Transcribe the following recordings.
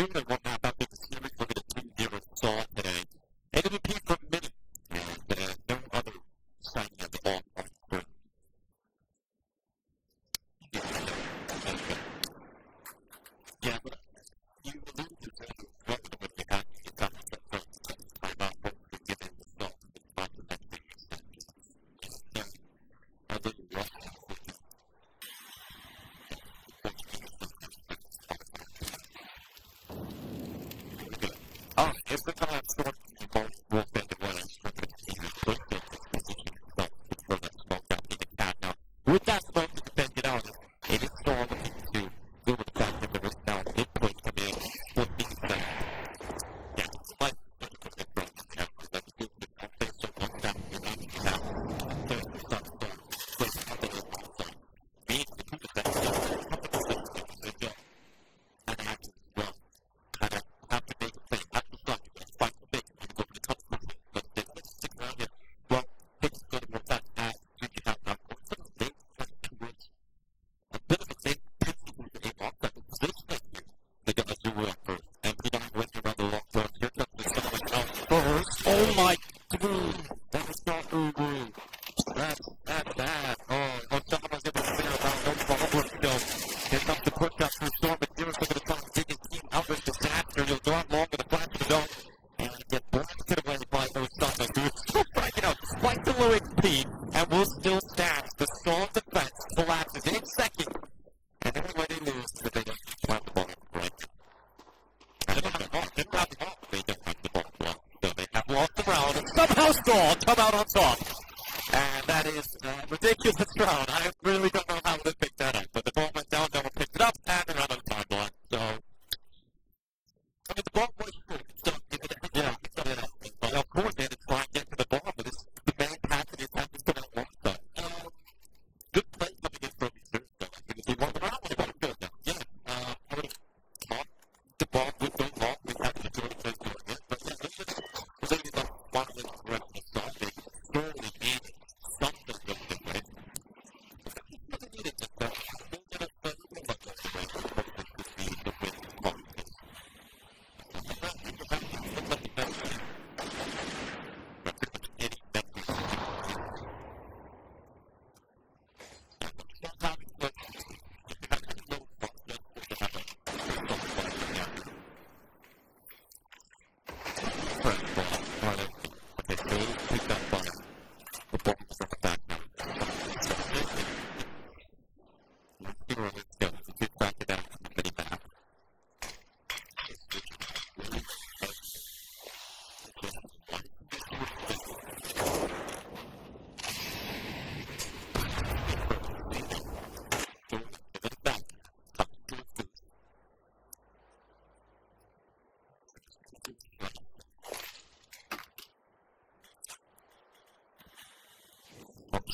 doing and whatnot about this series. We're going to do here with Saul today. AWP for a minute, and no other signing of the ball on screen. Yeah, but you alluded to what you got to get done from time out what we're giving the salt and not the next thing you said. Yeah, I didn't rush it. Oh, it's the time sort of both will spend the one and spend the team and put the position itself to throw that smoke out in the cat. Now, with that smoke to defend it out, it is still looking to do with the fact that there is now a midpoint coming in for defense. Yeah, but that's a good thing. That's good. I think so. One down, you're not down. There's the stuff going. There's nothing in the zone. Being the two defense, it's good. And it happens as well. Kind of have to make a play. Have to stop. Fight the big and go for the touch point. But let's stick around here. Well, things go to work that as we can have now. They have to reach a bit of a safe principle to aim off that position that you. They got to do it first. And we don't win around the long throw. Here comes the second out first. Oh my God. That was not Ubu. That's bad. Oh, someone was able to figure out no problem still. Here comes the push up from Storm, but Deer's looking to try and dig his team out with disaster. He'll go out long with a flash to the dome. And get blasted away by those Sunday dudes. Still striking out despite the low HP. And will still stand. The Storm defense collapses in second. And everybody lose that they don't have the ball right. And they don't have the ball. They don't have the ball. They don't have the ball well. So they have lost the round and somehow stalled. Come out on top. And that is ridiculous round. I really don't know how to pick that up. But the ball went down, no one picked it up, and they're out of the timeline. So, I mean, the ball was good. So, yeah, but of course they had to try and get to the ball, but the man passed it, happens to that one side. Good play coming in from these third though. I think he won the round, he won good now. Yeah, I would have thought the ball would go long. We had to do it, but yeah, it was only about 1 minute left in the start. They thoroughly needed something different, right? It doesn't need it just that. They get a little bit of the way to be the win competition. Looks like the best team. But pretty much any best team. Sometimes it's like, if you have any little fun, just to have a first ball. Okay, so we'll pick that ball. The ball is on the back now. Let's see where let's go. Let's get back to that in the mini map.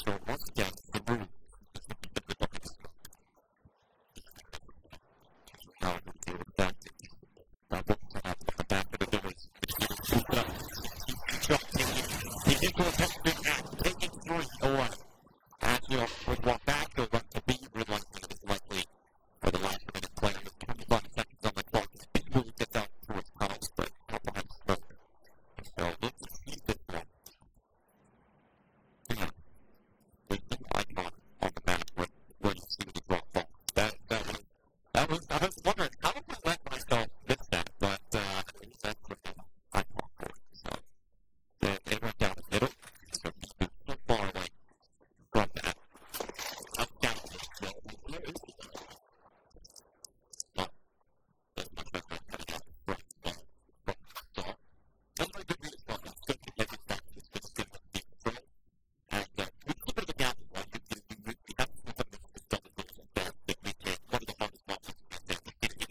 So once again, the move. Now we deal with that. Now what's going to happen at the back of the doors? It's going to shoot up. He's into a textbook act, taking 3-1. As you would walk back, he'll run to B, realizing it is likely for the last minute play. With 25 seconds on the clock, he really gets out towards Connell's but out behind the smoker. So let's see this one. Yeah. There's an icon on the map where you see the drop ball. I was wondering, how did I let myself miss that? But that's what the icon for it. So they went down the middle. So he's been so far away from that. Up down the middle. Not as much as I had enough from the start. That's my good news from that. So to get it back, it's just going to be control. And we keep it again. We have to do something with the double goals and that we can one of the hardest matches in the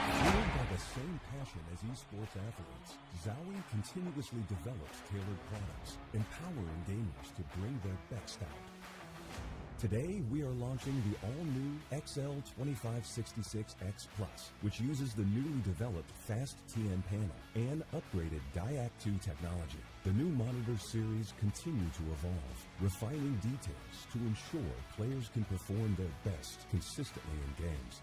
Fueled by the same passion as esports athletes, Zowie continuously develops tailored products, empowering gamers to bring their best out. Today, we are launching the all-new XL2566X Plus, which uses the newly developed Fast TN panel and upgraded Diac 2 technology. The new monitor series continue to evolve, refining details to ensure players can perform their best consistently in games.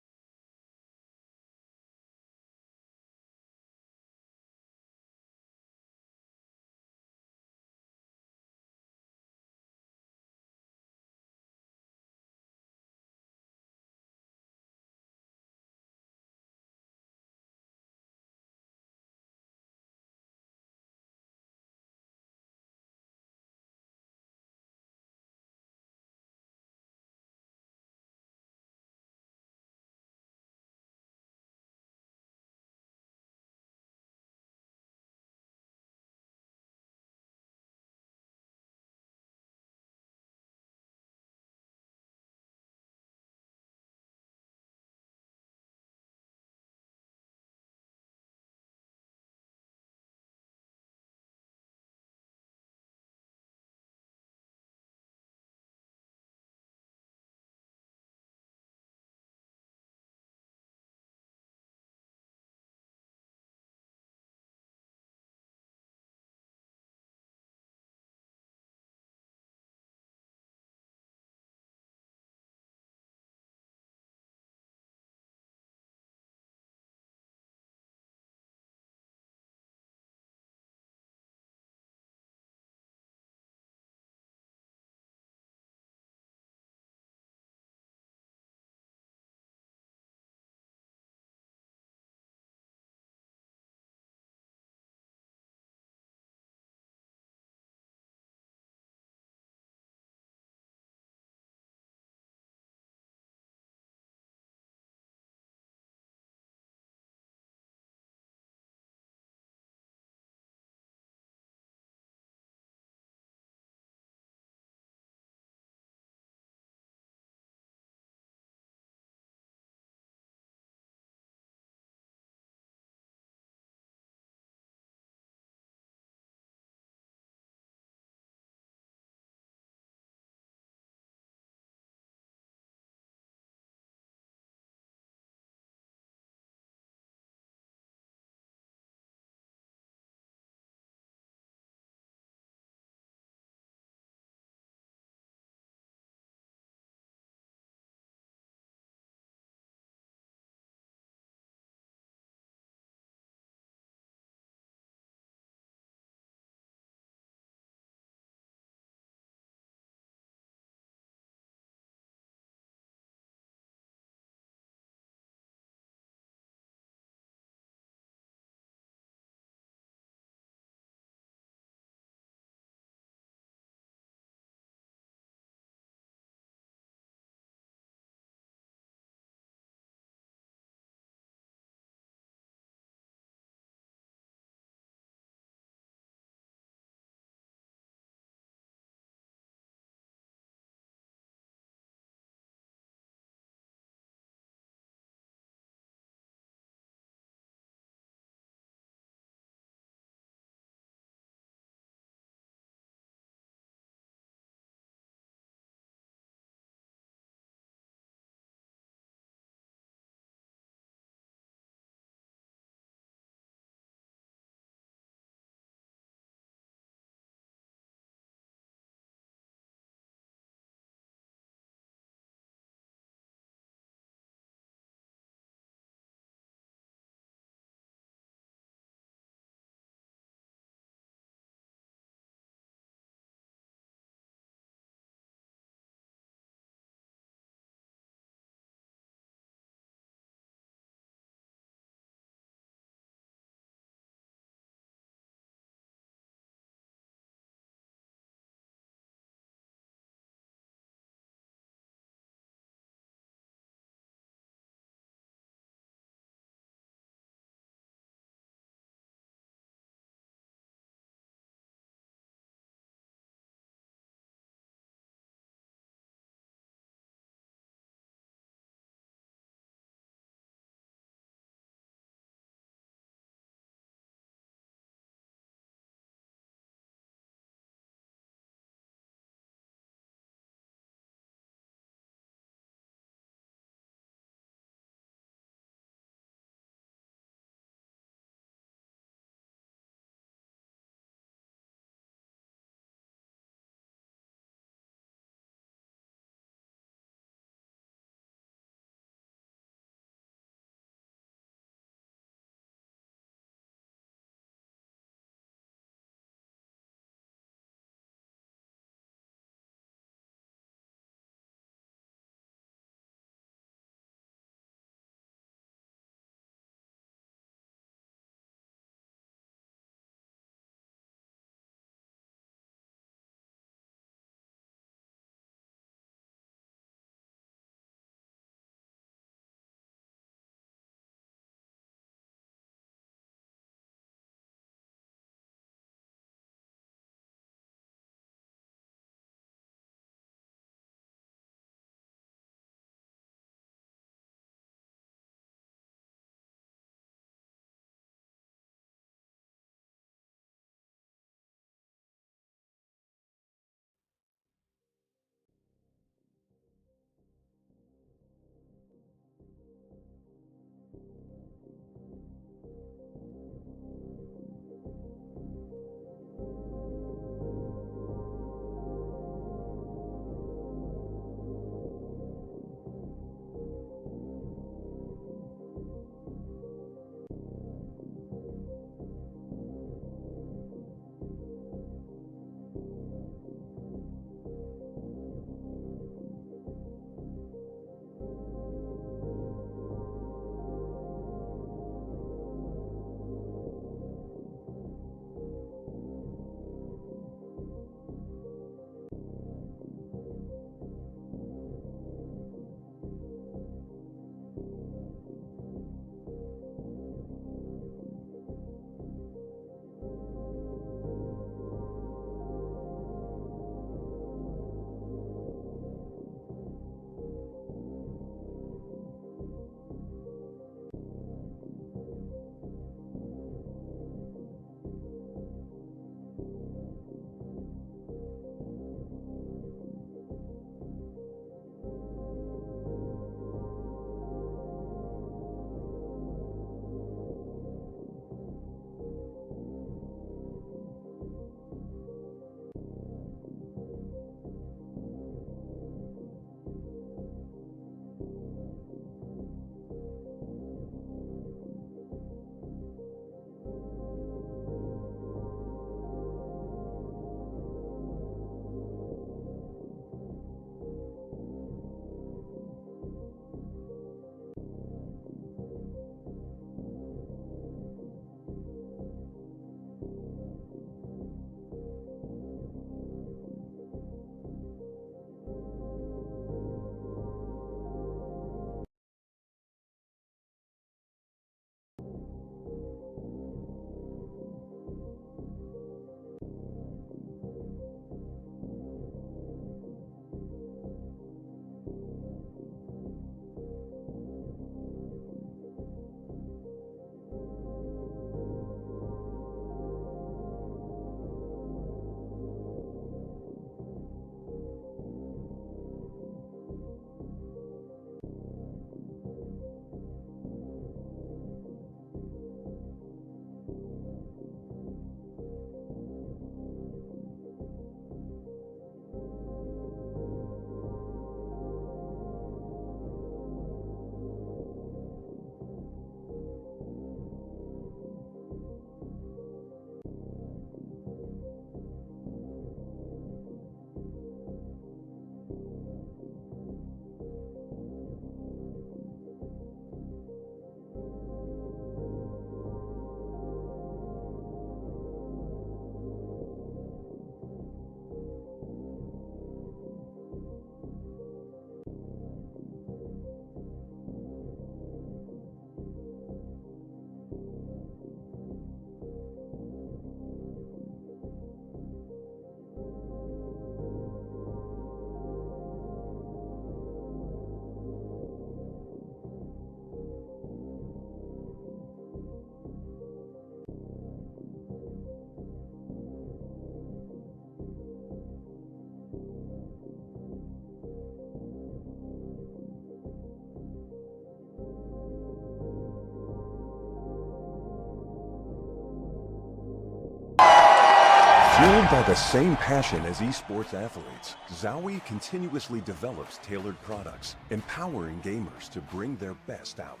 Fueled by the same passion as esports athletes, Zowie continuously develops tailored products, empowering gamers to bring their best out.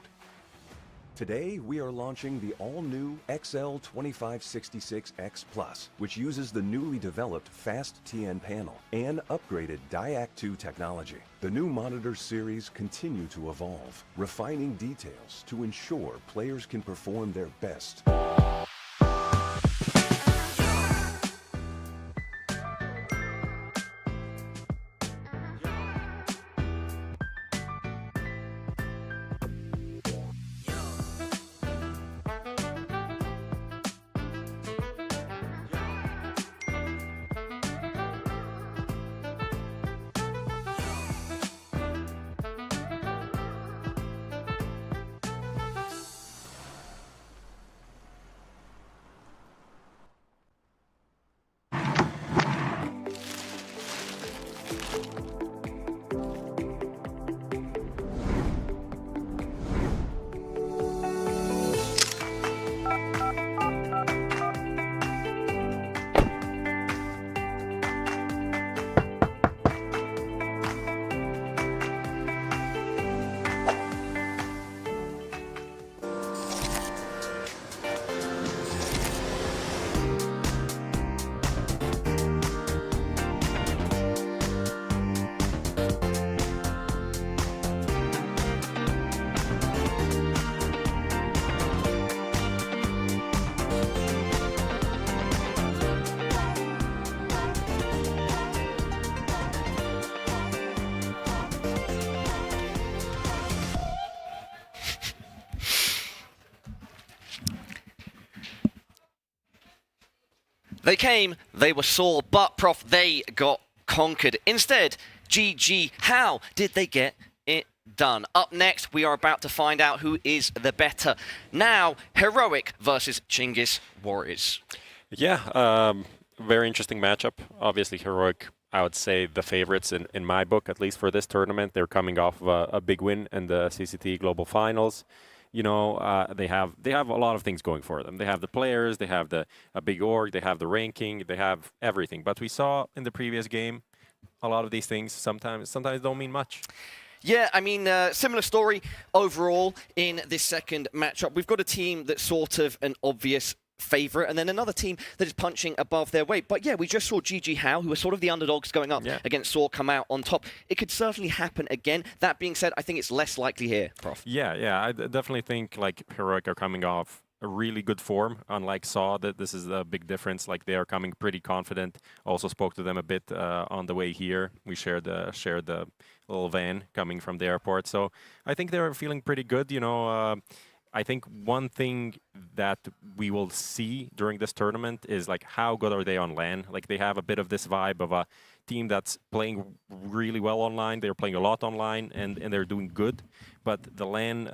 Today, we are launching the all-new XL2566X Plus, which uses the newly developed Fast TN panel and upgraded DIAC2 technology. The new monitor series continue to evolve, refining details to ensure players can perform their best. They came, they were sore, but Prof, they got conquered. Instead, GG, how did they get it done? Up next, we are about to find out who is the better. Now, Heroic versus Chinggis Warriors. Yeah, very interesting matchup. Obviously, Heroic, I would say, the favorites in my book, at least for this tournament. They're coming off of a big win in the CCT Global Finals. You know, they have a lot of things going for them. They have the players, they have a big org, they have the ranking, they have everything. But we saw in the previous game, a lot of these things sometimes don't mean much. Yeah, I mean, similar story overall in this second matchup. We've got a team that's sort of an obvious favourite, and then another team that is punching above their weight. But yeah, we just saw GG How, who are sort of the underdogs going up against Saw, come out on top. It could certainly happen again. That being said, I think it's less likely here, Prof. Yeah, I definitely think like Heroic are coming off a really good form. Unlike Saw, that this is a big difference. Like they are coming pretty confident. Also spoke to them a bit on the way here. We shared the little van coming from the airport. So I think they're feeling pretty good. You know. I think one thing that we will see during this tournament is like how good are they on LAN. Like they have a bit of this vibe of a team that's playing really well online. They're playing a lot online and they're doing good. But the LAN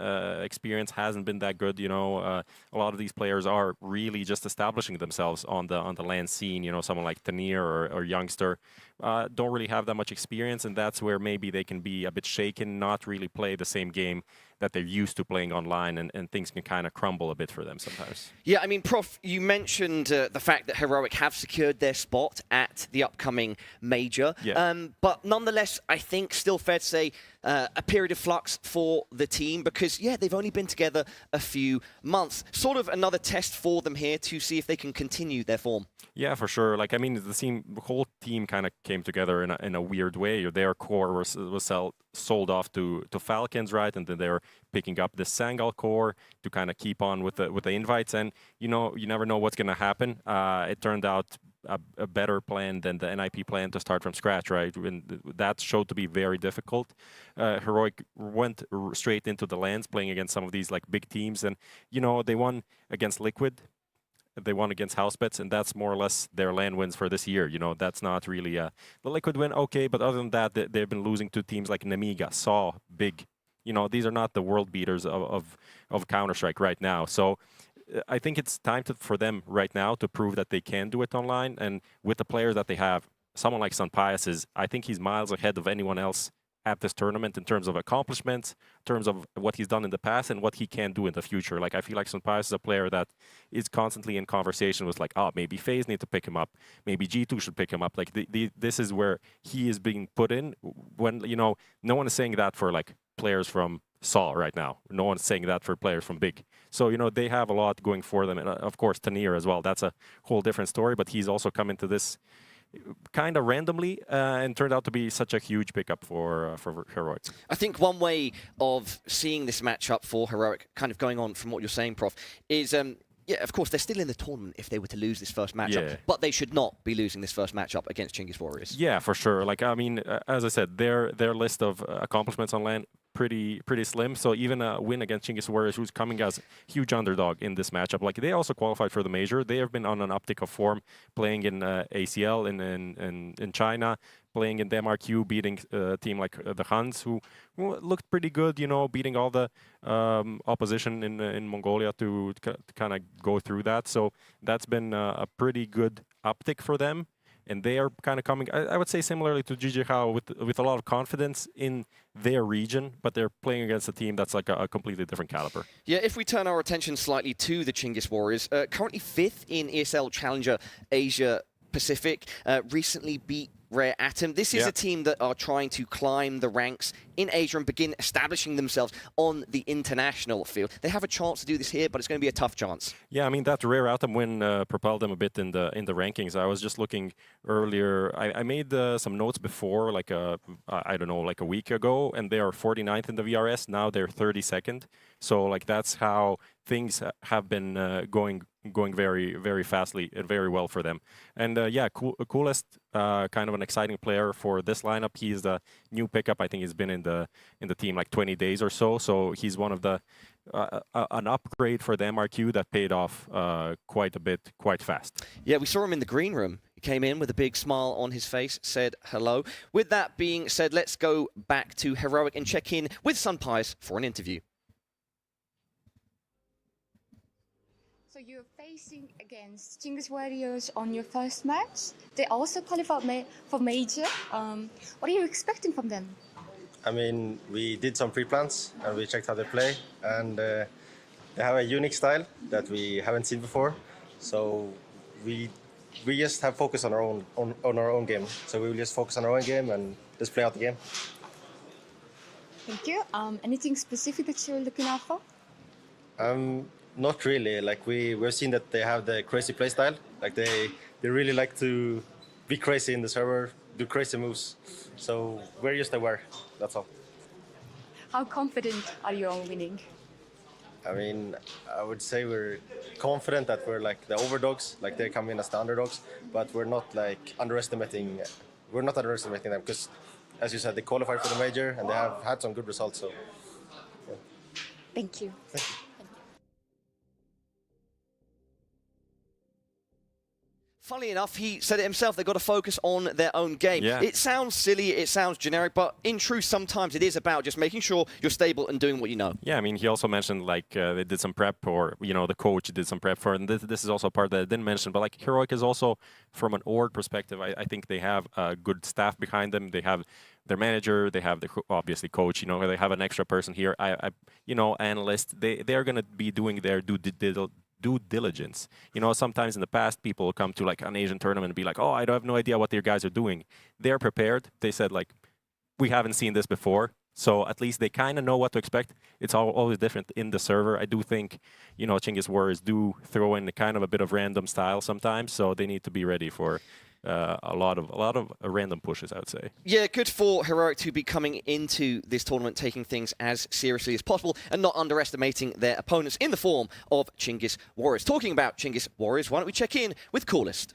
experience hasn't been that good. You know, a lot of these players are really just establishing themselves on the LAN scene. You know, someone like Tanir or Youngster don't really have that much experience, and that's where maybe they can be a bit shaken, not really play the same game that they're used to playing online, and things can kind of crumble a bit for them sometimes. Yeah, I mean, Prof, you mentioned the fact that Heroic have secured their spot at the upcoming major. Yeah. But nonetheless, I think still fair to say a period of flux for the team because, yeah, they've only been together a few months. Sort of another test for them here to see if they can continue their form. Yeah, for sure. Like, I mean, the whole team kind of came together in a weird way. Their core was sold off to Falcons, right? And then they were picking up the Sangal core to kind of keep on with the invites. And, you know, you never know what's going to happen. It turned out a better plan than the NIP plan to start from scratch, right? And that showed to be very difficult. Heroic went straight into the lands, playing against some of these like big teams. And, you know, they won against Liquid. They won against Housebets, and that's more or less their LAN wins for this year. You know, that's not really the Liquid win, okay, but other than that, they've been losing to teams like Nemiga, Saw, Big. You know, these are not the world beaters of Counter-Strike right now. So I think it's time for them right now to prove that they can do it online, and with the players that they have, someone like Santai I think he's miles ahead of anyone else at this tournament in terms of accomplishments, in terms of what he's done in the past and what he can do in the future. Like, I feel like Sanpai is a player that is constantly in conversation with like, oh, maybe FaZe need to pick him up. Maybe G2 should pick him up. Like, this is where he is being put in when, you know, no one is saying that for like players from Saw right now. No one's saying that for players from Big. So, you know, they have a lot going for them. And of course, Tanir as well. That's a whole different story, but he's also come into this kind of randomly and turned out to be such a huge pickup for Heroic. I think one way of seeing this matchup for Heroic, kind of going on from what you're saying, Prof, is yeah, of course, they're still in the tournament if they were to lose this first matchup, but they should not be losing this first matchup against Chinggis Warriors. Yeah, for sure. Like, I mean, as I said, their list of accomplishments on LAN pretty slim. So even a win against Chinggis Warriors, who's coming as huge underdog in this matchup, like they also qualified for the major. They have been on an uptick of form, playing in ACL in China, playing in the MRQ, beating a team like the Huns, who looked pretty good, you know, beating all the opposition in Mongolia to kind of go through that. So that's been a pretty good uptick for them. And they are kind of coming, I would say, similarly to GG How, with a lot of confidence in their region, but they're playing against a team that's like a completely different caliber. Yeah, if we turn our attention slightly to the Chinggis Warriors, currently 5th in ESL Challenger Asia Pacific, recently beat Rare Atom. This is a team that are trying to climb the ranks in Asia and begin establishing themselves on the international field. They have a chance to do this here, but it's going to be a tough chance. Yeah, I mean, that Rare Atom win propelled them a bit in the rankings. I was just looking earlier. I made some notes before, like I don't know, like a week ago, and they are 49th in the VRS. Now they're 32nd. So like that's how things have been going very, very fastly and very well for them. And yeah, coolest, kind of an exciting player for this lineup. He's the new pickup. I think he's been in the team like 20 days or so. So he's one of the an upgrade for the MRQ that paid off quite a bit, quite fast. Yeah, we saw him in the green room. He came in with a big smile on his face, said hello. With that being said, let's go back to Heroic and check in with Sunpies for an interview. So you're facing against Chinggis Warriors on your first match. They also qualified for major. What are you expecting from them? I mean, we did some pre-plans and we checked how they play, and they have a unique style that we haven't seen before. So we just have focus on our own game. So we will just focus on our own game and just play out the game. Thank you. Anything specific that you're looking out for? Not really. Like we've seen that they have the crazy play style. Like they really like to be crazy in the server, do crazy moves. So we're just aware. That's all. How confident are you on winning? I mean, I would say we're confident that we're like the overdogs, like they come in as the underdogs, but we're not like underestimating. We're not underestimating them because, as you said, they qualified for the major and they have had some good results. So, yeah. Thank you. Thank you. Funnily enough, he said it himself, they've got to focus on their own game. Yeah. It sounds silly, it sounds generic, but in truth, sometimes it is about just making sure you're stable and doing what you know. Yeah, I mean, he also mentioned like they did some prep, or the coach did some prep for, and this is also a part that I didn't mention. But like Heroic is also, from an org perspective, I think they have a good staff behind them. They have their manager, they have the obviously coach. They have an extra person here. Analyst. They are gonna be doing their due diligence. Sometimes in the past, people will come to like an Asian tournament and be like, oh, I have no idea what their guys are doing. They're prepared. They said like, we haven't seen this before. So at least they kind of know what to expect. It's always different in the server. I do think, Chinggis Warriors do throw in kind of a bit of random style sometimes. So they need to be ready for a lot of random pushes, I would say. Yeah, good for Heroic to be coming into this tournament taking things as seriously as possible and not underestimating their opponents in the form of Chinggis Warriors. Talking about Chinggis Warriors, why don't we check in with Coolest?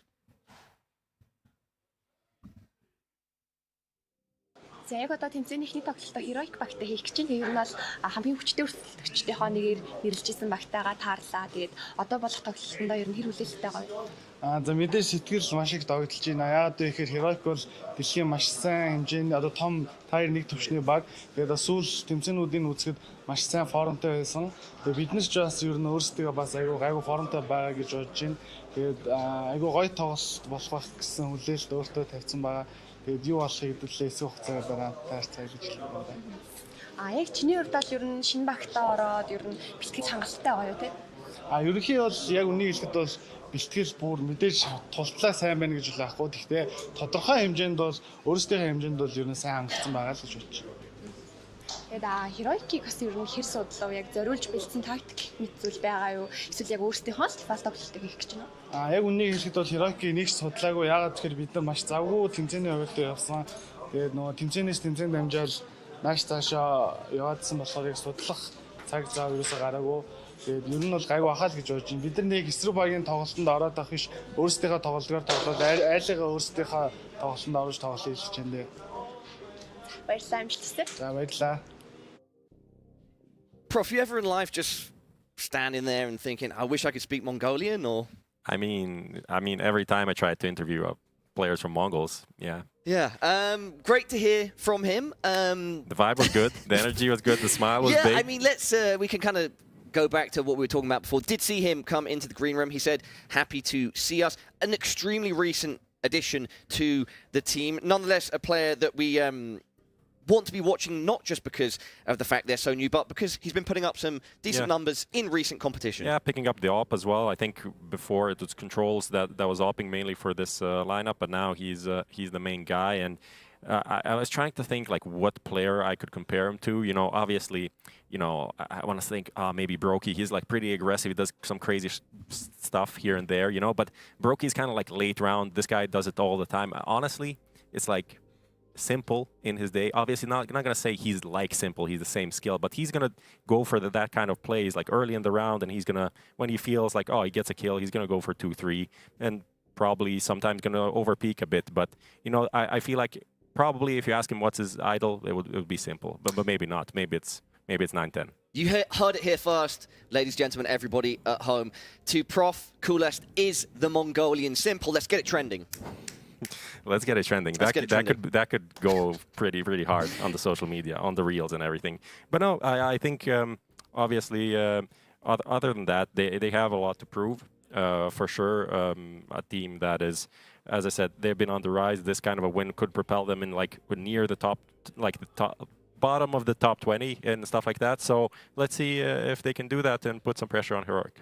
За яг одоо тэмцээний эхний тоглолтоо Heroic багтай хийх гэж байна. Ер нь бол хамгийн хүчтэй өрсөлдөгчдийнхөө нэгээр нэрлэжсэн багтайгаа таарлаа. Тэгээд одоо болох тоглолтондоо ер нь хэр хүлээлттэй гоё. За мэдээж сэтгэл маш их догдолж байна. Яагаад гэхээр Heroic бол дэлхийн маш сайн хэмжээний одоо том тайр нэг төвчний баг. Тэгээд сүүл тэмцээнүүдийн үзэхэд маш сайн формтой байсан. Тэгээд биднес ч бас ер нь өөрсдөө бас айгүй формтой байгаа гэж бодож байна. Тэгээд айгүй гоё тоглолт болох гэсэн хүлээлт өөртөө тавьсан байгаа. Тэгээд юу болохыг хэдүүлээ эсэх хугацаагаар байгаа таарцаа гэж хэлэх юм байна. Яг чиний хувьд бол ер нь шинэ багтаа ороод ер нь бэлтгэл хангалттай байгаа юу те? Ерөнхий бол яг үнийг хэлэхэд бол бэлтгэл бүр мэдээж тултлаа сайн байна гэж болохгүй. Гэхдээ тодорхой хэмжээнд бол өөрсдийнхээ хэмжээнд бол ер нь сайн хангалтсан байгаа л гэж бодож байна. Тэгээд Heroic-ийг бас ер нь хэр судлав, яг зориулж бэлдсэн тактик мэт зүйл байгаа юу? Эсвэл яг өөрсдийнхөө л бас тоглолтыг хийх гэж байна уу? Яг үнийг хэлэхэд бол Heroic-ийг нэг ч судлаагүй. Яагаад тэгэхээр бид нар маш завгүй тэмцээний хувьд явсан. Тэгээд нөгөө тэмцээнээс тэмцээнд дамжаал нааш цаашаа яваадсан болохоор яг судлах цаг зав ерөөсөө гараагүй. Тэгээд ер нь бол гайгүй ахаа л гэж бодож байна. Бид нар нэг эсрэг багийн тоглолтод ороод авах биш, өөрсдийнхөө тоглолтоор тоглоод айлыгаа өөрсдийнхөө тоглолтод орж тоглоё хэлж байна. Баярлалаа амжилт. За баярлалаа. Prof, you ever in life just standing there and thinking, I wish I could speak Mongolian, or? I mean, every time I try to interview players from Mongols, yeah. Yeah, great to hear from him. The vibe was good, the energy was good, the smile was big. Yeah, I mean, we can kind of go back to what we were talking about before. Did see him come into the green room. He said, happy to see us. An extremely recent addition to the team. Nonetheless, a player that we want to be watching, not just because of the fact they're so new, but because he's been putting up some decent numbers in recent competition. Yeah, picking up the op as well. I think before it was controls that was opping mainly for this lineup, but now he's the main guy. And I was trying to think like what player I could compare him to. Obviously, I want to think maybe Brokey. He's like pretty aggressive. He does some crazy stuff here and there, But Brokey's kind of like late round. This guy does it all the time. Honestly, it's like Simple in his day. Obviously, not going to say he's like Simple. He's the same skill, but he's going to go for that kind of plays like early in the round, and he's going to, when he feels like, oh, he gets a kill, he's going to go for 2-3, and probably sometimes going to overpeak a bit. But, you know, I feel like probably if you ask him what's his idol, it would be Simple, but maybe not. Maybe it's 9-10. You heard it here first, ladies and gentlemen, everybody at home. To Prof, coolest is the Mongolian Simple. Let's get it trending. Let's get it trending. That could go pretty hard on the social media, on the reels and everything. But no, I think obviously other than that, they have a lot to prove for sure. A team that is, as I said, they've been on the rise. This kind of a win could propel them in like near the top, like the top. Bottom of the top 20 and stuff like that. So let's see if they can do that and put some pressure on Heroic.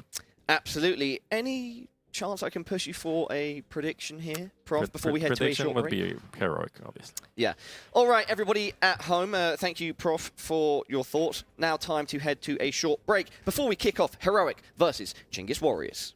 Absolutely. Any chance I can push you for a prediction here, Prof, before we head to a short break? Prediction would be Heroic, obviously. Yeah. All right, everybody at home, thank you, Prof, for your thoughts. Now time to head to a short break before we kick off Heroic versus Genghis Warriors.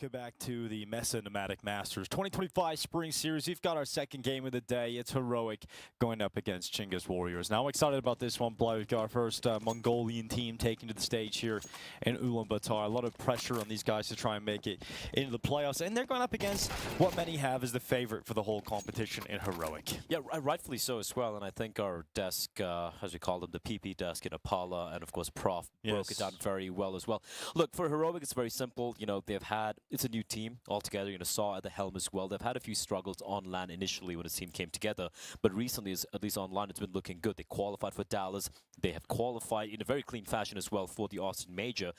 Welcome back to the MESA Nomadic Masters 2025 Spring Series. We've got our second game of the day. It's Heroic going up against Chinggis Warriors. Now, I'm excited about this one, Bly. We've got our first Mongolian team taking to the stage here in Ulaanbaatar. A lot of pressure on these guys to try and make it into the playoffs. And they're going up against what many have as the favorite for the whole competition in Heroic. Yeah, rightfully so as well. And I think our desk, as we call them, the PP desk in Apala, and of course Prof, broke it down very well as well. Look, for Heroic, it's very simple. You know, it's a new team altogether. You know, Saw at the helm as well. They've had a few struggles on LAN initially when the team came together, but recently, at least online, it's been looking good. They qualified for Dallas. They have qualified in a very clean fashion as well for the Austin Major.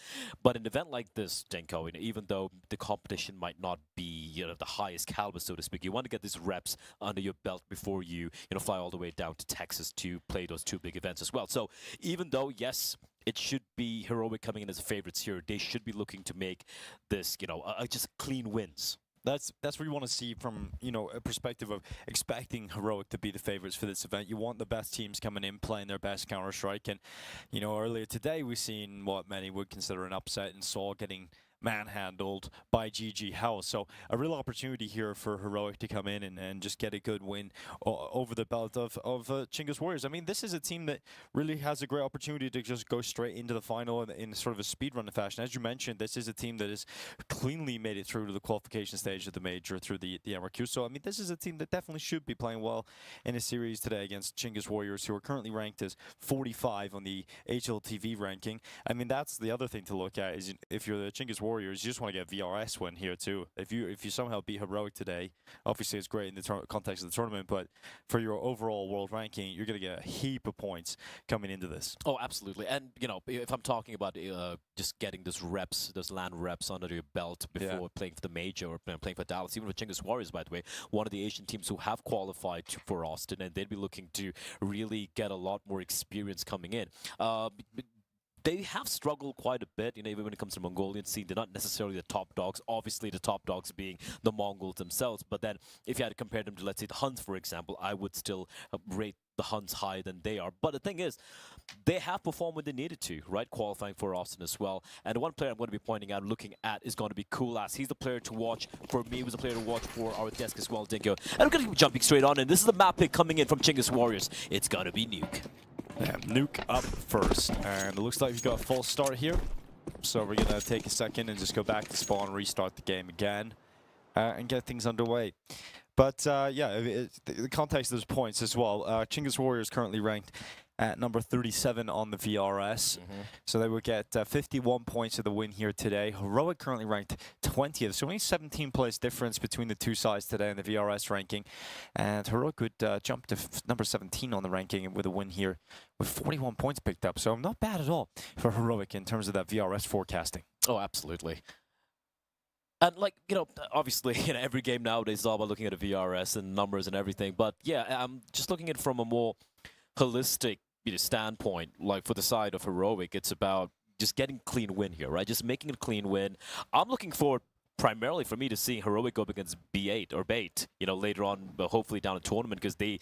But an event like this, Denko, you know, even though the competition might not be, you know, the highest caliber, so to speak, you want to get these reps under your belt before you fly all the way down to Texas to play those two big events as well. So even though, yes, it should be Heroic coming in as favorites here, they should be looking to make this, just clean wins. That's what you want to see from, a perspective of expecting Heroic to be the favorites for this event. You want the best teams coming in, playing their best Counter-Strike. And, earlier today we've seen what many would consider an upset in Saw getting manhandled by GG House. So a real opportunity here for Heroic to come in and just get a good win over the belt of Chinggis Warriors. I mean, this is a team that really has a great opportunity to just go straight into the final in sort of a speedrun fashion. As you mentioned, this is a team that has cleanly made it through to the qualification stage of the major through the MRQ. So, I mean, this is a team that definitely should be playing well in a series today against Chinggis Warriors, who are currently ranked as 45 on the HLTV ranking. I mean, that's the other thing to look at is if you're the Chinggis Warriors, you just want to get VRS win here too. If you somehow beat Heroic today, obviously it's great in the context of the tournament, but for your overall world ranking, you're going to get a heap of points coming into this. Oh, absolutely. And, if I'm talking about just getting those LAN reps under your belt before playing for the major or playing for Dallas, even with Chinggis Warriors, by the way, one of the Asian teams who have qualified for Austin, and they'd be looking to really get a lot more experience coming in. They have struggled quite a bit, even when it comes to Mongolian scene. They're not necessarily the top dogs. Obviously, the top dogs being the Mongols themselves. But then, if you had to compare them to, let's say, the Huns, for example, I would still rate the Huns higher than they are. But the thing is, they have performed when they needed to, right? Qualifying for Austin as well. And the one player I'm going to be pointing out, looking at, is going to be Cool-Ass. He's the player to watch for me. He was a player to watch for our desk as well, Dingo. And I'm going to be jumping straight on. And this is the map pick coming in from Chinggis Warriors. It's going to be Nuke. Yeah, Nuke up first, and it looks like we've got a full start here. So we're gonna take a second and just go back to spawn, restart the game again, and get things underway. But the context of those points as well. Chinggis Warriors currently ranked at number 37 on the VRS. So they would get 51 points of the win here today. Heroic currently ranked 20th. So only 17 place difference between the two sides today in the VRS ranking. And Heroic would jump to number 17 on the ranking with a win here with 41 points picked up. So not bad at all for Heroic in terms of that VRS forecasting. Oh, absolutely. And obviously, every game nowadays is all about looking at a VRS and numbers and everything. But yeah, I'm just looking at it from a more holistic standpoint. Like for the side of Heroic, it's about just getting a clean win here, right? Just making a clean win. I'm looking forward primarily for me to seeing Heroic go up against B8 or Bait, later on, hopefully down a tournament, because they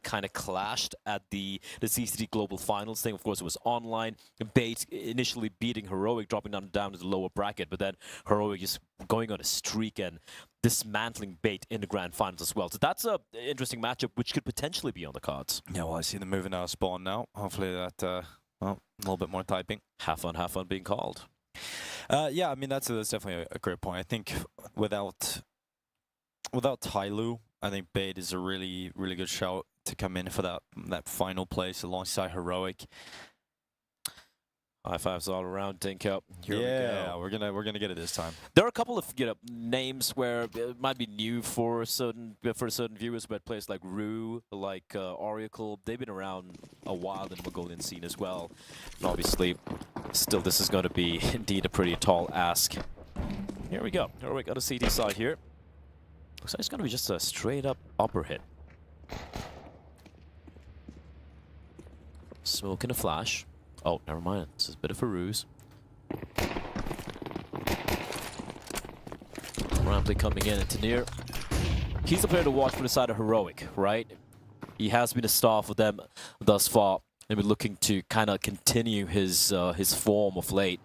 kind of clashed at the CCD Global Finals thing. Of course, it was online. Bait initially beating Heroic, dropping down to the lower bracket, but then Heroic just going on a streak and dismantling Bait in the grand finals as well. So that's an interesting matchup, which could potentially be on the cards. Yeah, well, I see them moving out of spawn now. Hopefully that, a little bit more typing. Have fun being called. Yeah, I mean, that's definitely a great point. I think without Tyloo, I think Bait is a really, really good shout to come in for that final place alongside Heroic. High fives all around, Dinko. Here we go. we're gonna get it this time. There are a couple of names where it might be new for certain viewers, but players like Rue, like Oracle, they've been around a while in the Mongolian scene as well. And obviously, still this is going to be indeed a pretty tall ask. Here we go. Here we go to CT side here. Looks like it's going to be just a straight up upper hit. Smoke and a flash. Oh, never mind. This is a bit of a ruse. Ramply coming in and Tanir. He's the player to watch from the side of Heroic, right? He has been a star for them thus far. And been looking to kind of continue his form of late.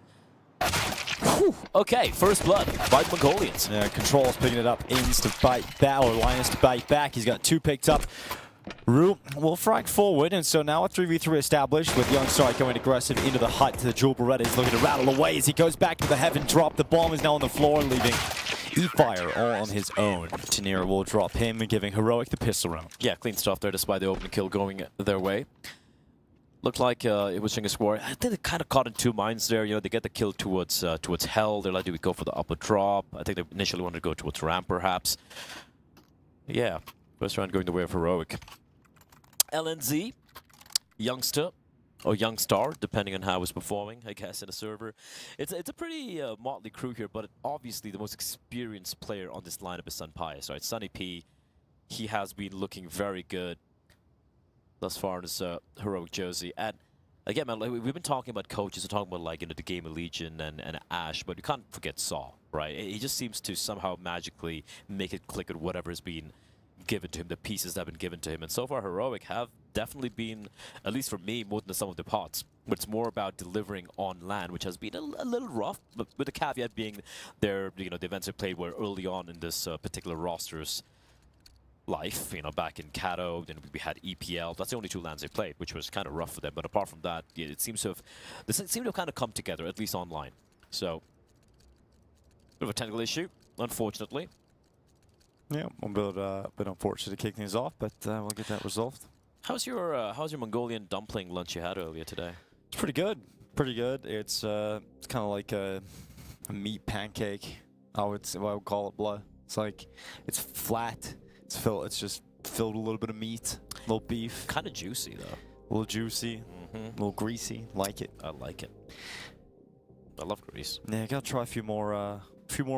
Whew. Okay, first blood by the Mongolians. Yeah, Control's picking it up. Aims to bite back, or Linus to bite back. He's got 2 picked up. Rue will frag forward, and so now a 3v3 established with Youngstar going aggressive into the hut to the Jewel Beretta. He's looking to rattle away as he goes back to the heaven drop. The bomb is now on the floor, leaving E-Fire all on his own. Tanir will drop him, giving Heroic the pistol round. Yeah, clean stuff there despite the open kill going their way. Looked like it was Chinggis War. I think they kind of caught in 2 minds there. You know, they get the kill towards Hell. They're like, do we go for the upper drop? I think they initially wanted to go towards Ramp, perhaps. Yeah, first round going the way of Heroic. LNZ, Youngster, or Youngstar, depending on how he's performing, I guess, in a server. It's a pretty motley crew here, but obviously the most experienced player on this lineup is Sunpius, right? Sunny P, he has been looking very good thus far in his Heroic jersey. And again, man, like, we've been talking about coaches, we're talking about like, the Game of Legion and Ash, but you can't forget Saw, right? He just seems to somehow magically make it click with whatever has been given to him, the pieces that have been given to him. And so far, Heroic have definitely been, at least for me, more than the sum of the parts. But it's more about delivering on land, which has been a little rough, but with the caveat being the events they played were early on in this particular roster's life, back in Kato, then we had EPL. That's the only 2 lands they played, which was kind of rough for them. But apart from that, it seems to have kind of come together, at least online. So, bit of a technical issue, unfortunately. Yeah, a bit unfortunate to kick things off, but we'll get that resolved. How's your Mongolian dumpling lunch you had earlier today? It's pretty good. Pretty good. It's kind of like a meat pancake. I would call it, blood. It's like it's flat. It's just filled with a little bit of meat, a little beef. Kind of juicy though. A little juicy, a little greasy. Like it. I like it. I love grease. Yeah, gotta try a few more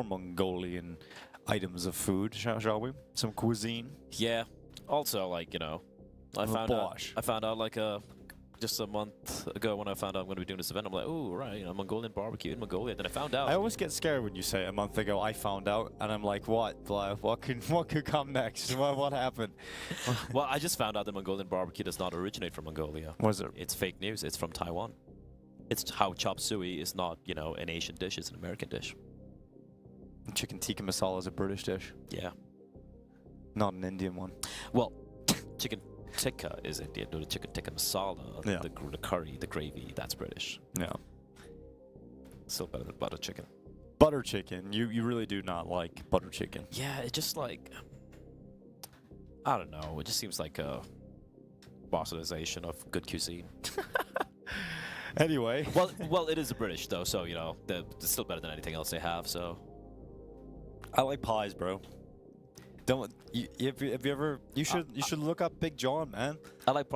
Mongolian items of food, shall we? Some cuisine. Yeah. Also, like, I found out like just a month ago when I found out I'm going to be doing this event. I'm like, oh, right, Mongolian barbecue in Mongolia. Then I found out. I always get scared when you say a month ago I found out, and I'm like, what? What could come next? What happened? Well, I just found out that Mongolian barbecue does not originate from Mongolia. Was it? It's fake news. It's from Taiwan. It's how chop suey is not, an Asian dish. It's an American dish. Chicken tikka masala is a British dish. Yeah. Not an Indian one. Well, chicken tikka is Indian. No, the chicken tikka masala, yeah. the curry, the gravy, that's British. Yeah. Still better than butter chicken. Butter chicken? You really do not like butter chicken. Yeah, it just like, I don't know. It just seems like a bastardization of good cuisine. Anyway. Well, it is a British though, so, it's still better than anything else they have, so. I like pies, bro. You should look up Big John, man. I like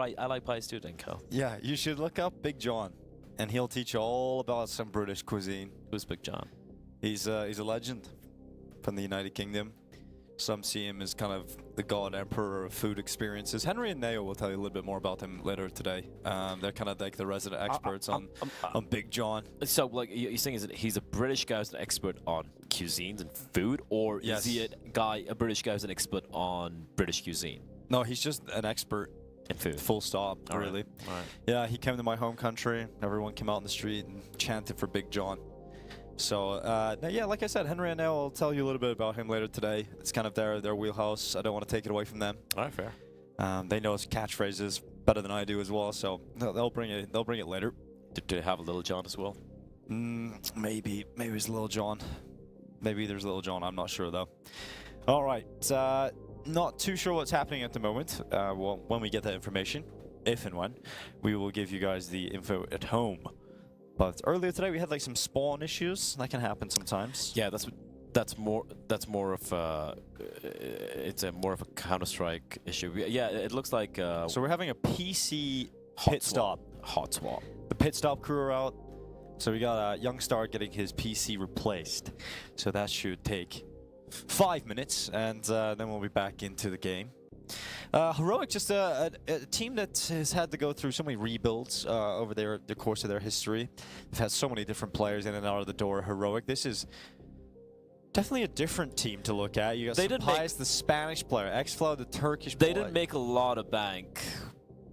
pies too, Denko. Yeah, you should look up Big John, and he'll teach you all about some British cuisine. Who's Big John? He's a legend from the United Kingdom. Some see him as kind of the god emperor of food experiences. Henry and Neo will tell you a little bit more about him later today. They're kind of like the resident experts on Big John. So, like, you're saying he's a British guy who's an expert on cuisines and food, or yes. Is he a British guy who's an expert on British cuisine? No, he's just an expert in food. Full stop, all really. Right. All right. Yeah, he came to my home country. Everyone came out in the street and chanted for Big John. So, yeah, like I said, Henry and Nell will tell you a little bit about him later today. It's kind of their wheelhouse. I don't want to take it away from them. All right, fair. They know his catchphrases better than I do as well, so they'll bring it later. Do they have a Little John as well? Maybe it's Little John. Maybe there's Little John. I'm not sure though. All right, not too sure what's happening at the moment. Well, when we get that information, if and when, we will give you guys the info at home. But earlier today we had like some spawn issues. That can happen sometimes. Yeah, that's more of it's a more of a Counter-Strike issue. Yeah, it looks like so we're having a PC pit stop. Hot swap. The pit stop crew are out. So we got Youngstar getting his PC replaced. So that should take 5 minutes, and then we'll be back into the game. Heroic, just a team that has had to go through so many rebuilds over the course of their history. They've had so many different players in and out of the door. Heroic, this is definitely a different team to look at. You got Pies, the Spanish player, Xflow, the Turkish player. They didn't make a lot of bank.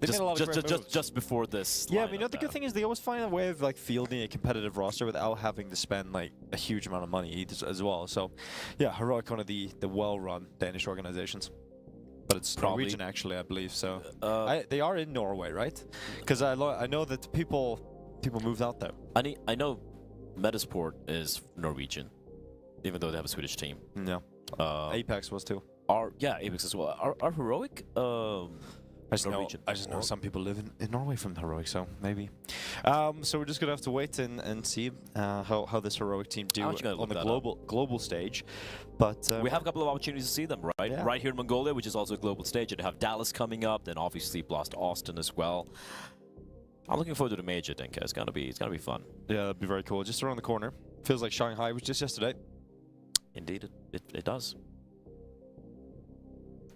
Just before this. Yeah, you know the good thing is they always find a way of like fielding a competitive roster without having to spend like a huge amount of money as well. So, yeah, Heroic, one of the well-run Danish organizations, but it's Norwegian actually, I believe. So they are in Norway, right? Because I know that people moved out there. I know Metasport is Norwegian, even though they have a Swedish team. Yeah, Apex was too. Apex as well. Are Heroic? I just know some people live in Norway from Heroic, so maybe. So we're just gonna have to wait and see how this Heroic team do on the global stage. But we have a couple of opportunities to see them, right? Yeah. Right here in Mongolia, which is also a global stage, and they have Dallas coming up, then obviously Blast Austin as well. I'm looking forward to the major, Dinka. It's gonna be fun. Yeah, that'd be very cool. Just around the corner. Feels like Shanghai was just yesterday. Indeed, it does.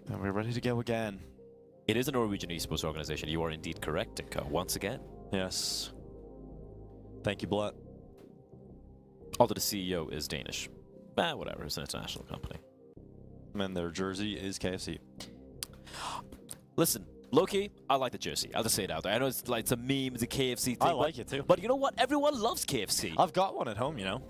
And we're ready to go again. It is a Norwegian esports organization. You are indeed correct, Dinka, once again. Yes. Thank you, Blatt. Although the CEO is Danish. Whatever, it's an international company. And their jersey is KFC. Listen, low-key, I like the jersey. I'll just say it out there. I know it's a meme, it's a KFC thing. I like it too. But you know what? Everyone loves KFC. I've got one at home, you know.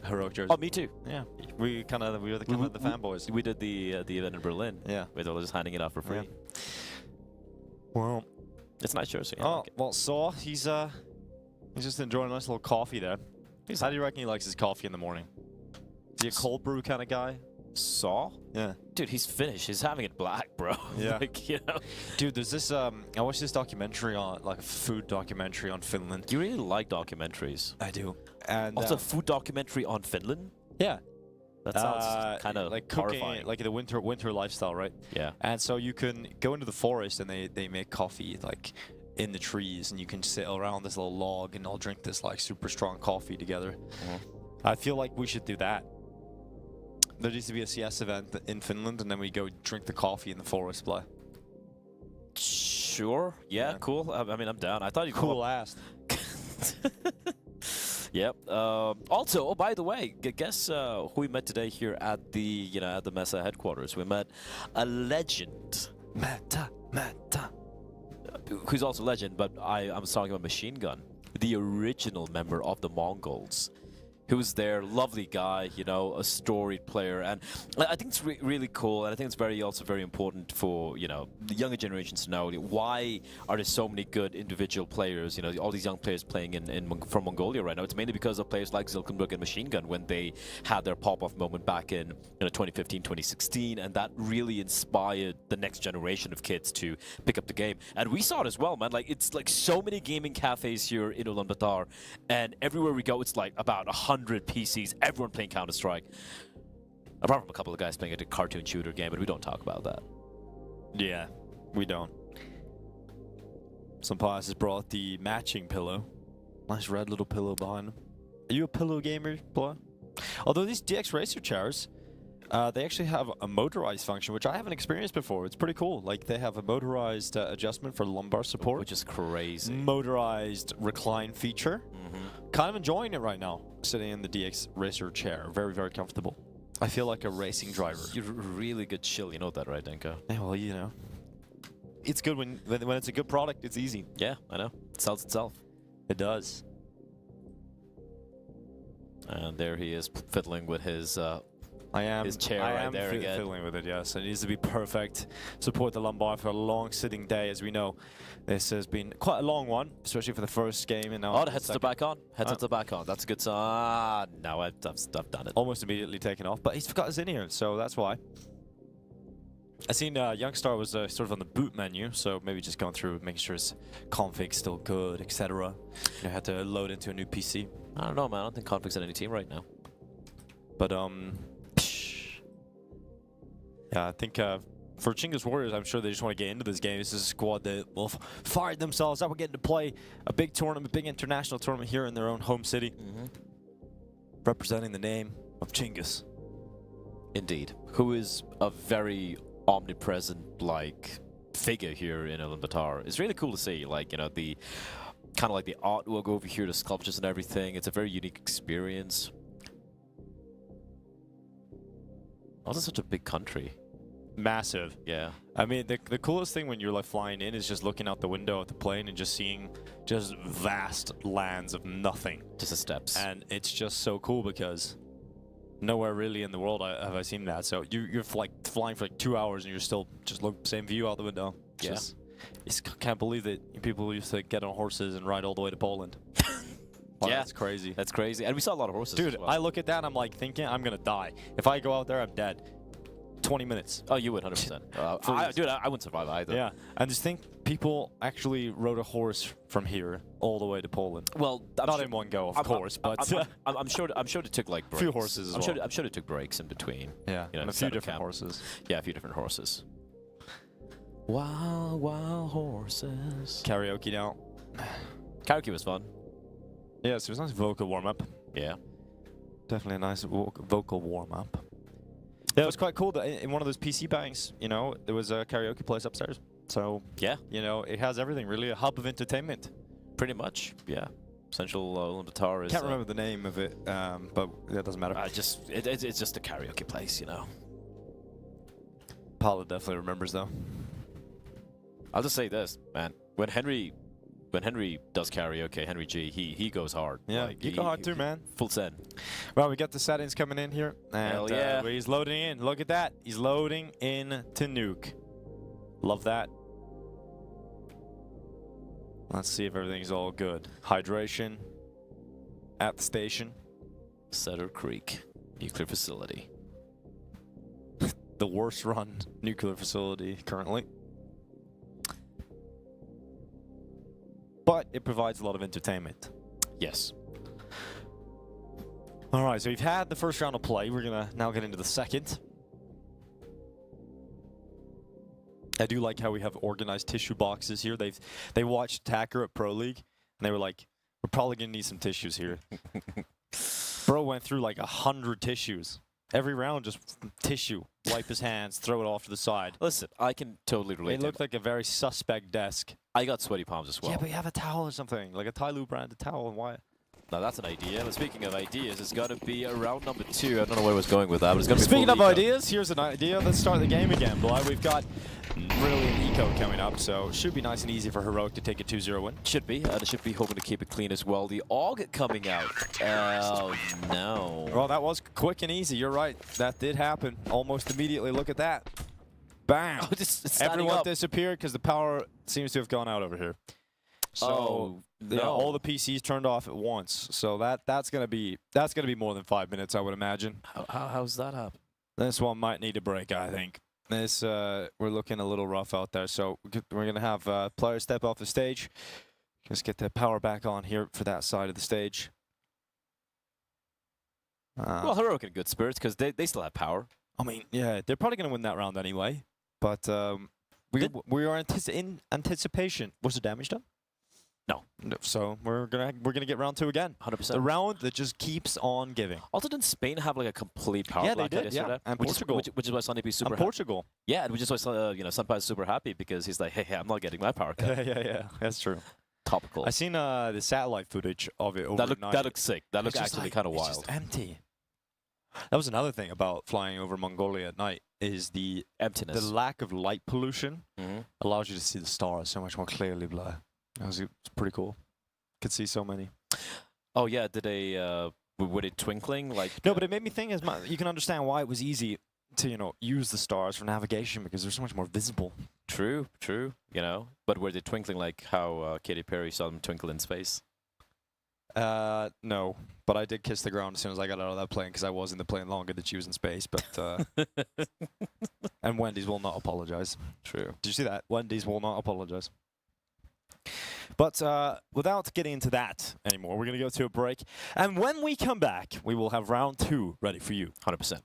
Heroic jersey. Oh, me too. Yeah, we were kind of the fanboys. We did the event in Berlin. Yeah, we were just handing it out for free. Yeah. Well, it's a nice jersey. Well, Saw, he's just enjoying a nice little coffee there. How do you reckon he likes his coffee in the morning? Is he a cold brew kind of guy? Saw? Yeah. Dude, he's Finnish. He's having it black, bro. Yeah. Like, you know. Dude, there's this, I watched this documentary on, like a food documentary on Finland. You really like documentaries. I do. And also, food documentary on Finland? Yeah. That sounds kind of like horrifying. Cooking, like the winter lifestyle, right? Yeah. And so you can go into the forest and they make coffee like in the trees, and you can sit around this little log and all drink this like super strong coffee together. I feel like we should do that. There needs to be a CS event in Finland, and then we go drink the coffee in the forest. Play. Sure. Yeah. Cool. I mean, I'm down. I thought you cool ass. Yep. Also, oh, by the way, guess who we met today here at the at the MESA headquarters? We met a legend, Meta, who's also a legend, but I'm talking about Machine Gun, the original member of the Mongols. Who's there, lovely guy, you know, a storied player, and I think it's really cool, and I think it's also very important for the younger generations to know why are there so many good individual players, all these young players playing from Mongolia right now. It's mainly because of players like Zilkenberg and Machine Gun when they had their pop-off moment back in 2015, 2016, and that really inspired the next generation of kids to pick up the game. And we saw it as well, man. Like it's like so many gaming cafes here in Ulaanbaatar, and everywhere we go, it's like about 100 PCs, everyone playing Counter-Strike. Apart from a couple of guys playing a cartoon shooter game, but we don't talk about that. Yeah, we don't. Some Pies has brought the matching pillow. Nice red little pillow behind him. Are you a pillow gamer, boy? Although these DX Racer chairs, they actually have a motorized function, which I haven't experienced before. It's pretty cool. Like, they have a motorized adjustment for lumbar support. Which is crazy. Motorized recline feature. Kind of enjoying it right now, sitting in the DX Racer chair. Very, very comfortable. I feel like a racing driver. You're really good chill, you know that, right, Denko? Yeah, well, it's good when it's a good product, it's easy. Yeah, I know. It sells itself. It does. And there he is fiddling with his his chair right there again. Fiddling with it, yes. It needs to be perfect. Support the lumbar for a long sitting day, as we know. This has been quite a long one, especially for the first game. And now the headsets are back on. Headsets are back on. That's a good sign. No, I've done it. Almost immediately taken off, but he's forgot his in-ear, so that's why. I seen Youngstar was sort of on the boot menu, so maybe just going through, making sure his config's still good, etc. You had to load into a new PC. I don't know, man. I don't think config's on any team right now. But yeah, I think for Chingus Warriors, I'm sure they just want to get into this game. This is a squad that will fire themselves up. We're getting to play a big tournament, big international tournament here in their own home city, representing the name of Chingus. Indeed. Who is a very omnipresent, like, figure here in Ulaanbaatar. It's really cool to see, like, you know, the kind of like the artwork over here, the sculptures and everything. It's a very unique experience. Also, such a big country. Massive. Yeah. I mean, the coolest thing when you're like flying in is just looking out the window at the plane and just seeing just vast lands of nothing. Just the steppes. And it's just so cool because nowhere really in the world have I seen that. So you're like flying for like 2 hours and you're still just look same view out the window. Yeah. Just can't believe that people used to get on horses and ride all the way to Poland. Wow, yeah, that's crazy. That's crazy. And we saw a lot of horses. Dude, as well. I look at that and I'm like thinking I'm gonna die. If I go out there, I'm dead. 20 minutes. Oh, you would, 100%. Dude, I wouldn't survive either. Yeah, and just think people actually rode a horse from here all the way to Poland. Well, not in one go, of course, but I'm sure they took like breaks. A few horses as well. I'm sure they took breaks in between. Yeah, you know, and a few different horses. Yeah, a few different horses. Wild, wild horses. Karaoke now. Karaoke was fun. Yeah, so it was a nice vocal warm-up. Yeah. Definitely a nice vocal warm-up. Yeah, it was quite cool that in one of those PC banks, you know, there was a karaoke place upstairs. So, yeah, you know, it has everything, really, a hub of entertainment. Pretty much, yeah. Central Ulaanbaatar is... Can't remember the name of it, but it doesn't matter. It's just a karaoke place, you know. Paula definitely remembers, though. I'll just say this, man. When Henry does karaoke, Henry G, he goes hard. Yeah, like, you go hard too, man. Full send. Well, we got the settings coming in here. And, hell yeah. He's loading in. Look at that. He's loading in to Nuke. Love that. Let's see if everything's all good. Hydration at the station. Cedar Creek Nuclear Facility. The worst run nuclear facility currently. But it provides a lot of entertainment. Yes. All right, so we've had the first round of play. We're going to now get into the second. I do like how we have organized tissue boxes here. They watched Tacker at Pro League, and they were like, we're probably going to need some tissues here. Bro went through like 100 tissues. Every round, just tissue. Wipe his hands, throw it off to the side. Listen, I can totally relate. It looked like a very suspect desk. I got sweaty palms as well. Yeah, but you have a towel or something, like a Tyloo branded towel. And why? Now that's an idea. But speaking of ideas, it's got to be round number 2. I don't know where I was going with that, but it's going to be. Speaking of eco. ideas, here's an idea. Let's start the game again, boy. We've got brilliant eco coming up, so it should be nice and easy for Heroic to take a 2-0 win. Should be, and it should be hoping to keep it clean as well. The AUG coming out. Oh no. Well, that was quick and easy. You're right. That did happen almost immediately. Look at that. Bam. Oh, it's Everyone disappeared because the power seems to have gone out over here. So all the PCs turned off at once. So that's gonna be more than 5 minutes, I would imagine. How's that happen? This one might need a break, I think. This we're looking a little rough out there. So we're gonna have players step off the stage. Just get the power back on here for that side of the stage. Well, Heroic in good spirits because they still have power. I mean, yeah, they're probably gonna win that round anyway. But we are in anticipation. Was the damage done? No. So we're gonna get round 2 again. 100%. The round that just keeps on giving. Also, didn't Spain have like a complete power Yeah, they blackout did. yesterday? Yeah, and which Portugal. Which is why Sunny is super And happy. Portugal. Yeah, and which is why Sunpai is super happy because he's like, hey, I'm not getting my power cut. yeah, that's true. Topical. I seen the satellite footage of it overnight. That looks sick. That looks actually like, kind of it's wild. just empty. That was another thing about flying over Mongolia at night is the emptiness. The lack of light pollution allows you to see the stars so much more clearly. It's pretty cool. Could see so many. Oh yeah, did were they twinkling like? No, but it made me think. You can understand why it was easy to use the stars for navigation because they're so much more visible. True. But were they twinkling like how Katy Perry saw them twinkle in space? No, but I did kiss the ground as soon as I got out of that plane because I was in the plane longer than she was in space. But and Wendy's will not apologize. True. Did you see that? Wendy's will not apologize. But without getting into that anymore, we're going to go to a break. And when we come back, we will have round 2 ready for you. 100%.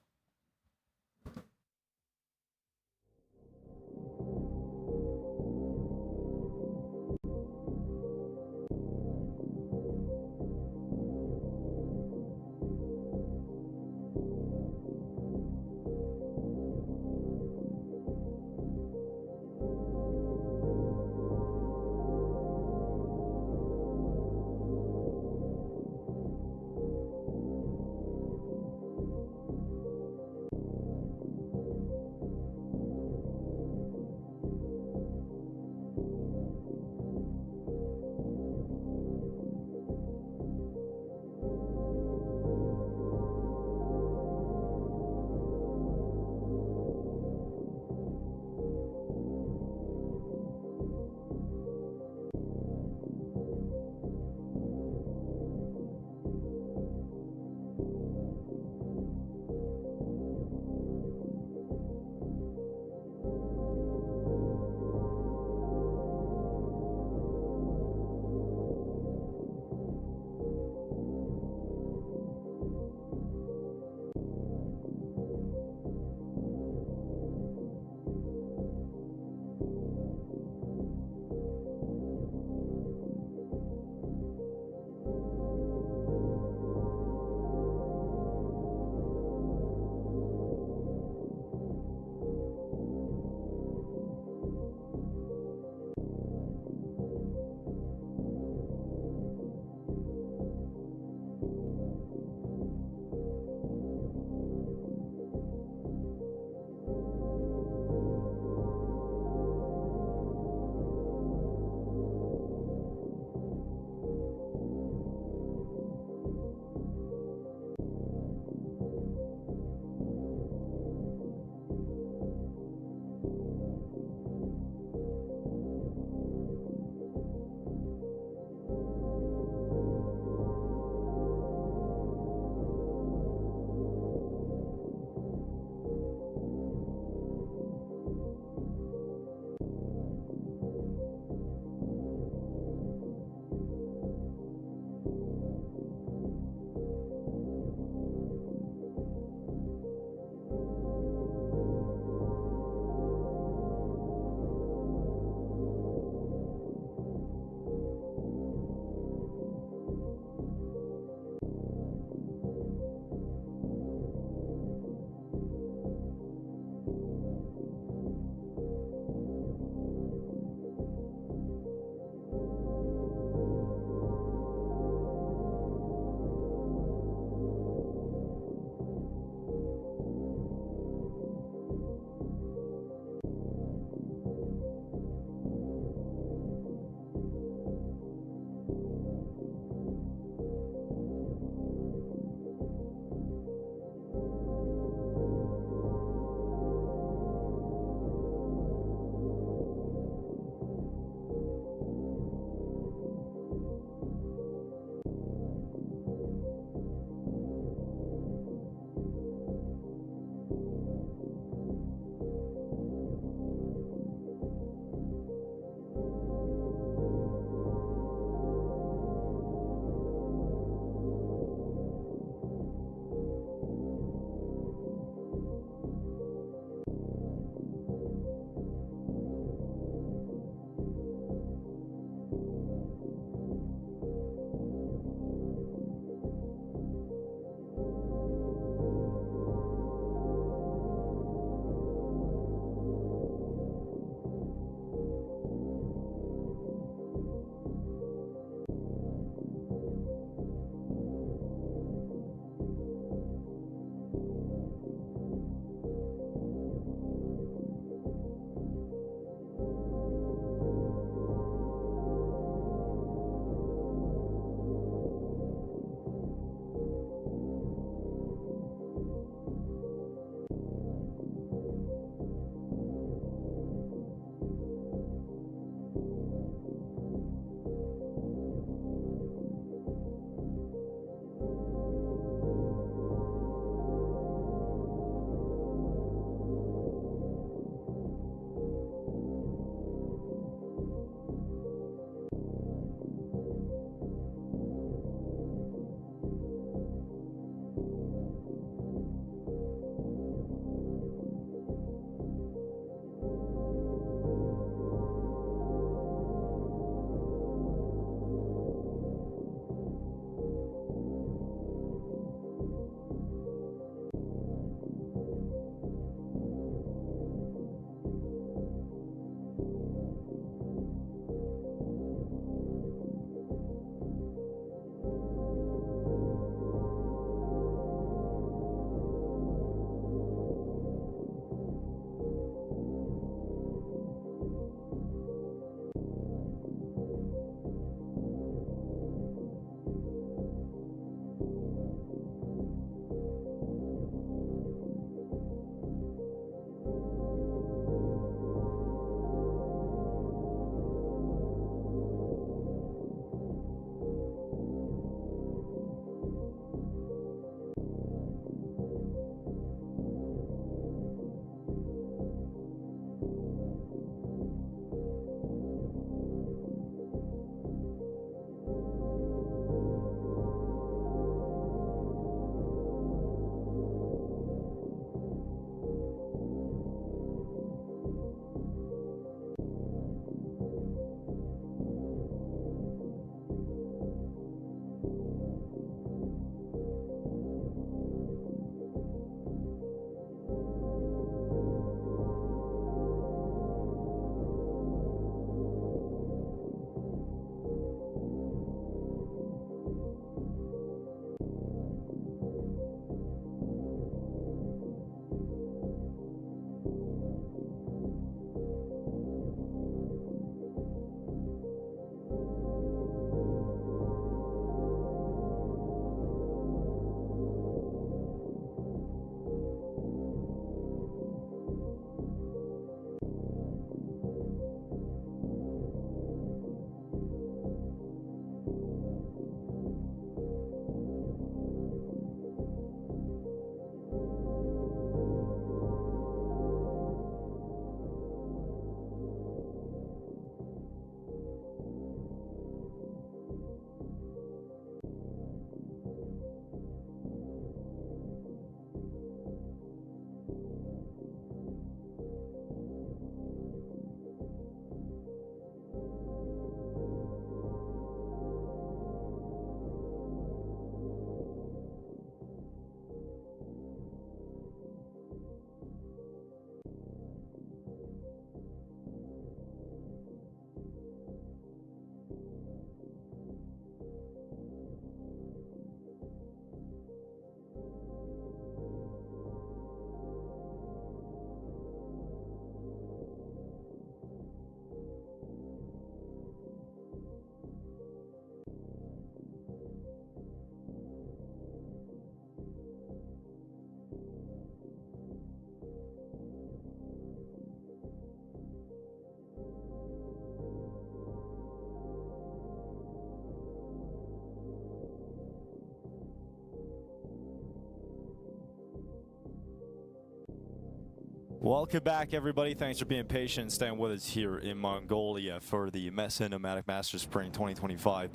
Welcome back, everybody. Thanks for being patient and staying with us here in Mongolia for the MESA Nomadic Masters Spring 2025.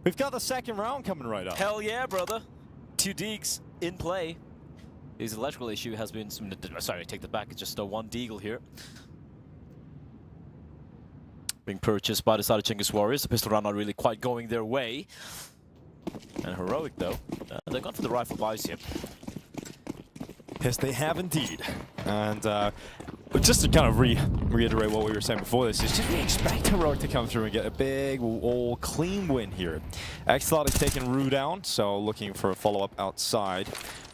We've got the second round coming right up. Hell yeah, brother. 2 deags in play. His electrical issue has been some... Sorry, I take that back. It's just a 1 deagle here. Being purchased by the side of Chinggis Warriors. The pistol round not really quite going their way. And Heroic, though. They've gone for the rifle buys here. Yes, they have indeed. And just to kind of reiterate what we were saying before this, is just we expect Heroic to come through and get a big, old, clean win here. X-Thought is taking Rue down, so looking for a follow-up outside.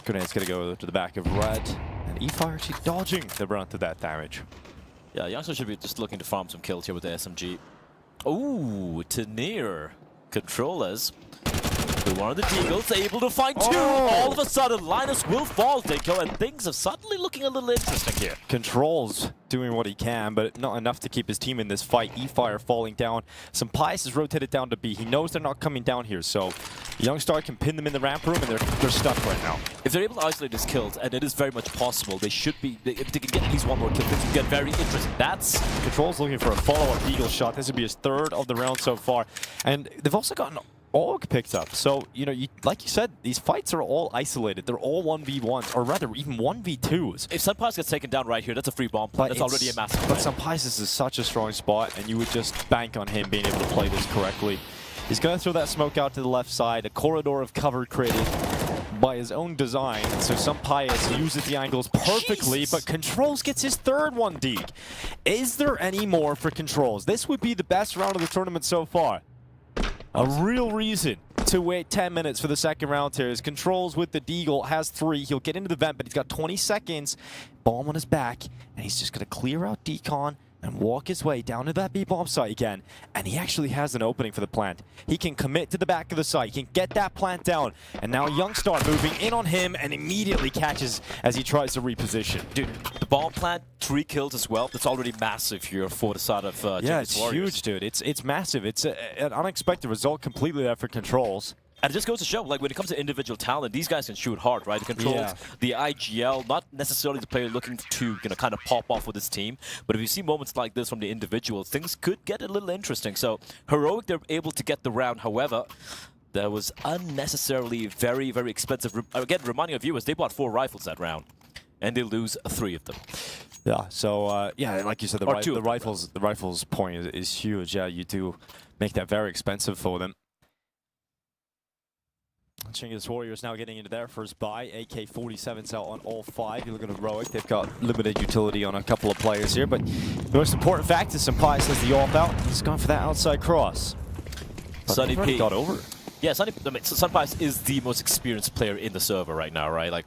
Grenade's going to go to the back of Red. And E-Fire actually dodging the brunt of that damage. Yeah, Youngster should be just looking to farm some kills here with the SMG. Ooh, Tanir. Controllers. One of the Deagles able to find 2. All of a sudden, Linus will fall, Dinko, and things are suddenly looking a little interesting here. Controls doing what he can, but not enough to keep his team in this fight. E-Fire falling down. Some Pius is rotated down to B. He knows they're not coming down here, so Youngstar can pin them in the ramp room, and they're stuck right now. If they're able to isolate his kills, and it is very much possible, they should be. If they can get at least 1 more kill, things can get very interesting. That's Controls looking for a follow-up Eagle shot. This would be his 3rd of the round so far, and they've also gotten AUG picked up. So, you know, like you said, these fights are all isolated. They're all 1v1s, or rather, even 1v2s. If Sunpies gets taken down right here, that's a free bomb. That's already a massive But Sunpies is such a strong spot, and you would just bank on him being able to play this correctly. He's going to throw that smoke out to the left side, a corridor of cover created by his own design. So Sunpies uses the angles perfectly, but Controls gets his 3rd 1 deag. Is there any more for Controls? This would be the best round of the tournament so far. A real reason to wait 10 minutes for the second round here is Controls with the deagle, has 3. He'll get into the vent, but he's got 20 seconds. Bomb on his back, and he's just going to clear out decon and walk his way down to that B-bomb site again. And he actually has an opening for the plant. He can commit to the back of the site. He can get that plant down. And now Youngstar moving in on him and immediately catches as he tries to reposition. Dude, the bomb plant, 3 kills as well. That's already massive here for the side of yeah, it's huge, dude. It's massive. It's an unexpected result completely there for Controls. And it just goes to show, like, when it comes to individual talent, these guys can shoot hard, right? The Controls, the IGL, not necessarily the player looking to, you know, kind of pop off with his team. But if you see moments like this from the individuals, things could get a little interesting. So, Heroic, they're able to get the round. However, that was unnecessarily very, very expensive. Again, reminding our viewers, they bought 4 rifles that round. And they lose 3 of them. Yeah, so, yeah, like you said, the rifles point is huge. Yeah, you do make that very expensive for them. Chinggis Warriors now getting into their first buy. AK-47s out on all 5. You look at Heroic, they've got limited utility on a couple of players here, but the most important fact is Sunpies has the AWP out. He's gone for that outside cross. Sunny P got over. Yeah, Sunpies is the most experienced player in the server right now, right? Like,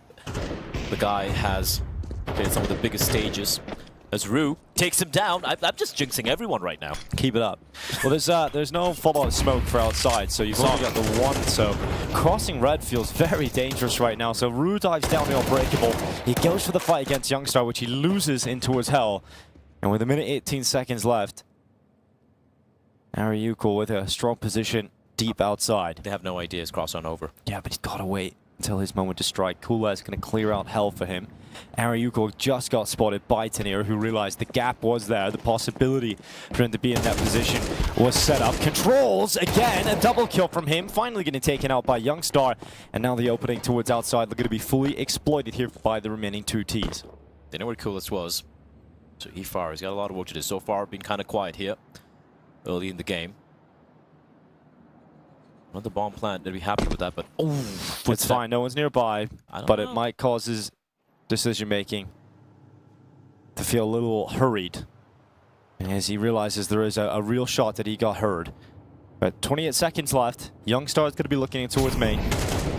the guy has played some of the biggest stages. As Rue takes him down, I'm just jinxing everyone right now. Keep it up. Well, there's no follow-up smoke for outside, so you've only got the 1. So crossing Red feels very dangerous right now. So Rue dives down the unbreakable. He goes for the fight against Youngstar, which he loses into his hell. And with 1:18 seconds left, Ariuko with a strong position deep outside. They have no idea he's crossed on over. Yeah, but he's got to wait until his moment to strike. Kula is going to clear out hell for him. Ariuko just got spotted by Tanir, who realized the gap was there. The possibility for him to be in that position was set up. Controls, again, a double kill from him. Finally getting taken out by Youngstar. And now the opening towards outside looking to be fully exploited here by the remaining 2 Ts. They know where Coolest was. So E-Fire, he's got a lot of work to do. So far, been kind of quiet here early in the game. Not the bomb plant, they'd be happy with that, but it's fine. No one's nearby, but it might cause his decision-making to feel a little hurried as he realizes there is a real shot that he got heard. But 28 seconds left. Youngstar is going to be looking towards main.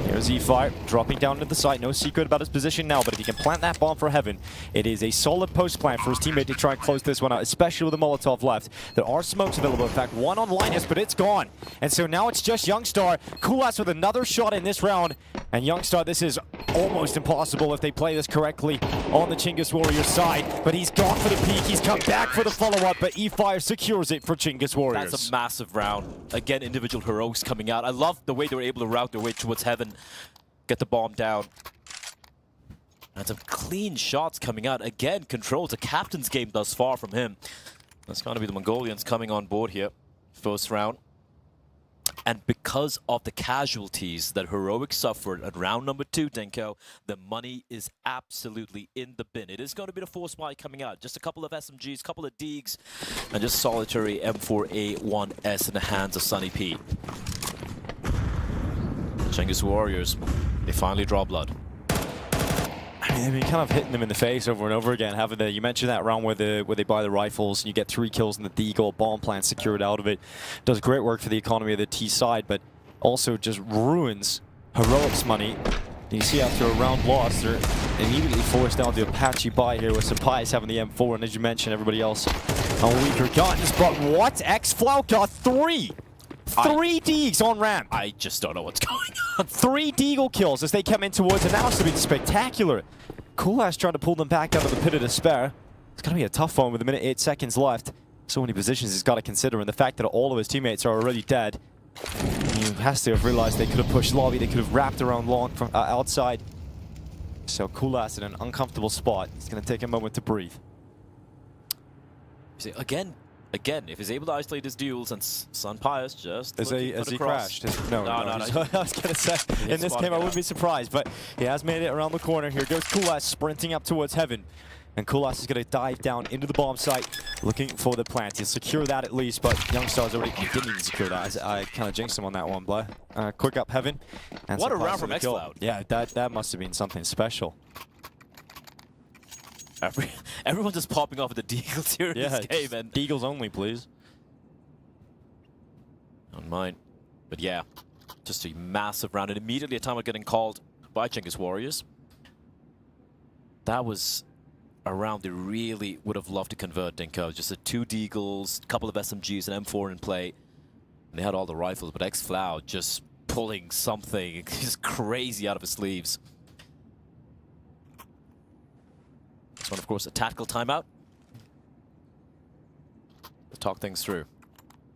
Here's E-Fire dropping down into the site. No secret about his position now, but if he can plant that bomb for heaven, it is a solid post plant for his teammate to try and close this one out, especially with the Molotov left. There are smokes available. In fact, 1 on Linus, but it's gone. And so now it's just Youngstar. Kulas with another shot in this round. And Youngstar, this is almost impossible if they play this correctly on the Chinggis Warriors side. But he's gone for the peak. He's come back for the follow-up, but E-Fire secures it for Chinggis Warriors. That's a massive round. Again, individual heroics coming out. I love the way they were able to route their way towards heaven, get the bomb down. And some clean shots coming out. Again, controls a captain's game thus far from him. That's going to be the Mongolians coming on board here. First round. And because of the casualties that Heroic suffered at round number 2, Denko, the money is absolutely in the bin. It is going to be the force spy coming out. Just a couple of SMGs, couple of Deegs, and just solitary M4A1S in the hands of Sunny P. Genghis Warriors, they finally draw blood. They've been kind of hitting them in the face over and over again, haven't they? You mentioned that round where they buy the rifles and you get 3 kills in the Deagle, bomb plant secured out of it. Does great work for the economy of the T side, but also just ruins Heroic's money. And you see after a round lost, they're immediately forced down to Apache buy here with Supplies having the M4, and as you mentioned, everybody else on weaker guns. But what? X-Flow got 3! 3 Deags on ramp. I just don't know what's going on. 3 Deagle kills as they come in towards it. Now it's been spectacular. Coolass trying to pull them back out of the pit of despair. It's going to be a tough one with 1:08 seconds left. So many positions he's got to consider, and the fact that all of his teammates are already dead. He has to have realized they could have pushed lobby, they could have wrapped around long from outside. So Coolass in an uncomfortable spot. It's going to take a moment to breathe. See, again, if he's able to isolate his duels, and Sun Pius just Has he crashed? No. I was going to say, in this game I wouldn't be surprised, but he has made it around the corner. Here goes Coolass sprinting up towards heaven. And Coolass is going to dive down into the bomb site, looking for the plant. He'll secure that at least, but Youngstar's already didn't even secure that. I kind of jinxed him on that one, Blair. Quick up heaven. And what a round from X-Cloud. Yeah, that must have been something special. Everyone's just popping off at the Deagles here in this game. And Deagles only, please. On mine. But yeah, just a massive round. And immediately a timeout getting called by Genghis Warriors. That was a round they really would have loved to convert, Dinko. Just a 2 Deagles, a couple of SMGs, and M4 in play. And they had all the rifles, but X-Flow just pulling something just crazy out of his sleeves. This one, of course, a tactical timeout. Let's talk things through.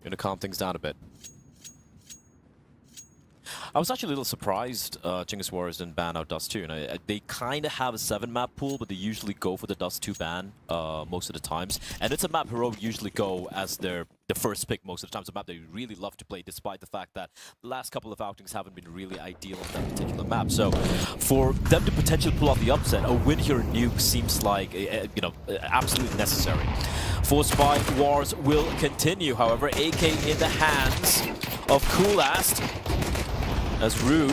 Gonna calm things down a bit. I was actually a little surprised Genghis Warriors didn't ban out Dust 2. And they kind of have a 7-map pool, but they usually go for the Dust 2 ban most of the times. And it's a map Heroic usually go as the first pick most of the time. It's a map they really love to play, despite the fact that the last couple of outings haven't been really ideal on that particular map. So for them to potentially pull off the upset, a win here in Nuke seems like absolutely necessary. Force Spy Wars will continue, however. AK in the hands of Coolass. As Rue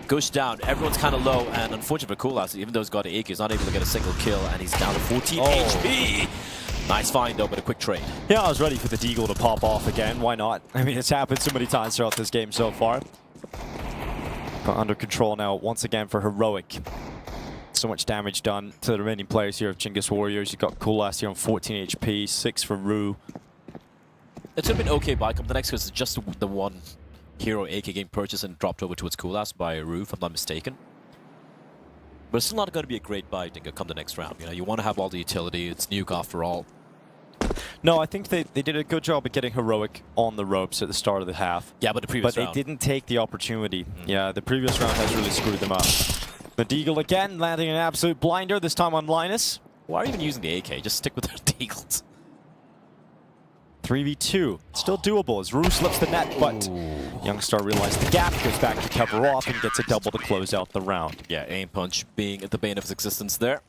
goes down, everyone's kind of low, and unfortunately for Coolass, even though he's got an AK, he's not able to get a single kill, and he's down to 14 HP. Nice find though, but a quick trade. Yeah, I was ready for the Deagle to pop off again. Why not? I mean, it's happened so many times throughout this game so far. But under control now, once again for Heroic. So much damage done to the remaining players here of Genghis Warriors. You've got Coolass here on 14 HP, 6 for Rue. It's been okay by the next because it's just the one Hero AK game purchase and dropped over towards Coolass by Rue, if I'm not mistaken. But it's still not going to be a great buy to come the next round. You know, you want to have all the utility. It's Nuke after all. No, I think they did a good job of getting Heroic on the ropes at the start of the half. Yeah, but the previous round. But they didn't take the opportunity. Yeah, the previous round has really screwed them up. The Deagle again, landing an absolute blinder, this time on Linus. Why are you even using the AK? Just stick with the Deagles. 3v2. Still doable as Rue slips the net, but Youngstar realized the gap, goes back to cover off, and gets a double to close out the round. Yeah, aim punch being at the bane of his existence there.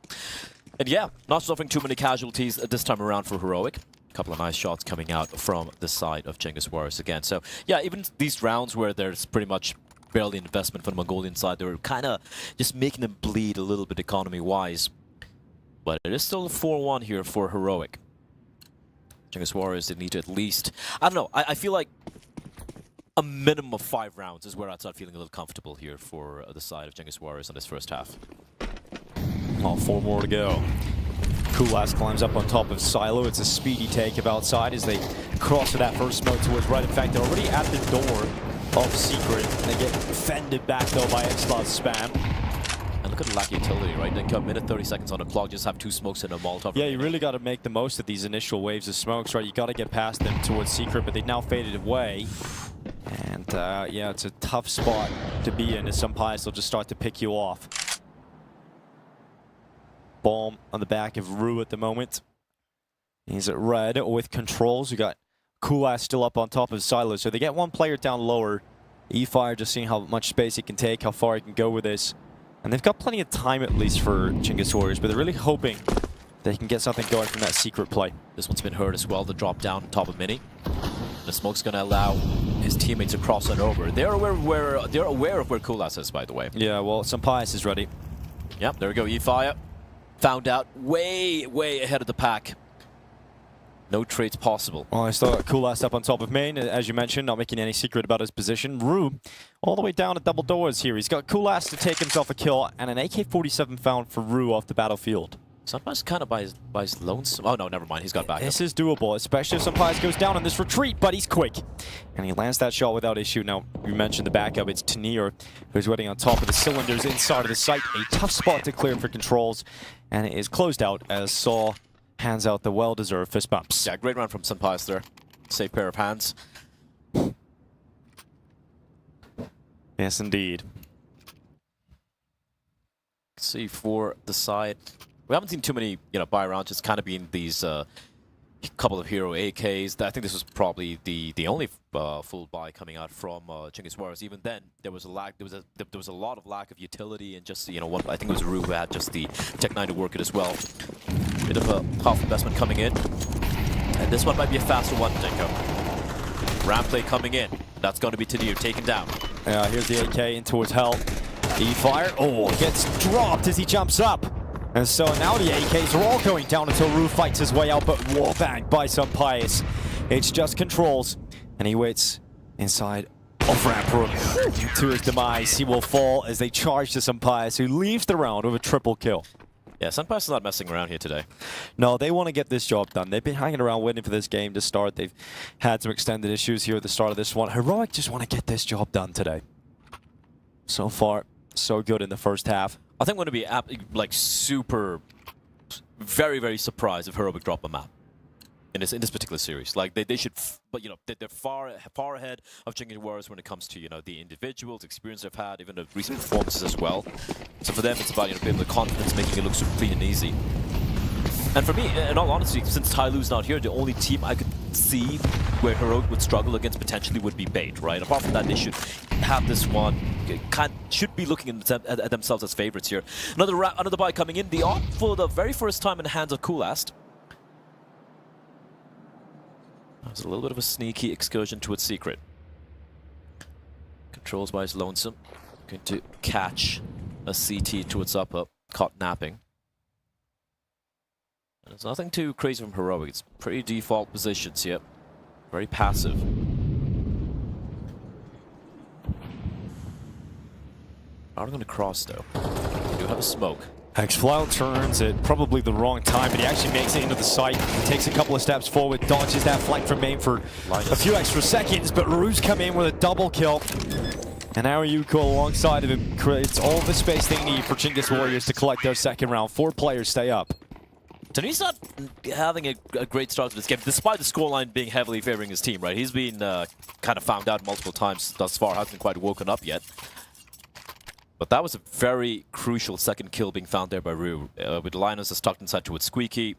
And yeah, not suffering too many casualties this time around for Heroic. A couple of nice shots coming out from the side of Genghis Warriors again. So yeah, even these rounds where there's pretty much barely investment from the Mongolian side, they were kind of just making them bleed a little bit economy-wise. But it is still a 4-1 here for Heroic. Genghis Warriors did need to at least, I don't know, I feel like a minimum of 5 rounds is where I'd start feeling a little comfortable here for the side of Genghis Warriors on this first half. Oh, 4 more to go. Coolass climbs up on top of Silo. It's a speedy take of outside as they cross to that first smoke towards right. In fact, they're already at the door of Secret. They get fended back though by X-Cloud's spam. And look at the lack of utility, right? They come minute 30 seconds on the clock, just have 2 smokes and a Molotov. Yeah, you really got to make the most of these initial waves of smokes, right? You got to get past them towards Secret, but they've now faded away. And yeah, it's a tough spot to be in as some pies will just start to pick you off. bomb on the back of Rue at the moment. He's at red with controls. We got Coolass still up on top of Silo. So they get one player down lower. E-Fire just seeing how much space he can take, how far he can go with this. And they've got plenty of time at least for Chingus Warriors, but they're really hoping they can get something going from that secret play. This one's been heard as well, the drop down on top of Mini. The smoke's going to allow his teammates to cross on over. They're aware of where Coolass is, by the way. Yeah, well, Sampaius is ready. Yep, there we go. E-Fire found out way ahead of the pack. No trades possible. Well, I still got Coolass up on top of main, as you mentioned, not making any secret about his position. Rue, all the way down at double doors here. He's got Coolass to take himself a kill, and an AK-47 found for Rue off the battlefield. Sometimes kind of by his lonesome. Oh no, never mind. He's got back. This is doable, especially if Sampaius goes down in this retreat, but he's quick. And he lands that shot without issue. Now, you mentioned the backup. It's Tanir, who's waiting on top of the cylinders inside of the site. A tough spot to clear for controls, and it is closed out as Saw hands out the well-deserved fist bumps. Yeah, great run from Sampaius there. Safe pair of hands. Yes, indeed. Let's see for the side. We haven't seen too many, buy rounds. It's kind of been these couple of hero AKs. I think this was probably the only full buy coming out from Chingus Warriors. Even then, there was a lack. There was a lot of lack of utility and just what I think it was Rue who had just the Tech 9 to work it as well. Bit of a half investment coming in, and this one might be a faster one, Dinko. Ramp play coming in. That's going to be Tanir taken down. Yeah, here's the AK in towards Hell. E-Fire. Oh, gets dropped as he jumps up. And so now the AKs are all going down until Rue fights his way out, but wallbanged by Sampaius. It's just controls, and he waits inside of ramp room. To his demise, he will fall as they charge to Sampaius, who leaves the round with a triple kill. Yeah, Sampaius is not messing around here today. No, they want to get this job done. They've been hanging around waiting for this game to start. They've had some extended issues here at the start of this one. Heroic just want to get this job done today. So far, so good in the first half. I think I'm going to be super, very surprised if Heroic drop a map in this particular series. Like they should, but they're far ahead of Chingus Warriors when it comes to the individuals, experience they've had, even the recent performances as well. So for them, it's about building the confidence, making it look super clean and easy. And for me, in all honesty, since Tai Lu's not here, the only team I could see where Heroic would struggle against potentially would be Bait, right? Apart from that, they should have this one, should be looking at themselves as favorites here. Another buy coming in, the op for the very first time in the hands of Coolass. That was a little bit of a sneaky excursion to its secret. Controls by his lonesome. Going to catch a CT to its upper, caught napping. There's nothing too crazy from Heroic. It's pretty default positions here. Very passive. Are going to cross though. We do have a smoke. X-Flow turns at probably the wrong time, but he actually makes it into the site. He takes a couple of steps forward, dodges that flank from main for a few extra seconds, but Rue's come in with a double kill. And Ariuko alongside of him creates all the space they need for Chingus Warriors to collect their second round. 4 players stay up. Tanir's not having a great start to this game, despite the scoreline being heavily favoring his team, right? He's been kind of found out multiple times thus far, hasn't quite woken up yet. But that was a very crucial second kill being found there by Rue. With Linus stuck inside towards Squeaky.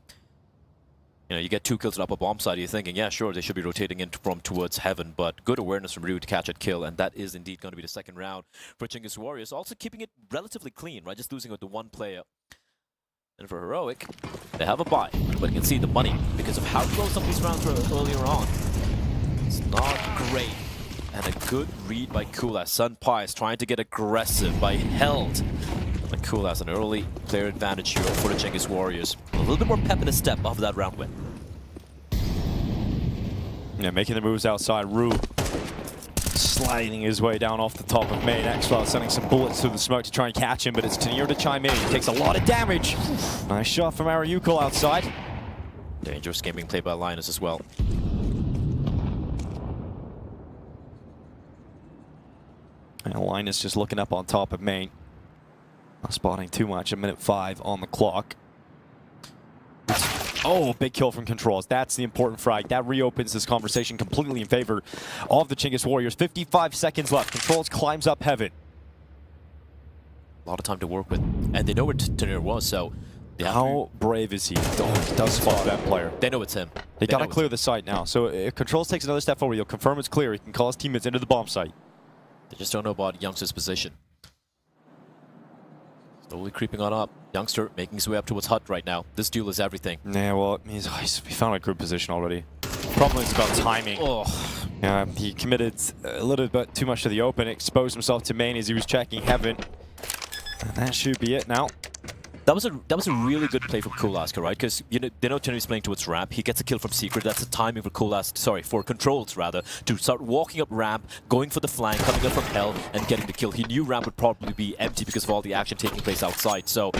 You get 2 kills on upper bomb side, you're thinking, yeah, sure, they should be rotating in from towards heaven, but good awareness from Rue to catch that kill, and that is indeed going to be the second round for Chingus Warriors. Also keeping it relatively clean, right? Just losing with the 1 player. And for Heroic, they have a buy, but you can see the money because of how close some of these rounds were earlier on. It's not great. And a good read by Coolass. Sampaius trying to get aggressive by held by Coolass. An early player advantage here for the Chingus Warriors. A little bit more pep in the step after that round win. Yeah, making the moves outside. Rue sliding his way down off the top of main. X-Flow sending some bullets through the smoke to try and catch him, but it's Tanir to chime in. He takes a lot of damage. Nice shot from Ariuko outside. Dangerous game being played by Linus as well. And Linus just looking up on top of main. Not spotting too much. 1:05 on the clock. Oh, big kill from controls. That's the important frag. That reopens this conversation completely in favor of the Chingus Warriors. 55 seconds left. Controls climbs up heaven. A lot of time to work with. And they know where Tanir was, so Yeah. How brave is he? Oh, he does spot that player. They know it's him. They gotta clear the site now. So if Controls takes another step forward, he'll confirm it's clear. He can call his teammates into the bomb site. They just don't know about Youngster's position. Slowly creeping on up. Youngster making his way up towards Hut right now. This duel is everything. Yeah, well, he found a good position already. Problem is about timing. Oh. Yeah, he committed a little bit too much to the open, exposed himself to main as he was checking heaven. And that should be it now. That was a really good play from Kulaska, right? Because they know Teneri's playing towards ramp. He gets a kill from Secret. That's the timing for for Controls rather, to start walking up ramp, going for the flank, coming up from hell, and getting the kill. He knew ramp would probably be empty because of all the action taking place outside. So,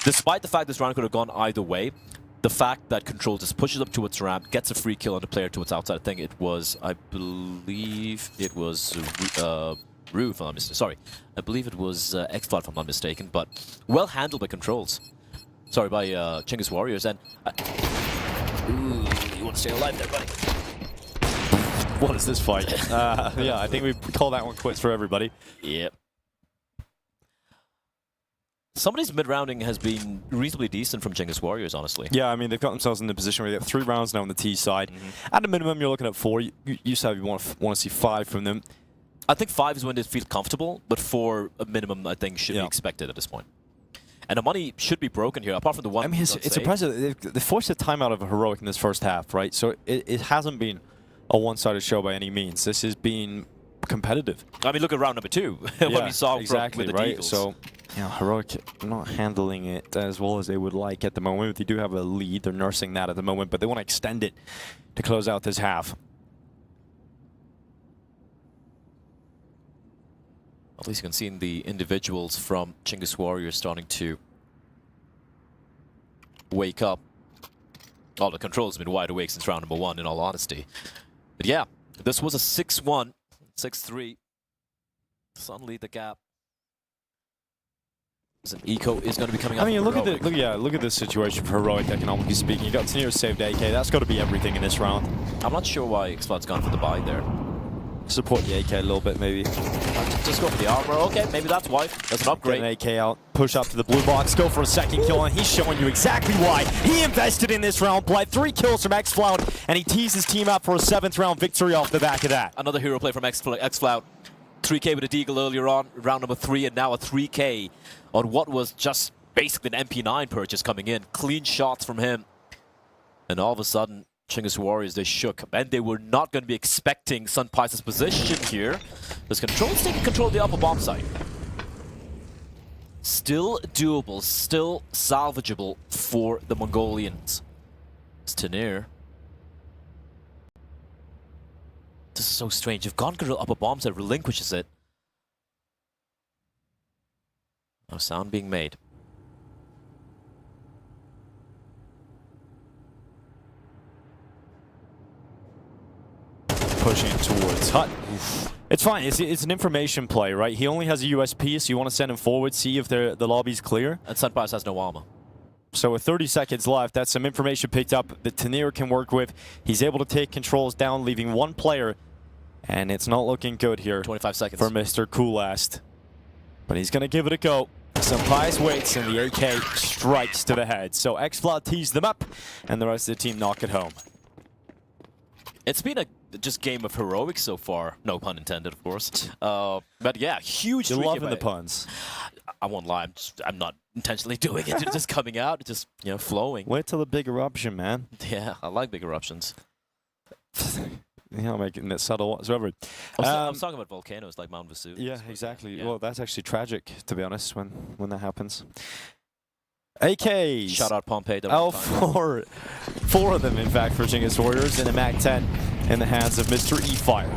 despite the fact this round could have gone either way, the fact that Control just pushes up towards ramp, gets a free kill on the player towards outside. I think it was, I believe it was Rue, if I'm not mistaken. Sorry, I believe it was X-Cloud, if I'm not mistaken, but well handled by Controls. Sorry, by Chinggis Warriors. And ooh, you want to stay alive there, buddy? What is this fight? Yeah, I think we call that one quits for everybody. Yep. Somebody's mid-rounding has been reasonably decent from Chinggis Warriors, honestly. Yeah, I mean, they've got themselves in the position where they have 3 rounds now on the T side. At a minimum, you're looking at 4. You said you want to see 5 from them. I think 5 is when they feel comfortable, but 4 a minimum, I think, should be expected at this point. And the money should be broken here, apart from the one. I mean, it's impressive. They forced a timeout of a Heroic in this first half, right? So it hasn't been a one-sided show by any means. This has been competitive. I mean, look at round number 2. What we saw exactly, with the right? Eagles. So, Heroic not handling it as well as they would like at the moment. They do have a lead. They're nursing that at the moment, but they want to extend it to close out this half. At least you can see the individuals from Chinggis Warriors starting to wake up. All the Controls have been wide awake since round number 1, in all honesty. But yeah, this was a 6-1, 6-3. Suddenly the gap. An Eco is going to be coming up. I mean, look at this situation for Heroic, economically speaking. You got Tenir saved AK. That's got to be everything in this round. I'm not sure why X-Cloud's gone for the buy there. Support the AK a little bit, maybe. Just go for the armor. Okay, maybe that's why. That's an upgrade. Get an AK out, push up to the blue box, go for a second kill, and he's showing you exactly why he invested in this round play. 3 kills from X-Cloud, and he teased his team up for a 7th round victory off the back of that. Another hero play from X-Cloud. 3K with a Deagle earlier on, round number 3, and now a 3K on what was just basically an MP9 purchase coming in. Clean shots from him. And all of a sudden, Chinggis Warriors, they shook, and they were not going to be expecting Sunpai's position here. This Control's taking control of the upper bomb site. Still doable, still salvageable for the Mongolians. It's Tenir. This is so strange. If gone control upper bomb site relinquishes it. No sound being made. Pushing towards Hut. It's fine. It's an information play, right? He only has a USP, so you want to send him forward, see if the lobby's clear. And Sunpais has no armor. So with 30 seconds left, that's some information picked up that Tenir can work with. He's able to take Controls down, leaving 1 player. And it's not looking good here 25 seconds for Mr. Kulast. But he's going to give it a go. Sunpais waits, and the AK strikes to the head. So X-Cloud tees them up, and the rest of the team knock it home. It's been a just game of heroics so far. No pun intended, of course. But yeah, huge. You're loving the puns. I won't lie. I'm not intentionally doing it. It's just coming out. It's just, flowing. Wait till the big eruption, man. Yeah, I like big eruptions. Making it subtle whatsoever. I was talking about volcanoes like Mount Vesuvius. Yeah, exactly. Yeah. Well, that's actually tragic, to be honest, when that happens. AKs. Shout out Pompeii. Four of them, in fact, for Chinggis Warriors in a MAC-10 in the hands of Mr. E-Fire.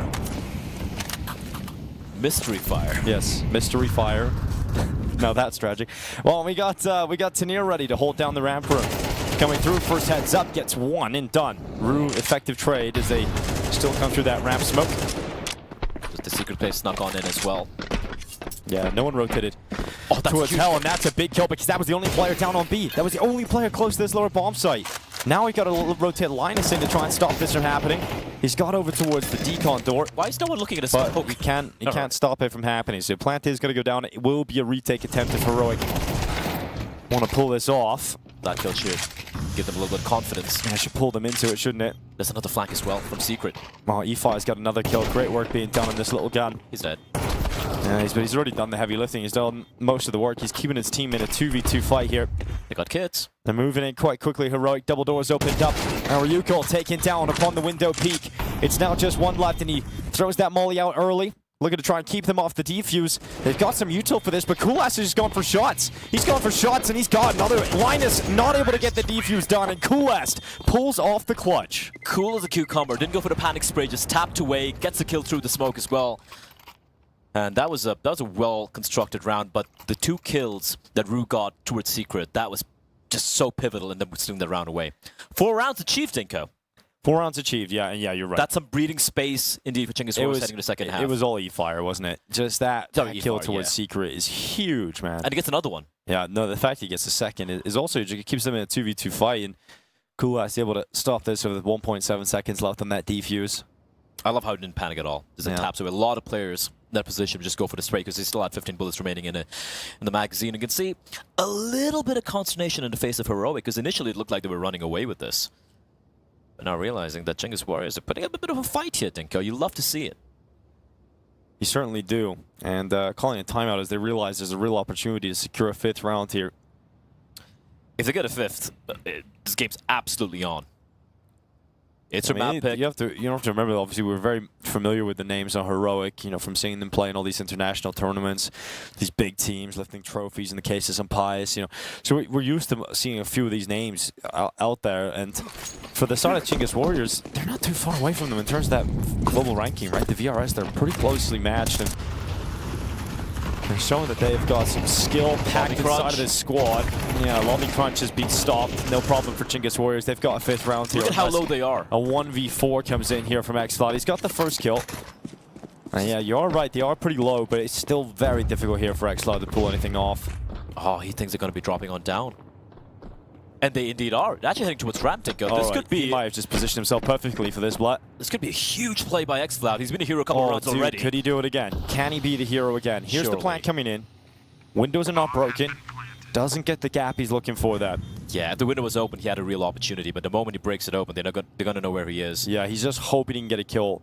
Mystery Fire. Yes, Mystery Fire. Now that's tragic. Well, we got Tenir ready to hold down the ramp room. Coming through, first heads up, gets 1 and done. Rue, effective trade as they still come through that ramp smoke. The secret place snuck on in as well. Yeah, no one rotated towards hell, and that's a big kill because that was the only player down on B. That was the only player close to this lower bomb site. Now we got to rotate Linus in to try and stop this from happening. He's got over towards the decon door. Why is no one looking at his scope? He can't stop it from happening. So Plant is going to go down. It will be a retake attempt if Heroic want to pull this off. That kill should give them a little bit of confidence. Yeah, should pull them into it, shouldn't it? There's another flank as well from Secret. Oh, E5's got another kill. Great work being done on this little gun. He's dead. Yeah, but he's already done the heavy lifting. He's done most of the work. He's keeping his team in a 2v2 fight here. They got kits. They're moving in quite quickly. Heroic double doors opened up. Ryuko taken down upon the window peak. It's now just one left, and he throws that molly out early. Looking to try and keep them off the defuse. They've got some util for this, but Coolass is just going for shots. He's going for shots, and he's got another. Linus not able to get the defuse done, and Coolass pulls off the clutch. Cool as a cucumber. Didn't go for the panic spray, just tapped away. Gets the kill through the smoke as well. And that was a well-constructed round, but the 2 kills that Rue got towards Secret, that was just so pivotal in them stealing the round away. 4 rounds achieved, Dinko. 4 rounds achieved, yeah, you're right. That's some breathing space indeed for Chingus Warriors heading to the second half. It was all E-Fire, wasn't it? Just that kill towards yeah. Secret is huge, man. And he gets another one. Yeah, no, the fact he gets a second is also huge. It keeps them in a 2v2 fight, and Coolass able to stop this with 1.7 seconds left on that defuse. I love how he didn't panic at all. Just taps away. A lot of players in that position just go for the spray because they still had 15 bullets remaining in the magazine. You can see a little bit of consternation in the face of Heroic because initially it looked like they were running away with this. But now realizing that Chingus Warriors are putting up a bit of a fight here, Dinko. You love to see it. You certainly do. And calling a timeout as they realize there's a real opportunity to secure a 5th round here. If they get a 5th, this game's absolutely on. It's a map pick. You have to remember, obviously, we're very familiar with the names on Heroic, from seeing them play in all these international tournaments, these big teams lifting trophies in the case of some Pius, So we're used to seeing a few of these names out there, and for the side of Chingus Warriors, they're not too far away from them in terms of that global ranking, right? The VRS, they're pretty closely matched, and they're showing that they've got some skill packed inside of this squad. Yeah, Lobby Crunch has been stopped. No problem for Chingus Warriors. They've got a 5th round here. Look at how low they are. A 1v4 comes in here from xCloud. He's got the first kill. Yeah, you are right. They are pretty low, but it's still very difficult here for xCloud to pull anything off. Oh, he thinks they're going to be dropping on down. And they indeed are. They're actually heading towards ramp, Dinko. This could be. He might have just positioned himself perfectly for this, Blatt. This could be a huge play by xCloud. He's been a hero a couple rounds already. Could he do it again? Can he be the hero again? Here's the plant coming in. Windows are not broken. Doesn't get the gap he's looking for that. Yeah, if the window was open, he had a real opportunity. But the moment he breaks it open, they're going to know where he is. Yeah, he's just hoping he can get a kill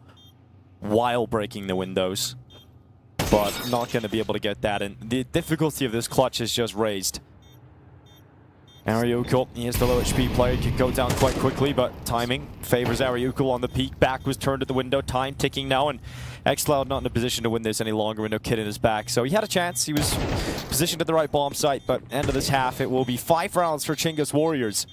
while breaking the windows. But not going to be able to get that. And the difficulty of this clutch is just raised. Ariukul, he is the low HP player, he could go down quite quickly, but timing favors Ariukul on the peak. Back was turned at the window, time ticking now, and xCloud not in a position to win this any longer with no kid in his back. So he had a chance, he was positioned at the right bomb site, but end of this half, it will be 5 rounds for Chingus Warriors.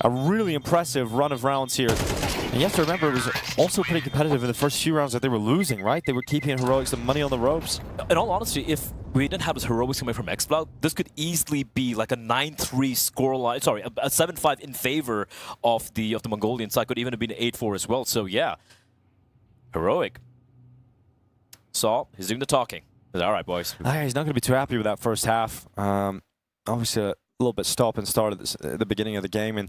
A really impressive run of rounds here. And you have to remember, it was also pretty competitive in the first few rounds that they were losing, right? They were keeping Heroics some money on the ropes. In all honesty, if we didn't have his Heroics coming from xCloud, this could easily be like a 9-3 scoreline. Sorry, a 7-5 in favor of the Mongolian side. Could even have been 8-4 as well. So yeah, Heroic. Saul, he's doing the talking. He's all right, boys. He's not going to be too happy with that first half. Obviously, a little bit stop and start at the beginning of the game, and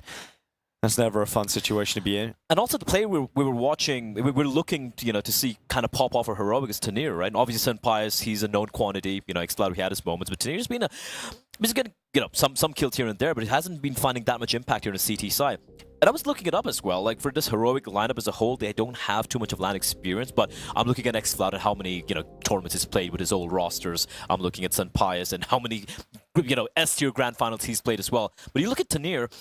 that's never a fun situation to be in. And also the player we were watching, we were looking to see kind of pop off for Heroic is Tanir, right? And obviously Senpai's, he's a known quantity. xCloud, he had his moments, but Tanir's been he's getting some kills here and there, but he hasn't been finding that much impact here on the CT side. And I was looking it up as well. Like for this Heroic lineup as a whole, they don't have too much of LAN experience, but I'm looking at xCloud and how many tournaments he's played with his old rosters. I'm looking at Senpai's and how many S-tier grand finals he's played as well. But you look at Tanir,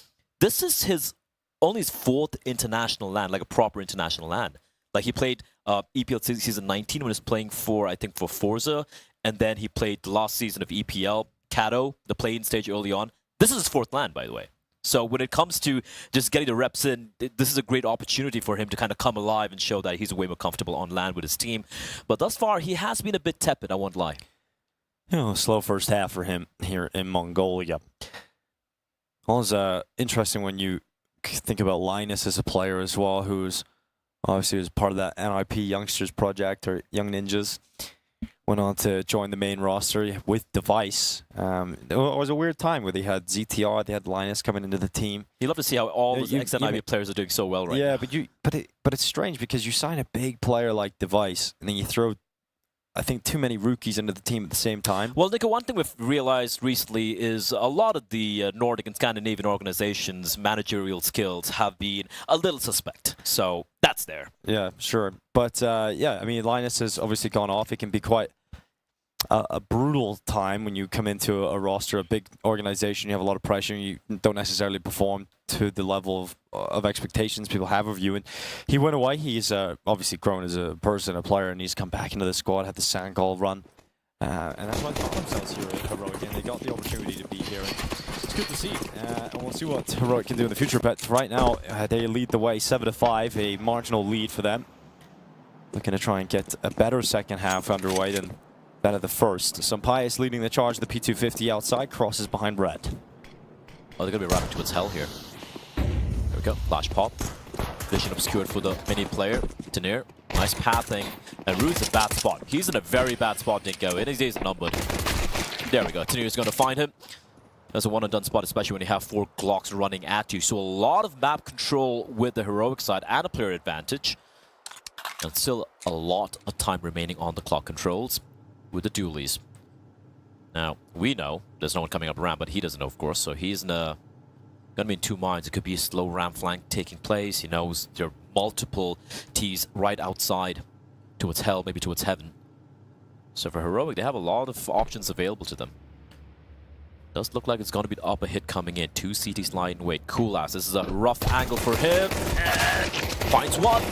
this is only his 4th international LAN, like a proper international LAN. Like he played EPL season 19 when he was playing for, I think, for Forza, and then he played the last season of EPL, Kato, the play-in stage early on. This is his 4th LAN, by the way. So when it comes to just getting the reps in, this is a great opportunity for him to kind of come alive and show that he's way more comfortable on LAN with his team. But thus far, he has been a bit tepid, I won't lie. Slow first half for him here in Mongolia. Always interesting when you think about Linus as a player as well, who's obviously was part of that NIP Youngsters project, or Young Ninjas. Went on to join the main roster with Device. It was a weird time where they had ZTR, they had Linus coming into the team. You love to see how all those ex-NIP players are doing so well right now. Yeah, but it's strange because you sign a big player like Device, and then you throw I think, too many rookies into the team at the same time. Well, Nico, one thing we've realized recently is a lot of the Nordic and Scandinavian organizations' managerial skills have been a little suspect. So that's there. Yeah, sure. But, yeah, I mean, Linus has obviously gone off. It can be quite a brutal time when you come into a roster, a big organization, you have a lot of pressure, and you don't necessarily perform to the level of expectations people have of you. And he went away. He's obviously grown as a person, a player, and he's come back into the squad, had the Sangol run. And that's why they got themselves here at Heroic, and they got the opportunity to be here. And it's good to see. And we'll see what Heroic can do in the future. But right now, they lead the way 7-5, a marginal lead for them. Looking to try and get a better second half underway than that of the first. Sampaio is leading the charge. The P250 outside, crosses behind red. Oh, they're going to be running towards hell here. There we go. Flash pop. Vision obscured for the mini player. Tanir. Nice pathing. And Ruth's in a bad spot. He's in a very bad spot, Nico. And he's numbered. There we go. Tanir is going to find him. That's a one-and-done spot, especially when you have 4 Glocks running at you. So a lot of map control with the Heroic side and a player advantage. And still a lot of time remaining on the clock controls with the dualies. Now, we know there's no one coming up ramp, but he doesn't know, of course, so he's gonna be in 2 minds. It could be a slow ramp flank taking place. He knows there are multiple T's right outside towards hell, maybe towards heaven. So for Heroic, they have a lot of options available to them. Does look like it's gonna be the upper hit coming in. 2 CT sliding wait. Cool ass. This is a rough angle for him. And finds one.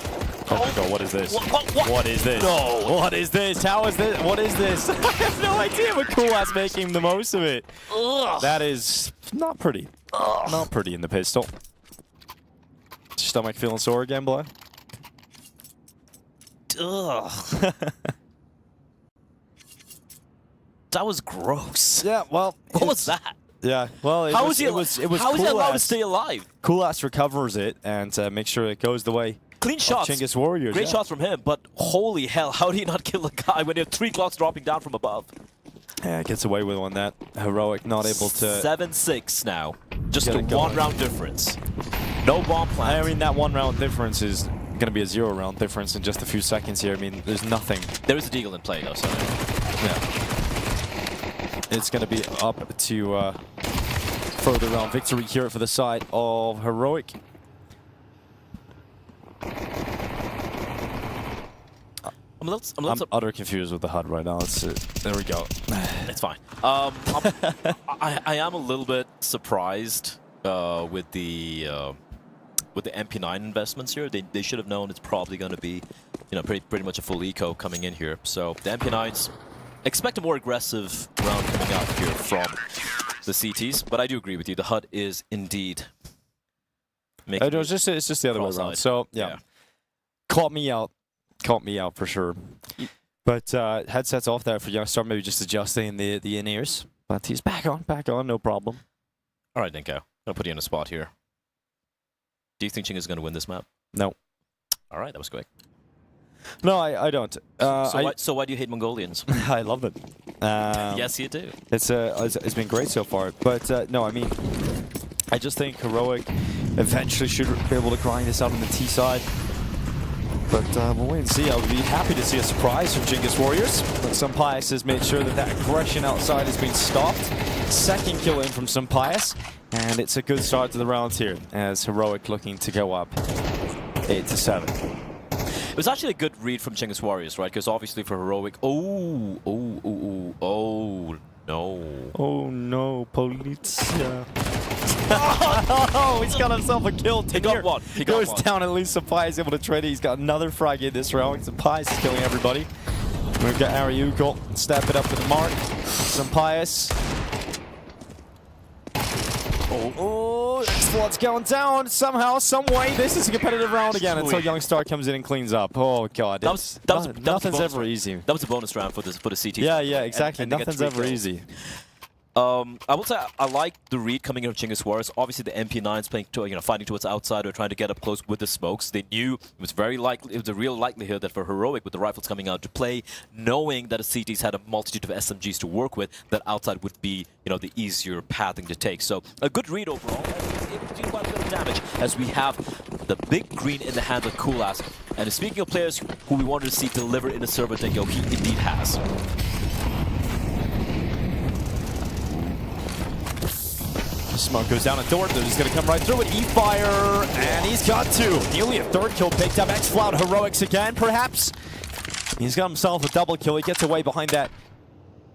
Oh my god, what is this? What is this? No. What is this? How is this? What is this? I have no idea, but Cool Ass making the most of it. Ugh. That is not pretty. Ugh. Not pretty in the pistol. Stomach feeling sore again, boy? Ugh. That was gross. Yeah, well, what was that? Yeah, well, how was he Cool allowed to stay alive? Cool Ass recovers it and makes sure it goes the way. Clean shots. Chinggis Warriors. Great shots from him, but holy hell, how did he not kill a guy when you have 3 Glocks dropping down from above? Yeah, gets away with one. That Heroic not able to... 7-6 now. Just a 1-round difference. No bomb plant. I mean, that 1-round difference is going to be a 0-round difference in just a few seconds here. I mean, there's nothing. There is a deagle in play, though, so... Yeah. It's going to be up to further round victory here for the side of Heroic. I'm utterly confused with the HUD right now. There we go. It's fine. I am a little bit surprised with the MP9 investments here. They should have known it's probably going to be, you know, pretty much a full eco coming in here. So the MP9s expect a more aggressive round coming out here from the CTs. But I do agree with you. The HUD is indeed making it's just the other way around. So yeah. Caught me out for sure. But headsets off there for Youngstar, maybe just adjusting the in-ears. But he's back on, no problem. All right, Ninko. I'll put you in a spot here. Do you think Ching is going to win this map? No. All right, that was quick. No, I don't. So why do you hate Mongolians? I love them. Yes, you do. It's been great so far. But no, I mean, I just think Heroic eventually should be able to grind this out on the T side. But we'll wait and see. I would be happy to see a surprise from Chinggis Warriors. But Sampaio has made sure that aggression outside has been stopped. Second kill in from Sampaio. And it's a good start to the round here as Heroic looking to go up 8-7. It was actually a good read from Chinggis Warriors, right? Because obviously for Heroic... Oh, no, Policia. Oh, he's got himself a kill. He got one. He goes down, at least Sampaio is able to trade it. He's got another frag in this round. Sampaio is killing everybody. We've got Ariuko step it up with the mark. Sampaio. Oh, squad's going down somehow, some way. This is a competitive round again until Youngstar comes in and cleans up. Oh god, nothing's ever easy. That was a bonus round for the CT. Yeah, exactly. Nothing's ever easy. I would say I like the read coming in of Chinggis Warriors. Obviously, the MP9s playing, fighting towards outside or trying to get up close with the smokes. They knew it was very likely, it was a real likelihood that for Heroic, with the rifles coming out to play, knowing that the CTs had a multitude of SMGs to work with, that outside would be, the easier pathing to take. So a good read overall. Able to do quite a bit of damage as we have the big green in the hands of Coolass. And speaking of players who we wanted to see deliver in a server Dingo, he indeed has. Smoke goes down a door. They're just going to come right through it. E-Fire, and he's got two. Nearly a third kill picked up. X-Cloud Heroics again, perhaps. He's got himself a double kill. He gets away behind that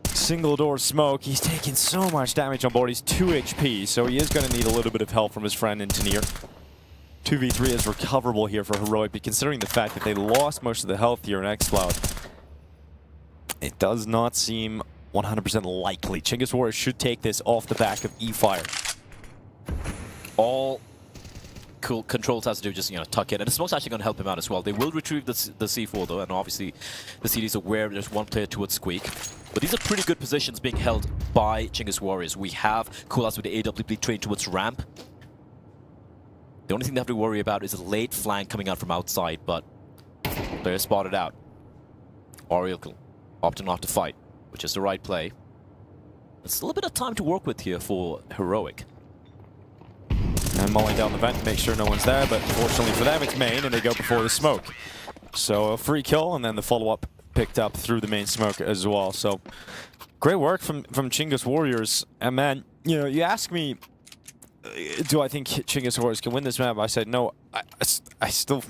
single door smoke. He's taking so much damage on board. He's 2 HP, so he is going to need a little bit of help from his friend in Tenier. 2v3 is recoverable here for Heroic, but considering the fact that they lost most of the health here in X-Cloud, it does not seem 100% likely. Chinggis Warriors should take this off the back of E-Fire. All cool controls has to do just tuck in, and the smoke's actually going to help him out as well. They will retrieve the C4 though, and obviously the CD's aware there's one player towards Squeak. But these are pretty good positions being held by Chinggis Warriors. We have Coolass with the AWP train towards ramp. The only thing they have to worry about is a late flank coming out from outside, but they're spotted out. Oriole opting not to fight, which is the right play. There's still a bit of time to work with here for Heroic. And mulling down the vent to make sure no one's there, but fortunately for them, it's main, and they go before the smoke. So a free kill, and then the follow-up picked up through the main smoke as well. So great work from Chinggis Warriors. And man, you ask me, do I think Chinggis Warriors can win this map? I said no. I still,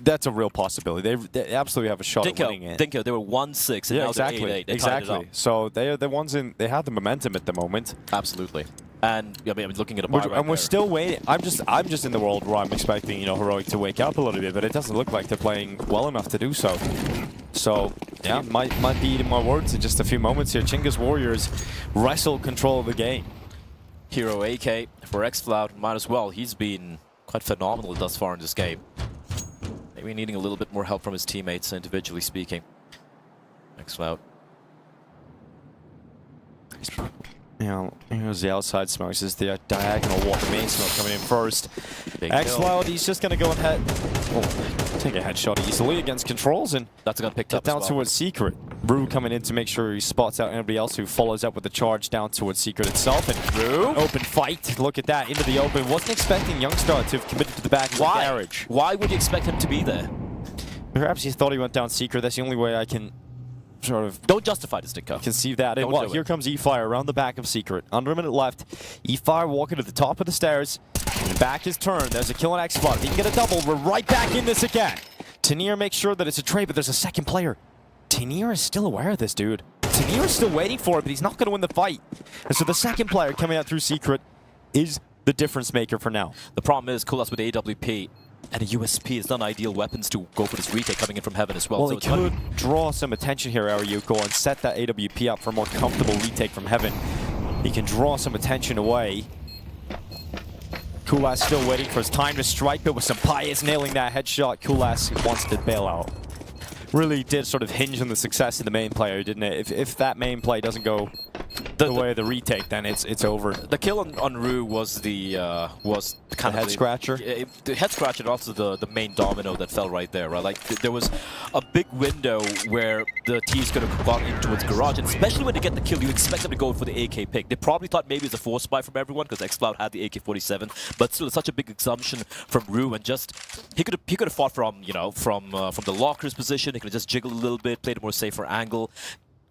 that's a real possibility. They absolutely have a shot at winning it. Dinko, they were 1-6, and now exactly, they're 8-8. Exactly. So they're the ones they have the momentum at the moment. Absolutely. And I'm looking at a we're still waiting. I'm just in the world where I'm expecting Heroic to wake up a little bit, but it doesn't look like they're playing well enough to do so. So yeah, might be eating my words in just a few moments here. Chinggis Warriors wrestle control of the game. Hero AK for X-Cloud might as well. He's been quite phenomenal thus far in this game. Maybe needing a little bit more help from his teammates, individually speaking. X-Cloud. Here's the outside smoke. This is the diagonal walk main smoke coming in first. X-Cloud, he's just going to go ahead. Take a headshot easily against controls, and that's going to pick up down towards Secret. Rue coming in to make sure he spots out anybody else who follows up with the charge down towards Secret itself. And Rue, open fight. Look at that, into the open. Wasn't expecting Youngstar to have committed to the back of the garage. Why would you expect him to be there? Perhaps he thought he went down Secret. That's the only way I can sort of don't justify this, Dinko. Conceive that. And well, here comes E-Fire around the back of Secret. Under a minute left. E-Fire walking to the top of the stairs. And back is turned. There's a kill on X-Cloud. He can get a double. We're right back in this again. Tenier makes sure that it's a trade, but there's a second player. Tenier is still aware of this, dude. Tenier is still waiting for it, but he's not going to win the fight. And so the second player coming out through Secret is the difference maker for now. The problem is Coolass with the AWP and a USP is not ideal weapons to go for this retake coming in from heaven as well. Well, so he could draw some attention here, Ariuko, and set that AWP up for a more comfortable retake from heaven. He can draw some attention away. Coolass still waiting for his time to strike, but with some pious nailing that headshot, Coolass wants to bail out. Really did sort of hinge on the success of the main player, didn't it? If that main play doesn't go the way of the retake, then it's over. The kill on Rue was the kind of head scratcher. The head scratcher, and also the main domino that fell right there. Right, like there was a big window where the teams could have gone into its garage, and especially when they get the kill, you expect them to go for the AK pick. They probably thought maybe it's a force buy from everyone because X-Cloud had the AK-47, but still, it's such a big assumption from Rue, and just he could have fought from from the locker's position. He could have just jiggled a little bit, played a more safer angle,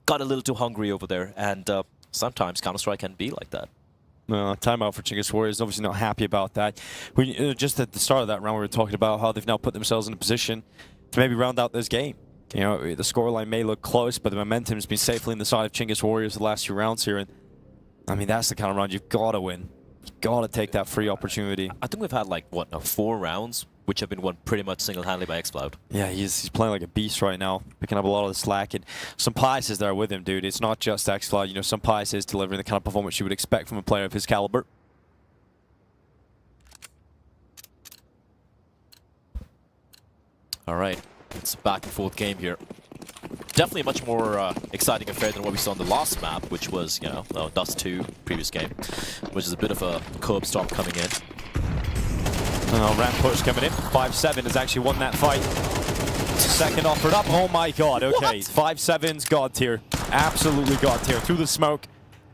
got a little too hungry over there, and sometimes Counter-Strike can be like that. Timeout for Chinggis Warriors. Obviously not happy about that. Just at the start of that round, we were talking about how they've now put themselves in a position to maybe round out this game. The scoreline may look close, but the momentum's been safely in the side of Chinggis Warriors the last few rounds here. And I mean, that's the kind of round you've got to win. You've got to take that free opportunity. I think we've had like, what, 4 rounds, which have been won pretty much single-handedly by X-Cloud. Yeah, he's playing like a beast right now, picking up a lot of the slack. And some Pius is there with him, dude. It's not just X-Cloud. Some Pius is delivering the kind of performance you would expect from a player of his caliber. All right, it's a back-and-forth game here. definitely a much more exciting affair than what we saw on the last map, which was, you know, Dust 2 previous game, which is a bit of a co-op storm coming in. Ramp push coming in. 5-7 has actually won that fight. Second offered up. Oh my god, okay. 5-7's god tier. Absolutely god tier. Through the smoke.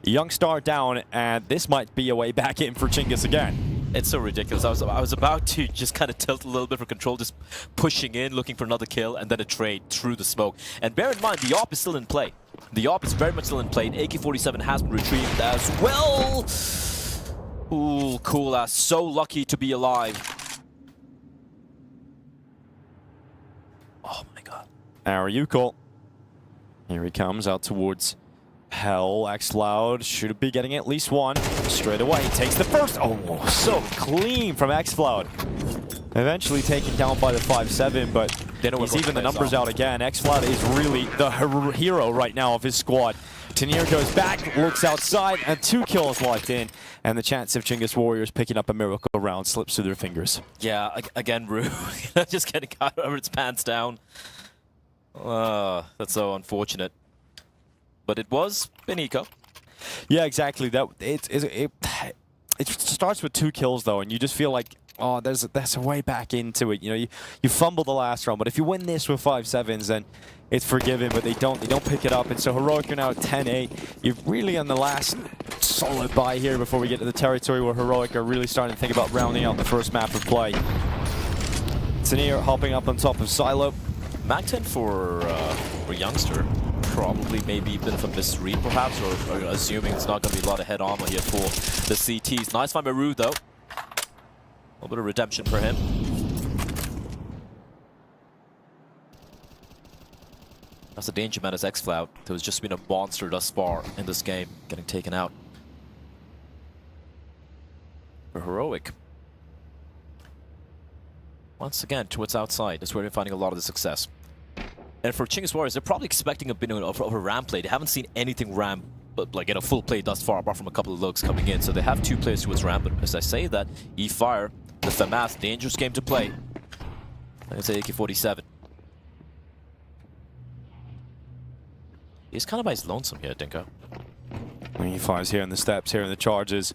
Young Star down, and this might be a way back in for Chingus again. It's so ridiculous. I was about to just kind of tilt a little bit for control, just pushing in, looking for another kill, and then a trade through the smoke. And bear in mind, the AWP is still in play. The AWP is very much still in play. AK-47 has been retrieved as well. Ooh, cool ass. So lucky to be alive. Oh my god. Ariuko. Here he comes out towards Hell. Xloud should be getting at least one. Straight away, takes the first. Oh, so clean from Xloud. Eventually taken down by the 5-7, but he's even the numbers out again. Xloud is really the hero right now of his squad. Tanier goes back, looks outside, and 2 kills locked in. And the chance of Chingus Warriors picking up a miracle round slips through their fingers. Yeah, again, Rue just getting caught over its pants down. That's so unfortunate. But it was Beniko. Yeah, exactly. It starts with 2 kills though, and you just feel like, oh, there's a way back into it. You know, you fumble the last round, but if you win this with 5-7s, then it's forgiven. But they don't pick it up, and so Heroic are now at 10-8. You're really on the last solid buy here before we get to the territory where Heroic are really starting to think about rounding out the first map of play. Tanier hopping up on top of Silo. Mag 10 for Youngster. Probably maybe a bit of a misread perhaps, or assuming it's not going to be a lot of head armor here for the CTs. Nice find by Rue though. A little bit of redemption for him. That's a danger man as Xcloud, who's just been a monster thus far in this game, getting taken out. For Heroic. Once again, towards outside, that's where they're finding a lot of the success. And for Chingus Warriors, they're probably expecting a bit of a ramp play. They haven't seen anything ramp, but like in a full play thus far, apart from a couple of looks coming in. So they have 2 players towards ramp. But as I say that, E-Fire, the FAMAS, dangerous game to play. Let's say AK-47. He's kind of by his lonesome here, Dinko. E-Fire's here in the steps, here in the charges.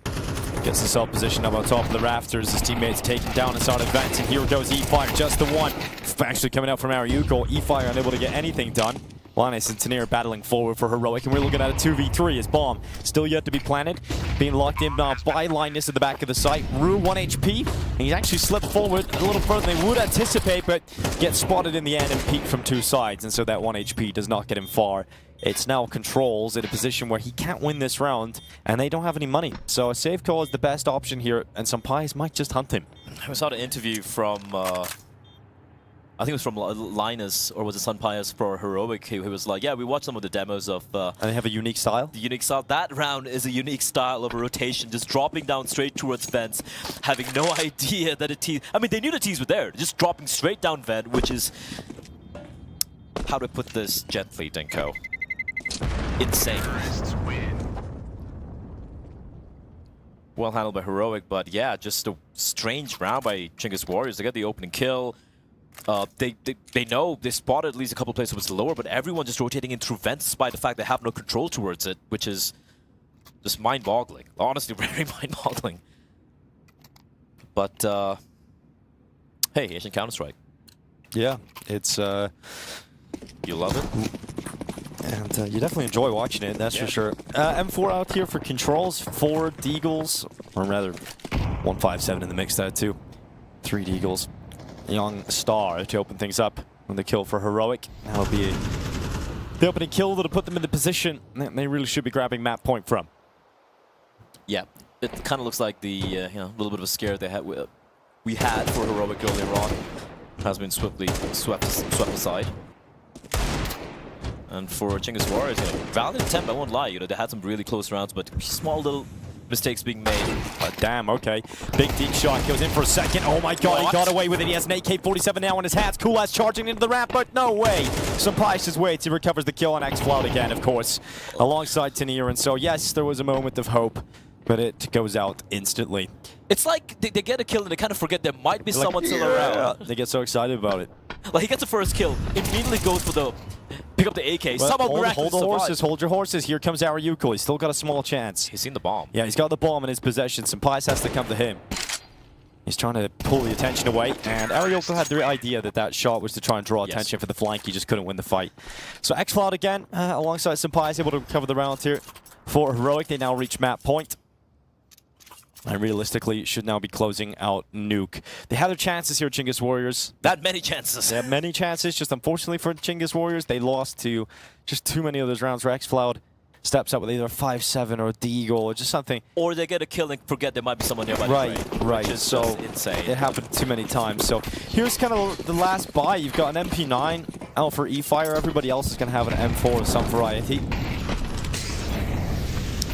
Gets himself positioned up on top of the rafters. His teammates taken down and start advancing. Here goes E-Fire, just the one. Actually coming out from Ariuko. E-Fire unable to get anything done. Lannis and Tanier battling forward for Heroic, and we're looking at a 2v3. His bomb still yet to be planted. Being locked in now by Linus at the back of the site. Rue 1 HP, and he's actually slipped forward a little further than they would anticipate, but gets spotted in the end and peeked from 2 sides, and so that 1 HP does not get him far. It's now Controls in a position where he can't win this round, and they don't have any money. So a save call is the best option here, and some pies might just hunt him. I saw an interview from, I think it was from Linus, or was it Sun Pius for Heroic, who was like, yeah, we watched some of the demos of... and they have a unique style? The unique style. That round is a unique style of a rotation, just dropping down straight towards vents, having no idea that a tease... I mean, they knew the tease were there, just dropping straight down vent, which is... How to put this gently, Dinko? Insane. Well handled by Heroic, but yeah, just a strange round by Chingus Warriors. They got the opening kill. They know they spotted at least a couple places was lower, but everyone just rotating in through vents despite the fact they have no control towards it, which is just mind-boggling. Honestly, very mind-boggling. But hey, Asian Counter-Strike. Yeah, it's you love it. And you definitely enjoy watching it, that's for sure. M4 out here for Controls, 4 Deagles, or rather 157 in the mix there too. 3 Deagles. Young Star to open things up with the kill for Heroic. That'll be the opening kill that'll put them in the position that they really should be grabbing map point from. Yeah, it kind of looks like the you know, little bit of a scare they had we had for Heroic earlier on has been swiftly swept aside. And for Chingus Warriors, you know, valiant attempt, I won't lie, you know, they had some really close rounds, but small little mistakes being made. Damn, okay. Big deep shot, goes in for a second. Oh my god, he got away with it. He has an AK-47 now on his hands. Cool as charging into the ramp, but no way. Sampai's just waits. He recovers the kill on Xcloud again, of course, alongside Tanier. And so, yes, there was a moment of hope. but it goes out instantly. It's like they get a kill and they kind of forget there might be someone still around. They get so excited about it. Like he gets the first kill, immediately goes for the pick up the AK. Well, Somehow hold miraculously the horses, survives. hold your horses. Here comes Ariuko. He's still got a small chance. He's seen the bomb. Yeah, he's got the bomb in his possession. Senpais has to come to him. He's trying to pull the attention away, and Ariuko had the idea that that shot was to try and draw attention for the flank. He just couldn't win the fight. So xCloud again, alongside Senpai, able to recover the round here. For Heroic, they now reach map point. And realistically, should now be closing out Nuke. They had their chances here, Chinggis Warriors. That many chances. They had many chances, just unfortunately for Chinggis Warriors, they lost to just too many of those rounds where xCloud steps up with either a 5-7 or a D-goal or just something. Or they get a kill and forget there might be someone nearby. Right. Which is So just insane. it happened too many times. So here's kind of the last buy. You've got an MP9 out for E-Fire. Everybody else is going to have an M4 of some variety.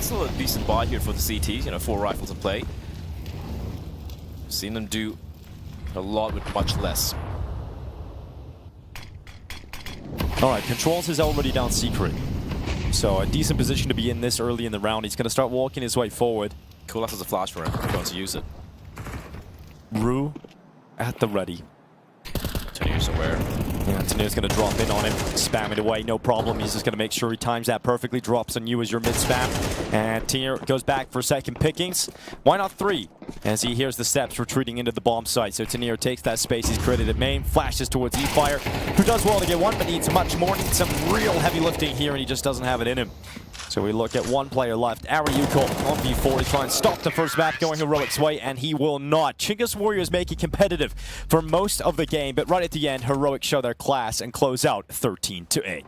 Still a decent buy here for the CTs, you know, 4 rifles in play. Seen them do a lot with much less. Alright, Controls is already down Secret. So a decent position to be in this early in the round. He's going to start walking his way forward. Cool has a flash for him. He wants to use it. Rue at the ready. Tanir's aware. Yeah, Tanir's going to drop in on him, spam it away, no problem. He's just going to make sure he times that perfectly, drops on you as your mid-spam. And Tanir goes back for second pickings. Why not 3? As he hears the steps retreating into the bomb site. So Tanir takes that space he's created at main, flashes towards E-Fire, who does well to get one, but needs much more. Needs some real heavy lifting here, and he just doesn't have it in him. So we look at one player left, Ariuko on V4 to try and stop the first map going Heroic's way, and he will not. Chinggis Warriors make it competitive for most of the game, but right at the end, Heroic show their class and close out 13-8.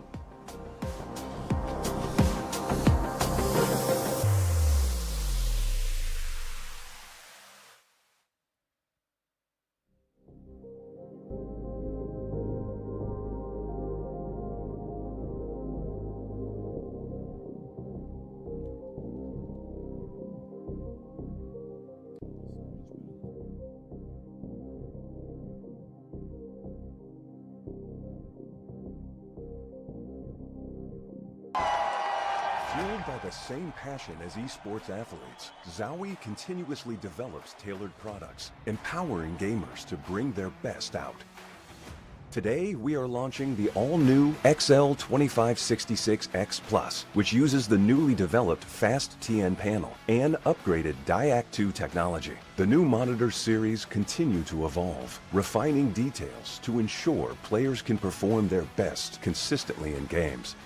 Fueled by the same passion as esports athletes, Zowie continuously develops tailored products, empowering gamers to bring their best out. Today, we are launching the all-new XL2566X Plus, which uses the newly developed Fast TN panel and upgraded Diac2 technology. The new monitor series continue to evolve, refining details to ensure players can perform their best consistently in games.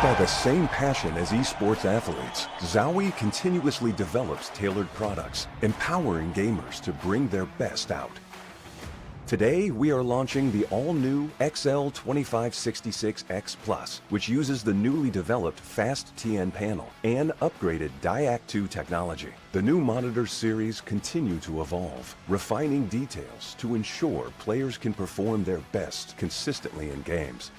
by the same passion as esports athletes, Zowie continuously develops tailored products, empowering gamers to bring their best out. Today, we are launching the all-new XL2566X Plus, which uses the newly developed Fast TN panel and upgraded Diac2 technology. The new monitor series continue to evolve, refining details to ensure players can perform their best consistently in games.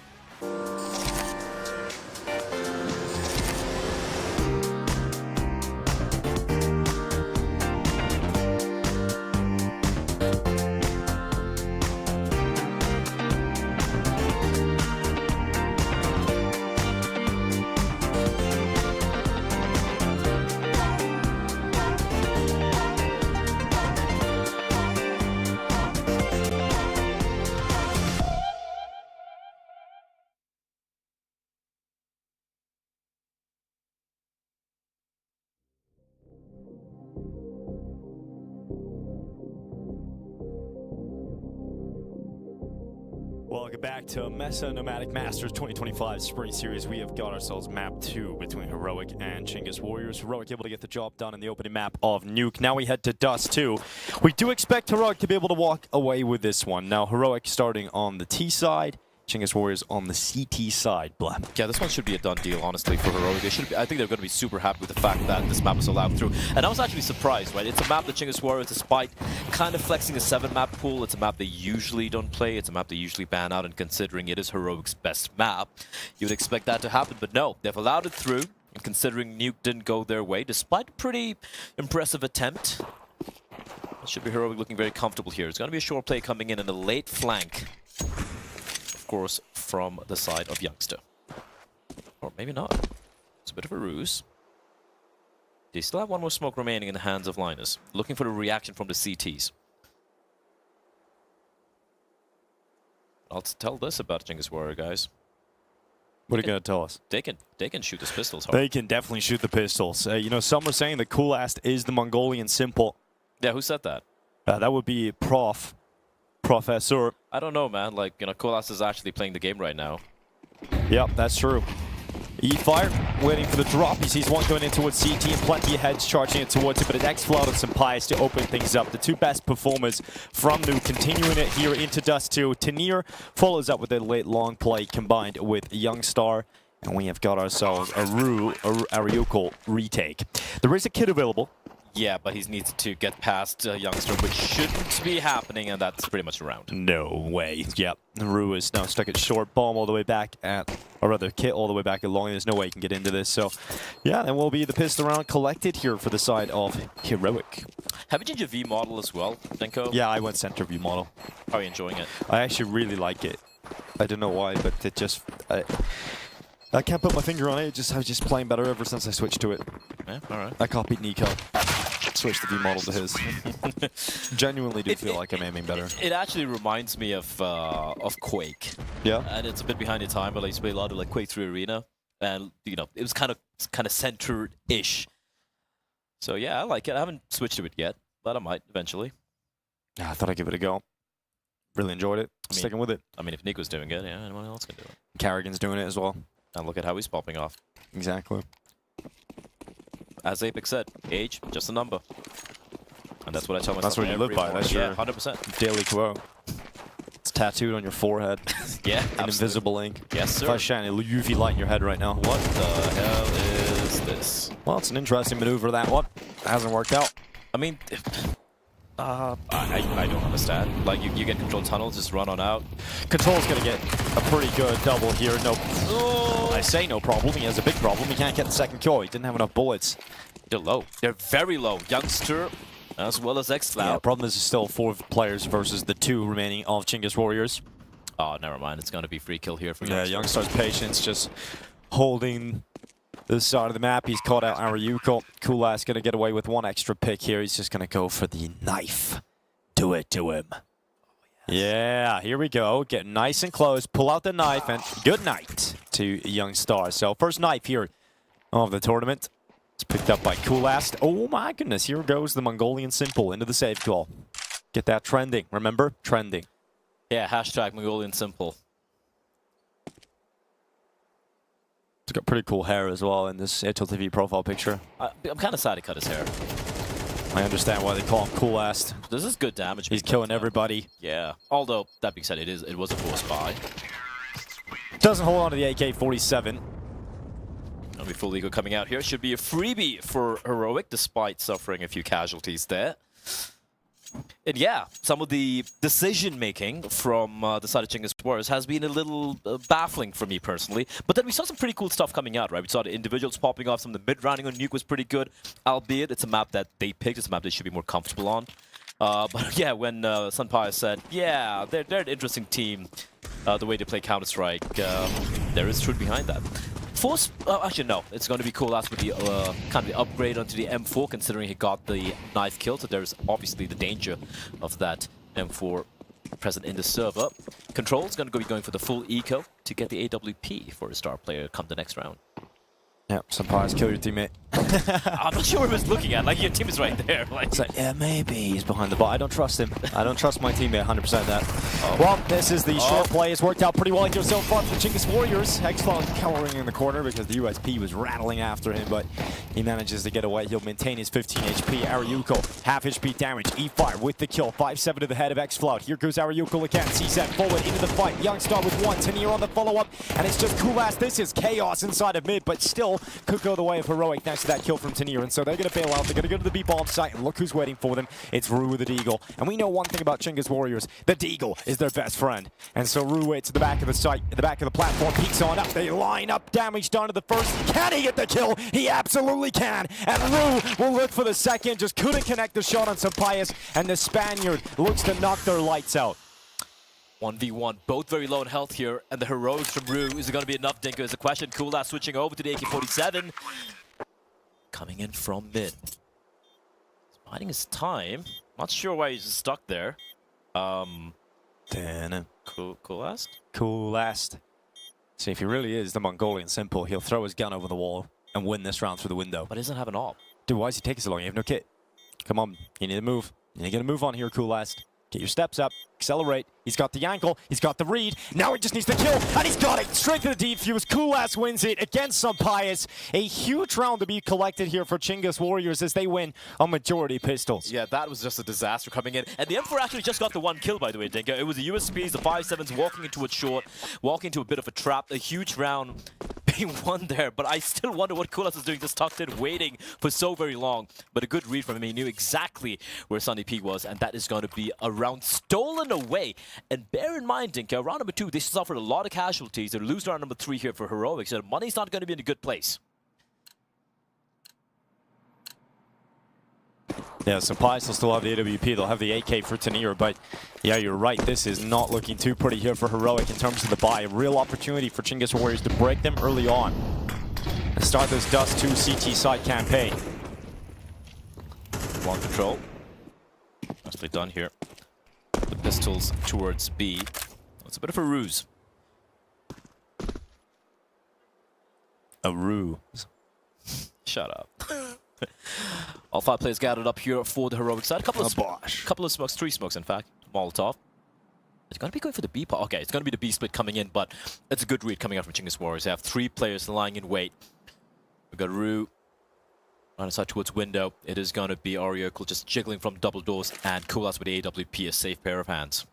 Welcome back to MESA Nomadic Masters 2025 Spring Series. We have got ourselves map 2 between Heroic and Chinggis Warriors. Heroic able to get the job done in the opening map of Nuke. Now we head to Dust 2. We do expect Heroic to be able to walk away with this one. Now Heroic starting on the T side, Chinggis Warriors on the CT side. Blah. Yeah, this one should be a done deal, honestly, for Heroic. They should be, I think they're going to be super happy with the fact that this map is allowed through. And I was actually surprised, right? It's a map that Chinggis Warriors, despite kind of flexing a 7-map pool, it's a map they usually don't play. It's a map they usually ban out, and considering it is Heroic's best map, you would expect that to happen. But no, they've allowed it through, and considering Nuke didn't go their way, despite a pretty impressive attempt, it should be Heroic looking very comfortable here. It's going to be a short play coming in the late flank. Of course, from the side of Youngster. Or maybe not. It's a bit of a ruse. They still have one more smoke remaining in the hands of Linus. Looking for the reaction from the CTs. I'll tell this about Chinggis Warrior, guys. What are you going to tell us? They can shoot those pistols hard. They can definitely shoot the pistols. You know, some are saying that Coolast is the Mongolian simple. Yeah, who said that? That would be Professor. I don't know, man. Like, you know, Colas is actually playing the game right now. Yep, that's true. E-Fire waiting for the drop. He sees one going in towards CT and plenty of heads charging it towards it, but it's X-Flout and some Pies to open things up. The two best performers from Nuke continuing it here into Dust 2. Tanir follows up with a late long play combined with Youngstar. And we have got ourselves a Ariuko retake. There is a kit available. Yeah, but he needs to get past Youngster, which shouldn't be happening, and that's pretty much around. No way. Yep. Rue is now stuck at short. Bomb all the way back at, or rather, Kit all the way back at long. There's no way he can get into this. So, yeah, there will be the pistol round collected here for the side of Heroic. Have you changed your V model as well, Denko? Yeah, I went center V model. How are you enjoying it? I actually really like it. I don't know why, but it just... I can't put my finger on it. I was just playing better ever since I switched to it. Yeah, all right. I copied Nico. Switched the V model to his. Genuinely do feel like I'm aiming better. It actually reminds me of Quake. Yeah. And it's a bit behind your time, but I used to play a lot of like Quake 3 Arena, and you know it was kind of centered-ish. So yeah, I like it. I haven't switched to it yet, but I might eventually. Yeah, I thought I'd give it a go. Really enjoyed it. Sticking with it. I mean, if Nico's doing it, yeah, anyone else can do it. Carrigan's doing it as well. And look at how he's popping off. Exactly. As Apex said, age, just a number. And that's what I tell myself. That's what you live by, that's yeah, your 100%. daily quote. It's tattooed on your forehead. Yeah, in invisible ink. Yes, sir. If I shine a UV light in your head right now. What the hell is this? Well, it's an interesting maneuver, that one. Hasn't worked out. I mean... I don't understand. Like, you get control tunnels, just run on out. Control's gonna get a pretty good double here. No, I say no problem. He has a big problem. He can't get the second kill. He didn't have enough bullets. They're low. They're very low. Youngster, as well as X-Flout. Yeah, problem is still 4 players versus the 2 remaining of Chinggis Warriors. Oh, never mind. It's gonna be free kill here for Youngstar. Youngster. Yeah, Youngstar's patience just holding this side of the map. He's caught out Ariuko. Coolast gonna get away with 1 extra pick here. He's just gonna go for the knife. Do it to him. Oh, yes. Yeah, here we go. Get nice and close. Pull out the knife, and good night to Youngstar. So first knife here of the tournament. It's picked up by Coolast. Oh my goodness, here goes the Mongolian Simple into the save call. Get that trending. Remember? Trending. Yeah, hashtag Mongolian Simple. He's got pretty cool hair as well in this HLTV profile picture. I'm kind of sad he cut his hair. I understand why they call him cool ass. This is good damage. He's killing everybody. Yeah. Although that being said, it was a forced buy. Doesn't hold on to the AK-47. It'll be full eco coming out here. Should be a freebie for Heroic, despite suffering a few casualties there. And yeah, some of the decision-making from the side of Chingus Warriors has been a little baffling for me personally. But then we saw some pretty cool stuff coming out, right? We saw the individuals popping off. Some of the mid-rounding on Nuke was pretty good, albeit it's a map that they picked. It's a map they should be more comfortable on. But yeah, when Sanpai said, yeah, they're an interesting team, the way they play Counter-Strike, there is truth behind that. Force, actually no, it's going to be cool as with the kind of the upgrade onto the M4, considering he got the knife kill, so there's obviously the danger of that M4 present in the server. Control's going to be going for the full eco to get the AWP for a star player come the next round. Yeah, Sampai's kill your teammate. I'm not sure what he was looking at, like your team is right there. Like, it's like, yeah, maybe he's behind the ball. I don't trust him. I don't trust my teammate 100% that. Well, this is the short play. It's worked out pretty well here so far for the Chingus Warriors. Hexfall cowering in the corner because the USP was rattling after him, but he manages to get away. He'll maintain his 15 HP. Ariuko, half HP damage. E-Fire with the kill. 5-7 to the head of X-Flout. Here goes Ariuko again. CZ forward into the fight. Youngstar with one. Tanir on the follow-up, and it's just cool ass. This is chaos inside of mid, but still could go the way of Heroic thanks to that kill from Tanir. And so they're going to bail out. They're going to go to the B-bomb site, and look who's waiting for them. It's Rue with the Deagle. And we know one thing about Chingus Warriors. The Deagle is their best friend. And so Rue waits at the back of the site, at the back of the platform, peeks on up. They line up, damage done to the first. Can he get the kill? He absolutely can. And Rue will look for the second. Just couldn't connect the shot on Sampaias. And the Spaniard looks to knock their lights out. 1v1, both very low in health here, and the heroics from Rue. Is it going to be enough, Dinko? Is the question. Kula switching over to the AK-47. Coming in from mid. He's biding his time. Not sure why he's just stuck there. Cool last? Cool last. See, if he really is the Mongolian simple, he'll throw his gun over the wall and win this round through the window. But he doesn't have an AWP. Dude, why is he taking so long? You have no kit. Come on, you need to move. You need to get a move on here, Cool last. Get your steps up, accelerate. He's got the ankle, he's got the read. Now he just needs to kill, and he's got it. Straight to the defuse. Cool ass wins it against Sampaias. A huge round to be collected here for Chingus Warriors as they win on majority pistols. Yeah, that was just a disaster coming in. And the M4 actually just got the one kill, by the way, Dinka. It was the USPs, the 5.7s walking into it short, walking into a bit of a trap. A huge round being won there, but I still wonder what Kulas is doing, just tucked in, waiting for so very long. But a good read from him. He knew exactly where Sunny P was, and that is going to be a round stolen away. And bear in mind, Dinka, round number 2, they suffered a lot of casualties. They lose round number 3 here for Heroics, so money's not going to be in a good place. Yeah, Sampaias will still have the AWP. They'll have the AK for Tanir, but yeah, you're right. This is not looking too pretty here for Heroic in terms of the buy. A real opportunity for Chingus Warriors to break them early on and start this Dust 2 CT side campaign. Long control. Nicely done here. The pistols towards B. It's a bit of a ruse. A ruse. Shut up. All 5 players gathered up here for the Heroic side. Couple of smokes, 3 smokes in fact. Molotov. It's going to be going for the B part. Okay, it's going to be the B split coming in, but it's a good read coming out from Chingus Warriors. They have 3 players lying in wait. We've got Rue on the side towards window. It is going to be Ariokul just jiggling from double doors, and Kulas with the AWP, a safe pair of hands.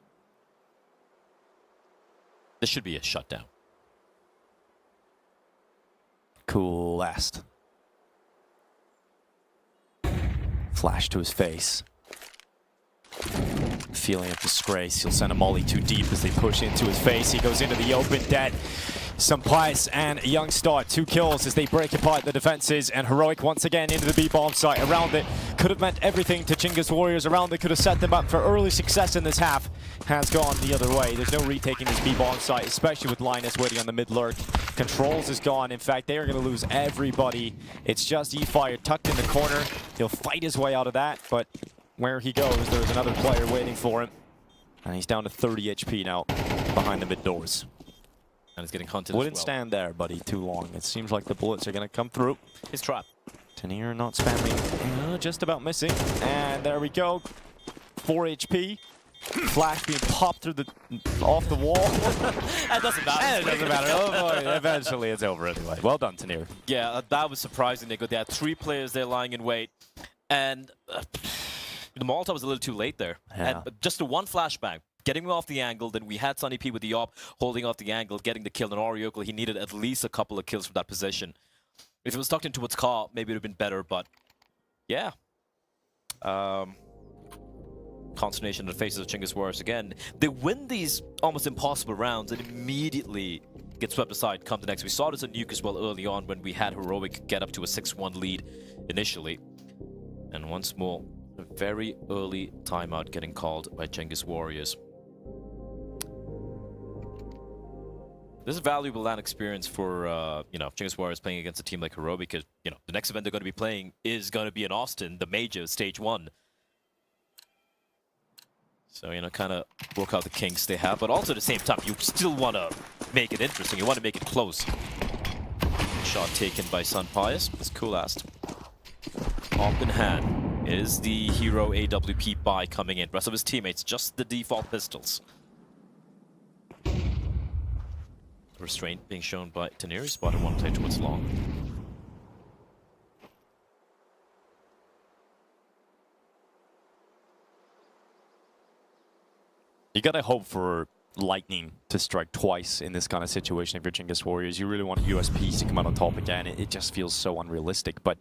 This should be a shutdown. Cool last. Flash to his face. Feeling of disgrace. He'll send a molly too deep as they push into his face. He goes into the open, dead. Sampaias and Youngstar, 2 kills as they break apart the defenses, and Heroic once again into the B-bomb site. Around it could have meant everything to Chingus Warriors. Around it could have set them up for early success in this half. Has gone the other way. There's no retaking this B-bomb site, especially with Linus waiting on the mid-lurk. Controls is gone. In fact, they are going to lose everybody. It's just E-Fire tucked in the corner. He'll fight his way out of that, but where he goes, there's another player waiting for him. And he's down to 30 HP now behind the mid doors. And he's getting hunted Wouldn't as well. stand there, buddy, too long. It seems like the bullets are going to come through. His trap. Tanir not spamming, just about missing. And there we go. 4 HP. Flash being popped through off the wall. That doesn't matter. It doesn't matter. Oh boy, eventually it's over anyway. Well done, Tanir. Yeah, that was surprising, Nico. They had 3 players there lying in wait. And the Molotov was a little too late there. Yeah. And just the one flashbang, getting off the angle, then we had Sunny P with the op, holding off the angle, getting the kill. And Oriokal, he needed at least a couple of kills from that position. If it was tucked into its car, maybe it would have been better, but yeah. Consternation on the faces of Chingus Warriors again. They win these almost impossible rounds and immediately get swept aside come the next. We saw this on Nuke as well early on when we had Heroic get up to a 6-1 lead initially. And once more, a very early timeout getting called by Chingus Warriors. This is valuable LAN experience for, you know, Chingus Warriors playing against a team like Heroic, because, you know, the next event they're going to be playing is going to be in Austin, the major, Stage 1. So, you know, kind of work out the kinks they have, but also at the same time, you still want to make it interesting. You want to make it close. Shot taken by Sun Pius. It's coolest. Op in hand is the hero AWP buy coming in. Rest of his teammates, just the default pistols. Restraint being shown by Tanir. Spotted one play towards long. You gotta hope for lightning to strike twice in this kind of situation if you're Chingus Warriors. You really want USPs to come out on top again. It just feels so unrealistic, but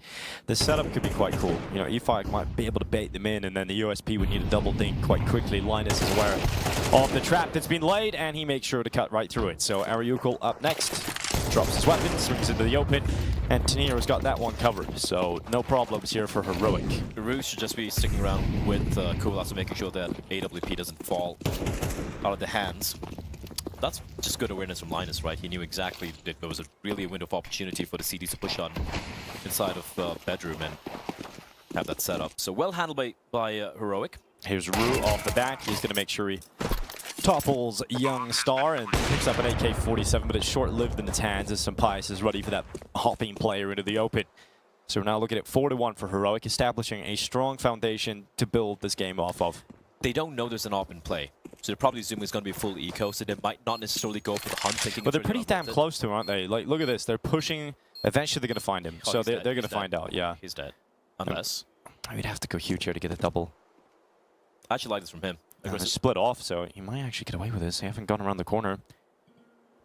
the setup could be quite cool. You know, E5 might be able to bait them in, and then the USP would need a double dink quite quickly. Linus is aware of the trap that's been laid, and he makes sure to cut right through it. So Ariukal up next, drops his weapon, swings into the open, and Tanir has got that one covered. So no problems here for Heroic. Ruse should just be sticking around with Kulas, making sure that AWP doesn't fall out of the hands. That's just good awareness from Linus, right? He knew exactly that there was really a window of opportunity for the CDs to push on inside of bedroom and have that set up. So well handled by Heroic. Here's Rue off the back. He's going to make sure he topples Young Star and picks up an AK-47, but it's short-lived in its hands as Sampius is ready for that hopping player into the open. So we're now looking at 4-1 for Heroic, establishing a strong foundation to build this game off of. They don't know there's an op in play, so they're probably assuming it's going to be full eco, so they might not necessarily go for the hunt. Thinking but they're pretty damn close to him, aren't they? Like, look at this. They're pushing. Eventually, they're going to find him. Oh, so they're going to find out, yeah. He's dead. Unless. I would have to go huge here to get a double. I actually like this from him. They're split off, so he might actually get away with this. They haven't gone around the corner.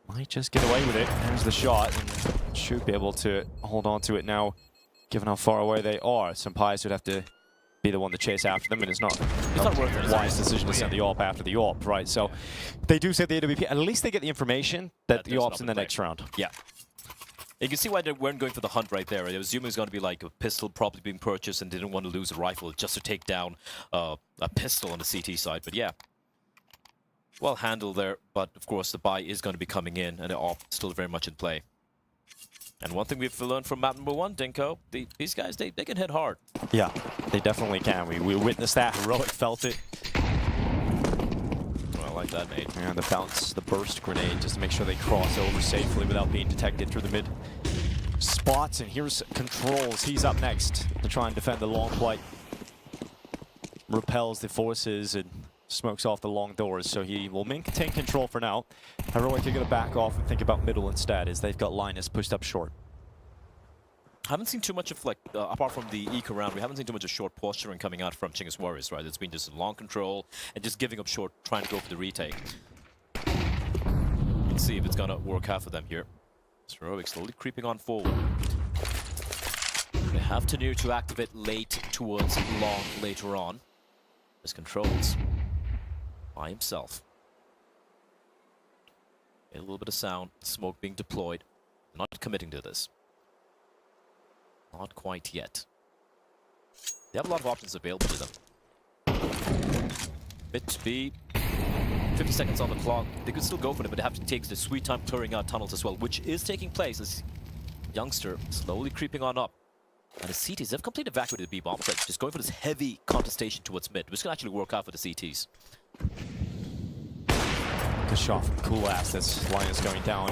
Might just get away with it. There's the shot, and should be able to hold on to it now, given how far away they are. Sampius would have to be the one to chase after them, and it's not worth it. Wise decision to send the AWP after the AWP, right? So they do set the AWP. At least they get the information that the AWP's in the next round. Yeah. You can see why they weren't going for the hunt right there. They were assuming it's going to be like a pistol probably being purchased and didn't want to lose a rifle just to take down a pistol on the CT side. But yeah, well handled there. But of course, the buy is going to be coming in, and the AWP still very much in play. And one thing we've learned from map number 1, Dinko, these guys, they can hit hard. Yeah, they definitely can. We witnessed that. Heroic felt it. Well, I like that, mate. Yeah, the bounce, the burst grenade, just to make sure they cross over safely without being detected through the mid spots. And here's Controls. He's up next to try and defend the long flight. Repels the forces and smokes off the long doors, so he will maintain control for now. Heroic are going to back off and think about middle instead, as they've got Linus pushed up short. I haven't seen too much of, like, apart from the eco round, we haven't seen too much of short posturing coming out from Chingus Warriors, right? It's been just long control and just giving up short, trying to go for the retake. Let's see if it's going to work out for them here. It's Heroic slowly creeping on forward. They have Tanir to activate late towards long later on. As Controls by himself. A little bit of sound, smoke being deployed. Not committing to this. Not quite yet. They have a lot of options available to them. Bit to be 50 seconds on the clock. They could still go for it, but they have to take the sweet time clearing out tunnels as well, which is taking place as Youngster slowly creeping on up. And the CTs, they've completely evacuated the B-bomb site, just going for this heavy contestation towards mid, which can actually work out for the CTs. Good shot from Cool Ass. That's Linus going down.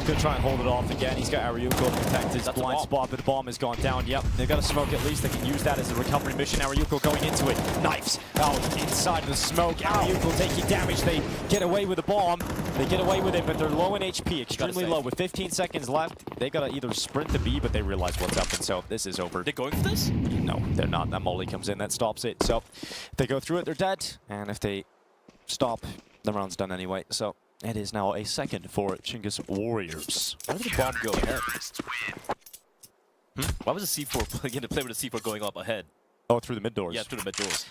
Gonna try and hold it off again. He's got Ariuko to protect his blind spot, but the bomb has gone down. Yep, they've got to smoke at least. They can use that as a recovery mission. Ariuko going into it. Knives out inside of the smoke. Ariuko taking damage. They get away with the bomb. They get away with it, but they're low in HP, extremely low. With 15 seconds left, they got to either sprint to B, but they realize what's up, and so this is over. They're going for this? No, they're not. That molly comes in, that stops it. So if they go through it, they're dead. And if they stop, the round's done anyway. So it is now a second for Chingus Warriors. Why did the bomb go ahead? Why was the C4 play with the C4 going up ahead? Oh, through the mid doors. Yeah, through the mid doors.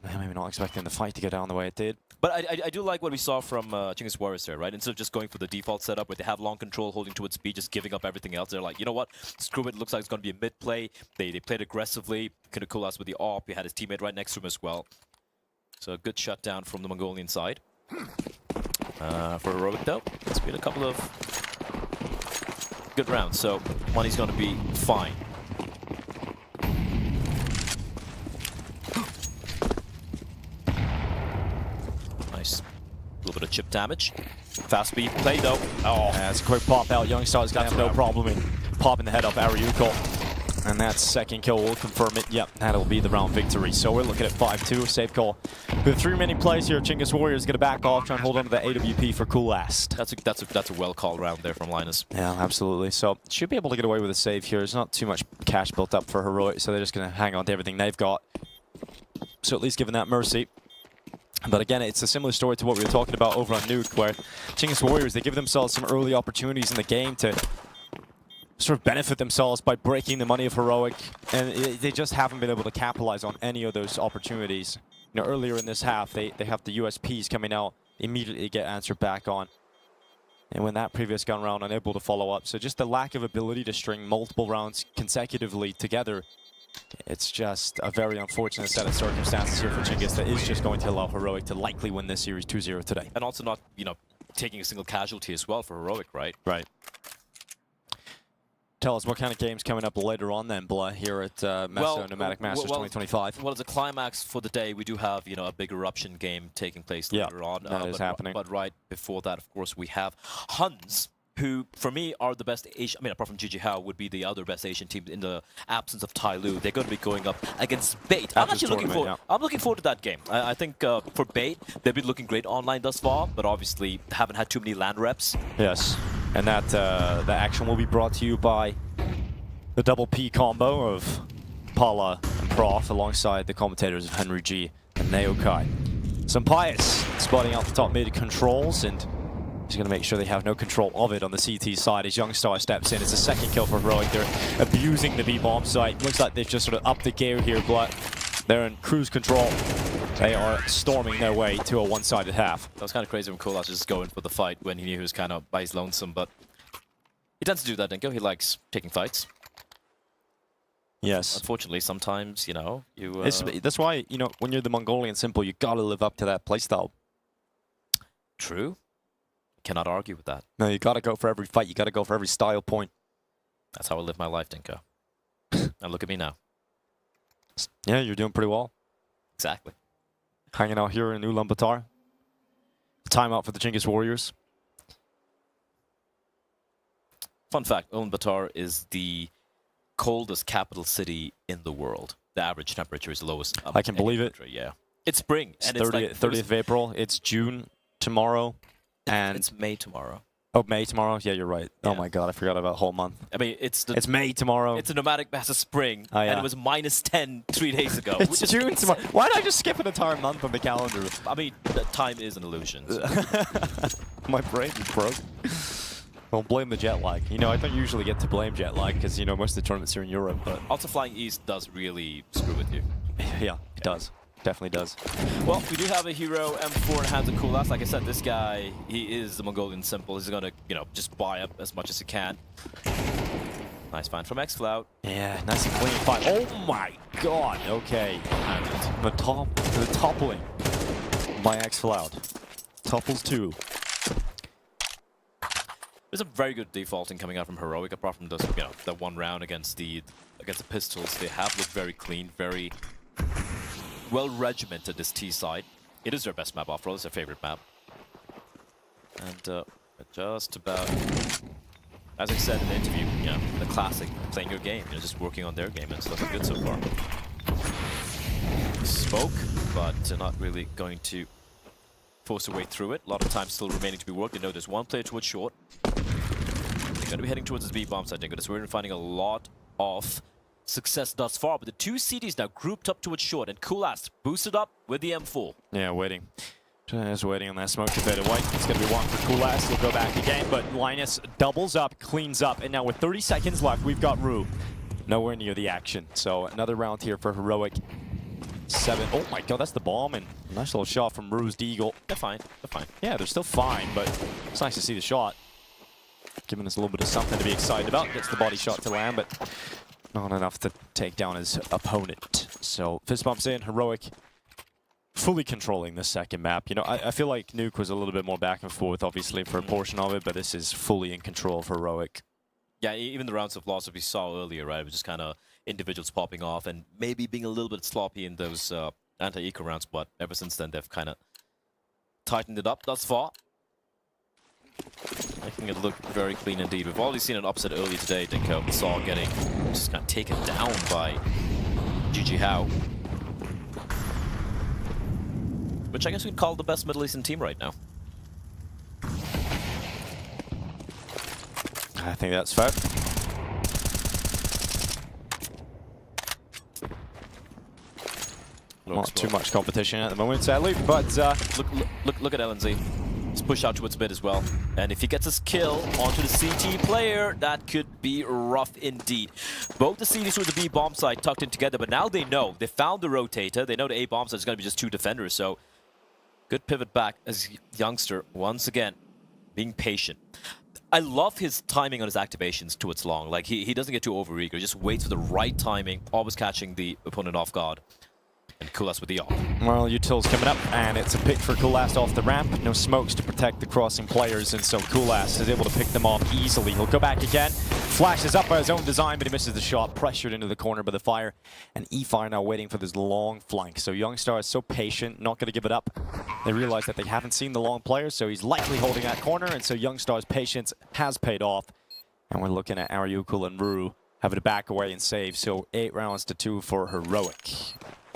Maybe not expecting the fight to go down the way it did. But I do like what we saw from Chingus Warriors there, right? Instead of just going for the default setup where they have long control, holding towards speed, just giving up everything else, they're like, you know what? Screw it. Looks like it's going to be a mid play. They played aggressively. Could have cool us with the AWP. He had his teammate right next to him as well. So a good shutdown from the Mongolian side. For Heroic though, it's been a couple of good rounds, so money's going to be fine. Nice. A little bit of chip damage. Fast speed play though. Oh, that's a quick pop out. Youngstar's going to have no problem in popping the head off Ariuko. And that second kill will confirm it. Yep, that'll be the round victory. So we're looking at 5-2, safe call. With 3 remaining plays here, Chingus Warriors going to back off, try and hold on to the AWP for cool last. That's a well-called round there from Linus. Yeah, absolutely. So should be able to get away with a save here. There's not too much cash built up for Heroic, so they're just going to hang on to everything they've got. So at least giving that mercy. But again, it's a similar story to what we were talking about over on Nuke, where Chingus Warriors, they give themselves some early opportunities in the game to sort of benefit themselves by breaking the money of Heroic, and they just haven't been able to capitalize on any of those opportunities. You know, earlier in this half, they have the USPs coming out, immediately get answered back on. And when that previous gun round, unable to follow up. So just the lack of ability to string multiple rounds consecutively together, it's just a very unfortunate set of circumstances here for Chingus that is just going to allow Heroic to likely win this series 2-0 today. And also not, you know, taking a single casualty as well for Heroic, right? Right. Tell us what kind of games coming up later on then, Blah, here at MESA Nomadic Masters 2025. Well, as a climax for the day, we do have, you know, a big Eruption game taking place later on. That is happening. But right before that, of course, we have Huns, who, for me, are the best Asian, I mean, apart from GG Hao, would be the other best Asian team in the absence of Tai Lu. They're going to be going up against Bait. I'm actually looking forward. I'm looking forward to that game. I think for Bait, they've been looking great online thus far, but obviously haven't had too many LAN reps. Yes, and that the action will be brought to you by the double P combo of Pala and Prof alongside the commentators of Henry G and Naokai. Pius spotting out the top mid controls, and he's going to make sure they have no control of it on the CT side as Youngstar steps in. It's a second kill for Heroic. They're abusing the B-bomb site. Looks like they've just sort of upped the gear here, but they're in cruise control. They are storming their way to a one-sided half. That was kind of crazy when Kolas just going for the fight when he knew he was kind of by his lonesome, but he tends to do that, Dinko. He likes taking fights. Yes. Unfortunately, sometimes, you know, you... That's why, you know, when you're the Mongolian Simple, you gotta live up to that playstyle. True. Cannot argue with that. No, you gotta go for every fight. You gotta go for every style point. That's how I live my life, Dinko. And look at me now. Yeah, you're doing pretty well. Exactly. Hanging out here in Ulaanbaatar. Timeout for the Chingus Warriors. Fun fact, Ulaanbaatar is the coldest capital city in the world. The average temperature is lowest. I can believe it. Yeah. It's spring. It's and 30th of April. It's June tomorrow. And it's May tomorrow. Oh, May tomorrow? Yeah, you're right. Yeah. Oh my god, I forgot about a whole month. I mean, it's May tomorrow. It's a Nomadic Masters spring, oh, yeah. and it was -10 3 days ago. It's June tomorrow. Why did I just skip an entire month on the calendar? I mean, the time is an illusion. So. My brain is broke. Well, blame the jet lag. You know, I don't usually get to blame jet lag because, you know, most of the tournaments are in Europe. But also, flying east does really screw with you. Yeah, it does. Definitely does. Well, we do have a hero, M4 in hands of Kulas. Like I said, this guy, he is the Mongolian Simple. He's going to, you know, just buy up as much as he can. Nice find from xCloud. Yeah, nice and clean find. Oh my god, okay. And the toppling by xCloud. Topples 2. There's a very good defaulting coming out from Heroic, apart from those, you know, that one round against the pistols. They have looked very clean, very well regimented, this T side. It is their best map after all. It's their favorite map. And Just about. As I said in the interview, you know, the classic, playing your game, you know, just working on their game, and it's looking good so far. Smoke, but not really going to force a way through it. A lot of time still remaining to be worked. You know, there's one player towards short. They're going to be heading towards the B bomb side. So we're finding a lot of success thus far, but the two CDs now grouped up towards short, and Coolast boosted up with the M4. Yeah, waiting. Just waiting on that smoke to fade away. It's going to be one for Coolast. He'll go back again, but Linus doubles up, cleans up, and now with 30 seconds left, we've got Rue nowhere near the action. So another round here for Heroic. 7. Oh my god, that's the bomb, and nice little shot from Rue's Deagle. They're fine. They're fine. Yeah, they're still fine, but it's nice to see the shot. Giving us a little bit of something to be excited about. Gets the body shot to land, but not enough to take down his opponent. So fist bumps in, Heroic fully controlling the second map. You know, I feel like Nuke was a little bit more back and forth, obviously, for a portion of it, but this is fully in control of Heroic. Yeah, even the rounds of loss that we saw earlier, right? It was just kind of individuals popping off and maybe being a little bit sloppy in those anti-eco rounds, but ever since then, they've kind of tightened it up thus far. Making it look very clean indeed. We've already seen an upset earlier today, Dinko. Saw getting just kind of taken down by GG How. Which I guess we'd call the best Middle Eastern team right now. I think that's fair. Not too much competition at the moment, sadly, but look at LNZ. He's pushed out towards mid as well. And if he gets his kill onto the CT player, that could be rough indeed. Both the CTs with the B bomb side tucked in together, but now they know. They found the rotator. They know the A bomb side is going to be just two defenders, so good pivot back as Youngster, once again, being patient. I love his timing on his activations towards long. Like, he doesn't get too overeager. He just waits for the right timing, always catching the opponent off guard. And Coolast with the off. Well, Util's coming up, and it's a pick for Coolast off the ramp. No smokes to protect the crossing players, and so Coolast is able to pick them off easily. He'll go back again. Flashes up by his own design, but he misses the shot. Pressured into the corner by the fire. And E-Fire now waiting for this long flank. So Youngstar is so patient, not going to give it up. They realize that they haven't seen the long player, so he's likely holding that corner, and so Youngstar's patience has paid off. And we're looking at Ariukul and Ruru having to back away and save. So 8 rounds to 2 for Heroic.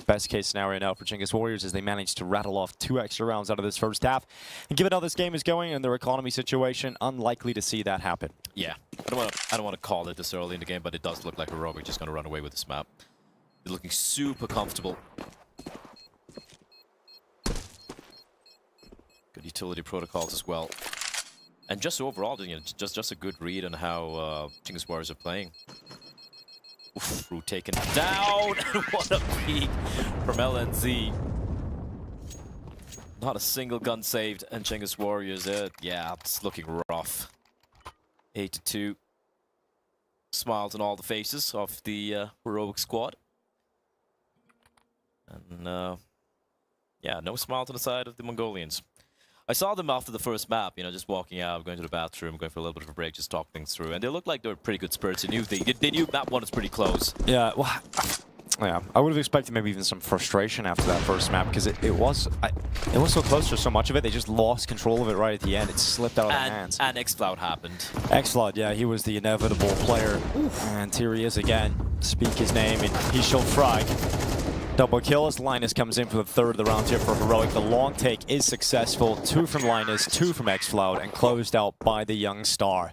Best case scenario now for Chinggis Warriors is they managed to rattle off 2 extra rounds out of this first half. And given how this game is going and their economy situation, unlikely to see that happen. Yeah, I don't want to call it this early in the game, but it does look like Heroic just going to run away with this map. They're looking super comfortable. Good utility protocols as well. And just overall, you know, just a good read on how Chinggis Warriors are playing. Oof, Rue taken down. What a peek from LNZ. Not a single gun saved, and Chinggis Warriors, yeah, it's looking rough. 8-2. Smiles on all the faces of the Heroic squad. And yeah, no smile to the side of the Mongolians. I saw them after the first map, you know, just walking out, going to the bathroom, going for a little bit of a break, just talk things through. And they looked like they were pretty good spirits. They knew map 1 was pretty close. Yeah, well, yeah, I would have expected maybe even some frustration after that first map, because it was so close for so much of it. They just lost control of it right at the end. It slipped out of their hands. And Xcloud happened. Xcloud, yeah, he was the inevitable player. Oof. And here he is again. Speak his name, and he shall frag. Double kill as Linus comes in for the 3rd of the round here for Heroic. The long take is successful. 2 from Linus, 2 from Xcloud, and closed out by the young star.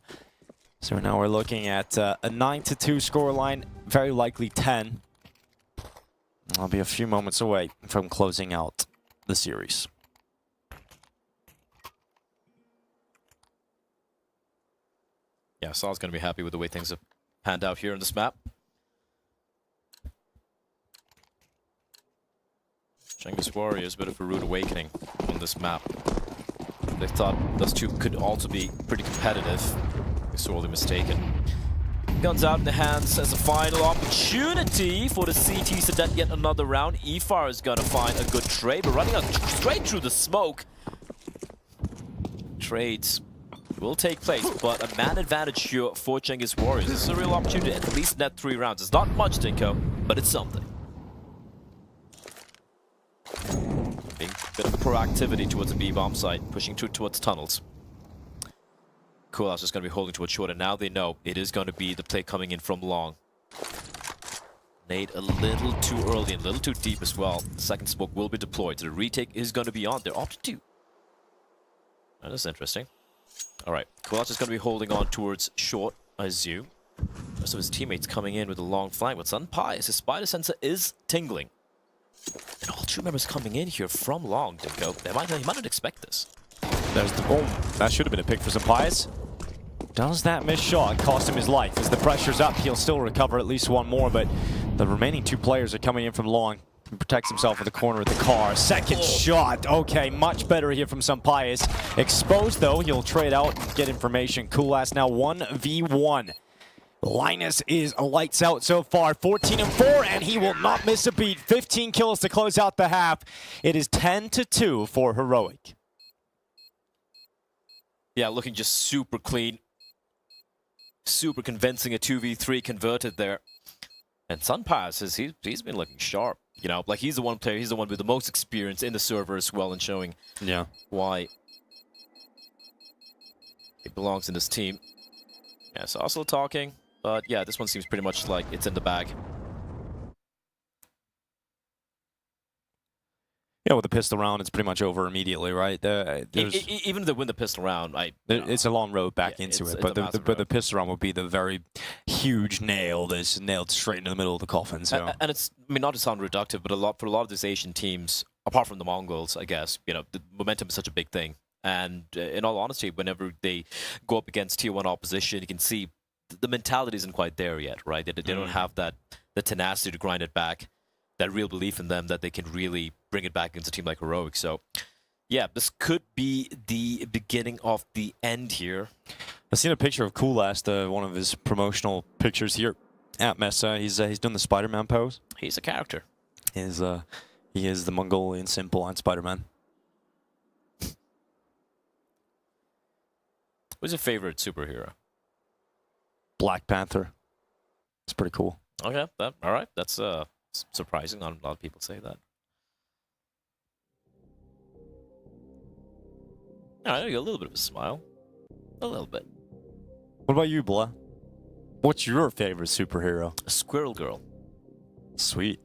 So now we're looking at a 9-2 scoreline, very likely 10. I'll be a few moments away from closing out the series. Yeah, Saul's going to be happy with the way things have panned out here on this map. Chinggis Warriors, a bit of a rude awakening on this map. They thought those two could also be pretty competitive. They're sorely mistaken. Guns out in the hands as a final opportunity for the CTs to get yet another round. E-Fire is going to find a good trade, but running straight through the smoke. Trades will take place, but a man advantage here for Chinggis Warriors. This is a real opportunity to at least net 3 rounds. It's not much, Dinko, but it's something. Being a bit of proactivity towards the B-bomb site, pushing through towards tunnels. Coolhouse is going to be holding towards short, and now they know it is going to be the play coming in from long. Nade a little too early and a little too deep as well. The second smoke will be deployed. The retake is going to be on. They're opted to. That is interesting. All right, Coolhouse is going to be holding on towards short, I assume. Most of his teammates coming in with a long flank, but Sunpai, his spider sensor is tingling. And all two members coming in here from long, Dinko. He might not expect this. There's the boom. That should have been a pick for Sunpai. Does that miss shot cost him his life? As the pressure's up, he'll still recover at least one more, but the remaining two players are coming in from long. He protects himself in the corner of the car. Second shot. Okay, much better here from Sunpai. Exposed, though. He'll trade out and get information. Coolhouse now 1v1. Linus is lights out so far, 14-4, and he will not miss a beat. 15 kills to close out the half. It is 10-2 for Heroic. Yeah, looking just super clean. Super convincing, a 2v3 converted there. And Sunpai, he's been looking sharp. You know, like he's the one player, he's the one with the most experience in the server as well, and showing why he belongs in this team. Yeah, so also talking. But yeah, this one seems pretty much like it's in the bag. Yeah, with the pistol round, it's pretty much over immediately, right? Even if they win the pistol round, it's a long road back into it. But the pistol round would be the very huge nail that's nailed straight into the middle of the coffin. So. And it's, I mean, not to sound reductive, but for a lot of these Asian teams, apart from the Mongols, I guess, you know, the momentum is such a big thing. And in all honesty, whenever they go up against tier 1 opposition, you can see the mentality isn't quite there yet, right? They don't have the tenacity to grind it back, that real belief in them that they can really bring it back against a team like Heroic. So, yeah, this could be the beginning of the end here. I've seen a picture of Coolhouse, one of his promotional pictures here at MESA. He's doing the Spider-Man pose. He's a character. He is the Mongolian simple on Spider-Man. Who's your favorite superhero? Black Panther. It's pretty cool. Okay, all right. That's surprising. Not a lot of people say that. All right, a little bit of a smile. A little bit. What about you, Blah? What's your favorite superhero? Squirrel Girl. Sweet.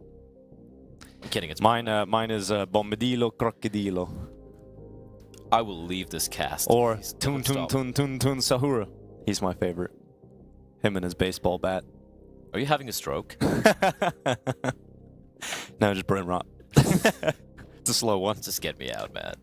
I'm kidding. It's mine is Bombadillo Crocodilo. I will leave this cast. Or Tun Sahura. He's my favorite. Him and his baseball bat. Are you having a stroke? No, just brain rot. It's a slow one. Just get me out, man.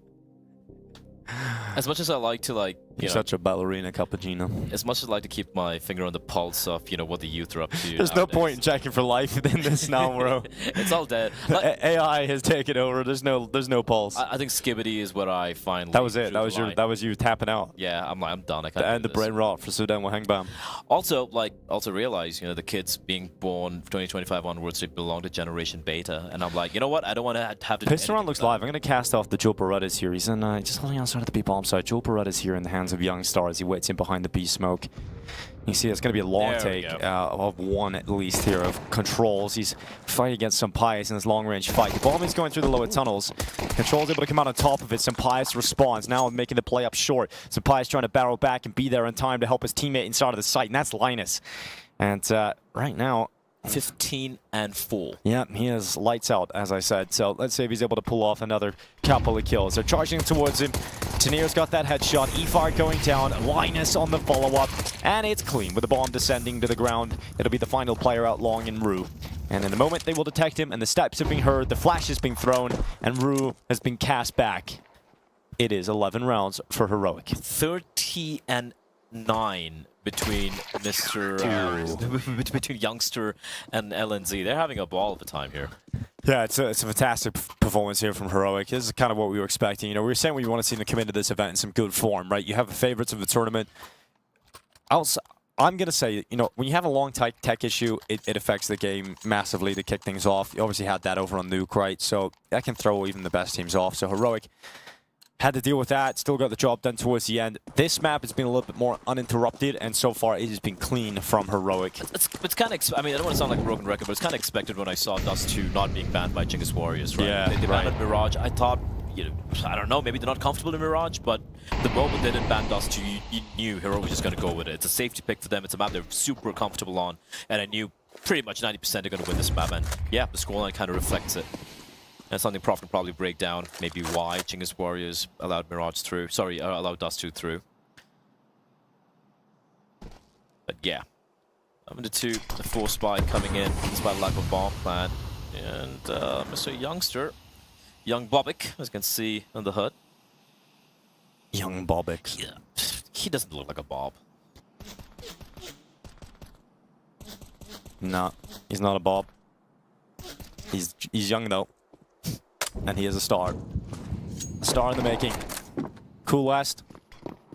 As much as I like to, you're such a ballerina cappuccino. As much as I like to keep my finger on the pulse of, what the youth are up to. There's no point in checking for life in this now, bro. It's all dead. AI has taken over. There's no pulse. I think Skibbity is what I finally. That was it. That was you tapping out. Yeah, I'm done. I can't and the brain rot for Sudan Wahangbam. Also realize, the kids being born 2025 onwards, they belong to Generation Beta, and I'm like, you know what? I don't want to have to. Pistoron looks live. I'm gonna cast off the Joe Barettas here. He's in just holding outside of the B bomb side. Joe Baretta's here in the hands of Young Star as he waits in behind the B smoke. You see, it's going to be a long take of one at least here of controls. He's fighting against Sunpai in this long-range fight. The bomb is going through the lower tunnels. Control's able to come out on top of it. Sunpai responds, now making the play up short. Sunpai is trying to barrel back and be there in time to help his teammate inside of the site, and that's Linus. And right now, 15-4. Yeah, he is lights out, as I said. So let's see if he's able to pull off another couple of kills. They're charging towards him. Tenero's got that headshot. E-Fire going down. Linus on the follow-up. And it's clean with the bomb descending to the ground. It'll be the final player out long in Rue. And in a moment, they will detect him, and the steps have been heard. The flash has been thrown, and Rue has been cast back. It is 11 rounds for Heroic. 30-9 between between Youngster and LNZ. They're having a ball of a time here. Yeah, it's a fantastic performance here from Heroic. This is kind of what we were expecting. We were saying we want to see them come into this event in some good form, right? You have the favorites of the tournament. I'm going to say, when you have a long tech issue, it affects the game massively to kick things off. You obviously had that over on Nuke, right? So that can throw even the best teams off. So Heroic had to deal with that, still got the job done towards the end. This map has been a little bit more uninterrupted, and so far it has been clean from Heroic. It's kind of, I mean, I don't want to sound like a broken record, but it's kind of expected when I saw Dust 2 not being banned by Genghis Warriors, right? Yeah, they banned Mirage. I thought, I don't know, maybe they're not comfortable in Mirage, but the moment they didn't ban Dust 2, you knew Hero was just going to go with it. It's a safety pick for them. It's a map they're super comfortable on, and I knew pretty much 90% are going to win this map, and yeah, the scoreline kind of reflects it. And something Prof can probably break down, maybe why Chinggis Warriors allowed Mirage through. Sorry, allowed Dust 2 through. But yeah. I'm into 2, the 4 spy coming in, despite lack of bomb plan. And Mr. Youngster, Young Bobik, as you can see on the HUD. Young Bobik. Yeah, he doesn't look like a Bob. No, he's not a Bob. He's young though. And he is a star. A star in the making. Cool West.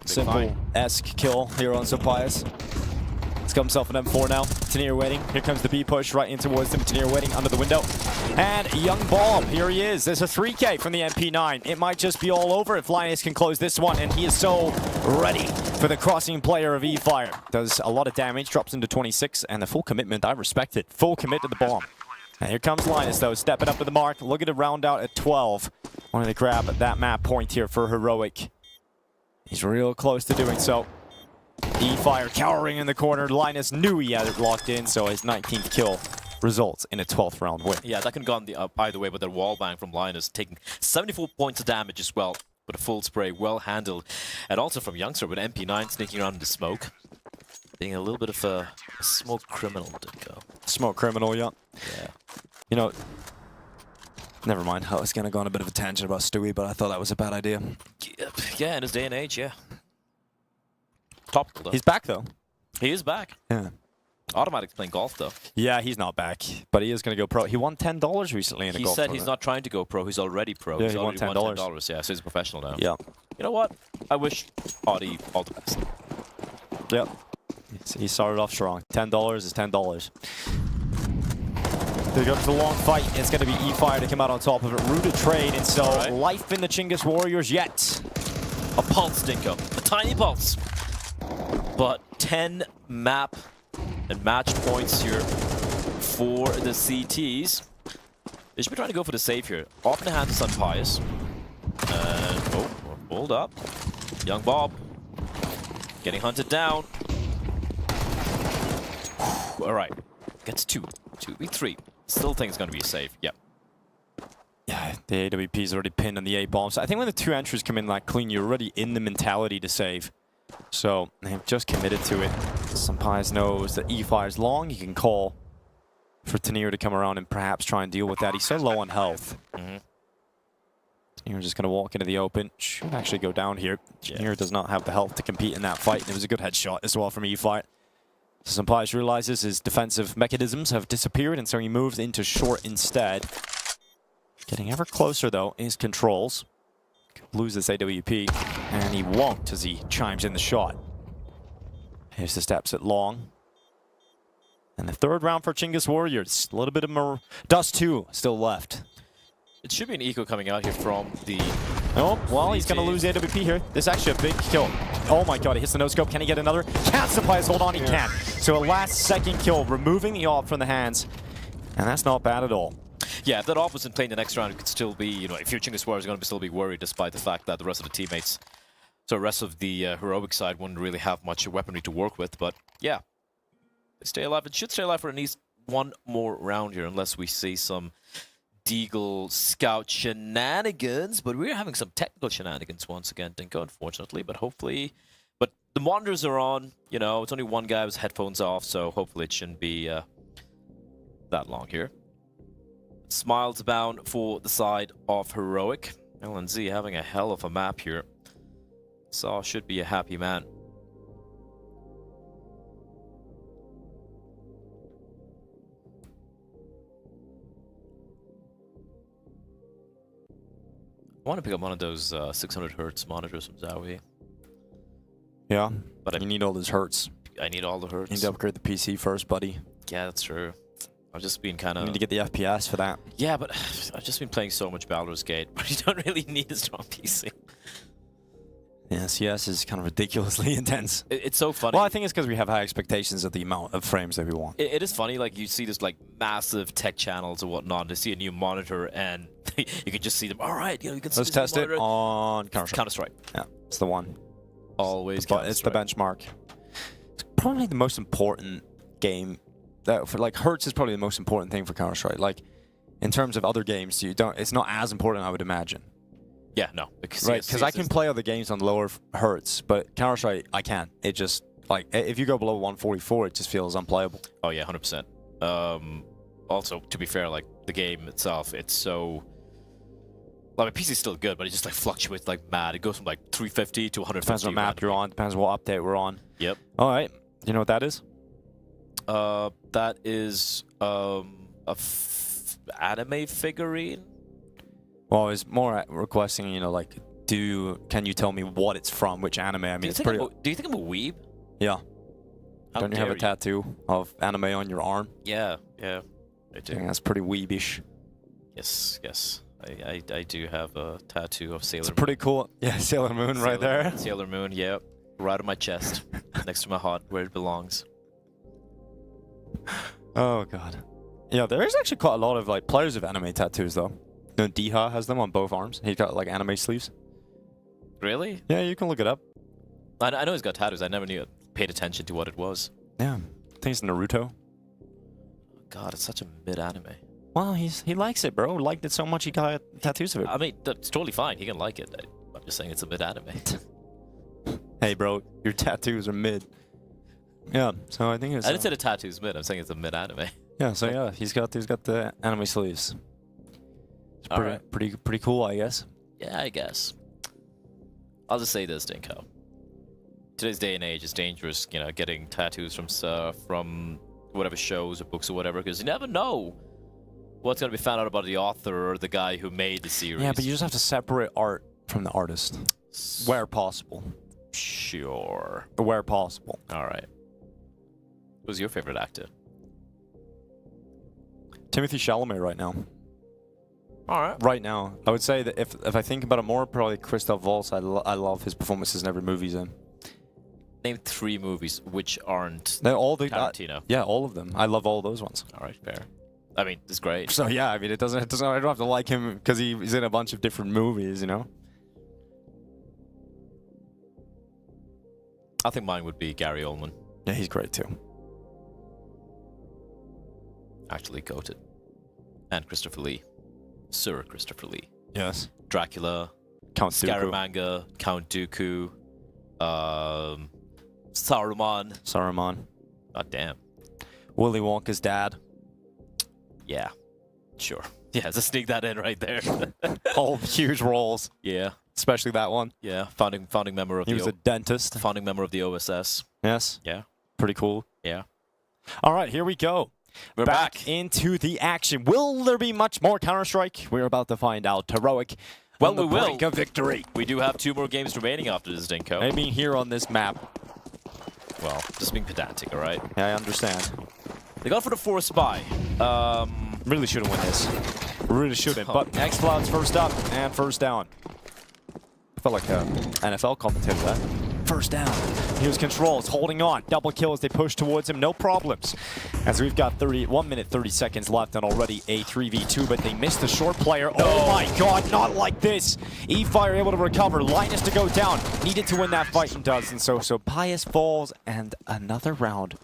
Simple-esque kill here on Supplies. He's got himself an M4 now. Tanier waiting. Here comes the B push right in towards him. Tanier waiting under the window. And Young Bob, here he is. There's a 3K from the MP9. It might just be all over if Linus can close this one. And he is so ready for the crossing player of E-Fire. Does a lot of damage, drops into 26. And the full commitment, I respect it. Full commit to the bomb. And here comes Linus, though, stepping up to the mark, looking to round out at 12. Wanting to grab that map point here for Heroic. He's real close to doing so. E-Fire cowering in the corner. Linus knew he had it locked in, so his 19th kill results in a 12th round win. Yeah, that can go on either way, but the wall bang from Linus taking 74 points of damage as well, with a full spray, well handled. And also from Youngster with MP9 sneaking around in the smoke. Being a little bit of a smoke criminal, Dinko. Smoke criminal, yeah. Yeah. You know, never mind. I was going to go on a bit of a tangent about Stewie, but I thought that was a bad idea. Yeah, in his day and age, yeah. Topical, though. He's back, though. He is back. Yeah. Automatic's playing golf, though. Yeah, he's not back, but he is going to go pro. He won $10 recently in a golf He said tournament. He's not trying to go pro. He's already pro. Yeah, he's he won already won $10. Yeah, so he's a professional now. Yeah. You know what? I wish Audie all the best. Yep. He started off strong. $10 is $10. There goes the long fight. It's going to be E-Fire to come out on top of it. Rooted trade, and so life in the Chinggis Warriors yet. A pulse, Dinko. A tiny pulse. But 10 map and match points here for the CTs. They should be trying to go for the save here. Off in the hands of Sunpious. And, oh, hold up. Young Bob getting hunted down. All right. Gets 2. 2v3. Still think it's going to be a save. Yep. Yeah, the AWP's already pinned on the 8 bombs. I think when the 2 entries come in like clean, you're already in the mentality to save. So they've just committed to it. Sunpious knows that E-Fire's long. He can call for Tanier to come around and perhaps try and deal with that. He's so low on health. Tanier just going to walk into the open. Should actually go down here. Tanier does not have the health to compete in that fight. And it was a good headshot as well from E-Fire. Sunpious realizes his defensive mechanisms have disappeared, and so he moves into short instead. Getting ever closer, though, is controls. Loses AWP, and he won't as he chimes in the shot. Here's the steps at long. And the 3rd round for Chinggis Warriors. A little bit of Dust 2 still left. It should be an eco coming out here from the... Oh, well, he's going to lose AWP here. This is actually a big kill. Oh my god, he hits the no-scope. Can he get another? Can Sunpious hold on? He can. So a last-second kill, removing the AWP from the hands. And that's not bad at all. Yeah, if that AWP wasn't playing the next round, it could still be, you know, if you're Chinggis Warriors, you're going to still be worried despite the fact that the rest of the teammates, so the rest of the heroic side wouldn't really have much weaponry to work with. But yeah, they stay alive. It should stay alive for at least one more round here, unless we see some Deagle Scout shenanigans. But we're having some technical shenanigans once again, Dinko, unfortunately. But hopefully, but the monitors are on. You know, it's only one guy with headphones off, so hopefully it shouldn't be that long here. Smiles bound for the side of Heroic. LNZ having a hell of a map here. Saw should be a happy man. I want to pick up one of those 600 hertz monitors from Zowie. Yeah, but you need all those hertz. I need all the hertz. You need to upgrade the PC first, buddy. Yeah, that's true. I've just been kind of... You need to get the FPS for that. Yeah, but I've just been playing so much Baldur's Gate, but you don't really need a strong PC. Yeah, CS is kind of ridiculously intense. It's so funny. Well, I think it's because we have high expectations of the amount of frames that we want. It is funny, like, you see this, like, massive tech channels or whatnot, they see a new monitor, and you can just see them. All right, you can. Let's test it on Counter-Strike. Yeah, it's the one. Always. It's the benchmark. It's probably the most important game. For like Hertz is probably the most important thing for Counter-Strike. Like in terms of other games, it's not as important, I would imagine. Yeah, no. Because I can play other games on lower Hertz, but Counter-Strike I can't. It just like if you go below 144, it just feels unplayable. Oh yeah, 100%. Also, to be fair, like the game itself, it's so. Well, my PC's still good, but it just like fluctuates like mad. It goes from like 350 to 150. Depends what map you're on. Depends what update we're on. Yep. All right. You know what that is? That is anime figurine. Well, it's more requesting, like, can you tell me what it's from, which anime? I mean, it's pretty. Do you think I'm a weeb? Yeah. How Don't you have a tattoo of anime on your arm? Yeah, I do. That's pretty weebish. Yes. I do have a tattoo of Sailor Moon. It's pretty cool. Yeah, Sailor Moon right there. Sailor Moon, yeah. Right on my chest, next to my heart, where it belongs. Oh, God. Yeah, there is actually quite a lot of, like, players with anime tattoos, though. You know, Diha has them on both arms. He's got, like, anime sleeves. Really? Yeah, you can look it up. I know he's got tattoos. I never paid attention to what it was. Yeah. I think it's Naruto. God, it's such a mid-anime. Well, he likes it, bro. Liked it so much he got tattoos of it. I mean, that's totally fine. He can like it. I'm just saying it's a mid-anime. Hey, bro, your tattoos are mid. Yeah, so I think it's. I didn't say the tattoo's mid. I'm saying it's a mid-anime. Yeah, so yeah, he's got the anime sleeves. It's pretty cool, I guess. Yeah, I guess. I'll just say this, Dinko. Today's day and age is dangerous, getting tattoos from whatever shows or books or whatever, because you never know what's going to be found out about the author or the guy who made the series. Yeah, but you just have to separate art from the artist, where possible. Sure. Where possible. All right. Who's your favorite actor? Timothy Chalamet right now. All right. Right now, I would say that if I think about it more, probably Christoph Waltz. I love his performances in every movie he's in. Name 3 movies which aren't all Tarantino. Yeah, all of them. I love all those ones. All right, fair. I mean, it's great. So yeah, I mean, I don't have to like him because he's in a bunch of different movies, I think mine would be Gary Oldman. Yeah, he's great too. Actually, goated. And Christopher Lee. Sir Christopher Lee. Yes. Dracula. Count Dooku. Scaramanga. Count Dooku. Saruman. God damn. Willy Wonka's dad. Yeah. Sure. Yeah, just sneak that in right there. All huge roles. Yeah. Especially that one. Yeah. Founding member of He was a dentist. Founding member of the OSS. Yes. Yeah. Pretty cool. Yeah. All right, here we go. We're back into the action. Will there be much more Counter-Strike? We're about to find out. Heroic. Well, on the brink of victory. We do have 2 more games remaining after this, Dinko. I mean, here on this map. Well, just being pedantic, all right? Yeah, I understand. They got for the 4th spy. Really shouldn't win this. Really shouldn't. But X-Cloud's first up and first down. Felt like an NFL commentator, that. First down. Here's Controls holding on. Double kill as they push towards him. No problems. As we've got 1 minute, 30 seconds left and already a 3v2, but they missed the short player. No. Oh my god, not like this. E-Fire able to recover. Linus to go down. Needed to win that fight and does. And so Pius falls and another round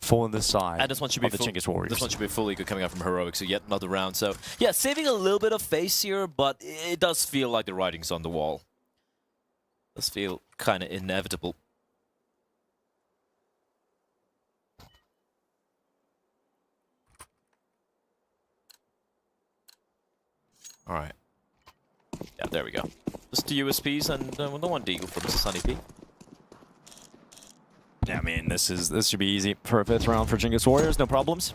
for the side and this one should be of the Chinggis Warriors. This one should be fully good coming out from Heroic, so yet another round. So yeah, saving a little bit of face here, but it does feel like the writing's on the wall. Does feel kind of inevitable. All right. Yeah, there we go. Just the USPs and no one deagle for Mr. Sunny P. Yeah, I mean, this should be easy for a 5th round for Chinggis Warriors. No problems.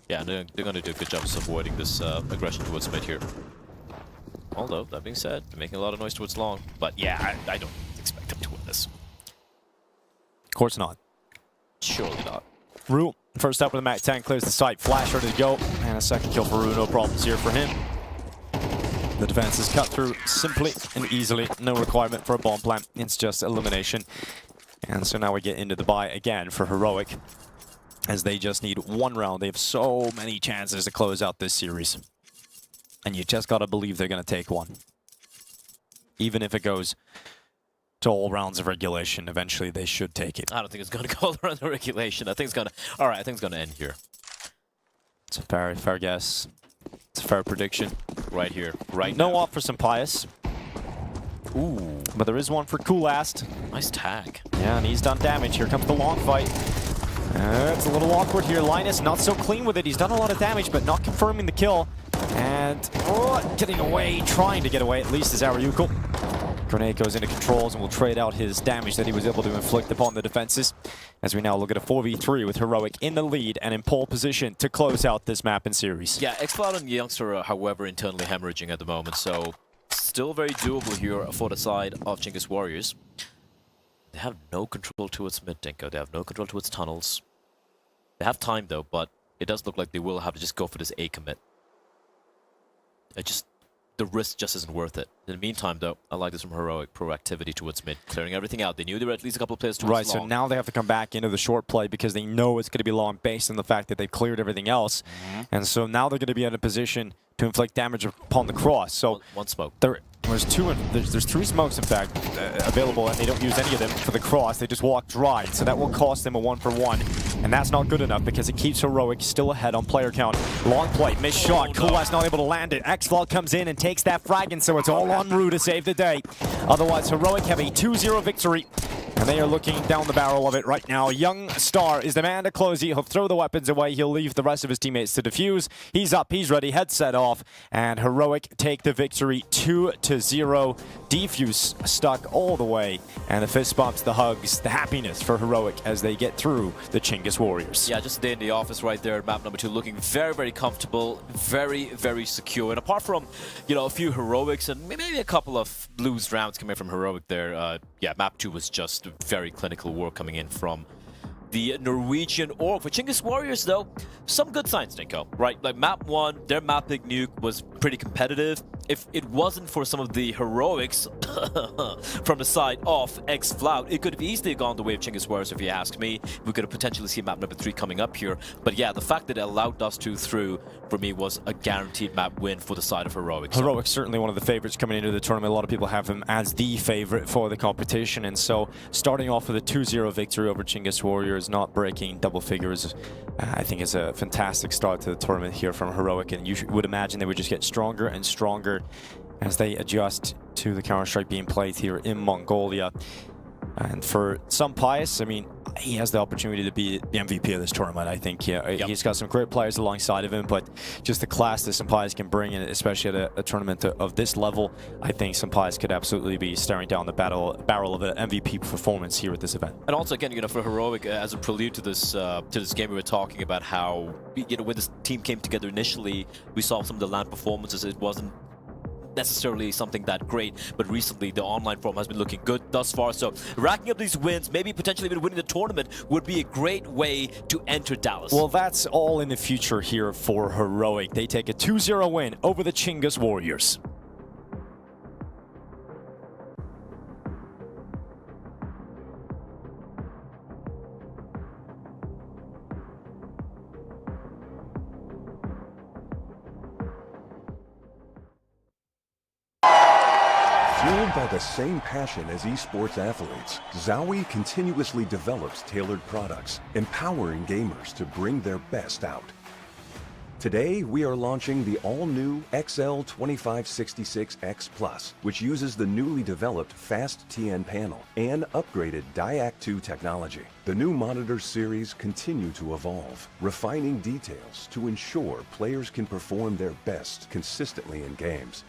Yeah, they're going to do a good job of avoiding this aggression towards mid here. Although, that being said, they're making a lot of noise towards long. But yeah, I don't expect them to win this. Of course not. Surely not. Rue, first up with the Mac 10, clears the site. Flash ready to go. And a second kill for Rue. No problems here for him. The defense is cut through simply and easily. No requirement for a bomb plant. It's just elimination. And so now we get into the buy again for Heroic. as they just need one round. They have so many chances to close out this series. And you just got to believe they're going to take one. Even if it goes to all rounds of regulation, eventually they should take it. I don't think it's going to go all around the regulation. I think it's going to... All right, I think it's going to end here. It's a fair guess. It's a fair prediction. Right here. Right No now. off for some Pius. Ooh. But there is one for Coolast. Nice tag. Yeah, and he's done damage. Here comes the long fight. It's a little awkward here. Linus not so clean with it. He's done a lot of damage, but not confirming the kill. And getting away, trying to get away at least is Ariukal. Grenade goes into controls and will trade out his damage that he was able to inflict upon the defenses. As we now look at a 4v3 with Heroic in the lead and in pole position to close out this map and series. Yeah, xCloud and Youngster are, however, internally hemorrhaging at the moment, so still very doable here for the side of Chingus Warriors. They have no control towards mid, Dinko. They have no control towards tunnels. They have time, though, but it does look like they will have to just go for this A commit. The risk just isn't worth it. In the meantime, though, I like this from Heroic. Proactivity towards mid, clearing everything out. They knew there were at least a couple of players towards long. Right, so now they have to come back into the short play because they know it's going to be long based on the fact that they've cleared everything else. And so now they're going to be in a position to inflict damage upon the cross. So one smoke. There's three smokes, in fact, available, and they don't use any of them for the cross. They just walk dry. So that will cost them a 1-for-1. And that's not good enough because it keeps Heroic still ahead on player count. Long play, missed shot. Coolast not able to land it. xCloud comes in and takes that frag, and so it's all on Rue to save the day. Otherwise, Heroic have a 2-0 victory. And they are looking down the barrel of it right now. Young Star is the man to close it. He'll throw the weapons away. He'll leave the rest of his teammates to defuse. He's up. He's ready. Headset off. And Heroic take the victory 2-0. Defuse stuck all the way. And the fist bumps, the hugs, the happiness for Heroic as they get through the Chingus Warriors. Yeah, just a day in the office right there at map number 2. Looking very, very comfortable. Very, very secure. And apart from, a few Heroics and maybe a couple of loose rounds coming from Heroic there, yeah, map 2 was just very clinical work coming in from the Norwegian org. For Chingus Warriors, though, some good signs, Dinko, right? Like map 1, their map Big Nuke was pretty competitive. If it wasn't for some of the heroics from the side of xCloud, it could have easily gone the way of Chingus Warriors, if you ask me. We could have potentially seen map number 3 coming up here. But yeah, the fact that it allowed Dust 2 through, for me, was a guaranteed map win for the side of Heroics. Heroics certainly one of the favorites coming into the tournament. A lot of people have him as the favorite for the competition. And so starting off with a 2-0 victory over Chingus Warriors, not breaking double figures, I think is a fantastic start to the tournament here from Heroic. And you would imagine they would just get stronger and stronger as they adjust to the Counter-Strike being played here in Mongolia. And for some Pius, I mean, he has the opportunity to be the MVP of this tournament, I think. Yeah, he's got some great players alongside of him, but just the class that Pius can bring in, especially at a tournament of this level, I think Pius could absolutely be staring down the barrel of an MVP performance here at this event. And also, again, for Heroic, as a prelude to this game, we were talking about how, when this team came together initially, we saw some of the LAN performances. It wasn't necessarily something that great, but recently the online form has been looking good thus far. So racking up these wins, maybe potentially even winning the tournament, would be a great way to enter Dallas. Well, that's all in the future here for Heroic. They take a 2-0 win over the Chingus Warriors. Fueled by the same passion as esports athletes, Zowie continuously develops tailored products, empowering gamers to bring their best out. Today, we are launching the all-new XL2566X Plus, which uses the newly developed Fast TN panel and upgraded DIAC2 technology. The new monitor series continue to evolve, refining details to ensure players can perform their best consistently in games.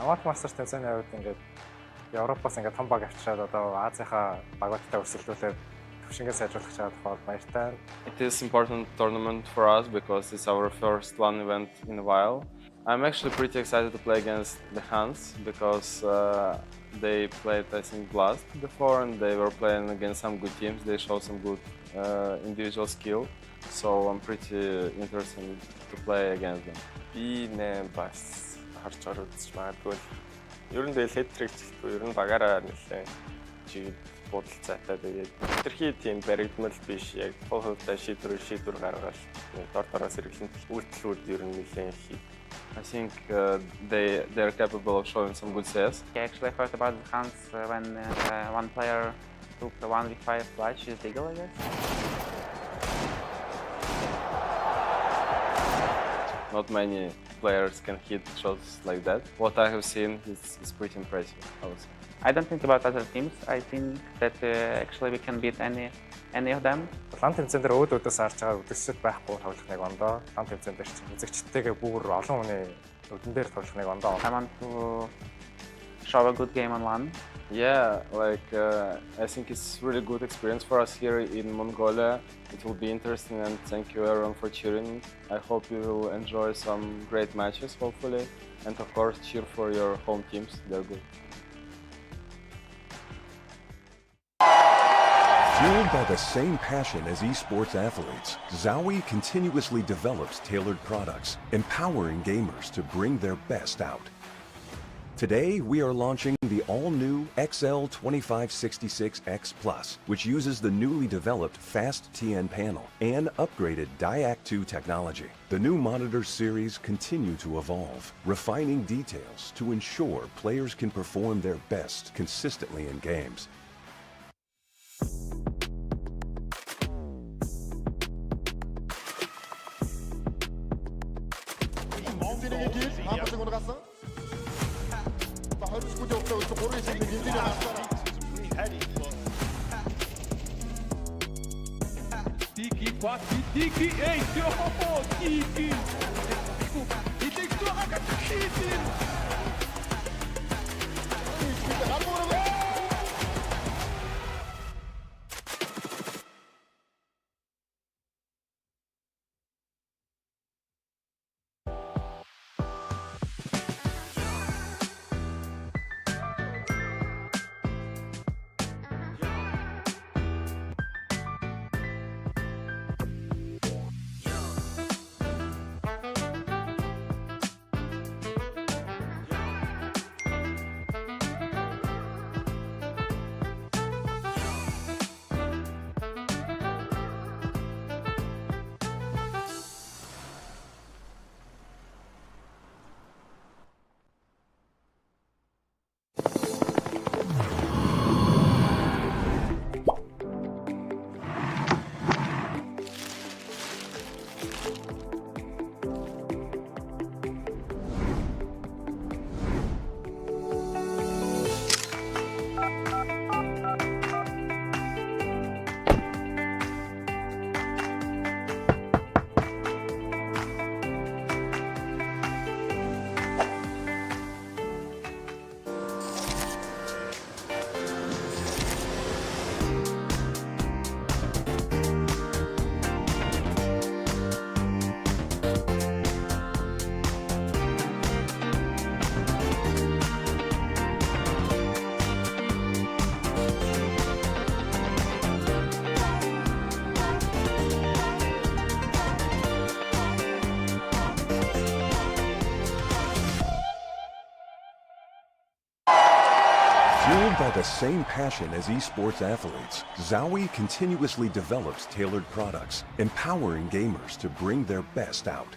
Nomadic Masters тэмцээний хувьд ингээд Европоос ингээд том баг авчираад одоо Азийнхаа багуудтай өрсөлдүүлээд төвшингээ сайжруулах чад бол баяртай. It is important tournament for us because it's our first one event in a while. I'm actually pretty excited to play against the Huns because they played, I think, Blast before, and they were playing against some good teams. They showed some good individual skill, so I'm pretty interested to play against them. Би нэ бас харж орж магадгүй. Ер нь дээл хэтрэгчгүй, ер нь багаараа нэлээ жиг бодолцоотой тэгээд хэтэрхий тийм баригдмал биш, яг тухайн хувьдаа шийдвэр гаргаад дор дороос хэрэглэн үйлдэлүүд ер нь нэлээ хий. I think they're capable of showing some good CS. I actually heard about the Huns when one player took the 1v5 clutch with Eagle, I guess. Not many players can hit shots like that. What I have seen is pretty impressive, I would say. I don't think about other teams. I think that actually we can beat any of them. Лан тэмцээн дээр өөдөөс харж байгаа үзэгчд байхгүй тоглох нэг ондоо. Лан тэмцээн дээр чинь үзэгчдтэйгээ бүр олон хүний өдөн дээр тоглох нэг ондоо. I want to show a good game on LAN. Yeah, like I think it's really good experience for us here in Mongolia. It will be interesting, and thank you everyone for cheering. I hope you will enjoy some great matches, hopefully, and of course cheer for your home teams. They're good. Fueled by the same passion as esports athletes, Zowie continuously develops tailored products, empowering gamers to bring their best out. Today, we are launching the all-new XL2566X Plus, which uses the newly developed Fast TN panel and upgraded Diac2 technology. The new monitor series continue to evolve, refining details to ensure players can perform their best consistently in games. Tiki, quatro, tiki, ei, tiki. E tem que torrar com a tiki. Fueled by the same passion as esports athletes, Zowie continuously develops tailored products, empowering gamers to bring their best out.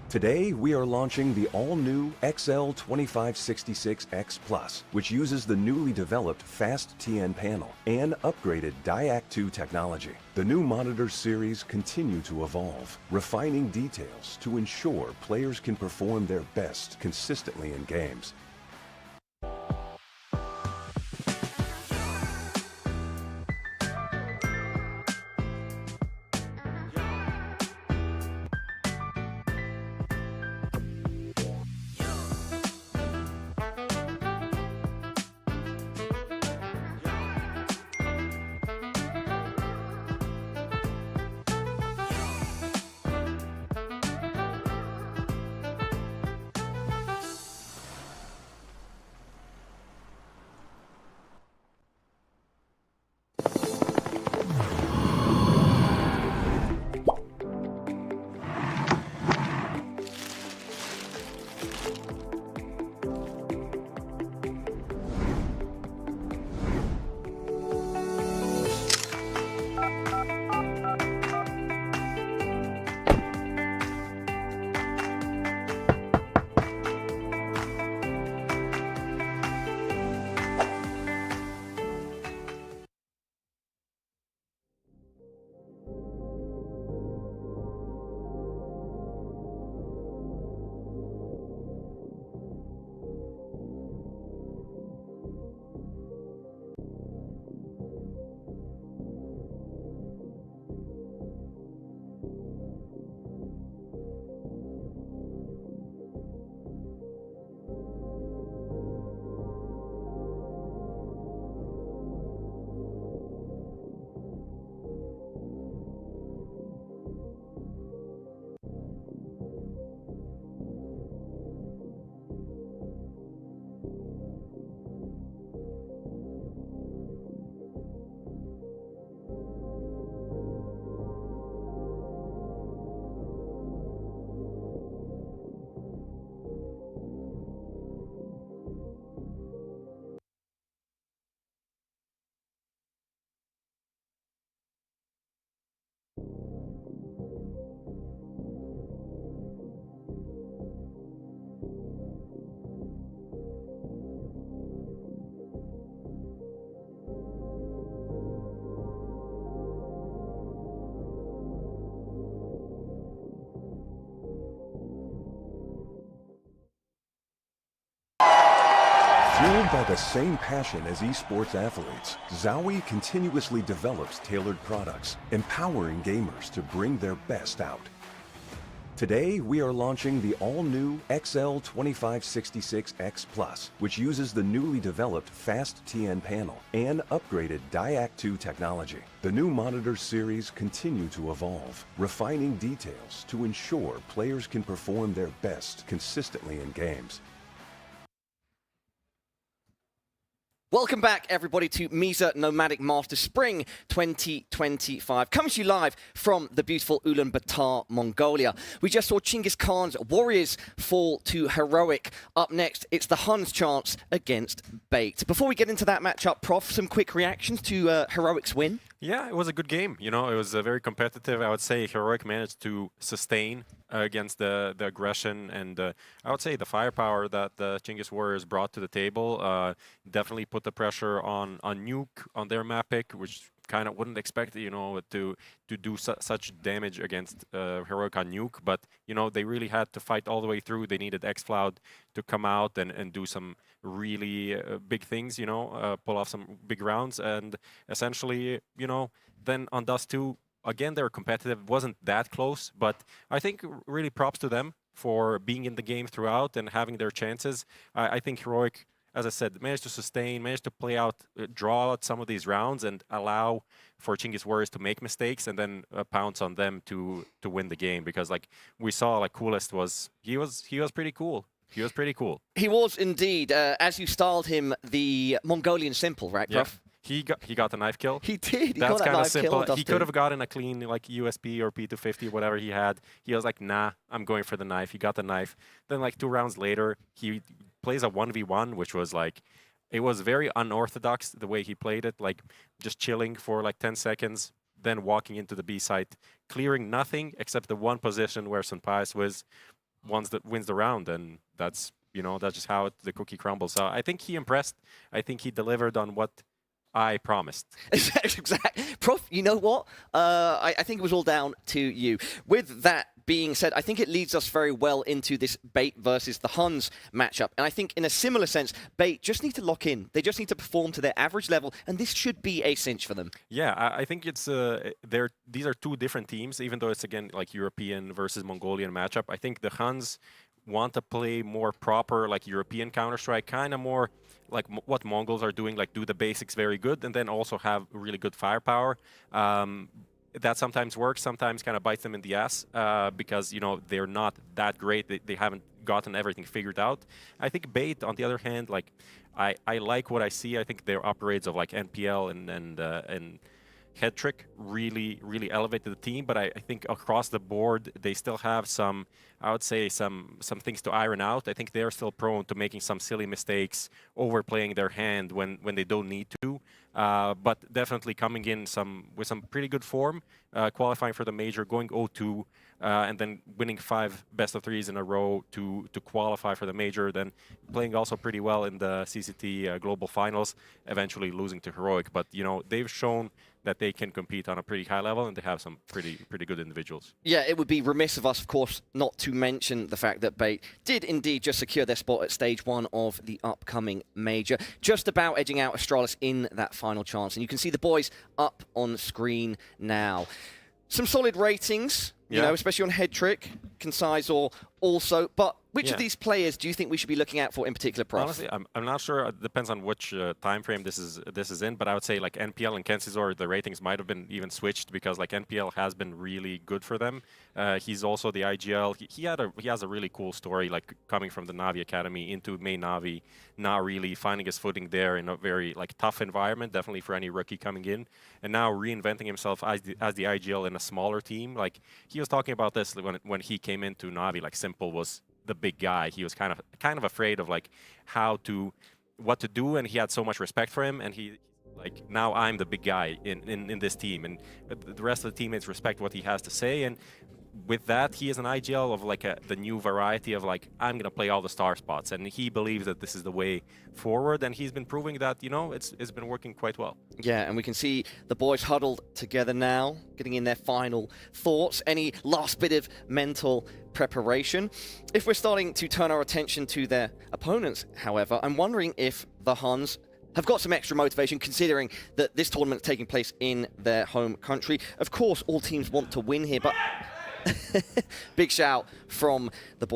Today, we are launching the all-new XL2566X Plus, which uses the newly developed Fast TN panel and upgraded Diac2 technology. The new monitor series continue to evolve, refining details to ensure players can perform their best consistently in games. Fueled by the same passion as esports athletes, Zowie continuously develops tailored products, empowering gamers to bring their best out. Today, we are launching the all-new XL2566X Plus, which uses the newly developed Fast TN panel and upgraded DIAC2 technology. The new monitor series continue to evolve, refining details to ensure players can perform their best consistently in games. Welcome back, everybody, to MESA Nomadic Masters Spring 2025. Coming to you live from the beautiful Ulaanbaatar, Mongolia. We just saw Chinggis Khan's Warriors fall to Heroic. Up next, it's the Huns' chance against Bait. Before we get into that matchup, Prof, some quick reactions to Heroic's win? Yeah, it was a good game. You know, it was very competitive. I would say Heroic managed to sustain against the aggression, and I would say the firepower that the Chinggis Warriors brought to the table definitely put the pressure on Nuke on their map pick, which kind of wouldn't expect, you know, to do such damage against Heroic on Nuke. But, you know, they really had to fight all the way through. They needed xCloud to come out and do some really big things, you know, pull off some big rounds. And essentially, you know, then on Dust 2, again, they were competitive. It wasn't that close, but I think really props to them for being in the game throughout and having their chances. I think Heroic, as I said, managed to sustain, managed to play out, draw out some of these rounds and allow for Chinggis Warriors to make mistakes and then pounce on them to win the game. Because like we saw, like Coolest was pretty cool. He was pretty cool. He was indeed, as you styled him, the Mongolian Simple, right, Prof? Yeah. He got the knife kill. He did. He That's got that kind of knife simple. kill. He could have gotten a clean like USP or P250, whatever he had. He was like, nah, I'm going for the knife. He got the knife. Then like 2 rounds later, he plays a 1v1, which was like, it was very unorthodox the way he played it, like just chilling for like 10 seconds, then walking into the B site, clearing nothing except the one position where Sunpais wins the round, and that's, you know, that's just how the cookie crumbles. So I think he impressed. I think he delivered on what I promised. Exactly. Prof, you know what? I think it was all down to you. With that being said, I think it leads us very well into this Bait versus the Huns matchup. And I think in a similar sense, Bait just need to lock in. They just need to perform to their average level, and this should be a cinch for them. Yeah, I think it's these are two different teams, even though it's, again, like European versus Mongolian matchup. I think the Huns want to play more proper, like European Counter-Strike, kind of more like what Mongols are doing, like do the basics very good and then also have really good firepower. That sometimes works, sometimes kind of bites them in the ass because, you know, they're not that great. They haven't gotten everything figured out. I think Bait, on the other hand, like I like what I see. I think their upgrades of like NPL and Head Trick really elevated the team, but I think across the board they still have some, I would say, some things to iron out. I think they're still prone to making some silly mistakes, overplaying their hand when they don't need to. But definitely coming in with some pretty good form, qualifying for the major, going 0-2, and then winning 5 best-of-3s in a row to qualify for the major, then playing also pretty well in the CCT Global Finals, eventually losing to Heroic. But, you know, they've shown that they can compete on a pretty high level, and they have some pretty good individuals. Yeah, it would be remiss of us, of course, not to mention the fact that Bait did indeed just secure their spot at stage 1 of the upcoming major, just about edging out Astralis in that final chance. And you can see the boys up on screen now. Some solid ratings, you know, especially on Head Trick, Concisor also. But which of these players do you think we should be looking out for in particular, Prof? Honestly, I'm not sure. It depends on which time frame this is in. But I would say like NPL and Concisor, the ratings might have been even switched because like NPL has been really good for them. He's also the IGL. He has a really cool story, like coming from the Navi Academy into main Navi, not really finding his footing there in a very like tough environment, definitely for any rookie coming in, and now reinventing himself as the IGL in a smaller team. Like he was talking about this when he came into Navi. Like Simple was the big guy. He was kind of afraid of like what to do, and he had so much respect for him, and he like, now I'm the big guy in this team, and the rest of the teammates respect what he has to say. And with that, he is an IGL of like the new variety of like, I'm going to play all the star spots. And he believes that this is the way forward. And he's been proving that, you know, it's been working quite well. Yeah, and we can see the boys huddled together now, getting in their final thoughts. Any last bit of mental preparation? If we're starting to turn our attention to their opponents, however, I'm wondering if the Huns have got some extra motivation, considering that this tournament is taking place in their home country. Of course, all teams want to win here, but big shout from the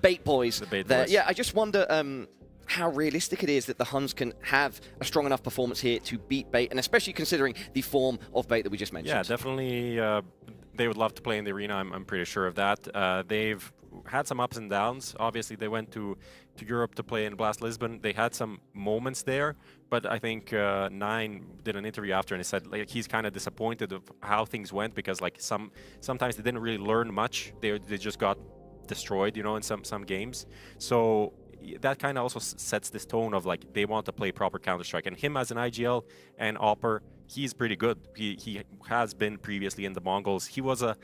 Bait Boys. The Bait there. Boys. Yeah, I just wonder how realistic it is that the Huns can have a strong enough performance here to beat Bait, and especially considering the form of Bait that we just mentioned. Yeah, definitely. They would love to play in the arena. I'm pretty sure of that. They've had some ups and downs. Obviously, they went to Europe to play in Blast Lisbon. They had some moments there, but I think Nine did an interview after and he said like he's kind of disappointed of how things went, because like sometimes they didn't really learn much. They just got destroyed, you know, in some games. So that kind of also sets this tone of like they want to play proper Counter-Strike. And him as an IGL and Opper, he's pretty good. He has been previously in the Mongols. He was a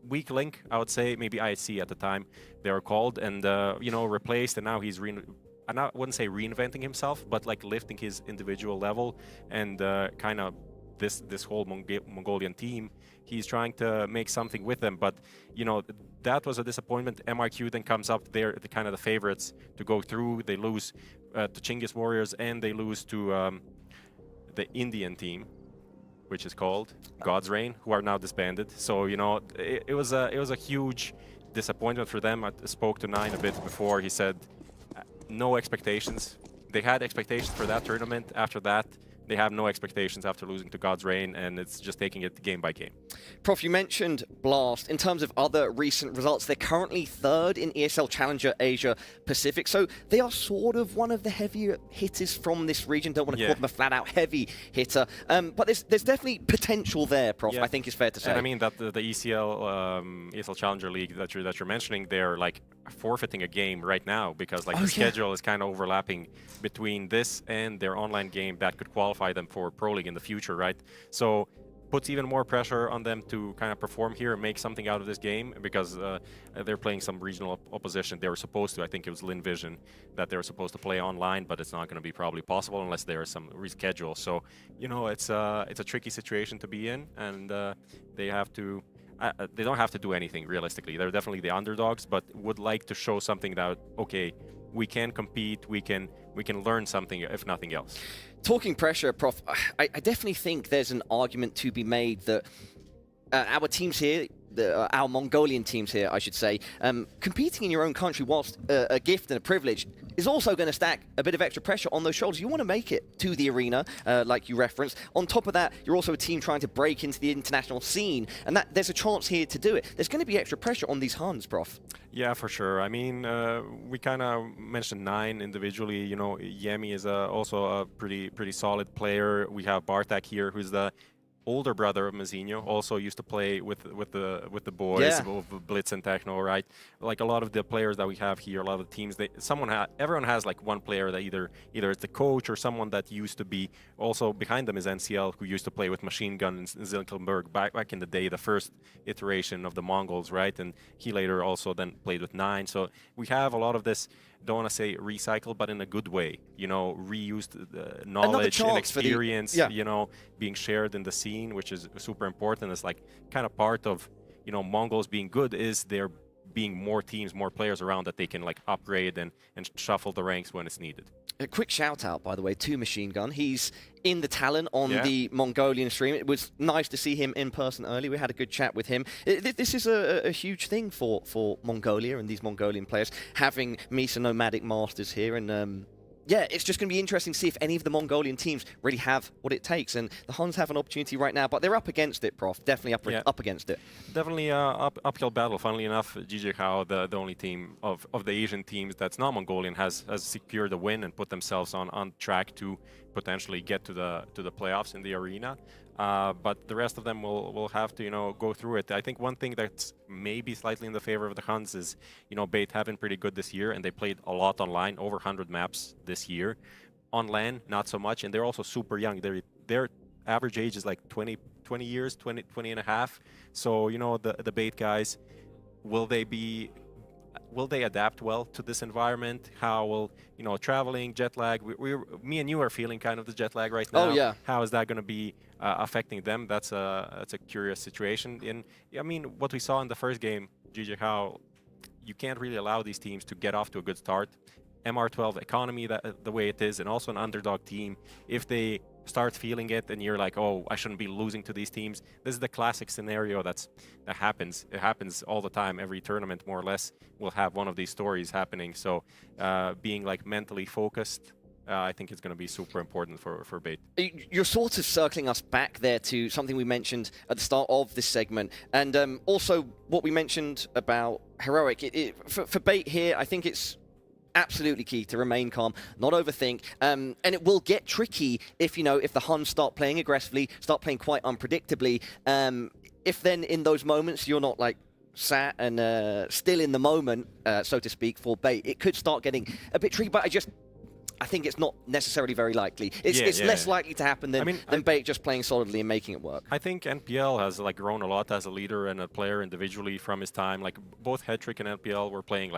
weak link, I would say, maybe IHC at the time they were called, and you know, replaced, and now he's I wouldn't say reinventing himself, but like lifting his individual level, and kind of this whole Mongolian team, he's trying to make something with them. But you know, that was a disappointment. MRQ then comes up, they're kind of the favorites to go through. They lose to Chinggis Warriors, and they lose to the Indian team, which is called God's Reign, who are now disbanded. So you know, it was a huge disappointment for them. I spoke to Nine a bit before. He said no expectations. They had expectations for that tournament. After that, they have no expectations after losing to God's Reign, and it's just taking it game by game. Prof, you mentioned Blast. In terms of other recent results, they're currently third in ESL Challenger Asia Pacific, so they are sort of one of the heavier hitters from this region. Don't want to call them a flat-out heavy hitter, but there's definitely potential there, Prof, I think is fair to say. And I mean that the ESL Challenger League that you're mentioning, they're like forfeiting a game right now because like the schedule is kind of overlapping between this and their online game that could qualify them for Pro League in the future, right? So puts even more pressure on them to kind of perform here and make something out of this game, because they're playing some regional opposition. They were supposed to, I think it was Lin Vision, that they were supposed to play online, but it's not going to be probably possible unless there is some reschedule. So, you know, it's a tricky situation to be in, and they have to they don't have to do anything realistically. They're definitely the underdogs, but would like to show something that, okay, we can compete, we can learn something, if nothing else. Talking pressure, Prof, I definitely think there's an argument to be made that our teams here, our Mongolian teams here, I should say, competing in your own country, whilst a gift and a privilege, is also going to stack a bit of extra pressure on those shoulders. You want to make it to the arena, like you referenced. On top of that, you're also a team trying to break into the international scene, and that there's a chance here to do it. There's going to be extra pressure on these Huns, Prof. Yeah, for sure. I mean, we kind of mentioned Nine individually. You know, Yemi is also a pretty solid player. We have Bartak here, who's the older brother of Mazinho, also used to play with the boys of Blitz and Techno, right? Like a lot of the players that we have here, a lot of the teams, everyone has like one player that either it's the coach or someone that used to be. Also behind them is NCL, who used to play with Machine Gun in Zilkenberg back in the day, the first iteration of the Mongols, right? And he later also then played with Nine. So we have a lot of this, don't want to say recycle, but in a good way, you know, reused knowledge and experience, you know, being shared in the scene, which is super important. It's like kind of part of, you know, Mongols being good is there being more teams, more players around that they can like upgrade and shuffle the ranks when it's needed. A quick shout out, by the way, to Machine Gun. He's in the Talon on the Mongolian stream. It was nice to see him in person early. We had a good chat with him. This is a huge thing for Mongolia and these Mongolian players, having MESA Nomadic Masters here. And yeah, it's just going to be interesting to see if any of the Mongolian teams really have what it takes. And the Huns have an opportunity right now, but they're up against it, Prof. Definitely up against it. Definitely uphill battle. Funnily enough, GGHao, the only team of the Asian teams that's not Mongolian, has secured a win and put themselves on track to potentially get to the playoffs in the arena. But the rest of them will have to, you know, go through it. I think one thing that's maybe slightly in the favor of the Huns is, you know, Bait have been pretty good this year, and they played a lot online, over 100 maps this year. On LAN, not so much, and they're also super young. Their average age is like 20 years, 20 and a half. So, you know, the Bait guys, will they adapt well to this environment? How will, traveling, jet lag? Me and you are feeling kind of the jet lag right now. Oh, yeah. How is that going to be affecting them? That's a curious situation. And I mean, what we saw in the first game, Gigi, how you can't really allow these teams to get off to a good start. MR12 economy, the way it is, and also an underdog team, if they start feeling it and you're like, oh, I shouldn't be losing to these teams. This is the classic scenario that happens. It happens all the time. Every tournament, more or less, will have one of these stories happening. So being like mentally focused, I think it's going to be super important for Bait. You're sort of circling us back there to something we mentioned at the start of this segment. And also what we mentioned about Heroic. For Bait here, I think it's absolutely key to remain calm, not overthink, and it will get tricky if the Huns start playing aggressively, start playing quite unpredictably. If then in those moments you're not like sat and still in the moment, so to speak, for Bait, it could start getting a bit tricky. But I think it's not necessarily very likely. It's less likely to happen than Bait just playing solidly and making it work. I think NPL has grown a lot as a leader and a player individually from his time. Like both Hetrick and NPL were playing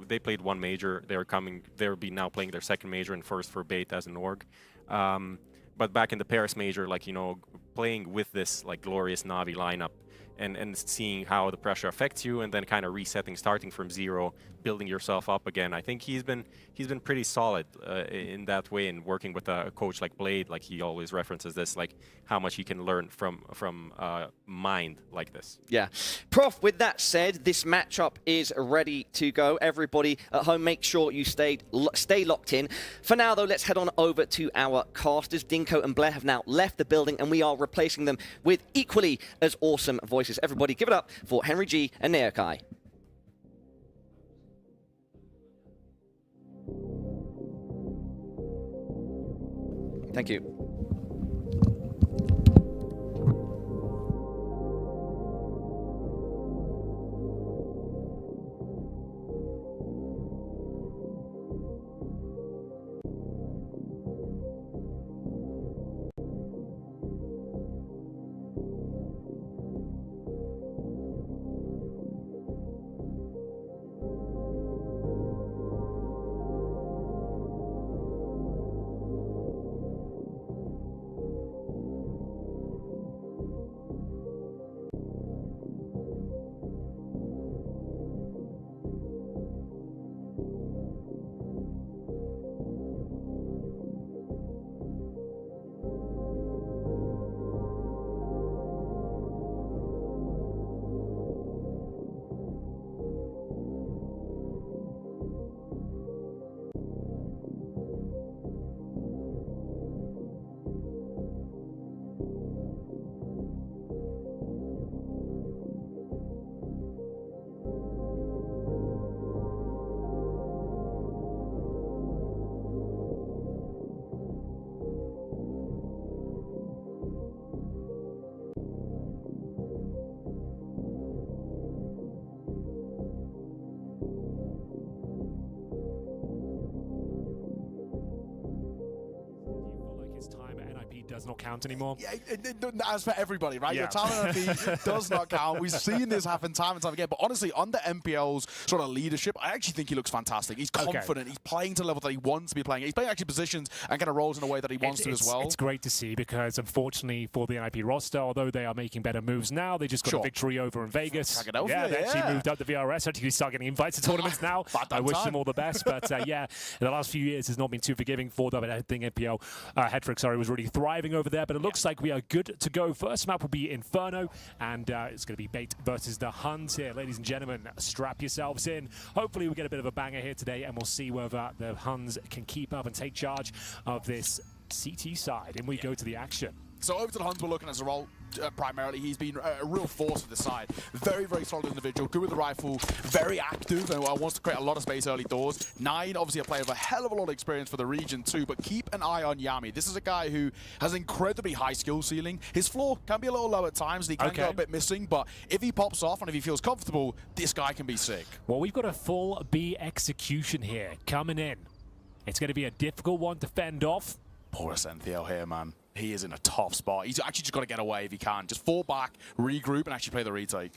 they played one major. They'll be now playing their second major and first for Bait as an org. But back in the Paris major, playing with this glorious Navi lineup and seeing how the pressure affects you, and then kind of resetting, starting from zero, building yourself up again. I think he's been pretty solid in that way, and working with a coach like Blade, he always references this, how much he can learn from mind like this. Yeah. Prof, with that said, this matchup is ready to go. Everybody at home, make sure you stay locked in. For now, though, let's head on over to our casters. Dinko and Blair have now left the building, and we are replacing them with equally as awesome voices. Everybody give it up for Henry G and Neokai. Thank you. Does not count anymore. Yeah, as for everybody, right? Your talent does not count. We've seen this happen time and time again. But honestly, under MPL's sort of leadership, I actually think he looks fantastic. He's confident. He's playing to the level that he wants to be playing. He's playing actually positions and kind of roles in a way that he wants to as well. It's great to see, because unfortunately for the NIP roster, although they are making better moves now, they just got a victory over in Vegas. They actually moved up the VRS. Actually start getting invites to tournaments now. I wish them all the best. But in the last few years has not been too forgiving for them. I think NPL Hetrick, was really thriving over there. But it looks like we are good to go. First map will be Inferno, and it's going to be Bait versus the Huns here. Ladies and gentlemen, strap yourselves in. Hopefully we get a bit of a banger here today, and we'll see whether the Huns can keep up and take charge of this CT side. And we go to the action. So over to the Huns, we're looking as a role primarily. He's been a real force for the side. Very, very solid individual. Good with the rifle. Very active and wants to create a lot of space early doors. 9, obviously a player with a hell of a lot of experience for the region too. But keep an eye on Yami. This is a guy who has an incredibly high skill ceiling. His floor can be a little low at times. And he can go a bit missing. But if he pops off and if he feels comfortable, this guy can be sick. Well, we've got a full B execution here coming in. It's going to be a difficult one to fend off. Poor Ascenthiel here, man. He is in a tough spot. He's actually just got to get away if he can. Just fall back, regroup, and actually play the retake.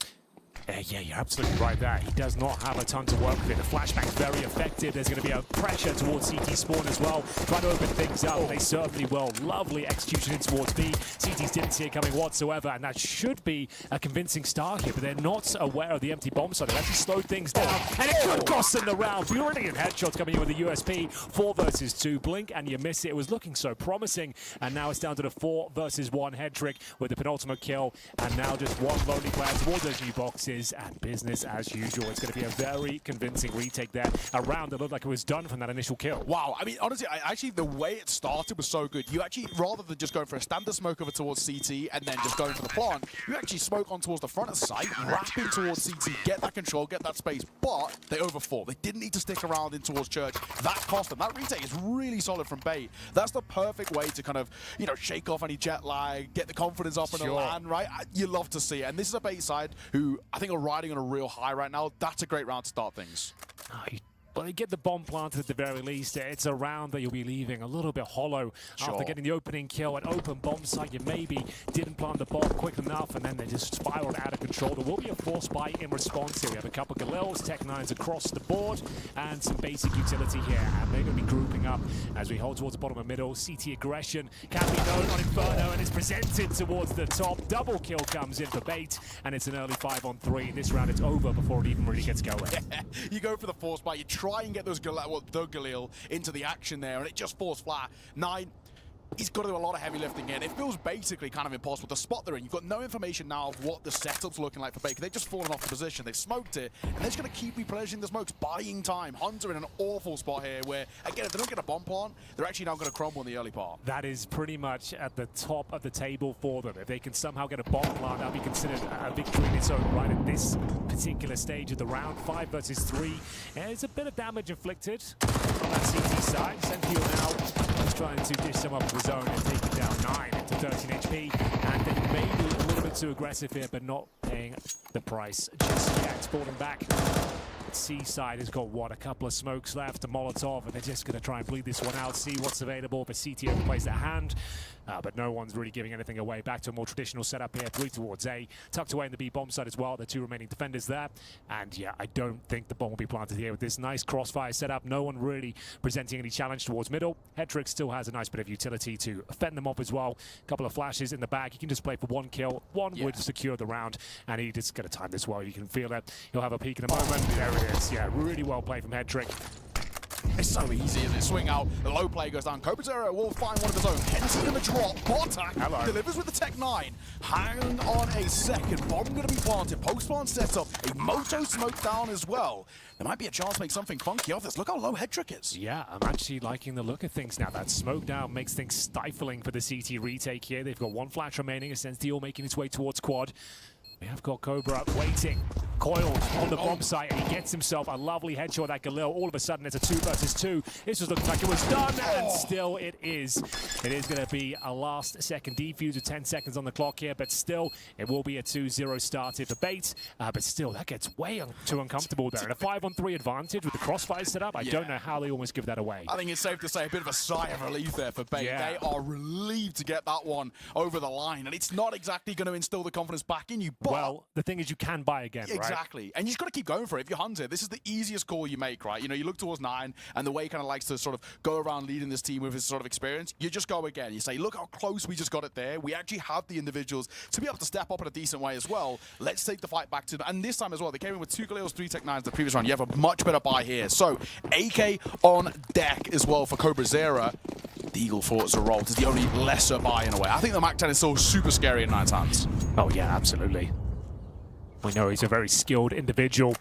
Yeah, you're absolutely right there. He does not have a ton to work with. The flashbang's very effective. There's going to be a pressure towards CT spawn as well. Trying to open things up. They certainly will. Lovely execution in towards B. CTs didn't see it coming whatsoever, and that should be a convincing start here, but they're not aware of the empty bomb site. They've actually slowed things down, and it could cost them the round. Brilliant headshots coming in with the USP. 4 versus 2. Blink, and you miss it. It was looking so promising, and now it's down to the 4 versus 1 head trick with the penultimate kill, and now just one lonely player towards those new boxes. And business as usual. It's going to be a very convincing retake there. A round that looked like it was done from that initial kill. Wow, I mean, honestly, actually, the way it started was so good. You actually, rather than just going for a standard smoke over towards CT and then just going for the plant, you actually smoke on towards the front of site, wrapping towards CT, get that control, get that space, but they overfought. They didn't need to stick around in towards Church. That cost them. That retake is really solid from Bait. That's the perfect way to kind of, you know, shake off any jet lag, get the confidence up in the land, right? You love to see it. And this is a Bait side who I think are riding on a real high right now. That's a great round to start things. Well, you get the bomb planted at the very least. It's a round that you'll be leaving a little bit hollow after getting the opening kill. An open bomb site, you maybe didn't plant the bomb quick enough, and then they just spiraled out of control. There will be a force buy in response here. We have a couple of Galils, Tech 9s across the board, and some basic utility here. And they're going to be grouping up as we hold towards the bottom of middle. CT aggression can be known on Inferno, and it's presented towards the top. Double kill comes in for Bait, and it's an early 5-on-3. This round, it's over before it even really gets going. You go for the force buy, you try and get those the Galil into the action there, and it just falls flat. 9, he's got to do a lot of heavy lifting in. It feels basically kind of impossible to spot they're in. You've got no information now of what the setup's looking like for Baker. They've just fallen off the position. They've smoked it, and they're just going to keep replenishing the smokes, buying time. Hunter in an awful spot here where, again, if they don't get a bomb plant, they're actually now going to crumble in the early part. That is pretty much at the top of the table for them. If they can somehow get a bomb plant, that'll be considered a victory in its own right at this particular stage of the round. 5 versus 3. And it's a bit of damage inflicted on that CT side. Sentinel now is trying to dish some up of his own and take it down 9 to 13 HP. And then maybe a little bit too aggressive here, but not paying the price just yet. Falling back. C side has got, what, a couple of smokes left, a Molotov, and they're just going to try and bleed this one out, see what's available. But CT overplays their hand, but no one's really giving anything away. Back to a more traditional setup here, 3 towards A, tucked away in the B bomb side as well. The 2 remaining defenders there, and yeah, I don't think the bomb will be planted here with this nice crossfire setup. No one really presenting any challenge towards middle. Hedrick still has a nice bit of utility to fend them off as well. A couple of flashes in the back. He can just play for 1 kill. One would secure the round, and he just going to time this well. You can feel it. He'll have a peek in a moment. There it is. Yeah, really well played from Hedrick. It's so easy as it swing out. The low play goes down. Cobra will find one of his own. Henty in the drop. Botak delivers with the Tech 9. Hang on a second. Bomb going to be planted. Post-plant set up. A Moto smoke down as well. There might be a chance to make something funky of this. Look how low Hedrick is. Yeah, I'm actually liking the look of things now. That smoke down makes things stifling for the CT retake here. They've got 1 flash remaining. A Sentinel making its way towards quad. We have got Cobra waiting, coiled on the bomb site, and he gets himself a lovely headshot at Galil. All of a sudden, it's a 2 versus 2. This was looking like it was done, and still it is. It is going to be a last-second defuse with 10 seconds on the clock here, but still, it will be a 2-0 start here for Bait. But still, that gets way too uncomfortable there. And a 5-on-3 advantage with the crossfire set up. I don't know how they almost give that away. I think it's safe to say a bit of a sigh of relief there for Bait. They are relieved to get that one over the line, and it's not exactly going to instill the confidence back in you. Well, the thing is you can buy again, right? Exactly. And you just got to keep going for it. If you're Hunter, this is the easiest call you make, right? You know, you look towards 9, and the way he kind of likes to sort of go around leading this team with his sort of experience, you just go again. You say, look how close we just got it there. We actually have the individuals to be able to step up in a decent way as well. Let's take the fight back to them. And this time as well, they came in with 2 Galils, 3 Tech 9s the previous round. You have a much better buy here. So, AK on deck as well for Cobra Zera. The Eagle Forza roll is the only lesser buy in a way. I think the MAC-10 is still super scary in 9's hands. Oh yeah, absolutely. We know he's a very skilled individual.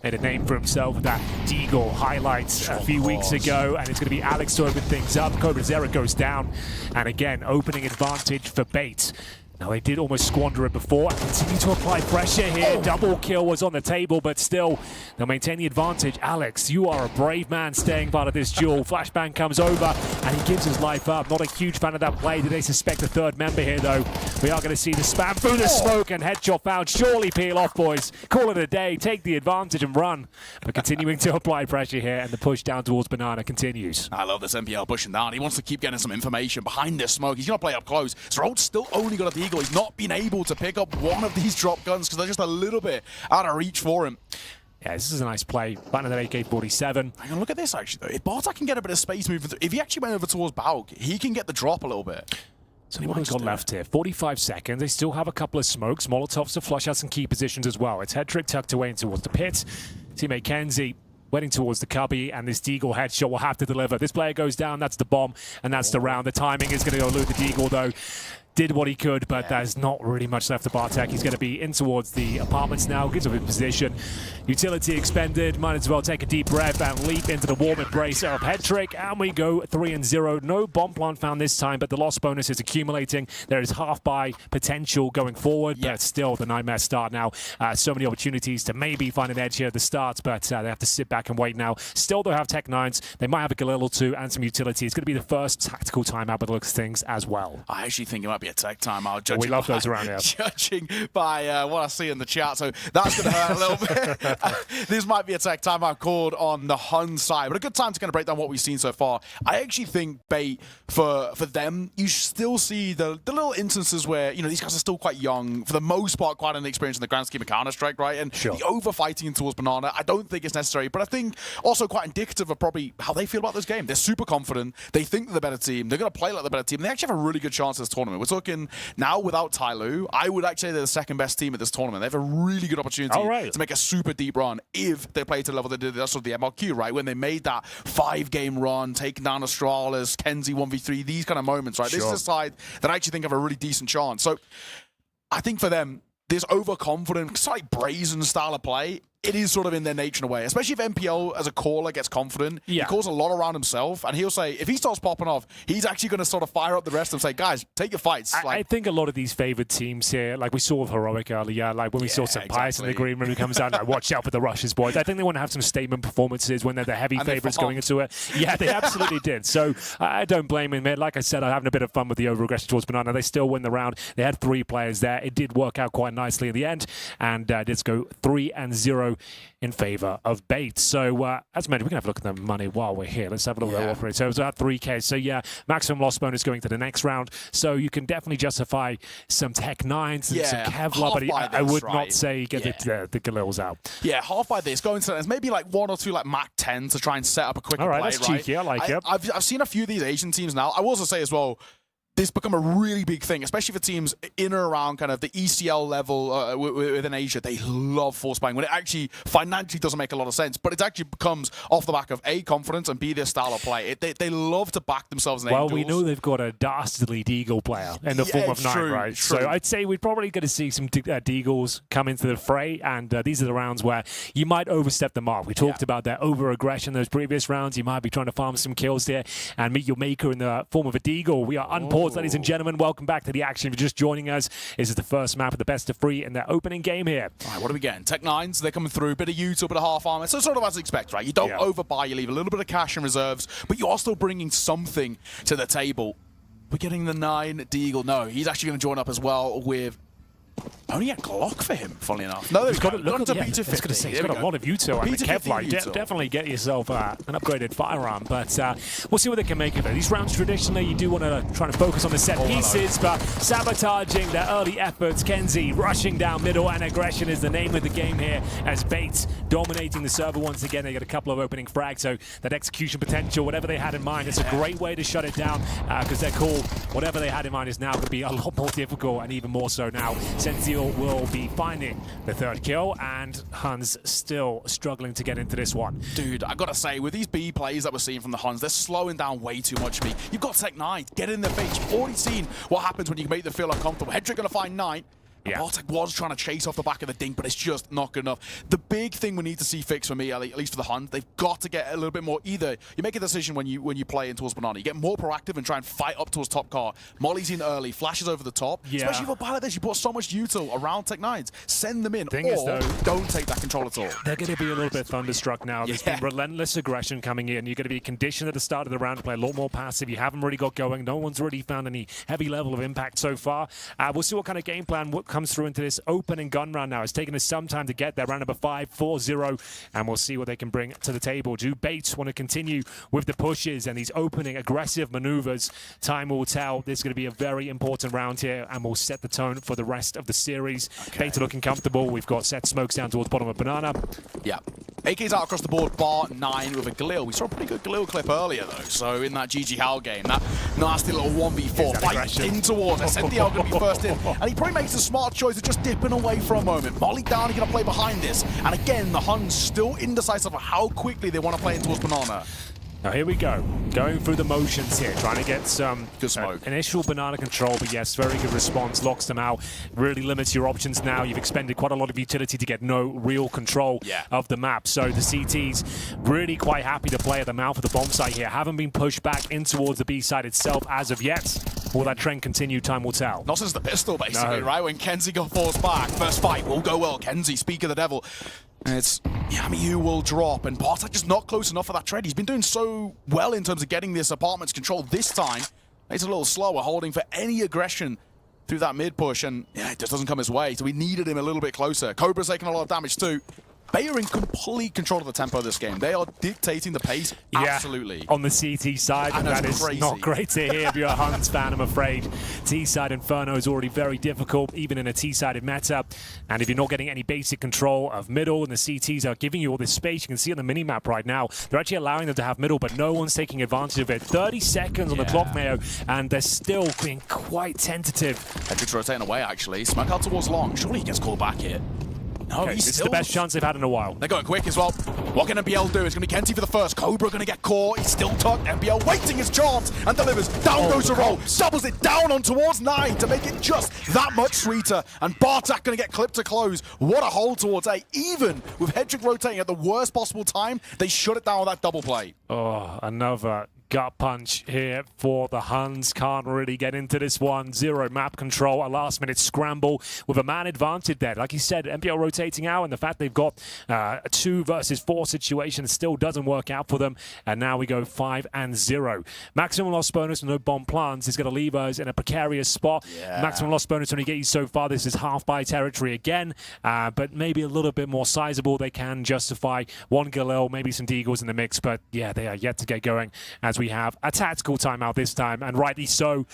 Made a name for himself with that Deagle highlights a few weeks ago, and it's going to be Alex to open things up. Cobra Zera goes down, and again, opening advantage for Bait. Now, they did almost squander it before and continue to apply pressure here. Double kill was on the table, but still, they'll maintain the advantage. Alex, you are a brave man staying part of this duel. Flashbang comes over, and he gives his life up. Not a huge fan of that play. Did they suspect a 3rd member here, though? We are going to see the spam through the smoke and headshot found. Surely peel off, boys. Call it a day. Take the advantage and run. But continuing to apply pressure here, and the push down towards Banana continues. I love this MPL pushing down. He wants to keep getting some information behind this smoke. He's going to play up close. Zrod's still only got a deagle. He's not been able to pick up one of these drop guns because they're just a little bit out of reach for him. Yeah, this is a nice play. Back that AK-47. Hang on, look at this actually though. If Bartek can get a bit of space moving through, if he actually went over towards Bauk, he can get the drop a little bit. So what we've got left here? 45 seconds. They still have a couple of smokes. Molotovs to flush out some key positions as well. It's Hedrick tucked away in towards the pit. Teammate Kenzie waiting towards the cubby, and this deagle headshot will have to deliver. This player goes down, that's the bomb, and that's the round. The timing is going to go elude the deagle though. Did what he could, but there's not really much left of Bartek. He's going to be in towards the apartments now, gives up his position. Utility expended, might as well take a deep breath and leap into the warm embrace of Hedrick, and we go 3-0. No bomb plant found this time, but the loss bonus is accumulating. There is half-buy potential going forward, but still the nightmare start now. So many opportunities to maybe find an edge here at the start, but they have to sit back and wait now. Still, they'll have Tech 9s. They might have a Galil or two and some utility. It's going to be the first tactical timeout by the looks of things as well. I actually think it might be a tech timeout. We love those around here. Judging by what I see in the chat, so that's going to hurt a little bit. This might be a tech timeout called on the Hun side, but a good time to kind of break down what we've seen so far. I actually think, Bait, for them, you still see the little instances where, you know, these guys are still quite young, for the most part, quite inexperienced in the grand scheme of Counter-Strike, right? And the over-fighting towards Banana, I don't think it's necessary, but I think also quite indicative of probably how they feel about this game. They're super confident. They think they're the better team. They're going to play like the better team. And they actually have a really good chance at this tournament. We're talking now without Tyloo, I would actually say they're the second best team at this tournament. They have a really good opportunity to make a super deep run if they play to the level they did that's sort of the MLQ, right? When they made that 5-game run, taking down Astralis, Kenzie 1v3, these kind of moments, right? This is a side that I actually think have a really decent chance. So I think for them, this overconfident, slightly brazen style of play, it is sort of in their nature in a way, especially if MPL as a caller gets confident. He calls a lot around himself, and he'll say, if he starts popping off, he's actually going to sort of fire up the rest and say, guys, take your fights. I think a lot of these favored teams here, like we saw with Heroic earlier, like when we saw some Pius in the green room, he comes out like, watch out for the rushes, boys. I think they want to have some statement performances when they're the heavy favorites going into it. Yeah, they absolutely did. So I don't blame him, man. Like I said, I'm having a bit of fun with the over-aggression towards Banana. They still win the round. They had 3 players there. It did work out quite nicely in the end, and let's go 3-0 in favor of Bait. So as mentioned, we can have a look at the money while we're here. Let's have a look at their operator. So it was about 3K. So yeah, maximum loss bonus going to the next round. So you can definitely justify some Tech 9s and some Kevlar, but I would not say get the Galils out. Yeah, half by this. Going to there's maybe like 1 or 2 like Mac 10 to try and set up a quicker play. That's cheeky. I like it. I've seen a few of these Asian teams now. I will also say as well, this become a really big thing, especially for teams in or around kind of the ECL level within Asia. They love force buying when it actually financially doesn't make a lot of sense, but it actually becomes off the back of A, confidence, and B, their style of play. They love to back themselves in we know they've got a dastardly Deagle player in the form of Knight, right? True. So I'd say we're probably going to see some Deagles come into the fray, and these are the rounds where you might overstep the mark. We talked about that over-aggression those previous rounds. You might be trying to farm some kills there and meet your maker in the form of a Deagle. We are unpaused, ladies and gentlemen. Welcome back to the action. If you're just joining us, this is the first map of the best of 3 in their opening game here. All right, what are we getting? Tech 9s, they're coming through. Bit of util, bit of half armor. So sort of as expect, right? You don't overbuy, you leave a little bit of cash in reserves, but you are still bringing something to the table. We're getting the 9 Deagle. No, he's actually going to join up as well with only a Glock for him, funnily enough. No, he's got a P250. He's got a lot of util. And the Kevlar, definitely get yourself an upgraded firearm. But we'll see what they can make of it. These rounds, traditionally, you do want to try to focus on the set pieces, but sabotaging their early efforts. Kenzie rushing down middle, and aggression is the name of the game here as Bates dominating the server once again. They get a couple of opening frags, so that execution potential, whatever they had in mind, it's a great way to shut it down because they're cool. Whatever they had in mind is now going to be a lot more difficult, and even more so now. Senziel will be finding the 3rd kill, and Huns still struggling to get into this one. Dude, I gotta say, with these B plays that we're seeing from the Huns, they're slowing down way too much for me. You've got Tech 9, get in their face. You've already seen what happens when you make them feel uncomfortable. Hedrick gonna find 9. Yeah. Bartek was trying to chase off the back of the dink, but it's just not good enough. The big thing we need to see fixed for me, at least for the Huns, they've got to get a little bit more. Either you make a decision when you play in towards Banana, you get more proactive and try and fight up towards top car. Molly's in early, flashes over the top. Yeah. Especially for a buy like this, you put so much util around Tech9s. Send them in, or don't take that control at all. They're going to be a little bit thunderstruck now. There's been relentless aggression coming in. You're going to be conditioned at the start of the round to play a lot more passive. You haven't really got going. No one's really found any heavy level of impact so far. We'll see what kind of game plan comes through into this opening gun round now. It's taken us some time to get there. Round number 5, 4-0, and we'll see what they can bring to the table. Do Bates want to continue with the pushes and these opening aggressive maneuvers? Time will tell. This is going to be a very important round here, and we'll set the tone for the rest of the series. Bates are looking comfortable. We've got set smokes down towards bottom of Banana. Yeah. AK's out across the board, bar 9 with a Galil. We saw a pretty good Galil clip earlier, though. So in that GG Hal game, that nasty little 1v4 fight in towards it. Sentinel going to be first in. And he probably makes a smart choice of just dipping away for a moment. Molly down, he's going to play behind this. And again, the Huns still indecisive of how quickly they want to play in towards Banana. Now here we go, going through the motions here, trying to get some good smoke. Initial Banana control, but yes, very good response, locks them out, really limits your options now. You've expended quite a lot of utility to get no real control of the map. So the CTs really quite happy to play at the mouth of the bomb site here. Haven't been pushed back in towards the B side itself as of yet. Will that trend continue? Time will tell. Not since the pistol, basically, right? When Kenzie falls back, first fight will go well. Kenzie, speak of the devil. And it's Yami who will drop, and Bartek just not close enough for that trade. He's been doing so well in terms of getting this apartment's control this time. It's a little slower, holding for any aggression through that mid push, and yeah, it just doesn't come his way. So we needed him a little bit closer. Cobra's taking a lot of damage too. They are in complete control of the tempo of this game. They are dictating the pace, absolutely. On the CT side, and that is not great to hear if you're a Huns fan, I'm afraid. T-side Inferno is already very difficult, even in a T-sided meta. And if you're not getting any basic control of middle, and the CTs are giving you all this space, you can see on the minimap right now, they're actually allowing them to have middle, but no one's taking advantage of it. 30 seconds on the clock, Mayo, and they're still being quite tentative. Hendrix rotating away, actually. Smoke out towards long. Surely he gets called back here. No, this is the best chance they've had in a while. They're going quick as well. What can MBL do? It's going to be Kenzie for the first. Cobra going to get caught. He's still tucked. MBL waiting his chance and delivers. Down goes the roll. Doubles it down on towards 9 to make it just that much sweeter. And Bartek going to get clipped to close. What a hold towards A. Even with Hedrick rotating at the worst possible time, they shut it down with that double play. Oh, another gut punch here for the Huns. Can't really get into this one. Zero map control, a last-minute scramble with a man advantage there. Like you said, MPL rotating out, and the fact they've got a 2 versus 4 situation still doesn't work out for them. And now we go 5-0. Maximum loss bonus and no bomb plants is going to leave us in a precarious spot. Maximum loss bonus only get you so far. This is half-buy territory again, but maybe a little bit more sizable. They can justify one Galil, maybe some Deagles in the mix, but yeah, they are yet to get going as we have a tactical timeout this time, and rightly so.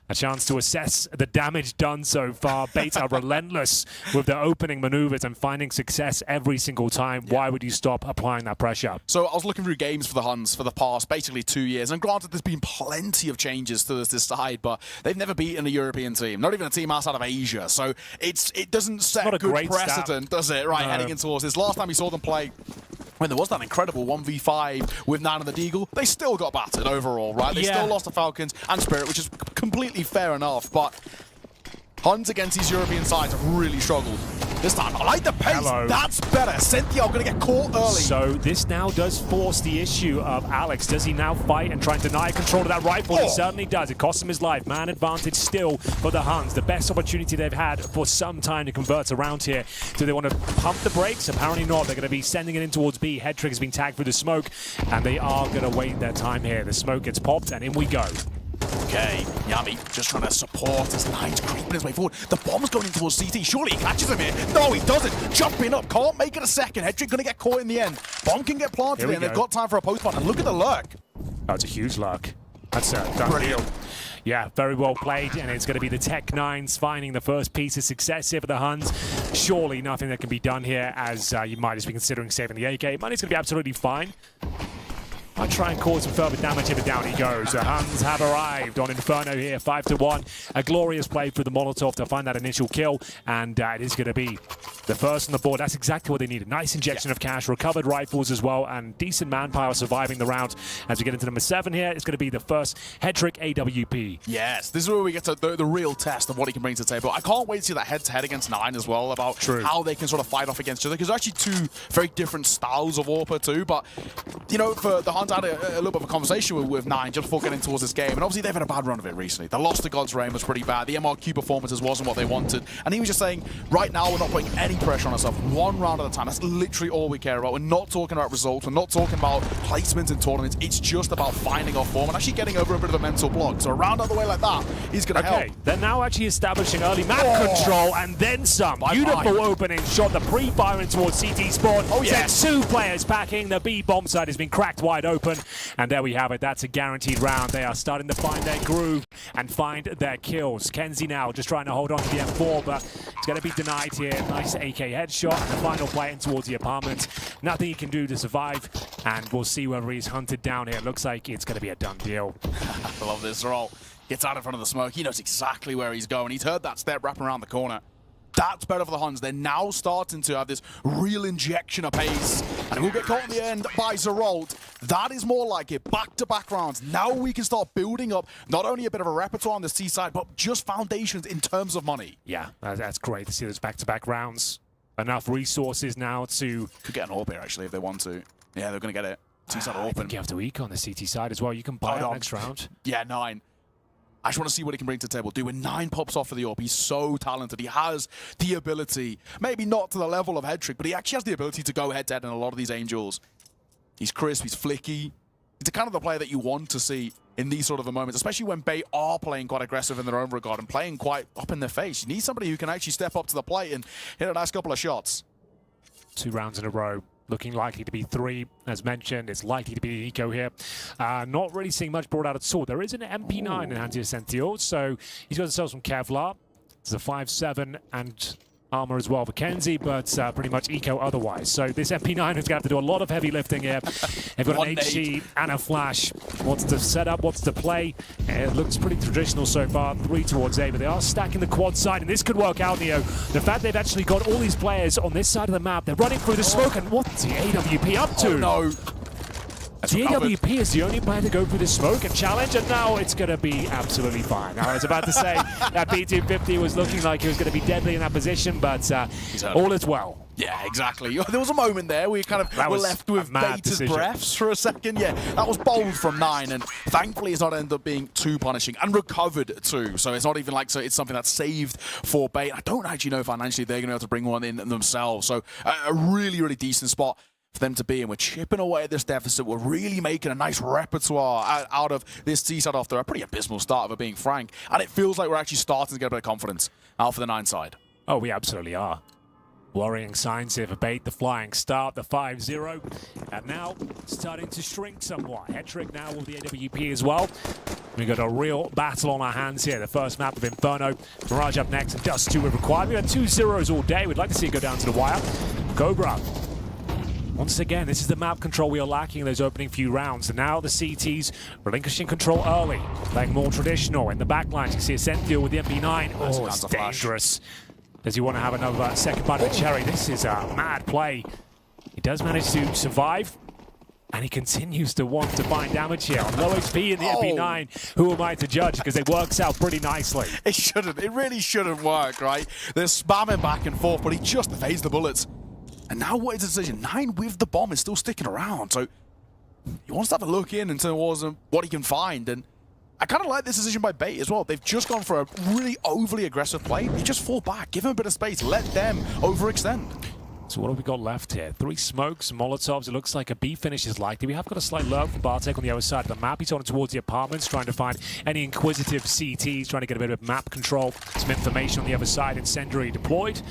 A chance to assess the damage done so far. Bates are relentless with their opening maneuvers and finding success every single time. Why would you stop applying that pressure? So I was looking through games for the Huns for the past basically 2 years, and granted there's been plenty of changes to this side, but they've never beaten a European team, not even a team outside of Asia. So it doesn't set a good precedent, does it? Right, heading in towards this. Last time we saw them play, when there was that incredible 1v5 with Nan and the Deagle, they still got battered overall, right? They still lost to Falcons and Spirit, which is completely fair enough, but Huns against these European sides have really struggled. This time, I like the pace. That's better. Cynthia are going to get caught early. So this now does force the issue of Alex. Does he now fight and try and deny control of that rifle? He certainly does. It costs him his life. Man advantage still for the Huns. The best opportunity they've had for some time to convert around here. Do they want to pump the brakes? Apparently not. They're going to be sending it in towards B. Headtrick has been tagged through the smoke, and they are going to wait their time here. The smoke gets popped, and in we go. Okay, Yami just trying to support as Nine's creeping his way forward. The bomb's going in towards CT. Surely he catches him here. No, he doesn't. Jumping up. Can't make it a second. Hedrick going to get caught in the end. Bomb can get planted in. They've got time for a post-plant. And look at the lurk. That's a huge lurk. That's a done deal. Yeah, very well played, and it's going to be the Tech9s finding the first piece of success here for the Huns. Surely nothing that can be done here, as you might just be considering saving the AK. Money's going to be absolutely fine. Might try and cause some further damage here, but down he goes. The Huns have arrived on Inferno here, 5-1. A glorious play through the Molotov to find that initial kill, and it is going to be the first on the board. That's exactly what they needed. Nice injection of cash, recovered rifles as well, and decent manpower surviving the round. As we get into number 7 here, it's going to be the first head-trick AWP. Yes, this is where we get to the real test of what he can bring to the table. I can't wait to see that head-to-head against 9 as well, about how they can sort of fight off against each other, because they're actually two very different styles of AWP too. But, you know, for the Huns, I had a little bit of a conversation with 9 just before getting towards this game, and obviously they've had a bad run of it recently. The loss to God's Reign was pretty bad. The MRQ performances wasn't what they wanted, and he was just saying, right now we're not putting any pressure on ourselves. One round at a time. That's literally all we care about. We're not talking about results. We're not talking about placements in tournaments. It's just about finding our form and actually getting over a bit of a mental block. So a round out the way like that is going to help. They're now actually establishing early map control and then some. Beautiful opening shot. The pre-firing towards CT spawn. Oh, yeah. Sent 2 players packing. The B bomb side has been cracked wide open. And there we have it. That's a guaranteed round. They are starting to find their groove and find their kills. Kenzie now just trying to hold on to the M4, but it's going to be denied here. Nice AK headshot. And the final play in towards the apartment. Nothing he can do to survive. And we'll see whether he's hunted down here. It looks like it's going to be a done deal. I love this roll. Gets out in front of the smoke. He knows exactly where he's going. He's heard that step wrapping around the corner. That's better for the Huns. They're now starting to have this real injection of pace. And it will get caught in the end by Zerold. That is more like it. Back-to-back rounds. Now we can start building up not only a bit of a repertoire on the C side, but just foundations in terms of money. Yeah, that's great to see those back-to-back rounds. Enough resources now to... Could get an AWP here, actually, if they want to. Yeah, they're going to get it. C-side open. I think you have to eco on the CT side as well. You can buy it next round. Yeah, 9. I just want to see what he can bring to the table. When 9 pops off for the AWP, he's so talented. He has the ability, maybe not to the level of head trick, but he actually has the ability to go head-to-head in a lot of these aim duels. He's crisp, he's flicky. He's the kind of the player that you want to see in these sort of the moments, especially when Bay are playing quite aggressive in their own regard and playing quite up in their face. You need somebody who can actually step up to the plate and hit a nice couple of shots. 2 rounds in a row. Looking likely to be 3, as mentioned. It's likely to be eco here. Not really seeing much brought out at all. There is an MP9 in Hansi Asensio, so he's got himself some Kevlar. It's a 5.7 and armor as well for Kenzie, but pretty much eco otherwise. So this MP9 is going to have to do a lot of heavy lifting here. They've got an HG and a flash. What's the setup? What's the play? It looks pretty traditional so far. 3 towards A, but they are stacking the quad side, and this could work out, Neo. The fact they've actually got all these players on this side of the map, they're running through the smoke, and what's the AWP up to? Oh, no. The AWP is the only player to go through the smoke and challenge, and now it's going to be absolutely fine. I was about to say that B250 was looking like he was going to be deadly in that position, but all is well. Yeah, exactly. There was a moment there where you kind of were left with bated breaths for a second. Yeah, that was bold from 9, and thankfully it's not ended up being too punishing and recovered too. So it's not even like it's something that's saved for Bait. I don't actually know financially they're going to be able to bring one in themselves. So a really, really decent spot for them to be in. We're chipping away at this deficit. We're really making a nice repertoire out of this C-side after a pretty abysmal start, if we're being frank. And it feels like we're actually starting to get a bit of confidence out for the 9 side. Oh, we absolutely are. Worrying signs here for Bait, the flying start, the 5-0. And now starting to shrink somewhat. Hetrick now with the AWP as well. We've got a real battle on our hands here. The first map of Inferno. Mirage up next and Dust 2 with required. We've had 2 zeros all day. We'd like to see it go down to the wire. Cobra. Once again, this is the map control we are lacking in those opening few rounds. And now the CTs relinquishing control early, playing more traditional. In the backlines, you see Asensio with the MP9. Oh, it's dangerous. Does he want to have another second bite of the cherry? This is a mad play. He does manage to survive, and he continues to want to find damage here. On low HP in the MP9, who am I to judge? Because it works out pretty nicely. It shouldn't. It really shouldn't work, right? They're spamming back and forth, but he just evades the bullets. And now what is the decision? 9 with the bomb is still sticking around, so he wants to have a look in towards what he can find. And I kind of like this decision by Bait as well. They've just gone for a really overly aggressive play. You just fall back, give him a bit of space, let them overextend. So what have we got left here? 3 smokes, Molotovs. It looks like a B finish is likely. We have got a slight lurk from Bartek on the other side of the map. He's on towards the apartments, trying to find any inquisitive CTs, trying to get a bit of map control, some information on the other side. Incendiary deployed.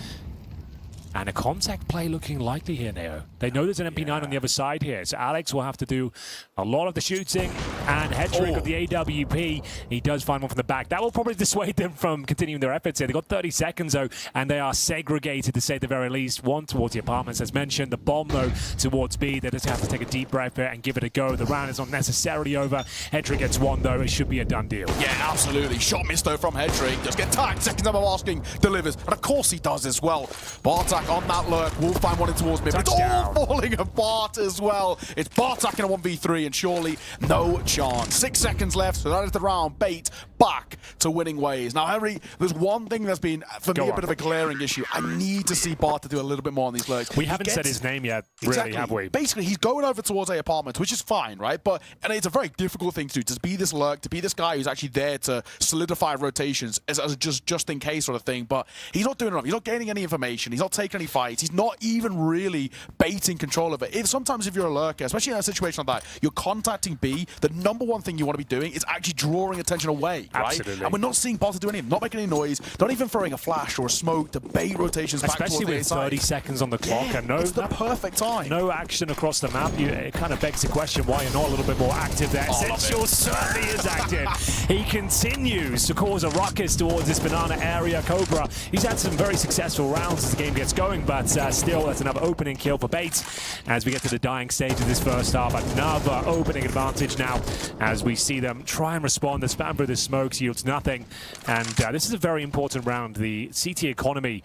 And a contact play looking likely here, Neo. They know there's an MP9 on the other side here, so Alex will have to do a lot of the shooting And Hedrick of the AWP, he does find one from the back. That will probably dissuade them from continuing their efforts here. They've got 30 seconds, though, and they are segregated, to say the very least. One towards the apartments, as mentioned. The bomb, though, towards B. They just have to take a deep breath here and give it a go. The round is not necessarily over. Hedrick gets one, though. It should be a done deal. Yeah, absolutely. Shot missed, though, from Hedrick. Just get tagged. Second time I'm asking, delivers. And of course he does as well. Bartak on that lurk. Will find one in towards mid. But it's all falling apart as well. It's Bartak in a 1v3, and surely no chance. 6 seconds left, so that is the round. Bait back to winning ways. Now, Henry, there's one thing that's been, for me, a bit of a glaring issue. I need to see Bartak do a little bit more on these lurks. We haven't said his name yet, really, have we? Basically, he's going over towards A apartment, which is fine, right? And it's a very difficult thing to do, to be this lurk, to be this guy who's actually there to solidify rotations as a just in case sort of thing. But he's not doing enough. He's not gaining any information. He's not taking any fights. He's not even really baiting control of it. Sometimes if you're a lurker, especially in a situation like that, you're contacting B, the number one thing you want to be doing is actually drawing attention away, right? Absolutely. And we're not seeing Bartak do anything, not making any noise, not even throwing a flash or a smoke to bait rotations back towards the Especially with 30 seconds on the clock, and it's the perfect time. No action across the map. It kind of begs the question why you're not a little bit more active there. Essential certainly is active. He continues to cause a ruckus towards this banana area. Cobra, he's had some very successful rounds as the game gets going, but still, that's another opening kill for Bates as we get to the dying stage of this first half. Another opening advantage now as we see them try and respond. The spam through the smokes yields nothing, and this is a very important round. The CT economy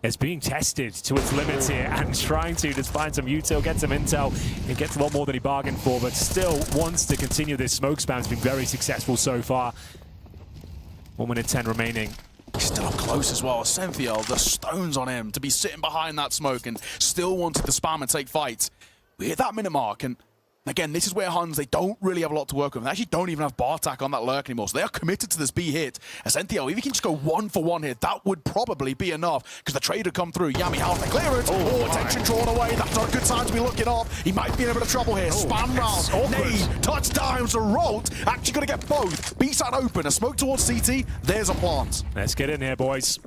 is being tested to its limits here and trying to just find some util, get some intel. He gets a lot more than he bargained for, but still wants to continue this smoke spam. It's been very successful so far. 1 minute 10 remaining. He's still up close as well. Cynthia, the stones on him to be sitting behind that smoke and still wanted to spam and take fights. We hit that minute mark, and again, this is where Huns, they don't really have a lot to work with. They actually don't even have Bartak on that lurk anymore, so they are committed to this B hit. Ascentio, if he can just go 1 for 1 here, that would probably be enough, because the trade would come through. Yami, how's the clearance? Attention drawn away. That's not a good time to be looking off. He might be in a bit of trouble here. Spam round. Nade, touchdowns, a Rolt. Actually going to get both. B-side open, a smoke towards CT. There's a plant. Let's get in here, boys.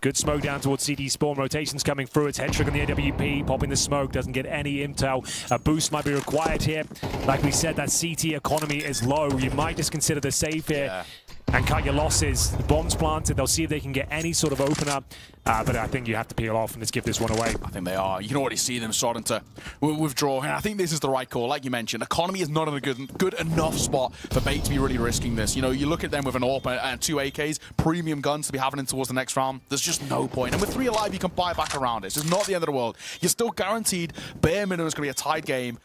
Good smoke down towards CD spawn. Rotations coming through. It's Hedrick on the AWP. Popping the smoke. Doesn't get any intel. A boost might be required here. Like we said, that CT economy is low. You might just consider the safe here and cut your losses. The bomb's planted. They'll see if they can get any sort of opener. But I think you have to peel off and just give this one away. I think they are. You can already see them starting to withdraw. And I think this is the right call. Like you mentioned, economy is not in a good enough spot for Bait to be really risking this. You know, you look at them with an AWP and 2 AKs, premium guns to be having in towards the next round. There's just no point. And with 3 alive, you can buy back around it. It's not the end of the world. You're still guaranteed bare minimum is going to be a tied game.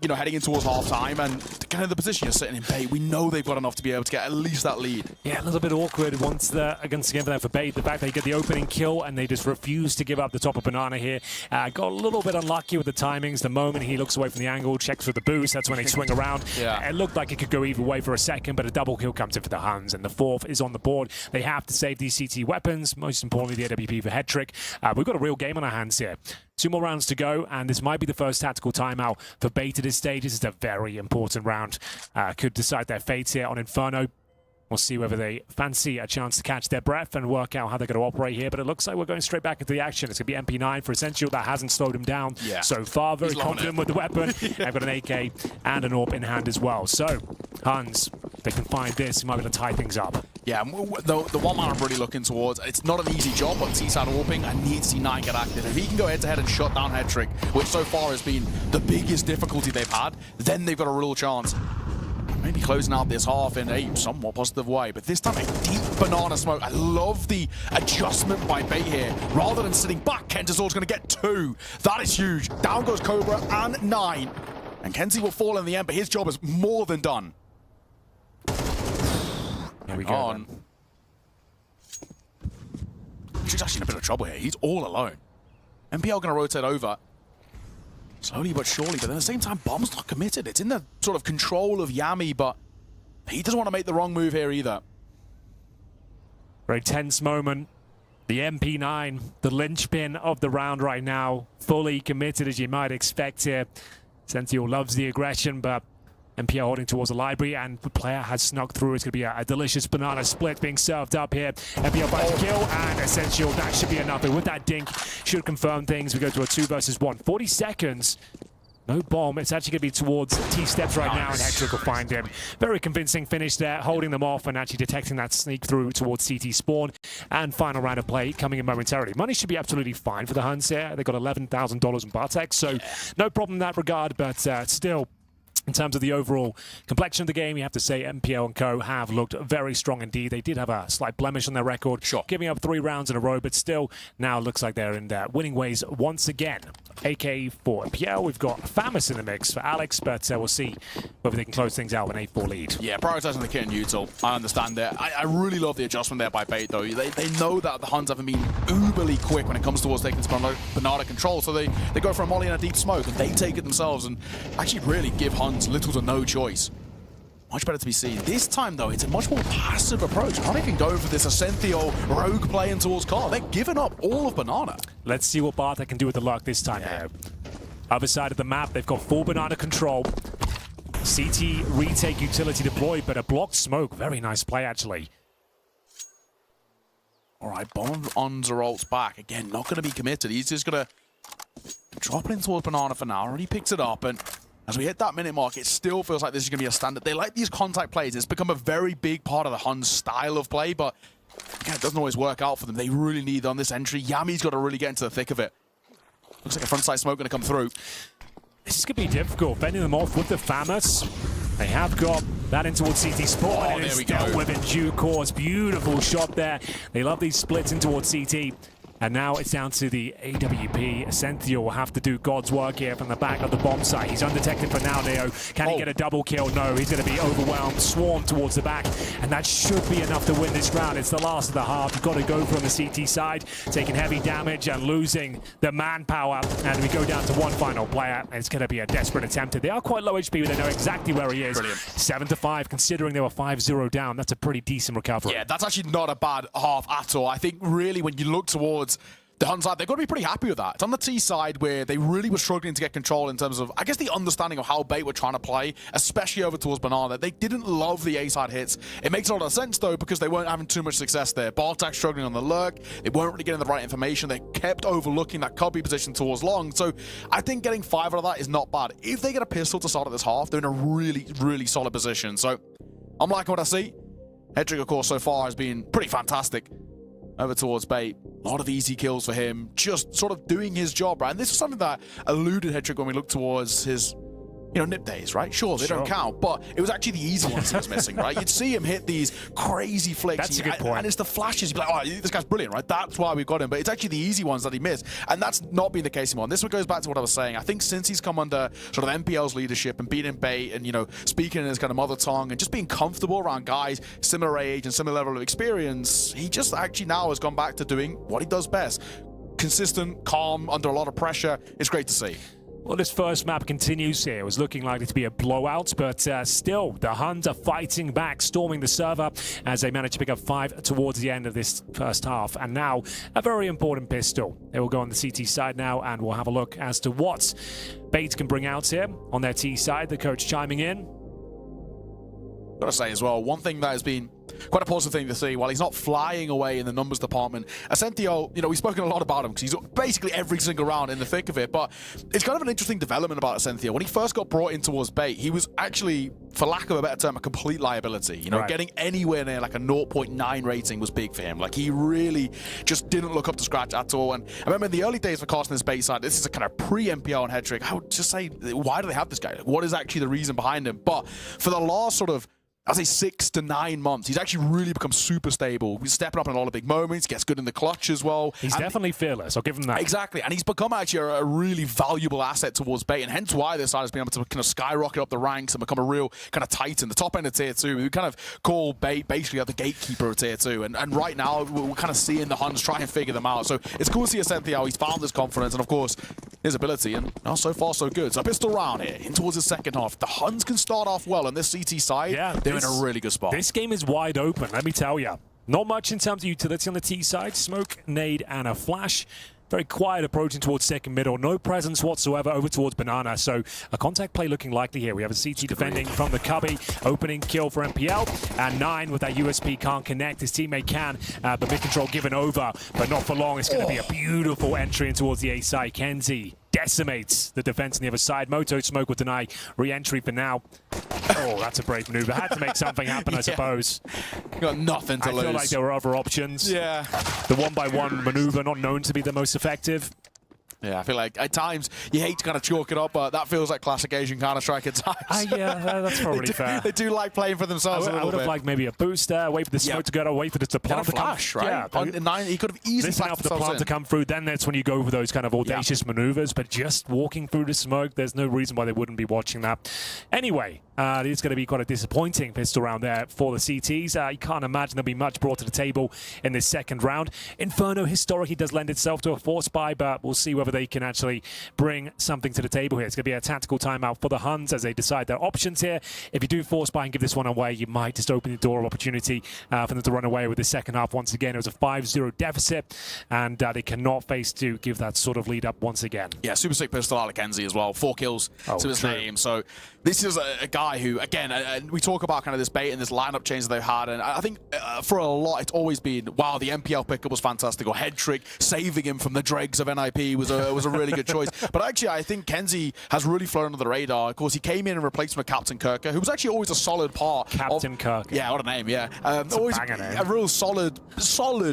You know, heading in towards half-time, and kind of the position you're sitting in, Bait, we know they've got enough to be able to get at least that lead. Yeah, a little bit awkward once against again for Bait. The fact they get the opening kill and they just refuse to give up the top of Banana here. Got a little bit unlucky with the timings. The moment he looks away from the angle, checks for the boost, that's when they swing around. It looked like it could go either way for a second, but a double kill comes in for the Huns, and the 4th is on the board. They have to save these CT weapons, most importantly the AWP for Hedrick. We've got a real game on our hands here. 2 more rounds to go, and this might be the first tactical timeout for Bait at this stage. This is a very important round. Could decide their fates here on Inferno. We'll see whether they fancy a chance to catch their breath and work out how they're going to operate here. But it looks like we're going straight back into the action. It's going to be MP9 for Essential. That hasn't slowed him down so far. Very confident with the weapon. I've got an AK and an AWP in hand as well. So, Huns, they can find this. He might be able to tie things up. Yeah, the one man I'm really looking towards, it's not an easy job, but T-side AWPing, I need to see 9 get active. If he can go head-to-head and shut down Hedrick, which so far has been the biggest difficulty they've had, then they've got a real chance. Maybe closing out this half in a somewhat positive way, but this time a deep banana smoke. I love the adjustment by Bait here. Rather than sitting back, Kentazor's going to get 2. That is huge. Down goes Cobra and 9. And Kenzie will fall in the end, but his job is more than done. Here we go. He's actually in a bit of trouble here. He's all alone. MPL going to rotate over. Slowly but surely, but at the same time, Bomb's not committed. It's in the sort of control of Yami, but he doesn't want to make the wrong move here either. Very tense moment. The MP9, the linchpin of the round right now, fully committed as you might expect here. Sentio loves the aggression, but MPL holding towards the library, and the player has snuck through. It's going to be a delicious banana split being served up here. MPL finds a kill, and Essential, that should be enough. But with that dink, should confirm things. We go to a 2 versus 1. 40 seconds. No bomb. It's actually going to be towards T-steps right now, and Hector will find him. Very convincing finish there, holding them off and actually detecting that sneak through towards CT spawn. And final round of play coming in momentarily. Money should be absolutely fine for the Huns here. They got $11,000 in Bartek, so no problem in that regard, but still, in terms of the overall complexion of the game, you have to say MPL and co have looked very strong indeed. They did have a slight blemish on their record, giving up 3 rounds in a row, but still now looks like they're in their winning ways once again. AK for MPL, we've got Famus in the mix for Alex, but we'll see whether they can close things out with an 8-4 lead. Yeah, prioritising the kit and util, I understand it. I really love the adjustment there by Bait, though. They know that the Huns haven't been uberly quick when it comes towards taking banana control, so they go for a molly and a deep smoke, and they take it themselves and actually really give Huns little to no choice. Much better to be seen. This time, though, it's a much more passive approach. How they can go for this Ascencio rogue playing towards Car. They're giving up all of banana. Let's see what Bartek can do with the luck this time. Other side of the map, they've got full banana control. CT retake utility deployed, but a blocked smoke. Very nice play, actually. All right, bomb on Zerolt's back. Again, not going to be committed. He's just going to drop it in towards banana for now. Already picks it up, and as we hit that minute mark, it still feels like this is going to be a standard. They like these contact plays. It's become a very big part of the Huns' style of play, but again, it doesn't always work out for them. They really need on this entry. Yami's got to really get into the thick of it. Looks like a frontside smoke going to come through. This is going to be difficult, fending them off with the Famus. They have got that in towards CT spawn, and it's dealt with in due course. Beautiful shot there. They love these splits in towards CT. And now it's down to the AWP. Ascencio will have to do God's work here from the back of the bomb site. He's undetected for now, Neo. Can he get a double kill? No, he's going to be overwhelmed, swarmed towards the back. And that should be enough to win this round. It's the last of the half. You've got to go from the CT side, taking heavy damage and losing the manpower. And we go down to one final player. And it's going to be a desperate attempt. They are quite low HP, but they know exactly where he is. Brilliant. 7-5, considering they were 5-0 down. That's a pretty decent recovery. Yeah, that's actually not a bad half at all. I think really when you look towards the Huns side, they've got to be pretty happy with that. It's on the T side where they really were struggling to get control in terms of, I guess, the understanding of how Bait were trying to play, especially over towards Banana. They didn't love the A side hits. It makes a lot of sense, though, because they weren't having too much success there. Bartek struggling on the lurk. They weren't really getting the right information. They kept overlooking that copy position towards long. So I think getting 5 out of that is not bad. If they get a pistol to start at this half, they're in a really, really solid position. So I'm liking what I see. Hedrick, of course, so far has been pretty fantastic. Over towards Bait. A lot of easy kills for him. Just sort of doing his job, right? And this is something that eluded Hedrick when we looked towards his, nip days, right? Sure, they don't count, but it was actually the easy ones he was missing, right? You'd see him hit these crazy flicks. That's a good point. And it's the flashes. You'd be like, oh, this guy's brilliant, right? That's why we've got him. But it's actually the easy ones that he missed. And that's not been the case anymore. And this one goes back to what I was saying. I think since he's come under sort of MPL's leadership and beating Bait and, speaking in his kind of mother tongue and just being comfortable around guys similar age and similar level of experience, he just actually now has gone back to doing what he does best. Consistent, calm, under a lot of pressure. It's great to see. Well, this first map continues here. It was looking likely to be a blowout, but still, the Huns are fighting back, storming the server as they manage to pick up 5 towards the end of this first half. And now, a very important pistol. They will go on the CT side now, and we'll have a look as to what Bait can bring out here on their T side. The coach chiming in. Got to say as well, one thing that has been quite a positive thing to see, while he's not flying away in the numbers department, Ascencio, we've spoken a lot about him because he's basically every single round in the thick of it, but it's kind of an interesting development about Ascencio. When he first got brought in towards Bait, he was actually, for lack of a better term, a complete liability. Right. Getting anywhere near like a 0.9 rating was big for him. Like, he really just didn't look up to scratch at all. And I remember in the early days for casting this Bait side, this is a kind of pre-MPL and Hedrick. I would just say, why do they have this guy? What is actually the reason behind him? But for the last sort of, I'd say 6 to 9 months, he's actually really become super stable. He's stepping up in a lot of big moments, gets good in the clutch as well. He's definitely fearless, I'll give him that. Exactly, and he's become actually a really valuable asset towards Bait, and hence why this side has been able to kind of skyrocket up the ranks and become a real kind of titan, the top end of Tier 2. We kind of call Bait basically like the gatekeeper of Tier 2, and right now we're kind of seeing the Huns try and figure them out. So it's cool to see Ascencio. He's found his confidence, and of course, his ability, and so far so good. So a pistol round here, in towards the second half. The Huns can start off well on this CT side. Yeah, they're in a really good spot. This game is wide open, let me tell you. Not much in terms of utility on the T side. Smoke, nade, and a flash. Very quiet approaching towards second middle. No presence whatsoever over towards Banana. So a contact play looking likely here. We have a CT defending from the cubby. Opening kill for MPL. And 9 with that USP can't connect. His teammate can, but mid control given over. But not for long. It's going to be a beautiful entry in towards the A side. Kenzie decimates the defense on the other side. Moto Smoke will deny re-entry for now. Oh, that's a brave maneuver. Had to make something happen, I suppose. Got nothing to lose. I feel like there were other options. Yeah. The one-by-one maneuver, not known to be the most effective. Yeah, I feel like at times you hate to kind of chalk it up, but that feels like classic Asian Counter-Strike at times. Yeah, that's probably fair. They do like playing for themselves a little bit. I would have liked maybe a booster, wait for the smoke to go, wait for the plant to flash, come. right? Yeah, he could have easily listen out for the plant to come through. Then that's when you go for those kind of audacious maneuvers. But just walking through the smoke, there's no reason why they wouldn't be watching that. Anyway, it's going to be quite a disappointing pistol round there for the CTs. You can't imagine there'll be much brought to the table in this second round. Inferno historically does lend itself to a force buy, but we'll see whether they can actually bring something to the table here. It's going to be a tactical timeout for the Huns as they decide their options here. If you do force buy and give this one away, you might just open the door of opportunity for them to run away with the second half once again. It was a 5-0 deficit, and they cannot face to give that sort of lead up once again. Yeah, super sick pistol out of Kenzie as well. 4 kills to his name. So this is a guy who, again, we talk about kind of this bait and this lineup change that they've had, and I think for a lot it's always been, wow, the MPL pickup was fantastic, or head trick, saving him from the dregs of NIP was a really good choice. But actually, I think Kenzie has really flown under the radar. Of course, he came in replacement of Captain Kirker, who was actually always a solid part. Captain Kirker. Yeah, what a name, yeah. Always a real solid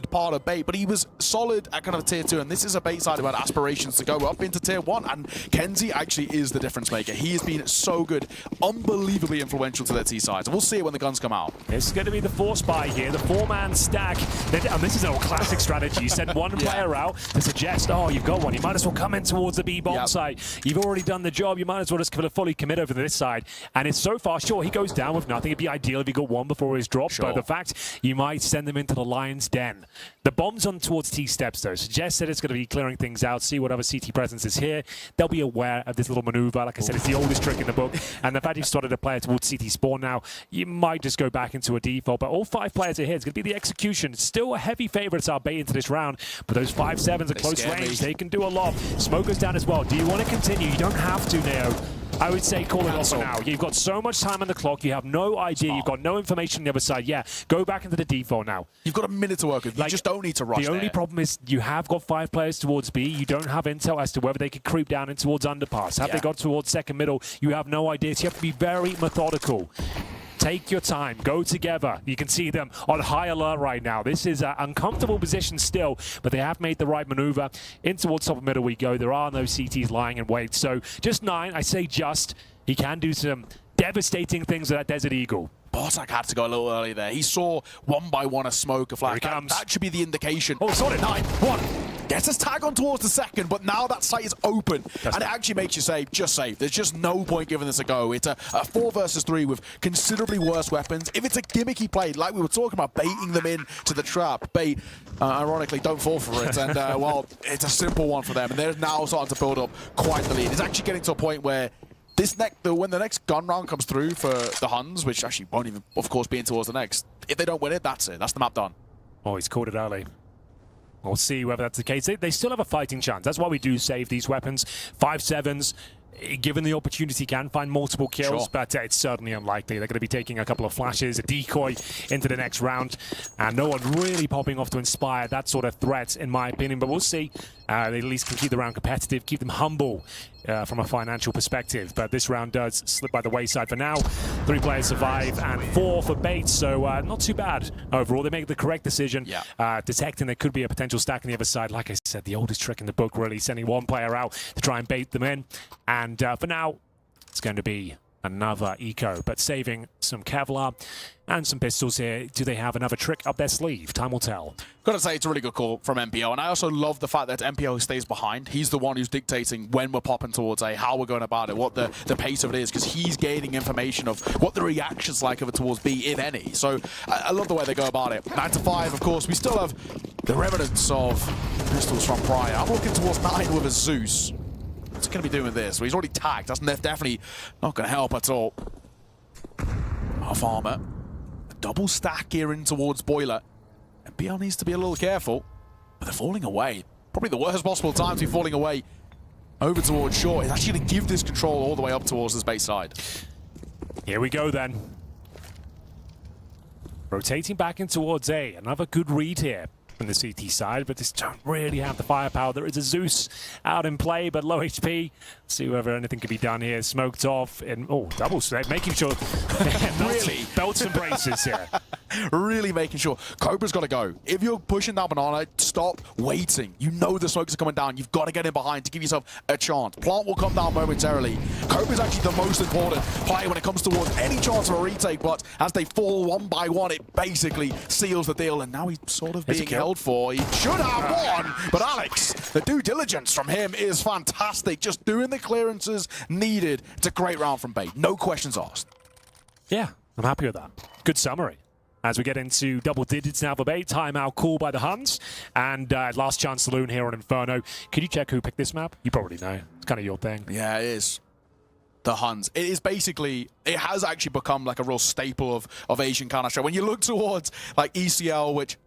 part of bait, but he was solid at kind of tier 2, and this is a bait side who had aspirations to go up into tier 1, and Kenzie actually is the difference maker. He has been so good, unbelievably influential to their T sides, and we'll see it when the guns come out. This is going to be the force buy here, the 4-man stack. And this is a classic strategy. You send one player out to suggest, oh, you've got one. You might as well come in towards the B-bomb side. You've already done the job. You might as well just fully commit over to this side. And it's so far, sure, he goes down with nothing. It'd be ideal if he got one before his drop. But the fact you might send them into the lion's den. The bomb's on towards T-steps, though. Suggest that it's going to be clearing things out, see what other CT presence is here. They'll be aware of this little maneuver. Like I said, it's the oldest trick in the book. And the fact you've started to play it towards CT spawn now, you might just go back into a default. But all 5 players are here. It's going to be the execution. Still a heavy favorite to our bait into this round. But those 5-7s at close range, they can do a lot. Smoke goes down as well. Do you want to continue? You don't have to, Neo. I would say call it off for now. You've got so much time on the clock. You have no idea. You've got no information on the other side. Yeah, go back into the default now. You've got a minute to work with. You just don't need to rush. The only problem is you have got 5 players towards B. You don't have intel as to whether they could creep down in towards underpass. Have they got towards second middle? You have no idea. So you have to be very methodical. Take your time. Go together. You can see them on high alert right now. This is an uncomfortable position still, but they have made the right maneuver. In towards top of middle we go. There are no CTs lying in wait. So just 9. I say just. He can do some devastating things with that Desert Eagle. Bartek had to go a little early there. He saw one by one a smoke, a flash. That should be the indication. Oh, sorry, 9-1. Gets his tag on towards the second, but now that site is open. And it actually makes you say, just safe. There's just no point giving this a go. It's a 4 versus 3 with considerably worse weapons. If it's a gimmicky play, like we were talking about, baiting them in to the trap, bait, ironically, don't fall for it. And, well, it's a simple one for them. And they're now starting to build up quite the lead. It's actually getting to a point where when the next gun round comes through for the Huns, which actually won't even, of course, be in towards the next, if they don't win it, that's it. That's the map done. Oh, he's called it early. We'll see whether that's the case. They still have a fighting chance. That's why we do save these weapons. 5-7s, given the opportunity, can find multiple kills, but it's certainly unlikely. They're going to be taking a couple of flashes, a decoy into the next round, and no one really popping off to inspire that sort of threat, in my opinion. But we'll see. They at least can keep the round competitive, keep them humble from a financial perspective. But this round does slip by the wayside for now. 3 players survive and 4 for bait, so not too bad overall. They make the correct decision, detecting there could be a potential stack on the other side. Like I said, the oldest trick in the book, really, sending 1 player out to try and bait them in. And for now, it's going to be another eco, but saving some Kevlar and some pistols here. Do they have another trick up their sleeve? Time will tell. Gotta say, it's a really good call from MPO, and I also love the fact that MPO stays behind. He's the one who's dictating when we're popping towards A, how we're going about it, what the pace of it is, because he's gaining information of what the reaction's like of it towards B, if any. So I love the way they go about it. 9-5, of course, we still have the remnants of pistols from prior. I'm looking towards 9 with a Zeus. What's he going to be doing with this? Well, he's already tagged. That's definitely not going to help at all. Half armor. A double stack here in towards Boiler. And BL needs to be a little careful. But they're falling away. Probably the worst possible time to be falling away over towards short. It's actually going to give this control all the way up towards this base side. Here we go then. Rotating back in towards A. Another good read here. from the CT side, but just don't really have the firepower. There is a Zeus out in play, but low HP. See whether anything can be done here. Smoked off, and double sweat, making sure Really? belts and braces here. Really making sure. Cobra's got to go. If you're pushing down Banana, stop waiting. You know the smokes are coming down. You've got to get in behind to give yourself a chance. Plant will come down momentarily. Cobra's actually the most important player when it comes towards any chance of a retake, but as they fall one by one, it basically seals the deal, and now he's sort of being held for. He should have won, but Alex, the due diligence from him is fantastic. Just doing the clearances needed. It's a great round from Bait. No questions asked. Yeah, I'm happy with that. Good summary. As we get into double digits now for Bait, timeout call by the Huns, and last chance saloon here on Inferno. Can you check who picked this map? You probably know. It's kind of your thing. Yeah, it is. The Huns. It is basically, it has actually become like a real staple of Asian Counter-Strike. When you look towards like ECL, which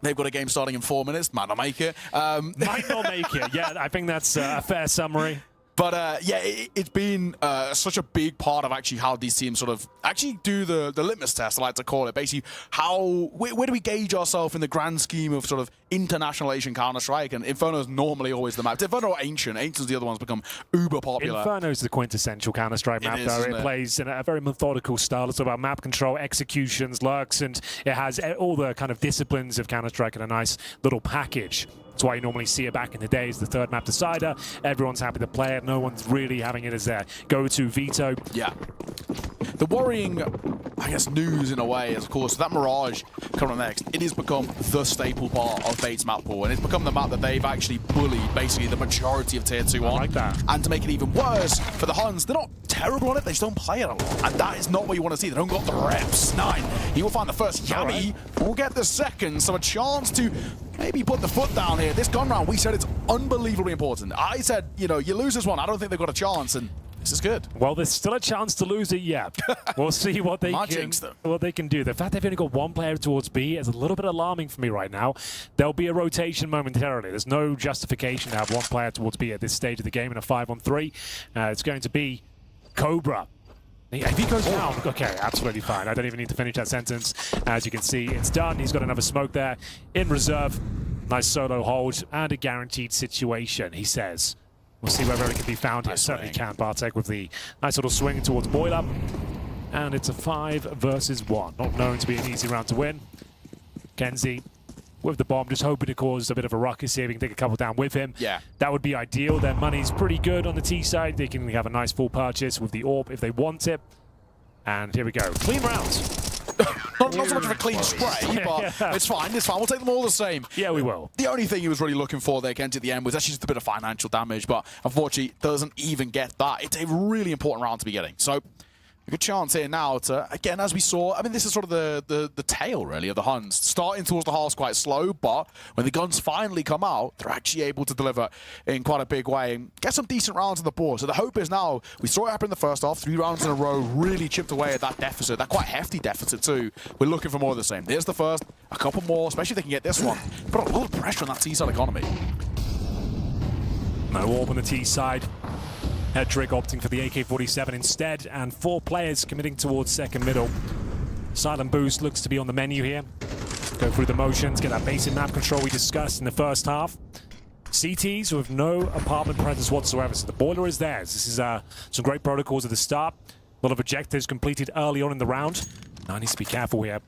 they've got a game starting in 4 minutes, might not make it. Might not make it. Yeah, I think that's a fair summary. But yeah, it's been such a big part of actually how these teams sort of actually do the litmus test, I like to call it. Basically, where do we gauge ourselves in the grand scheme of sort of international Asian Counter-Strike? And Inferno is normally always the map. Inferno or Ancient. Ancient's the other one's become uber popular. Inferno is the quintessential Counter-Strike map, though. It plays in a very methodical style. It's about map control, executions, lurks, and it has all the kind of disciplines of Counter-Strike in a nice little package. That's why you normally see it back in the days, the third map decider. Everyone's happy to play it. No one's really having it as their go-to veto. Yeah. The worrying, I guess, news in a way is, of course, that Mirage coming next. It has become the staple part of Bait's map pool, and it's become the map that they've actually bullied basically the majority of Tier 2 on. I like that. And to make it even worse for the Huns, they're not terrible on it, they just don't play it a lot. And that is not what you want to see. They don't got the reps. 9. He will find the first. Yami will get the second, so a chance to maybe put the foot down here. This gun round, we said it's unbelievably important. I said, you know, you lose this one, I don't think they've got a chance, and this is good. Well, there's still a chance to lose it, yeah. We'll see what they can do. The fact they've only got one player towards B is a little bit alarming for me right now. There'll be a rotation momentarily. There's no justification to have one player towards B at this stage of the game in a 5-on-3. It's going to be Cobra. If he goes down, okay, absolutely fine. I don't even need to finish that sentence. As you can see, it's done. He's got another smoke there in reserve. Nice solo hold and a guaranteed situation, he says. We'll see whether it can be found here. Certainly can. Bartek with the nice little swing towards Boiler. And it's a 5 versus 1. Not known to be an easy round to win. Kenzie with the bomb, just hoping to cause a bit of a ruckus here. We can take a couple down with him. Yeah. That would be ideal. Their money's pretty good on the T side. They can have a nice full purchase with the AWP if they want it. And here we go. Clean rounds. Not so much of a clean spray, but it's fine, it's fine. We'll take them all the same. Yeah, we will. The only thing he was really looking for there, Kent, at the end was actually just a bit of financial damage, but unfortunately doesn't even get that. It's a really important round to be getting. So a good chance here now to, again, as we saw, I mean, this is sort of the tail, really, of the Huns. Starting towards the halves quite slow, but when the guns finally come out, they're actually able to deliver in quite a big way and get some decent rounds on the board. So the hope is now, we saw it happen in the first half, 3 rounds in a row, really chipped away at that deficit, that quite hefty deficit too. We're looking for more of the same. There's the first, a couple more, especially if they can get this one. Put a lot of pressure on that T-side economy. No AWP on the T side. Hedrick opting for the AK-47 instead, and 4 players committing towards second middle. Silent Boost looks to be on the menu here. Go through the motions, get that basic map control we discussed in the first half. CTs with no apartment presence whatsoever, so the boiler is theirs. This is some great protocols at the start. A lot of objectives completed early on in the round. Now needs to be careful here.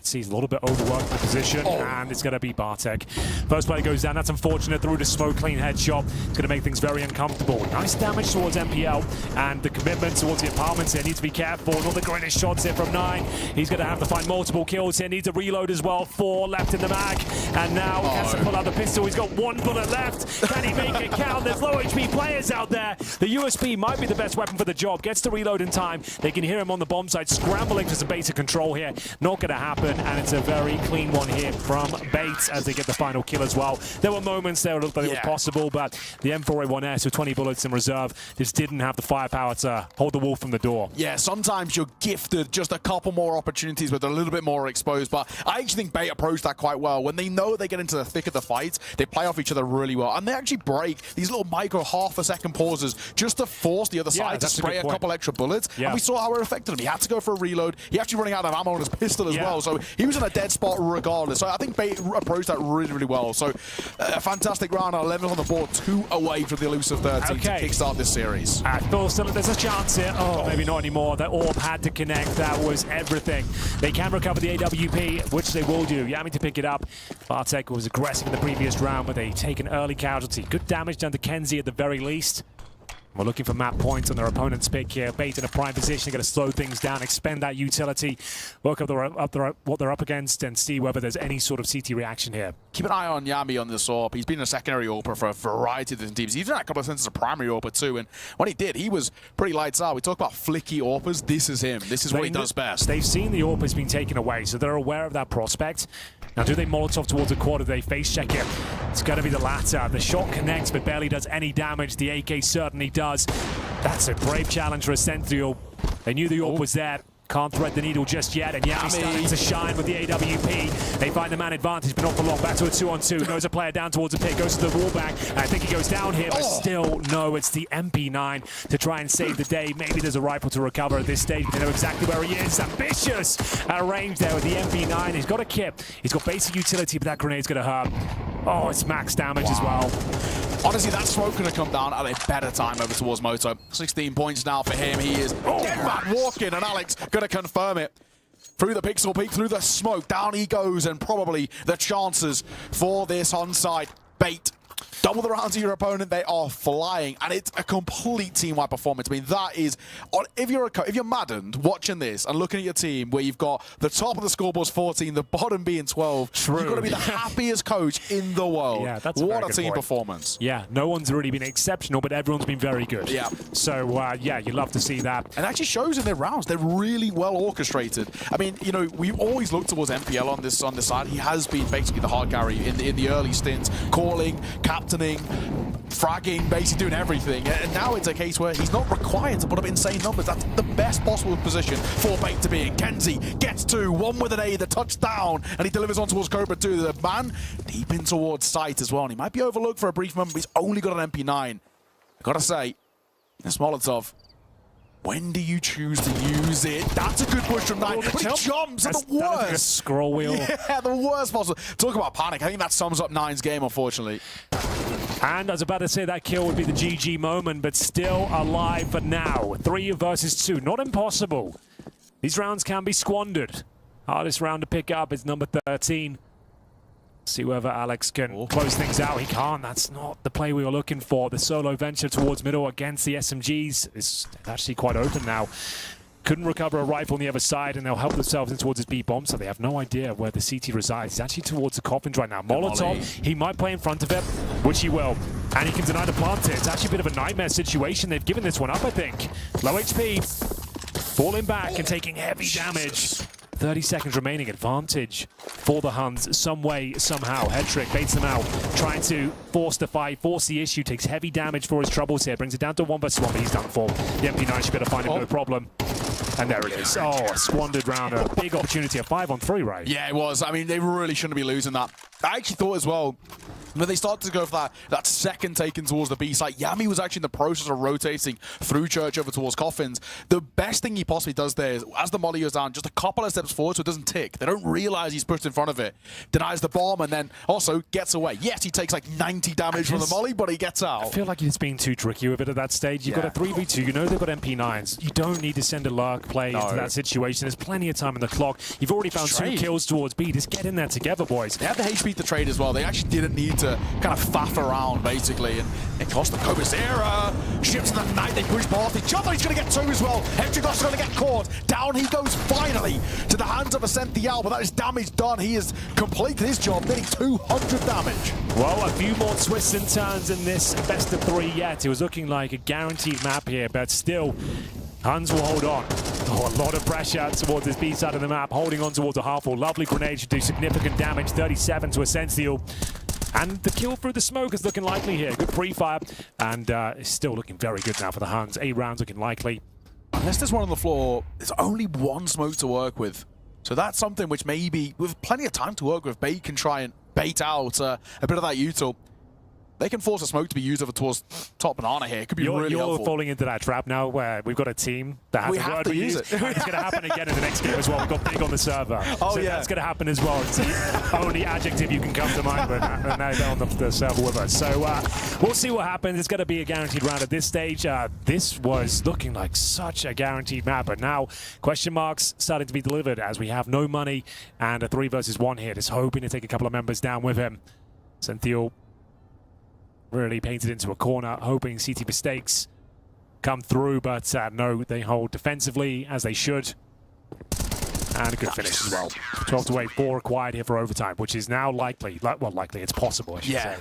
Sees a little bit overworked in the position, and it's going to be Bartek. First player goes down. That's unfortunate. Through the smoke, clean headshot. It's going to make things very uncomfortable. Nice damage towards MPL, and the commitment towards the apartments here. Needs to be careful. All the greatest shots here from 9. He's going to have to find multiple kills here. Needs a reload as well. 4 left in the mag, and now he has to pull out the pistol. He's got 1 bullet left. Can he make it count? There's low HP players out there. The USP might be the best weapon for the job. Gets to reload in time. They can hear him on the bomb site, scrambling for some basic control here. Not going to happen. And it's a very clean one here from Bates as they get the final kill as well. There were moments there it looked like it was possible, but the M4A1S with 20 bullets in reserve just didn't have the firepower to hold the wolf from the door. Yeah, sometimes you're gifted just a couple more opportunities where they're a little bit more exposed, but I actually think Bait approached that quite well. When they know they get into the thick of the fight, they play off each other really well, and they actually break these little micro half-a-second pauses just to force the other side to spray a couple extra bullets, and we saw how it affected him. He had to go for a reload. He actually running out of ammo on his pistol as well, so he was in a dead spot regardless. So I think Bait approached that really, really well. So a fantastic round, 11 on the board, 2 away from the elusive 13 to kickstart this series. Phil, still there's a chance here. Oh, maybe not anymore. The orb had to connect. That was everything. They can recover the AWP, which they will do. Yami to pick it up. Bartek was aggressive in the previous round, but they take an early casualty. Good damage done to Kenzie at the very least. We're looking for map points on their opponent's pick here. Bait in a prime position, going to slow things down, expend that utility, work up what they're up against, and see whether there's any sort of CT reaction here. Keep an eye on Yami on this AWP. He's been a secondary AWPer for a variety of different teams. He's done a couple of stints as a primary AWPer too, and when he did, he was pretty lights out. We talk about flicky AWPers. This is him. This is what he does best. They've seen the AWP has been taken away, so they're aware of that prospect. Now, do they Molotov towards a quad? Do they face check it? It's going to be the latter. The shot connects, but barely does any damage. The AK certainly does. That's a brave challenge for Ascentio. They knew the AWP was there. Can't thread the needle just yet, and Yami starting to shine with the AWP. They find the man advantage, but not for long. Back to a 2-on-2. Goes a player down towards the pit, goes to the wall back. I think he goes down here, but still, no, it's the MP9 to try and save the day. Maybe there's a rifle to recover at this stage. They know exactly where he is. Ambitious at range there with the MP9. He's got a kit. He's got basic utility, but that grenade's going to hurt. Oh, it's max damage as well. Honestly, that smoke going to come down at a better time over towards Moto. 16 points now for him. He is dead man walking, and Alex going to confirm it. Through the pixel peak, through the smoke, down he goes, and probably the chances for this onside Bait. Double the rounds of your opponent, they are flying, and it's a complete team-wide performance. I mean, that is, if you're maddened watching this and looking at your team where you've got the top of the scoreboard's 14, the bottom being 12, you've got to be the happiest coach in the world. Yeah, that's what a team point. Performance. Yeah, no one's really been exceptional, but everyone's been very good. Yeah. So, yeah, you love to see that. And it actually shows in their rounds. They're really well orchestrated. I mean, you know, we've always looked towards MPL on this side. He has been basically the hard carry in the early stints, calling, captaining, fragging, basically doing everything. And now it's a case where he's not required to put up insane numbers. That's the best possible position for Bait to be in. Kenzie gets 2, 1 with an A, the touchdown, and he delivers on towards Cobra 2. The man deep in towards sight as well. And he might be overlooked for a brief moment, but he's only got an MP9. I gotta say, this Molotov, when do you choose to use it? That's a good push from 9, but he jumps at the worst. Like a scroll wheel. Yeah, the worst possible. Talk about panic. I think that sums up 9's game, unfortunately. And I was about to say that kill would be the GG moment, but still alive for now. 3 versus 2, not impossible. These rounds can be squandered. Hardest round to pick up is number 13. See whether Alex can close things out. He can't. That's not the play we were looking for. The solo venture towards middle against the SMGs is actually quite open now. Couldn't recover a rifle on the other side, and they'll help themselves in towards his B-bomb, so they have no idea where the CT resides. He's actually towards the coffins right now. Molotov, he might play in front of it, which he will. And he can deny the plant it. It's actually a bit of a nightmare situation. They've given this one up, I think. Low HP, falling back and taking heavy damage. 30 seconds remaining, advantage for the Huns, some way, somehow. Head trick baits them out, trying to force the fight, force the issue, takes heavy damage for his troubles here, brings it down to 1 versus 1, but he's done for. The MP9 should be able to find him no problem. And there it is. Oh, a squandered round, a big opportunity, a 5-on-3, right? Yeah, it was. I mean, they really shouldn't be losing that. I actually thought as well, when they started to go for that second taken towards the B site, Yami was actually in the process of rotating through Church over towards Coffins. The best thing he possibly does there is, as the molly goes down, just a couple of steps forward so it doesn't tick. They don't realize he's pushed in front of it. Denies the bomb and then also gets away. Yes, he takes like 90 damage from the molly, but he gets out. I feel like he's being too tricky with it at that stage. You've got a 3v2. You know they've got MP9s. You don't need to send a lurk play into that situation. There's plenty of time in the clock. You've already found 2 kills towards B. Just get in there together, boys. They have the HP to trade as well. They actually didn't need to kind of faff around, basically, and it cost them Cobra. Ships in the night, they push past each other. He's going to get 2 as well. Heptrigos is going to get caught. Down he goes finally to the hands of Ascentio, but that is damage done. He has completed his job, getting 200 damage. Well, a few more twists and turns in this best of 3 yet. It was looking like a guaranteed map here, but still, Huns will hold on. Oh, a lot of pressure towards this B side of the map, holding on towards a half-wall. Lovely grenade should do significant damage, 37 to Ascentio. And the kill through the smoke is looking likely here. Good pre-fire, and it's still looking very good now for the Huns. 8 rounds looking likely. Unless there's one on the floor, there's only 1 smoke to work with. So that's something which maybe, with plenty of time to work with, Bait can try and bait out a bit of that util. they can force a smoke to be used over towards top banana here. It could be really helpful. You're falling into that trap now where we've got a team that has a word we use. It's going to happen again in the next game as well. We've got big on the server. Oh, so yeah. That's going to happen as well. It's the only adjective you can come to mind, but now they're on the server with us. So we'll see what happens. It's going to be a guaranteed round at this stage. This was looking like such a guaranteed map, but now question marks starting to be delivered as we have no money and a 3 versus 1 here. Just hoping to take a couple of members down with him. Cynthia really painted into a corner, hoping CT mistakes come through, but no, they hold defensively as they should. And a good finish as well. 12 to 8, 4 required here for overtime, which is now likely. Well, likely, it's possible, I should say.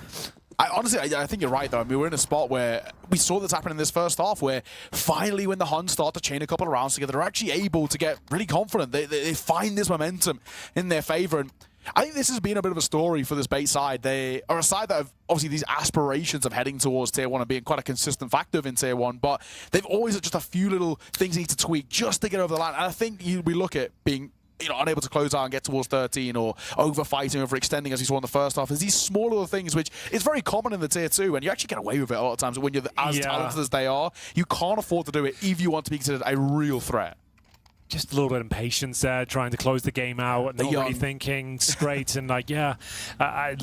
Honestly, I think you're right, though. I mean, we're in a spot where we saw this happen in this first half, where finally when the Huns start to chain a couple of rounds together, they're actually able to get really confident. They find this momentum in their favor. And I think this has been a bit of a story for this bait side. They are a side that have obviously these aspirations of heading towards Tier 1 and being quite a consistent factor in Tier 1, but they've always had just a few little things they need to tweak just to get over the line. And I think we look at being unable to close out and get towards 13 or over-fighting, overextending as we saw in the first half. There's these small little things which is very common in the Tier 2, and you actually get away with it a lot of times when you're as talented as they are. You can't afford to do it if you want to be considered a real threat. Just a little bit of impatience there, trying to close the game out, not really thinking straight, and I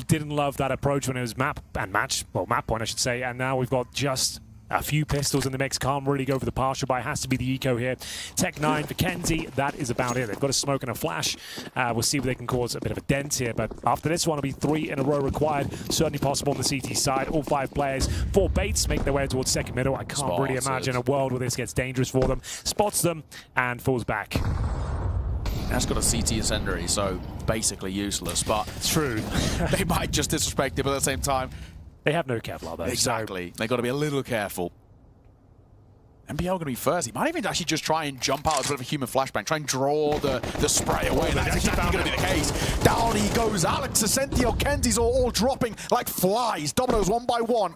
didn't love that approach when it was map point, I should say, and now we've got just a few pistols in the mix. Can't really go for the partial, but it has to be the eco here. Tech 9 for Kenzie, that is about it. They've got a smoke and a flash. We'll see if they can cause a bit of a dent here, but after this one, it'll be 3 in a row required. Certainly possible on the CT side. All 5 players, 4 baits, make their way towards second middle. I can't really imagine a world where this gets dangerous for them. Spots them and falls back. That's got a CT incendiary, so basically useless, but it's true. They might just disrespect it, but at the same time, they have no Kevlar, though. Exactly. They've got to be a little careful. MBL going to be first. He might even actually just try and jump out as a bit of a human flashbang, try and draw the spray away. That's exactly going to be the case. Down he goes. Alex, Ascentio, Kenzie's all dropping like flies. Dominoes 1 by 1.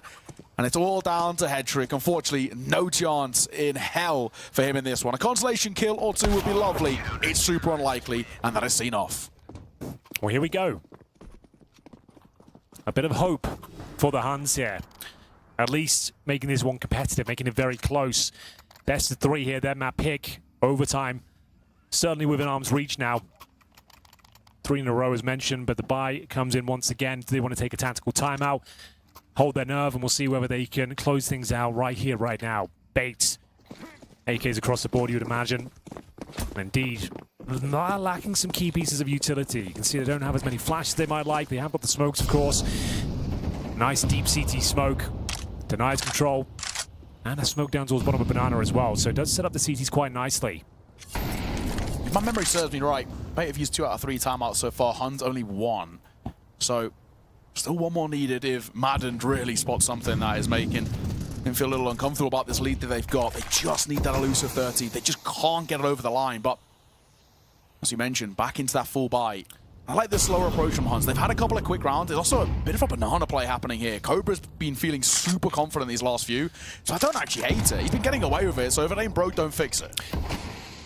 And it's all down to Headtrick. Unfortunately, no chance in hell for him in this one. A consolation kill or 2 would be lovely. It's super unlikely, and that is seen off. Well, here we go. A bit of hope for the Huns here. At least making this one competitive, making it very close. Best of 3 here, their map pick. Overtime, certainly within arm's reach now. 3 in a row as mentioned, but the buy comes in once again. Do they want to take a tactical timeout? Hold their nerve, and we'll see whether they can close things out right here, right now. Baits. AKs across the board, you would imagine. And indeed, lacking some key pieces of utility. You can see they don't have as many flashes as they might like. They have got the smokes, of course. Nice deep CT smoke. Denies control. And a smoke down towards bottom of banana as well. So it does set up the CTs quite nicely. If my memory serves me right, mate, have used 2 out of 3 timeouts so far. Huns only 1. So still 1 more needed if Madden really spots something that is making him feel a little uncomfortable about this lead that they've got. They just need that elusive 30. They just can't get it over the line. But as you mentioned, back into that full bite. I like the slower approach from Huns. They've had a couple of quick rounds. There's also a bit of a banana play happening here. Cobra's been feeling super confident these last few, so I don't actually hate it. He's been getting away with it, so if it ain't broke, don't fix it.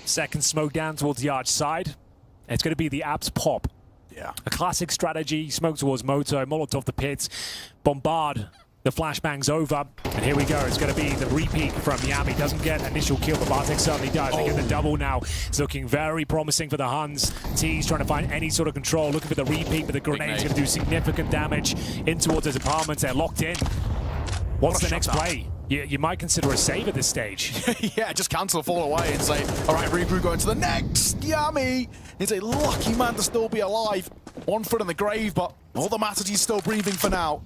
Second smoke down towards the arch side. It's going to be the abs pop. Yeah. A classic strategy. Smoke towards Moto, Molotov the pits, bombard. The flashbang's over, and here we go. It's going to be the repeat from Miami. Doesn't get initial kill, but Bartek certainly does. They get the double now. It's looking very promising for the Huns. T's trying to find any sort of control, looking for the repeat, but the grenade's going to do significant damage in towards those apartments. They're locked in. What's the next play? You might consider a save at this stage. Yeah, just cancel, fall away, and say, all right, regroup, going to the next. Yummy! He's a lucky man to still be alive. 1 foot in the grave, but all that matters, he's still breathing for now.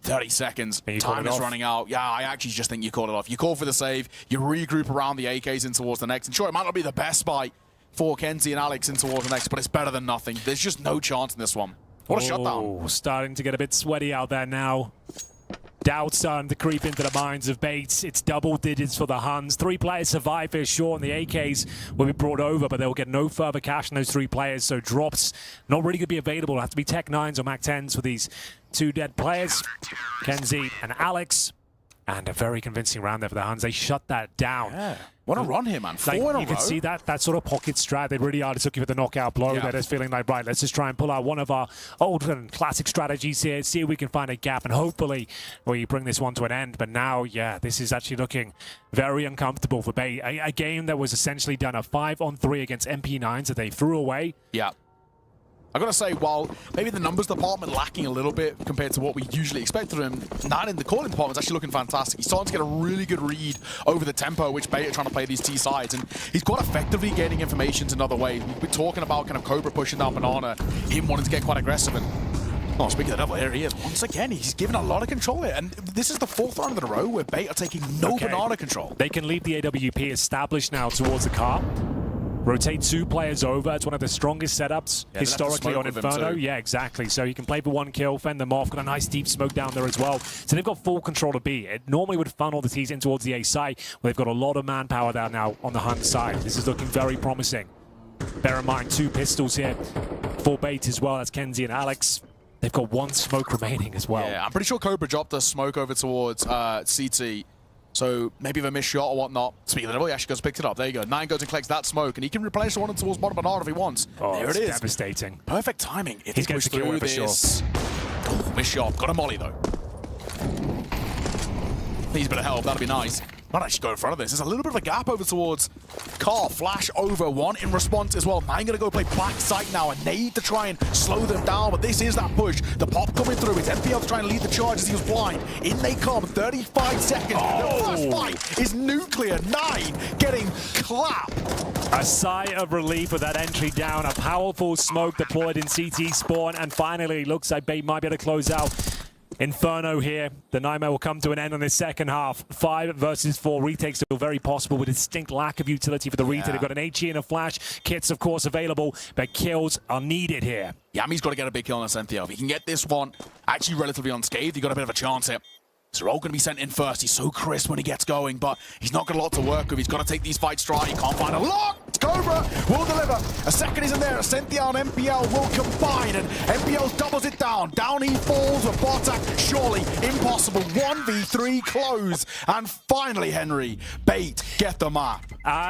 30 seconds. Time is running out. Yeah, I actually just think you call it off. You call for the save, you regroup around the AKs in towards the next. And sure, it might not be the best buy for Kenzie and Alex in towards the next, but it's better than nothing. There's just no chance in this one. What a shutdown. Starting to get a bit sweaty out there now. Doubt starting to creep into the minds of Bates. It's double digits for the Huns. 3 players survive here, sure, and the AKs will be brought over, but they'll get no further cash in those 3 players, so drops not really going to be available. It'll have to be Tech 9s or Mac 10s for these 2 dead players. Kenzie and Alex. And a very convincing round there for the Huns. They shut that down. Yeah. What a run here, man. 4 in a row. You can see that sort of pocket strat. They really are just looking for the knockout blow. Yeah. They're just feeling like, right, let's just try and pull out one of our old and classic strategies here, see if we can find a gap, and hopefully we bring this one to an end. But now, yeah, this is actually looking very uncomfortable for Bay. A game that was essentially done a 5-on-3 against MP9s that they threw away. Yeah. I've got to say, while maybe the numbers department lacking a little bit compared to what we usually expect from him, Nan in the calling department is actually looking fantastic. He's starting to get a really good read over the tempo which Bay are trying to play these T sides, and he's quite effectively gaining information in other ways. We're talking about kind of Cobra pushing down Banana, him wanting to get quite aggressive, and oh, speaking of the devil, here he is. Once again, he's given a lot of control here, and this is the 4th round in a row where Bay are taking no Banana control. They can leave the AWP established now towards the car. Rotate 2 players over. It's one of the strongest setups historically on Inferno. Yeah, exactly. So you can play for 1 kill, fend them off. Got a nice deep smoke down there as well. So they've got full control of B. It normally would funnel the T's in towards the A side, where they've got a lot of manpower there now on the Hun side. This is looking very promising. Bear in mind, 2 pistols here for Bait as well. That's Kenzie and Alex. They've got 1 smoke remaining as well. Yeah, I'm pretty sure Cobra dropped a smoke over towards CT. So maybe if a missed shot or whatnot. Speaking of the devil, he actually goes and picks it up. There you go. 9 goes and collects that smoke, and he can replenish the one towards bottom Banana if he wants. Oh, there it is. Devastating. Perfect timing. If He's going to secure it for sure. Oh, missed shot. Got a molly though. Needs a bit of help. That'd be nice. Might actually go in front of this. There's a little bit of a gap over towards Car. Flash over 1 in response as well. 9 gonna go play back site now. A nade to try and slow them down, but this is that push. The pop coming through. It's MPL to try and lead the charge as he was blind. In they come. 35 seconds. The first fight is nuclear. 9 getting clapped. A sigh of relief with that entry down. A powerful smoke deployed in CT spawn, and finally looks like Bait might be able to close out Inferno here. The nightmare will come to an end on this second half. 5 versus 4. Retakes still very possible with a distinct lack of utility for the retake. They've got an HE and a flash. Kits, of course, available, but kills are needed here. Yami's got to get a big kill on Cynthia. If he can get this one actually relatively unscathed, he got a bit of a chance here. So all going to be sent in first. He's so crisp when he gets going, but he's not got a lot to work with. He's got to take these fights dry. He can't find a lock. Cobra will deliver. A second isn't there. Cynthia and MPL will combine, and MPL doubles it down. Down he falls with Bartak. Surely impossible. 1v3 close. And finally, Henry, Bait get the map.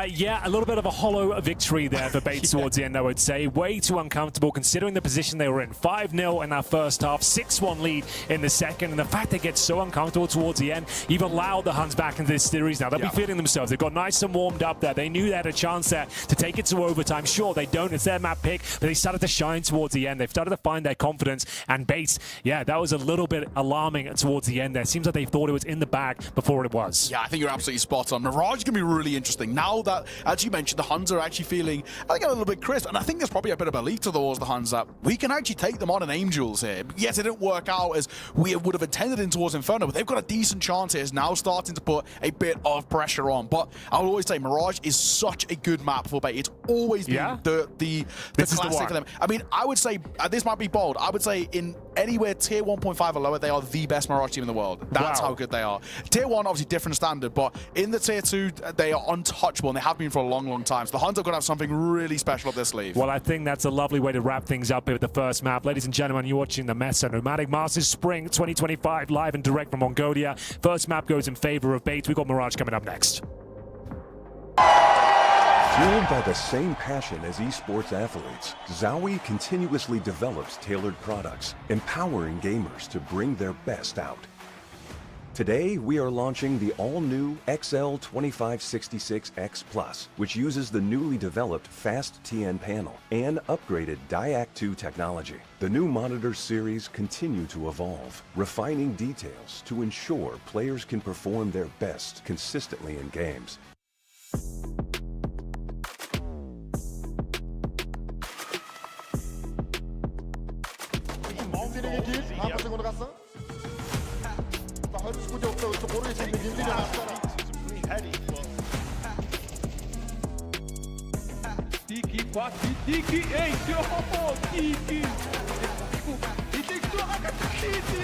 Yeah, a little bit of a hollow victory there for Bait towards the end, I would say. Way too uncomfortable considering the position they were in. 5-0 in that first half, 6-1 lead in the second, and the fact they get so uncomfortable towards the end, you've allowed the Huns back into this series now. They'll be feeling themselves. They've got nice and warmed up there. They knew they had a chance there to take it to overtime. Sure, they don't. It's their map pick, but they started to shine towards the end. They've started to find their confidence, and Bates, yeah, that was a little bit alarming towards the end there. Seems like they thought it was in the bag before it was. Yeah, I think you're absolutely spot on. Mirage is going to be really interesting. Now that, as you mentioned, the Huns are actually feeling, I think, a little bit crisp, and I think there's probably a bit of belief towards the Huns that we can actually take them on in Angels here. Yes, it didn't work out as we would have intended in towards Inferno, but they've got a decent chance here. Is now starting to put a bit of pressure on. But I will always say Mirage is such a good map for Bay. It's always been the classic for them. I mean, I would say, this might be bold, I would say in anywhere tier 1.5 or lower, they are the best Mirage team in the world. That's how good they are. Tier 1, obviously different standard, but in the tier 2, they are untouchable, and they have been for a long, long time. So the Huns are going to have something really special up their sleeve. Well, I think that's a lovely way to wrap things up here with the first map. Ladies and gentlemen, you're watching the MESA Nomadic Masters Spring 2025 live and direct from Mongolia. First map goes in favor of Bait. We've got Mirage coming up next. Fueled by the same passion as esports athletes, Zowie continuously develops tailored products, empowering gamers to bring their best out. Today, we are launching the all-new XL2566X Plus, which uses the newly developed Fast TN panel and upgraded Diac 2 technology. The new monitor series continue to evolve, refining details to ensure players can perform their best consistently in games. Tiki, quatro, tiki, ei, tiki. E tem que torrar com a tiki.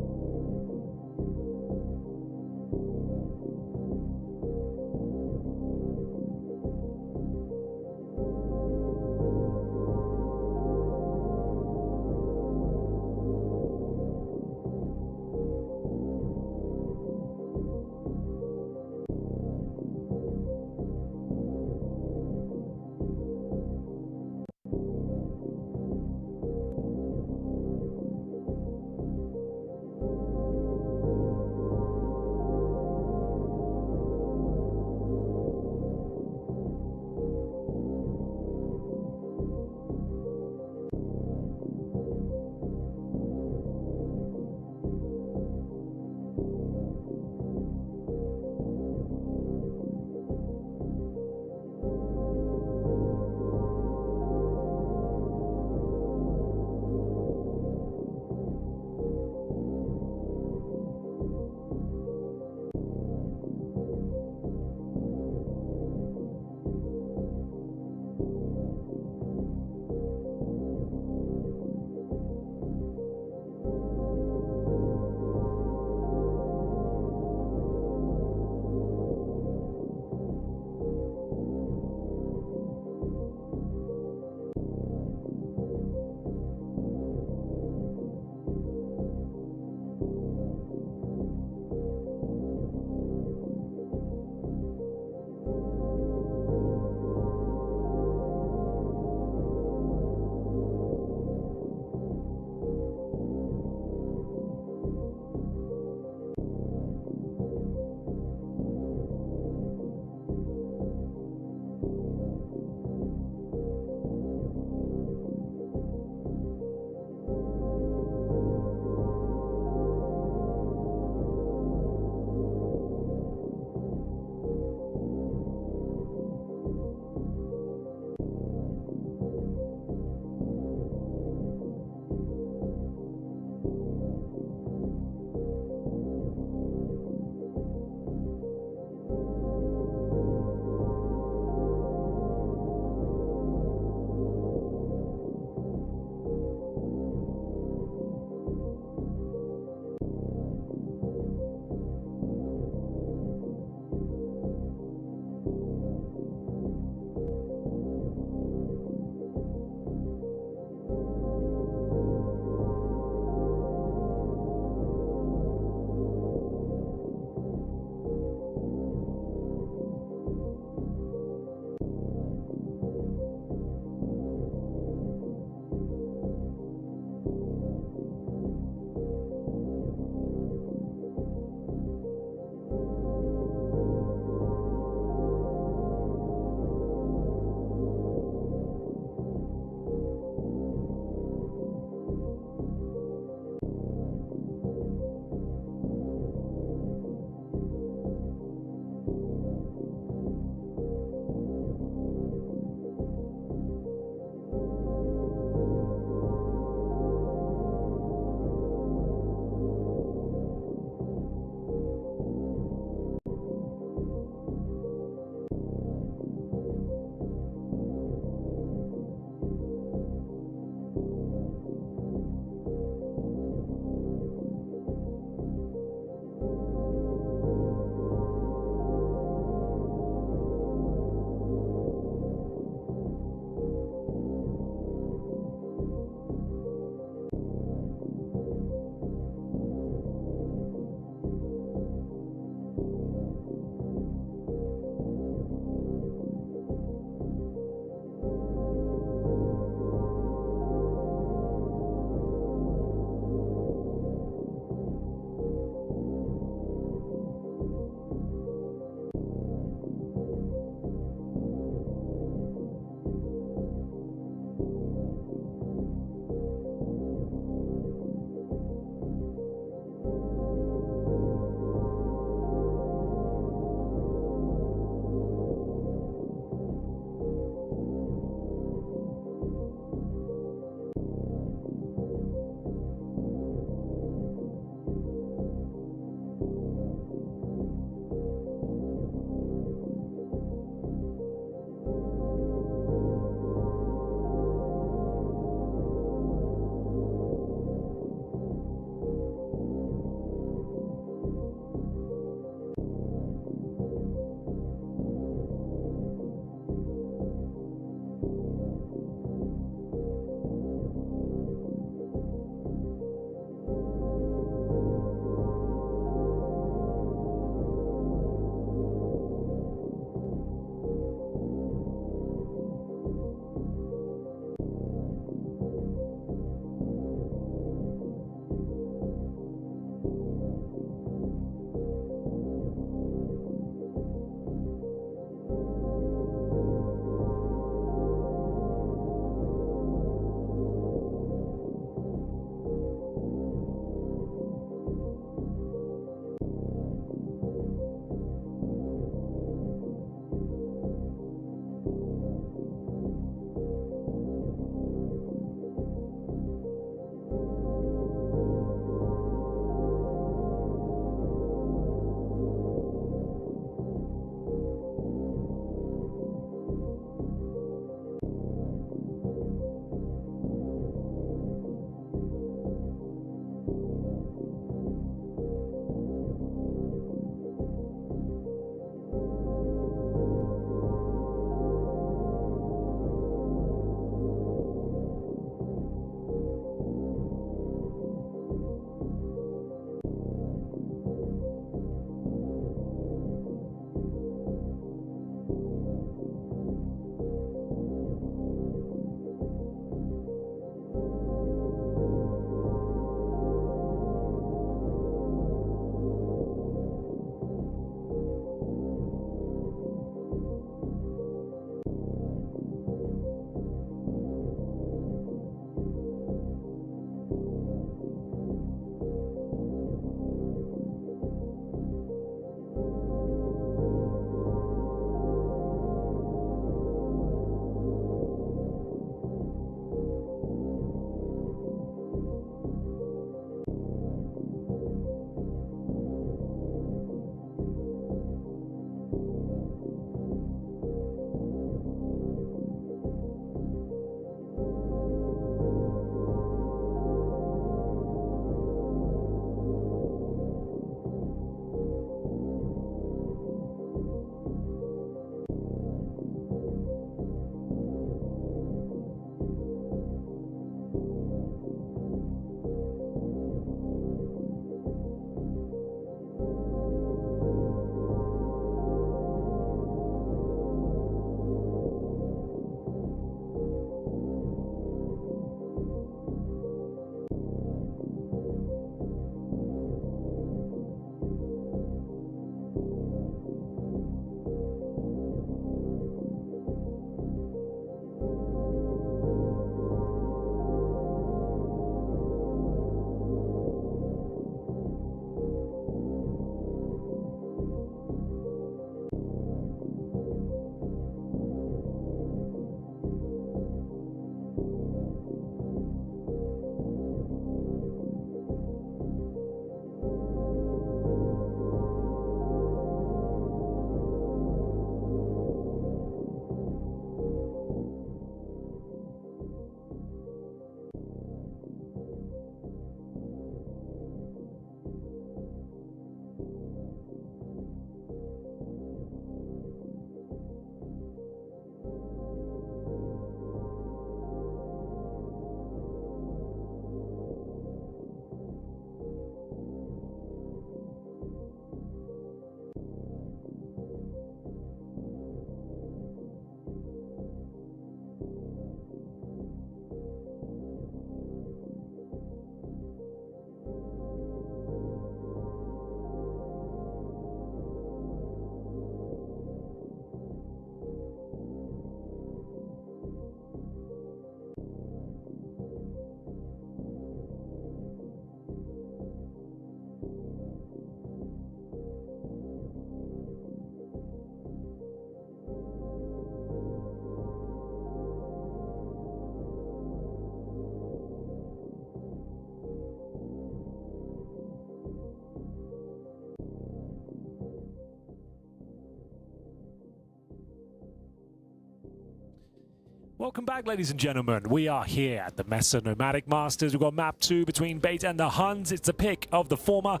Welcome back, ladies and gentlemen. We are here at the MESA Nomadic Masters. We've got map 2 between Bait and the Huns. It's the pick of the former.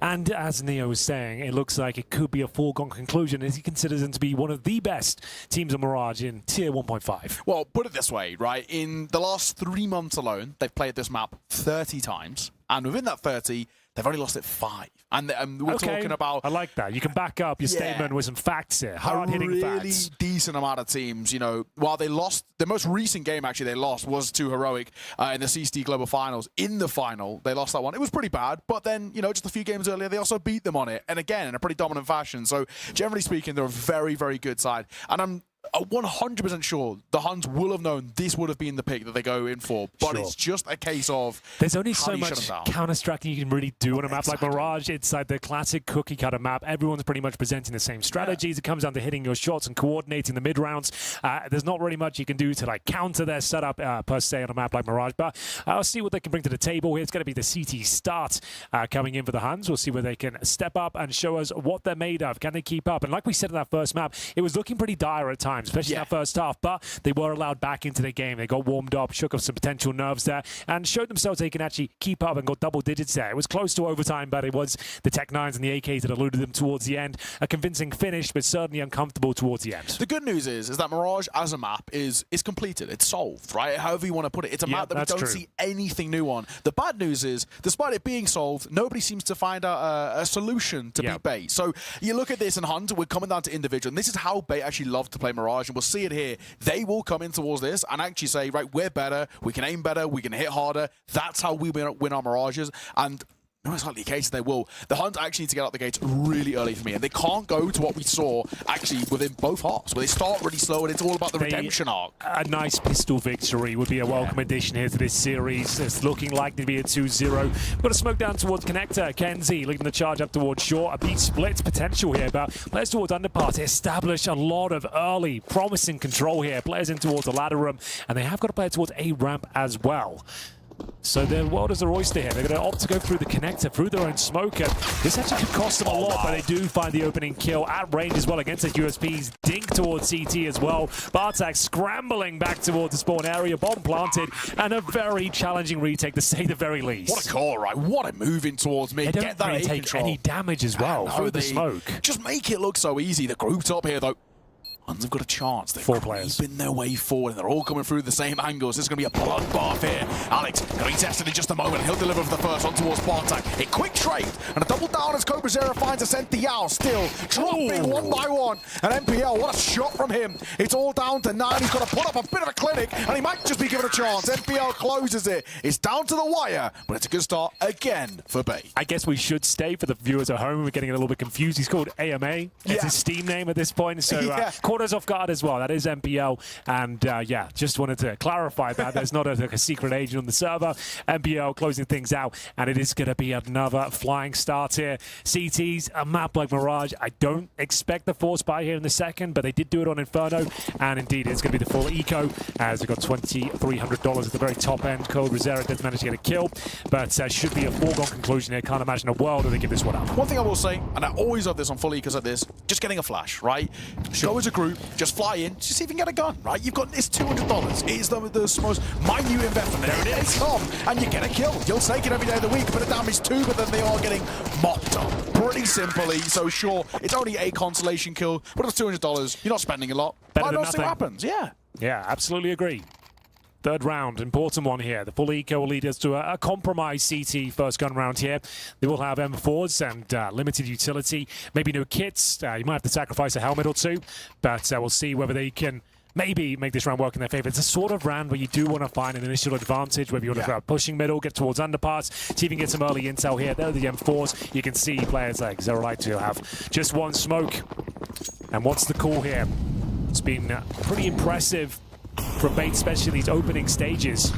And as Neo was saying, it looks like it could be a foregone conclusion as he considers them to be one of the best teams of Mirage in Tier 1.5. Well, put it this way, right? In the last 3 months alone, they've played this map 30 times. And within that 30, they've only lost it 5. And we're talking about... I like that. You can back up your statement with some facts here. Hard-hitting facts. A really decent amount of teams, you know, while they lost... The most recent game, actually, they lost was to Heroic in the CST Global Finals. In the final, they lost that one. It was pretty bad. But then, you know, just a few games earlier, they also beat them on it. And again, in a pretty dominant fashion. So, generally speaking, they're a very, very good side. And I'm 100% sure the Huns will have known this would have been the pick that they go in for, but it's just a case of there's only so much counter-striking you can really do on a map like Mirage. It's like the classic cookie-cutter map. Everyone's pretty much presenting the same strategies. It comes down to hitting your shots and coordinating the mid-rounds. There's not really much you can do to like counter their setup per se on a map like Mirage, but I'll see what they can bring to the table here. It's going to be the CT start coming in for the Huns. We'll see where they can step up and show us what they're made of. Can they keep up? And like we said in that first map, it was looking pretty dire at times, especially in that first half, but they were allowed back into the game. They got warmed up, shook off some potential nerves there, and showed themselves they can actually keep up and got double digits there. It was close to overtime, but it was the Tech-9s and the AKs that eluded them towards the end. A convincing finish, but certainly uncomfortable towards the end. The good news is that Mirage as a map is completed. It's solved, right? However you want to put it. It's a map that we don't see anything new on. The bad news is, despite it being solved, nobody seems to find a solution to beat Bait. So you look at this and Hunt, we're coming down to individual, and this is how Bait actually love to play Mirage, and we'll see it here. They will come in towards this and actually say, right, we're better, we can aim better, we can hit harder. That's how we win our Mirages. And no, it's likely the case they will. The Hunt actually need to get out the gates really early for me, and they can't go to what we saw actually within both halves, where they start really slow and it's all about the redemption arc. A nice pistol victory would be a welcome addition here to this series. It's looking like to be a 2-0. Got a smoke down towards Connector. Kenzie leading the charge up towards short. A beat split potential here, but players towards underpass establish a lot of early promising control here. Players in towards the ladder room, and they have got a player towards A ramp as well. So their world is their oyster here. They're going to opt to go through the connector, through their own smoke. And this actually could cost them a lot, but they do find the opening kill at range as well against the USPs. Dink towards CT as well. Bartak scrambling back towards the spawn area. Bomb planted, and a very challenging retake to say the very least. What a call, right? What a move in towards mid. They don't really take any damage as well through the smoke. Just make it look so easy. They're grouped up here, though. Huns have got a chance. They're creeping their way forward, and they're all coming through the same angles. This is going to be a bloodbath here. Alex going to be tested in just a moment. He'll deliver for the first one towards Bartak. A quick trade and a double down as Cobra Zero finds a Sentiao. Still dropping one by one. And MPL, what a shot from him. It's all down to 9. He's got to put up a bit of a clinic, and he might just be given a chance. MPL closes it. It's down to the wire, but it's a good start again for Bay. I guess we should stay for the viewers at home. We're getting a little bit confused. He's called AMA. It's his Steam name at this point, so caught us off guard as well. That is MPL, and yeah, just wanted to clarify that there's not a secret agent on the server. MPL closing things out, and it is going to be another flying start here. CT's a map like Mirage. I don't expect the force buy here in the second, but they did do it on Inferno, and indeed it's going to be the full eco as we got $2,300 at the very top end. Code Rosera did manage to get a kill, but should be a foregone conclusion here. Can't imagine a world where they give this one up. One thing I will say, and I always love this on full ecos like this, just getting a flash, right? Go as a group, just fly in, just see if you can get a gun, right? You've got this $200. It is the most minute investment. There it is, come, and you get a kill. You'll take it every day of the week, but it damage too, but then they are getting mopped up pretty simply. So sure, it's only a consolation kill, but it's $200. You're not spending a lot. Better than nothing. See what happens, yeah. Yeah, absolutely agree. Third round, important one here. The full eco will lead us to a compromised CT first gun round here. They will have M4s and limited utility, maybe no kits. You might have to sacrifice a helmet or two, but we'll see whether they can maybe make this round work in their favor. It's a sort of round where you do want to find an initial advantage, whether you want to start pushing middle, get towards underpass, see if you can get some early intel here. There are the M4s. You can see players like Zerolite to have just one smoke. And what's the call here? It's been pretty impressive from Bait, especially these opening stages.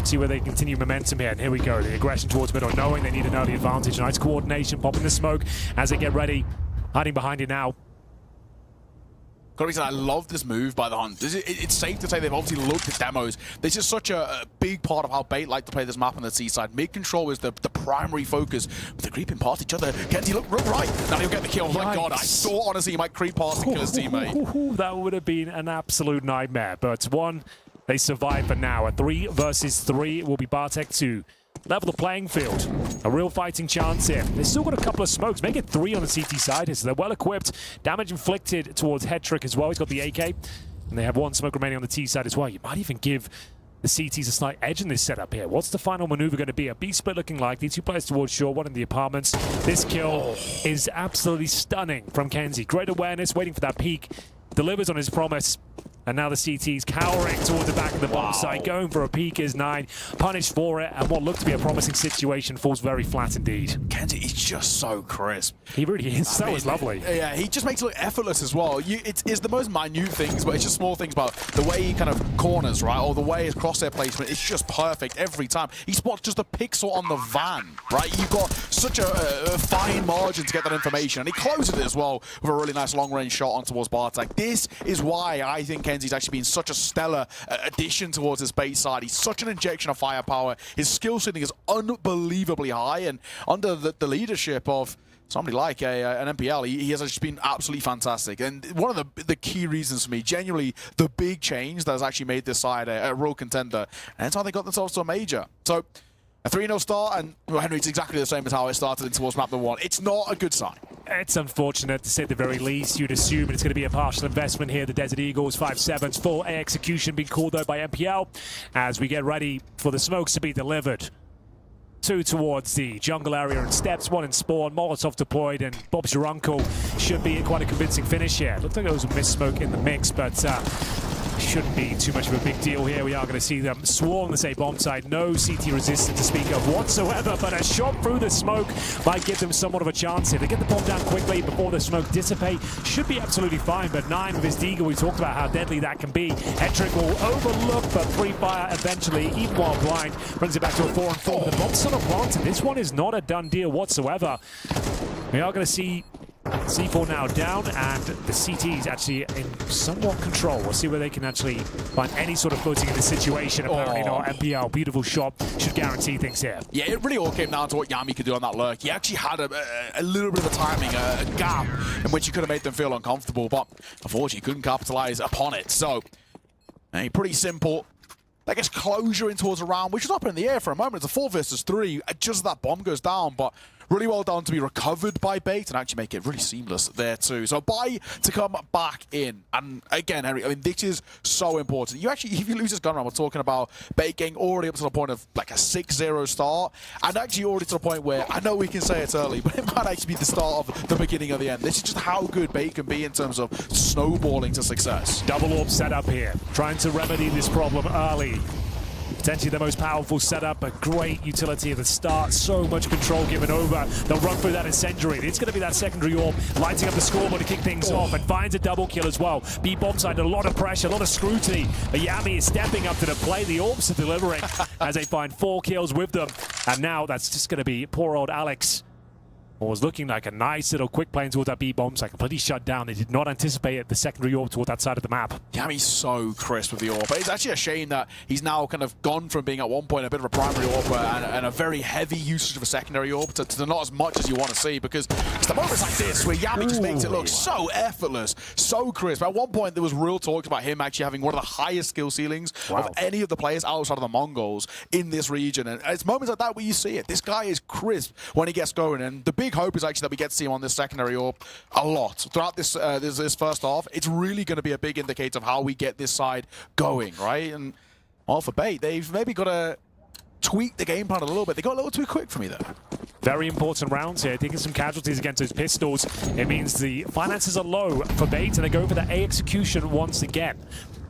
See where they continue momentum here. And here we go. The aggression towards middle, knowing they need an early advantage. Nice coordination, popping the smoke as they get ready. Hiding behind it now. Got to be said, I love this move by the Hunt. It's safe to say they've obviously looked at demos. This is such a big part of how Bait like to play this map on the seaside. Mid-control is the primary focus, but they're creeping past each other. Kenzie, look right. Now he'll get the kill. Oh my God, I thought honestly he might creep past and kill his teammate. That would have been an absolute nightmare. But one, they survive for now. A 3 versus 3 will be Bartek to level the playing field. A real fighting chance here. They've still got a couple of smokes. Make it 3 on the CT side here, so they're well equipped. Damage inflicted towards Hetrick as well. He's got the AK. And they have 1 smoke remaining on the T side as well. You might even give the CTs a slight edge in this setup here. What's the final maneuver going to be? A B split looking like. These 2 players towards shore, 1 in the apartments. This kill is absolutely stunning from Kenzie. Great awareness, waiting for that peek. Delivers on his promise. And now the CT's cowering towards the back of the bomb site, going for a peek is 9, punished for it, and what looked to be a promising situation falls very flat indeed. Kenzie, he's just so crisp. He really is. That was lovely. Yeah, he just makes it look effortless as well. It's the most minute things, but it's just small things about the way he kind of corners, right, or the way his crosshair placement. It's just perfect every time. He spots just a pixel on the van, right? You've got such a fine margin to get that information, and he closes it as well with a really nice long-range shot on towards Bartek. This is why I think Kenzie's actually been such a stellar addition towards his base side. He's such an injection of firepower. His skill ceiling is unbelievably high, and under the leadership of somebody like an MPL, he has just been absolutely fantastic. And one of the key reasons for me, genuinely the big change that has actually made this side a real contender, and that's how they got themselves to a major. So a 3-0 start, and well, Henry, it's exactly the same as how it started in towards map number 1. It's not a good sign. It's unfortunate, to say the very least. You'd assume it's going to be a partial investment here. The Desert Eagles, 5-7s, full A execution being called out by MPL as we get ready for the smokes to be delivered. 2 towards the jungle area and steps, 1 in spawn, Molotov deployed, and Bob's your uncle should be quite a convincing finish here. Looked like there was a missed smoke in the mix, but shouldn't be too much of a big deal here. We are going to see them swarm this A bomb site. No CT resistance to speak of whatsoever, but a shot through the smoke might give them somewhat of a chance here. They get the bomb down quickly before the smoke dissipate. Should be absolutely fine, but 9 with his Deagle, we talked about how deadly that can be. Hetrick will overlook, but free fire eventually, even while blind, brings it back to a 4-4. The bomb's still planted. This one is not a done deal whatsoever. We are going to see C4 now down, and the CT's actually in somewhat control. We'll see where they can actually find any sort of footing in this situation. Apparently not. MPL, beautiful shot, should guarantee things here. Yeah, it really all came down to what Yami could do on that lurk. He actually had a little bit of a timing, a gap in which he could have made them feel uncomfortable, but unfortunately he couldn't capitalize upon it. So, pretty simple. I guess closure in towards a round, which was up in the air for a moment. It's a 4 versus 3, just as that bomb goes down, but really well done to be recovered by Bait and actually make it really seamless there too. So Bai to come back in. And again, Henry, I mean, this is so important. You actually, if you lose this gun round, we're talking about Bait getting already up to the point of like a 6-0 start. And actually already to the point where, I know we can say it's early, but it might actually be the start of the beginning of the end. This is just how good Bait can be in terms of snowballing to success. Double orb setup here, trying to remedy this problem early. Potentially the most powerful setup, but great utility at the start. So much control given over. They'll run through that incendiary. It's going to be that secondary orb, lighting up the scoreboard to kick things off, and finds a double kill as well. B-bomb side, a lot of pressure, a lot of scrutiny. But Yami is stepping up to the plate. The orbs are delivering as they find 4 kills with them. And now that's just going to be poor old Alex. What was looking like a nice little quick plane towards that B-bomb site, completely shut down. They did not anticipate the secondary orb toward that side of the map. Yami's so crisp with the orb. But it's actually a shame that he's now kind of gone from being at one point a bit of a primary orb and a very heavy usage of a secondary orb to not as much as you want to see, because it's the moments like this where Yami just makes it look so effortless, so crisp. At one point, there was real talks about him actually having one of the highest skill ceilings of any of the players outside of the Mongols in this region. And it's moments like that where you see it. This guy is crisp when he gets going, and the big hope is actually that we get to see him on this secondary orb a lot throughout this this first half. It's really going to be a big indicator of how we get this side going, right? And well, for Bait, they've maybe got to tweak the game plan a little bit. They got a little too quick for me there. Very important rounds here, taking some casualties against those pistols. It means the finances are low for Bait, and they go for the A execution once again.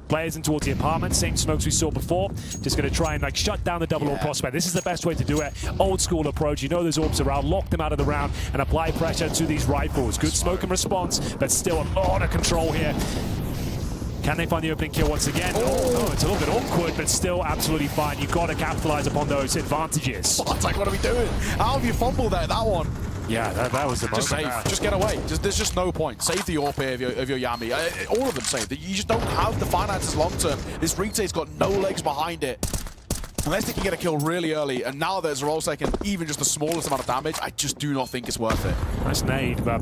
Players in towards the apartment, same smokes we saw before. Just going to try and like shut down the double orb prospect. This is the best way to do it. Old school approach. You know there's orbs around, lock them out of the round and apply pressure to these rifles. Good smoke and response, but still a lot of control here. Can they find the opening kill once again? Oh, no, it's a little bit awkward, but still absolutely fine. You've got to capitalize upon those advantages. It's like, what are we doing? How have you fumbled that one? Yeah, that was the moment. Just save. Just get away. There's just no point. Save the AWP of your Yami. All of them save. You just don't have the finances long term. This retail's got no legs behind it. Unless they can get a kill really early, and now there's Roll's taking even just the smallest amount of damage, I just do not think it's worth it. Nice nade, but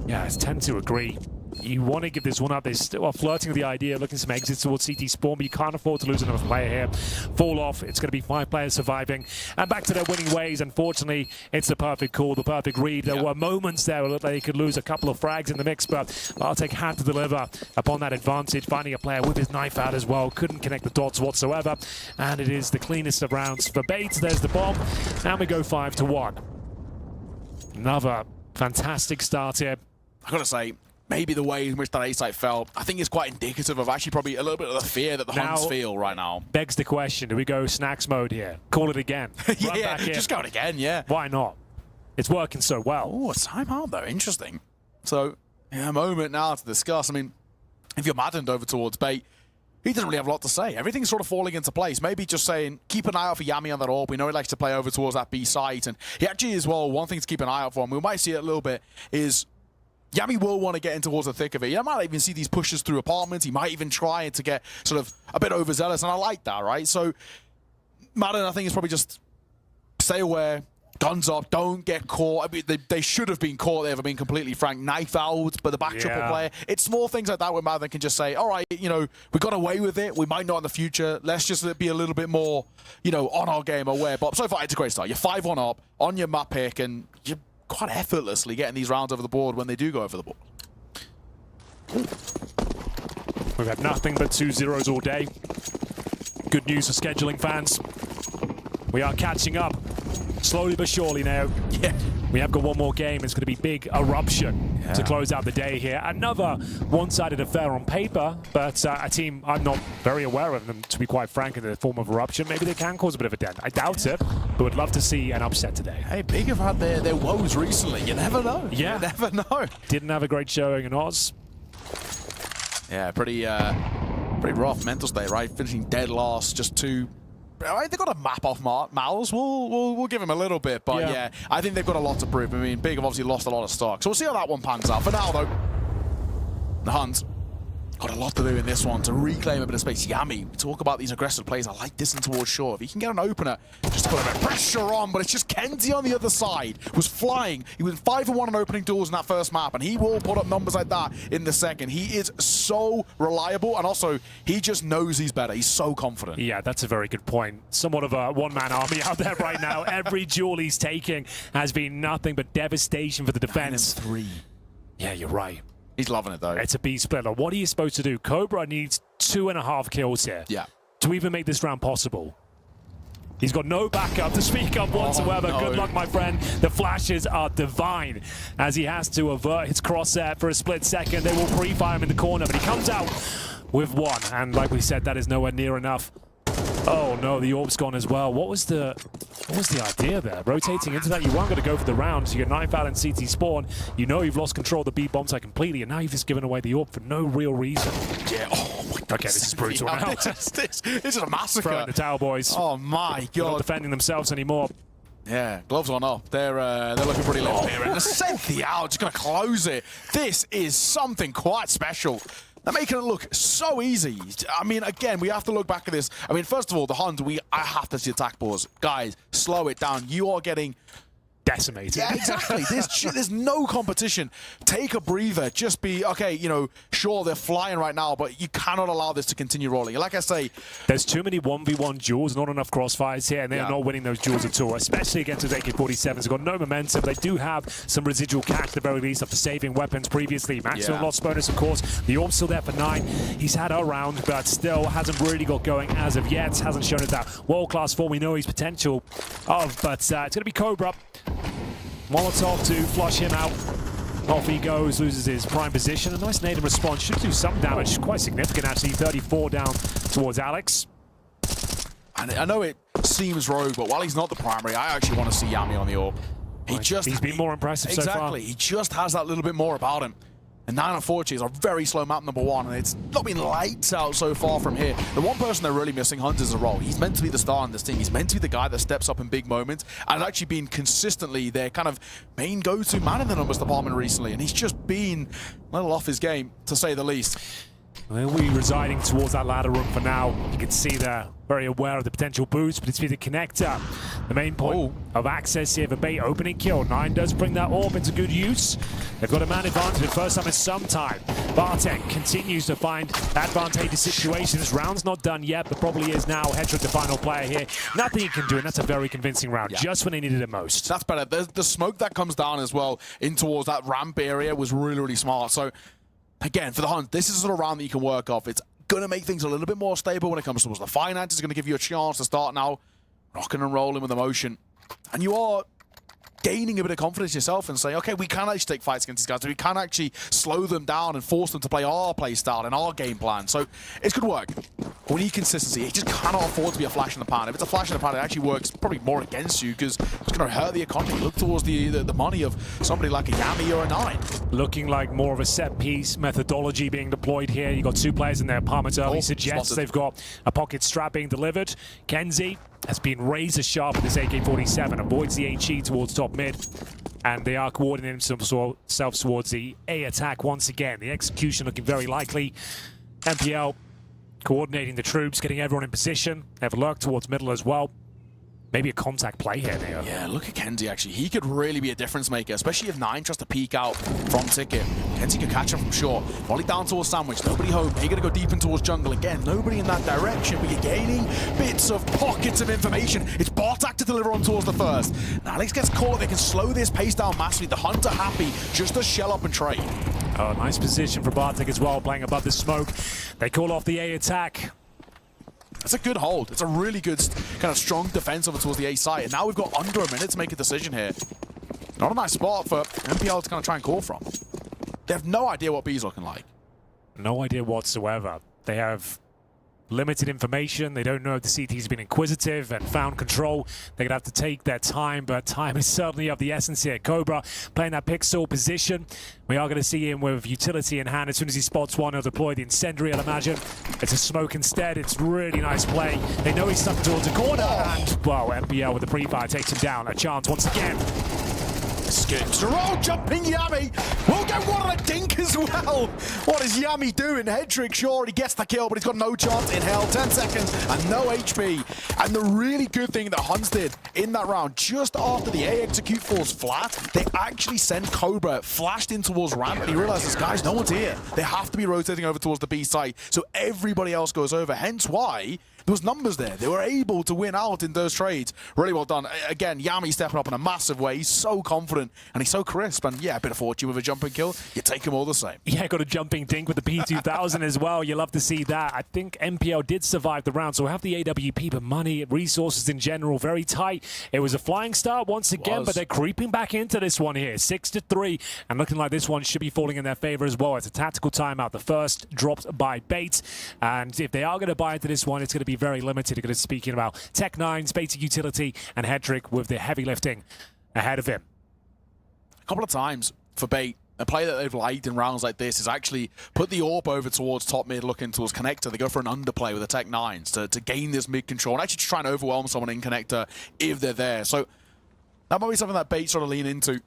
yeah, I tend to agree. You want to give this one up. They're still flirting with the idea of looking some exits towards CT spawn, but you can't afford to lose another player here. Fall off. It's going to be 5 players surviving. And back to their winning ways. Unfortunately, it's the perfect call, the perfect read. There were moments there where they could lose a couple of frags in the mix, but Artek had to deliver upon that advantage, finding a player with his knife out as well. Couldn't connect the dots whatsoever. And it is the cleanest of rounds for Bates. There's the bomb. And we go 5-1. Another fantastic start here. I've got to say, maybe the way in which that A site fell, I think is quite indicative of actually probably a little bit of the fear that the Huns feel right now. Begs the question, do we go snacks mode here? Call it again. Yeah, just go it again, yeah. Why not? It's working so well. Oh, a timeout though, interesting. So, yeah, a moment now to discuss. I mean, if you're maddened over towards Bait, he doesn't really have a lot to say. Everything's sort of falling into place. Maybe just saying, keep an eye out for Yami on that AWP. We know he likes to play over towards that B site. And he actually as well, one thing to keep an eye out for, and we might see it a little bit, is Yami will want to get in towards the thick of it. You might even see these pushes through apartments. He might even try to get sort of a bit overzealous, and I like that, right? So, Madden, I think, is probably just stay aware, guns up, don't get caught. I mean, they should have been caught, if I'm being completely frank. Knife out, but the back triple player. It's small things like that where Madden can just say, all right, you know, we got away with it. We might not in the future. Let's just be a little bit more, you know, on our game aware. But so far, it's a great start. You're 5-1 up on your map pick, and you're quite effortlessly getting these rounds over the board when they do go over the board. We've had nothing but 2-0s all day. Good news for scheduling fans. We are catching up, slowly but surely now. Yeah. We have got one more game. It's going to be big Eruption to close out the day here. Another one-sided affair on paper, but a team I'm not very aware of them, to be quite frank, in the form of Eruption. Maybe they can cause a bit of a dent. I doubt it, but would love to see an upset today. Hey, Big have had their woes recently. You never know. Yeah. You never know. Didn't have a great showing in Oz. Yeah, pretty rough mental state, right? Finishing dead last, just 2. They've got a map off Mals. We'll give him a little bit, but yeah, I think they've got a lot to prove. I mean, Big have obviously lost a lot of stock, so we'll see how that one pans out. For now, though, the Huns got a lot to do in this one to reclaim a bit of space. Yami, we talk about these aggressive plays. I like this and towards short. If he can get an opener, just put a bit of pressure on, but it's just Kenzie on the other side was flying. He was 5-1 on opening doors in that first map, and he will put up numbers like that in the second. He is so reliable, and also he just knows he's better. He's so confident. Yeah, that's a very good point. Somewhat of a one-man army out there right now. Every duel he's taking has been nothing but devastation for the defense. 9-3. Yeah, you're right. He's loving it, though. It's a B-splitter. What are you supposed to do? Cobra needs 2.5 kills here to even make this round possible. He's got no backup to speak of whatsoever. No. Good luck, my friend. The flashes are divine as he has to avert his crosshair for a split second. They will pre-fire him in the corner, but he comes out with 1. And like we said, that is nowhere near enough. Oh no, the orb's gone as well. What was the idea there? Rotating into that, you weren't going to go for the round. So you get knife out in CT spawn. You know you've lost control of the B bomb site completely, and now you've just given away the orb for no real reason. Yeah. Oh my God. Okay, this is brutal now. This is a massacre. Throw in the towel, boys. Oh my They're God. not defending themselves anymore. Yeah, gloves on up. They're looking pretty limp here. And the Cynthia out, just going to close it. This is something quite special. They're making it look so easy. I mean, again, we have to look back at this. I mean, first of all, the Huns, I have to see attack pause. Guys, slow it down. You are getting decimated. Yeah, exactly. There's no competition. Take a breather. Just be, okay, you know, sure, they're flying right now, but you cannot allow this to continue rolling. Like I say, there's too many 1v1 duels, not enough crossfires here, and they're not winning those duels at all, especially against those AK-47s. They've got no momentum. They do have some residual cash at the very least after saving weapons previously. Maximum loss bonus, of course. The orb's still there for 9. He's had a round, but still hasn't really got going as of yet. Hasn't shown us that world-class form we know he's potential of, but it's going to be Cobra. Molotov to flush him out. Off he goes, loses his prime position. A nice nade in response. Should do some damage. Quite significant, actually. 34 down towards Alex. And I know it seems rogue, but while he's not the primary, I actually want to see Yami on the orb. He's been more impressive so far. Exactly. He just has that little bit more about him. And 9, unfortunately, is a very slow map, number 1, and it's not been lights out so far from here. The one person they're really missing, Hunt, is a role. He's meant to be the star in this team. He's meant to be the guy that steps up in big moments, and has actually been consistently their kind of main go-to man in the numbers department recently, and he's just been a little off his game, to say the least. We'll be residing towards that ladder room for now. You can see they're very aware of the potential boost, but it's been the connector. The main point of access here for Bait. Opening kill. 9 does bring that orb into good use. They've got a man advantage for the first time in some time. Bartek continues to find advantageous situations. Round's not done yet, but probably is now. Hedrick, the final player here. Nothing he can do, and that's a very convincing round, just when they needed it most. That's better. The smoke that comes down as well in towards that ramp area was really, really smart. So, again, for the Hunt, this is the sort of round that you can work off. It's going to make things a little bit more stable when it comes towards the finances. It's going to give you a chance to start now rocking and rolling with emotion. And you are gaining a bit of confidence yourself and saying, okay, we can actually take fights against these guys. We can actually slow them down and force them to play our play style and our game plan. So it's good work. We need consistency. It just cannot afford to be a flash in the pan. If it's a flash in the pan, it actually works probably more against you because it's going to hurt the economy. Look towards the money of somebody like a Yami or a 9. Looking like more of a set-piece methodology being deployed here. You've got 2 players in their apartments early. Suggests spotted. they've got a pocket strap being delivered. Kenzie has been razor sharp with this AK-47. Avoids the HE towards top mid. And they are coordinating themselves towards the A attack once again. The execution looking very likely. MPL coordinating the troops, getting everyone in position. They have a lurk towards middle as well. Maybe a contact play here, Neo. Yeah, look at Kenzie, actually. He could really be a difference maker, especially if 9 tries to peek out from Ticket. Kenzie could catch him from short. Volley down towards Sandwich. Nobody home. They're going to go deep in towards jungle. Again, nobody in that direction, but you're gaining bits of pockets of information. It's Bartak to deliver on towards the first. And Alex gets caught. They can slow this pace down massively. The Hunter happy just to shell up and trade. Oh, nice position for Bartek as well, playing above the smoke. They call off the A attack. That's a good hold. It's a really good kind of strong defense over towards the A side. And now we've got under a minute to make a decision here. Not a nice spot for MPL to kind of try and call from. They have no idea what B's looking like. No idea whatsoever. They have limited information. They don't know if the CT's been inquisitive and found control. They're going to have to take their time, but time is certainly of the essence here. Cobra playing that pixel position. We are going to see him with utility in hand. As soon as he spots one, he'll deploy the incendiary, I'll imagine. It's a smoke instead. It's really nice play. They know he's stuck towards the corner, and, well, MPL with the pre-fire takes him down. A chance once again. Skips to roll, jumping Yami. We'll get one on a dink as well. What is Yami doing? Hedrick sure already gets the kill, but he's got no chance in hell. 10 seconds and no HP. And the really good thing that Huns did in that round, just after the A execute falls flat, they actually sent Cobra flashed in towards ramp, and he realizes, guys, no one's here. They have to be rotating over towards the B side, so everybody else goes over. Hence why there was numbers there. They were able to win out in those trades. Really well done. Again, Yami stepping up in a massive way. He's so confident and he's so crisp. And yeah, a bit of fortune with a jumping kill. You take him all the same. Yeah, got a jumping dink with the P2000 as well. You love to see that. I think MPL did survive the round, so we'll have the AWP, but money, resources in general, very tight. It was a flying start once again, but they're creeping back into this one here. 6-3, and looking like this one should be falling in their favor as well. It's a tactical timeout. The first dropped by Bait, and if they are going to buy into this one, it's going to be very limited. We're going to be speaking about Tech9's basic utility and Hedrick with the heavy lifting ahead of him. A couple of times for Bait, a play that they've liked in rounds like this is actually put the AWP over towards top mid, looking towards connector. They go for an underplay with the Tech9s to gain this mid control and actually try and overwhelm someone in connector if they're there. So that might be something that Bait sort of lean into.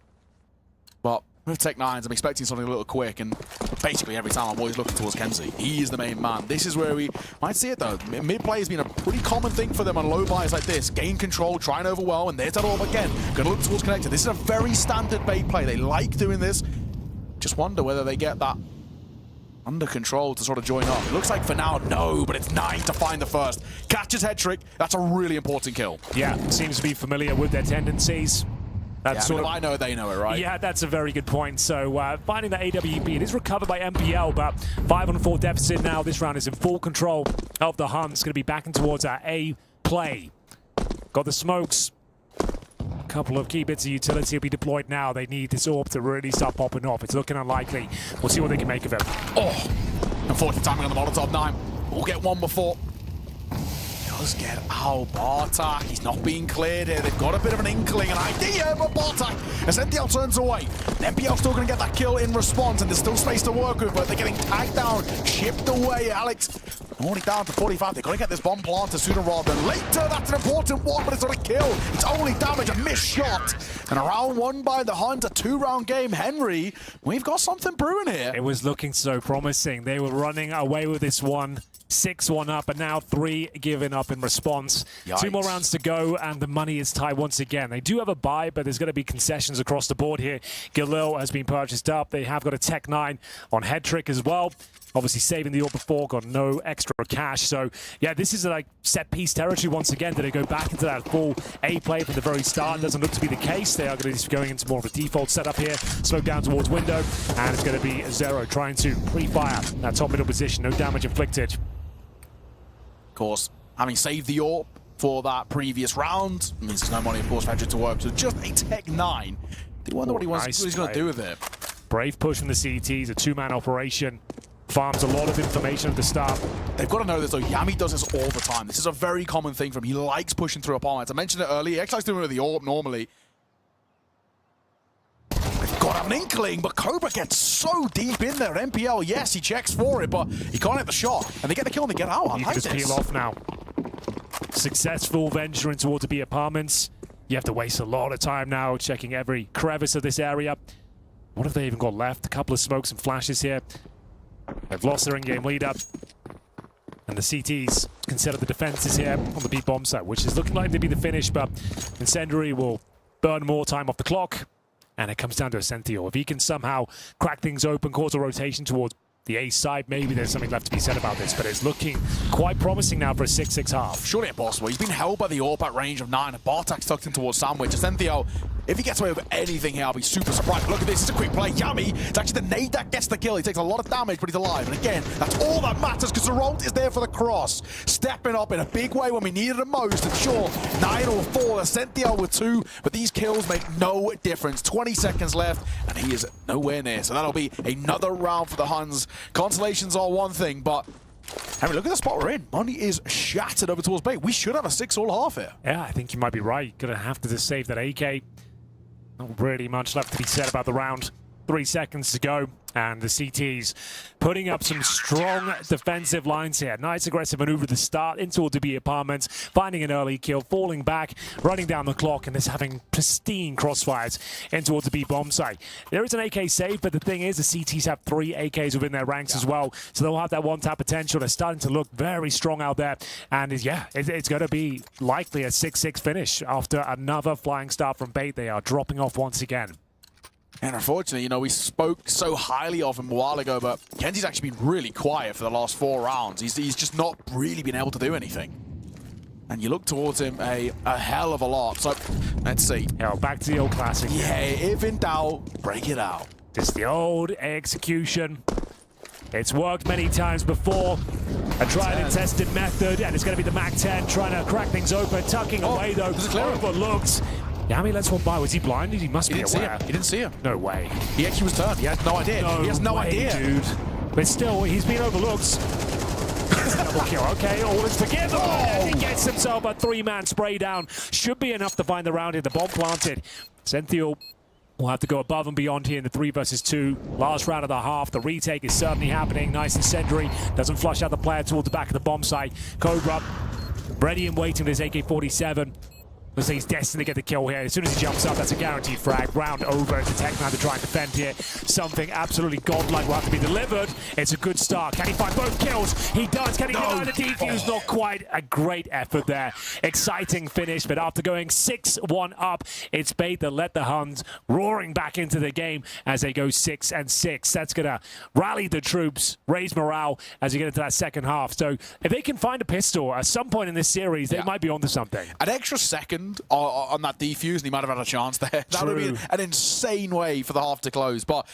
But with Tech9s, I'm expecting something a little quick, and basically every time I'm always looking towards Kenzie. He is the main man. This is where we might see it though. Mid-play has been a pretty common thing for them on low buys like this. Gain control, try and overwhelm, and there's that AWP again. Gonna look towards connector. This is a very standard Bait play. They like doing this. Just wonder whether they get that under control to sort of join up. It looks like for now, no, but it's 9 to find the first. Catches Hedrick. That's a really important kill. Yeah, seems to be familiar with their tendencies. That's sort of, I know they know it, right? Yeah, that's a very good point. So finding that AWP, it is recovered by MPL, but 5-on-4 deficit now. This round is in full control of the Huns. Going to be backing towards our A play. Got the smokes. A couple of key bits of utility will be deployed now. They need this AWP to really start popping off. It's looking unlikely. We'll see what they can make of it. Oh, unfortunate timing on the Molotov 9. We'll get one before. does get out. Bartak, he's not being cleared here. They've got a bit of an inkling, an idea, but Bartak, as NPL turns away. NPL still going to get that kill in response, and there's still space to work with, but they're getting tagged down, chipped away. Alex already down to 45. They've got to get this bomb planted sooner rather than later. That's an important one, but it's not a kill. It's only damage, a missed shot. And a round won by the Hunt, a 2-round game. Henry, we've got something brewing here. It was looking so promising. They were running away with this one. 6-1 up, and now 3 given up in response. Yikes. 2 more rounds to go, and the money is tied once again. They do have a buy, but there's going to be concessions across the board here. Galil has been purchased up. They have got a Tech 9 on head trick as well. Obviously saving the orb before, got no extra cash. So, yeah, this is like set-piece territory once again. Do they go back into that full A play from the very start? Doesn't look to be the case. They are going to be going into more of a default setup here. Smoke down towards window, and it's going to be Zero trying to pre-fire that top middle position. No damage inflicted. Of course, having saved the orb for that previous round means there's no money, of course, for Hedrick to work. So just a Tech 9. Do you wonder what he's going to do with it? Brave push from the CTs, a 2-man operation. Farms a lot of information at the start. They've got to know this, though. Yami does this all the time. This is a very common thing for him. He likes pushing through apartments. I mentioned it earlier. He actually likes doing it with the orb normally. They've got an inkling, but Cobra gets so deep in there. NPL, yes, he checks for it, but he can't hit the shot. And they get the kill and they get out. I You like can just this. peel off now. Successful venturing towards the apartments. You have to waste a lot of time now checking every crevice of this area. What have they even got left? A couple of smokes and flashes here. They've lost their in-game leader. And the CTs consider the defenses here on the B bomb site, which is looking like to be the finish, but Incendiary will burn more time off the clock. And it comes down to Ascentio. If he can somehow crack things open, cause a rotation towards the A side, maybe there's something left to be said about this, but it's looking quite promising now for a 6-6 half. Surely impossible. He's been held by the orb at range of 9, and Bartak's tucked in towards Sandwich. Ascentio, if he gets away with anything here, I'll be super surprised. Look at this, it's a quick play. Yami, it's actually the nade that gets the kill. He takes a lot of damage, but he's alive. And again, that's all that matters, because Zeralt is there for the cross. Stepping up in a big way when we needed him most. And sure, 9 or 4, Ascentio with 2, but these kills make no difference. 20 seconds left, and he is nowhere near. So that'll be another round for the Huns. Consolations are one thing, but I mean, look at the spot we're in. Money is shattered over towards Bay. We should have a 6-all half here. Yeah, I think you might be right. Gonna have to just save that AK. Not really much left to be said about the round. 3 seconds to go, and the CTs putting up some strong defensive lines here. Nice aggressive maneuver at the start, into all DB apartments, finding an early kill, falling back, running down the clock, and this having pristine crossfires in towards the B bomb site. There is an AK save, but the thing is, the CTs have 3 AKs within their ranks as well, so they'll have that one-tap potential. They're starting to look very strong out there, and it's going to be likely a 6-6 finish after another flying start from Bait. They are dropping off once again. And unfortunately, you know, we spoke so highly of him a while ago, but Kenji's actually been really quiet for the last 4 rounds. He's just not really been able to do anything. And you look towards him a hell of a lot. So, let's see. Yeah, back to the old classic. Yeah, if in doubt, break it out. Just the old execution. It's worked many times before. A tried and tested method, and it's going to be the MAC-10 trying to crack things open, tucking away though. Overlooked. Yami lets one by. Was he blinded? He must be aware. He didn't see him. No way. He actually was turned. He had no idea. He has no idea. Dude. But still, he's been overlooked. Double kill. Okay, all is forgiven. And he gets himself a 3-man spray down. Should be enough to find the round in. The bomb planted. Senthiel will have to go above and beyond here in the 3 versus 2. Last round of the half. The retake is certainly happening. Nice incendiary. Doesn't flush out the player towards the back of the bomb site. Cobra ready and waiting with his AK-47. Looks like he's destined to get the kill here. As soon as he jumps up, that's a guaranteed frag. Round over to Tech 9 to try and defend here. Something absolutely godlike will have to be delivered. It's a good start. Can he find both kills? He does. Can he deny the defuse? Not quite. A great effort there. Exciting finish, but after going 6-1 up, it's Bait that let the Huns roaring back into the game as they go 6-6. That's going to rally the troops, raise morale as you get into that second half. So if they can find a pistol at some point in this series, they might be onto something. An extra second on that defuse, and he might have had a chance there. That would be an insane way for the half to close. But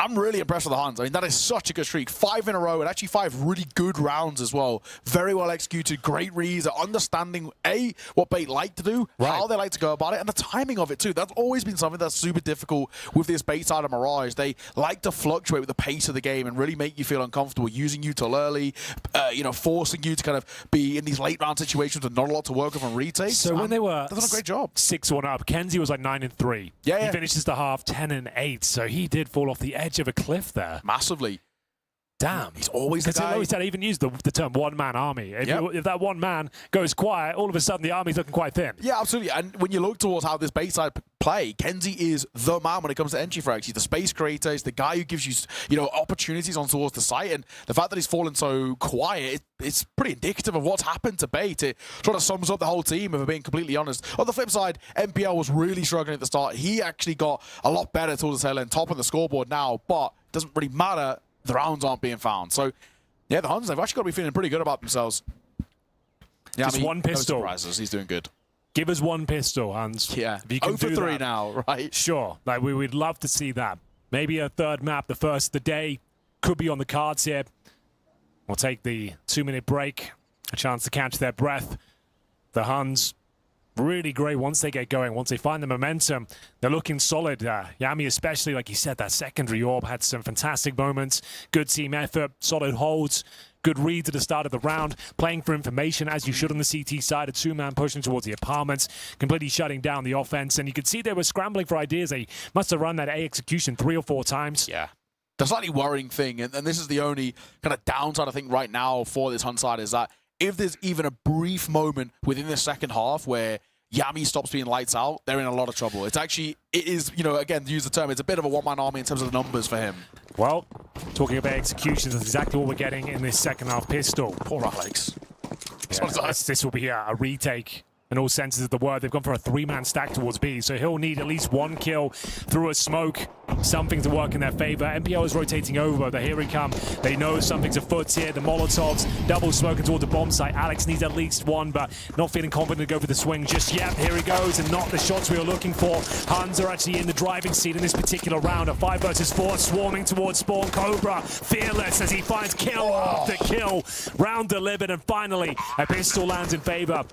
I'm really impressed with the Huns. I mean, that is such a good streak. 5 in a row, and actually 5 really good rounds as well. Very well executed, great reads, understanding, A, what Bait like to do, how they like to go about it, and the timing of it too. That's always been something that's super difficult with this Bait side of Mirage. They like to fluctuate with the pace of the game and really make you feel uncomfortable, using you till early, forcing you to kind of be in these late round situations with not a lot to work with on retakes. So when they were done a great job. 6-1 up, Kenzie was like 9-3. Yeah, he finishes the half 10-8, so he did fall off the edge of a cliff there. Massively. Damn. He's always the guy. I even used the term one-man army. If that one man goes quiet, all of a sudden the army's looking quite thin. Yeah, absolutely. And when you look towards how this base side play, Kenzie is the man when it comes to entry frags. He's the space creator. He's the guy who gives you, opportunities on towards the site. And the fact that he's fallen so quiet, it's pretty indicative of what's happened to Bait. It sort of sums up the whole team, if I'm being completely honest. On the flip side, MPL was really struggling at the start. He actually got a lot better towards the tail end, top of the scoreboard now, but it doesn't really matter. The rounds aren't being found. So, yeah, the Huns, they've actually got to be feeling pretty good about themselves. Yeah, just one pistol. No surprises. He's doing good. Give us one pistol, Hans. Yeah. If you can 0 do for 3 that, now, right? Sure. Like, we would love to see that. Maybe a third map, the first of the day, could be on the cards here. We'll take the 2-minute break. A chance to catch their breath. The Huns, really great once they get going, once they find the momentum. They're looking solid. Yami especially, like you said, that secondary orb had some fantastic moments. Good team effort, solid holds, good reads at the start of the round, playing for information as you should on the CT side. A 2-man pushing towards the apartments, completely shutting down the offense. And you could see they were scrambling for ideas. They must have run that A execution 3 or 4 times. Yeah. The slightly worrying thing, and this is the only kind of downside I think right now for this Hun side, is that if there's even a brief moment within the second half where Yami stops being lights out, they're in a lot of trouble. It is, again, to use the term, it's a bit of a one-man army in terms of the numbers for him. Well, talking about executions, that's exactly what we're getting in this second half pistol. Poor Alex. Yeah, this will be a retake in all senses of the word. They've gone for a 3-man stack towards B, so he'll need at least 1 kill through a smoke. Something to work in their favor. MPL is rotating over, but here we come. They know something's afoot here. The Molotovs double smoking toward the bomb site. Alex needs at least 1, but not feeling confident to go for the swing just yet. Here he goes, and not the shots we were looking for. Huns are actually in the driving seat in this particular round. A 5 versus 4, swarming towards spawn. Cobra fearless as he finds kill after kill. Round delivered, and finally a pistol lands in favor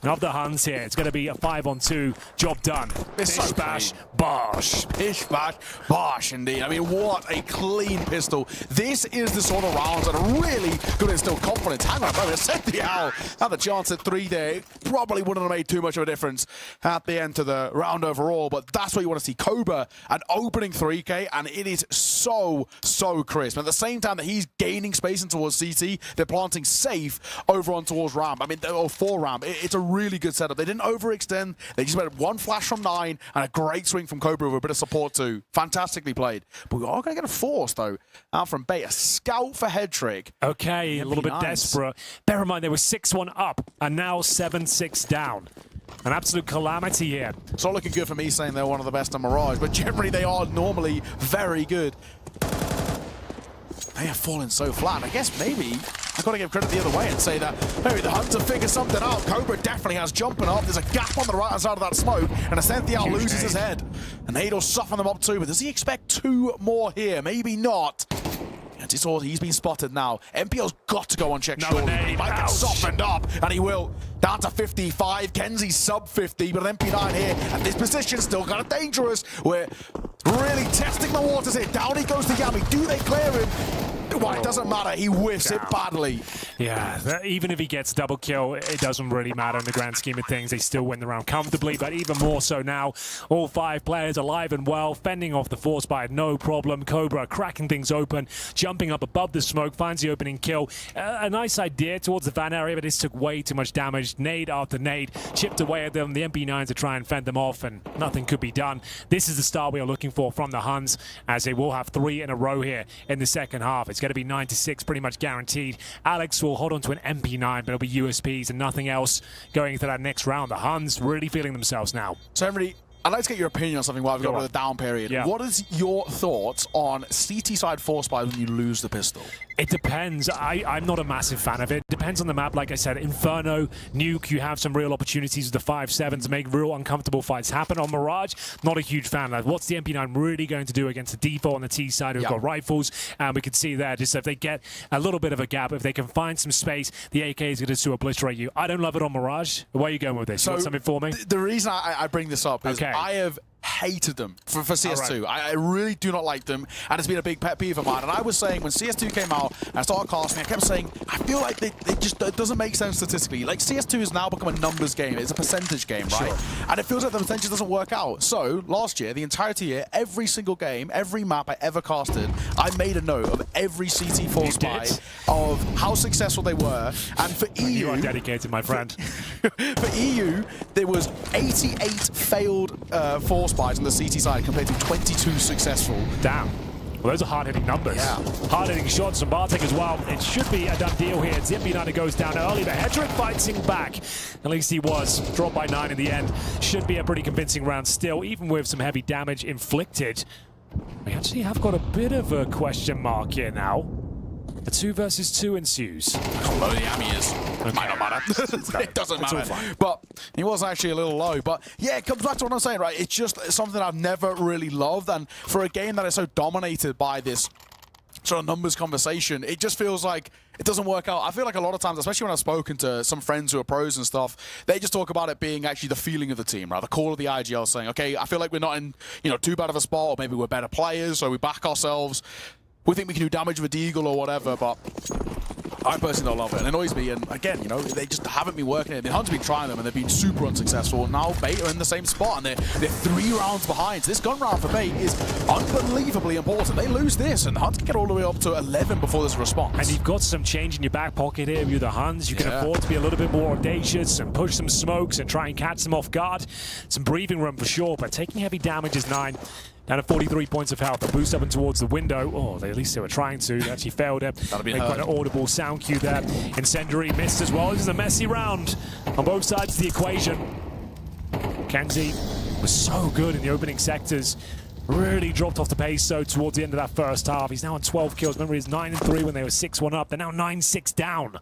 of the Huns here. It's going to be a 5-on-2. Job done. Pish bash, bosh. Pish bash, bosh, indeed. I mean, what a clean pistol. This is the sort of rounds that are really going to instill confidence. Hang on a moment. Set the owl. Had the chance at 3 there. It probably wouldn't have made too much of a difference at the end of the round overall, but that's what you want to see. Cobra, an opening 3K, and it is so crisp. At the same time that he's gaining space in towards CT, they're planting safe over on towards ramp. I mean, or 4 ramp. It's a really good setup. They didn't overextend. They just made 1 flash from 9 and a great swing from Cobra with a bit of support too. Fantastically played. But we are going to get a force though out from Bait. A scout for head trick. Okay, a little bit desperate. Bear in mind they were 6-1 up and now 7-6 down. An absolute calamity here. It's not looking good for me saying they're one of the best on Mirage, but generally they are normally very good. They have fallen so flat. I guess maybe I've got to give credit the other way and say that maybe the Hunter figured something out. Cobra definitely has jumping up. There's a gap on the right-hand side of that smoke, and Ascenthial loses his head. And Nade'll soften them up too, but does he expect 2 more here? Maybe not. And it's all, he's been spotted now. MPL's got to go on check surely. He might get softened up, and he will. Down to 55. Kenzie's sub 50, but an MP9 here. And this position still kind of dangerous. We're really testing the waters here. Down he goes to Yami. Do they clear him? Well, it doesn't matter. He whiffs it badly. Yeah, even if he gets double kill, it doesn't really matter in the grand scheme of things. They still win the round comfortably, but even more so now. All 5 players alive and well, fending off the force by no problem. Cobra cracking things open, jumping up above the smoke, finds the opening kill. A nice idea towards the van area, but this took way too much damage. Nade after nade, chipped away at them. The MP9s to try and fend them off, and nothing could be done. This is the start we are looking for from the Huns, as they will have 3 in a row here in the second half. It's going to be 9-6, pretty much guaranteed. Alex will hold on to an MP9, but it'll be USPs and nothing else going into that next round. The Huns really feeling themselves now. So everybody, I'd like to get your opinion on something while we've got the down period. Yeah. What is your thoughts on CT side force buys when you lose the pistol? It depends. I'm not a massive fan of it. Depends on the map. Like I said, Inferno, Nuke, you have some real opportunities with the 5-7s to make real uncomfortable fights happen. On Mirage, not a huge fan. Like, what's the MP9 really going to do against the default on the T side who've got rifles? And we can see there, just if they get a little bit of a gap, if they can find some space, the AK is going to obliterate you. I don't love it on Mirage. Where are you going with this? You got something for me? The reason I bring this up is I have hated them for CS2. I really do not like them, and it's been a big pet peeve of mine. And I was saying when CS2 came out and I started casting, I kept saying I feel like it doesn't make sense statistically. Like CS2 has now become a numbers game. It's a percentage game, right? And it feels like the percentage doesn't work out. So last year, the entirety year, every single game, every map I ever casted, I made a note of every CT4 spy of how successful they were. And for EU, you are dedicated, my friend. For EU, there was 88 failed force spies on the CT side compared to 22 successful. Damn. Well, those are hard-hitting numbers. Yeah. Hard-hitting shots from Bartek as well. It should be a done deal here. Zimbinana goes down early, but Hedrick fights him back. At least he was. Dropped by 9 in the end. Should be a pretty convincing round still, even with some heavy damage inflicted. We actually have got a bit of a question mark here now. A 2 versus 2 ensues. How low the Yami is. Might not matter. It doesn't matter. But he was actually a little low. But yeah, it comes back to what I'm saying, right? It's just something I've never really loved. And for a game that is so dominated by this sort of numbers conversation, it just feels like it doesn't work out. I feel like a lot of times, especially when I've spoken to some friends who are pros and stuff, they just talk about it being actually the feeling of the team, right? The call of the IGL saying, okay, I feel like we're not in, too bad of a spot, or maybe we're better players, so we back ourselves. We think we can do damage with Deagle or whatever, but I personally don't love it. It annoys me, and again, they just haven't been working it. The Hunt's been trying them, and they've been super unsuccessful. Now Bait are in the same spot, and they're 3 rounds behind. So this gun round for Bait is unbelievably important. They lose this, and the Hunt can get all the way up to 11 before there's a response. And you've got some change in your back pocket here with the Huns. You can afford to be a little bit more audacious and push some smokes and try and catch them off guard. Some breathing room for sure, but taking heavy damage is 9. Down to 43 points of health. A boost up and towards the window. Oh, at least they were trying to. They actually failed it. That'll be quite an audible sound cue there. Incendiary missed as well. This is a messy round on both sides of the equation. Kenzie was so good in the opening sectors. Really dropped off the pace so towards the end of that first half. He's now on 12 kills. Remember, he's 9-3 when they were 6-1 up. They're now 9-6 down.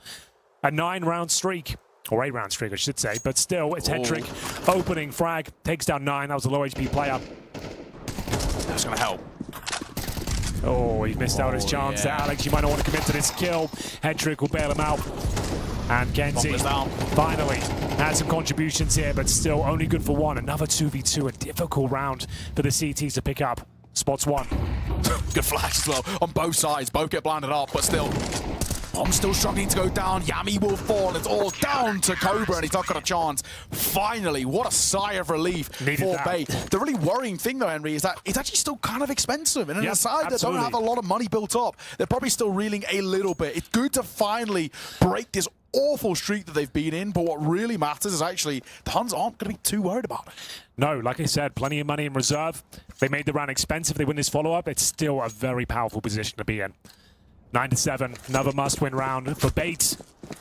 A 9-round streak. Or 8-round streak, I should say. But still, it's Hedrick. Opening frag. Takes down 9. That was a low HP player. That's going to help. Oh, he missed out his chance there, Alex. You might not want to commit to this kill. Hedrick will bail him out. And Kenzie finally had some contributions here, but still only good for 1. Another 2v2, a difficult round for the CTs to pick up. Spots 1. Good flash as well on both sides. Both get blinded up, but still. Bomb's still struggling to go down. Yami will fall. It's all down to Cobra, and he's not got a chance. Finally, what a sigh of relief for Bait. The really worrying thing, though, Henry, is that it's actually still kind of expensive. And in a side that don't have a lot of money built up, they're probably still reeling a little bit. It's good to finally break this awful streak that they've been in, but what really matters is actually the Huns aren't going to be too worried about it. No, like I said, plenty of money in reserve. They made the round expensive. They win this follow-up. It's still a very powerful position to be in. 9-7, another must-win round for Bait.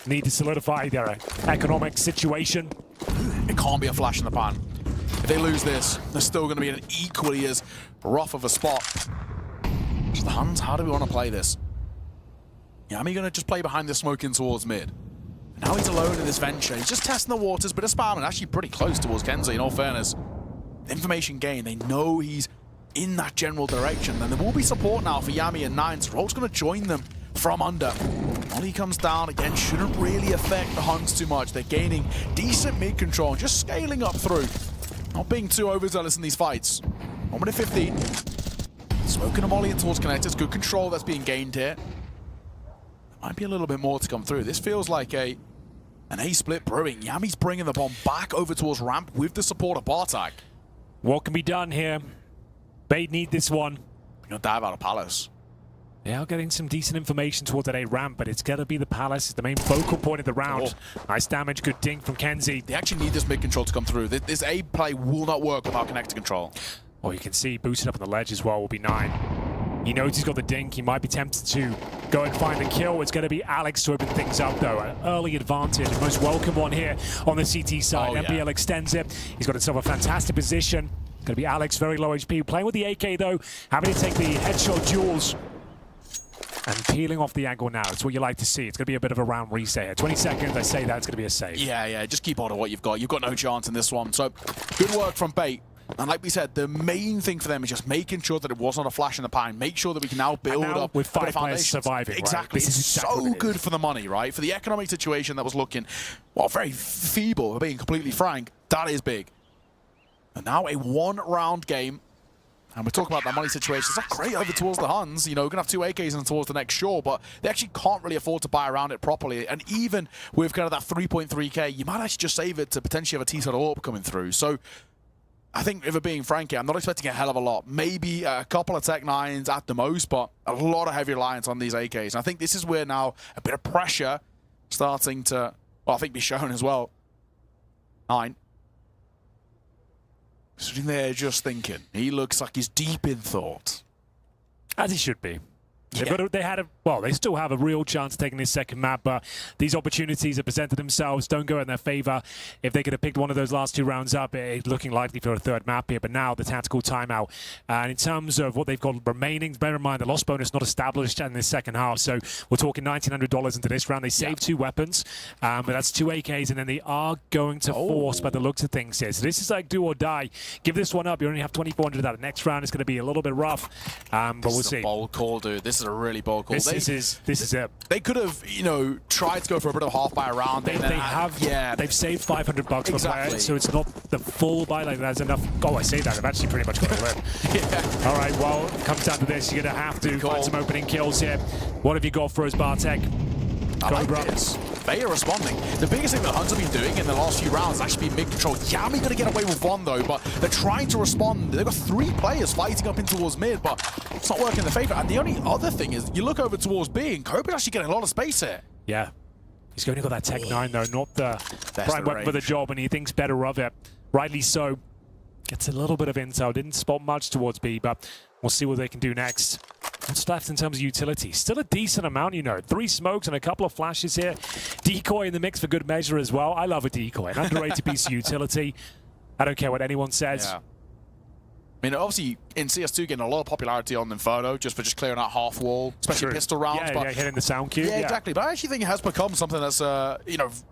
Need to solidify their economic situation. It can't be a flash in the pan. If they lose this, they're still going to be in an equally as rough of a spot. So the Huns, how do we want to play this? Yami going to just play behind the smoke in towards mid. Now he's alone in this venture. He's just testing the waters, but a spam and actually pretty close towards Kenzie, in all fairness. Information gain, they know he's in that general direction. And there will be support now for Yami and 9. So Roll's going to join them from under. Molly comes down again, shouldn't really affect the Huns too much. They're gaining decent mid control, just scaling up through. Not being too overzealous in these fights. 1 minute 15. Smoking a Molly towards connectors. Good control that's being gained here. There might be a little bit more to come through. This feels like an A-split brewing. Yami's bringing the bomb back over towards ramp with the support of Bartek. What can be done here? Bait need this one. We're going to dive out of Palace. They are getting some decent information towards that A ramp, but it's going to be the Palace. It's the main focal point of the round. Nice damage, good dink from Kenzie. They actually need this mid control to come through. This A play will not work without connector control. Oh, you can see boosted up on the ledge as well will be 9. He knows he's got the dink. He might be tempted to go and find the kill. It's going to be Alex to open things up, though. An early advantage, the most welcome one here on the CT side. MBL extends it. He's got himself a fantastic position. Going to be Alex, very low HP. Playing with the AK, though. Having to take the headshot duels. And peeling off the angle now. It's what you like to see. It's going to be a bit of a round reset here. 20 seconds, I say that, it's going to be a save. Yeah, just keep on to what you've got. You've got no chance in this one. So, good work from Bait. And like we said, the main thing for them is just making sure that it wasn't a flash in the pan. Make sure that we can now build up with 5 players foundations. surviving. Exactly. Right? This is so good for the money, right? For the economic situation that was looking, well, very feeble, for being completely frank, that is big. And now a 1-round game. And we're talking about that money situation. It's not great over towards the Huns. You know, we're going to have 2 AKs and towards the next shore, but they actually can't really afford to buy around it properly. And even with kind of that 3.3k, you might actually just save it to potentially have a T-side AWP coming through. So I think, if we're being frank here, I'm not expecting a hell of a lot. Maybe a couple of Tech 9s at the most, but a lot of heavy reliance on these AKs. And I think this is where now a bit of pressure starting to, well, I think be shown as well. 9. Sitting there just thinking. He looks like he's deep in thought. As he should be. They still have a real chance of taking this second map, but these opportunities that presented themselves don't go in their favor. If they could have picked one of those last 2 rounds up, it's looking likely for a 3rd map here, but now the tactical timeout. And in terms of what they've got remaining, bear in mind the loss bonus not established in this second half, so we're talking $1,900 into this round. They saved 2 weapons, but that's 2 AKs, and then they are going to force by the looks of things here. So this is like do or die. Give this one up, you only have 2,400 out. The next round is going to be a little bit rough, but we'll see. This is a bold call, dude. This is a really bold call. This is it. They could have, tried to go for a bit of half buy around. They've saved $500 per player, so it's not the full buy. Like there's enough. Oh, I say that. I've actually pretty much got to win. All right. Well, it comes down to this. You're going to have to find some opening kills here. What have you got for us, Bartek? I like this. They are responding. The biggest thing that Huns have been doing in the last few rounds has actually been mid-control. Yami going to get away with one, though, but they're trying to respond. They've got 3 players fighting up in towards mid, but it's not working in their favor. And the only other thing is, you look over towards B, and Kobe's actually getting a lot of space here. Yeah. He's only got that Tech 9, though, not the prime weapon for the job, and he thinks better of it. Rightly so. Gets a little bit of intel. Didn't spot much towards B, but we'll see what they can do next. What's left in terms of utility? Still a decent amount, 3 smokes and a couple of flashes here. Decoy in the mix for good measure as well. I love a decoy, an underrated piece of utility. I don't care what anyone says. Yeah. I mean, obviously, in CS2, getting a lot of popularity on Inferno just for clearing out half wall, especially pistol rounds. Yeah, hitting the sound cue. Yeah, exactly. But I actually think it has become something that's,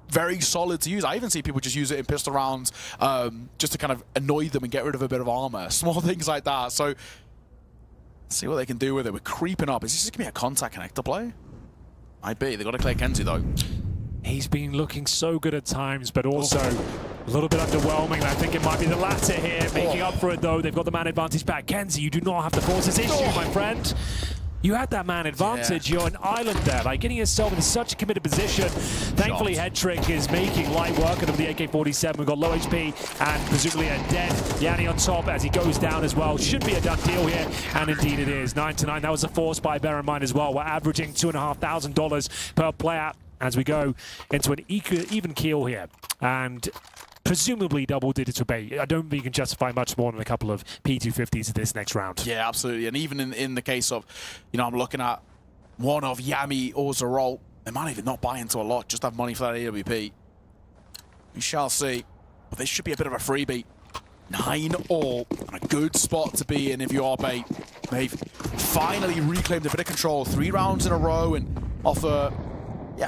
very solid to use. I even see people just use it in pistol rounds just to kind of annoy them and get rid of a bit of armor. Small things like that. So, see what they can do with it. We're creeping up. Is this just going to be a contact connector play? Might be. They've got to clear Kenzie, though. He's been looking so good at times, but also a little bit underwhelming. I think it might be the latter here. Making up for it, though. They've got the man advantage back. Kenzie, you do not have to force this issue, my friend. You had that man advantage. You're an island there. Like, getting yourself in such a committed position. Thankfully, Head Trick is making light work of the AK-47. We've got low HP and presumably a dead Yanni on top as he goes down as well. Should be a done deal here, and indeed it is. 9-9. That was a force buy, bear in mind as well. We're averaging $2,500 per player as we go into an even keel here. And presumably double digits for Bay. I don't think you can justify much more than a couple of P250s this next round. Yeah, absolutely. And even in the case of, I'm looking at one of Yami or Zarol, they might even not buy into a lot, just have money for that AWP. We shall see. But this should be a bit of a freebie. 9 all, and a good spot to be in if you are Bay. They've finally reclaimed a bit of control. 3 rounds in a row and off a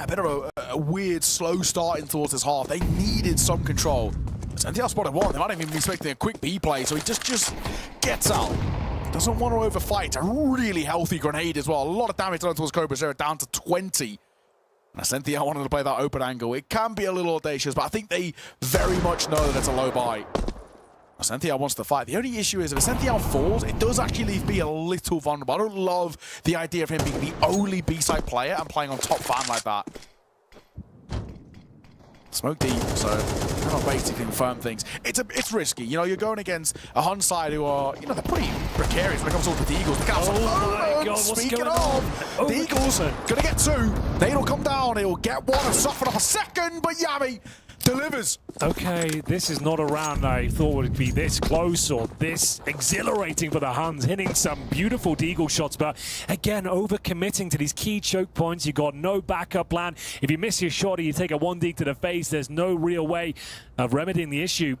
bit of a weird slow start in towards this half. They needed some control. Santiago spotted 1. They might even be expecting a quick B play, so he just gets out. Doesn't want to overfight. A really healthy grenade as well. A lot of damage done towards Cobra Zero, down to 20. And Santiago wanted to play that open angle. It can be a little audacious, but I think they very much know that it's a low buy. Santiago wants to fight. The only issue is if Santiago falls, it does actually leave B a little vulnerable. I don't love the idea of him being the only B-side player and playing on top fan like that. Smoke deep, so they're not waiting to confirm things. It's risky. You're going against a Hun side who are, they're pretty precarious when it comes to the Eagles. Look out! Oh my God, speaking of, the Eagles gonna get 2. They'll come down. He'll get 1 and soften up a second, but Yami delivers. Okay, this is not a round I thought would be this close or this exhilarating for the Huns, hitting some beautiful deagle shots, but again, overcommitting to these key choke points. You got no backup plan. If you miss your shot or you take a 1D to the face, there's no real way of remedying the issue.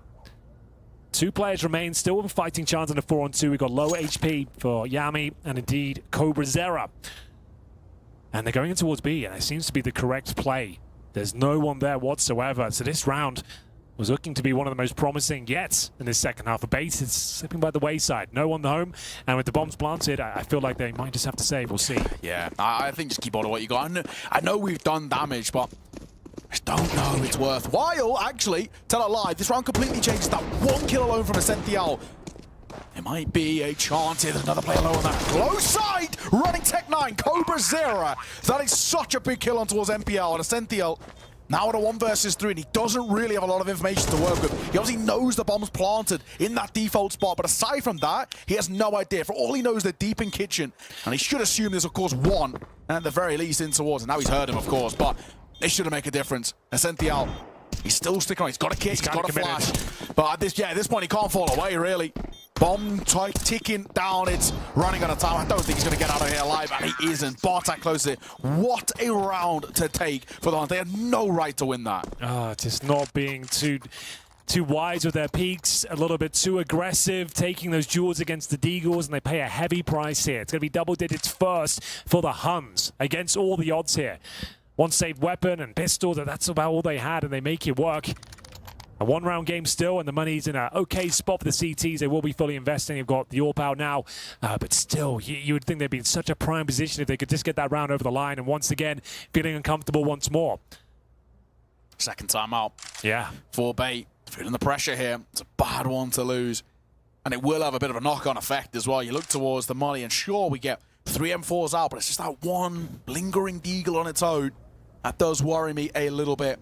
2 players remain still with a fighting chance in a 4-on-2. We've got low HP for Yami and indeed Cobra Zera. And they're going in towards B, and it seems to be the correct play. There's no one there whatsoever. So this round was looking to be one of the most promising yet in this second half. Of base is slipping by the wayside. No one home, and with the bombs planted, I feel like they might just have to save. We'll see. Yeah, I think just keep on to what you got. I know we've done damage, but I don't know it's worthwhile. Actually, tell a lie, this round completely changes. That 1 kill alone from Essential. There might be a chance here. There's another player low on that close side. Running Tech 9, Cobra Zera. That is such a big kill on towards MPL and Essential. Now at a 1 versus 3, and he doesn't really have a lot of information to work with. He obviously knows the bomb's planted in that default spot, but aside from that, he has no idea. For all he knows, they're deep in kitchen, and he should assume there's, of course, one, and at the very least in towards. And now he's heard him, of course, but it shouldn't make a difference. Essential, he's still sticking on. He's got a kick, he's got a flash. But at this point, he can't fall away, really. Bomb ticking down, it's running out of time. I don't think he's going to get out of here alive, and he isn't. Bartak closes it. What a round to take for the Hunt. They had no right to win that. Just not being too wise with their peaks, a little bit too aggressive, taking those duels against the Deagles, and they pay a heavy price here. It's going to be double digits first for the Huns against all the odds here. One saved weapon and pistol, that's about all they had, and they make it work. A 1-round game still, and the money's in an okay spot for the CTs. They will be fully investing. They've got the AWP out now, but still, you would think they'd be in such a prime position if they could just get that round over the line, and once again, feeling uncomfortable once more. Second time out. Yeah. For Bait. Feeling the pressure here. It's a bad one to lose. And it will have a bit of a knock-on effect as well. You look towards the money, and sure, we get 3 M4s out, but it's just that one lingering Deagle on its own. That does worry me a little bit.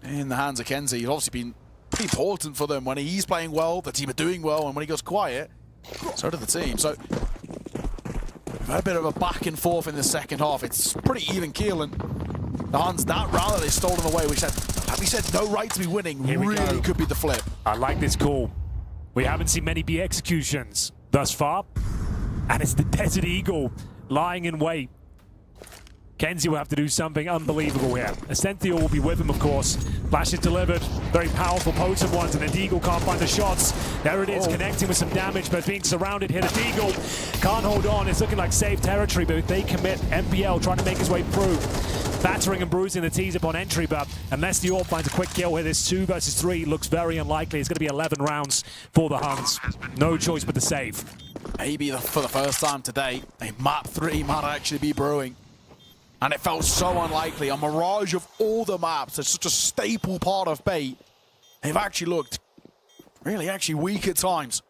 In the hands of Kenzie, he's obviously been pretty important for them. When he's playing well, the team are doing well, and when he goes quiet, so do the team. So we've had a bit of a back and forth in the second half. It's pretty even keel, and the Huns, that round that they stolen away, we said no right to be winning, really could be the flip. I like this call. We haven't seen many B executions thus far, and it's the Desert Eagle lying in wait. Kenzie will have to do something unbelievable here. Essential will be with him, of course. Flash is delivered. Very powerful, potent ones, and the Deagle can't find the shots. There it is, connecting with some damage, but being surrounded here. The Deagle can't hold on. It's looking like safe territory, but if they commit, MPL trying to make his way through. Battering and bruising the T's upon entry, but unless the AWP finds a quick kill here, this 2 versus 3 looks very unlikely. It's going to be 11 rounds for the Huns. No choice but to save. Maybe for the first time today, a map 3 might actually be brewing. And it felt so unlikely. A mirage of all the maps. It's such a staple part of Bait. They've actually looked really weak at times.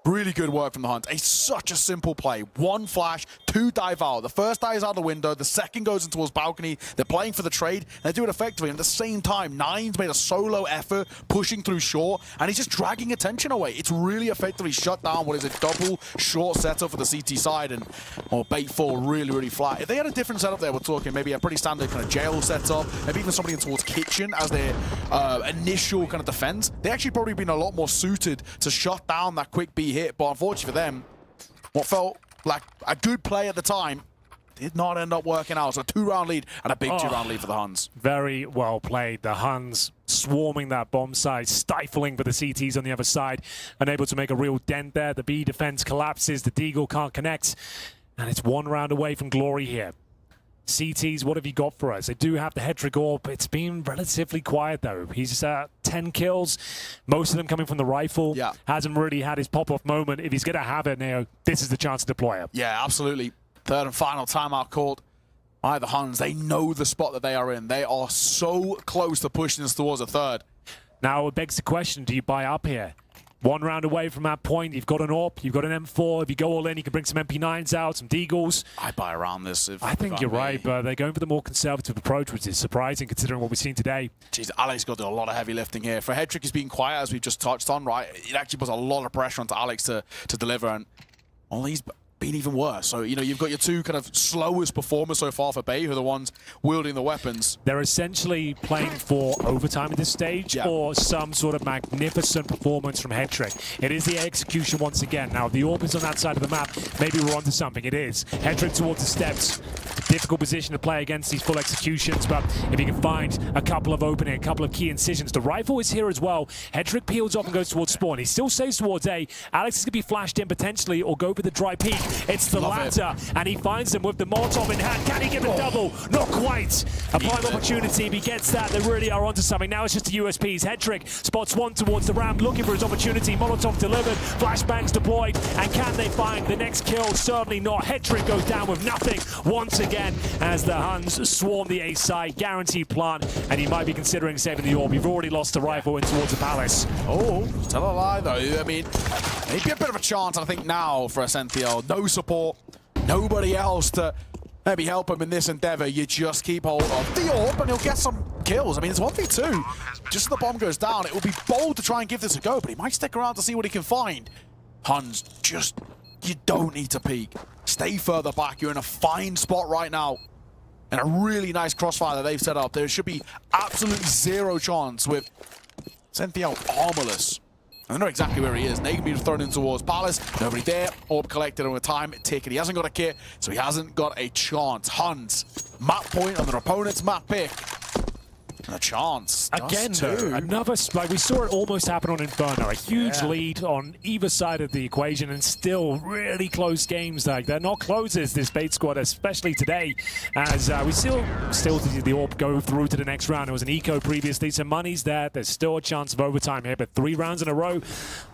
Really good work from the Hunt. It's such a simple play. 1 flash, 2 dive out. The first dives out the window, the second goes in towards balcony. They're playing for the trade, and they do it effectively. And at the same time, Nine's made a solo effort, pushing through short, and he's just dragging attention away. It's really effectively shut down what is a double short setup for the CT side, and Bait fall really flat. If they had a different setup there, we're talking maybe a pretty standard kind of jail setup, maybe even somebody in towards kitchen as their initial kind of defense. They actually probably been a lot more suited to shut down that quick B hit, but unfortunately for them, what felt like a good play at the time did not end up working out. So a 2-round lead and a big 2-round lead for the Huns. Very well played. The Huns swarming that bomb side, stifling for the CTs on the other side, unable to make a real dent there. The B defense collapses, the Deagle can't connect, and it's 1 round away from glory here. CTs, what have you got for us? They do have the head-trick AWP. It's been relatively quiet, though. He's 10 kills, most of them coming from the rifle. Yeah. Hasn't really had his pop-off moment. If he's going to have it now, this is the chance to deploy it. Yeah, absolutely. Third and final timeout called by the Huns. They know the spot that they are in. They are so close to pushing us towards a third. Now, it begs the question, do you buy up here? 1 round away from that point, you've got an AWP, you've got an M4. If you go all in, you can bring some MP9s out, some Deagles. I buy around this. I think you're right, but they're going for the more conservative approach, which is surprising considering what we've seen today. Jeez, Alex got to do a lot of heavy lifting here. For head-trick, he's being quiet, as we've just touched on, right? It actually puts a lot of pressure onto Alex to deliver, and all he's been even worse. So, you know, you've got your 2 kind of slowest performers so far for Bay, who are the ones wielding the weapons. They're essentially playing for overtime at this stage, or some sort of magnificent performance from head-trick. It is the execution once again. Now, the AWP is on that side of the map. Maybe we're onto something. It is. Head-trick towards the steps. difficult position to play against these full executions, but if you can find a couple of opening, a couple of key incisions. The rifle is here as well. Hedrick peels off and goes towards spawn. He still saves towards A. Alex is going to be flashed in potentially or go for the dry peek. It's the latter, and he finds them with the Molotov in hand. Can he get the double? Not quite. A prime opportunity. If he gets that, they really are onto something. Now it's just the USPs. Hedrick spots one towards the ramp, looking for his opportunity. Molotov delivered. Flashbangs deployed. And can they find the next kill? Certainly not. Hedrick goes down with nothing once again as the Huns swarm the A side. Guaranteed plant, and he might be considering saving the orb. You've already lost the rifle in towards the palace. Oh, tell a lie though. I mean, maybe a bit of a chance, I think, now for Ascentio. No support, nobody else to maybe help him in this endeavor. You just keep hold of the orb and he'll get some kills. I mean, it's 1v2. Just as the bomb goes down, it would be bold to try and give this a go, but he might stick around to see what he can find. Huns, just, you don't need to peek. Stay further back. You're in a fine spot right now. And a really nice crossfire that they've set up. There should be absolutely zero chance with Ascentio armorless. I don't know exactly where he is. They can be thrown in towards Palace. Nobody there. Orb collected on a time ticket. He hasn't got a kit, so he hasn't got a chance. Huns, map point on their opponent's map pick. And a chance. Again, though, another, like we saw it almost happen on Inferno. A huge lead on either side of the equation, and still really close games. Like, they're not closes, this Bait squad, especially today, as we still see the orb go through to the next round. It was an eco previously, some money's there. There's still a chance of overtime here, but 3 rounds in a row,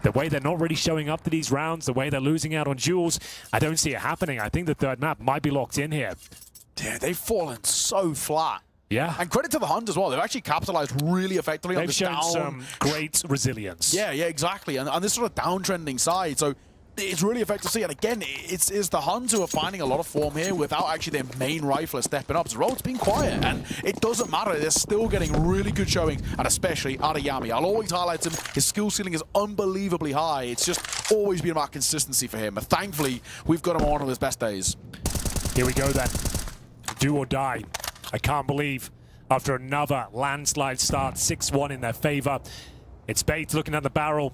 the way they're not really showing up to these rounds, the way they're losing out on duels, I don't see it happening. I think the third map might be locked in here. Yeah, they've fallen so flat. Yeah. And credit to the Huns as well. They've actually capitalized really effectively on this down. They've shown some great resilience. Yeah, exactly. And on this sort of downtrending side. So it's really effective to see. And again, it's the Huns who are finding a lot of form here without actually their main rifler stepping up. Zrod's been quiet, and it doesn't matter. They're still getting really good showing, and especially out of Yami. I'll always highlight him. His skill ceiling is unbelievably high. It's just always been about consistency for him. But thankfully, we've got him on one of his best days. Here we go then. Do or die. I can't believe after another landslide start, 6-1 in their favor. It's Bates looking at the barrel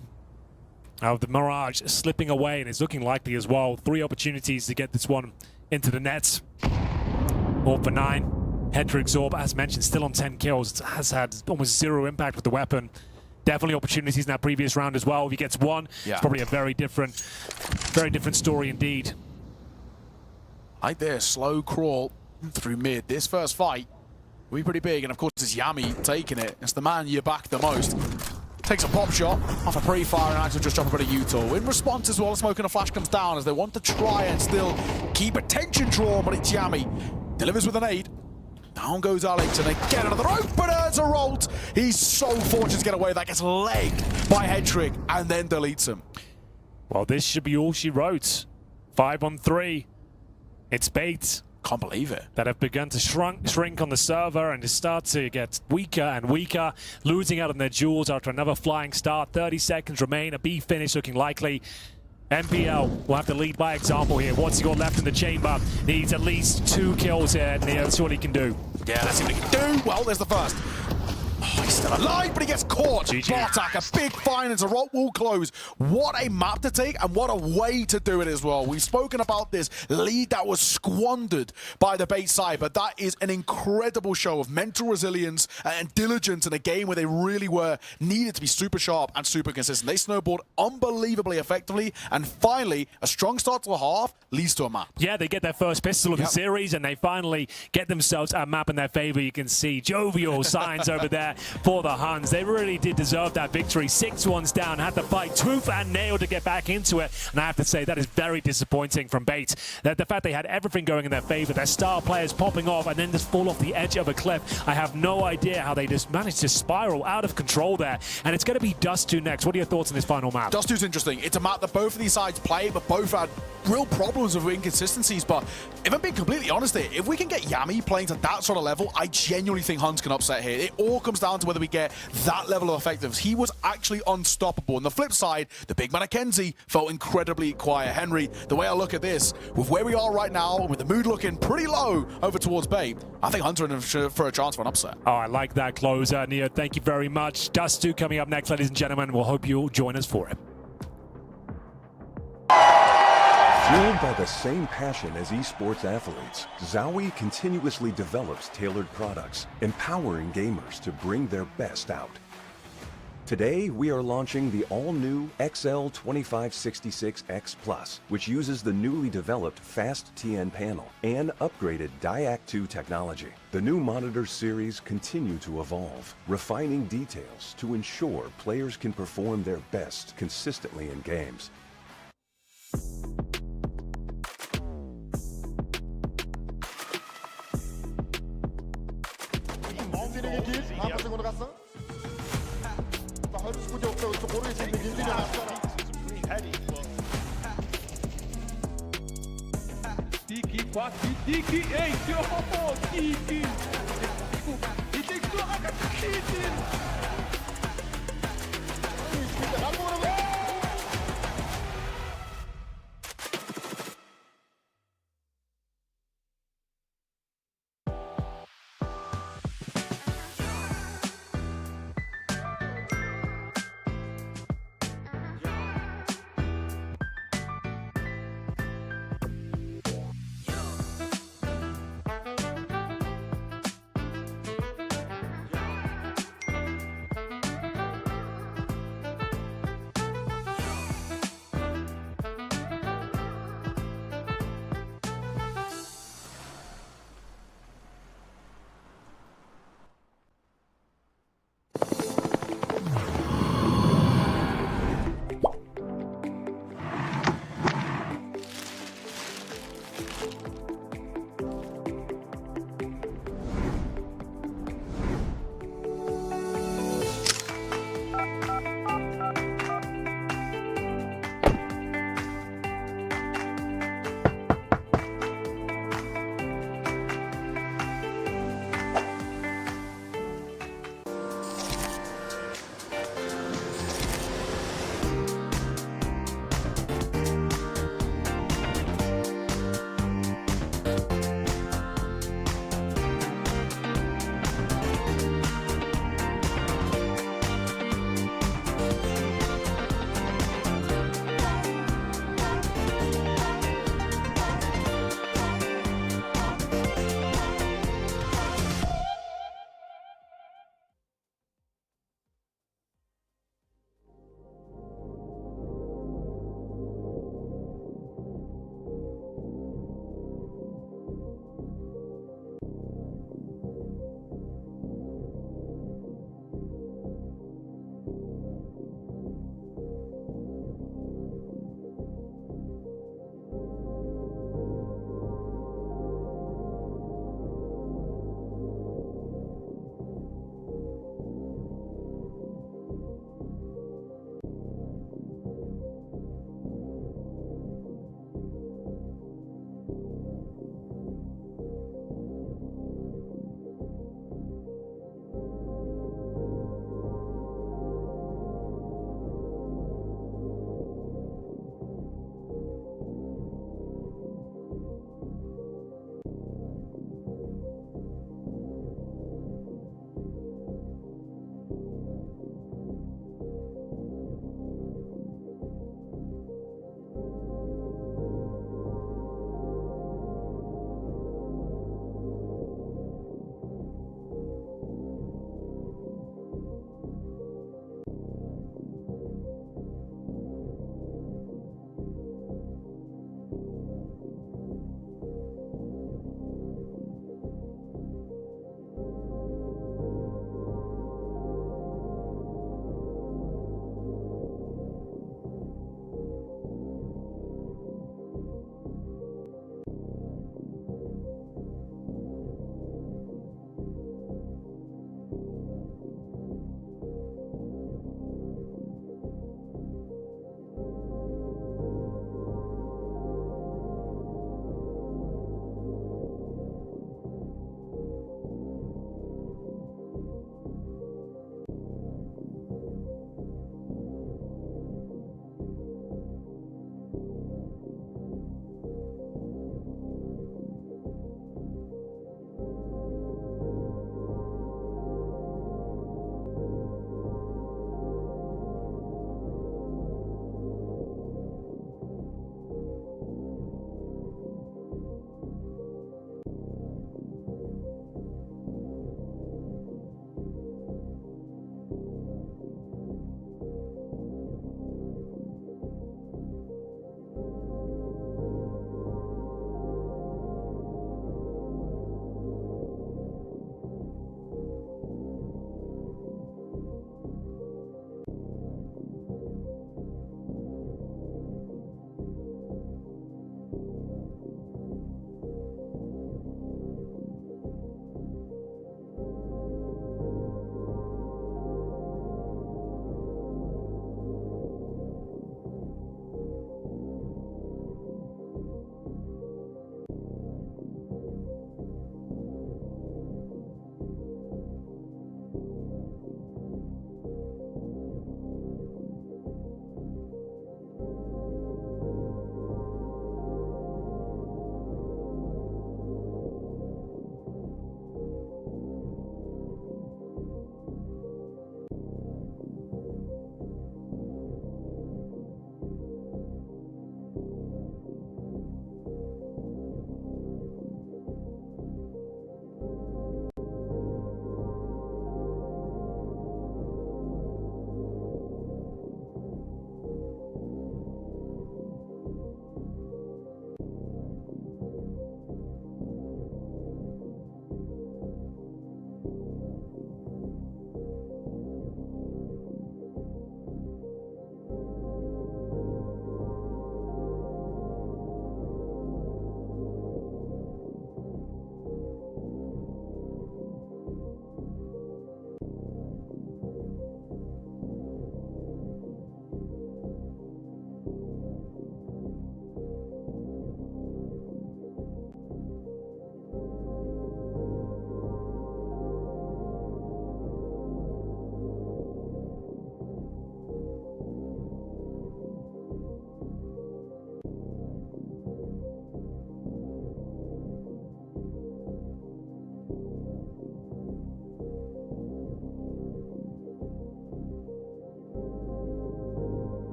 of the Mirage, slipping away, and it's looking likely as well. 3 opportunities to get this one into the nets. Orb for 9. Hedrick's Orb, as mentioned, still on 10 kills. Has had almost 0 impact with the weapon. Definitely opportunities in that previous round as well. If he gets 1, it's probably a very different story indeed. Right there, slow crawl through mid. This first fight will be pretty big, and of course it's Yami taking it. It's the man you back the most. Takes a pop shot off a pre-fire and actually just drop a bit of Uto. In response as well, a smoke and a flash comes down as they want to try and still keep attention drawn, but it's Yami. Delivers with an 8. Down goes Alex, and they get another opener. It's a Rolt. He's so fortunate to get away. That gets legged by Hedrick and then deletes him. Well, this should be all she wrote. 5 on 3. It's Bates. Can't believe it. That have begun to shrink on the server and to start to get weaker and weaker, losing out on their duels after another flying start. 30 seconds remain, a B finish looking likely. MPL will have to lead by example here. What's he got left in the chamber? Needs at least 2 kills here. That's what he can do. Yeah, let's see what he can do. Well, there's the first. Oh, he's still alive, but he gets caught. Bartak, a big fine as a rope will close. What a map to take, and what a way to do it as well. We've spoken about this lead that was squandered by the Bait side, but that is an incredible show of mental resilience and diligence in a game where they really were needed to be super sharp and super consistent. They snowballed unbelievably effectively, and finally, a strong start to the half leads to a map. Yeah, they get their first pistol of the series, and they finally get themselves a map in their favor. You can see jovial signs over there for the Huns. They really did deserve that victory. 6-1 down, had to fight tooth and nail to get back into it. And I have to say, that is very disappointing from Bates. That the fact they had everything going in their favor, their star players popping off and then just fall off the edge of a cliff. I have no idea how they just managed to spiral out of control there. And it's going to be Dust 2 next. What are your thoughts on this final map? Dust 2's interesting. It's a map that both of these sides play, but both had real problems with inconsistencies. But if I'm being completely honest here, if we can get Yami playing to that sort of level, I genuinely think Huns can upset here. It all comes down to whether we get that level of effectiveness. He was actually unstoppable. On the flip side, the big man Kenzie felt incredibly quiet. Henry, the way I look at this, with where we are right now, and with the mood looking pretty low over towards Bait, I think Huns are in for a chance for an upset. Oh, I like that closer, Neo. Thank you very much. Dust 2 coming up next, ladies and gentlemen. We'll hope you'll join us for it. Fueled by the same passion as esports athletes, Zowie continuously develops tailored products, empowering gamers to bring their best out. Today, we are launching the all-new XL2566X Plus, which uses the newly developed Fast TN panel and upgraded DIAC2 technology. The new monitor series continue to evolve, refining details to ensure players can perform their best consistently in games. Tiki, quatro, tiki, ei, tiki. E tem que torrar com a tiki.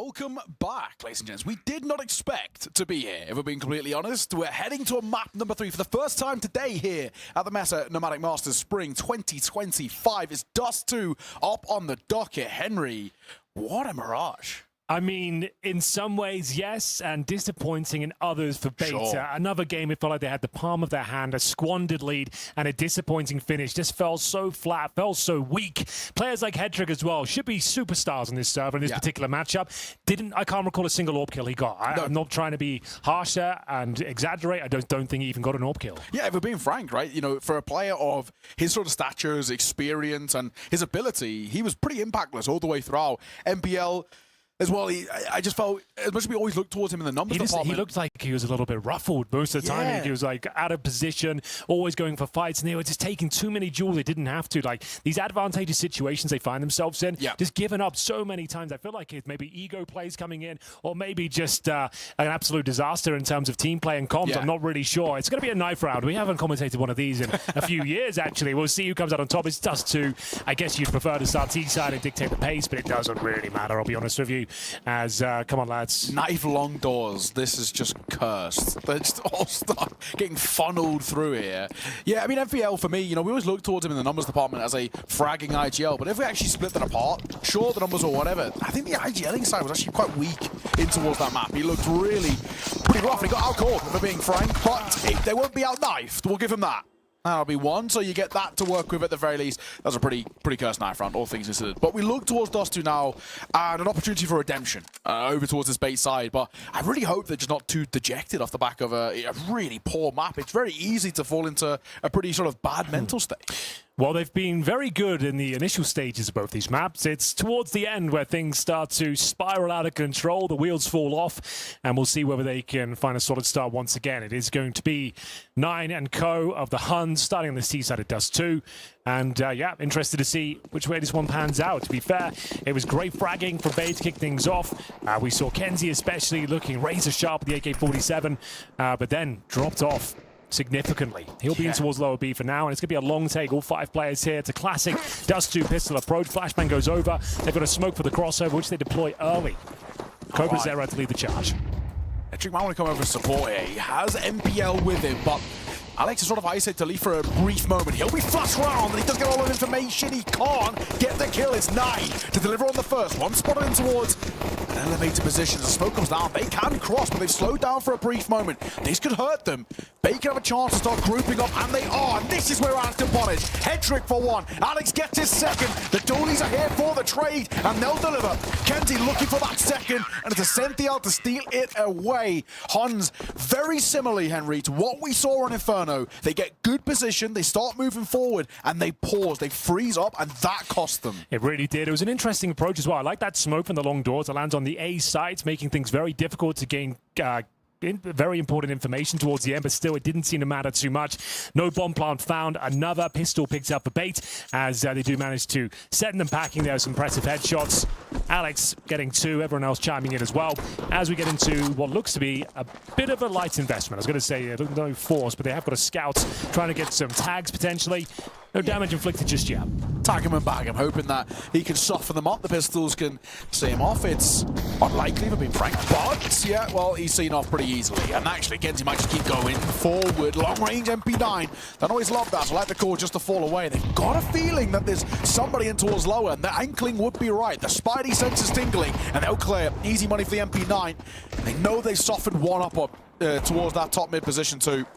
Welcome back, ladies and gents. We did not expect to be here, if we're being completely honest. We're heading to a map number 3 for the first time today here at the MESA Nomadic Masters Spring 2025. It's Dust 2 up on the docket. Henry, what a mirage. I mean, in some ways, yes, and disappointing in others for Beta. Sure. Another game, it felt like they had the palm of their hand, a squandered lead, and a disappointing finish. Just fell so flat, fell so weak. Players like Hedrick as well should be superstars on this server in this particular matchup. I can't recall a single AWP kill he got. I'm not trying to be harsher and exaggerate. I don't think he even got an AWP kill. Yeah, if we're being frank, right? You know, for a player of his sort of stature, his experience, and his ability, he was pretty impactless all the way throughout. MPL as well, I just felt, as much as we always look towards him in the numbers department. He looked like he was a little bit ruffled most of the time. He was like out of position, always going for fights, and they were just taking too many duels they didn't have to. Like these advantageous situations they find themselves in, just giving up so many times. I feel like it's maybe ego plays coming in, or maybe just an absolute disaster in terms of team play and comms. I'm not really sure. It's going to be a knife round. We haven't commentated one of these in a few years, actually. We'll see who comes out on top. It's Dust 2. I guess you'd prefer to start T-side and dictate the pace, but it doesn't really matter, I'll be honest with you. As, come on, lads. Knife long doors. This is just cursed. They just all start getting funneled through here. Yeah, I mean, FPL for me, you know, we always look towards him in the numbers department as a fragging IGL, but if we actually split that apart, sure, the numbers or whatever, I think the IGLing side was actually quite weak in towards that map. He looked really pretty rough. He got out-called, for being frank, but they won't be out-knifed. We'll give him that. That'll be one, so you get that to work with at the very least. That's a pretty cursed knife round, all things considered. But we look towards Dust 2 now, and an opportunity for redemption over towards this bait side. But I really hope they're just not too dejected off the back of a really poor map. It's very easy to fall into a pretty sort of bad mental state. Well, they've been very good in the initial stages of both these maps. It's towards the end where things start to spiral out of control, the wheels fall off, and we'll see whether they can find a solid start once again. It is going to be Nine and co of the Huns starting on the C-side of Dust 2. And yeah, interested to see which way this one pans out. To be fair, it was great fragging from Bay to kick things off. We saw Kenzie especially looking razor sharp with the AK-47, but then dropped off significantly. He'll be in towards lower B for now, and it's going to be a long take. All 5 players here. It's a classic Dust 2 pistol approach. Flashbang goes over. They've got a smoke for the crossover, which they deploy early. Cobra's there to lead the charge. Hedrick might want to come over and support here. He has MPL with him, but Alex is sort of isolated to leave for a brief moment. He'll be flushed round, and he does get all the information. He can't get the kill. It's Nine to deliver on the first one. Spotted in towards an elevated position. The smoke comes down. They can cross, but they've slowed down for a brief moment. This could hurt them. They can have a chance to start grouping up, and they are. And this is where Alex can punish. Hedrick for one. Alex gets his second. The Doolies are here for the trade, and they'll deliver. Kenzie looking for that second, and it's Essential to steal it away. Huns, very similarly, Henry, to what we saw on Inferno. They get good position, they start moving forward, and they pause, they freeze up, and that cost them. It really did. It was an interesting approach as well. I like that smoke from the long doors. It lands on the A side, making things very difficult to gain very important information towards the end, but still it didn't seem to matter too much. No bomb plant found. Another pistol picked up for Bait as they do manage to set them packing. There are some impressive headshots. Alex getting 2, everyone else chiming in as well. As we get into what looks to be a bit of a light investment. I was going to say no force, but they have got a scout trying to get some tags potentially. No damage inflicted just yet. Tag him and bag him, hoping that he can soften them up. The pistols can see him off. It's unlikely, if I'm being frank. But, yeah, well, he's seen off pretty easily. And actually, Kenzie might just keep going forward. Long-range MP9. Don't always love that. So I like the call just to fall away. They've got a feeling that there's somebody in towards lower, and the inkling would be right. The Spidey sense is tingling, and they'll clear. Easy money for the MP9. They know they've softened one up towards that top mid position too.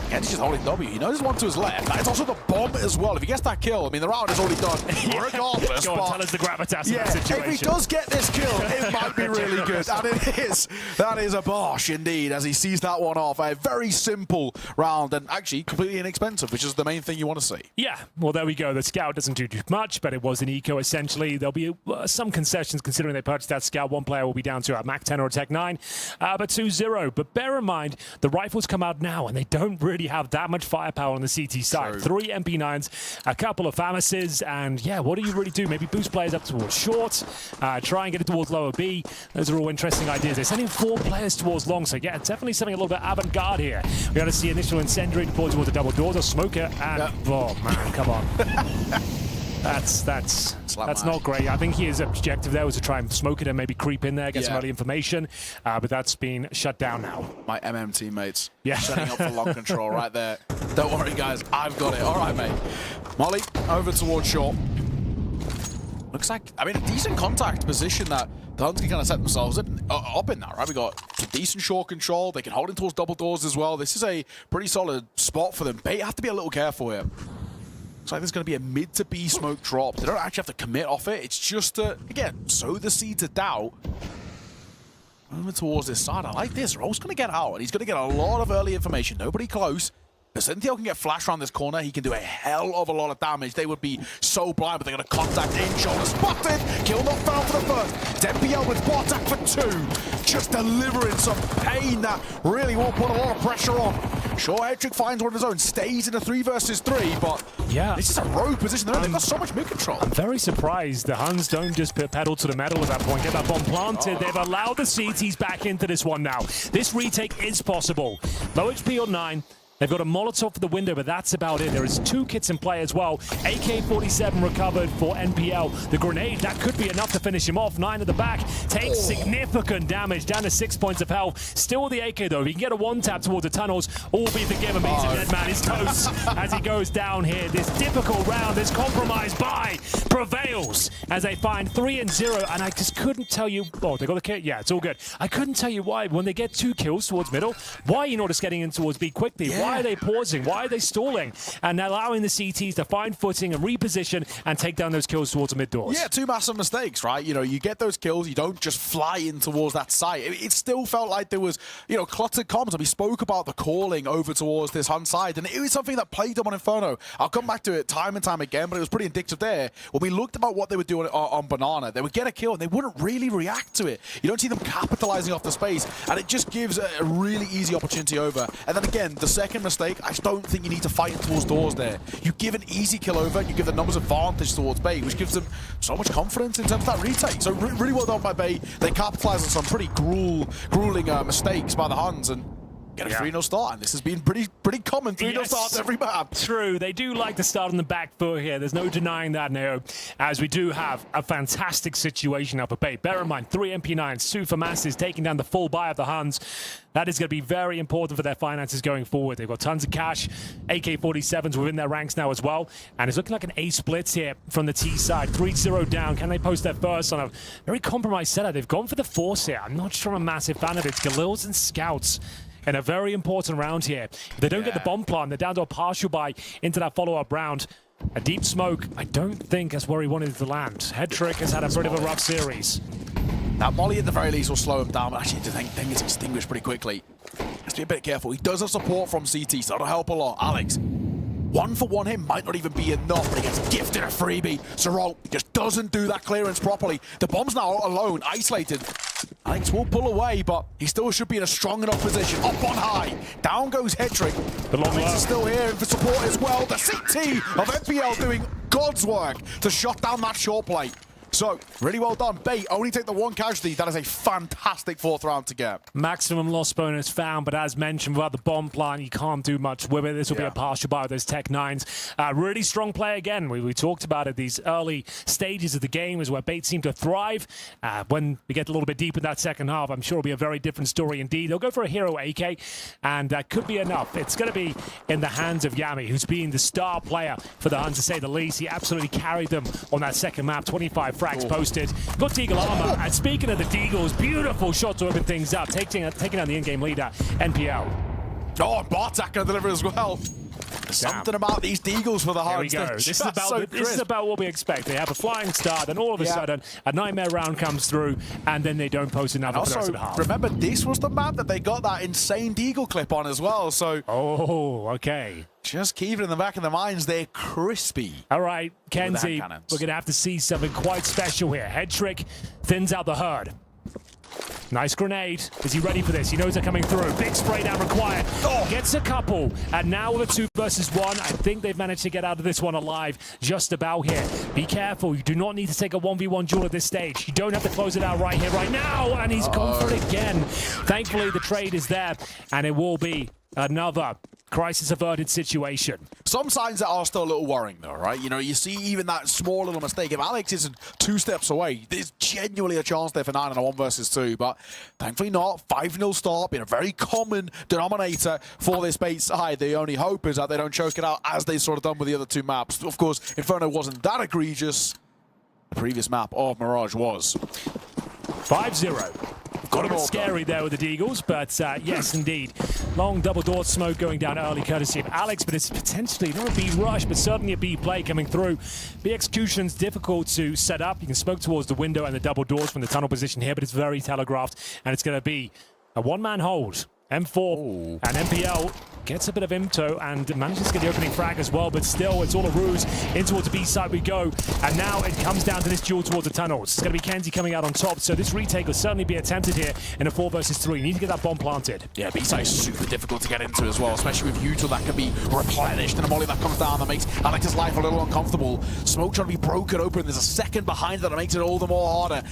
Ken's just holding W. He knows one to his left. It's also the bomb as well. If he gets that kill, I mean, the round is already done regardless. Go on, tell us the gravitas in that situation. If he does get this kill, it might be really good. And it is. That is a bosh indeed, as he sees that one off. A very simple round and actually completely inexpensive, which is the main thing you want to see. Yeah, well, there we go. The scout doesn't do too much, but it was an eco essentially. There'll be some concessions considering they purchased that scout. One player will be down to a Mac 10 or a Tech 9, but 2-0. But bear in mind, the rifles come out now, and they don't really have that much firepower on the CT side. 3 MP9s, a couple of Famises, and yeah, what do you really do? Maybe boost players up towards short, try and get it towards lower B. Those are all interesting ideas. They're sending 4 players towards long, so yeah, definitely something a little bit avant-garde here. We're going to see initial incendiary deployed towards the double doors, a smoker, and oh man, come on. That's not great. I think his objective there was to try and smoke it and maybe creep in there, get some early information, but that's been shut down now. My MM teammates setting up for long control right there. Don't worry, guys, I've got it. All right, mate. Molly, over towards short. Looks like, I mean, a decent contact position that the Huns can kind of set themselves up in now, right? We got some decent short control. They can hold in towards double doors as well. This is a pretty solid spot for them. They have to be a little careful here. Looks like there's going to be a mid to B smoke drop. They don't actually have to commit off it. It's just to, again, sow the seeds of doubt. Moving towards this side. I like this. Roll's going to get out, and he's going to get a lot of early information. Nobody close. Cynthia can get flashed around this corner. He can do a hell of a lot of damage. They would be so blind, but they're going to contact in. Shoulder spotted. Kill not found for the first. DMPL with Bartak for 2. Just delivering some pain that really will put a lot of pressure on. Sure, Hedrick finds one of his own. Stays in a 3 versus 3, but this is a rogue position. They've got so much mid control. I'm very surprised the Huns don't just put pedal to the metal at that point. Get that bomb planted. They've allowed the CTs back into this one now. This retake is possible. Low HP on 9. They've got a Molotov for the window, but that's about it. There is 2 kits in play as well. AK-47 recovered for NPL. The grenade, that could be enough to finish him off. 9 at the back, takes significant damage, down to 6 points of health. Still with the AK though, if he can get a 1-tap towards the tunnels, all be forgiven. He's a dead man, he's toast as he goes down here. This difficult round, this compromise by prevails as they find 3 and 0, and I just couldn't tell you, they got the kit? Yeah, it's all good. I couldn't tell you why, when they get 2 kills towards middle, why are you not just getting in towards B quickly? Why are they pausing? Why are they stalling? And allowing the CTs to find footing and reposition and take down those kills towards the mid doors. Yeah, 2 massive mistakes, right? You know, you get those kills, you don't just fly in towards that site. It still felt like there was, cluttered comms, and we spoke about the calling over towards this Hun side, and it was something that plagued them on Inferno. I'll come back to it time and time again, but it was pretty indicative there. When we looked about what they were doing on Banana, they would get a kill and they wouldn't really react to it. You don't see them capitalizing off the space, and it just gives a really easy opportunity over. And then again, the second mistake, I just don't think you need to fight towards doors there. You give an easy kill over, and you give the numbers advantage towards Bay, which gives them so much confidence in terms of that retake. So really well done by Bay. They capitalize on some pretty grueling mistakes by the Huns and get a 3-0 start, and this has been pretty common. 3-0 starts every map. True, they do like to start on the back foot here. There's no denying that now, as we do have a fantastic situation up at Bay. Bear in mind, 3 MP9s, 2 for Masters, taking down the full buy of the Huns. That is going to be very important for their finances going forward. They've got tons of cash, AK-47s within their ranks now as well, and it's looking like an A splits here from the T side. 3-0 down. Can they post their first on a very compromised setup? They've gone for the force here. I'm not sure I'm a massive fan of it. It's Galils and Scouts in a very important round here. If they don't get the bomb plant, they're down to a partial buy into that follow-up round. A deep smoke, I don't think that's where he wanted it to land. Hedrick has had a bit of a rough series. That molly at the very least will slow him down, but actually the thing is extinguished pretty quickly. Has to be a bit careful. He does have support from CT, so that'll help a lot. Alex, 1-for-1 him might not even be enough, but he gets gifted a freebie. Sorol just doesn't do that clearance properly. The bomb's now alone, isolated. Alex will pull away, but he still should be in a strong enough position. Up on high. Down goes Hedrick. Alex is still here for support as well. The CT of FPL doing God's work to shut down that short plate. So, really well done. Bay only take the 1 casualty. That is a fantastic 4th round to get. Maximum loss bonus found, but as mentioned, without the bomb plant, you can't do much with it. This will be a partial buy with those Tech 9s. Really strong play again. We talked about it. These early stages of the game is where Bates seem to thrive. When we get a little bit deep in that second half, I'm sure it'll be a very different story indeed. They'll go for a hero AK, and that could be enough. It's going to be in the hands of Yami, who's been the star player for the Huns, to say the least. He absolutely carried them on that second map. 25 frags posted. Got Deagle armor. And speaking of the Deagles, beautiful shot to open things up, taking out the in-game leader, NPL. Oh, and Bartak can deliver as well. Something about these Deagles for the Huns. Here we go. This is about what we expect. They have a flying start, then all of a sudden, a nightmare round comes through, and then they don't post enough for the rest of the half. Remember, this was the map that they got that insane Deagle clip on as well, so... Oh, okay. Just keep it in the back of their minds. They're crispy. All right, Kenzie, we're going to have to see something quite special here. Hedrick thins out the herd. Nice grenade. Is he ready for this? He knows they're coming through. Big spray down required. Gets a couple. And now with a 2 versus 1, I think they've managed to get out of this one alive just about here. Be careful. You do not need to take a 1v1 duel at this stage. You don't have to close it out right here, right now. And he's gone for it again. Thankfully, the trade is there. And it will be another crisis averted situation. Some signs that are still a little worrying, though, right? You know, you see even that small little mistake. If Alex isn't 2 steps away, there's genuinely a chance there for 9 on a 1 versus 2, but thankfully not. 5-0 start, been a very common denominator for this bait side. The only hope is that they don't choke it out as they sort of done with the other 2 maps. Of course, Inferno wasn't that egregious. The previous map of Mirage was. 5-0. Got a bit scary there with the Deagles, but yes, indeed. Long double door smoke going down early, courtesy of Alex, but it's potentially not a B rush, but certainly a B play coming through. B execution's difficult to set up. You can smoke towards the window and the double doors from the tunnel position here, but it's very telegraphed, and it's going to be a one-man hold. M4 and MPL gets a bit of IMTO and manages to get the opening frag as well, but still, it's all a ruse. In towards the B side we go, and now it comes down to this duel towards the tunnels. It's going to be Kenzie coming out on top, so this retake will certainly be attempted here in a 4 versus 3. You need to get that bomb planted. Yeah, B side is super difficult to get into as well, especially with util that can be replenished, and a molly that comes down that makes Alex's life a little uncomfortable. Smoke trying to be broken open. There's a second behind that makes it all the more harder.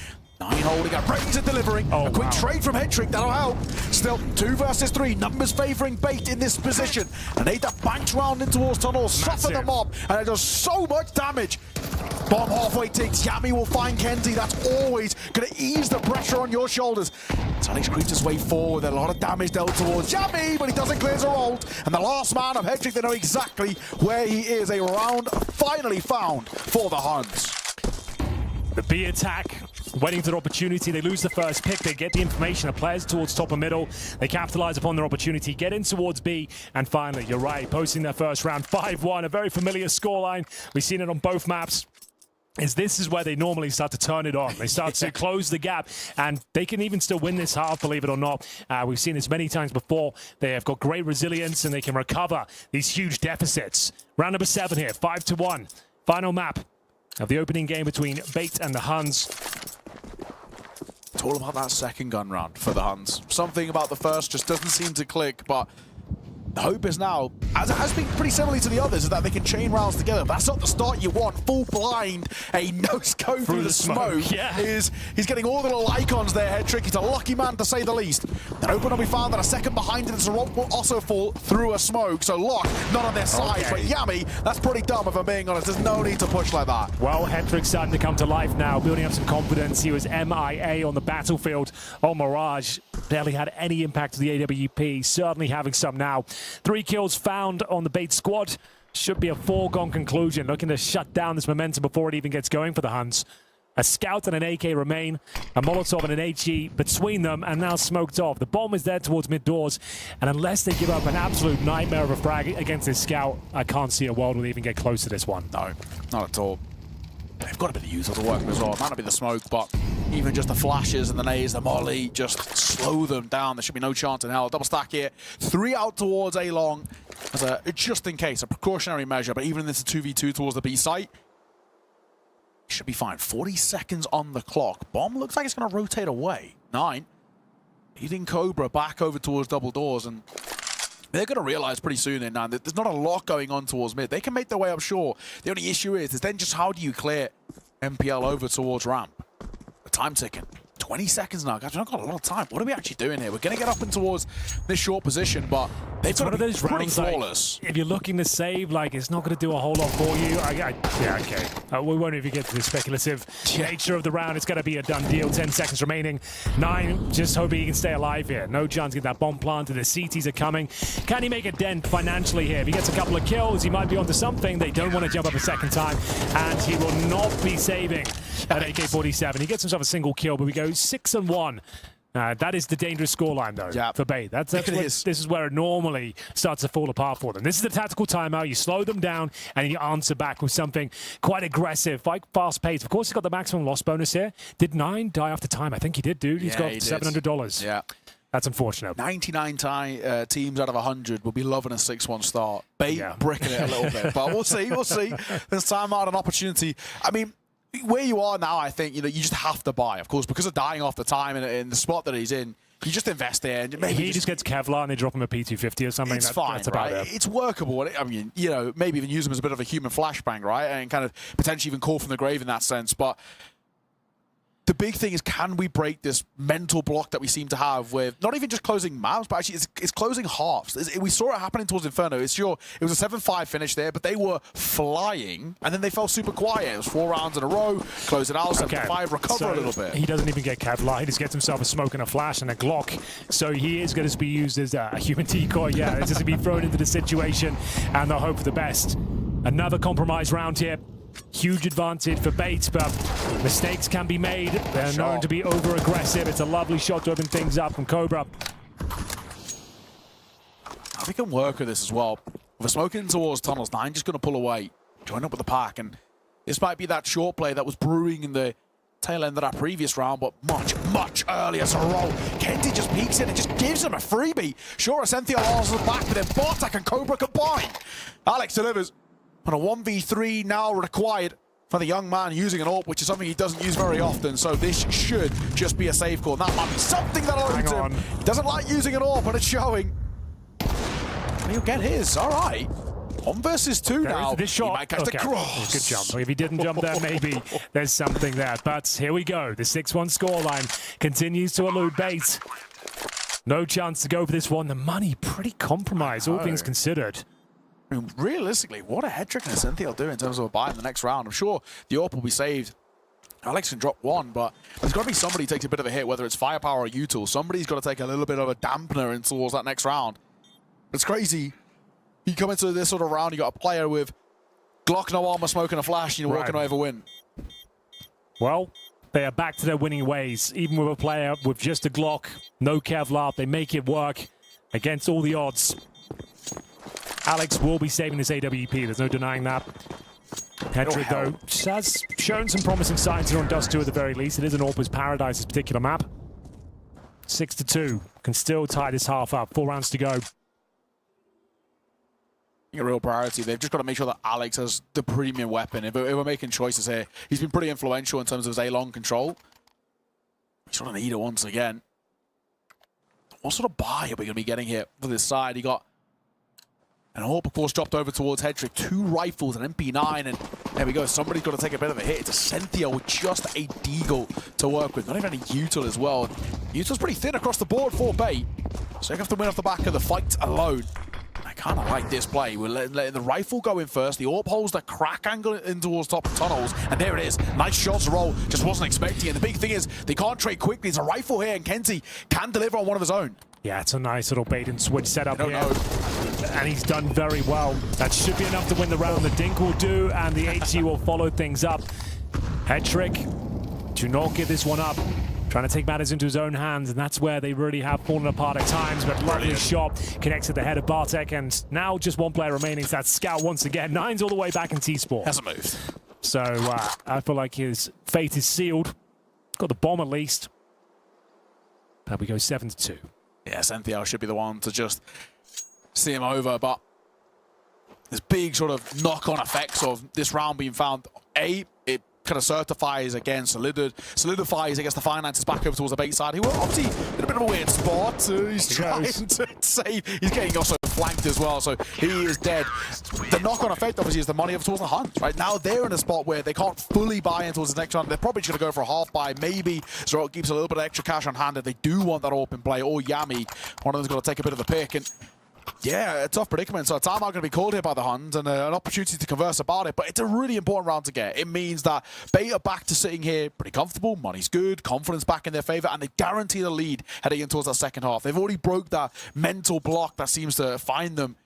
9 holding up, Brains are delivering. A quick trade from Hetrick, that'll help. Still, 2 versus 3, numbers favouring Bait in this position. And they that banks round in towards tunnels, suffer the mob, and it does so much damage. Bomb halfway ticks, Yami will find Kenzie. That's always going to ease the pressure on your shoulders. Alex creeps his way forward, a lot of damage dealt towards Yami, but he doesn't clear the hold. And the last man of Hetrick, they know exactly where he is. A round finally found for the Huns. The B attack, waiting for their opportunity. They lose the first pick. They get the information. The players towards top and middle. They capitalize upon their opportunity, get in towards B, and finally, you're right, posting their first round 5-1. A very familiar scoreline. We've seen it on both maps. This is where they normally start to turn it on. They start to close the gap, and they can even still win this half, believe it or not. We've seen this many times before. They have got great resilience, and they can recover these huge deficits. Round number 7 here, 5-1. Final map of the opening game between Bait and the Huns. It's all about that second gun round for the Huns. Something about the first just doesn't seem to click, but the hope is now, as it has been pretty similarly to the others, is that they can chain rounds together. That's not the start you want. Full blind, a no-scope through the smoke. Yeah. He's getting all the little icons there, Hetrick. He's a lucky man, to say the least. Then open up, we found that a second behind it, and Zarot will also fall through a smoke. So Lock, not on their side, but Yami, that's pretty dumb if I'm being honest. There's no need to push like that. Well, Hetrick's starting to come to life now, building up some confidence. He was MIA on the battlefield. Oh, Mirage barely had any impact to the AWP, certainly having some now. 3 kills found on the Bait squad. Should be a foregone conclusion, looking to shut down this momentum before it even gets going for the Huns. A scout and an AK remain, a Molotov and an HE between them, and now smoked off. The bomb is there towards mid doors, and unless they give up an absolute nightmare of a frag against this scout, I can't see a world will even get close to this one. No, not at all. They've got to be the user to work as well. It might not be the smoke, but even just the flashes and the nades, the molly, just slow them down. There should be no chance in hell. Double stack here. 3 out towards A long as a just in case, a precautionary measure. But even in this 2v2 towards the B site, should be fine. 40 seconds on the clock. Bomb looks like it's going to rotate away. 9. Leading Cobra back over towards double doors, and they're going to realize pretty soon then, that there's not a lot going on towards mid. They can make their way up, sure. The only issue is then just how do you clear MPL over towards ramp? The time ticking. 20 seconds now. Guys, we've not got a lot of time. What are we actually doing here? We're going to get up in towards this short position, but they've got to be pretty flawless. If you're looking to save, it's not going to do a whole lot for you. Yeah, okay. We won't even get to the speculative nature of the round. It's going to be a done deal. 10 seconds remaining. 9, just hoping he can stay alive here. No chance to get that bomb planted. The CTs are coming. Can he make a dent financially here? If he gets a couple of kills, he might be onto something. They don't want to jump up a second time, and he will not be saving at AK-47. He gets himself a single kill, but we go 6-1. That is the dangerous scoreline, though, for Bait. This is where it normally starts to fall apart for them. This is the tactical timeout. You slow them down, and you answer back with something quite aggressive, quite fast-paced. Of course, he's got the maximum loss bonus here. Did 9 die after time? I think he did, dude. He's got $700. Yeah. That's unfortunate. 99 teams out of 100 will be loving a 6-1 start. Bait bricking it a little bit, but we'll see. We'll see. There's time out, an opportunity. I mean, where you are now, I think you just have to buy, of course, because of dying off the time in the spot that he's in. You just invest there, and maybe he just gets Kevlar and they drop him a P250 or something. It's fine, that's about it. It's workable. I mean, maybe even use him as a bit of a human flashbang, right, and kind of potentially even call from the grave in that sense. But the big thing is, can we break this mental block that we seem to have with not even just closing maps, but actually it's closing halves. We saw it happening towards Inferno. It's sure it was a 7-5 finish there, but they were flying, and then they fell super quiet. It was 4 rounds in a row, close it out, 7-5, recover a little bit. He doesn't even get Kevlar. He just gets himself a smoke and a flash and a Glock. So he is going to be used as a human decoy. Yeah, it's just going to be thrown into the situation, and they'll hope for the best. Another compromise round here. Huge advantage for Bates, but mistakes can be made. They're known to be over-aggressive. It's a lovely shot to open things up from Cobra. We can work with this as well. If we're smoking towards tunnels, 9 just going to pull away, join up with the pack, and this might be that short play that was brewing in the tail end of that previous round, but much earlier to roll. Kenty just peeks in and just gives him a freebie. Sure, Cynthia Lars is back, but then Bartek and Cobra combine. Alex delivers. And a 1v3 now required for the young man using an AWP, which is something he doesn't use very often, so this should just be a safe call. And that might be something that eludes him. He doesn't like using an AWP, but it's showing. And he'll get his, all right. 1 versus 2 now. This shot. He might catch the cross. Good jump. If he didn't jump there, maybe there's something there. But here we go. The 6-1 scoreline continues to elude Bates. No chance to go for this one. The money pretty compromised, all things considered. I mean, realistically, what a head trick can Cynthia will do in terms of a buy in the next round? I'm sure the AWP will be saved. Alex can drop 1, but there's got to be somebody who takes a bit of a hit, whether it's Firepower or U-Tool. Somebody's got to take a little bit of a dampener in towards that next round. It's crazy. You come into this sort of round, you got a player with Glock, no armor, smoke, and a flash, and you're walking away with a win. Well, they are back to their winning ways. Even with a player with just a Glock, no Kevlar, they make it work against all the odds. Alex will be saving this AWP, there's no denying that. Hedrick, though, has shown some promising signs here on Dust 2 at the very least. It is an AWP's paradise, this particular map. 6-2, can still tie this half up. 4 rounds to go. A real priority. They've just got to make sure that Alex has the premium weapon. If we're making choices here, he's been pretty influential in terms of his A-long control. He's going to need it once again. What sort of buy are we going to be getting here for this side? He got an AWP, of course, dropped over towards Hedrick. 2 rifles, an MP9, and there we go. Somebody's got to take a bit of a hit. It's a Cynthia with just a Deagle to work with. Not even a Util as well. Util's pretty thin across the board for Bait. So they have to win off the back of the fight alone. I kind of like this play. We're letting the rifle go in first. The AWP holds the crack angle in towards top tunnels. And there it is. Nice shots to roll. Just wasn't expecting it. And the big thing is they can't trade quickly. It's a rifle here, and Kenty can deliver on one of his own. Yeah, it's a nice little bait and switch setup here. And he's done very well. That should be enough to win the round. The Dink will do, and the HG will follow things up. Hedrick, do not give this one up. Trying to take matters into his own hands, and that's where they really have fallen apart at times. But lovely shot connects at the head of Bartek, and now just 1 player remaining. So that's Scout once again. 9's all the way back in T-Sport. Hasn't moved. So I feel like his fate is sealed. Got the bomb at least. But we go 7-2. Yeah, Cynthia should be the one to just see him over, but there's big sort of knock-on effects of this round being found. A, it kind of certifies again, solidifies against the finances back over towards the Bait side. He was obviously in a bit of a weird spot. He's trying to save. He's getting also flanked as well, so he is dead. The knock-on effect, obviously, is the money over towards the Hunt. Right now, they're in a spot where they can't fully buy in towards the next round. They're probably just going to go for a half buy, maybe. So it keeps a little bit of extra cash on hand if they do want that open play, or Yami. One of them's got to take a bit of a pick, and yeah, a tough predicament. So a timeout going to be called here by the Huns, and an opportunity to converse about it. But it's a really important round to get. It means that Bait are back to sitting here pretty comfortable. Money's good, confidence back in their favor, and they guarantee the lead heading in towards that second half. They've already broke that mental block that seems to find them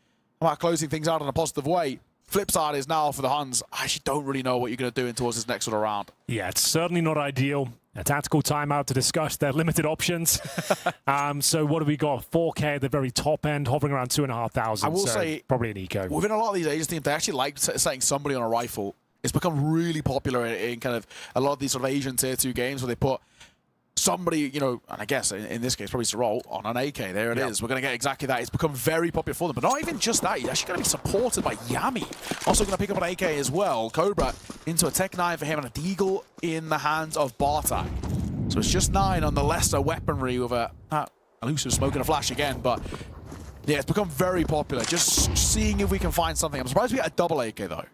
about closing things out in a positive way. Flip side is now for the Huns. I actually don't really know what you're going to do in towards this next sort of round. Yeah, it's certainly not ideal. A tactical timeout to discuss their limited options. So what have we got? 4K at the very top end, hovering around 2,500. I will say, probably an eco. Within a lot of these Asian teams, they actually like setting somebody on a rifle. It's become really popular in kind of a lot of these sort of Asian tier 2 games where they put somebody, you know, and I guess in this case probably Sorol on an AK. There it is. We're going to get exactly that. It's become very popular for them. But not even just that. He's actually going to be supported by Yami. Also going to pick up an AK as well. Cobra into a Tech 9 for him and a Deagle in the hands of Bartek. So it's just 9 on the lesser weaponry with a elusive smoke and a flash again. But yeah, it's become very popular. Just seeing if we can find something. I'm surprised we get a double AK though.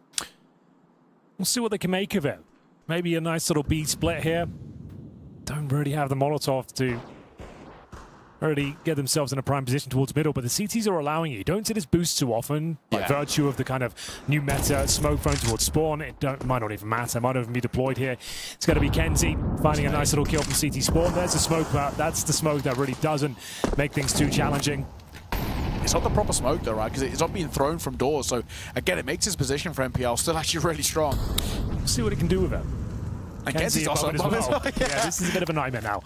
We'll see what they can make of it. Maybe a nice little B split here. really have the Molotov to already get themselves in a prime position towards middle, but the CTs are allowing you. Don't see this boost too often by virtue of the kind of new meta smoke phone towards spawn. It might not even matter. It might not even be deployed here. It's going to be Kenzie finding a nice little kill from CT spawn. There's the smoke, but that's the smoke that really doesn't make things too challenging. It's not the proper smoke though, right? Because it's not being thrown from doors. So again, it makes his position for MPL still actually really strong. See what it can do with it. And Kenzie's also above as well. Yeah, this is a bit of a nightmare now.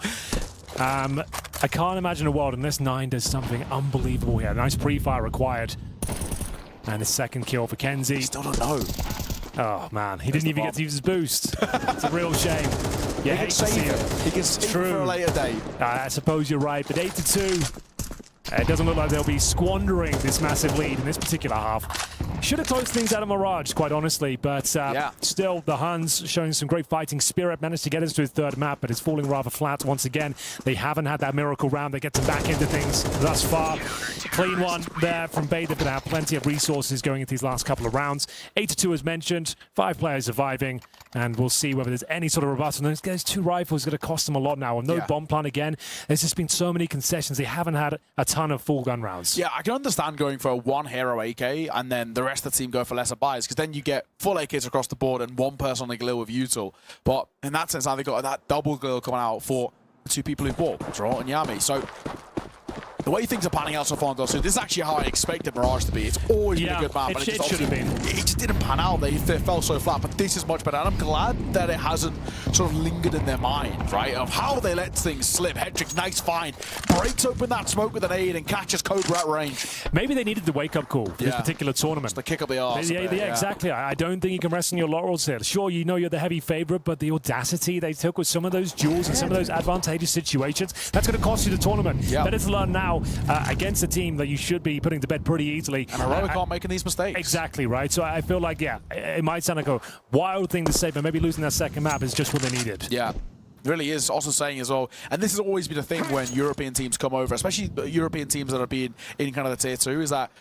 I can't imagine a world unless 9 does something unbelievable here. Nice pre-fire required. And the second kill for Kenzie. Still don't know. Oh, man. He didn't even get to use his boost. It's a real shame. Yeah, he can save it. He can save it for a later date. I suppose you're right, but 8-2. It doesn't look like they'll be squandering this massive lead in this particular half. Should have closed things out of Mirage, quite honestly, but still, the Huns showing some great fighting spirit, managed to get into his third map, but it's falling rather flat once again. They haven't had that miracle round that gets them back into things thus far. Clean one there from Bay. They're going to have plenty of resources going into these last couple of rounds. 8-2 as mentioned, 5 players surviving, and we'll see whether there's any sort of rebuttal. Those 2 rifles are going to cost them a lot now, and no bomb plant again. There's just been so many concessions. They haven't had a ton of full gun rounds. Yeah, I can understand going for a 1 hero AK and then the rest of the team go for lesser buys, because then you get full AKs across the board and 1 person on the glue with util. But in that sense, now they've got that double glue coming out for the 2 people who bought, Draw and Yami. So the way things are panning out so far, so this is actually how I expected Mirage to be. It's always been a good map, but it should have been. It just didn't pan out. They fell so flat, but this is much better. And I'm glad that it hasn't sort of lingered in their mind, right, of how they let things slip. Hedrick, nice find. Breaks open that smoke with an aid and catches Cobra at range. Maybe they needed the wake-up call for this particular tournament. Just to kick up the arse. Yeah, exactly. I don't think you can rest on your laurels here. Sure, you know you're the heavy favorite, but the audacity they took with some of those duels and some of those advantageous situations, that's going to cost you the tournament. Better to learn now against a team that you should be putting to bed pretty easily. And Heroic aren't making these mistakes. Exactly, right? So I feel like, it might sound like a wild thing to say, but maybe losing that second map is just what they needed. Yeah. Really is. Also saying as well, and this has always been a thing when European teams come over, especially European teams that have been in kind of the tier 2, is that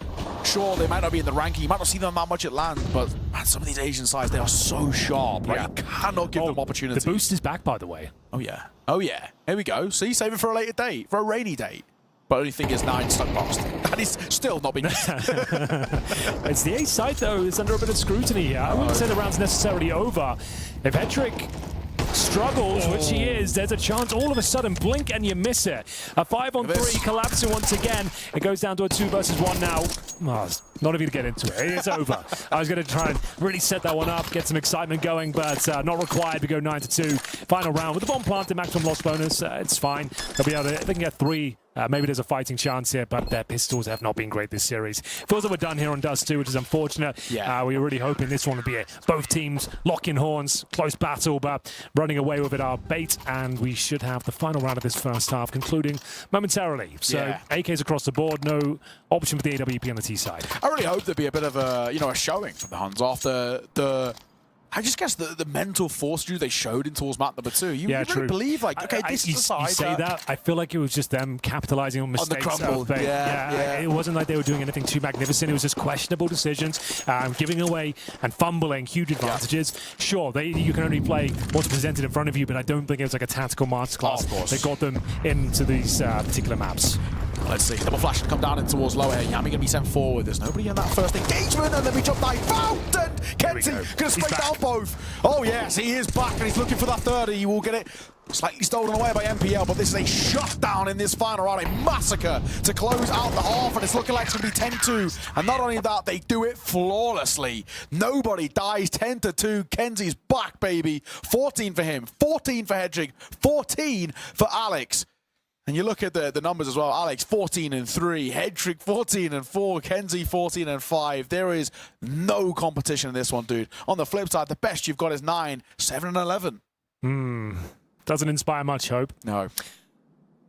sure, they might not be in the ranking, you might not see them that much at land, but man, some of these Asian sides, they are so sharp, right? You cannot give them opportunity. The boost is back, by the way. Oh yeah. Oh yeah. Here we go. See, save it for a later date, for a rainy date. But only thing is 9 stuck boxed. That is still not been used. It's the A side, though. It's under a bit of scrutiny here. I wouldn't say the round's necessarily over. If Hedrick struggles, which he is, there's a chance all of a sudden, blink and you miss it. A 5-on-3 collapsing once again. It goes down to a 2 versus 1 now. Oh, not even to get into it. It's over. I was going to try and really set that one up, get some excitement going, but not required. We go 9-2. Final round with the bomb planted, maximum loss bonus. It's fine. They'll be able to, they can get 3. Maybe there's a fighting chance here, but their pistols have not been great this series. Feels like we're done here on Dust 2, which is unfortunate. Yeah. We were really hoping this one would be it. Both teams locking horns, close battle, but running away with it our bait, and we should have the final round of this first half concluding momentarily. So AKs across the board, no option for the AWP on the T side. I really hope there'd be a bit of a, a showing from the Huns after the I just guess the mental fortitude they showed in towards map number 2. You really believe, like, okay, this is the side. You say that, I feel like it was just them capitalizing on mistakes. On the crumble. It wasn't like they were doing anything too magnificent. It was just questionable decisions, giving away and fumbling huge advantages. Sure, you can only play what's presented in front of you, but I don't think it was like a tactical masterclass that got them into these particular maps. Let's see. Double flash to come down in towards lower here. Yami going to be sent forward. There's nobody in that first engagement, and then we jump knife. Fountain! Kenzie going to spray down both. Oh, yes, he is back, and he's looking for that 30. He will get it slightly stolen away by MPL, but this is a shutdown in this final round. A massacre to close out the half, and it's looking like it's going to be 10-2. And not only that, they do it flawlessly. Nobody dies. 10-2. Kenzie's back, baby. 14 for him. 14 for Hedrick. 14 for Alex. And you look at the numbers as well. Alex, 14-3. Hedrick, 14-4. Kenzie, 14-5. There is no competition in this one, dude. On the flip side, the best you've got is 9, 7-11. Doesn't inspire much hope. No.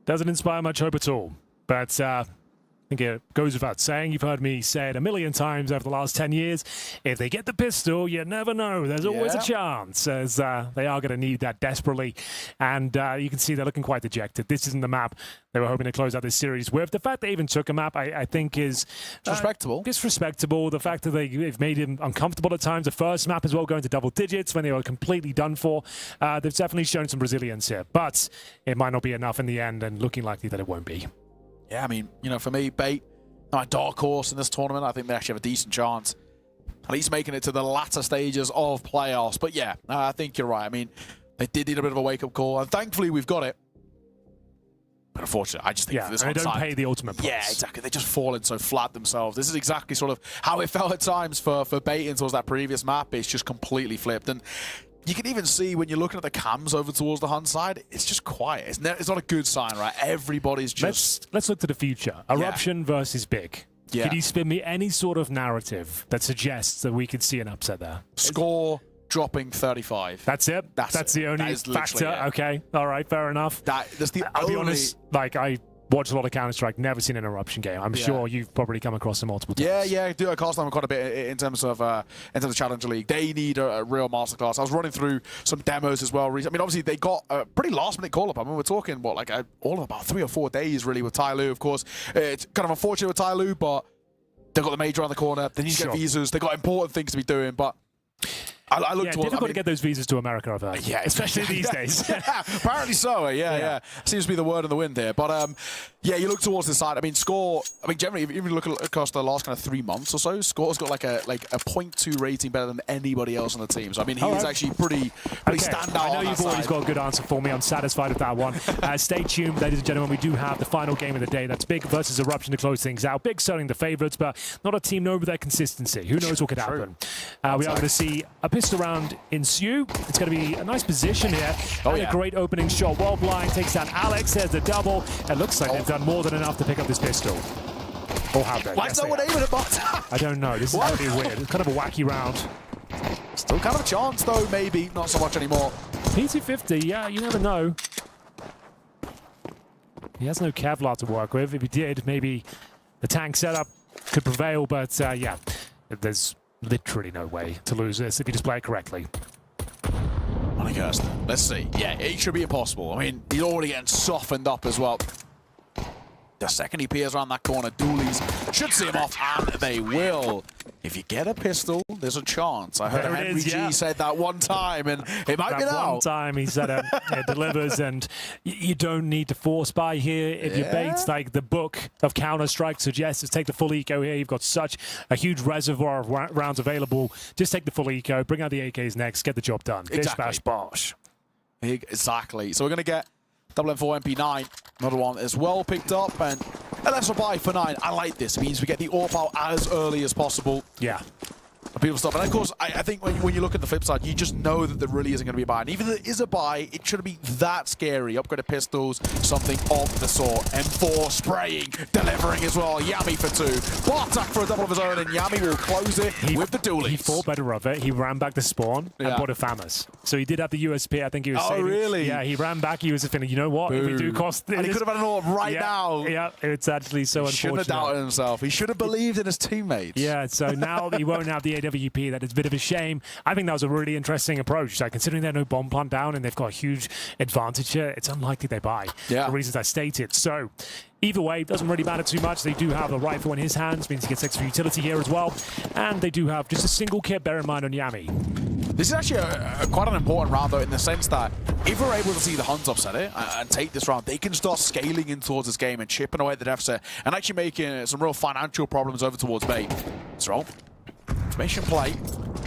Doesn't inspire much hope at all. But I think it goes without saying. You've heard me say it a million times over the last 10 years. If they get the pistol, you never know. There's always a chance, as they are going to need that desperately. And you can see they're looking quite dejected. This isn't the map they were hoping to close out this series with. The fact they even took a map, I think, is respectable. It's respectable. The fact that they've made him uncomfortable at times. The first map as well, going to double digits when they were completely done for. They've definitely shown some resilience here. But it might not be enough in the end, and looking likely that it won't be. Yeah, I mean, you know, for me, Bait, my dark horse in this tournament, I think they actually have a decent chance. At least making it to the latter stages of playoffs. But yeah, I think you're right. I mean, they did need a bit of a wake-up call, and thankfully we've got it. But unfortunately, I just think for this they don't pay the ultimate price. Yeah, exactly. They just fall in so flat themselves. This is exactly sort of how it felt at times for Bait towards that previous map. It's just completely flipped. And you can even see when you're looking at the cams over towards the Hun side, it's just quiet. It's not a good sign, right? Everybody's just... Let's look to the future. Eruption versus Big. Yeah. Could you spin me any sort of narrative that suggests that we could see an upset there? Score dropping 35. That's it? That's the only factor? Okay. All right, fair enough. That's the I'll be only... honest, like, I watch a lot of Counter-Strike, never seen an Eruption game. I'm sure you've probably come across them multiple times. Yeah, I do. I cast them quite a bit in terms of Challenger League. They need a real masterclass. I was running through some demos as well. I mean, obviously, they got a pretty last-minute call-up. I mean, we're talking, all of about 3 or 4 days, really, with Tyloo. Of course, it's kind of unfortunate with Tyloo, but they've got the major around the corner. They need to get visas. They've got important things to be doing, but... I look towards... difficult to get those visas to America, I've heard. Yeah, especially these days. Apparently so, yeah. Seems to be the word in the wind here. But, yeah, you look towards this side. I mean, Score... I mean, generally, if you look across the last kind of 3 months or so, Score's got like a 0.2 rating better than anybody else on the team. So, I mean, he's actually pretty standout. I know you've always got a good answer for me. I'm satisfied with that one. Stay tuned, ladies and gentlemen. We do have the final game of the day. That's Big versus Eruption to close things out. Big certainly the favourites, but not a team known for their consistency. Who knows what could happen? We are going to see a pistol round ensue. It's going to be a nice position here. A great opening shot. Well blind takes down Alex. There's the double. It looks like they've done more than enough to pick up this pistol. Or have they? Why is no one aiming at bot? I don't know. This is going to be weird. It's kind of a wacky round. Still kind of a chance, though, maybe. Not so much anymore. PT50, yeah, you never know. He has no Kevlar to work with. If he did, maybe the tank setup could prevail, but yeah, there's literally no way to lose this if you just play it correctly. Let's see. Yeah, it should be impossible. I mean, he's already getting softened up as well. The second he peers around that corner, Doolies should see him off, and they will. If you get a pistol, there's a chance. I heard Henry G said that one time, and it might be now. One time he said it delivers, and you don't need to force buy here. If your bait's like the book of Counter-Strike suggests, is take the full eco here. You've got such a huge reservoir of rounds available. Just take the full eco, bring out the AKs next, get the job done. Bish, bash, bosh. Exactly. So we're going to get Double M4 MP9, another one as well picked up, and a lesser buy for 9. I like this. It means we get the AWP out as early as possible. Yeah. People stop. And of course, I think when you look at the flip side, you just know that there really isn't going to be a buy. And even if there is a buy, it shouldn't be that scary. Upgraded pistols, something of the sort. M4 spraying, delivering as well. Yami for 2. Bartak for a double of his own, and Yami will close it with the dualies. He thought better of it. He ran back to spawn and bought a FAMAS. So he did have the USP, I think he was saying. Oh, really? Yeah, he ran back. He was thinking, you know what? Boom. If we do cost this... And he could have had an AWP now. Yeah, it's actually so unfortunate. He shouldn't have doubted himself. He should have believed in his teammates. Yeah, so now he won't have the AWP. That is a bit of a shame. I think that was a really interesting approach. So considering they have no bomb plant down and they've got a huge advantage here, it's unlikely they buy. For reasons I stated. So either way, it doesn't really matter too much. They do have the rifle in his hands, means he gets extra utility here as well. And they do have just a single kit, bear in mind, on Yami. This is actually quite an important round, though, in the sense that if we're able to see the Huns upset it and take this round, they can start scaling in towards this game and chipping away at the deficit and actually making some real financial problems over towards Bay. So, information play.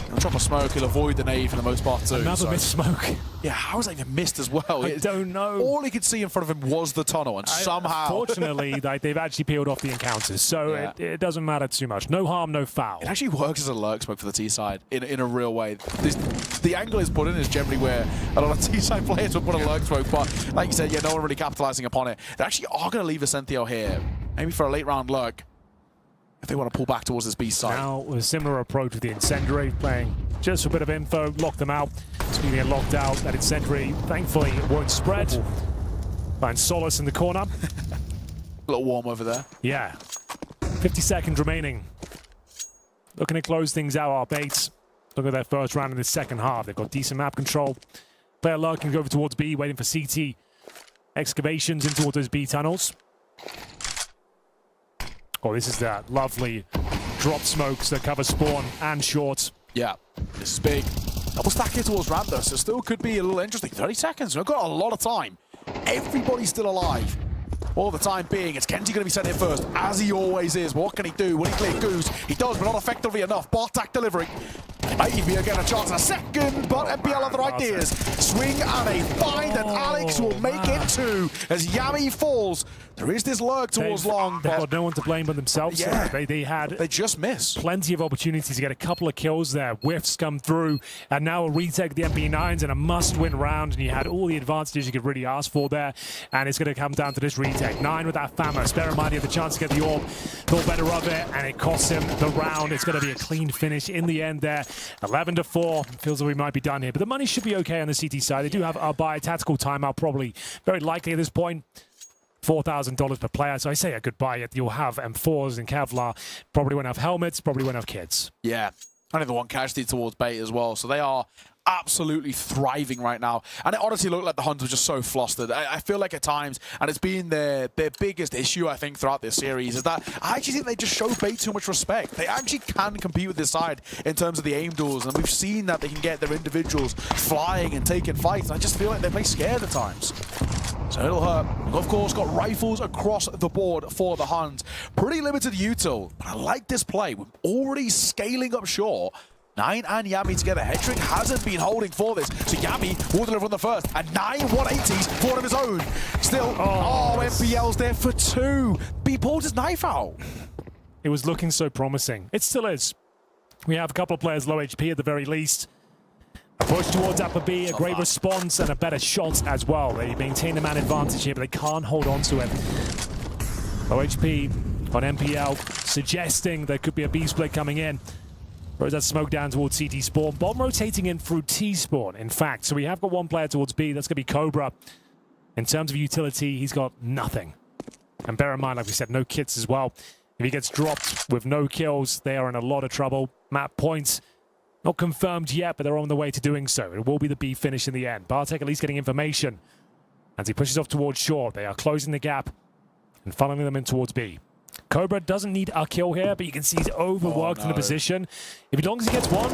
He'll drop a smoke, he'll avoid the nade for the most part too. Another missed smoke. Yeah, how was that even missed as well? I don't know. All he could see in front of him was the tunnel, and somehow... Fortunately, they've actually peeled off the encounters, so it doesn't matter too much. No harm, no foul. It actually works as a lurk smoke for the T-side in a real way. The angle is put in is generally where a lot of T-side players will put a lurk smoke, but like you said, no one really capitalizing upon it. They actually are going to leave a Senthio here, maybe for a late round lurk, if they want to pull back towards this B side. Now, with a similar approach with the Incendiary, playing just for a bit of info, lock them out. Speaking of locked out, that Incendiary, thankfully, it won't spread. Find solace in the corner. A little warm over there. Yeah. 50 seconds remaining. Looking to close things out, our baits. Look at their first round in the second half. They've got decent map control. Player lurking over towards B, waiting for CT. Excavations in towards those B tunnels. Oh, this is that lovely drop smokes that cover spawn and short. Yeah, this is big. Double stack here towards ramp though, so still could be a little interesting. 30 seconds, we've got a lot of time. Everybody's still alive. All the time being, it's Kenzie going to be sent in first, as he always is. What can he do? Will he clear Goose? He does, but not effectively enough. Bartak delivering. Maybe again a chance in a second, but MPL have the ideas. Swing and a find, and Alex will make it too as Yami falls. There is this lurk towards long. They've got no one to blame but themselves. Yeah, they just missed. Plenty of opportunities to get a couple of kills there. Whiffs come through, and now a retake of the MP9s and a must-win round, and you had all the advantages you could really ask for there, and it's going to come down to this retake. 9 with that Famos. Bear in mind, he had the chance to get the orb, thought better of it, and it costs him the round. It's going to be a clean finish in the end there. 11-4. Feels like we might be done here, but the money should be okay on the CT side. They do have a buy tactical timeout, probably very likely at this point. $4,000 per player, so I say a goodbye. You'll have M4s and Kevlar, probably won't have helmets, probably won't have kids. Yeah, only the one casualty towards bait as well, so they are absolutely thriving right now. And it honestly looked like the Huns were just so flustered. I feel like at times, and it's been their biggest issue, I think, throughout this series, is that I actually think they just show bait too much respect. They actually can compete with this side in terms of the aim duels, and we've seen that they can get their individuals flying and taking fights, and I just feel like they play scared at times. So it'll hurt. We've of course got rifles across the board for the Huns. Pretty limited util, but I like this play. We're already scaling up short. 9 and Yami together. Headtrick hasn't been holding for this, so Yami will deliver on the first. And 9 180s for one of his own. Still, MPL's there for 2. B pulled his knife out. It was looking so promising. It still is. We have a couple of players low HP at the very least. A push towards upper B, a great response, and a better shot as well. They maintain the man advantage here, but they can't hold on to it. Low HP on MPL, suggesting there could be a B split coming in. Throws that smoke down towards CT spawn. Bomb rotating in through T spawn, in fact. So we have got one player towards B. That's going to be Cobra. In terms of utility, he's got nothing. And bear in mind, like we said, no kits as well. If he gets dropped with no kills, they are in a lot of trouble. Map points, not confirmed yet, but they're on the way to doing so. It will be the B finish in the end. Bartek at least getting information. As he pushes off towards short, they are closing the gap and funneling them in towards B. Cobra doesn't need a kill here, but you can see he's overworked in the position. If as long as he gets one,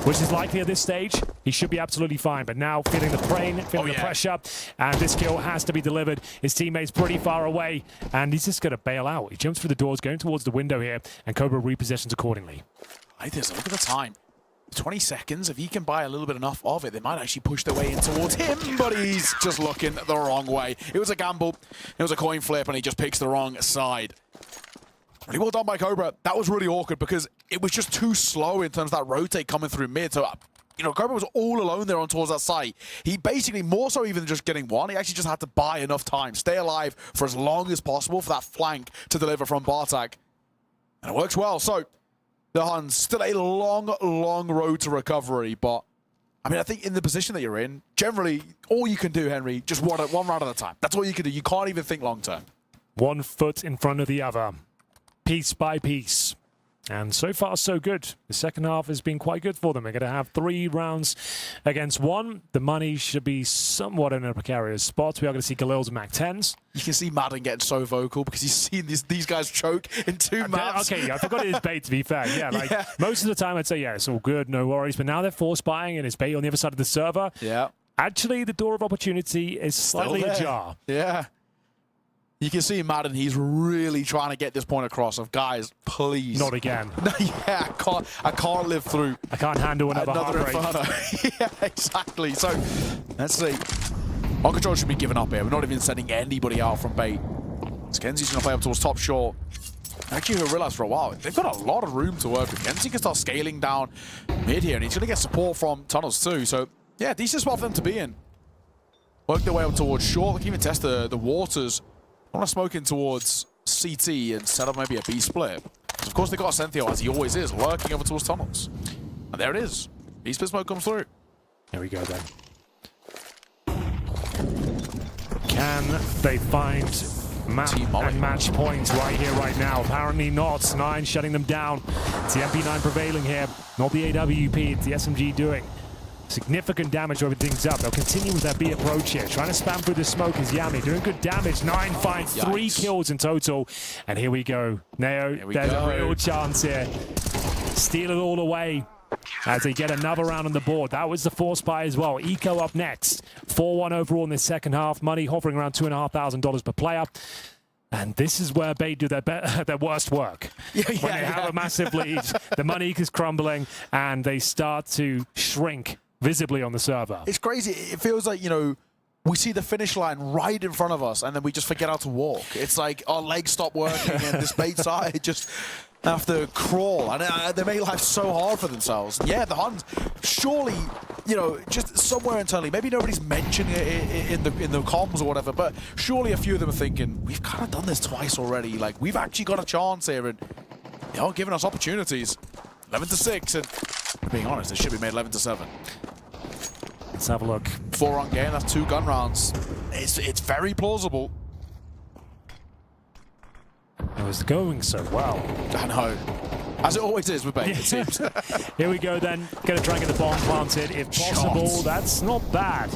which is likely at this stage, he should be absolutely fine. But now feeling the pain, feeling the pressure, and this kill has to be delivered. His teammate's pretty far away, and he's just going to bail out. He jumps through the doors, going towards the window here, and Cobra repossessions accordingly. Like this, look at the time. 20 seconds, if he can buy a little bit enough of it, they might actually push their way in towards him, but he's just looking the wrong way. It was a gamble, it was a coin flip, and he just picks the wrong side. Really well done by Cobra. That was really awkward because it was just too slow in terms of that rotate coming through mid. So, you know, Cobra was all alone there on towards that site. He basically, more so even than just getting one, he actually just had to buy enough time, stay alive for as long as possible for that flank to deliver from Bartak. And it works well. So, the Huns, still a long, long road to recovery, but I mean, I think in the position that you're in, generally, all you can do, Henry, just one round at a time. That's all you can do. You can't even think long term. 1 foot in front of the other. Piece by piece. And so far, so good. The second half has been quite good for them. They're going to have 3 rounds against 1. The money should be somewhat in a precarious spot. We are going to see Galil's Mac 10s. You can see Madden getting so vocal because he's seen these guys choke in 2 maps. Okay, I forgot it is bait, to be fair. Yeah, like most of the time I'd say, yeah, it's all good, no worries. But now they're force buying and it's bait on the other side of the server. Yeah. Actually, the door of opportunity is slightly ajar. Yeah. You can see Madden, he's really trying to get this point across of, guys, please. Not again. Yeah, I can't live through. I can't handle another Inferno. Yeah, exactly. So, let's see. On control should be given up here. We're not even sending anybody out from bait. Kenzie's going to play up towards top short. Actually, who realized for a while, they've got a lot of room to work with. Kenzie can start scaling down mid here, and he's going to get support from tunnels too. So, yeah, decent spot for them to be in. Work their way up towards short. They can even test the waters. I want to smoke in towards CT and set up maybe a B split. Of course, they got Senthio, as he always is, lurking over towards tunnels. And there it is. B split smoke comes through. There we go then. Can they find map and match points right here, right now. Apparently not. 9 shutting them down. It's the MP9 prevailing here, not the AWP. It's the SMG doing significant damage over things up. They'll continue with their B approach here. Trying to spam through the smoke is Yami. Doing good damage. 9 finds 3 kills in total. And here we go. Neo, there's a real chance here. Steal it all away as they get another round on the board. That was the force buy as well. Eco up next. 4-1 overall in this second half. Money hovering around $2,500 per player. And this is where Bait do their worst work. When they have a massive lead, the money is crumbling, and they start to shrink visibly on the server. It's crazy. It feels like, you know, we see the finish line right in front of us, and then we just forget how to walk. It's like our legs stop working, and this Bait side just have to crawl, and they make life so hard for themselves. Yeah, the Huns, surely, you know, just somewhere internally, maybe nobody's mentioning it in the comms or whatever, but surely a few of them are thinking, we've kind of done this twice already. Like, we've actually got a chance here, and they are giving us opportunities. 11-6, and being honest, it should be made 11-7. Let's have a look. 4 on game, that's 2 gun rounds. It's very plausible. It was going so well. I know. As it always is with Bait, it seems. Here we go then. Gonna try and get the bomb planted if possible. Shots. That's not bad.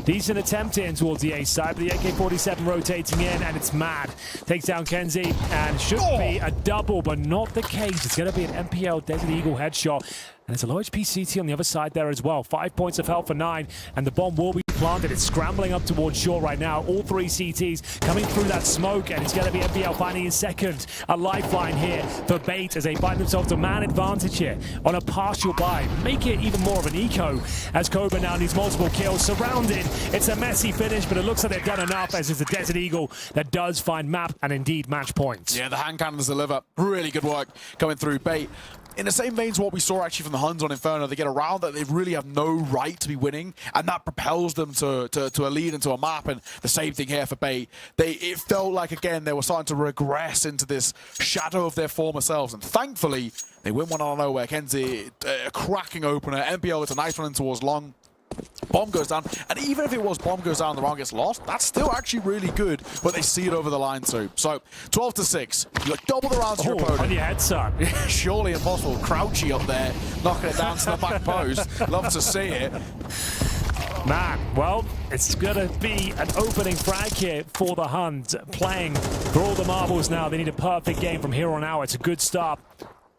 Decent attempt in towards the A side, but the AK-47 rotating in, and it's mad. Takes down Kenzie, and should be a double, but not the case. It's gonna be an MPL Desert Eagle headshot. And it's a low HP CT on the other side there as well. 5 points of health for 9, and the bomb will be planted. It's scrambling up towards shore right now. All 3 CTs coming through that smoke, and it's going to be MPL finding in second. A lifeline here for Bait as they find themselves a man advantage here on a partial buy. Make it even more of an eco as Cobra now needs multiple kills. Surrounded. It's a messy finish, but it looks like they've done enough as it's a Desert Eagle that does find map and indeed match points. Yeah, the hand cannons deliver. Really good work coming through. Bait, in the same veins what we saw actually from the Huns on Inferno, they get a round that they really have no right to be winning, and that propels them to a lead into a map. And the same thing here for Bait. It felt like, again, they were starting to regress into this shadow of their former selves, and thankfully they win one out of nowhere. Kenzie, a cracking opener. MPL, it's a nice one in towards long. Bomb goes down, and even if it was bomb goes down, the round gets lost, that's still actually really good, but they see it over the line too. So 12-6, you got double the rounds to your opponent. On your head, son. Surely impossible. Crouchy up there, knocking it down to the back post. Love to see it. Man, well, it's going to be an opening frag here for the Huns, playing for all the marbles now. They need a perfect game from here on out. It's a good start.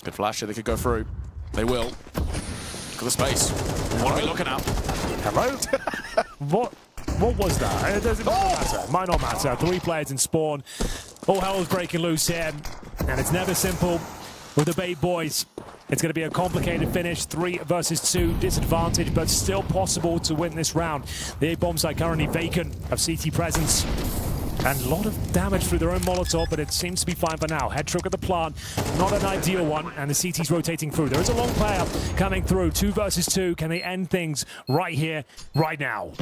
Good flash here, they could go through. They will. Look at the space. What are we looking at? Hello? What was that? It doesn't matter. Might not matter. 3 players in spawn. All hell is breaking loose here. And it's never simple with the Bait boys. It's going to be a complicated finish. 3 versus 2 disadvantage, but still possible to win this round. The A bomb site currently vacant of CT presence. And a lot of damage through their own Molotov, but it seems to be fine for now. Head trick at the plant, not an ideal one, and the CT's rotating through. There is a long player coming through. 2 versus 2. Can they end things right here, right now?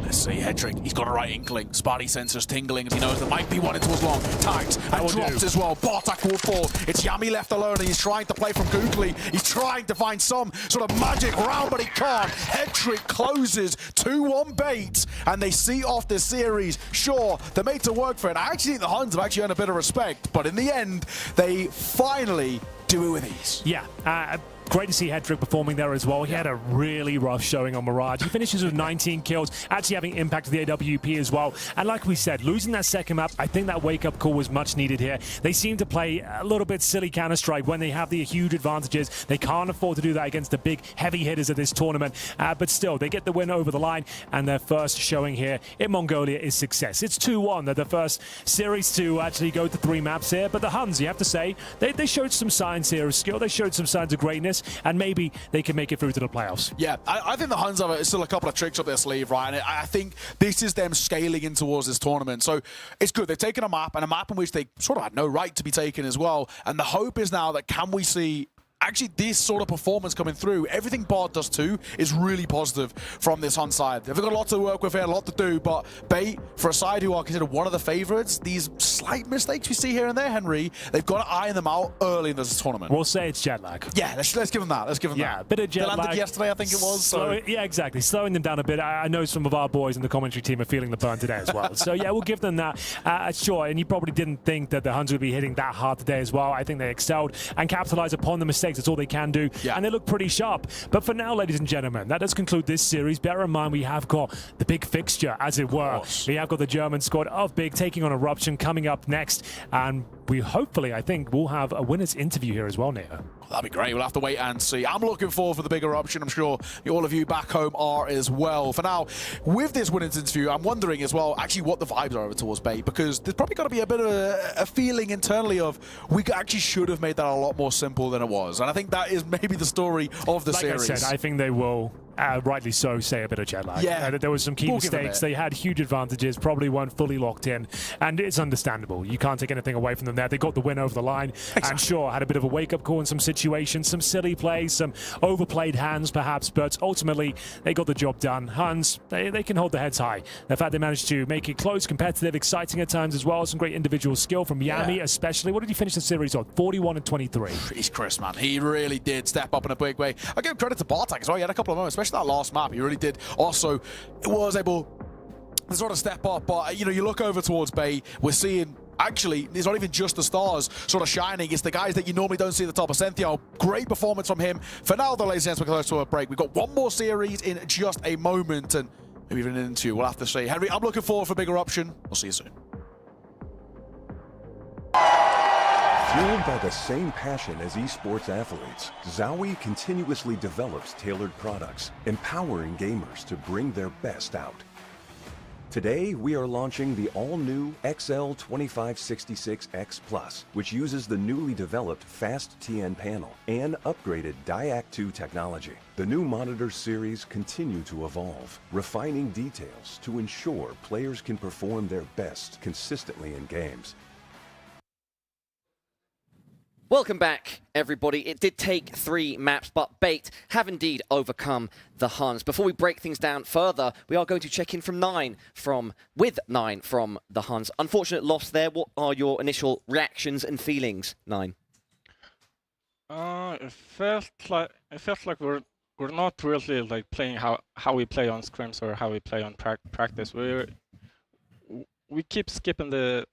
Let's see, head trick. He's got a right inkling. Spotty sensors tingling as he knows there might be one into his long. Tagged and dropped as well. Bartak will fall. It's Yami left alone, and he's trying to play from Googly. He's trying to find some sort of magic round, but he can't. Head trick closes 2-1 Bait, and they see off the series. Sure, they made to work for it. I actually think the Huns have actually earned a bit of respect, but in the end, they finally do it with ease. Yeah, great to see Hedrick performing there as well. He had a really rough showing on Mirage. He finishes with 19 kills, actually having impact to the AWP as well. And like we said, losing that second map, I think that wake-up call was much needed here. They seem to play a little bit silly Counter-Strike when they have the huge advantages. They can't afford to do that against the big heavy hitters of this tournament. But still, they get the win over the line, and their first showing here in Mongolia is success. It's 2-1. They're the first series to actually go to 3 maps here. But the Huns, you have to say, they showed some signs here of skill. They showed some signs of greatness, and maybe they can make it through to the playoffs. Yeah, I think the Huns have still a couple of tricks up their sleeve, right? And I think this is them scaling in towards this tournament. So it's good. They've taken a map, and a map in which they sort of had no right to be taken as well. And the hope is now that can we see actually this sort of performance coming through, everything Bard does too is really positive from this Hun side. They've got a lot to work with here, a lot to do, but Bait, for a side who are considered one of the favourites, these slight mistakes we see here and there, Henry, they've got to iron them out early in this tournament. We'll say it's jet lag. Yeah, let's give them that. Let's give them that. Yeah, a bit of jet they landed lag. Yesterday, I think it was. So. Yeah, exactly. Slowing them down a bit. I know some of our boys in the commentary team are feeling the burn today as well. So yeah, we'll give them that. Sure, and you probably didn't think that the Huns would be hitting that hard today as well. I think they excelled and capitalized upon the mistakes. That's all they can do. Yeah. And they look pretty sharp. But for now, ladies and gentlemen, that does conclude this series. Bear in mind, we have got the big fixture, as it were. We have got the German squad of Big taking on Eruption coming up next. And we hopefully, I think, will have a winner's interview here as well, Neo. That'd be great. We'll have to wait and see. I'm looking forward for the big Eruption. I'm sure all of you back home are as well. For now, with this winners interview, I'm wondering as well actually what the vibes are over towards Bait, because there's probably got to be a bit of a feeling internally of we actually should have made that a lot more simple than it was. And I think that is maybe the story of the series. Like I said, I think they will, rightly so, say a bit of jet lag. Yeah. There was some key mistakes. They had huge advantages, probably weren't fully locked in. And it's understandable. You can't take anything away from them there. They got the win over the line. Exactly. And sure, had a bit of a wake-up call in some situations, some silly plays, some overplayed hands perhaps, but ultimately they got the job done. Huns, they can hold their heads high. The fact they managed to make it close, competitive, exciting at times as well. Some great individual skill from Yami especially. What did he finish the series on? 41-23. He's Chris, man. He really did step up in a big way. I give credit to Bartek as well. He had a couple of moments, especially that last map. He really did. Also, was able to sort of step up. But, you know, you look over towards Bay, we're seeing actually, it's not even just the stars sort of shining. It's the guys that you normally don't see at the top. Ascencio, great performance from him. For now, the ladies and gentlemen, we're close to a break. We've got one more series in just a moment, and maybe even into, we'll have to see. Henry, I'm looking forward for big Eruption. We'll see you soon. Fueled by the same passion as esports athletes, Zowie continuously develops tailored products, empowering gamers to bring their best out. Today, we are launching the all-new XL2566X Plus, which uses the newly developed Fast TN panel and upgraded Diac2 technology. The new monitor series continue to evolve, refining details to ensure players can perform their best consistently in games. Welcome back, everybody. It did take 3 maps, but Bait have indeed overcome the Huns. Before we break things down further, we are going to check in with 9 from the Huns. Unfortunate loss there. What are your initial reactions and feelings, 9? It felt like we're not really like playing how we play on scrims or how we play on practice. We keep skipping the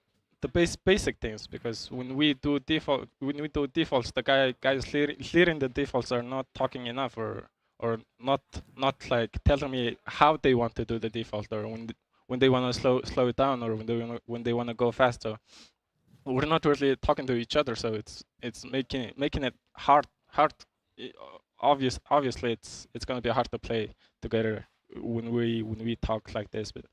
basic things, because when we do defaults, the guys clearing the defaults are not talking enough, or not like telling me how they want to do the default, or when they want to slow it down, or when they want to go faster. We're not really talking to each other, so it's making it hard. Obviously, it's going to be hard to play together when we talk like this, but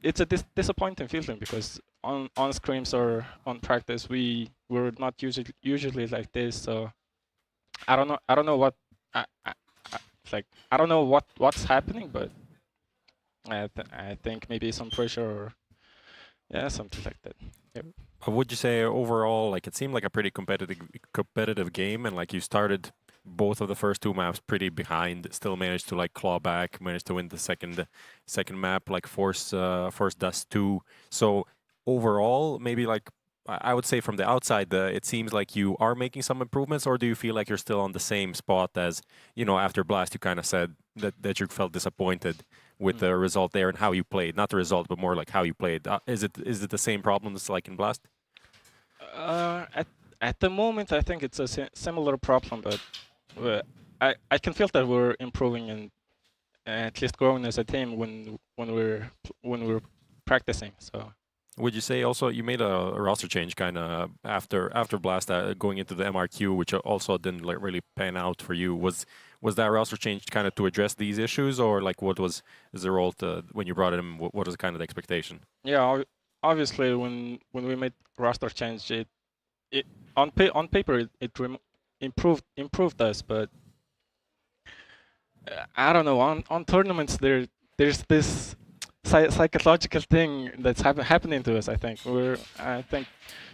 it's a disappointing feeling, because on scrims or on practice we're not usually like this. So I don't know what I don't know what's happening, but I think maybe some pressure or something like that. Yep. Would you say overall, like, it seemed like a pretty competitive game, and like you started both of the first 2 maps pretty behind, still managed to like claw back, managed to win the second map, like force Dust 2. So overall, maybe like I would say from the outside, it seems like you are making some improvements, or do you feel like you're still on the same spot as, you know, after Blast you kind of said that you felt disappointed with the result there and how you played, not the result, but more like how you played. Is it the same problems like in Blast? At the moment, I think it's a similar problem, but I can feel that we're improving and at least growing as a team when we're practicing. So. Would you say also you made a roster change kind of after Blast going into the MRQ, which also didn't really pan out for you? Was that roster change kind of to address these issues, or like what was the role when you brought it in? What was kind of the expectation? Yeah, obviously when we made roster change, it on paper it improved us, but I don't know, on tournaments there's this psychological thing that's happening to us. I think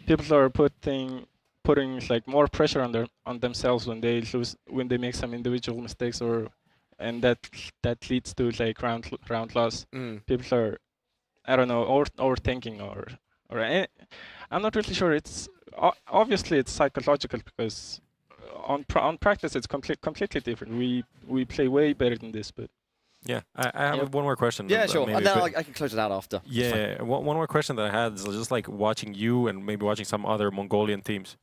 people are putting putting like more pressure on themselves when they make some individual mistakes, and that leads to like round loss. People are, I don't know, overthinking or I'm not really sure. It's obviously it's psychological, because on practice it's completely different. We play way better than this, but. Yeah, I have one more question. Yeah, sure. And then I can close it out after. Yeah, one more question that I had is just like watching you and maybe watching some other Mongolian teams,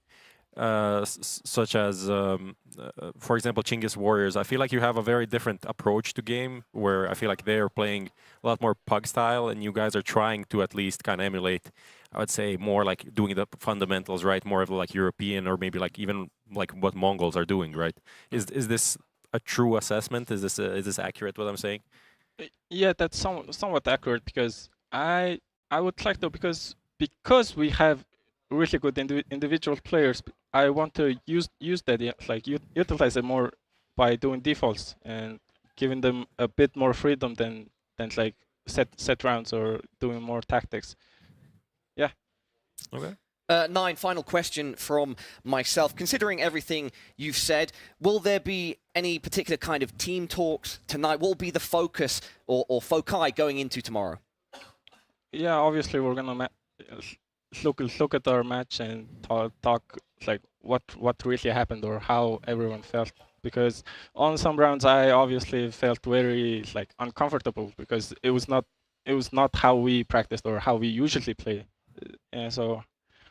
such as, for example, Chinggis Warriors. I feel like you have a very different approach to game, where I feel like they're playing a lot more pug style, and you guys are trying to at least kind of emulate, I would say, more like doing the fundamentals, right? More of like European, or maybe like even like what Mongols are doing, right? Is this a true assessment? Is this accurate, what I'm saying? Yeah, that's somewhat accurate, because I would like to, because we have really good individual players, I want to use that, like utilize it more by doing defaults and giving them a bit more freedom than like set rounds or doing more tactics. Yeah. Okay. Nine, final question from myself. Considering everything you've said, will there be any particular kind of team talks tonight? What will be the focus or foci going into tomorrow? Yeah, obviously we're gonna look at our match and talk like what really happened or how everyone felt. Because on some rounds I obviously felt very like uncomfortable, because it was not how we practiced or how we usually play. So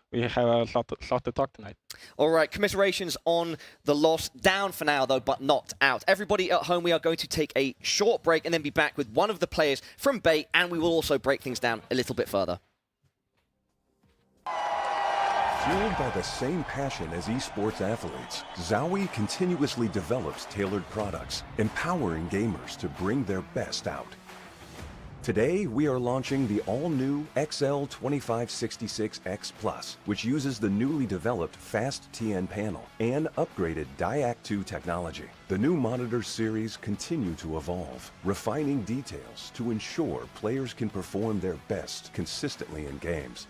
we have a lot to talk tonight. All right, commiserations on the loss. Down for now, though, but not out. Everybody at home, we are going to take a short break and then be back with one of the players from Bay, and we will also break things down a little bit further. Fueled by the same passion as esports athletes, Zowie continuously develops tailored products, empowering gamers to bring their best out. Today, we are launching the all-new XL2566X Plus, which uses the newly developed Fast TN panel and upgraded Diac2 technology. The new monitor series continue to evolve, refining details to ensure players can perform their best consistently in games.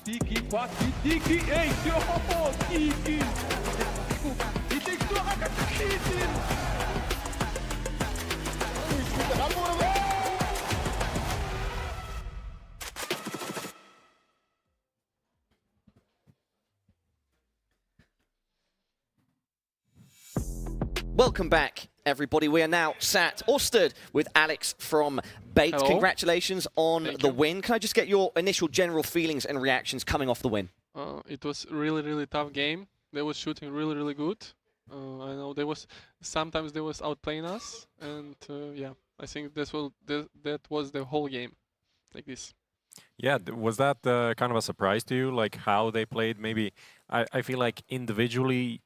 Tiki, quatro, tiki, ei, tiki. E tem que tocar com a tiki. Welcome back, everybody. We are now sat or stood with Alex from Bait. Hello. Congratulations on the win. Can I just get your initial general feelings and reactions coming off the win? It was really tough game. They was shooting really good. I know sometimes they was outplaying us, and yeah, I think that was the whole game, like this. Yeah, was that kind of a surprise to you, like how they played? Maybe I feel like individually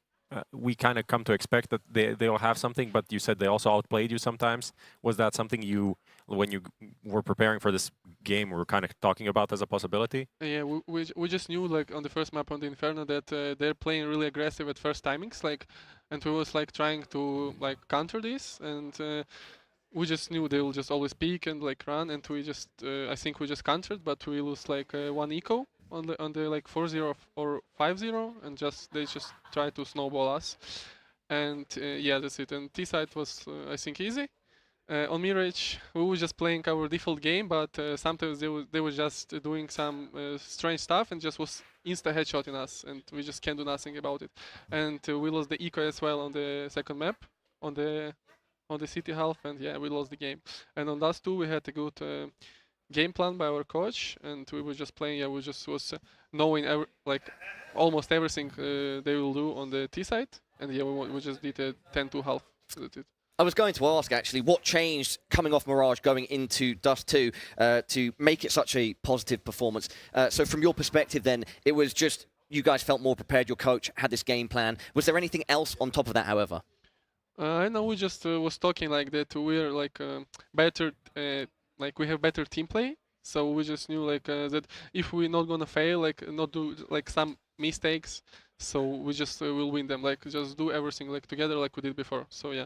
we kind of come to expect that they'll have something, but you said they also outplayed you sometimes. Was that something you, when you were preparing for this game, were kind of talking about as a possibility? Yeah, we just knew, like on the first map on the Inferno, that they're playing really aggressive at first timings, like, and we was like trying to like counter this, and we just knew they will just always peek and like run, and we just I think we just countered, but we lose like one eco on the like 4-0 or 5-0, and they just try to snowball us, and yeah, that's it. And T side was I think easy. On Mirage, we were just playing our default game, but sometimes they were just doing some strange stuff and just was insta headshotting us, and we just can't do nothing about it. And we lost the eco as well on the second map, on the city half, and yeah, we lost the game. And on those two, we had a game plan by our coach, and we were just playing. Yeah, we just was knowing almost everything they will do on the T side, and yeah, we just did a 10-2 half. So that's it. I was going to ask, actually, what changed coming off Mirage going into Dust 2 to make it such a positive performance? So from your perspective then, it was just you guys felt more prepared, your coach had this game plan. Was there anything else on top of that, however? I know we just was talking like that we're like better, like we have better team play. So we just knew like that if we're not gonna fail, like not do like some mistakes, so we just will win them. Like just do everything like together like we did before. So yeah.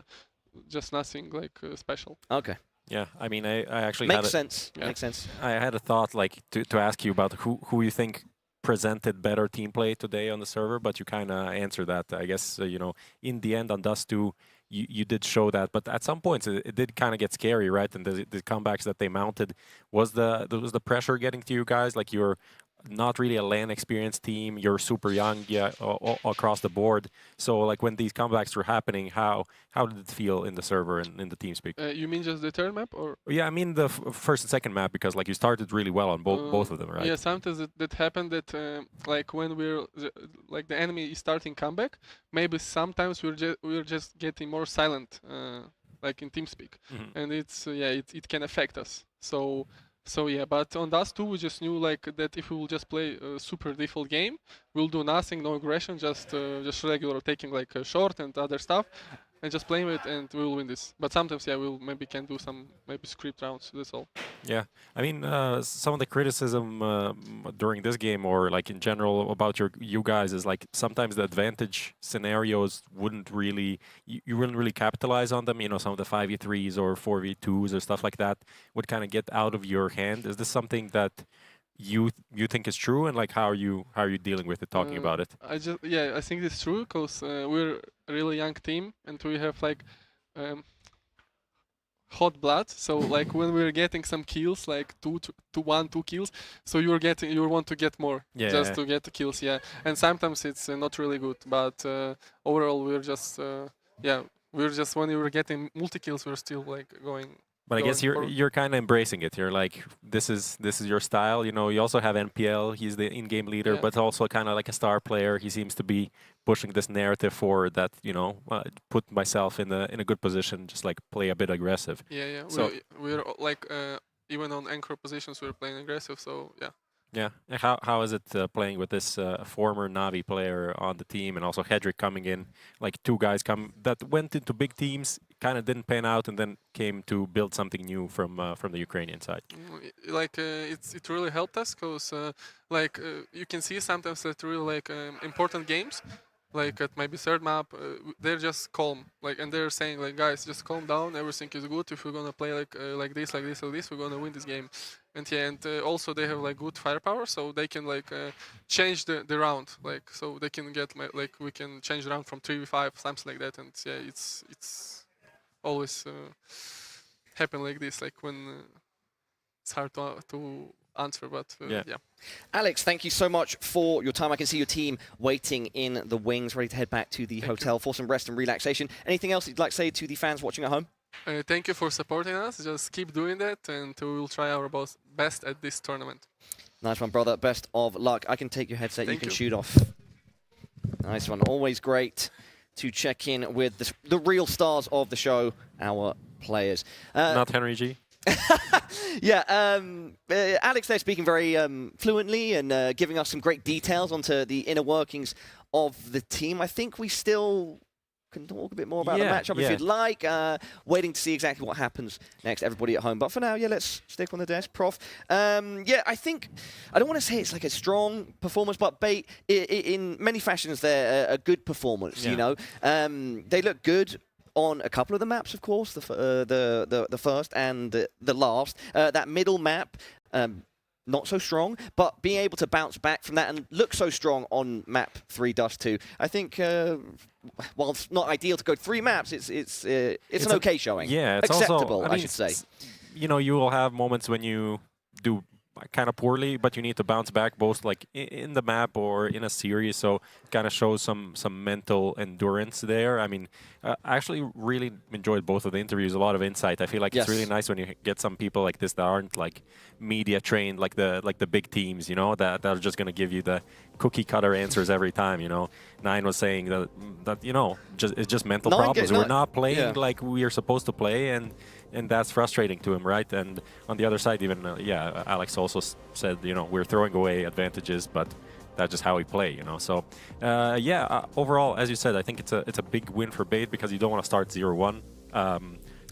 Just nothing like special. Okay. Yeah, I mean, I actually makes sense. Yeah. Makes sense. I had a thought like to ask you about who you think presented better team play today on the server, but you kind of answered that. I guess you know, in the end on Dust 2, you did show that, but at some points it did kind of get scary, right? And the comebacks that they mounted, was the pressure getting to you guys? Like you're not really a LAN experienced team, you're super young, yeah, across the board. So like when these comebacks were happening, how did it feel in the server and in the team speak? You mean just the third map, or? Yeah, I mean the first and second map, because like you started really well on both of them, right? Yeah, sometimes that happened that like when we're like the enemy is starting comeback, maybe sometimes we're just getting more silent, like in TeamSpeak, and it's it can affect us. So yeah, but on Dust 2 we just knew like that if we will just play a super default game, we'll do nothing, no aggression, just regular taking like a short and other stuff, and just playing it, and we will win this. But sometimes yeah, we'll maybe can do some script rounds. That's all. Yeah, I mean some of the criticism during this game or like in general about you guys is like sometimes the advantage scenarios wouldn't really you wouldn't really capitalize on them. You know, some of the 5v3s or 4v2s or stuff like that would kind of get out of your hand. Is this something that you think is true, and like how are you dealing with it, talking about it? I think it's true because we're a really young team and we have like hot blood. So like when we're getting some kills, like 2 kills, so you want to get more, to get the kills, yeah. And sometimes it's not really good, but overall we're just when we were getting multi kills, we're still like going. But I guess you're kind of embracing it. You're like, this is your style. You know, you also have NPL. He's the in-game leader, but also kind of like a star player. He seems to be pushing this narrative forward that, you know, put myself in a good position, just like play a bit aggressive. Yeah. So we're like even on anchor positions we're playing aggressive. So yeah. Yeah. How is it playing with this former Navi player on the team, and also Hedrick coming in, like two guys that went into big teams, kind of didn't pan out, and then came to build something new from the Ukrainian side? Like it really helped us because you can see sometimes that really like important games, like at maybe third map, they're just calm, like, and they're saying like, guys, just calm down, everything is good. If we're gonna play like this, we're gonna win this game. And yeah, and also they have like good firepower, so they can like change the round, like, so they can get like we can change the round from 3v5, something like that. And yeah, it's always happen like this, like when it's hard to answer, but yeah. Alex, thank you so much for your time. I can see your team waiting in the wings, ready to head back to the hotel for some rest and relaxation. Anything else you'd like to say to the fans watching at home? Thank you for supporting us. Just keep doing that, and we will try our best at this tournament. Nice one, brother. Best of luck. I can take your headset. You can shoot off. Nice one. Always great to check in with the real stars of the show, our players. Not Henry G. Yeah, Alex there speaking very fluently and giving us some great details onto the inner workings of the team. I think we still can talk a bit more about the matchup if you'd like. Waiting to see exactly what happens next, everybody at home. But for now, yeah, let's stick on the desk, Prof. Yeah, I think, I don't want to say it's like a strong performance, but Bait, in many fashions, they're a good performance, you know. They look good on a couple of the maps, of course, the first and the last. That middle map, not so strong, but being able to bounce back from that and look so strong on map 3 Dust 2, I think, while it's not ideal to go 3 maps, it's an okay showing. Yeah, it's acceptable, also, I should say. You know, you will have moments when you do kind of poorly, but you need to bounce back both like in the map or in a series. So it kind of shows some mental endurance there. I mean, I actually really enjoyed both of the interviews. A lot of insight. I feel like it's really nice when you get some people like this that aren't like media trained, like the big teams, you know, that are just going to give you the cookie cutter answers every time. You know, Nine was saying that you know, it's just mental problems. We're not playing like we are supposed to play, and that's frustrating to him, right? And on the other side, even Alex also said, you know, we're throwing away advantages, but that's just how we play, you know. So overall, as you said, I think it's a big win for Bait because you don't want to start 0-1.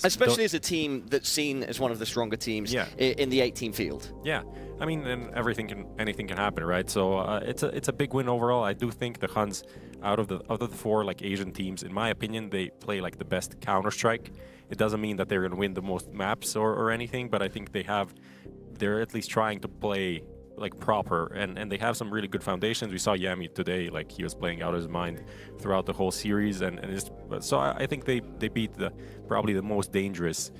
Especially as a team that's seen as one of the stronger teams in the 8-team field. Yeah, I mean, and anything can happen, right? So it's a big win overall. I do think the Huns, out of the four like Asian teams, in my opinion, they play like the best Counter-Strike. It doesn't mean that they're going to win the most maps or anything, but I think they're at least trying to play like proper, and they have some really good foundations. We saw Yami today, like he was playing out of his mind throughout the whole series, so I think they beat probably the most dangerous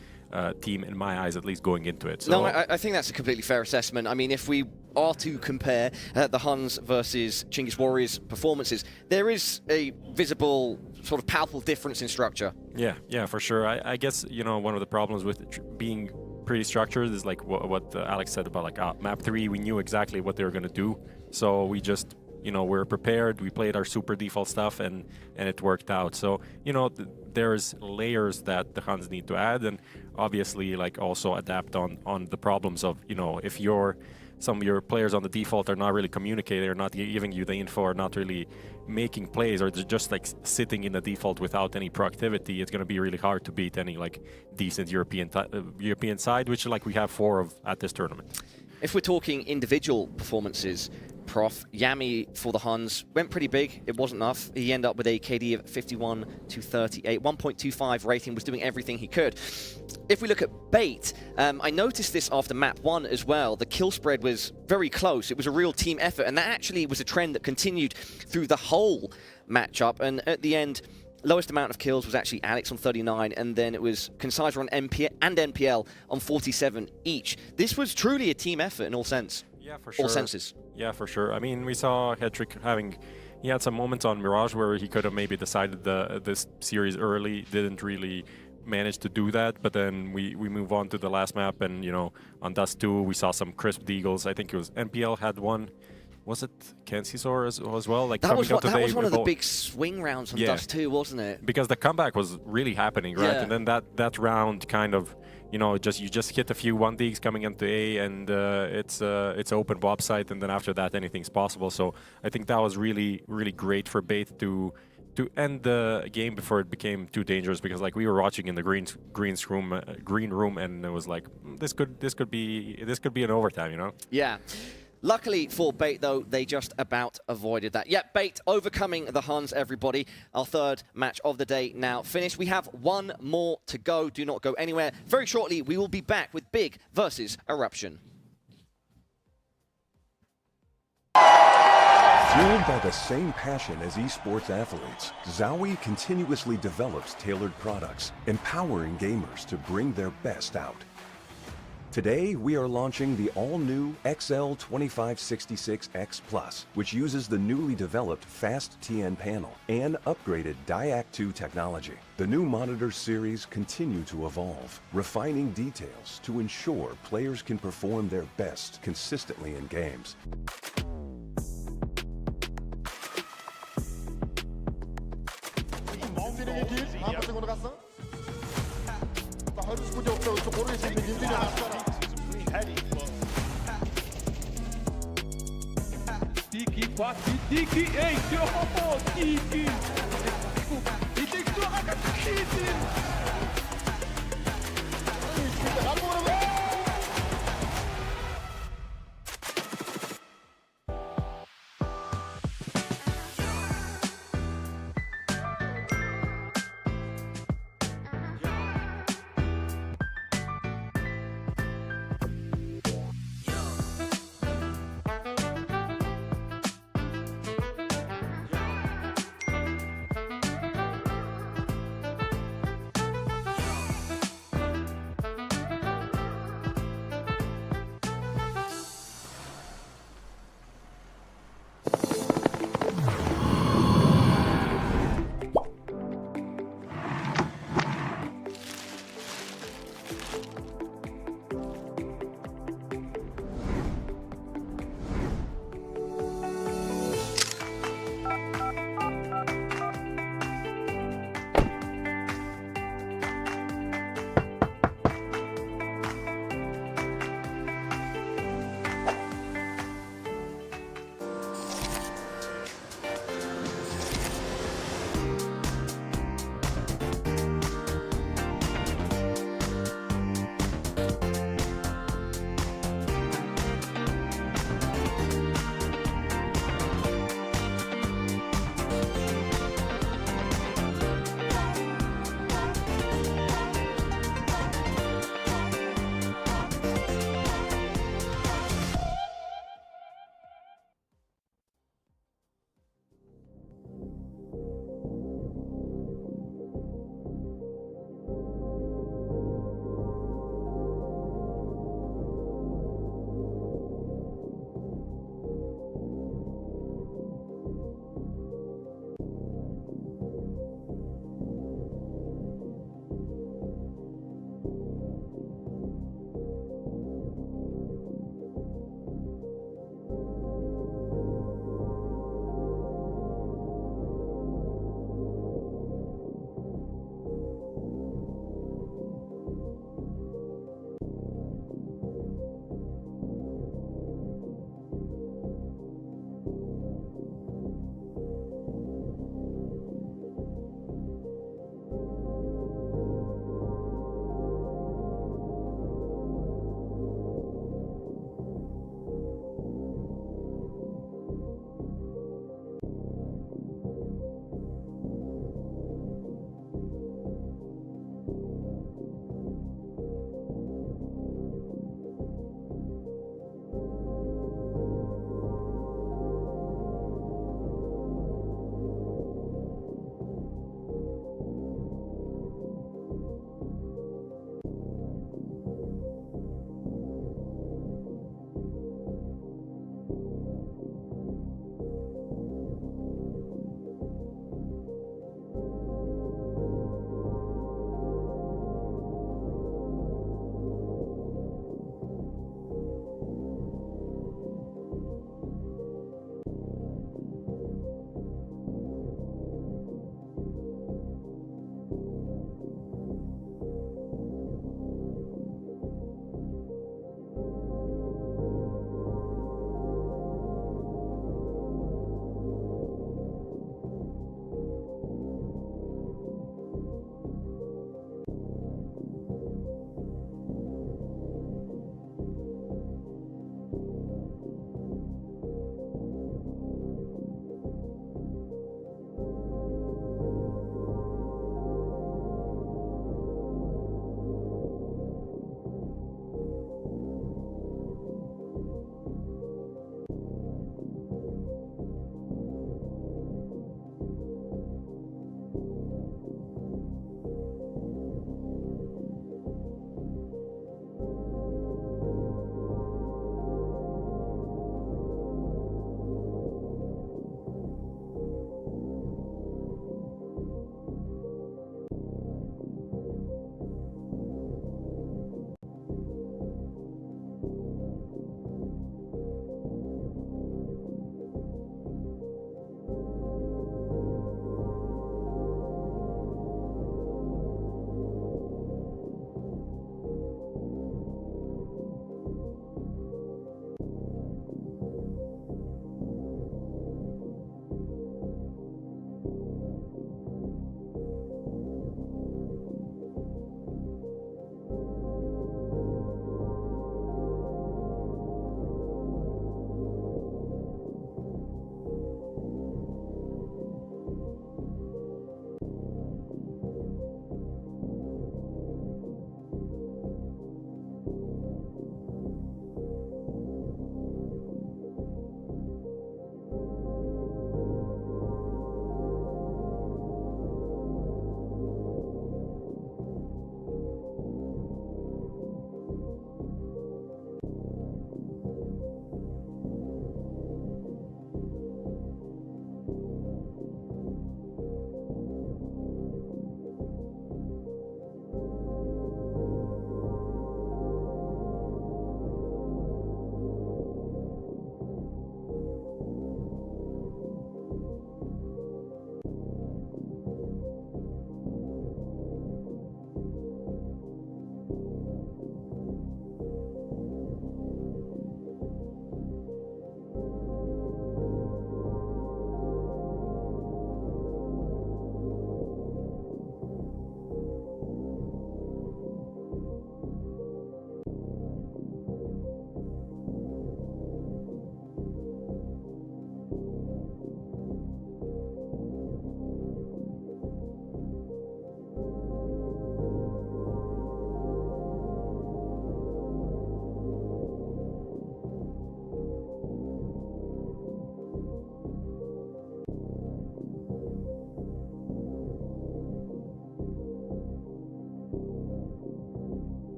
team in my eyes, at least going into it. So no, I think that's a completely fair assessment. I mean, if we are to compare the Huns versus Chinggis Warriors performances, there is a visible sort of palpable difference in structure. Yeah, for sure. I guess, you know, one of the problems with being pretty structured is like what Alex said about like map 3. We knew exactly what they were going to do, so we just, you know, we're prepared. We played our super default stuff, and it worked out. So, you know, there's layers that the Huns need to add, and obviously like also adapt on the problems of, you know, if some of your players on the default are not really communicating, or not giving you the info, or not really making plays, or they're just like sitting in the default without any proactivity, it's going to be really hard to beat any like decent European side, which like we have 4 of at this tournament. If we're talking individual performances, Prof, Yami for the Huns went pretty big. It wasn't enough. He ended up with a KD of 51 to 38, 1.25 rating, was doing everything he could. If we look at Bait, I noticed this after map 1 as well. The kill spread was very close. It was a real team effort, and that actually was a trend that continued through the whole matchup. And at the end, lowest amount of kills was actually Alex on 39, and then it was Concisa on MP and NPL on 47 each. This was truly a team effort in all sense. Yeah, for sure. All senses. Yeah, for sure. I mean, we saw Hedrick he had some moments on Mirage where he could have maybe decided this series early, didn't really manage to do that, but then we move on to the last map, and, you know, on Dust 2, we saw some crisp deagles. I think it was NPL had one. Was it Kansisor as well? Like that was one of the big swing rounds on Dust 2, wasn't it? Because the comeback was really happening, right? Yeah. And then that round kind of, you know, you just hit a few 1Ds coming into A, and it's open Bob site, and then after that anything's possible. So I think that was really, really great for Bait to end the game before it became too dangerous, because like we were watching in the green room, and it was like this could be an overtime, you know? Yeah. Luckily for Bait, though, they just about avoided that. Yeah, Bait overcoming the Huns, everybody. Our third match of the day now finished. We have one more to go. Do not go anywhere. Very shortly, we will be back with Big versus Eruption. Fueled by the same passion as esports athletes, Zowie continuously develops tailored products, empowering gamers to bring their best out. Today, we are launching the all-new XL2566X Plus, which uses the newly developed Fast TN panel and upgraded Diac2 technology. The new monitor series continue to evolve, refining details to ensure players can perform their best consistently in games. Tiki, 4, Tiki, 8, oh, Tiki! E tem que torrar com a Tiki!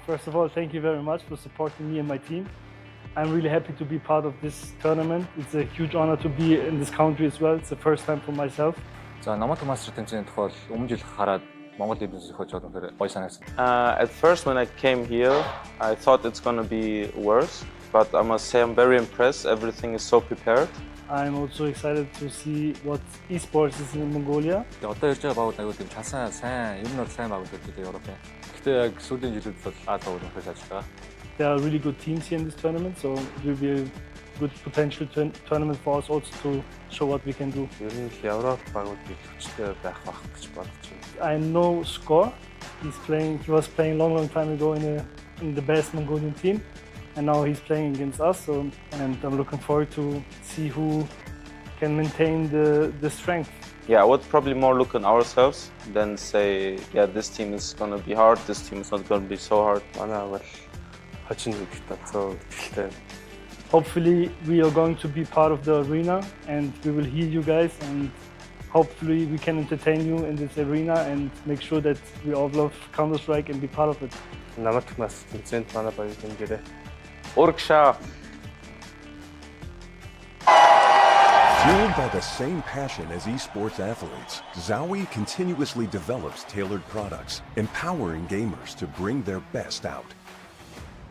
First of all, thank you very much for supporting me and my team. I'm really happy to be part of this tournament. It's a huge honor to be in this country as well. It's the first time for myself. За Nomadic Masters тэмцээний тухай өмнө жил хараад Монгол дэвлэн зохиож байгаа хэрэг гоё санагдсан. At first when I came here, I thought it's going to be worse, but I must say I'm very impressed. Everything is so prepared. I'm also excited to see what esports is in Mongolia. Одоо ирж байгаа багууд аягүй тийм часан сайн, ер нь бол сайн багууд гэдэг Европын. Гэхдээ яг сүүлийн жилүүд бол АСА Аренад ажиллаж байгаа. There are really good teams here in this tournament, so it will be a good potential tournament for us also to show what we can do. Ер нь Европ багуудыг хүчтэй байх бах гэж бодож байна. I know Score. He was playing long time ago in the best Mongolian team, and now he's playing against us. And I'm looking forward to see who can maintain the strength. Yeah, I would probably more look on ourselves than say, yeah, this team is going to be hard, this team is not going to be so hard. Hopefully, we are going to be part of the arena, and we will hear you guys, and hopefully we can entertain you in this arena and make sure that we all love Counter-Strike and be part of it. Nomadic Masters тэмцээнд манай баяр хэмжээрээ. Урагшаа. Fueled by the same passion as esports athletes, Zowie continuously develops tailored products, empowering gamers to bring their best out.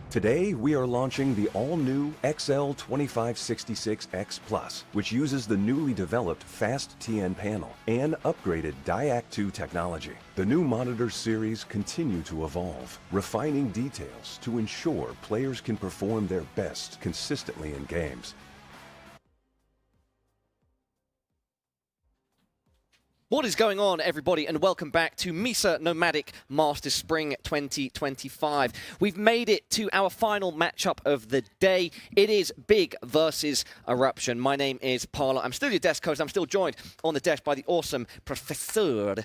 Today, we are launching the all-new XL2566X Plus, which uses the newly developed Fast TN panel and upgraded Diac2 technology. The new monitor series continue to evolve, refining details to ensure players can perform their best consistently in games. What is going on, everybody, and welcome back to MESA Nomadic Masters Spring 2025. We've made it to our final matchup of the day. It is Big versus Eruption. My name is Parla. I'm still your desk host. I'm still joined on the desk by the awesome Professor.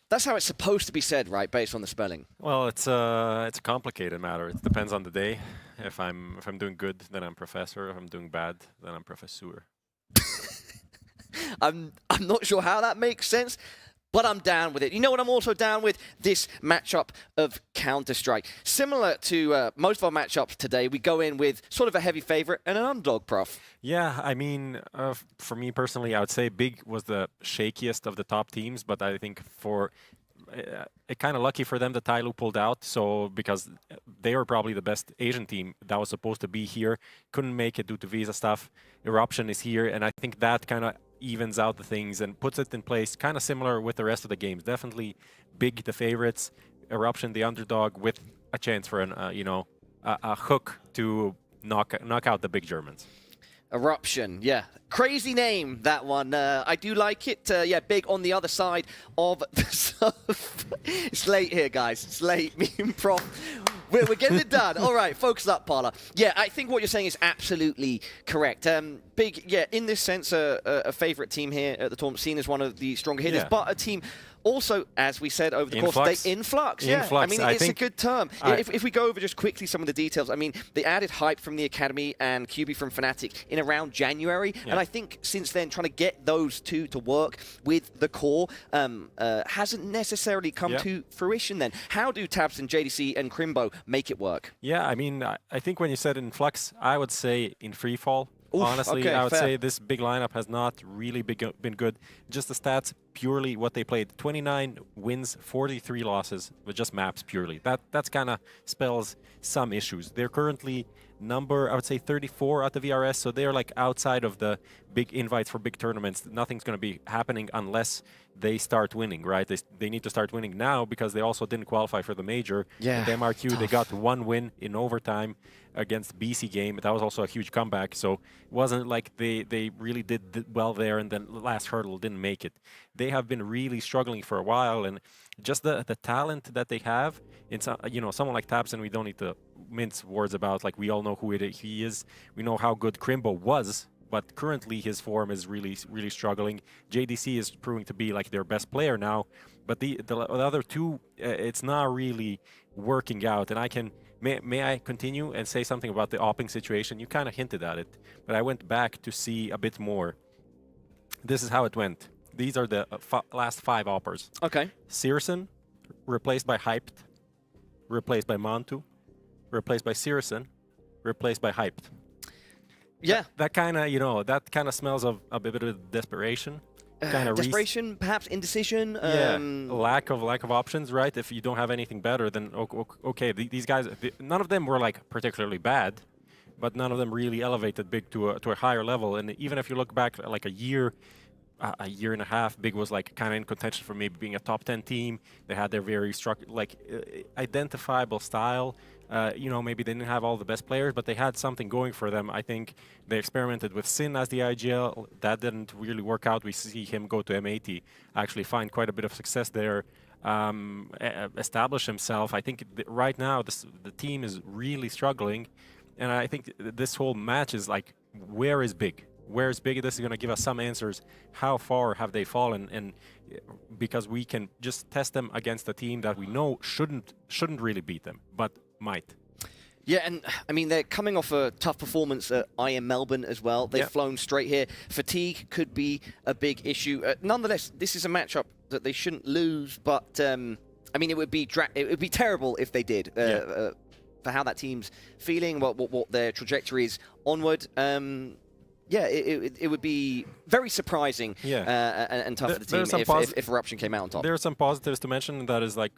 That's how it's supposed to be said, right, based on the spelling? Well, it's a complicated matter. It depends on the day. If I'm doing good, then I'm Professor. If I'm doing bad, then I'm Professor. I'm not sure how that makes sense, but I'm down with it. You know what I'm also down with? This matchup of Counter-Strike. Similar to most of our matchups today, we go in with sort of a heavy favorite and an underdog, Prof. Yeah, I mean, for me personally, I would say Big was the shakiest of the top teams, but I think kind of lucky for them that Tyloo pulled out, so because they were probably the best Asian team that was supposed to be here, couldn't make it due to visa stuff. Eruption is here, and I think that kind of evens out the things and puts it in place kind of similar with the rest of the games. Definitely Big the favorites, Eruption the underdog with a chance for a hook to knock out the big Germans. Eruption, yeah. Crazy name, that one. I do like it. Yeah, Big on the other side of the surf. It's late here, guys. It's late. Me and Prof. We're getting it done. All right, focus up, Parla. Yeah, I think what you're saying is absolutely correct. Big, yeah, in this sense, a favourite team here at the tournament, seen as one of the stronger hitters, but a team also, as we said over the course of the day, influx. Yeah, I mean, it's a good term. If we go over just quickly some of the details, I mean, they added Hype from the Academy and QB from Fnatic in around January, and I think since then, trying to get those two to work with the core hasn't necessarily come to fruition then. How do Tabs and JDC and Crimbo make it work? Yeah, I mean, I think when you said influx, I would say in free fall. Oof, honestly, okay, I would fair. say this big lineup has not really been good. Just the stats, purely what they played. 29 wins, 43 losses, with just maps purely. That's kind of spells some issues. They're currently number, I would say 34 at the VRS, so they're like outside of the big invites for big tournaments. Nothing's going to be happening unless they start winning, right? They need to start winning now because they also didn't qualify for the major. Yeah, at the MRQ, tough. They got one win in overtime against BC game. That was also a huge comeback, so it wasn't like they really did well there and then the last hurdle didn't make it. They have been really struggling for a while, and just the talent that they have, it's someone like Tabs, and we don't need to mince words about, like, we all know who he is. We know how good Crimbo was, but currently his form is really struggling. JDC is proving to be like their best player now, but the other two, it's not really working out. And may I continue and say something about the opping situation? You kind of hinted at it, but I went back to see a bit more. This is how it went. These are the last 5 oppers. Okay. Searson, replaced by Hyped, replaced by Mantu, replaced by Sirison, replaced by Hyped. Yeah. That kind of, you know, that kind of smells of a bit of desperation. Kind of desperation, perhaps indecision. Yeah, lack of options, right? If you don't have anything better, then okay. These guys, none of them were like particularly bad, but none of them really elevated Big to a higher level. And even if you look back like a year and a half, Big was like kind of in contention for maybe being a top 10 team. They had their very identifiable style. You know, maybe they didn't have all the best players, but they had something going for them. I think they experimented with Sin as the IGL. That didn't really work out. We see him go to M80, actually find quite a bit of success there, establish himself. I think right now the team is really struggling, and I think this whole match is like, where is Big? Where's Big? This is going to give us some answers. How far have they fallen? And because we can just test them against a team that we know shouldn't really beat them, but might. Yeah, and I mean, they're coming off a tough performance at IM Melbourne as well. They've flown straight here. Fatigue could be a big issue. Nonetheless, this is a matchup that they shouldn't lose, but I mean, it would be terrible if they did. For how that team's feeling, what their trajectory is onward. Yeah, it would be very surprising and tough for the team if Eruption came out on top. There are some positives to mention. That is like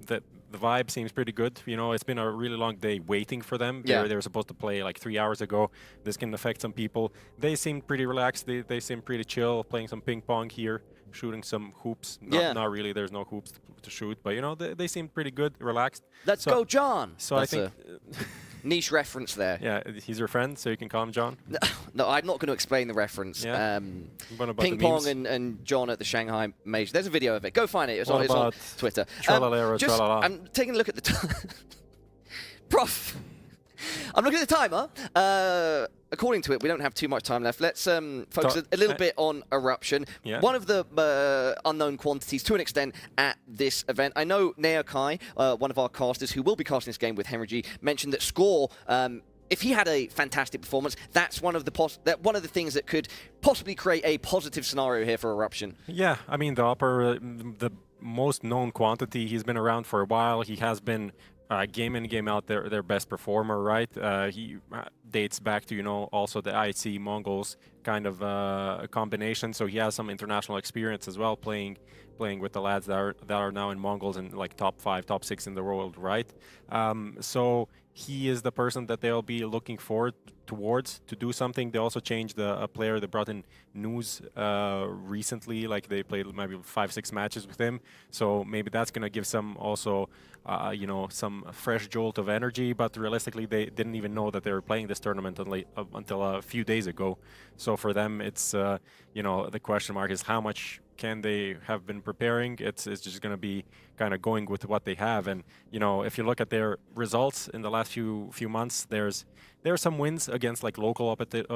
that the vibe seems pretty good. You know, it's been a really long day waiting for them. They were supposed to play like 3 hours ago. This can affect some people. They seem pretty relaxed. They seem pretty chill, playing some ping pong here, shooting some hoops. Not really. There's no hoops to shoot, but you know, they seem pretty good, relaxed. Let's go, John. So That's I think. Niche reference there. Yeah, he's your friend, so you can call him John. No, I'm not going to explain the reference. Yeah. Ping pong and John at the Shanghai Major. There's a video of it. Go find it. It's on Twitter. I'm taking a look at the time. Prof, I'm looking at the timer. According to it, we don't have too much time left. Let's focus a little bit on Eruption. Yeah. One of the unknown quantities, to an extent, at this event. I know Neokai, one of our casters who will be casting this game with Henry G, mentioned that Score, if he had a fantastic performance, that's one of the things that could possibly create a positive scenario here for Eruption. Yeah, I mean, the most known quantity, he's been around for a while. He has been game in, game out, their best performer, right? He dates back to, you know, also the IC Mongols kind of combination. So he has some international experience as well, playing with the lads that are now in Mongols and like top 5, top 6 in the world, right? So he is the person that they'll be looking forward towards to do something. They also changed a player. They brought in News recently, like they played maybe 5-6 matches with him. So maybe that's going to give some also, you know, some fresh jolt of energy. But realistically, they didn't even know that they were playing this tournament until a few days ago. So for them, it's, you know, the question mark is how much can they have been preparing. It's just going to be kind of going with what they have. And, you know, if you look at their results in the last few months, there are some wins against like local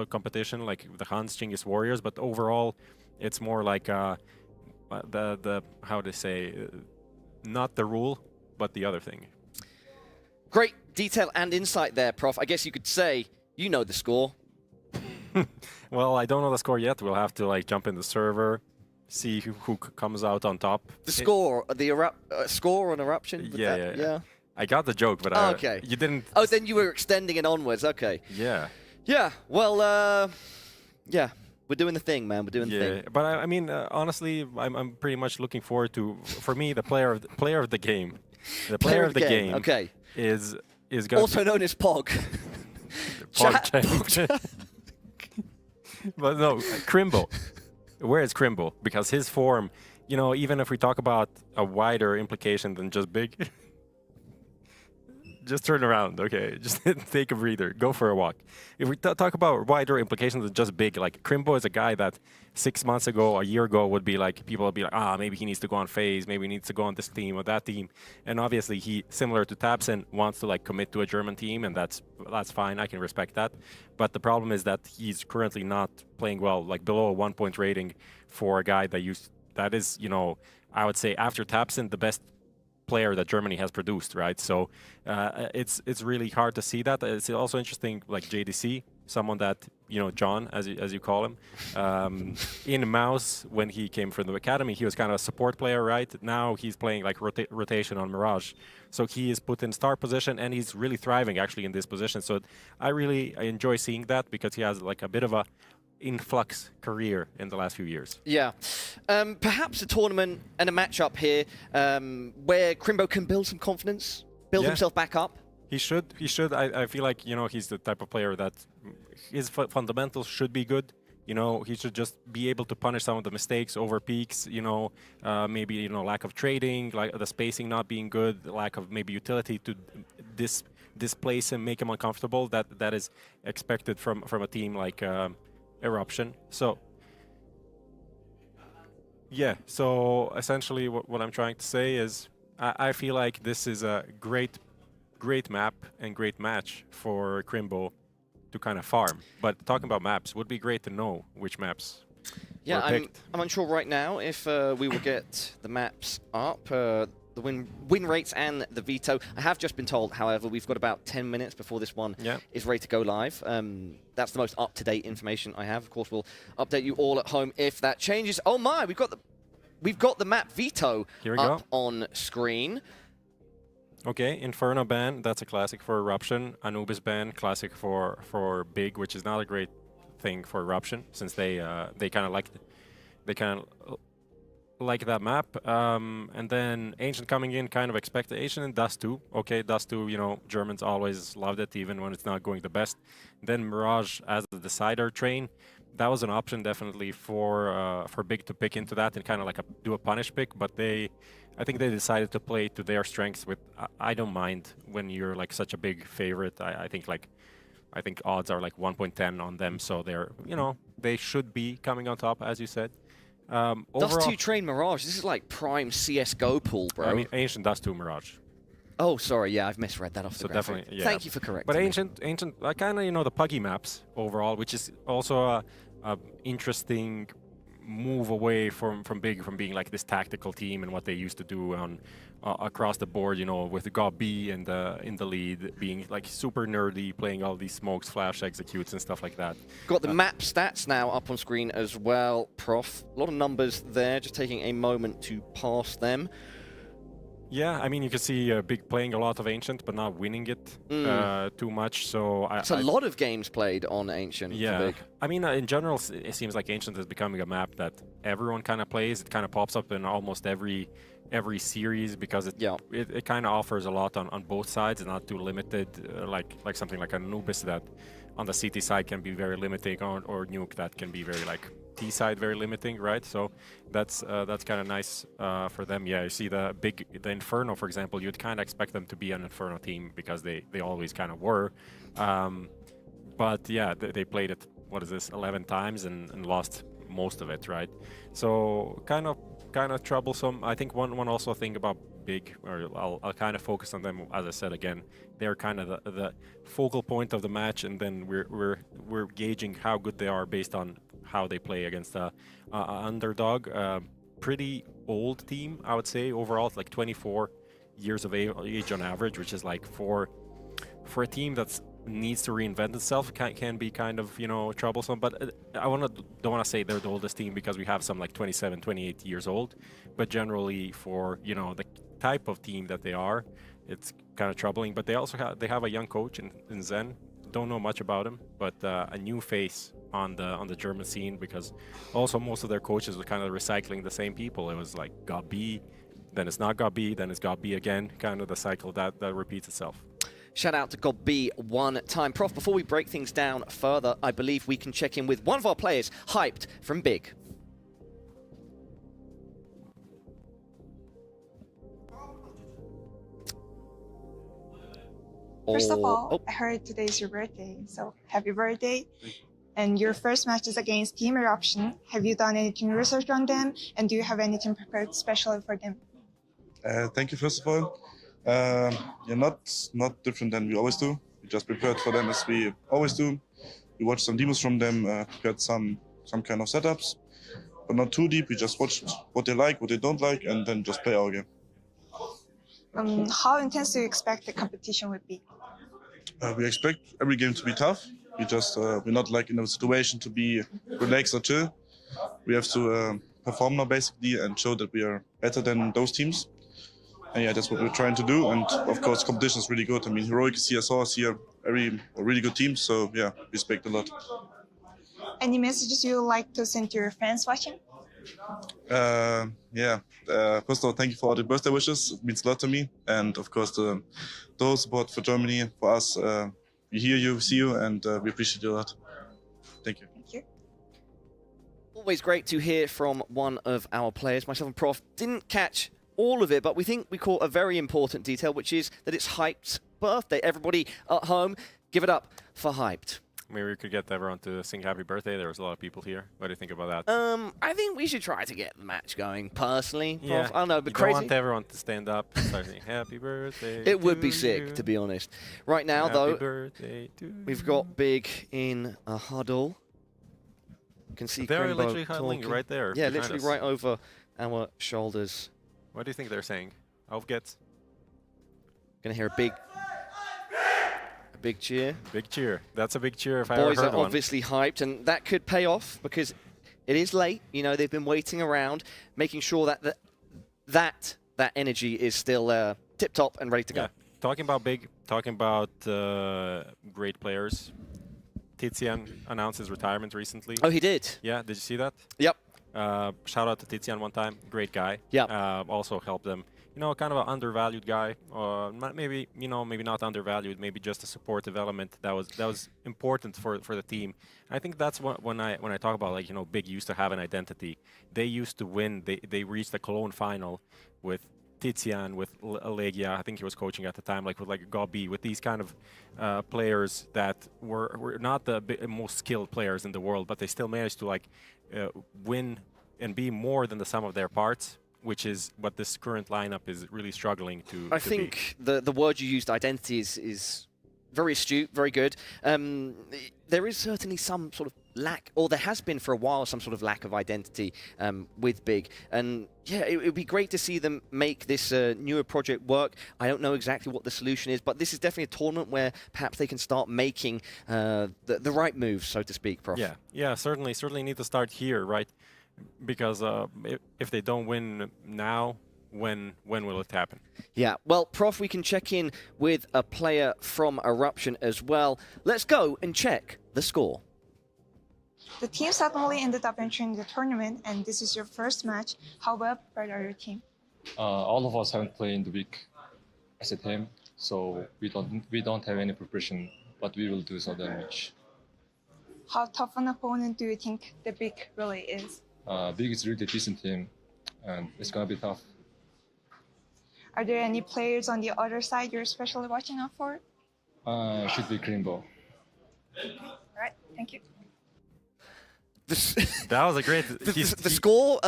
competition, like the Hans Chinggis Warriors, but overall it's more like the how to say, not the rule, but the other thing. Great detail and insight there, Prof. I guess you could say you know the score. Well, I don't know the score yet. We'll have to like jump in the server, see who comes out on top. The score, score on Eruption? Yeah. I got the joke, but okay. You didn't. Oh, then you were extending it onwards. Okay. Yeah. Yeah. Well, yeah. We're doing the thing, man. We're doing the thing. But I mean, honestly, I'm pretty much looking forward to, for me, the player of the game. The player of the game. Okay. Is going also known as Pog. Pog. But no, Crimbo. Where is Crimbo? Because his form, you know, even if we talk about a wider implication than just big, just turn around, okay? Just take a breather, go for a walk. If we talk about wider implications than just big, like Crimbo is a guy that 6 months ago, a year ago, would be like, people would be like, maybe he needs to go on FaZe, maybe he needs to go on this team or that team. And obviously he, similar to Tapson, wants to like commit to a German team, and that's fine, I can respect that. But the problem is that he's currently not playing well, like below a 1-point rating for a guy that is, you know, I would say after Tapson, the best player that Germany has produced, right? So it's really hard to see that. It's also interesting, like JDC someone that, John, as you call him, in Mouse, when he came from the academy, he was kind of a support player, right? Now he's playing like rotation on Mirage. So he is put in star position, and he's really thriving actually in this position. So I enjoy seeing that, because he has like a bit of a influx career in the last few years. Yeah. Perhaps a tournament and a matchup here where Crimbo can build some confidence, build himself back up. He should. I feel like, he's the type of player that his fundamentals should be good. He should just be able to punish some of the mistakes over peaks, maybe, lack of trading, like the spacing not being good, lack of maybe utility to displace him, make him uncomfortable. That is expected from a team like Eruption. So, yeah. So essentially what I'm trying to say is I feel like this is a great map and great match for Crimbo to kind of farm. But talking about maps, would be great to know which maps were picked. I'm unsure right now if we will get the maps up, the win rates and the veto. I have just been told, however, we've got about 10 minutes before this one is ready to go live. That's the most up-to-date information I have. Of course, we'll update you all at home if that changes. Oh my, we've got the map veto up on screen. Okay, Inferno ban, that's a classic for Eruption. Anubis ban, classic for Big, which is not a great thing for Eruption, since they kind of like that map. And then Ancient coming in, kind of expected. Ancient and Dust 2. Okay, Dust 2, Germans always loved it, even when it's not going the best. Then Mirage as the decider train. That was an option definitely for Big to pick into that and kind of like do a punish pick, but I think they decided to play to their strengths. With I don't mind when you're like such a big favorite. I think odds are like 1.10 on them, so they're they should be coming on top, as you said. Dust 2 train Mirage. This is like prime CS:GO pool, bro. I mean, Ancient Dust 2 Mirage. Oh, sorry. Yeah, I've misread that off the graphic. Definitely, yeah. Thank you for correcting But me. Ancient, kind of the PUBG maps overall, which is also a interesting move away from Big, from being like this tactical team and what they used to do on across the board, with Gob and in the lead, being like super nerdy, playing all these smokes, flash executes and stuff like that. Got the map stats now up on screen as well, Prof. A lot of numbers there, just taking a moment to pass them. Yeah, I mean, you can see Big playing a lot of Ancient, but not winning it too much. So it's a lot of games played on Ancient. Yeah, for Big. I mean, in general, it seems like Ancient is becoming a map that everyone kind of plays. It kind of pops up in almost every series, because it kind of offers a lot on both sides and not too limited, like something like Anubis that on the CT side can be very limiting, or Nuke that can be very like T side very limiting, right? So that's kind of nice for them. Yeah, you see the Inferno, for example, you'd kind of expect them to be an Inferno team because they always kind of were. But yeah, they played it, 11 times and lost most of it, right? So kind of troublesome. I think one also thing about Big, or I'll kind of focus on them, as I said again, they're kind of the focal point of the match, and then we're gauging how good they are based on how they play against a underdog, pretty old team, I would say. Overall, it's like 24 years of age on average, which is like for a team that's needs to reinvent itself can be kind of troublesome. But I don't want to say they're the oldest team, because we have some like 27, 28 years old. But generally, for the type of team that they are, it's kind of troubling. But they also have a young coach in Zen. Don't know much about him, but a new face on the German scene, because also most of their coaches were kind of recycling the same people. It was like Gob, then it's not Gob, then it's Gob again, kind of the cycle that repeats itself. Shout out to Gob one time. Prof, before we break things down further, I believe we can check in with one of our players, hyped from Big. First of all, I heard today's your birthday, so happy birthday. And your first match is against Team Eruption. Have you done any team research on them? And do you have anything prepared specially for them? Thank you, first of all. Not different than we always do. We just prepared for them as we always do. We watched some demos from them, prepared some kind of setups, but not too deep. We just watched what they like, what they don't like, and then just play our game. How intense do you expect the competition would be? We expect every game to be tough. we're not like in a situation to be relaxed or chill. We have to perform now basically and show that we are better than those teams. And yeah, that's what we're trying to do. And of course, competition is really good. I mean, Heroic CSR is here, a really good team. So yeah, respect a lot. Any messages you would like to send to your fans watching? First of all, thank you for all the birthday wishes. It means a lot to me. And of course, the whole support for Germany, for us. We hear you, see you, and we appreciate you a lot. Thank you. Thank you. Always great to hear from one of our players. Myself and Prof didn't catch all of it, but we think we caught a very important detail, which is that it's Hyped's birthday. Everybody at home, give it up for Hyped. Maybe we could get everyone to sing happy birthday. There was a lot of people here. What do you think about that? I think we should try to get the match going, personally. Prof. Yeah. I don't know, but you crazy. don't want everyone to stand up and start saying happy birthday. It would be to sick, you. to be honest. Right now, Happy though, birthday to we've got Big in a huddle. You can see They're Crimbo literally huddling talking. right there. Yeah, behind literally us. right over our shoulders. What do you think they're saying? Aufgeht's. Gonna hear a big cheer. Big cheer. That's a big cheer if I Boys ever heard are one. obviously hyped, and that could pay off because it is late. You know, they've been waiting around, making sure that that energy is still tip-top and ready to go. Yeah. Talking about big, talking about great players. Tizian announced his retirement recently. Oh, he did? Yeah, did you see that? Yep. Shout out to Tizian one time. Great guy. Yeah. Also helped them. You know, kind of an undervalued guy. Maybe, you know, maybe not undervalued. Maybe just a supportive element that was important for the team. I think that's what when I talk about, like, you know, Big used to have an identity. They used to win. They reached the Cologne final with Tizian, with Legia. I think he was coaching at the time, like with like Gabi, with these kind of players that were not the most skilled players in the world, but they still managed to like win and be more than the sum of their parts, which is what this current lineup is really struggling to I think the word you used, identity, is very astute, very good. There is certainly some sort of lack, or there has been for a while, some sort of lack of identity with Big. And yeah, it would be great to see them make this newer project work. I don't know exactly what the solution is, but this is definitely a tournament where perhaps they can start making the right moves, so to speak, Prof. Yeah, certainly need to start here, right? Because if they don't win now, when will it happen? Yeah, well, Prof, we can check in with a player from Eruption as well. Let's go and check the score. The team suddenly ended up entering the tournament, and this is your first match. How well prepared are your team? All of us haven't played in the week as a team, so we don't have any preparation, but we will do some damage. How tough an opponent do you think the Big really is? Big is really a decent team, and it's gonna be tough. Are there any players on the other side you're especially watching out for? Should be Greenbow. All right, thank you. That was a great... The score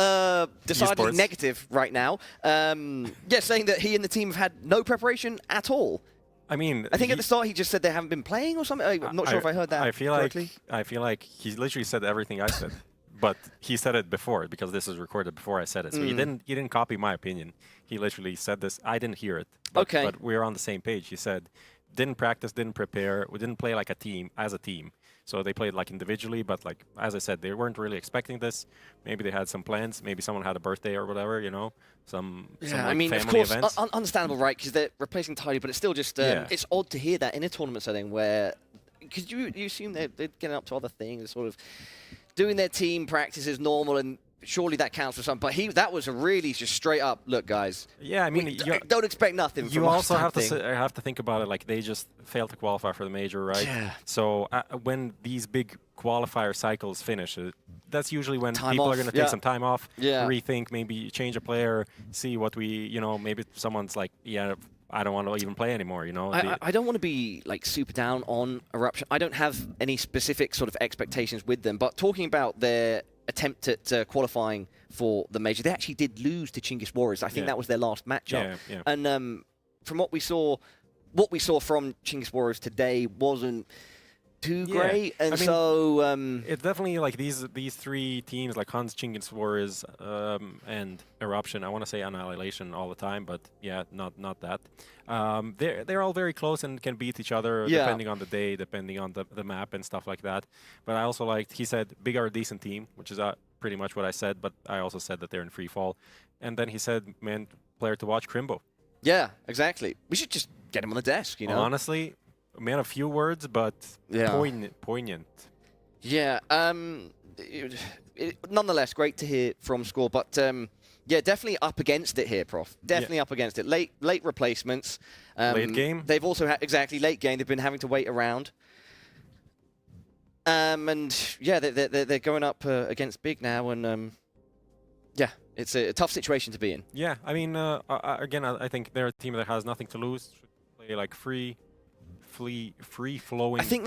decided negative right now. Yeah, saying that he and the team have had no preparation at all. I mean, I think at the start he just said they haven't been playing or something. I'm not sure if I heard that correctly. I feel like he literally said everything I said, but he said it before because this is recorded before I said it. So he didn't copy my opinion. He literally said this. I didn't hear it. But, but we're on the same page. He said, didn't practice, didn't prepare. We didn't play like a team, as a team. So they played like individually, but like, as I said, they weren't really expecting this. Maybe they had some plans. Maybe someone had a birthday or whatever, you know, some like, I mean, family of course, events. Understandable, right? Because they're replacing Tidy, but it's still just, it's odd to hear that in a tournament setting where, because you assume they're getting up to other things, sort of doing their team practices normal, and surely that counts for something. But that was a really just straight up, look, guys. Yeah, I mean, don't expect nothing. You also have to think about it like they just failed to qualify for the major, right? Yeah. So when these big qualifier cycles finish, that's usually when Time people off, are going to take some time off, Yeah. rethink, maybe change a player, see what maybe someone's like, yeah, I don't want to even play anymore, you know? I don't want to be like super down on Eruption. I don't have any specific sort of expectations with them, but talking about their attempt at qualifying for the major, they actually did lose to Chinggis Warriors. I think that was their last matchup. Yeah. And from what we saw from Chinggis Warriors today wasn't too great, and it's definitely like these three teams like Hans, Chinggis Warriors, and Eruption. I want to say Annihilation all the time, but yeah, not that. They're all very close and can beat each other depending on the day, depending on the map and stuff like that. But I also liked, he said Big are a decent team, which is pretty much what I said, but I also said that they're in free fall. And then he said, man, player to watch, Crimbo. Yeah, exactly. We should just get him on the desk, you know. Honestly, man, a few words, but poignant. Yeah. Nonetheless, great to hear from Score, but yeah, definitely up against it here, Prof. Definitely up against it. Late replacements. Late game. They've also had late game. They've been having to wait around. And yeah, they're going up against Big now, and yeah, it's a tough situation to be in. Yeah, I mean, again, I think they're a team that has nothing to lose. Should play like free-flowing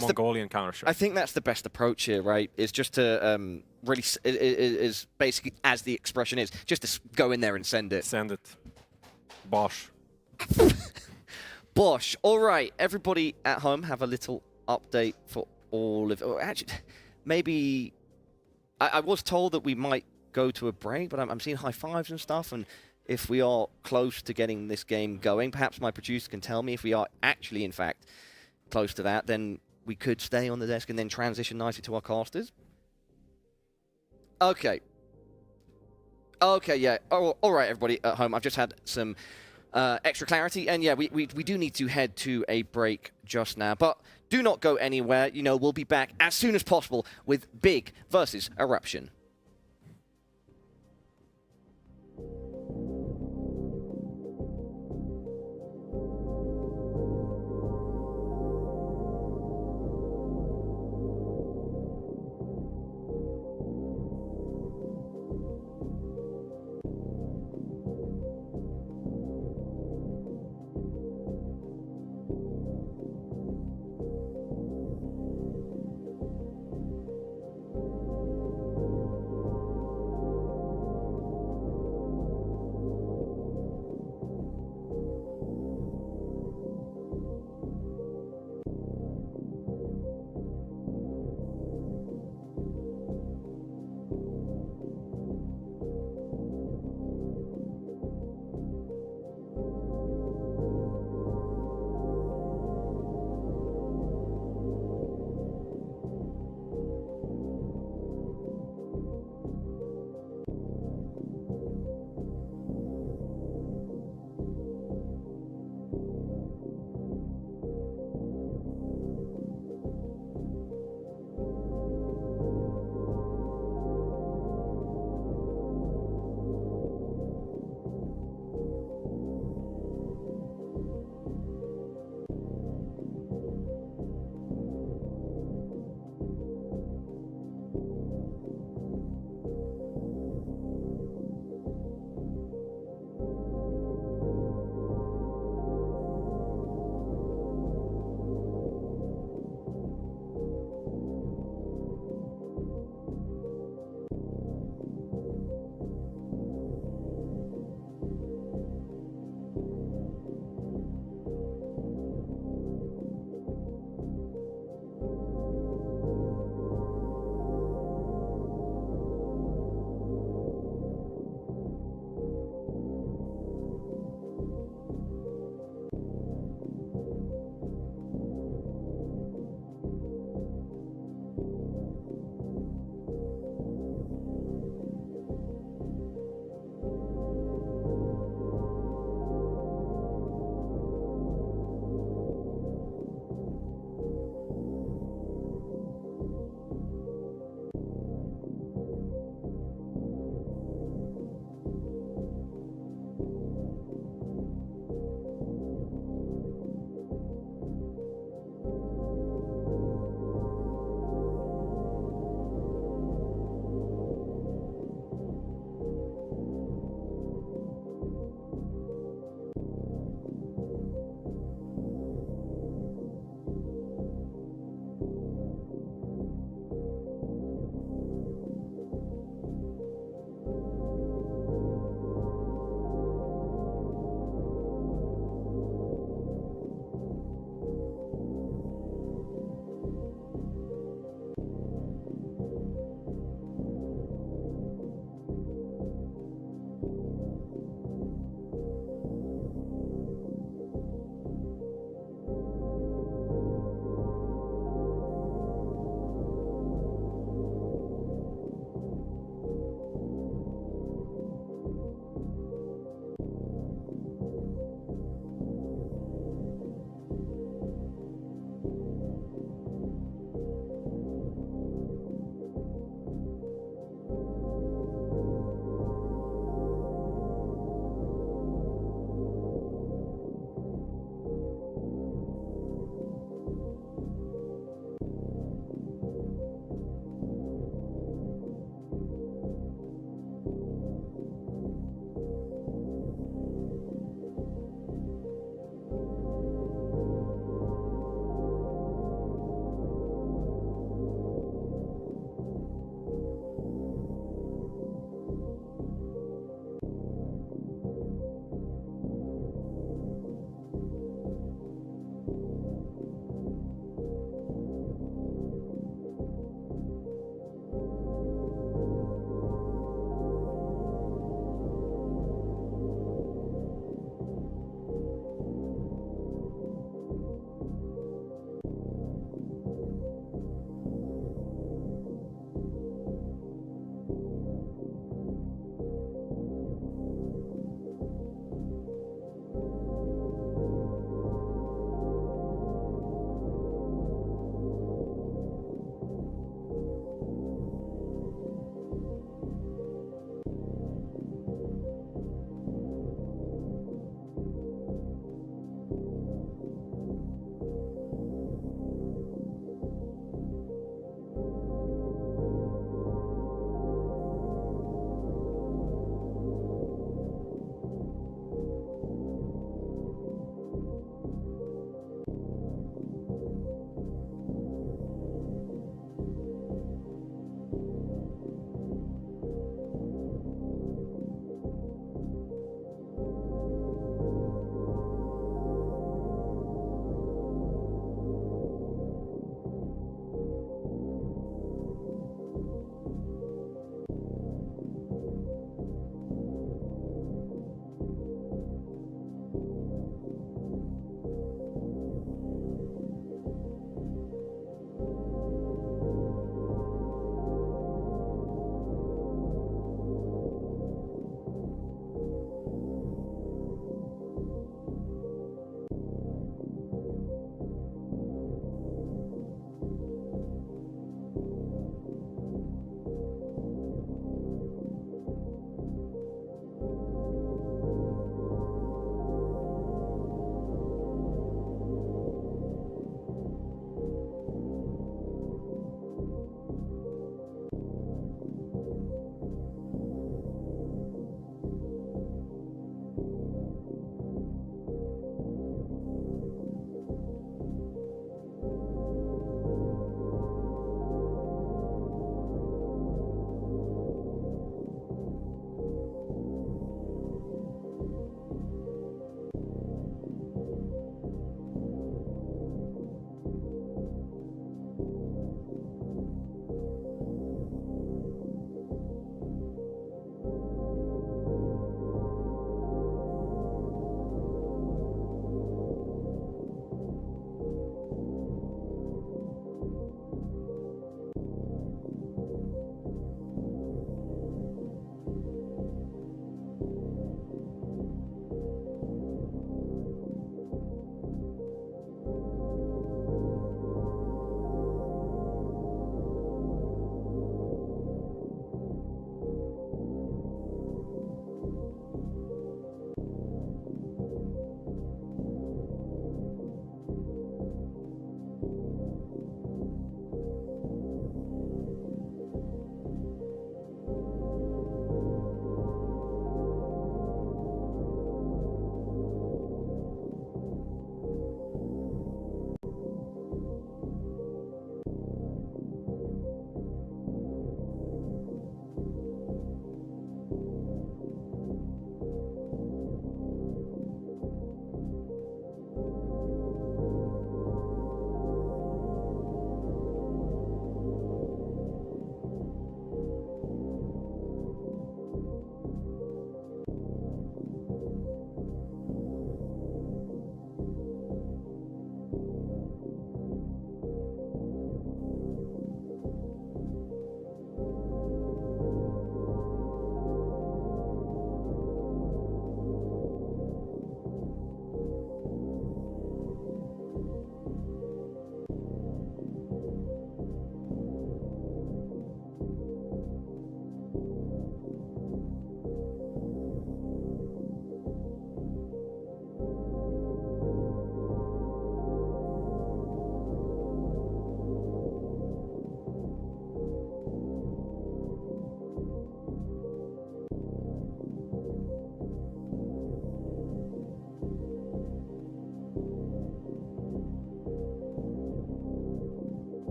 Mongolian Counter-Strike. I think that's the best approach here, right? Is just to really is basically, as the expression is, just to go in there and send it. Send it. Bosh. Bosh. All right, everybody at home, have a little update for all of. Actually, maybe I was told that we might go to a break, but I'm seeing high fives and stuff, and if we are close to getting this game going, perhaps my producer can tell me if we are actually, in fact, close to that, then we could stay on the desk and then transition nicely to our casters. Okay. Okay, yeah. Oh, all right, everybody at home. I've just had some extra clarity, and yeah, we do need to head to a break just now, but do not go anywhere. You know, we'll be back as soon as possible with Big versus Eruption.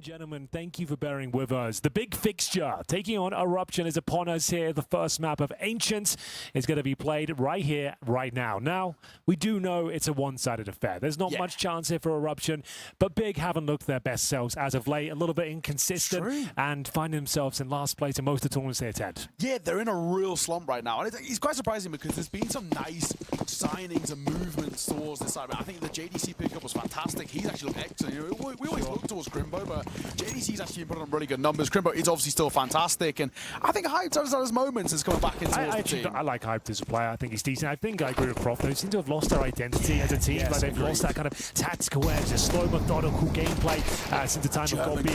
gentlemen, thank you for bearing with us. The big fixture taking on Eruption is upon us here. The first map of Ancient is going to be played right here, right now. Now, we do know it's a one-sided affair. There's not much chance here for Eruption, but Big haven't looked their best selves as of late. A little bit inconsistent and finding themselves in last place in most of the tournaments they attend. Yeah, they're in a real slump right now. And it's quite surprising because there's been some nice signings and movements towards this side. I think the JDC pickup was fantastic. He's actually looked excellent. You know, we always look towards Crimbo, but JDC's actually put on really good numbers. Crimbo is obviously still fantastic, and I think Hyped has his moments is coming back into the team. I like Hyped as a player. I think he's decent. I think I agree with Prof. They seem to have lost their identity as a team. Like they've lost that kind of tactical edge, a slow, methodical gameplay since the time of God B.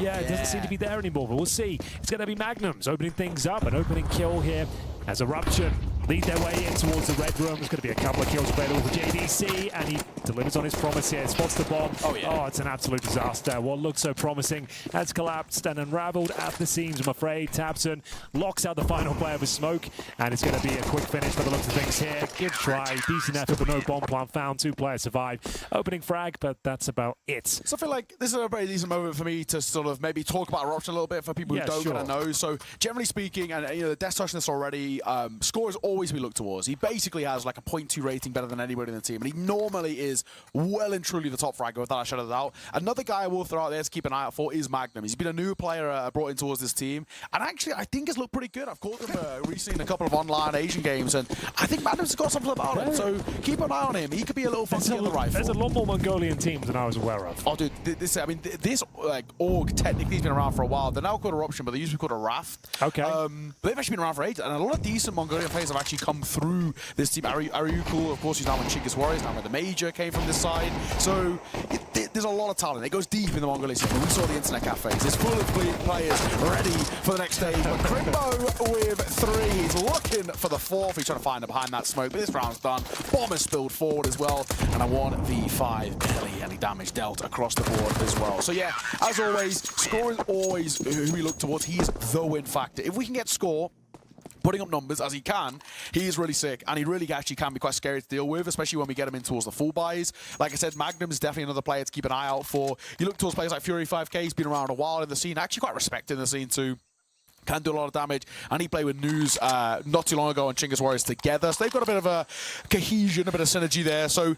Yeah, it doesn't seem to be there anymore, but we'll see. It's going to be Magnums opening things up, an opening kill here as Eruption lead their way in towards the red room. There's going to be a couple of kills available for JDC, and he delivers on his promise here. Spots the bomb. Oh, it's an absolute disaster. What looked so promising has collapsed and unraveled at the seams, I'm afraid. Tabson locks out the final player with smoke, and it's going to be a quick finish by the looks of things here. Good try, decent effort, but no bomb plant found. 2 players survive. Opening frag, but that's about it. So I feel like this is a very decent moment for me to sort of maybe talk about Eruption a little bit for people who don't kind of know. So generally speaking, and you know, the Death touched this already, score is always we look towards. He basically has like a 0.2 rating better than anybody in the team, and he normally is well and truly the top fragger without a shadow of a doubt. Another guy I will throw out there to keep an eye out for is Magnum. He's been a new player brought in towards this team, and actually I think has looked pretty good. I've caught him recently in a couple of online Asian games, and I think Magnum's got something about him, so keep an eye on him. He could be a little funky on the rifle. There's a lot more Mongolian teams than I was aware of. Oh, dude, this like org technically has been around for a while. They're now called Eruption, but they used to be called a Raft. Okay. But they've actually been around for ages, and a lot of decent Mongolian players have actually come through this team. Aryukul, of course, he's now in Chinggis Warriors, now with the Major, came from this side. So there's a lot of talent. It goes deep in the Mongolian scene. We saw the internet cafes. It's full of players ready for the next stage. But Crimbo with 3. He's looking for the 4th. He's trying to find it behind that smoke, but this round's done. Bomb is spilled forward as well, and a 1v5. Barely any damage dealt across the board as well. So yeah, as always, score is always who we look towards. He is the win factor. If we can get score putting up numbers as he can, he is really sick, and he really actually can be quite scary to deal with, especially when we get him in towards the full buys. Like I said, Magnum is definitely another player to keep an eye out for. You look towards players like Fury 5K, he's been around a while in the scene, actually quite respected in the scene too. Can do a lot of damage, and he played with News not too long ago on Chinggis Warriors together, so they've got a bit of a cohesion, a bit of synergy there. So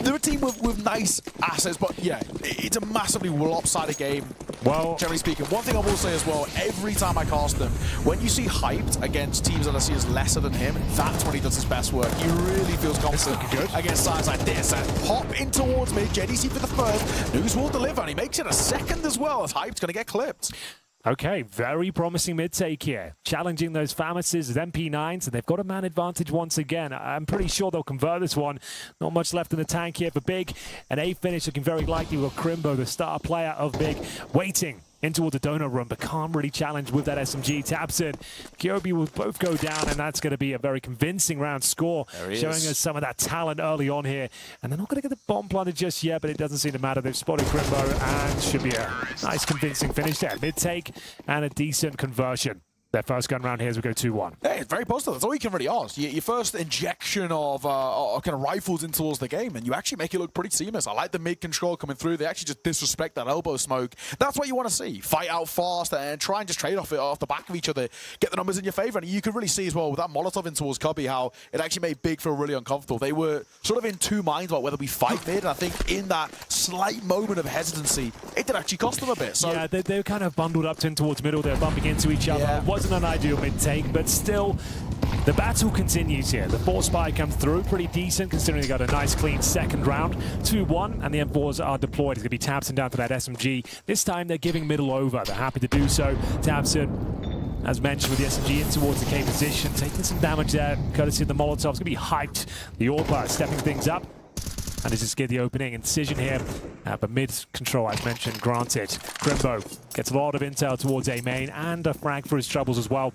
they're a team with nice assets, but yeah, it's a massively lopsided game. Well, generally speaking, one thing I will say as well, every time I cast them, when you see Hyped against teams that I see as lesser than him, that's when he does his best work. He really feels confident against sides like this. And hop in towards mid, JDC for the first. News will deliver, and he makes it a second as well, as Hyped's going to get clipped. Okay, very promising mid-take here. Challenging those Famuses with MP9s, and they've got a man advantage once again. I'm pretty sure they'll convert this one. Not much left in the tank here for Big. An A finish looking very likely with Crimbo, the star player of Big, waiting in towards the donut room, but can't really challenge with that SMG. Tabson, Kyobi will both go down, and that's going to be a very convincing round score, showing us some of that talent early on here. And they're not going to get the bomb planted just yet, but it doesn't seem to matter. They've spotted Crimbo, and should be a nice convincing finish there. Mid-take and a decent conversion. Their first gun round here as we go 2-1. Hey, it's very positive. That's all you can really ask. Your first injection of kind of rifles in towards the game, and you actually make it look pretty seamless. I like the mid control coming through. They actually just disrespect that elbow smoke. That's what you want to see. Fight out fast and try and just trade off the back of each other. Get the numbers in your favor. And you can really see as well with that Molotov in towards Cubby how it actually made Big feel really uncomfortable. They were sort of in two minds about whether we fight mid. And I think in that slight moment of hesitancy, it did actually cost them a bit. So yeah, they were kind of bundled up in towards middle. They were bumping into each other. It wasn't an ideal mid-take, but still, the battle continues here. The 4 spy comes through pretty decent, considering they got a nice, clean second round. 2-1, and the M4s are deployed. It's going to be Tabson down to that SMG. This time, they're giving middle over. They're happy to do so. Tabson, as mentioned, with the SMG in towards the K position, taking some damage there, courtesy of the Molotov. It's going to be Hyped. The Orpa stepping things up. And this is the opening incision here, but mid-control, as mentioned, granted. Crimbo gets a lot of intel towards A main and a frag for his troubles as well.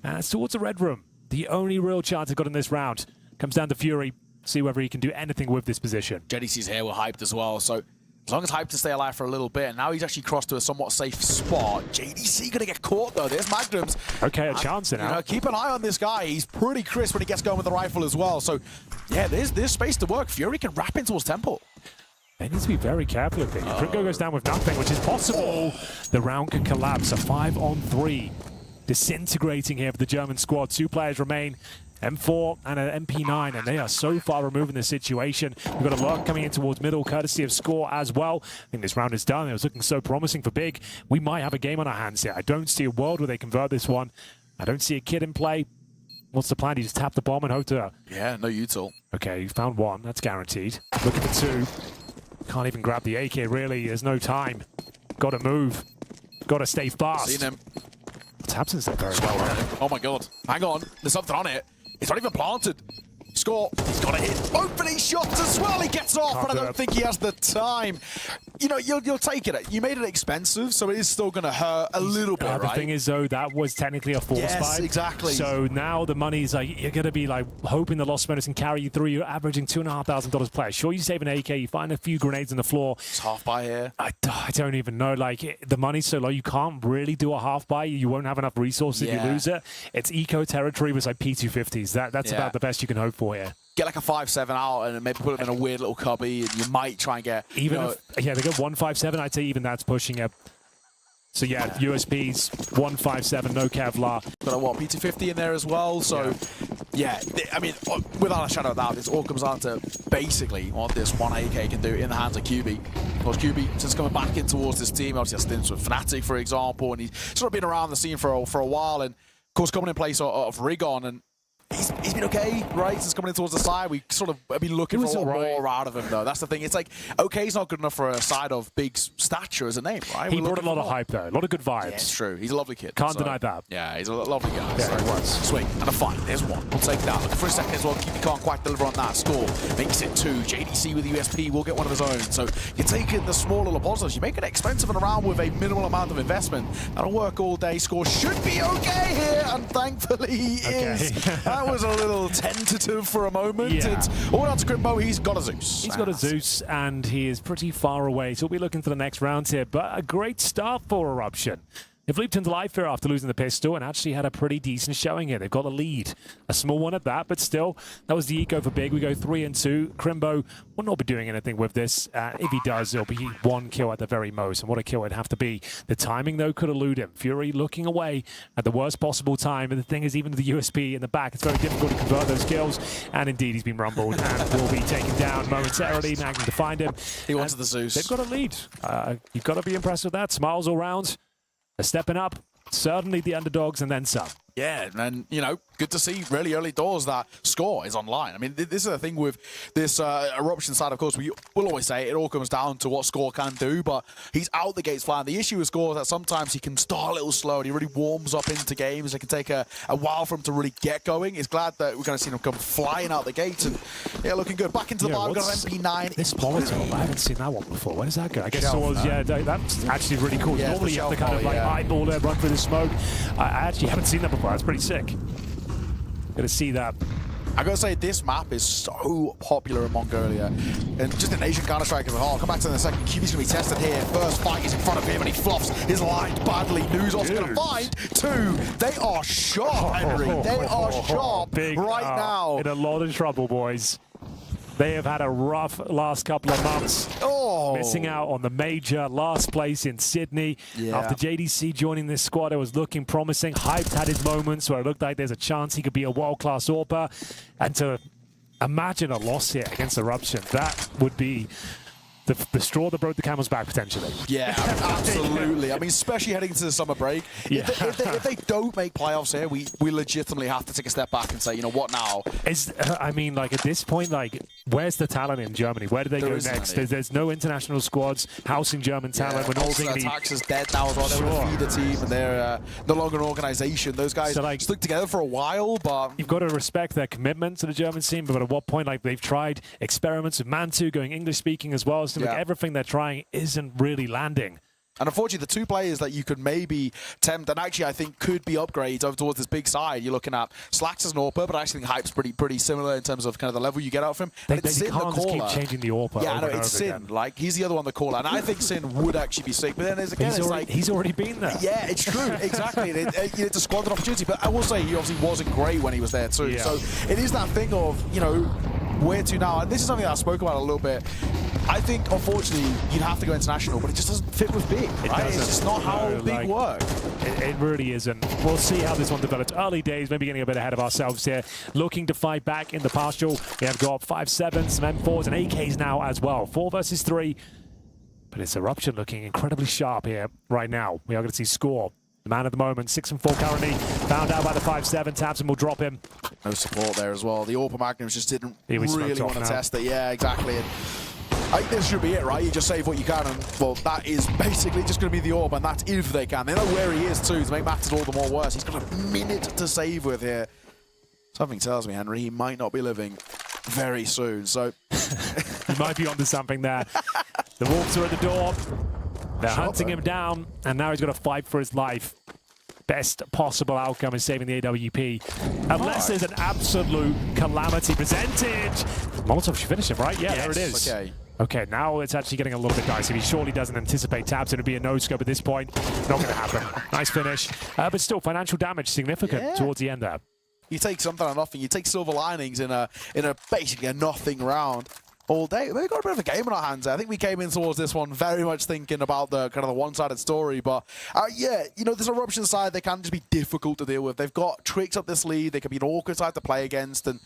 And it's towards the red room. The only real chance I've got in this round comes down to Fury. See whether he can do anything with this position. JDC's here, we're Hyped as well, so as long as Hyped to stay alive for a little bit, and now he's actually crossed to a somewhat safe spot. JDC gonna get caught though. There's Magnums. Okay, a chance now. You know, keep an eye on this guy. He's pretty crisp when he gets going with the rifle as well. So yeah, there's space to work. Fury can wrap in towards Temple. They need to be very careful of things. Krimbo goes down with nothing, which is possible. The round could collapse. A 5-on-3 disintegrating here for the German squad. 2 players remain. M4 and an MP9, and they are so far removed in this situation. We've got a lot coming in towards middle, courtesy of Score as well. I think this round is done. It was looking so promising for Big. We might have a game on our hands here. I don't see a world where they convert this one. I don't see a kid in play. What's the plan? You just tap the bomb and hope to... Yeah, no util. Okay, you found 1. That's guaranteed. Looking for 2. Can't even grab the AK, really. There's no time. Got to move. Got to stay fast. Seen him. Tabson's there very well. Oh my god. Hang on. There's something on it. It's not even planted. Score. He's got to hit opening shots as well. He gets off, but I don't think he has the time. You know, you'll take it. You made it expensive, so it is still going to hurt a little bit, The right? thing is, though, that was technically a force Yes, buy. exactly. So now the money's like, you're going to be like hoping the loss bonus can carry you through. You're averaging $2,500 player. Sure, you save an AK, you find a few grenades on the floor. It's half buy here. I don't even know. Like, the money's so low, you can't really do a half buy. You won't have enough resources if you lose it. It's eco territory with like P250s. That's about the best you can hope for here. Get like a 5.7 out and maybe put them in a weird little cubby, and you might try and get... Even if, yeah, they go 157, I'd say even that's pushing it. So yeah, USPs, 157, no Kevlar. Got a what, P250 in there as well, so yeah, I mean, without a shadow of a doubt, this all comes down to basically what this 1 AK can do in the hands of QB. Of course, QB, since coming back in towards this team, obviously has stints with Fnatic, for example, and he's sort of been around the scene for a while, and of course coming in place of Rigon, and he's been okay, right, since coming in towards the side. We sort of have been looking for a lot more out of him, though. That's the thing. It's like, okay's not good enough for a side of big stature as a name, right? He brought a lot of hype, though. A lot of good vibes. Yeah, it's true. He's a lovely kid. Can't deny that. Yeah, he's a lovely guy. Yeah, he was. Sweet. And a fight. There's 1. We'll take that. Looking for a second as well. QB can't quite deliver on that. Score makes it 2. JDC with USP will get one of his own. So you're taking the small little positives. You make it expensive and around with a minimal amount of investment. That'll work all day. Score should be okay here, and thankfully he is. That was a little tentative for a moment. Yeah. It's all down to Krimbo. He's got a Zeus. He's got a Zeus, and he is pretty far away, so we'll be looking for the next round here. But a great start for Eruption. They've leaped into life here after losing the pistol and actually had a pretty decent showing here. They've got a lead. A small one at that, but still, that was the eco for Big. We go 3-2. Krimbo will not be doing anything with this. If he does, it'll be 1 kill at the very most. And what a kill it'd have to be. The timing, though, could elude him. Fury looking away at the worst possible time. And the thing is, even with the USP in the back, it's very difficult to convert those kills. And indeed, he's been rumbled and will be taken down momentarily. Magnum to find him. He wanted the Zeus. They've got a lead. You've got to be impressed with that. Smiles all round. They're stepping up, certainly the underdogs, and then some. Yeah, and, you know, good to see really early doors that Score is online. I mean, this is the thing with this Eruption side, of course. We will always say it all comes down to what Score can do, but he's out the gates flying. The issue with Score is that sometimes he can start a little slow and he really warms up into games. It can take a while for him to really get going. It's glad that we're going to see him come flying out the gates and, yeah, looking good. Back into the bar, we've got an MP9. This Molotov, I haven't seen that one before. Where does that go? I guess that's actually really cool. Yeah, normally you have to kind of like eyeball it, run through the smoke. I actually haven't seen that before. That's pretty sick. Gonna see that. I gotta say, this map is so popular in Mongolia, and just in Asian Counter-Strike as a whole. I'll come back to it in a second. QB's gonna be tested here. First fight is in front of him, and he fluffs his line badly. News also gonna find 2. They are sharp, Henry. They are sharp Big, right now. In a lot of trouble, boys. They have had a rough last couple of months. Missing out on the major, last place in Sydney. After JDC joining this squad, it was looking promising. Hyped had his moments where it looked like there's a chance he could be a world-class AWPer. And to imagine a loss here against Eruption, that would be the straw that broke the camel's back, potentially. Yeah, absolutely. I mean, especially heading into the summer break. Yeah. If they don't make playoffs here, we legitimately have to take a step back and say, you know, what now? I mean, like, at this point, like, where's the talent in Germany? Where do they go next? There's no international squads housing German talent. We're not seeing any... Tax is dead now as well. They were a feeder team, and they're no longer an organization. Those guys stuck together for a while, but... You've got to respect their commitment to the German scene, but at what point, like, they've tried experiments with Mantu going English-speaking as well. So, like, everything they're trying isn't really landing. And unfortunately, the 2 players that you could maybe tempt, and actually I think could be upgrades over towards this big side, you're looking at Slacks as an AWPer, but I actually think Hype's pretty similar in terms of kind of the level you get out of him. They can't just keep changing the AWPer. Yeah, I know, it's Sin. Again. Like, he's the other one, the caller. And I think Sin would actually be sick. But then there's again, he's already been there. Yeah, it's true. Exactly. It's a squandered opportunity. But I will say, he obviously wasn't great when he was there too. Yeah. So it is that thing of, you know, where to now? And this is something that I spoke about a little bit I think, unfortunately, you'd have to go international, but it just doesn't fit with big, right? It's just not how big work. It really isn't. We'll see how this one develops. Early days, maybe getting a bit ahead of ourselves here. Looking to fight back in the partial. We have got 5.7s, some M4s, and AKs now as well. 4 versus 3. But it's Eruption looking incredibly sharp here right now. We are going to see Score. The man at the moment, 6-4 currently. Found out by the 5.7. Tabson will drop him. No support there as well. The Orpa Magnums just didn't really want to test it. Yeah, exactly. And I think this should be it, right? You just save what you can, and well, that is basically just going to be the Orb, and that's if they can. They know where he is too to make matters all the more worse. He's got a minute to save with here. Something tells me, Henry, he might not be living very soon. So he might be onto something there. The Wolves are at the door. They're hunting him down, and now he's got to fight for his life. Best possible outcome is saving the AWP. Unless there's an absolute calamity presented. Molotov should finish him, right? Yeah, there it is. Okay. Okay, now it's actually getting a little bit dicey. He surely doesn't anticipate Tabs to be a no-scope at this point. Not going to happen. Nice finish. But still, financial damage significant towards the end there. You take something on nothing. You take silver linings in a basically a nothing round all day. We've got a bit of a game on our hands there. I think we came in towards this one very much thinking about the kind of the one-sided story, but yeah, you know, this Eruption side, they can just be difficult to deal with. They've got tricks up this lead. They can be an awkward side to play against, and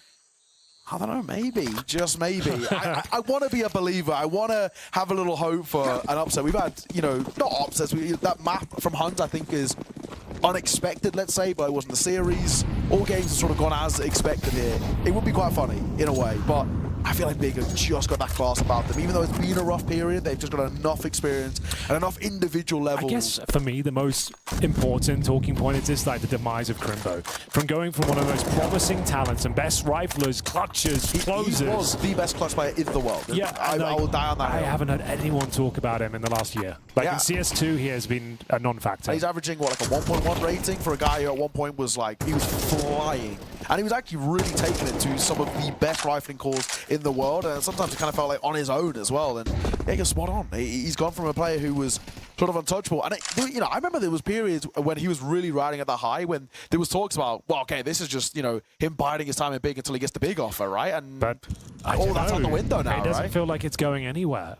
I don't know, maybe, just maybe. I want to be a believer. I want to have a little hope for an upset. We've had, you know, not upsets. That map from Hunt, I think, is unexpected, let's say, but it wasn't the series. All games have sort of gone as expected here. It would be quite funny, in a way, but I feel like Big have just got that class about them. Even though it's been a rough period, they've just got enough experience and enough individual levels. I guess, for me, the most important talking point is just like the demise of Crimbo. From going from one of the most promising talents and best riflers, clutchers, closers. He was the best clutch player in the world. Yeah, I will die on that. I haven't heard anyone talk about him in the last year. Like in CS2, he has been a non-factor. He's averaging, what, like a 1.1 rating for a guy who at one point was like, he was flying. And he was actually really taking it to some of the best rifling calls in the world. And sometimes it kind of felt like on his own as well. And yeah, he was spot on. He's gone from a player who was sort of untouchable. And, you know, I remember there was periods when he was really riding at the high when there was talks about, well, okay, this is just, you know, him biding his time in Big until he gets the big offer, right? And but all that's out the window now, It doesn't feel like it's going anywhere.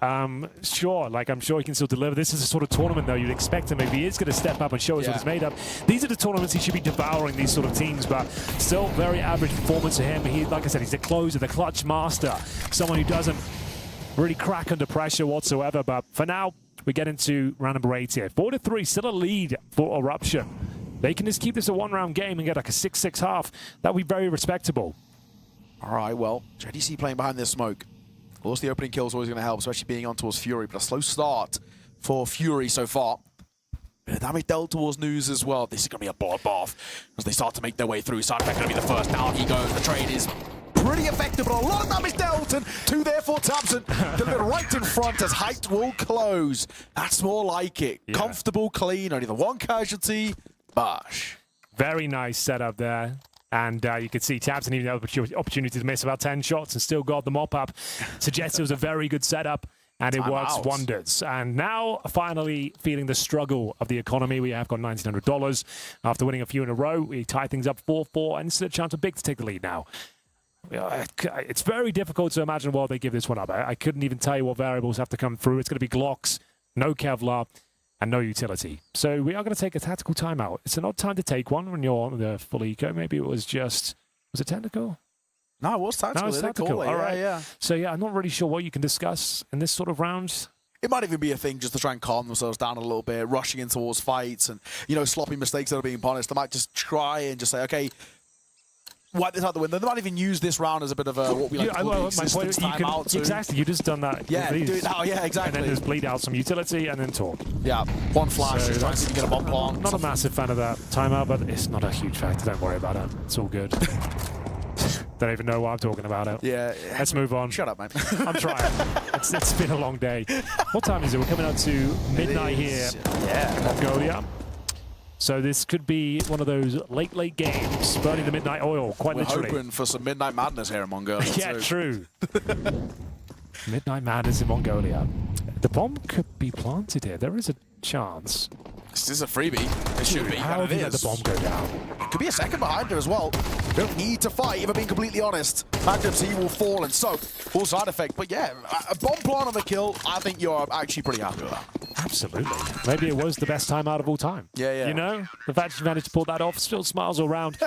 Sure, like I'm sure he can still deliver. This is a sort of tournament, though, you'd expect him if he is going to step up and show us what he's made of. These are the tournaments he should be devouring, these sort of teams, but still very average performance for him. He, like I said, he's the closer, the clutch master, someone who doesn't really crack under pressure whatsoever. But for now, we get into round number 8 here. 4-3, still a lead for Eruption. They can just keep this a one-round game and get like a 6-6 half. That would be very respectable. All right, well, JDC playing behind this smoke. Of course, the opening kill is always going to help, especially being on towards Fury, but a slow start for Fury so far. Bit of damage dealt towards News as well. This is going to be a bloodbath as they start to make their way through. Side effect going to be the first. Down he goes. The trade is pretty effective, but a lot of damage dealt, and 2 there for Tabson. Delivered right in front as height will close. That's more like it. Yeah. Comfortable, clean, only the one casualty. Bash. Very nice setup there. And you could see Tabson even had the opportunity to miss about 10 shots and still got the mop up. Suggests it was a very good setup. And it works wonders. And now, finally, feeling the struggle of the economy. We have got $1,900. After winning a few in a row, we tie things up 4-4, and it's a chance for Big to take the lead now. It's very difficult to imagine why they give this one up. I couldn't even tell you what variables have to come through. It's going to be Glocks, no Kevlar, and no utility. So we are going to take a tactical timeout. It's an odd time to take one when you're on the full eco. Maybe it was just... Was it technical? No, it was tactical. No, it was tactical. All right, yeah. So, yeah, I'm not really sure what you can discuss in this sort of round. It might even be a thing just to try and calm themselves down a little bit, rushing in towards fights and, you know, sloppy mistakes that are being punished. They might just try and just say, okay, wipe this out the window. They might even use this round as a bit of a, what we like to call existence timeout. Exactly, you just done that. Yeah, do it now, yeah, exactly. And then just bleed out some utility and then talk. Yeah, one flash, just trying to get a bomb plant. Not a massive fan of that timeout, but it's not a huge factor. Don't worry about it. It's all good. Don't even know what I'm talking about it. Yeah. Let's move on. Shut up, man. I'm trying. It's been a long day. What time is it? We're coming up to midnight here in Mongolia. So this could be one of those late games, burning the midnight oil, quite literally. We're hoping for some midnight madness here in Mongolia. Yeah, true. Midnight madness in Mongolia. The bomb could be planted here. There is a chance. This is a freebie. It should be. How have you let the bomb go down? Could be a second behind her as well. Don't need to fight, if I'm being completely honest. Magnums, he will fall, and so full side effect. But yeah, a bomb plant of a kill, I think you're actually pretty happy with that. Absolutely. Maybe it was the best timeout of all time. Yeah. You know, the fact you managed to pull that off, still smiles all around.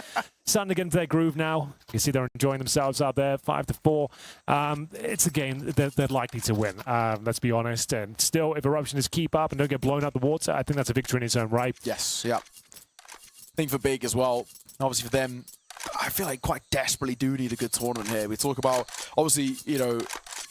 Starting to get into their groove now. You can see they're enjoying themselves out there, 5-4. It's a game they're likely to win, let's be honest. And still, if Eruption is keep up and don't get blown out the water, I think that's a victory in its own right. Yes, yeah. I think for Big as well, obviously for them, I feel like quite desperately do need a good tournament here. We talk about, obviously, you know,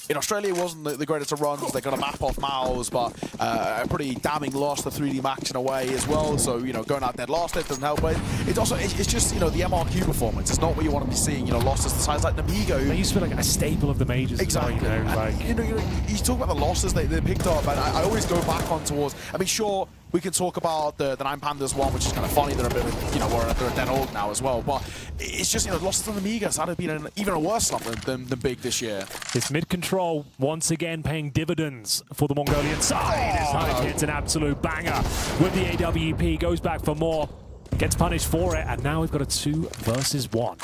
in Australia it wasn't the greatest of runs. They got a map off Mao's, but a pretty damning loss, the 3D match in a way as well. So, you know, going out there last, it doesn't help. But it's also, it's just, you know, the MRQ performance. It's not what you want to be seeing, you know, losses the size like Namigo. They used to be like a staple of the majors. Exactly. As well, you know, like... you talk about the losses they picked up, and I always go back on towards, I mean, sure, we can talk about the Nine Pandas one, which is kind of funny. They're a bit of, you know, they're a dead org now as well. But it's just, you know, losses to the Amigas had been even a worse slump than Big this year. This mid-control once again paying dividends for the Mongolian side. As hits an absolute banger with the AWP, goes back for more, gets punished for it, and now we've got a 2 versus 1.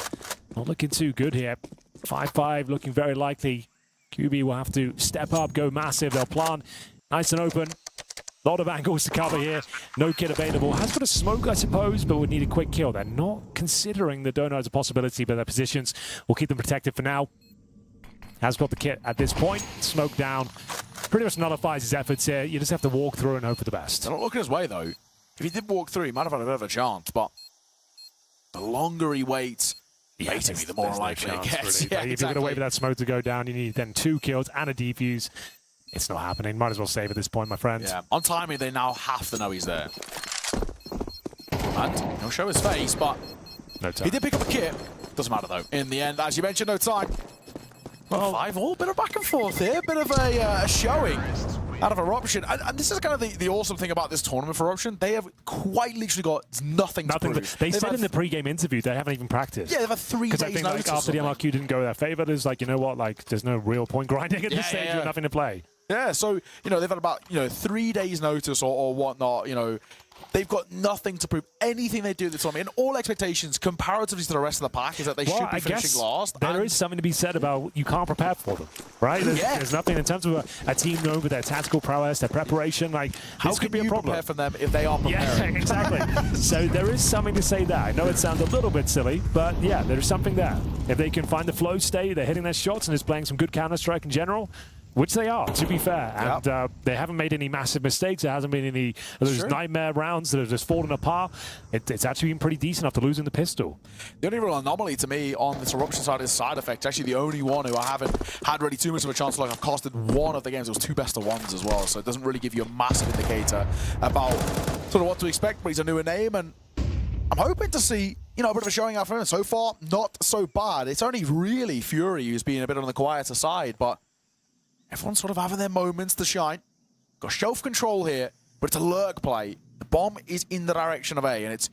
Not looking too good here. 5-5 looking very likely. QB will have to step up, go massive. They'll plant nice and open. A lot of angles to cover here. No kit available. Has got a smoke, I suppose, but would need a quick kill. They're not considering the donut as a possibility, but their positions will keep them protected for now. Has got the kit at this point. Smoke down. Pretty much nullifies his efforts here. You just have to walk through and hope for the best. They're not looking his way, though. If he did walk through, he might have had a bit of a chance, but the longer he waits, basically the more likely it gets. Really. Yeah, If you're going to wait for that smoke to go down, you need then 2 kills and a defuse. It's not happening. Might as well save at this point, my friends. Yeah. On timing, they now have to know he's there. And he'll show his face, but no time. He did pick up a kit. Doesn't matter, though. In the end, as you mentioned, no time. Well, 5-all, bit of back and forth here. Bit of a showing out of Eruption. And this is kind of the awesome thing about this tournament for Eruption. They have quite literally got nothing to prove. They said in the pre-game interview they haven't even practiced. Yeah, they've had 3 days Because I think notice like, after the MRQ didn't go their favor, there's like, you know what, like there's no real point grinding at this stage with nothing to play. Yeah, so, you know, they've had about, you know, 3 days notice or whatnot, you know. They've got nothing to prove. Anything they do this tournament, and all expectations comparatively to the rest of the pack is that they should be finishing last. There is something to be said about you can't prepare for them, right? There's nothing in terms of a team known for their tactical prowess, their preparation. Like, how this could be a problem. Prepare for them if they are preparing? Yeah, exactly. So there is something to say there. I know it sounds a little bit silly, but yeah, there's something there. If they can find the flow state, they're hitting their shots and is playing some good Counter-Strike in general, which they are, to be fair. And they haven't made any massive mistakes. There hasn't been any of those nightmare rounds that have just fallen apart. It's actually been pretty decent after losing the pistol. The only real anomaly to me on this Eruption side is side effect. Actually, the only one who I haven't had really too much of a chance to look. I've costed 1 of the games. It was 2 best-of-1s as well, so it doesn't really give you a massive indicator about sort of what to expect, but he's a newer name, and I'm hoping to see, you know, a bit of a showing out for him. So far, not so bad. It's only really Fury who's been a bit on the quieter side, but everyone's sort of having their moments to shine. Got shelf control here, but it's a lurk play. The bomb is in the direction of A, and it's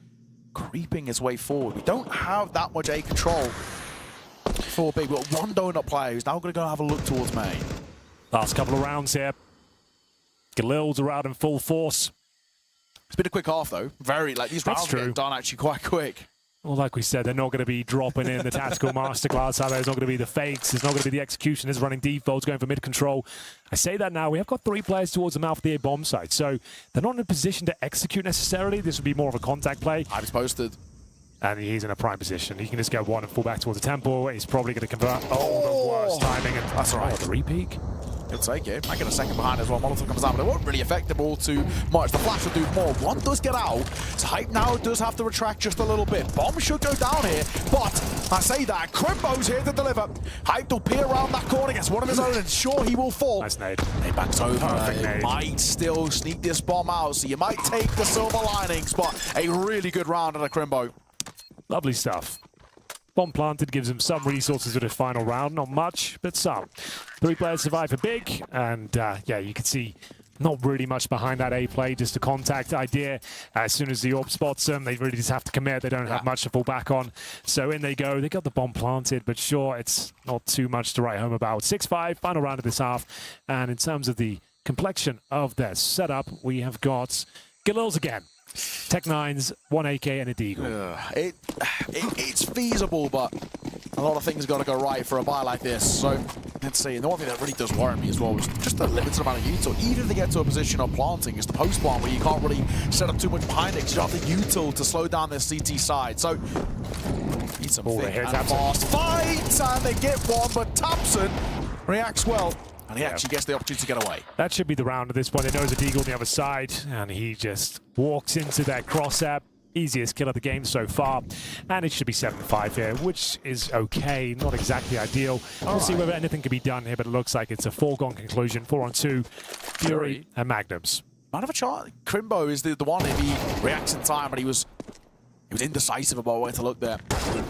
creeping its way forward. We don't have that much A control for Big, but one donut player who's now going to go have a look towards main. Last couple of rounds here. Galil's are out in full force. It's been a quick half, though. Very, like, these rounds are getting done actually quite quick. Well, like we said, they're not going to be dropping in the tactical masterclass. There's not going to be the fakes. There's not going to be the execution. There's running defaults, going for mid-control. I say that now. We have got 3 players towards the mouth of the A bomb site, so they're not in a position to execute necessarily. This would be more of a contact play. I've posted. And he's in a prime position. He can just get 1 and fall back towards the temple. He's probably going to convert. Oh, the worst timing. And that's all right. The re-peek. He'll take it. Might get a second behind as well. Molotov comes out, but it won't really affect the ball too much. The flash will do more. One does get out. So Hype now does have to retract just a little bit. Bomb should go down here, but I say that Crimbo's here to deliver. Hype will peer around that corner, gets one of his own, and sure he will fall. Nice nade. Nade backs over. Might still sneak this bomb out, so you might take the silver linings, but a really good round out of Crimbo. Lovely stuff. Bomb planted gives him some resources for the final round. Not much, but some. 3 players survive for Big, and yeah, you can see not really much behind that A play, just a contact idea. As soon as the orb spots them, they really just have to commit. They don't have much to fall back on. So in they go. They got the bomb planted, but sure, it's not too much to write home about. 6-5, final round of this half. And in terms of the complexion of their setup, we have got Galil's again. Tech 9s, 1 AK and a Deagle. It's feasible, but a lot of things got to go right for a buy like this. So let's see. And the one thing that really does worry me as well is just the limited amount of util. Even if they get to a position of planting, it's the post plant where you can't really set up too much behind it because you have the util to slow down their CT side. So need some thick and fast fights, and they get one, but Thompson reacts well. And he actually gets the opportunity to get away. That should be the round at this point. They know there's a deagle on the other side, and he just walks into that cross-app. Easiest kill of the game so far. And it should be 7-5 here, which is okay. Not exactly ideal. We'll see whether anything can be done here, but it looks like it's a foregone conclusion. 4-on-2, Fury and Magnums. Man of a chance. Crimbo is the one if he reacts in time, but he was indecisive about where to look there.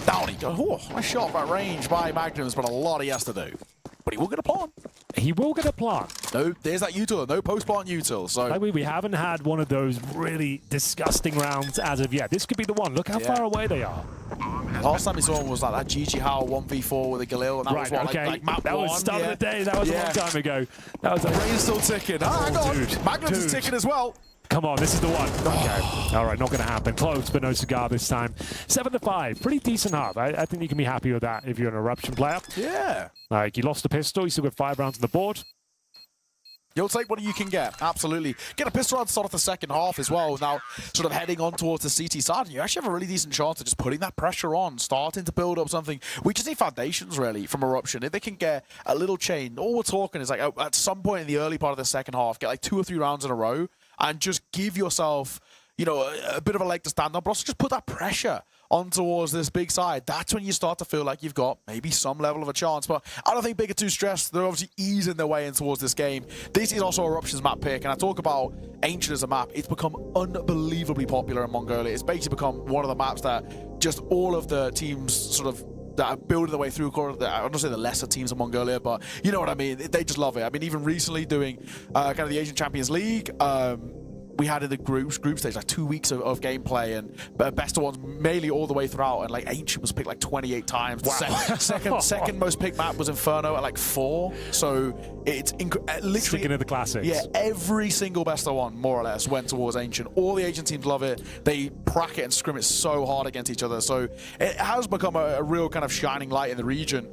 Down he goes. Oh, nice shot at range by Magnums, but a lot he has to do. But he will get a plant. He will get a plant. No, there's that util. No post-plant util. So like we haven't had one of those really disgusting rounds as of yet. This could be the one. Look how far away they are. Last time we saw him was like that GG Howe 1v4 with a Galil, and that was what, like map that was start of the day. That was a long time ago. That was the brain's still ticking. Hang on. Magnums is ticking as well. Come on, this is the one. Okay. All right, not going to happen. Close, but no cigar this time. 7-5. Pretty decent half. I think you can be happy with that if you're an Eruption player. Yeah. Like, you lost a pistol. You still got 5 rounds on the board. You'll take what you can get. Absolutely. Get a pistol round to start off the second half as well. Now, sort of heading on towards the CT side, and you actually have a really decent chance of just putting that pressure on, starting to build up something. We just need foundations, really, from Eruption. If they can get a little chain, all we're talking is, like, at some point in the early part of the second half, get, like, 2 or 3 rounds in a row, and just give yourself, you know, a bit of a leg to stand on, but also just put that pressure on towards this big side. That's when you start to feel like you've got maybe some level of a chance. But I don't think Big are too stressed. They're obviously easing their way in towards this game. This is also Eruption's map pick, and I talk about Ancient as a map. It's become unbelievably popular in Mongolia. It's basically become one of the maps that just all of the teams sort of that are building their way through. I don't say the lesser teams in Mongolia, but you know what I mean. They just love it. I mean, even recently doing kind of the Asian Champions League, we had in the group stage like 2 weeks of gameplay, and best of ones mainly all the way throughout, and like Ancient was picked like 28 times. Wow. Second most picked map was Inferno at like 4. So it's literally sticking to the classics. Yeah, every single best of one more or less went towards Ancient. All the Asian teams love it. They prac it and scrim it so hard against each other. So it has become a real kind of shining light in the region,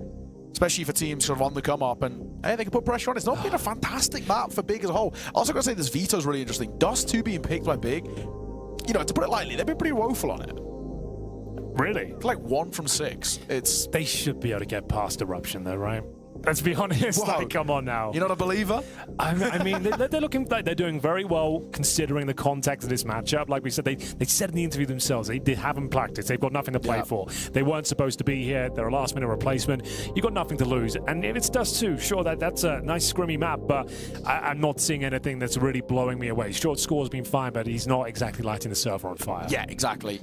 especially for teams sort of on the come up, and hey, they can put pressure on. It's not been a fantastic map for Big as a whole. Also got to say this veto is really interesting. Dust 2 being picked by Big, you know, to put it lightly, they've been pretty woeful on it. Really? Like 1 from 6. They should be able to get past Eruption though, right? Let's be honest. Wow. Like, come on now. You're not a believer? I mean, they're looking like they're doing very well considering the context of this matchup. Like we said, they said in the interview themselves, they haven't practiced. They've got nothing to play for. They weren't supposed to be here. They're a last-minute replacement. You've got nothing to lose. And if it's Dust 2, sure, that's a nice scrimmy map, but I'm not seeing anything that's really blowing me away. Short score's been fine, but he's not exactly lighting the server on fire. Yeah, exactly.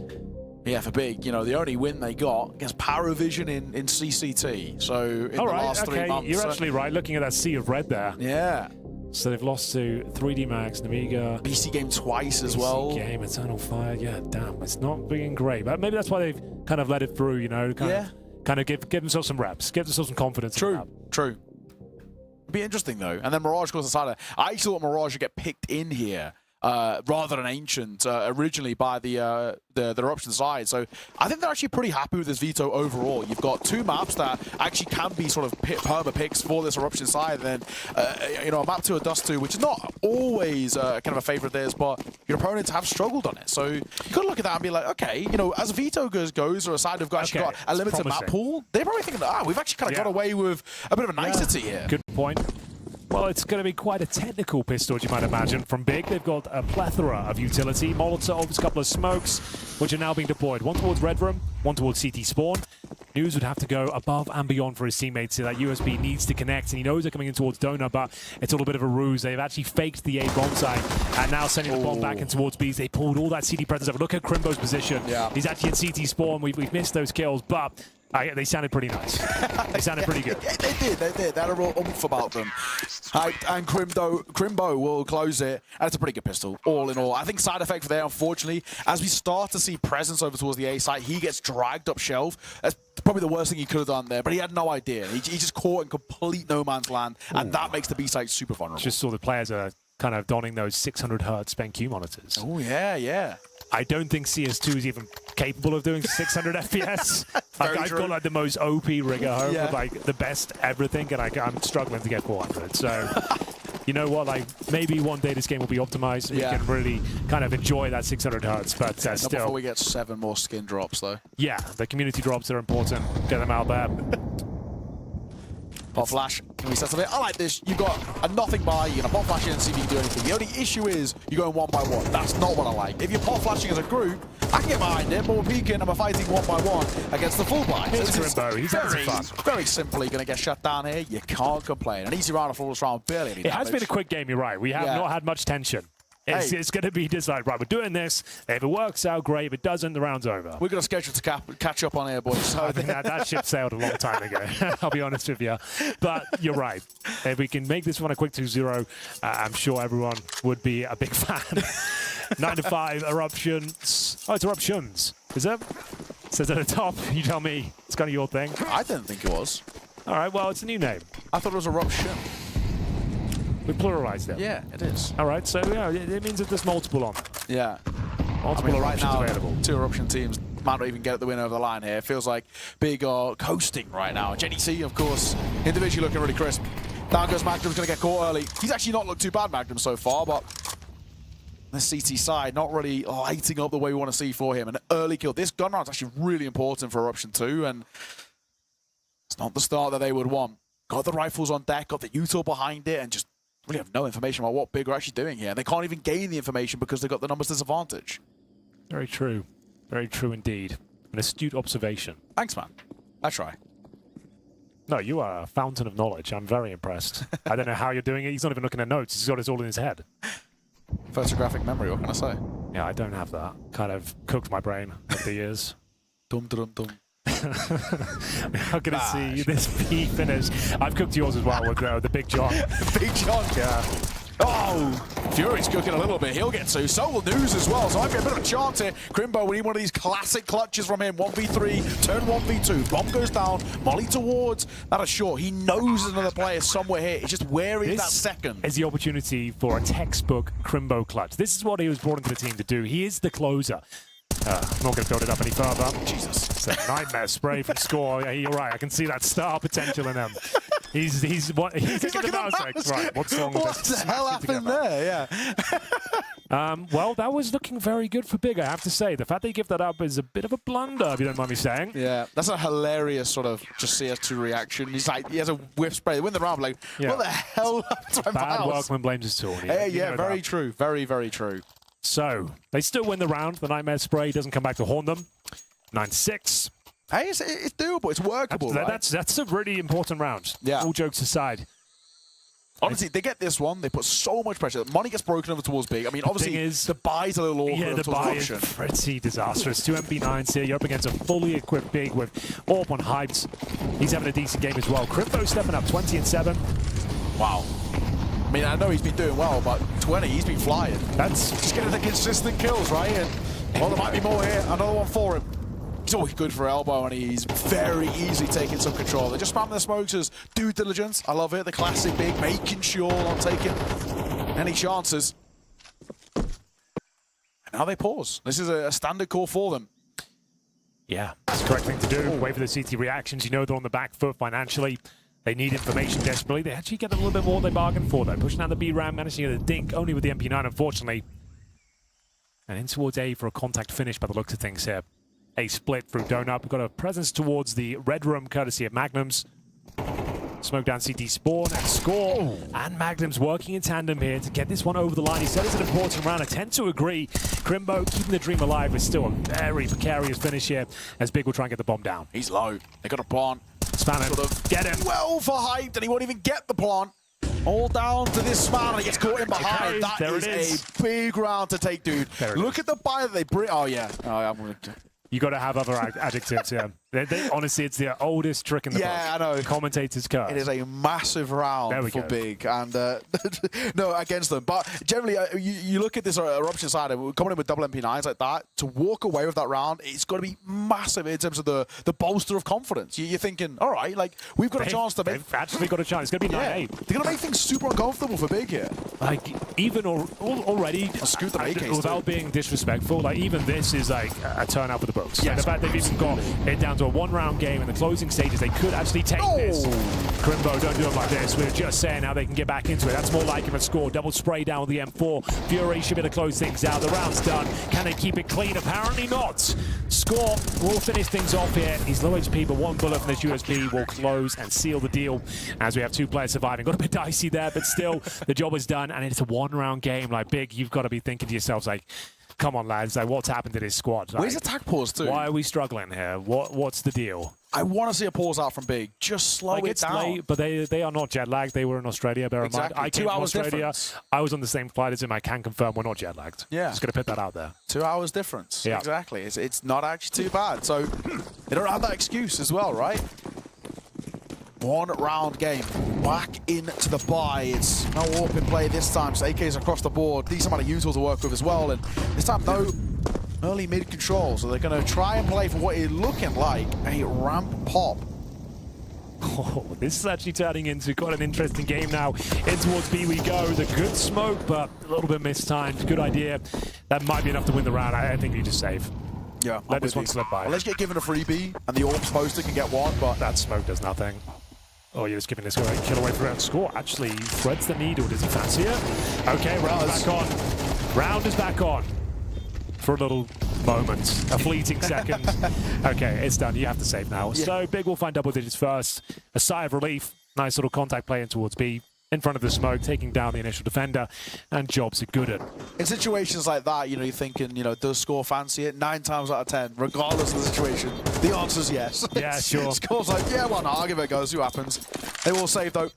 Yeah, for Big, you know, the only win they got against Paravision in CCT. So in the last 3 months. You're actually right, looking at that sea of red there. Yeah. So they've lost to 3D Max, Namiga. BC Game twice as well. BC Game, Eternal Fire. Yeah, damn, it's not being great. But maybe that's why they've kind of let it through, you know, kind of give themselves some reps, give themselves some confidence. True. It'd be interesting, though. And then Mirage goes aside. I actually thought Mirage would get picked in here. Rather than Ancient originally by the Eruption side. So I think they're actually pretty happy with this veto overall. You've got 2 maps that actually can be sort of perma picks for this Eruption side, and then you know, a map 2, a Dust 2, which is not always kind of a favorite of theirs, but your opponents have struggled on it. So you could look at that and be like, okay, you know, as veto goes, or a side who've actually got a limited map pool, they're probably thinking, we've actually kind of got away with a bit of a nicety here. Good point. Well, it's going to be quite a technical pistol, as you might imagine, from Big. They've got a plethora of utility. Molotovs, a couple of smokes, which are now being deployed. One towards Red Room, one towards CT Spawn. News would have to go above and beyond for his teammates here. That USB needs to connect, and he knows they're coming in towards Donor, but it's all a bit of a ruse. They've actually faked the A bomb site, and now sending the bomb back in towards B's. They pulled all that CD presence over. Look at Crimbo's position. Yeah. He's actually in CT Spawn. We've missed those kills, but they sounded pretty nice. They sounded pretty good. They did. They had a real oomph about them. And Crimbo will close it. And it's a pretty good pistol, all in all. I think side effect for there, unfortunately, as we start to see presence over towards the A site, he gets dragged up shelf. That's probably the worst thing he could have done there, but he had no idea. He just caught in complete no man's land, and that makes the B site super vulnerable. Just saw the players are kind of donning those 600 Hz BenQ monitors. Oh, yeah. I don't think CS2 is even capable of doing 600 FPS. I've got like the most OP rig at home with like the best everything, and I'm struggling to get 400. So, you know what? Like maybe one day this game will be optimized. We can really kind of enjoy that 600 hertz, but still. Before we get 7 more skin drops, though. Yeah, the community drops are important. Get them out there. Pop flash, can we settle it? I like this. You've got a nothing by, you know, pop flashing and see if you can do anything. The only issue is you're going 1 by 1. That's not what I like. If you're pop flashing as a group, I can get behind it, but we're peeking and we're fighting 1 by 1 against the full buy. He's very simply going to get shut down here. You can't complain. An easy round of flawless round, barely any damage. It has been a quick game, you're right. We have not had much tension. It's going to be just like, right, we're doing this. If it works out, great. If it doesn't, the round's over. We're going to schedule to catch up on here, boys. So I think that ship sailed a long time ago. I'll be honest with you. But you're right. If we can make this one a quick 2-0, I'm sure everyone would be a big fan. 9-5, Eruptions. Oh, it's Eruptions. Is it? It says at the top. You tell me. It's kind of your thing. I didn't think it was. All right, well, it's a new name. I thought it was Eruption. We pluralized it. Yeah, it is. All right, so yeah, it means that there's multiple on. Yeah. Multiple right now, available. 2 Eruption teams might not even get the win over the line here. It feels like Big are coasting right now. Jenny C, of course, individually looking really crisp. Down goes Magnum's going to get caught early. He's actually not looked too bad, Magnum, so far, but the CT side not really lighting up the way we want to see for him. An early kill. This gun round is actually really important for Eruption 2, and it's not the start that they would want. Got the rifles on deck, got the util behind it, and just really have no information about what Big are actually doing here. They can't even gain the information because they've got the numbers disadvantage. Very true. Very true indeed. An astute observation. Thanks, man. I try. No, you are a fountain of knowledge. I'm very impressed. I don't know how you're doing it. He's not even looking at notes. He's got it all in his head. Photographic memory, what can I say? Yeah, I don't have that. Kind of cooked my brain over the years. Dum dum dum. How can I see this P finish? I've cooked yours as well with the Big John. Big John, yeah. Oh, Fury's cooking a little bit. He'll get to. So will News as well. So I've got a bit of a chance here. Crimbo, we need one of these classic clutches from him. 1v3, turn 1v2. Bomb goes down. Molly towards. That is short. He knows there's another player somewhere here. It's just where is that second? Is the opportunity for a textbook Crimbo clutch. This is what he was brought into the team to do. He is the closer. I'm not going to build it up any further. Jesus. It's a nightmare spray from Score. Yeah, you're right. I can see that star potential in him. He's looking at the mouse like, right, what's wrong with this? What the hell happened there? Yeah. Well, that was looking very good for Big, I have to say. The fact that he gave that up is a bit of a blunder, if you don't mind me saying. Yeah, that's a hilarious sort of just CS2 reaction. He's like, he has a whiff spray. They win the round, like, what the hell happened to my mouse? Bad workman blames his tool. Yeah, very true. Very, very true. So, they still win the round. The Nightmare Spray doesn't come back to haunt them. 9-6. Hey, it's doable. It's workable, right? That's a really important round. Yeah. All jokes aside. Honestly, they get this one. They put so much pressure. Money gets broken over towards Big. I mean, obviously, the buy's a little awkward. Yeah, the buy is pretty disastrous. 2 MP9s here. You're up against a fully equipped Big with AWP on hypes. He's having a decent game as well. Crypto stepping up 20-7. Wow. I mean, I know he's been doing well, but 20, he's been flying. That's just getting the consistent kills, right? And, well, there might be more here. Another one for him. He's always good for elbow, and he's very easily taking some control. They just spam their smokes as due diligence. I love it. The classic Big, making sure on taking any chances. And now they pause. This is a standard call for them. Yeah, that's the correct thing to do. Wait for the CT reactions. You know they're on the back foot financially. They need information desperately. They actually get a little bit more they bargained for, though. Pushing out the B-Ram, managing to get a dink, only with the MP9, unfortunately. And in towards A for a contact finish by the looks of things here. A split through Donut. We've got a presence towards the red room, courtesy of Magnums. Smoke down CT Spawn and Score. Oh. And Magnums working in tandem here to get this one over the line. He said it's an important round. I tend to agree. Crimbo keeping the dream alive is still a very precarious finish here as Big will try and get the bomb down. He's low. They got a plant. Spam it. Sort of get him. Well for hyped, and he won't even get the plant. All down to this man, and he gets caught in behind. Okay, that is a big round to take, dude. Look at the buy that they bring. Oh, yeah. Oh, I'm going to... You got to have other adjectives here. Honestly, it's the oldest trick in the book. I know. The commentators' curse. It is a massive round for Big, and no, against them. But generally, you look at this Eruption side, and coming in with double MP9s like that, to walk away with that round, it's got to be massive in terms of the bolster of confidence. You're thinking, all right, like, we've got a chance to make... They've actually got a chance. It's going to be 9-8. They're going to make things super uncomfortable for Big here. Like, even already, scoot the AKs without being disrespectful, like, even this is like a turnout for the books. Yeah, the fact they've even got it down to a one-round game in the closing stages, they could actually take this. Crimbo, don't do it like this. We're just saying how they can get back into it. That's more like him at score. Double spray down with the M4. Fury should be able to close things out. The round's done. Can they keep it clean? Apparently not. Score will finish things off here. He's low HP, but one bullet from this USB will close and seal the deal as we have 2 players surviving. Got a bit dicey there, but still, the job is done, and it's a one-round game. Like, Big, you've got to be thinking to yourselves, like, come on, lads, like, what's happened to this squad? Like, Where's the tag pause, too? Why are we struggling here? What's the deal? I want to see a pause out from Big. Just slow it it's down. Late, but they are not jet lagged. They were in Australia, bear in mind. I came 2 from hours Australia. difference. I was on the same flight as him. I can confirm we're not jet lagged. Yeah. Just going to put that out there. 2 hours difference. Yeah. Exactly. It's not actually too bad. So they don't have that excuse as well, right? 1 round game. Back into the buy. It's no open play this time. So AK's across the board. Decent amount of usual to work with as well. And this time, no early mid control. So they're going to try and play for what is looking like a ramp pop. Oh, this is actually turning into quite an interesting game now. In towards B we go. The good smoke, but a little bit mistimed. Good idea. That might be enough to win the round. I think you just save. Yeah, let this one slip by. Well, let's get given a freebie, and the Orbs poster can get one, but that smoke does nothing. Oh, you're just giving this guy a kill away for round score. Actually, threads the needle. Does he fancy it? Okay, round is back on. Round is back on. For a little moment, a fleeting second. Okay, it's done. You have to save now. Yeah. So Big will find double digits first. A sigh of relief. Nice little contact play in towards B. In front of the smoke, taking down the initial defender, and jobs are good at. In situations like that, you're thinking, does score fancy it? 9 times out of 10, regardless of the situation, the answer's yes. Yeah, sure. Score's like, yeah, why not? I'll give it a go, see what happens. They will save, though.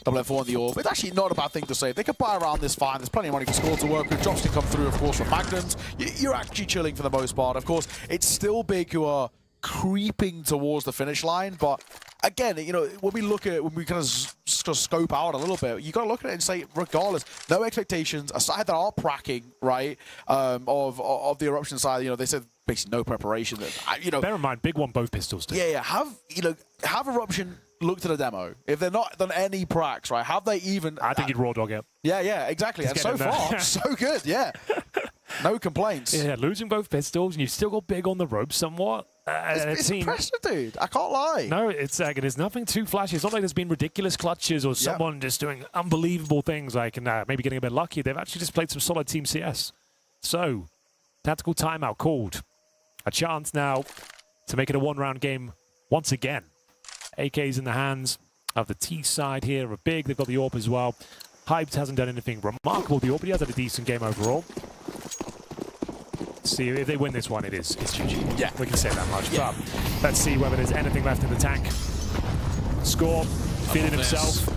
Double F4 on the Orb. It's actually not a bad thing to save. They can buy around this fine. There's plenty of money for Score to work with. Drops can come through, of course, from Magnums. You're actually chilling for the most part. Of course, it's still Big who are creeping towards the finish line, but again, when we look at it, when we kind of scope out a little bit, you got to look at it and say, regardless, no expectations, a side that are pracking, right, of the Eruption side, they said basically no preparation. Bear in mind, Big won both pistols too. Yeah, have Eruption looked at a demo. If they're not done any pracs, right, have they even... I think you'd raw dog it. Yeah, exactly. And so far, so good, yeah. No complaints. Yeah, losing both pistols, and you've still got Big on the ropes somewhat. It's impressive, dude. I can't lie. No, there's nothing too flashy. It's not like there's been ridiculous clutches or someone just doing unbelievable things, like, and maybe getting a bit lucky. They've actually just played some solid Team CS. So, tactical timeout called. A chance now to make it a one-round game once again. AK's in the hands of the T side here of Big. They've got the Orb as well. Hyped hasn't done anything remarkable. The Orb, but he has had a decent game overall. See if they win this one, it's GG. Yeah, we can say that much. Yeah. But let's see whether there's anything left in the tank. Score, feeling himself.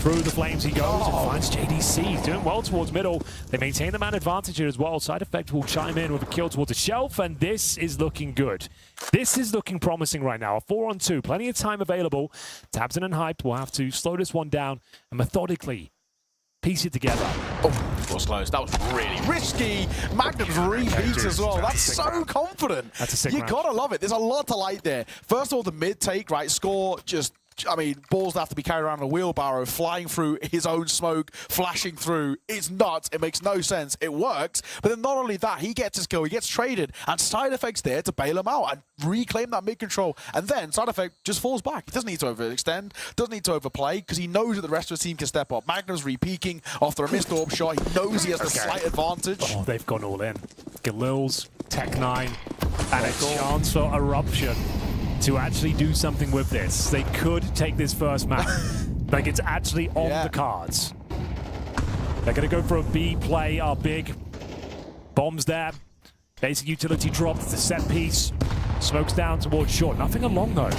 Through the flames he goes and finds JDC. He's doing well towards middle. They maintain the man advantage here as well. Side Effect will chime in with a kill towards the shelf, and this is looking good. This is looking promising right now. A 4-on-2, plenty of time available. Tabson and Hyped will have to slow this one down and methodically piece it together. Oh, that was close. That was really risky. Magnum's repeats as well. That's so confident. That's a sick You gotta love it. There's a lot to like there. First of all, the mid take, right? Score just... balls have to be carried around in a wheelbarrow, flying through his own smoke, flashing through. It's nuts. It makes no sense. It works. But then not only that, he gets his kill, he gets traded, and Side Effect's there to bail him out and reclaim that mid-control. And then Side Effect just falls back. He doesn't need to overextend, doesn't need to overplay, because he knows that the rest of the team can step up. Magnum's re-peeking after a missed Orb shot. He knows he has the slight advantage. Oh, they've gone all in. Galil's, Tech9, and a chance for Eruption to actually do something with this. They could take this first map. Like, it's actually on the cards. They're going to go for a B play, are Big. Bombs there. Basic utility dropped. The set piece. Smokes down towards short. Nothing along, though.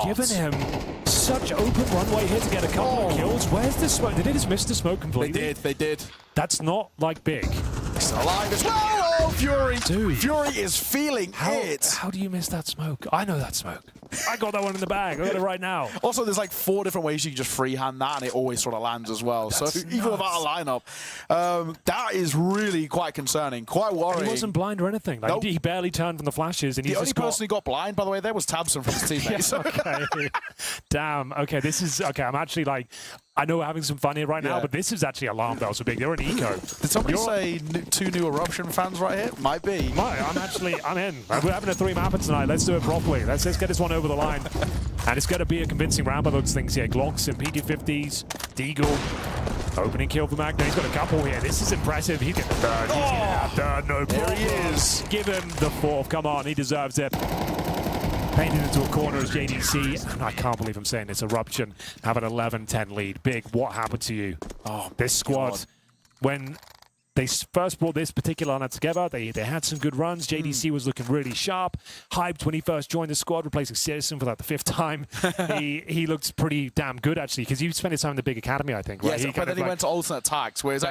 Given him such open runway here to get a couple of kills. Where's the smoke? Did they just miss the smoke completely? They did. That's not like Big. It's alive as well. Oh, Fury! Dude. Fury is feeling it. How do you miss that smoke? I know that smoke. I got that one in the bag. I got it right now. Also, there's like 4 different ways you can just freehand that, and it always sort of lands as well. That's so even without a lineup, that is really quite concerning, quite worrying. And he wasn't blind or anything. Like, he barely turned from the flashes, and the only person who got blind, by the way, there was Tabson from his teammates. Okay. Damn. Okay, this is okay. I'm actually like, I know we're having some fun here right now, but this is actually alarm bells are big. They're an eco. Did somebody say 2 new Eruption fans right here? Might be. I'm in. We're having a 3-mapper tonight. Let's do it properly. Let's get this one over the line. And it's going to be a convincing round by those things here. Glocks and PT50s. Deagle. Opening kill for Magna. He's got a couple here. This is impressive. He's getting the third. He's getting that third. No problem. There he is. Give him the 4th. Come on. He deserves it. Painted into a corner as JDC, and I can't believe I'm saying this, Eruption have an 11-10 lead. Big, what happened to you? Oh, this squad, when they first brought this particular lineup together, they had some good runs. JDC was looking really sharp. Hyped when he first joined the squad, replacing Citizen for like the 5th time. he looked pretty damn good, actually, because he spent his time in the big academy, I think. Right? Yes, but then he went to alternate tags, whereas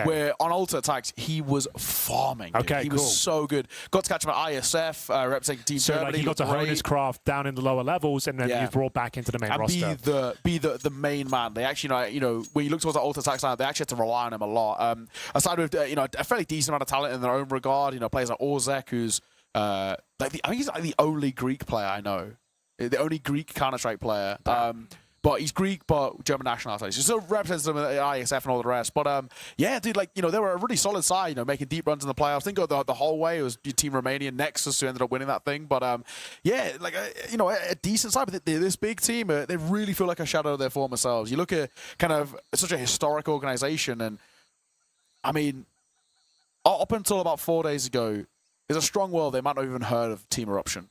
where on alternate tags, he was farming. Okay, he was so good. Got to catch him at ISF, representing Team Germany. Like he got to hone his craft down in the lower levels, and then he was brought back into the main roster. Be the main man. They actually, when you look towards the alternate tags line, they actually had to rely on him a lot. Aside with a fairly decent amount of talent in their own regard, players like Orzek, who's I think he's like the only Greek player I know, the only Greek Counter-Strike player. But he's Greek, but German nationality. So still represents them at ISF and all the rest. But yeah, dude, they were a really solid side, making deep runs in the playoffs. I think the whole way it was Team Romania, Nexus, who ended up winning that thing. But yeah, a decent side. But this big team, they really feel like a shadow of their former selves. You look at kind of such a historic organization, and I mean, up until about 4 days ago, there's a strong world they might not have even heard of Team Eruption.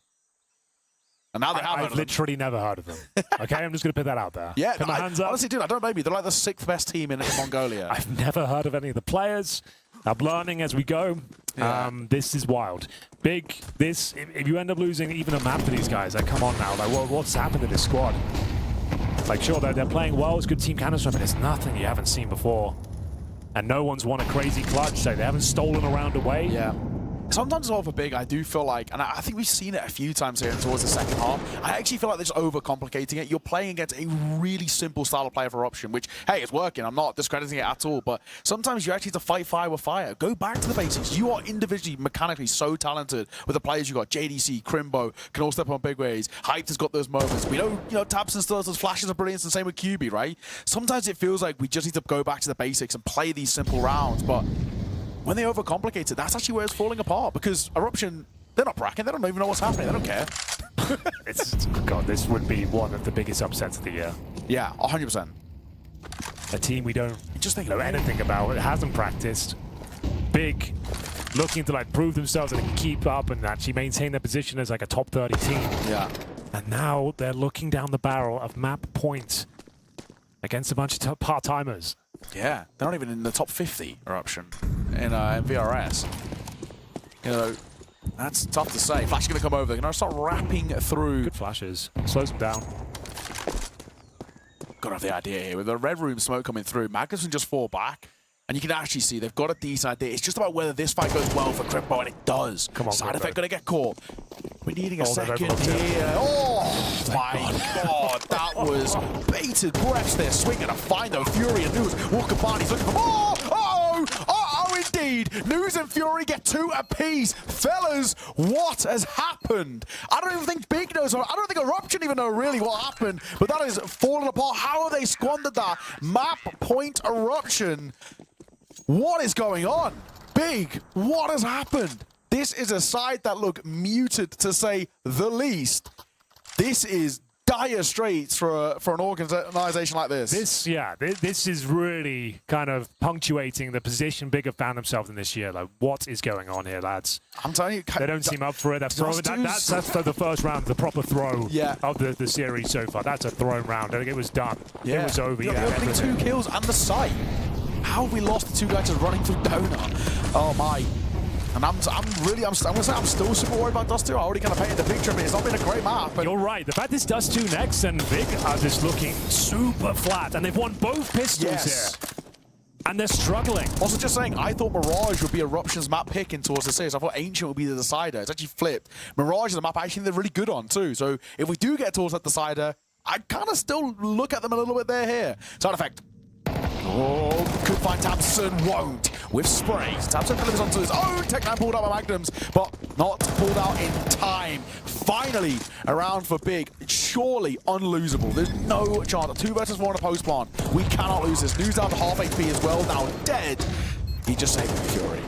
And now they have. I've literally never heard of them. Okay, I'm just going to put that out there. Yeah, put my hands up. Honestly, dude, I don't blame you. They're like the 6th best team in Mongolia. I've never heard of any of the players. I'm learning as we go. Yeah. This is wild. Big. If you end up losing even a map to these guys, come on now. Like, what's happened to this squad? Like, sure, they're playing well. It's good team Counter-Strike, but there's nothing you haven't seen before. And no one's won a crazy clutch, so they haven't stolen a round away. Yeah. Sometimes over Big, I do feel like, and I think we've seen it a few times here towards the second half, I actually feel like they're just overcomplicating it. You're playing against a really simple style of play for Eruption, which, hey, it's working. I'm not discrediting it at all, but sometimes you actually have to fight fire with fire. Go back to the basics. You are individually, mechanically so talented with the players you got. JDC, Crimbo, can all step on big ways. Hyped has got those moments. We know, Tabson still has those flashes of brilliance, and same with QB, right? Sometimes it feels like we just need to go back to the basics and play these simple rounds, but when they overcomplicate it, that's actually where it's falling apart, because Eruption, they're not bracking, they don't even know what's happening, they don't care. God, this would be one of the biggest upsets of the year. Yeah, 100%. A team we don't know anything about, it hasn't practiced. Big, looking to prove themselves and keep up and actually maintain their position as like a top 30 team. Yeah. And now they're looking down the barrel of map points against a bunch of part-timers. Yeah, they're not even in the top 50 Eruption in VRS. That's tough to say. Flash is going to come over. They're going to start wrapping through. Good flashes. Slows them down. Got to have the idea here. With the red room smoke coming through, Magnus can just fall back. And you can actually see they've got a decent idea. It's just about whether this fight goes well for Crimbo, and it does. Come on, Side effect going to get caught. We're needing a second here. Oh my God, that was bated breaths there. Swinging a find though. Fury and News walk apart. He's looking for more. Indeed. News and Fury get 2 apiece. Fellas, what has happened? I don't even think Big knows. I don't think Eruption even know really what happened. But that is falling apart. How have they squandered that? Map point Eruption. What is going on? Big, what has happened? This is a side that look muted, to say the least. This is dire straits for an organization like this. This is really kind of punctuating the position Big have found themselves in this year. Like, what is going on here, lads? I'm telling you, they don't seem up for it. That's the first round, the proper throw of the series so far. That's a thrown round. I think it was done. It was over. The opening 2 kills and the sight. How have we lost the 2 guys just running through Donut? Oh my. And I'm going to say I'm still super worried about Dust 2. I already kind of painted the picture, but it's not been a great map. You're right. The fact is Dust 2 next and Big are just looking super flat, and they've won both pistols here. And they're struggling. Also, just saying, I thought Mirage would be Eruption's map pick in towards the series. I thought Ancient would be the decider. It's actually flipped. Mirage is a map I think they're really good on too. So if we do get towards that decider, I kind of still look at them a little bit there here. Side effect. Oh, could find Tamsin, won't. With sprays. Tamsin delivers onto his own. Tech9 pulled out by Magnums, but not pulled out in time. Finally, around for Big. Surely unlosable. There's no chance. 2 versus 1 on a post plant. We cannot lose this. News down to half HP as well. Now dead. He just saved Fury.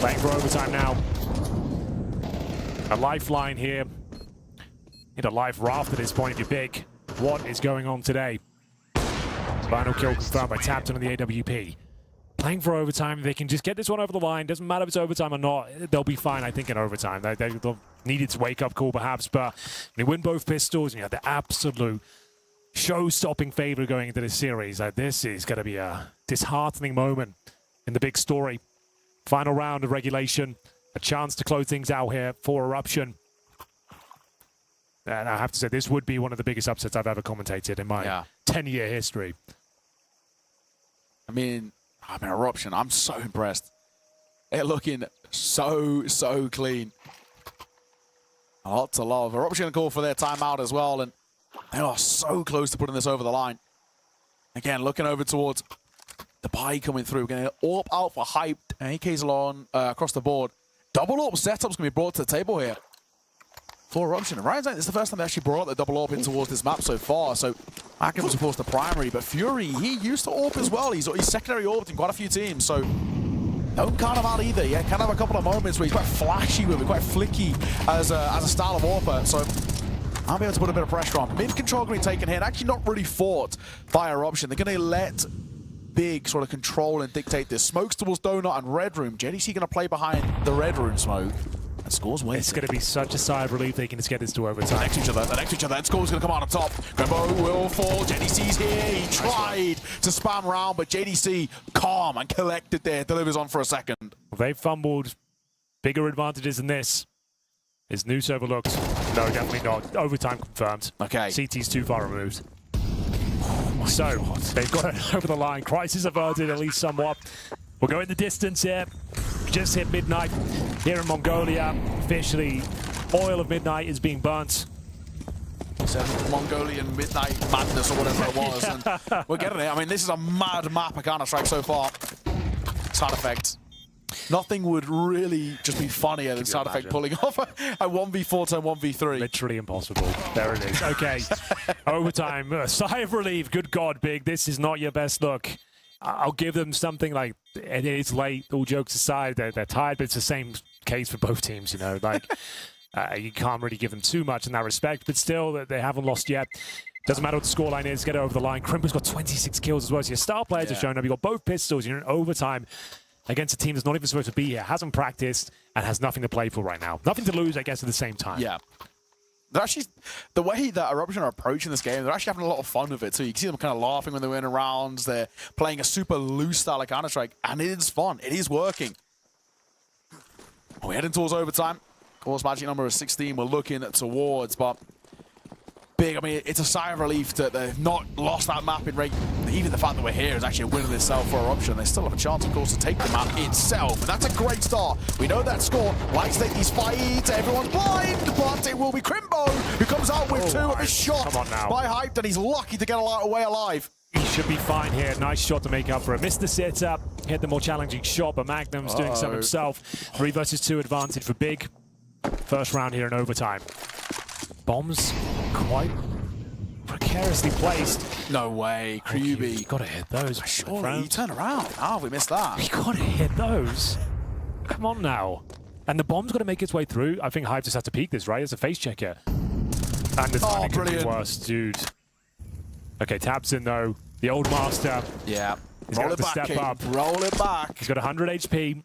Playing for overtime now. A lifeline here. Hit a life raft at this point if you're Big. What is going on today? Final kill confirmed by Tapton on the AWP. Playing for overtime, they can just get this one over the line. Doesn't matter if it's overtime or not. They'll be fine, I think, in overtime. They'll need its wake-up call, perhaps, but they win both pistols, and you have the absolute show-stopping favor going into this series. This is going to be a disheartening moment in the big story. Final round of regulation. A chance to close things out here for Eruption. And I have to say, this would be one of the biggest upsets I've ever commentated in my 10-year history. I mean, Eruption, I'm so impressed. They're looking so clean. A lot to love. Eruption going to call for their timeout as well, and they are so close to putting this over the line. Again, looking over towards the buy coming through. We're going to AWP out for Hyped. AKs along across the board. Double AWP setup's going to be brought to the table here for Eruption. And Ryan's like, this is the first time they actually brought the double AWP in towards this map so far. So Magnum was, of course, the primary, but Fury, he used to AWP as well. He's secondary AWPed in quite a few teams, so don't count him out either. Yeah, kind of a couple of moments where he's quite flashy with it, quite flicky as a style of AWPer. So I'll be able to put a bit of pressure on. Mid control going to be taken here, and actually not really fought by Eruption. They're going to let Big sort of control and dictate this. Smokes towards Donut and Red Room. JDC going to play behind the Red Room smoke. And Scores wins. It's going to be such a sigh of relief they can just get this to overtime. Next to each other, and Scores going to come out on top. Grimbo will fall. JDC's here. He tried to spam round, but JDC calm and collected there. Delivers on for a second. They've fumbled bigger advantages than this. Is Noose overlooked? No, definitely not. Overtime confirmed. Okay. CT's too far removed. So, they've got it over the line. Crisis averted, at least somewhat. We'll go in the distance here. Just hit midnight here in Mongolia. Officially, oil of midnight is being burnt. Mongolian midnight madness or whatever it was. And we're getting it. I mean, this is a mad map of Counter-Strike so far. Side effects. Nothing would really just be funnier than Side Effect pulling off a 1v4 turn 1v3. Literally impossible. There it is. Okay. Overtime. Sigh of relief. Good God, Big. This is not your best look. I'll give them something like, it is late, all jokes aside, they're tired, but it's the same case for both teams, you know. Like, you can't really give them too much in that respect, but still, they haven't lost yet. Doesn't matter what the scoreline is, get it over the line. Crimper's got 26 kills as well, so your star players have shown up. You've got both pistols, you're in overtime against a team that's not even supposed to be here, hasn't practiced, and has nothing to play for right now. Nothing to lose, I guess, at the same time. Yeah. They're actually, the way that Eruption are approaching this game, they're actually having a lot of fun with it too. You can see them kind of laughing when they win rounds. They're playing a super loose style of Counter-Strike, and it is fun. It is working. We're heading towards overtime. Of course, magic number is 16 we're looking towards, but Big, I mean, it's a sigh of relief that they've not lost that map in rate. Even the fact that we're here is actually a win in itself for Eruption. They still have a chance, of course, to take the map itself. And that's a great start. We know that score. Likes to take these fights. Everyone's blind, but it will be Crimbo who comes out with two of his shot by Hyped, and he's lucky to get away alive. He should be fine here. Nice shot to make up for it. Missed the setup. Hit the more challenging shot, but Magnum's doing some himself. 3 versus 2 advantage for Big. First round here in overtime. Bombs quite precariously placed. No way, Kryubi. You gotta hit those. Surely, you turn around. Oh, we missed that. You gotta hit those. Come on now. And the bomb's gotta make its way through. I think Hype just has to peek this, right? It's a face checker. And the timing could be worse, dude. Okay, Tabs in though. The old master. Yeah. He's got to step up. Roll it back. He's got 100 HP.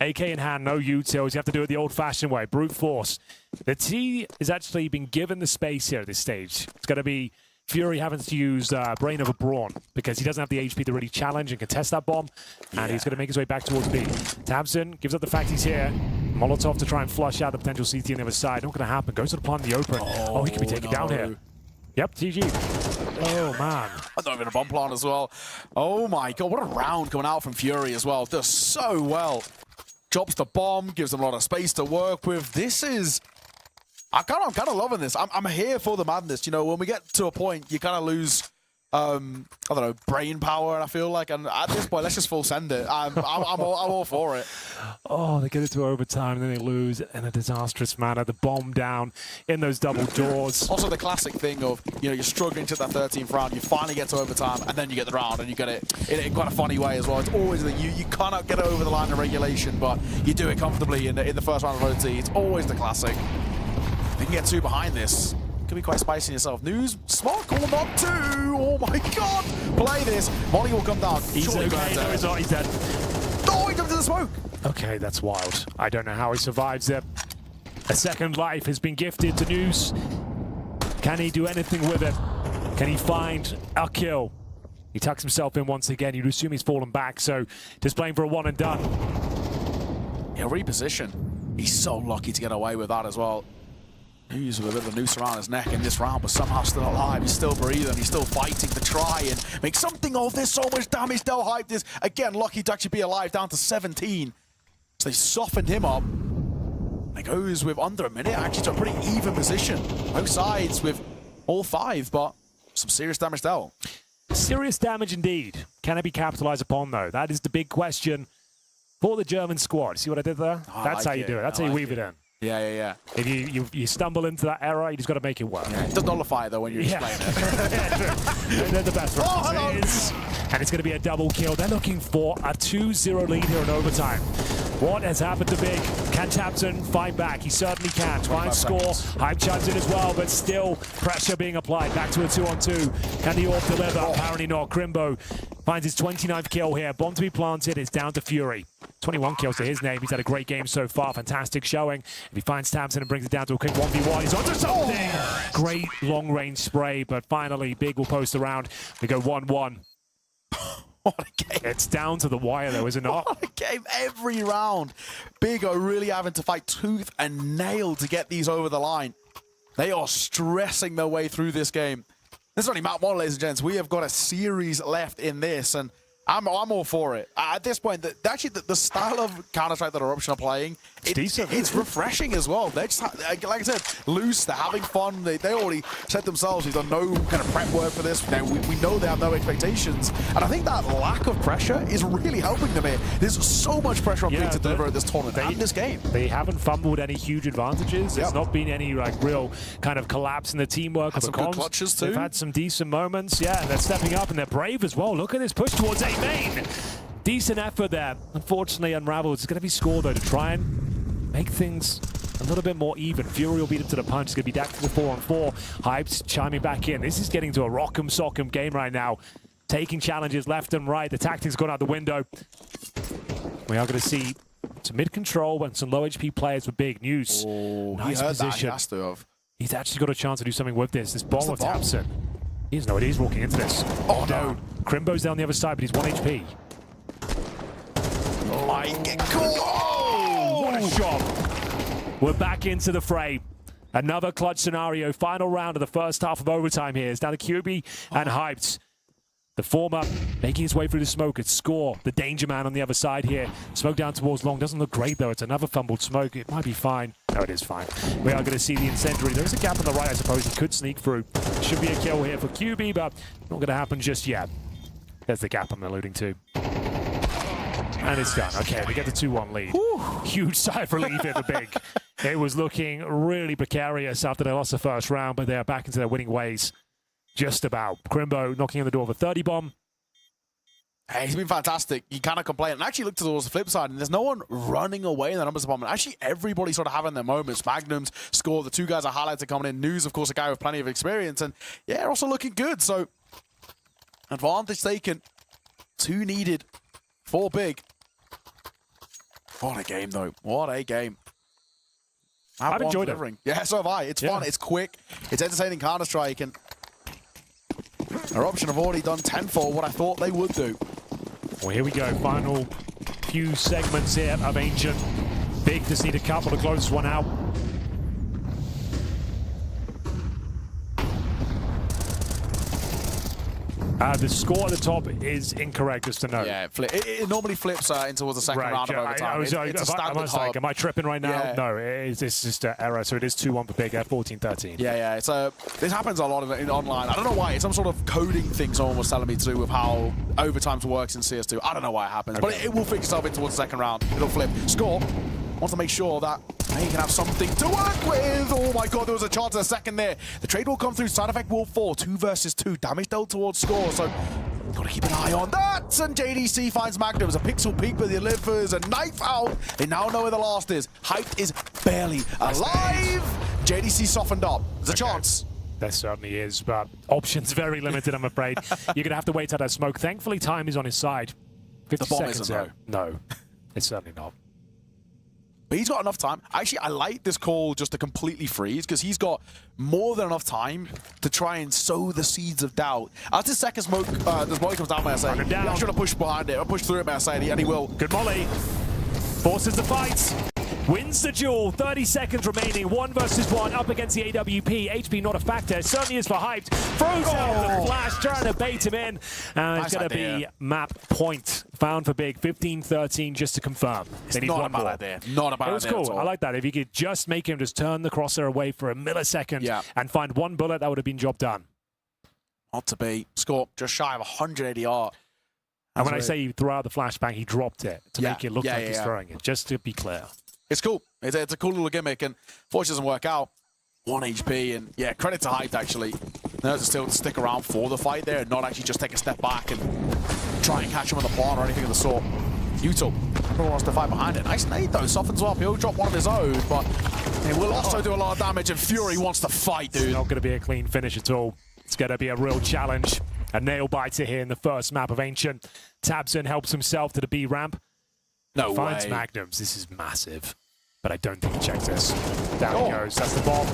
AK in hand, no utils. You have to do it the old-fashioned way, brute force. The T is actually been given the space here at this stage. It's going to be Fury having to use Brain over Brawn because he doesn't have the HP to really challenge and contest that bomb, and he's going to make his way back towards B. Tabson gives up the fact he's here. Molotov to try and flush out the potential CT on the other side. Not going to happen. Goes to the plant in the open. Oh, he could be taken down here. Yep, GG. Oh, man. Not even a bomb plant as well. Oh, my God. What a round coming out from Fury as well. Does so well. Drops the bomb, gives them a lot of space to work with. This is... I'm kind of loving this. I'm here for the madness. You know, when we get to a point, you kind of lose... I don't know, brain power, I feel like. And at this point, let's just full send it. I'm all for it. Oh, they get it to overtime, and then they lose in a disastrous manner. The bomb down in those double doors. Also, the classic thing of, you know, you're struggling to that 13th round, you finally get to overtime, and then you get the round, and you get it in quite a funny way as well. It's always that you cannot get it over the line of regulation, but you do it comfortably in the first round of OT. It's always the classic. If you can get 2 behind this, could be quite spicy yourself. News, smart call, not 2. Oh my God! Play this. Molly will come down. He's okay. No, he's not. He's dead. Oh, he jumped to the smoke. Okay, that's wild. I don't know how he survives it. A second life has been gifted to News. Can he do anything with it? Can he find a kill? He tucks himself in once again. You'd assume he's fallen back, so just playing for a 1 and done. He'll reposition. He's so lucky to get away with that as well. News with a bit of a noose around his neck in this round, but somehow still alive. He's still breathing. He's still fighting to try and make something of this. So much damage. Del hyped this. Again, lucky to actually be alive, down to 17. So they softened him up. It goes with under a minute, actually, to a pretty even position. Both sides with all 5, but some serious damage dealt. Serious damage indeed. Can it be capitalized upon, though? That is the big question for the German squad. See what I did there? That's how you do it. That's how you weave it in. Yeah. If you stumble into that error, you just got to make it work. Yeah, it does nullify it, though, when you explain it. Yeah, true. They're the best. And it's going to be a double kill. They're looking for a 2-0 lead here in overtime. What has happened to Big? Can Tapson fight back? He certainly can. Try and score. Hype chimes in as well, but still pressure being applied. Back to a 2-on-2. Can the Orb deliver? Apparently not. Crimbo finds his 29th kill here. Bomb to be planted. It's down to Fury. 21 kills to his name. He's had a great game so far. Fantastic showing. If he finds Tapson and brings it down to a quick 1v1, he's onto something. Great long-range spray, but finally Big will post around. We go 1-1. What a game. It's down to the wire, though, is it not? What a game every round. Big are really having to fight tooth and nail to get these over the line. They are stressing their way through this game. This is only map 1, ladies and gents. We have got a series left in this, and I'm all for it. At this point, actually, the style of Counter-Strike that Eruption are playing, it's refreshing as well. They're just, like I said, loose. They're having fun. They already said themselves, we've done no kind of prep work for this. Now, we know they have no expectations. And I think that lack of pressure is really helping them here. There's so much pressure on Big to deliver at this tournament and this game. They haven't fumbled any huge advantages. There's not been any real kind of collapse in the teamwork. Had some good clutches too. They've had some decent moments. Yeah, and they're stepping up and they're brave as well. Look at this push towards A main. Decent effort there. Unfortunately, Unraveled. It's going to be scored, though, to try and make things a little bit more even. Fury will beat him to the punch. It's going to be back to the 4-on-4. Hypes chiming back in. This is getting to a rock'em sock'em game right now. Taking challenges left and right. The tactics gone out the window. We are going to see some mid-control and some low HP players with Big News. Oh, nice he heard position. That. He has to have. He's actually got a chance to do something with this. This bomb of Tapson. He has no idea he's walking into this. Oh, no. Crimbo's down the other side, but he's 1 HP. Oh, what a shot. We're back into the fray. Another clutch scenario. Final round of the first half of overtime here. It's down to QB and Hyped. The former making his way through the smoke. It's Score, the danger man on the other side here. Smoke down towards Long. Doesn't look great, though. It's another fumbled smoke. It might be fine. No, it is fine. We are going to see the incendiary. There's a gap on the right, I suppose. He could sneak through. Should be a kill here for QB, but not going to happen just yet. There's the gap I'm alluding to. And it's done. Okay, we get the 2-1 lead. Huge sigh of relief here for Big. It was looking really precarious after they lost the first round, but they are back into their winning ways. Just about. Crimbo knocking on the door of a 30 bomb. Hey, he's been fantastic. You cannot complain. And actually look towards the flip side, and there's no one running away in the numbers department. Actually, everybody's sort of having their moments. Magnum's Score, the 2 guys are highlighted coming in. News, of course, a guy with plenty of experience. And yeah, also looking good. So, advantage taken. 2 needed for Big. What a game, though. What a game. I've enjoyed it. Yeah, so have I. It's fun. It's quick. It's entertaining Counter-Strike. And Eruption have already done tenfold what I thought they would do. Well, here we go. Final few segments here of Ancient. Big just need a couple to close this one out. The score at the top is incorrect, just to note. Yeah, it normally flips in towards the second round of overtime. It's a standard hub. Am I tripping right now? Yeah. No, it's just an error. So it is 2-1 for Big at 14-13. Yeah. This happens a lot in online. I don't know why. It's some sort of coding thing someone was telling me to do with how overtimes works in CS2. I don't know why it happens, but it will fix itself in towards the second round. It'll flip. Score wants to make sure that he can have something to work with. Oh my god, there was a chance in a second there. The trade will come through. Side effect will fall. 2 versus 2. Damage dealt towards Score. So got to keep an eye on that. And JDC finds Magnum. As a pixel peek, but delivers a knife out. They now know where the last is. Hyped is barely alive. JDC softened up. There's a chance. There certainly is, but options very limited, I'm afraid. You're going to have to wait out that smoke. Thankfully, time is on his side. 50 the bomb seconds isn't, out. No, it's certainly not. But he's got enough time. Actually, I like this call just to completely freeze because he's got more than enough time to try and sow the seeds of doubt. As the second smoke, the smoke comes down, MESA. He's trying to push behind it, or push through it, MESA, and he will. Good volley. Forces the fight. Wins the duel. 30 seconds remaining. 1 versus 1 up against the AWP. HP not a factor. It certainly is for Hyped. Throws out the flash, trying to bait him in. It's going to be map point found for Big. 15-13 just to confirm. It's not a bad idea. Not a bad idea. It was cool. I like that. If you could just make him just turn the crosshair away for a millisecond and find 1 bullet, that would have been job done. Not to be. Score just shy of 100 ADR. And when I say he threw out the flashbang, he dropped it to make it look like he's throwing it, just to be clear. It's cool. It's a cool little gimmick, and fortunately doesn't work out. 1 HP, and yeah, credit to Hyped, actually. Knows to still stick around for the fight there and not actually just take a step back and try and catch him on the pawn or anything of the sort. Util wants to fight behind it. Nice nade, though. Softens up. He'll drop one of his own, but it will also do a lot of damage, and Fury wants to fight, dude. It's not going to be a clean finish at all. It's going to be a real challenge. A nail biter here in the first map of Ancient. Tabson helps himself to the B ramp. No Finds way. Magnums. This is massive. But I don't think he checked this. Down he goes. That's the bomb.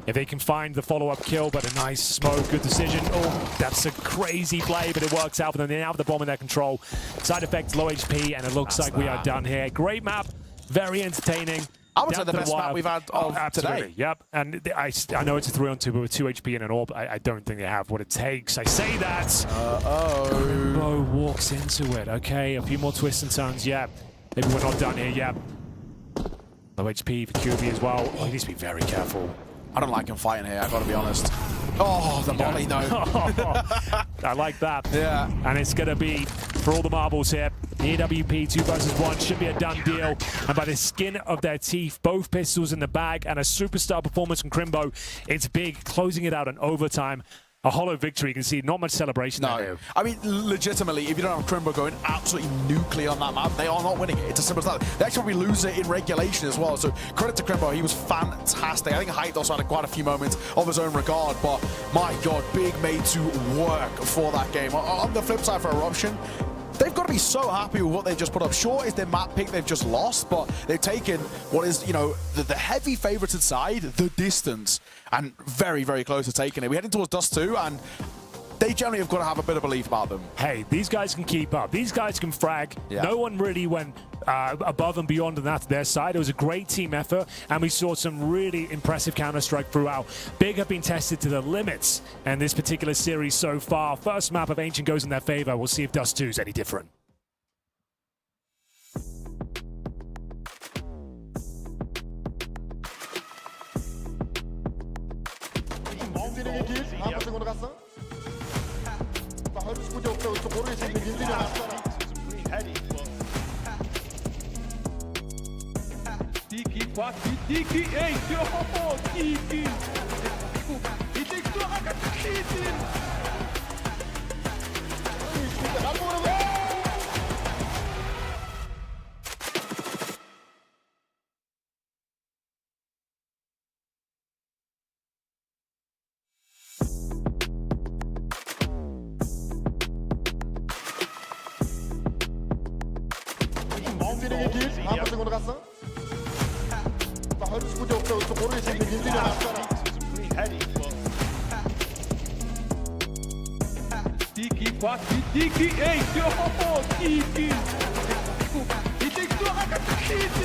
If they can find the follow-up kill, but a nice smoke, good decision. Oh, that's a crazy play, but it works out for them. They now have the bomb in their control. Side effects, low HP, and it looks like we are done here. Great map, very entertaining. I would say the best map we've had of absolutely. Today. Yep, and I know it's a 3-on-2, but with 2 HP and an orb, I don't think they have what it takes. I say that. Bo walks into it. Okay, a few more twists and turns. Yeah, maybe we're not done here. Yeah. Low HP for QB as well. Oh, he needs to be very careful. I don't like him fighting here, I've got to be honest. Oh, the volley, though. I like that. Yeah. And it's going to be, for all the marbles here, the AWP 2 versus 1 should be a done deal. And by the skin of their teeth, both pistols in the bag and a superstar performance from Crimbo, it's Big, closing it out in overtime. A hollow victory. You can see not much celebration there. I mean, legitimately, if you don't have Crimbo going absolutely nuclear on that map, they are not winning it. It's as simple as that. They actually probably lose it in regulation as well. So credit to Crimbo. He was fantastic. I think Hyped also had quite a few moments of his own regard. But my God, Big made to work for that game. On the flip side for Eruption, they've got to be so happy with what they've just put up. Sure, it's their map pick they've just lost, but they've taken what is, you know, the heavy favorited side, the distance, and very, very close to taking it. We're heading towards Dust 2, and they generally have got to have a bit of belief about them. Hey, these guys can keep up. These guys can frag. Yeah. No one really went above and beyond on that to their side. It was a great team effort, and we saw some really impressive Counter-Strike throughout. Big have been tested to the limits in this particular series so far. First map of Ancient goes in their favor. We'll see if Dust 2 is any different. Tiki, quattro, tiki, ei, oh, tiki. He takes 2 tiki. Tiki, quattro, tiki, ei, oh, tiki. He takes 2 tiki.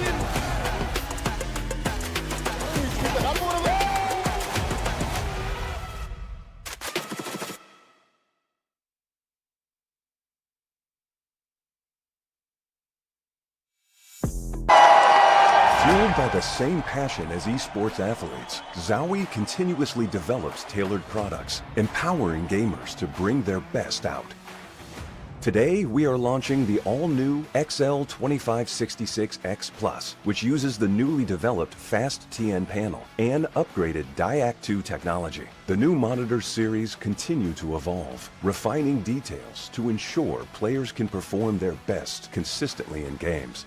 Fueled by the same passion as esports athletes, Zowie continuously develops tailored products, empowering gamers to bring their best out. Today, we are launching the all-new XL2566X Plus, which uses the newly developed Fast TN panel and upgraded DIAC2 technology. The new monitor series continue to evolve, refining details to ensure players can perform their best consistently in games.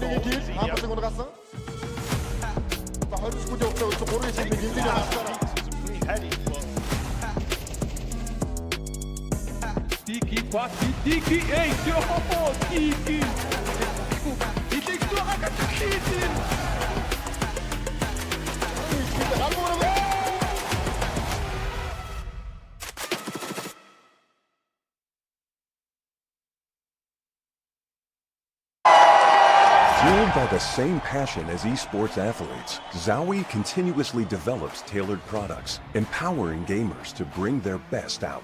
1-ийн гил хамтлаг унгасан. За 20 секундын хугацаанд 3-ын шилбэг эндээ хасаараа. Tiki, quatro, tiki, ei, tiki. E tem que tocar com a tiki. Fueled by the same passion as esports athletes, Zowie continuously develops tailored products, empowering gamers to bring their best out.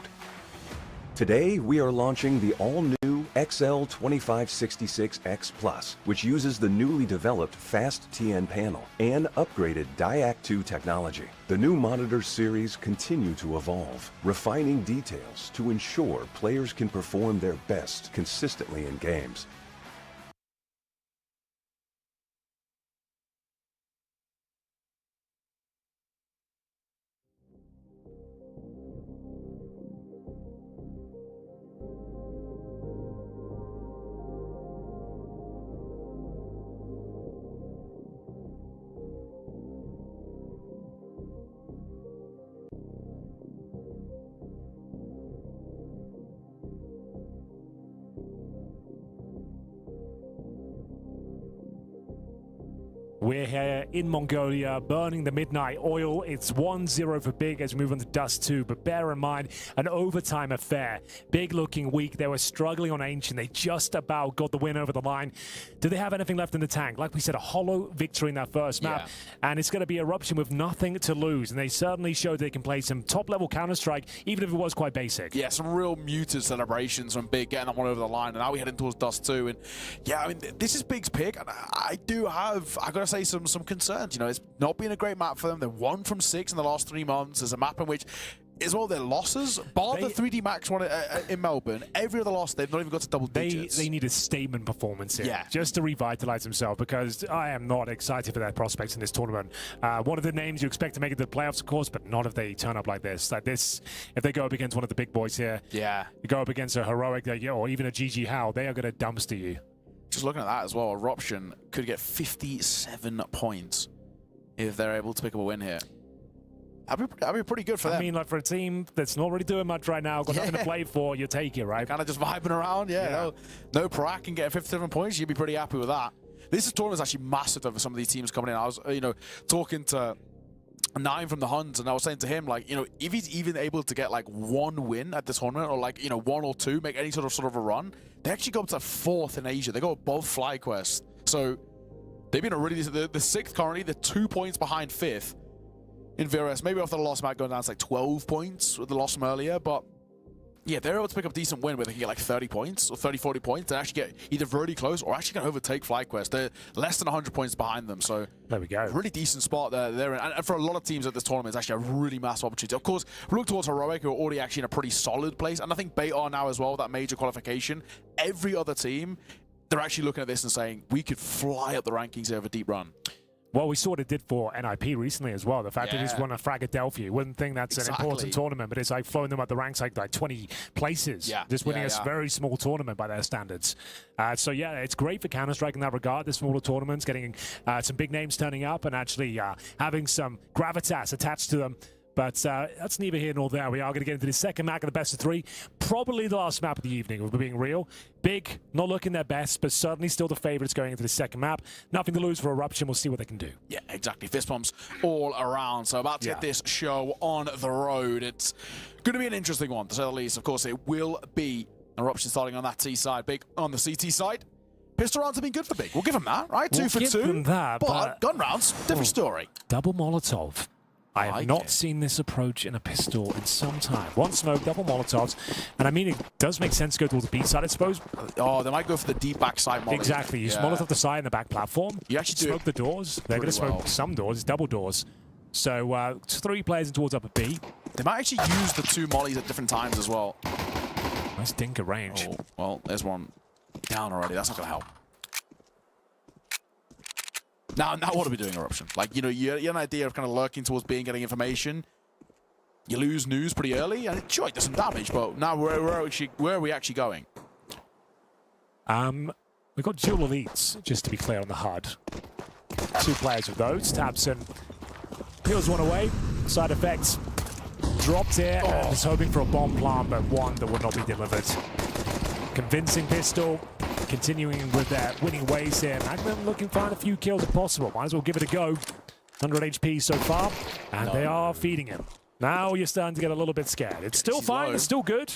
Today, we are launching the all-new XL2566X Plus, which uses the newly developed Fast TN panel and upgraded Diac2 technology. The new monitor series continue to evolve, refining details to ensure players can perform their best consistently in games. We're here in Mongolia, burning the midnight oil. It's 1-0 for Big as we move on to Dust 2, but bear in mind, an overtime affair. Big looking weak. They were struggling on Ancient. They just about got the win over the line. Do they have anything left in the tank? Like we said, a hollow victory in that first map, and it's going to be Eruption with nothing to lose, and they certainly showed they can play some top-level Counter-Strike, even if it was quite basic. Yeah, some real muted celebrations from Big getting that one over the line, and now we're heading towards Dust 2, and yeah, I mean, this is Big's pick, and I gotta say, some concerns. You know, it's not been a great map for them. They're 1 from 6 in the last 3 months. There's a map in which is all their losses, bar the 3D Max one in Melbourne. Every other loss, they've not even got to double digits. They need a statement performance here, just to revitalize themselves, because I am not excited for their prospects in this tournament. One of the names you expect to make it to the playoffs, of course, but not if they turn up like this. If they go up against one of the big boys here, go up against a Heroic, or even a GG How, they are going to dumpster you. Just looking at that as well, Eruption could get 57 points if they're able to pick up a win here. That'd be pretty good for them. I mean, like for a team that's not really doing much right now, got nothing to play for, you take it, right? Kind of just vibing around, no prac and getting 57 points, you'd be pretty happy with that. This tournament's actually massive for some of these teams coming in. I was, talking to Nine from the Huns, and I was saying to him, like, if he's even able to get like 1 win at this tournament, or like, 1 or 2, make any sort of a run, they actually go up to 4th in Asia. They go above FlyQuest. So they've been already the 6th currently. They're 2 points behind 5th in VRS. Maybe after the loss might go down to like 12 points with the loss from earlier, but yeah, they're able to pick up a decent win where they can get like 30 points or 30, 40 points and actually get either really close or actually going to overtake FlyQuest. They're less than 100 points behind them, so there we go. Really decent spot there. And for a lot of teams at this tournament, it's actually a really massive opportunity. Of course, we look towards Heroic, who are already actually in a pretty solid place, and I think Beta now as well, that major qualification. Every other team, they're actually looking at this and saying, we could fly up the rankings here of a deep run. Well, we saw what it did for NIP recently as well. The fact that he's won a Fragadelphia. You wouldn't think that's an important tournament, but it's like flowing them up the ranks like 20 places. Just winning a very small tournament by their standards. So yeah, it's great for Counter-Strike in that regard, the smaller tournaments, getting some big names turning up and actually having some gravitas attached to them. But that's neither here nor there. We are going to get into the second map of the best of 3. Probably the last map of the evening, if we're being real. Big, not looking their best, but certainly still the favorites going into the second map. Nothing to lose for Eruption. We'll see what they can do. Yeah, exactly. Fist bumps all around. So about to get this show on the road. It's going to be an interesting one, to say the least. Of course, it will be Eruption starting on that T side. Big on the CT side. Pistol rounds have been good for Big. We'll give them that, right? We'll 2 for 2. give them that, but gun rounds, different story. Double Molotov. I have not seen this approach in a pistol in some time. 1 smoke, double Molotovs. And I mean, it does make sense to go towards the B side, I suppose. Oh, they might go for the deep backside molly. Exactly. You Molotov the side and the back platform. You actually smoke the doors. They're going to smoke some doors. It's double doors. So 3 players in towards upper B. They might actually use the 2 mollies at different times as well. Nice dinker range. Oh, well, there's one down already. That's not going to help. Now what are we doing, Eruption? Like, you have an idea of kind of lurking towards B and getting information. You lose news pretty early, and sure, it does some damage, but now where are we actually going? We've got dual elites, just to be clear on the HUD. 2 players with those. Tabson peels one away. Side effects. Dropped here and was hoping for a bomb plant, but one that would not be delivered. Convincing pistol. Continuing with their winning ways here. Magnum looking for a few kills if possible. Might as well give it a go. 100 HP so far, and they are feeding him. Now you're starting to get a little bit scared. It's still fine, it's still good.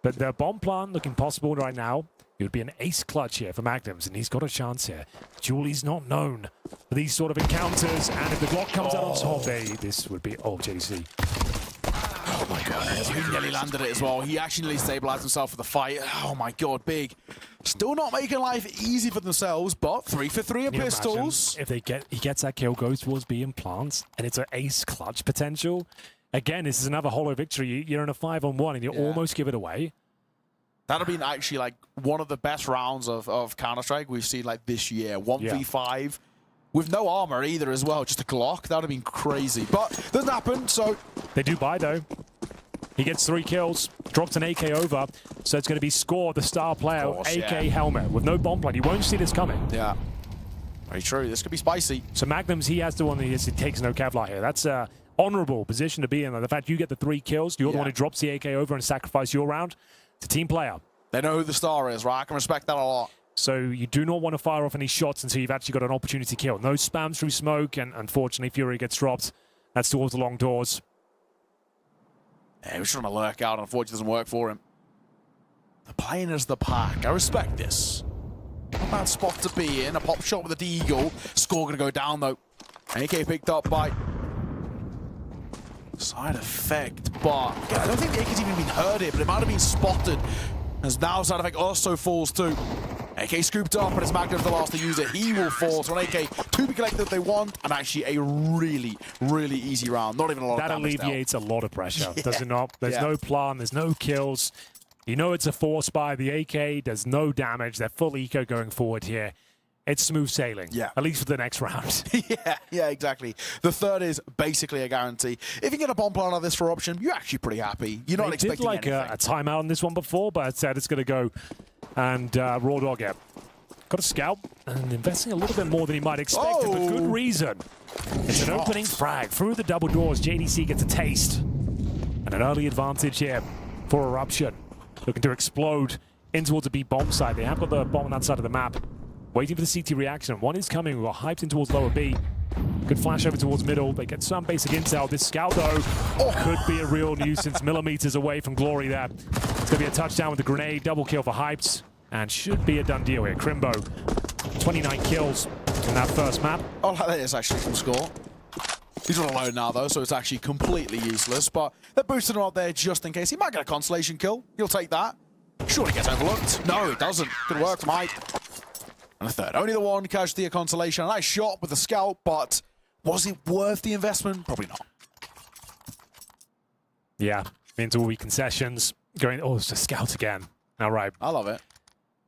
But the bomb plant looking possible right now. It would be an ace clutch here for Magnums, and he's got a chance here. Julie's not known for these sort of encounters, and if the Glock comes out on top, this would be, JDC. Oh my god, he nearly landed it as well. He actually nearly stabilized himself for the fight. Oh my god, big. Still not making life easy for themselves, but 3 for 3 of pistols. If he gets that kill, goes towards B and plants, and it's an ace clutch potential. Again, this is another hollow victory. You're in a 5-on-1, and you almost give it away. That'd have been actually like one of the best rounds of Counter-Strike we've seen like this year. 1v5 with no armor either as well, just a Glock. That would have been crazy, but doesn't happen, so... They do buy though. He gets 3 kills, drops an AK over, so it's going to be Score, the star player, AK helmet with no bomb plant. You won't see this coming. Yeah. Very true. This could be spicy. So Magnums, he has the one that he takes no Kevlar here. That's a honorable position to be in. The fact you get the 3 kills, you're the one who drops the AK over and sacrifice your round. It's a team player. They know who the star is, right? I can respect that a lot. So you do not want to fire off any shots until you've actually got an opportunity to kill. No spams through smoke, and unfortunately Fury gets dropped. That's towards the long doors. Yeah, he was trying to lurk out. Unfortunately, it doesn't work for him. The playing as the pack. I respect this. Not a bad spot to be in. A pop shot with a D-Eagle. Score going to go down, though. AK picked up by... Side effect, but... Yeah, I don't think the AK's even been heard here, but it might have been spotted. As now side effect also falls too. AK scooped up, and it's Magnum the last to use it. He will fall. So an AK to be collected if they want, and actually a really, really easy round. Not even a lot of damage. That alleviates a lot of pressure, does it not? There's no plan, there's no kills. You know it's a force by the AK. There's no damage. They're full eco going forward here. It's smooth sailing, at least for the next round. yeah, exactly. The third is basically a guarantee. If you get a bomb plant out of this for Eruption, you're actually pretty happy. You're not expecting anything. A timeout on this one before, but said it's going to go and Raw Dog got a scout and investing a little bit more than he might expect, for good reason. It's an opening frag through the double doors. JDC gets a taste and an early advantage here for Eruption. Looking to explode in towards the B bomb side. They have got the bomb on that side of the map. Waiting for the CT reaction. One is coming. We got hyped in towards lower B. Good flash over towards middle. They get some basic intel. This scout, though, could be a real nuisance. Millimeters away from Glory there. It's going to be a touchdown with the grenade. Double kill for Hyped. And should be a done deal here. Crimbo, 29 kills in that first map. Oh, that is actually from Score. He's not alone now, though, so it's actually completely useless. But they're boosting him out there just in case. He might get a consolation kill. He'll take that. Sure, he gets overlooked. No, it doesn't. Good work from Hype. And the third, only the one casualty of consolation. A nice shot with the scout, but was it worth the investment? Probably not. Yeah, into all concessions. Going, it's a scout again. All right. I love it.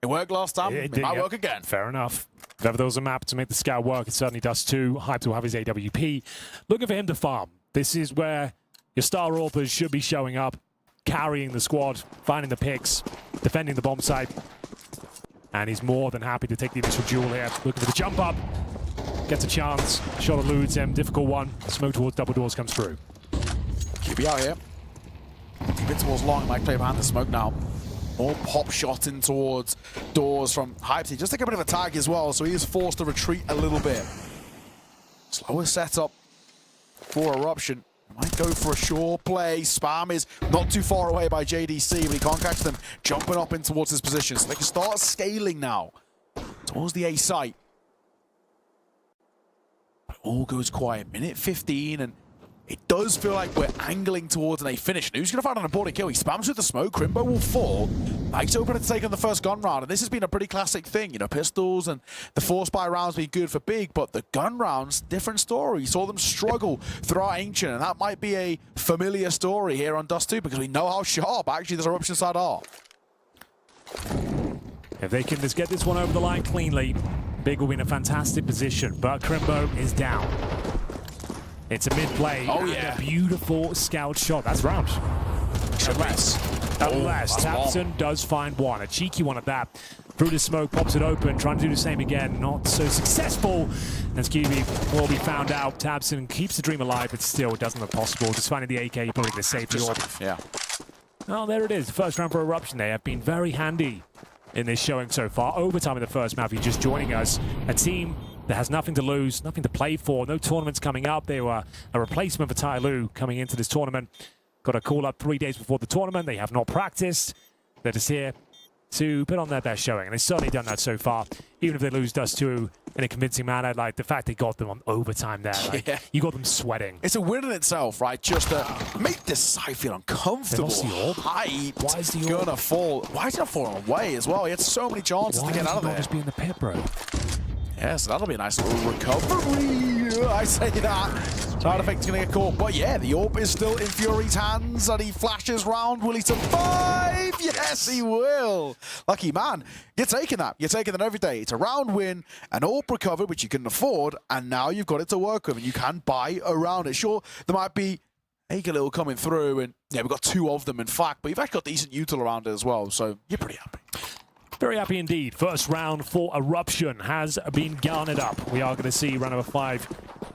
It worked last time. It might work again. Fair enough. If ever there was a map to make the scout work, it certainly does too. Hyped will have his AWP. Looking for him to farm. This is where your star AWPers should be showing up, carrying the squad, finding the picks, defending the bomb site. And he's more than happy to take the initial duel here. Looking for the jump up. Gets a chance. Shot eludes him. Difficult one. Smoke towards double doors comes through. QB out here. A bit towards long. Might play behind the smoke now. More pop shot in towards doors from Hypes. He just take a bit of a tag as well, so he is forced to retreat a little bit. Slower setup for Eruption. Might go for a short play. Spam is not too far away by JDC, but he can't catch them jumping up in towards his position. So they can start scaling now towards the A site. But all goes quiet. Minute 15, and it does feel like we're angling towards an A finish. And who's going to find an important kill? He spams with the smoke. Crimbo will fall. Mike's open to take on the first gun round. And this has been a pretty classic thing. You know, pistols and the force buy rounds being good for Big, but the gun rounds, different story. You saw them struggle throughout Ancient, and that might be a familiar story here on Dust 2 because we know how sharp actually this Eruption side are. If they can just get this one over the line cleanly, Big will be in a fantastic position, but Crimbo is down. It's a mid-play. A beautiful scout shot. That's round. Unless Tapson does find one. A cheeky one at that. through the smoke, pops it open, trying to do the same again. Not so successful. As QB will be found out. Tabson keeps the dream alive, but still it doesn't look possible. Just finding the AK, probably the safety orb. Yeah. Oh, there it is. First round for Eruption. They have been very handy in this showing so far. Overtime in the first map. If you're just joining us, a team that has nothing to lose, nothing to play for, no tournaments coming up. They were a replacement for Tai Lu coming into this tournament. Got a call up 3 days before the tournament. They have not practiced. They're just here to put on their best showing, and they've certainly done that so far. Even if they lose Dust 2 in a convincing manner, like the fact they got them on overtime there, like, you got them sweating. It's a win in itself, right? Just to make this side feel uncomfortable. Why is the orb gonna fall? Why is it not falling away as well? He had so many chances to get out of there. Just be in the pit, bro. Yes, that'll be a nice little recovery. I say that. Side effect's gonna get caught, but yeah, the orb is still in Fury's hands, and he flashes round. Will he survive? Yes, he will. Lucky man. You're taking that. You're taking that every day. It's a round win, an orb recovered, which you can afford, and now you've got it to work with, and you can buy around it. Sure, there might be Little coming through, and yeah, we've got 2 of them, in fact, but you've actually got decent util around it as well, so you're pretty happy. Very happy indeed. First round for Eruption has been garnered up. We are going to see round number 5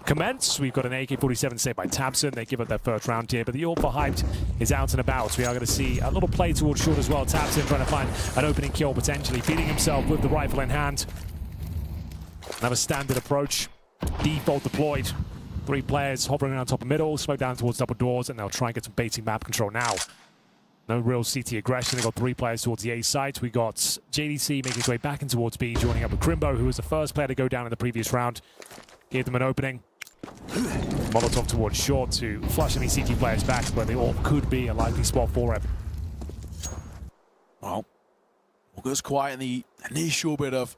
commence. We've got an AK-47 saved by Tabson. They give up their first round here, but the orb for Hyped is out and about. We are going to see a little play towards short as well. Tabson trying to find an opening kill, potentially feeding himself with the rifle in hand. Another standard approach. Default deployed. 3 players hovering around top of middle, smoke down towards double doors, and they'll try and get some basic map control now. No real CT aggression. They got 3 players towards the A site. We got JDC making his way back in towards B, joining up with Crimbo, who was the first player to go down in the previous round. Gave them an opening. Molotov towards short to flush any CT players back, but the AWP could be a likely spot for him. Well, all goes quiet in the initial bit of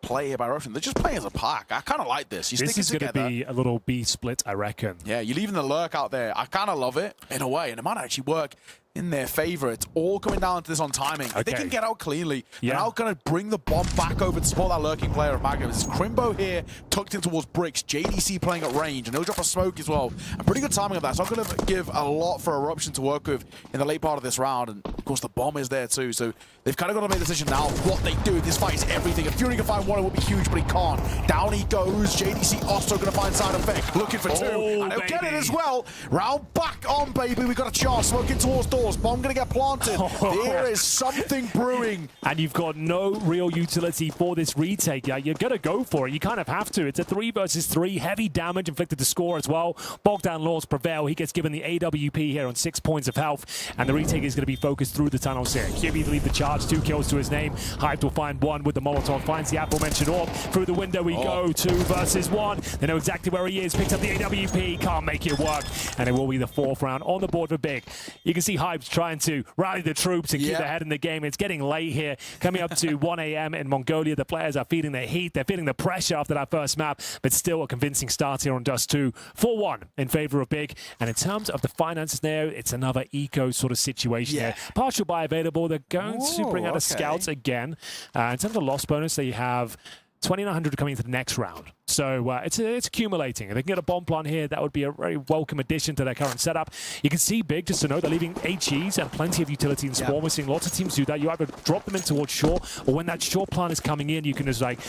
play here by Eruption. They're just playing as a pack. I kind of like this. This is going to be a little B split, I reckon. Yeah, you're leaving the lurk out there. I kind of love it in a way, and it might actually work in their favor. It's all coming down to this on timing. If they can get out cleanly, they're now going to bring the bomb back over to support that lurking player of Magnum. It's Crimbo here, tucked in towards bricks. JDC playing at range, and he'll drop a smoke as well. And pretty good timing of that. So I'm going to give a lot for Eruption to work with in the late part of this round. And of course, the bomb is there too. So they've kind of got to make a decision now. What they do. This fight is everything. If Fury can find one, it would be huge, but he can't. Down he goes. JDC also going to find side effect. Looking for 2. And he'll get it as well. Round back on, baby. We got a chance. Smoking towards doors. Bomb going to get planted. There is something brewing. And you've got no real utility for this retake. Yeah, you're going to go for it. You kind of have to. It's a 3 versus 3. Heavy damage inflicted to score as well. Bogdan Laws prevail. He gets given the AWP here on 6 points of health. And the retake is going to be focused through the tunnels here. QB to lead the charge. 2 kills to his name. Hyped will find 1 with the Molotov. Finds the aforementioned orb. Through the window we go. 2 versus 1. They know exactly where he is. Picks up the AWP. Can't make it work. And it will be the 4th round on the board for Big. You can see Hyped trying to rally the troops and keep their head in the game. It's getting late here. Coming up to 1 a.m. in Mongolia. The players are feeling the heat. They're feeling the pressure after that first map, but still a convincing start here on Dust 2. 4-1 in favor of Big. And in terms of the finances there, it's another eco sort of situation here. Partial buy available. They're going to bring out a scouts again. In terms of loss bonus, they have 2,900 coming into the next round. So it's accumulating. If they can get a bomb plant here, that would be a very welcome addition to their current setup. You can see Big, just to note, they're leaving HEs and plenty of utility in spawn. We're seeing lots of teams do that. You either drop them in towards shore, or when that shore plant is coming in, you can just like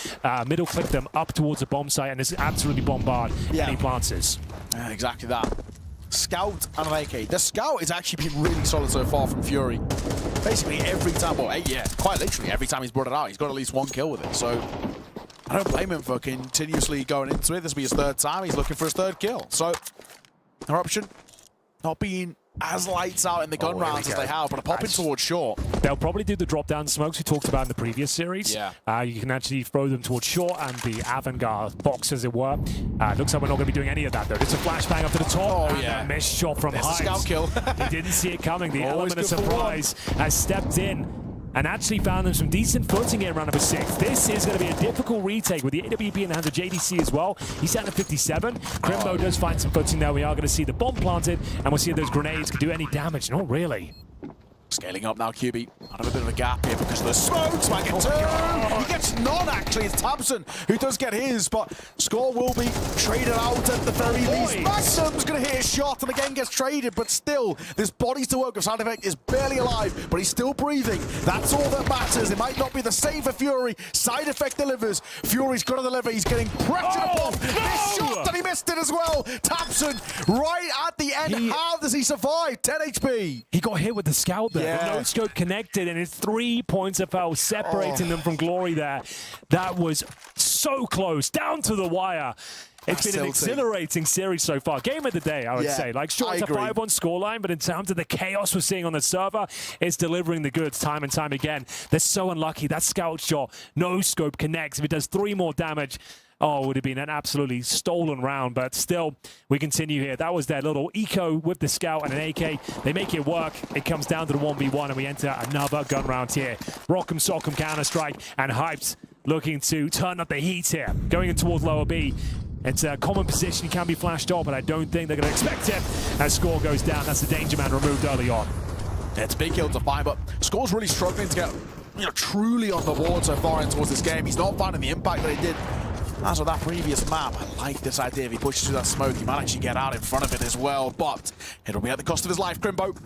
middle click them up towards the bomb site and just absolutely bombard any plants. Exactly that. Scout and an AK. The Scout has actually been really solid so far from Fury. Basically every time, well, quite literally every time he's brought it out, he's got at least 1 kill with it. So I don't blame him for continuously going into it. This will be his 3rd time. He's looking for his 3rd kill. So Eruption not being as lights out in the gun rounds as they have, but a pop in towards short. They'll probably do the drop-down smokes we talked about in the previous series. You can actually throw them towards short and the avant-garde box, as it were. Looks like we're not going to be doing any of that, though. It's a flashbang up to the top. A missed shot from Hyped. Scout kill. He didn't see it coming. The element of surprise has stepped in and actually found them some decent footing here in round number 6. This is going to be a difficult retake with the AWP in the hands of JDC as well. He's sat at 57. Crimbo does find some footing there. We are going to see the bomb planted, and we'll see if those grenades can do any damage. Not really. Scaling up now, QB. Out of a bit of a gap here because of the smokes. Might get two. He gets none, actually. It's Thompson who does get his, but score will be traded out at the very least. Maxim's going to hit a shot and again gets traded, but still, this bodies to work of Side Effect is barely alive, but he's still breathing. That's all that matters. It might not be the same for Fury. Side Effect delivers. Fury's got to deliver. He's getting pressured upon. This shot, and he missed it as well. Thompson, right at the end. How does he survive? 10 HP. He got hit with the scout there. Yeah. The no scope connected, and it's 3 points of foul separating them from glory there. That was so close, down to the wire. It's been an exhilarating series so far. Game of the day, I would say. Like, sure, it's a 5-1 scoreline, but in terms of the chaos we're seeing on the server, it's delivering the goods time and time again. They're so unlucky. That scout shot, no scope connects. If it does 3 more damage, oh, it would have been an absolutely stolen round, but still, we continue here. That was their little eco with the scout and an AK. They make it work. It comes down to the 1v1, and we enter another gun round here. Rock'em Sock'em Counter-Strike, and Hyped looking to turn up the heat here. Going in towards lower B. It's a common position, can be flashed off, but I don't think they're going to expect it. As Score goes down, that's the danger man removed early on. It's big kill to find, but Score's really struggling to get truly on the board so far in towards this game. He's not finding the impact that he did as with that previous map. I like this idea. If he pushes through that smoke, he might actually get out in front of it as well, but it'll be at the cost of his life, Crimbo.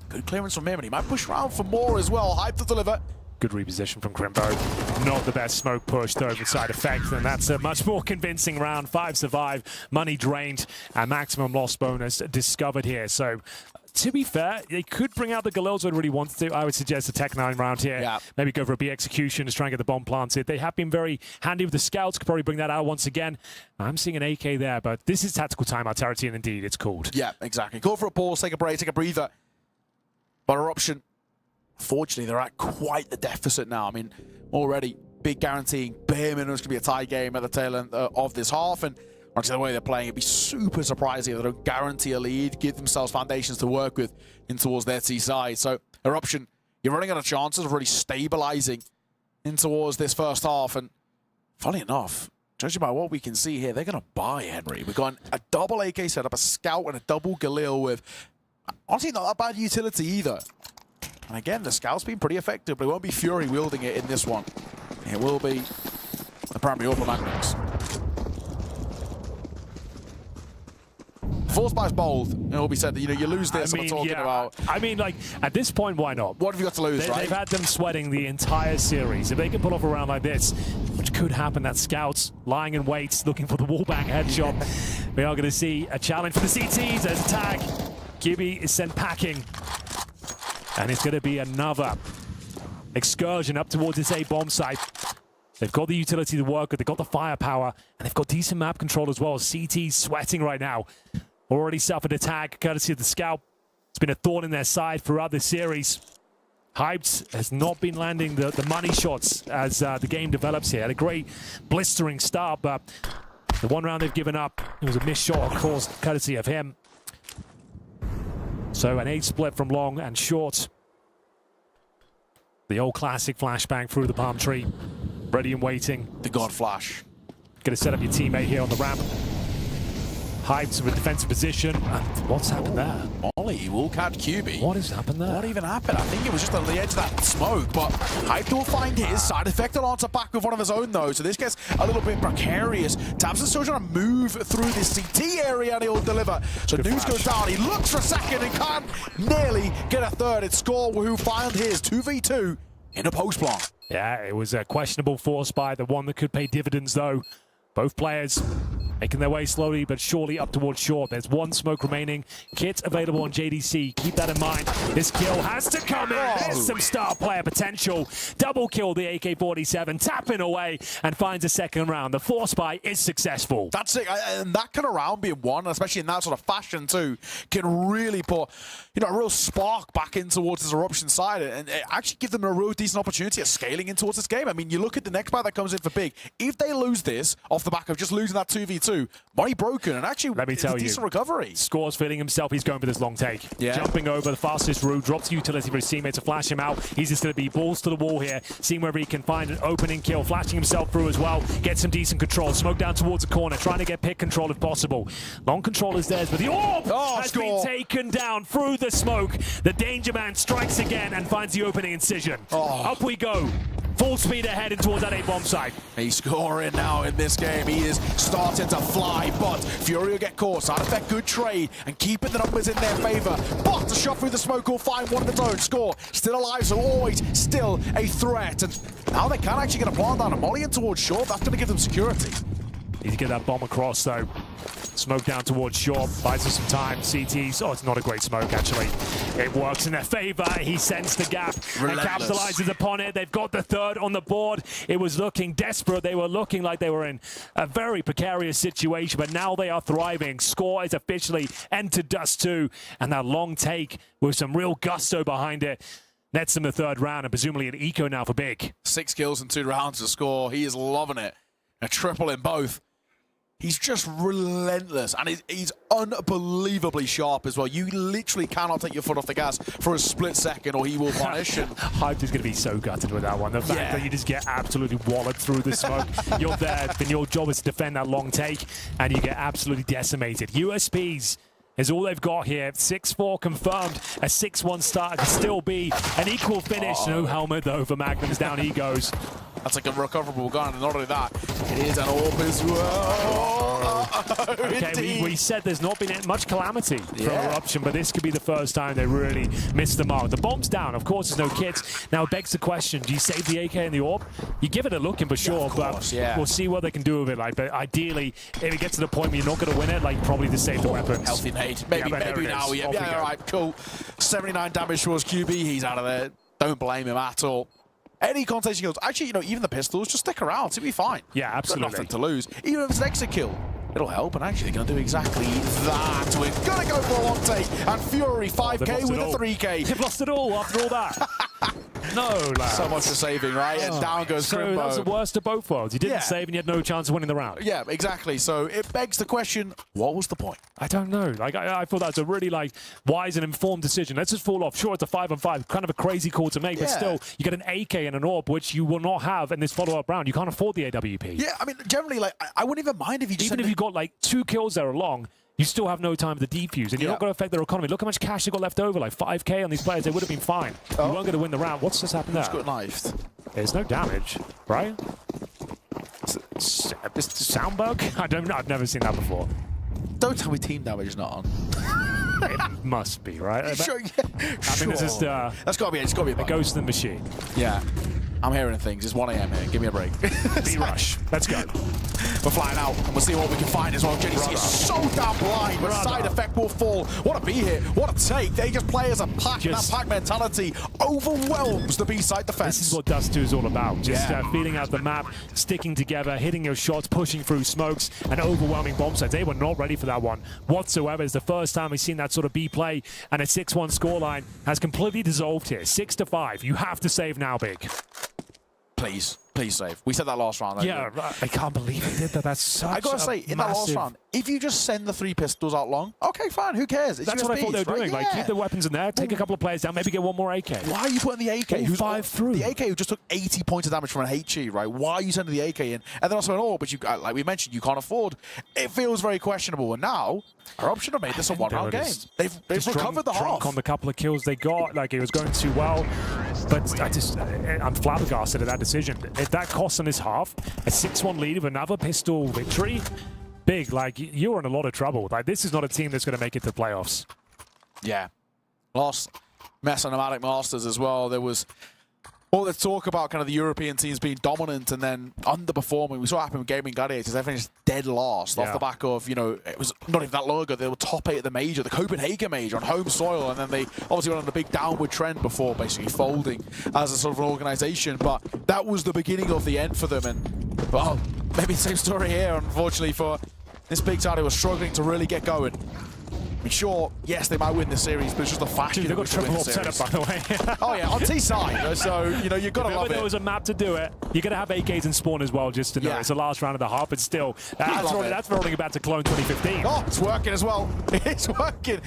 Good clearance from him, and he might push around for more as well. Hype to deliver. Good reposition from Crimbo. Not the best smoke push, though, with Side Effect, and that's a much more convincing round. 5 survive, money drained, and maximum loss bonus discovered here. So, to be fair, they could bring out the Galils when really wants to. I would suggest a Tech-9 round here. Yeah. Maybe go for a B execution to try and get the bomb planted. They have been very handy with the scouts. Could probably bring that out once again. I'm seeing an AK there, but this is tactical timeout territory, and indeed, it's called. Yeah, exactly. Call for a pause, take a break, take a breather. But Eruption, fortunately, they're at quite the deficit now. I mean, already big guaranteeing bare minimum is going to be a tie game at the tail end of this half, and actually the way they're playing, it'd be super surprising if they don't guarantee a lead, give themselves foundations to work with in towards their T side. So Eruption, you're running out of chances of really stabilizing in towards this first half, and funny enough, judging by what we can see here, they're going to buy Henry. We've got a double AK setup, a scout, and a double Galil with honestly not that bad utility either. And again, the scout's been pretty effective, but it won't be Fury wielding it in this one. It will be the primary Orphan Magnets. Force buys bold. It will be said that, you lose this, I'm talking about. I mean, like, at this point, why not? What have you got to lose, right? They've had them sweating the entire series. If they can pull off a round like this, which could happen, that scouts lying in wait, looking for the wallbang headshot. We are going to see a challenge for the CTs. There's a tag. QB is sent packing. And it's going to be another excursion up towards this A-bomb site. They've got the utility to work with, they've got the firepower, and they've got decent map control as well. CT's sweating right now. Already suffered a tag, courtesy of the scout. It's been a thorn in their side throughout the series. Hyped has not been landing the money shots as the game develops here. Had a great blistering start, but the one round they've given up, it was a missed shot, of course, courtesy of him. So an 8 split from long and short. The old classic flashbang through the palm tree. Ready and waiting. The God Flash. Gonna set up your teammate here on the ramp. Hyped with defensive position. And what's happened there? Ollie will catch QB. What has happened there? What even happened? I think it was just on the edge of that smoke, but Hyped will find his Side Effect will answer back with one of his own though, so this gets a little bit precarious. Thompson's still trying to move through this CT area and he'll deliver. So News goes down, he looks for a second and can't nearly get a third. It's Score who found his 2v2 in a post plant. Yeah, it was a questionable force buy, the one that could pay dividends though. Both players making their way slowly but surely up towards short. There's one smoke remaining. Kit available on JDC. Keep that in mind. This kill has to come in. There's some star player potential. Double kill the AK-47, tapping away and finds a second round. The force buy is successful. That's it. And that kind of round being won, especially in that sort of fashion too, can really put a real spark back in towards this Eruption side and actually give them a real decent opportunity at scaling in towards this game. I mean, you look at the next buy that comes in for Big. If they lose this off the back of just losing that 2v2, 2. Body broken, and actually, let me tell you, decent recovery. Score's feeling himself. He's going for this long take. Yeah. Jumping over the fastest route, drops utility for his teammate to flash him out. He's just going to be balls to the wall here, seeing whether he can find an opening kill, flashing himself through as well, get some decent control. Smoke down towards the corner, trying to get pick control if possible. Long control is theirs, but the orb has been taken down through the smoke. The Danger Man strikes again and finds the opening incision. Up we go. Full speed ahead and towards that A bomb site. He's scoring now in this game. He is starting to fly, but Fury will get caught. Side effect, good trade, and keeping the numbers in their favor. But the shot through the smoke will find one of its own. Score still alive, so always still a threat. And now they can actually get a plant down a molly in towards Short. That's going to give them security. Need to get that bomb across, though. Smoke down towards Short, buys us some time. CTs, it's not a great smoke, actually. It works in their favor. He sends the gap and capitalizes upon it. They've got the third on the board. It was looking desperate. They were looking like they were in a very precarious situation, but now they are thriving. Score is officially entered Dust 2, and that long take with some real gusto behind it nets them the third round, and presumably an eco now for Big. 6 kills in 2 rounds to Score. He is loving it. A triple in both. He's just relentless, and he's unbelievably sharp as well. You literally cannot take your foot off the gas for a split second or he will punish. And Hype is going to be so gutted with that one. The fact that you just get absolutely walloped through the smoke. You're there, then your job is to defend that long take, and you get absolutely decimated. USPs is all they've got here. 6-4 confirmed. A 6-1 start could still be an equal finish. No helmet, though, for Magnums. Down he goes. That's like a recoverable gun, and not only that, it is an orb as well. Okay, we said there's not been much calamity from Eruption, but this could be the first time they really missed the mark. The bomb's down, of course, there's no kits. Now it begs the question, do you save the AK and the orb? You give it a look in for sure, but we'll see what they can do with it. But ideally, if it gets to the point where you're not going to win it, probably just save the weapons. Healthy nade. Maybe now. Yeah, all right, cool. 79 damage towards QB. He's out of there. Don't blame him at all. Any contagion kills, actually, even the pistols, just stick around. It'll be fine. Yeah, absolutely. Got nothing to lose. Even if it's an exit kill, it'll help, and actually they're going to do exactly that. We're going to go for a long take, and Fury 5k with a 3k. They've lost it all after all that. No, lads. So much for saving, right? And down goes Crimbo. So that's the worst of both worlds. You didn't save and you had no chance of winning the round. Yeah, exactly. So it begs the question, what was the point? I don't know. I thought that was a really wise and informed decision. Let's just fall off. Sure, it's a 5-on-5, kind of a crazy call to make, but still, you get an AK and an AWP, which you will not have in this follow-up round. You can't afford the AWP. Yeah, I mean, generally, I wouldn't even mind if you just... Even if you got 2 kills there along, you still have no time to defuse, and you're not going to affect their economy. Look how much cash they got left over, 5k on these players. They would have been fine. You weren't going to win the round. What's just happened there? Just got knifed. There's no damage, right? This sound bug? I've never seen that before. Don't tell me team damage is not on. It must be, right? Sure, I mean, this is that's got to be it. It's got to be a ghost in the machine. Yeah. I'm hearing things. It's 1 AM here. Give me a break. B-Rush. Let's go. We're flying out, and we'll see what we can find as well. JDC is so damn blind, but side effect will fall. What a B hit. What a take. They just play as a pack. That pack mentality overwhelms the B-side defense. This is what Dust 2 is all about. Just feeling out the map, sticking together, hitting your shots, pushing through smokes, and overwhelming bomb sites. They were not ready for that one whatsoever. It's the first time we've seen that sort of B play, and a 6-1 scoreline has completely dissolved here. 6-5. You have to save now, Big. Please save. We said that last round. Yeah, I can't believe he did that. That's such I gotta say, in that last round, if you just send the 3 pistols out long, okay, fine, who cares? It's That's what I thought they were doing. Right? Keep the weapons in there, take a couple of players down, maybe get one more AK. Why are you putting the AK? Who's 5 through? The AK who just took 80 points of damage from an HE, right? Why are you sending the AK in? And then also but you, like we mentioned, you can't afford. It feels very questionable. And now, Eruption have made this a 1-round game. They've recovered the half. On the couple of kills they got, it was going too well. But I'm flabbergasted at that decision. If that costs them this half, a 6-1 lead with another pistol victory, Big, you're in a lot of trouble. This is not a team that's going to make it to the playoffs. Yeah. Last MESA Nomadic Masters as well, there was all the talk about kind of the European teams being dominant and then underperforming. We saw it happen with Gaming Gladiators. They finished dead last off the back of, it was not even that long ago. They were top 8 at the major, the Copenhagen major on home soil, and then they obviously went on a big downward trend before basically folding as a sort of an organization. But that was the beginning of the end for them. And, well, maybe the same story here, unfortunately, for this big side who was struggling to really get going. I mean, sure, yes, they might win the series, but it's just the fashion. Dude, they've got triple setup, by the way. Oh yeah, on T side. So you've got to love it. If there was a map to do it, you're going to have AKs in spawn as well, just to know it's the last round of the half. But still, that's rolling about to clone 2015. Oh, it's working as well. It's working.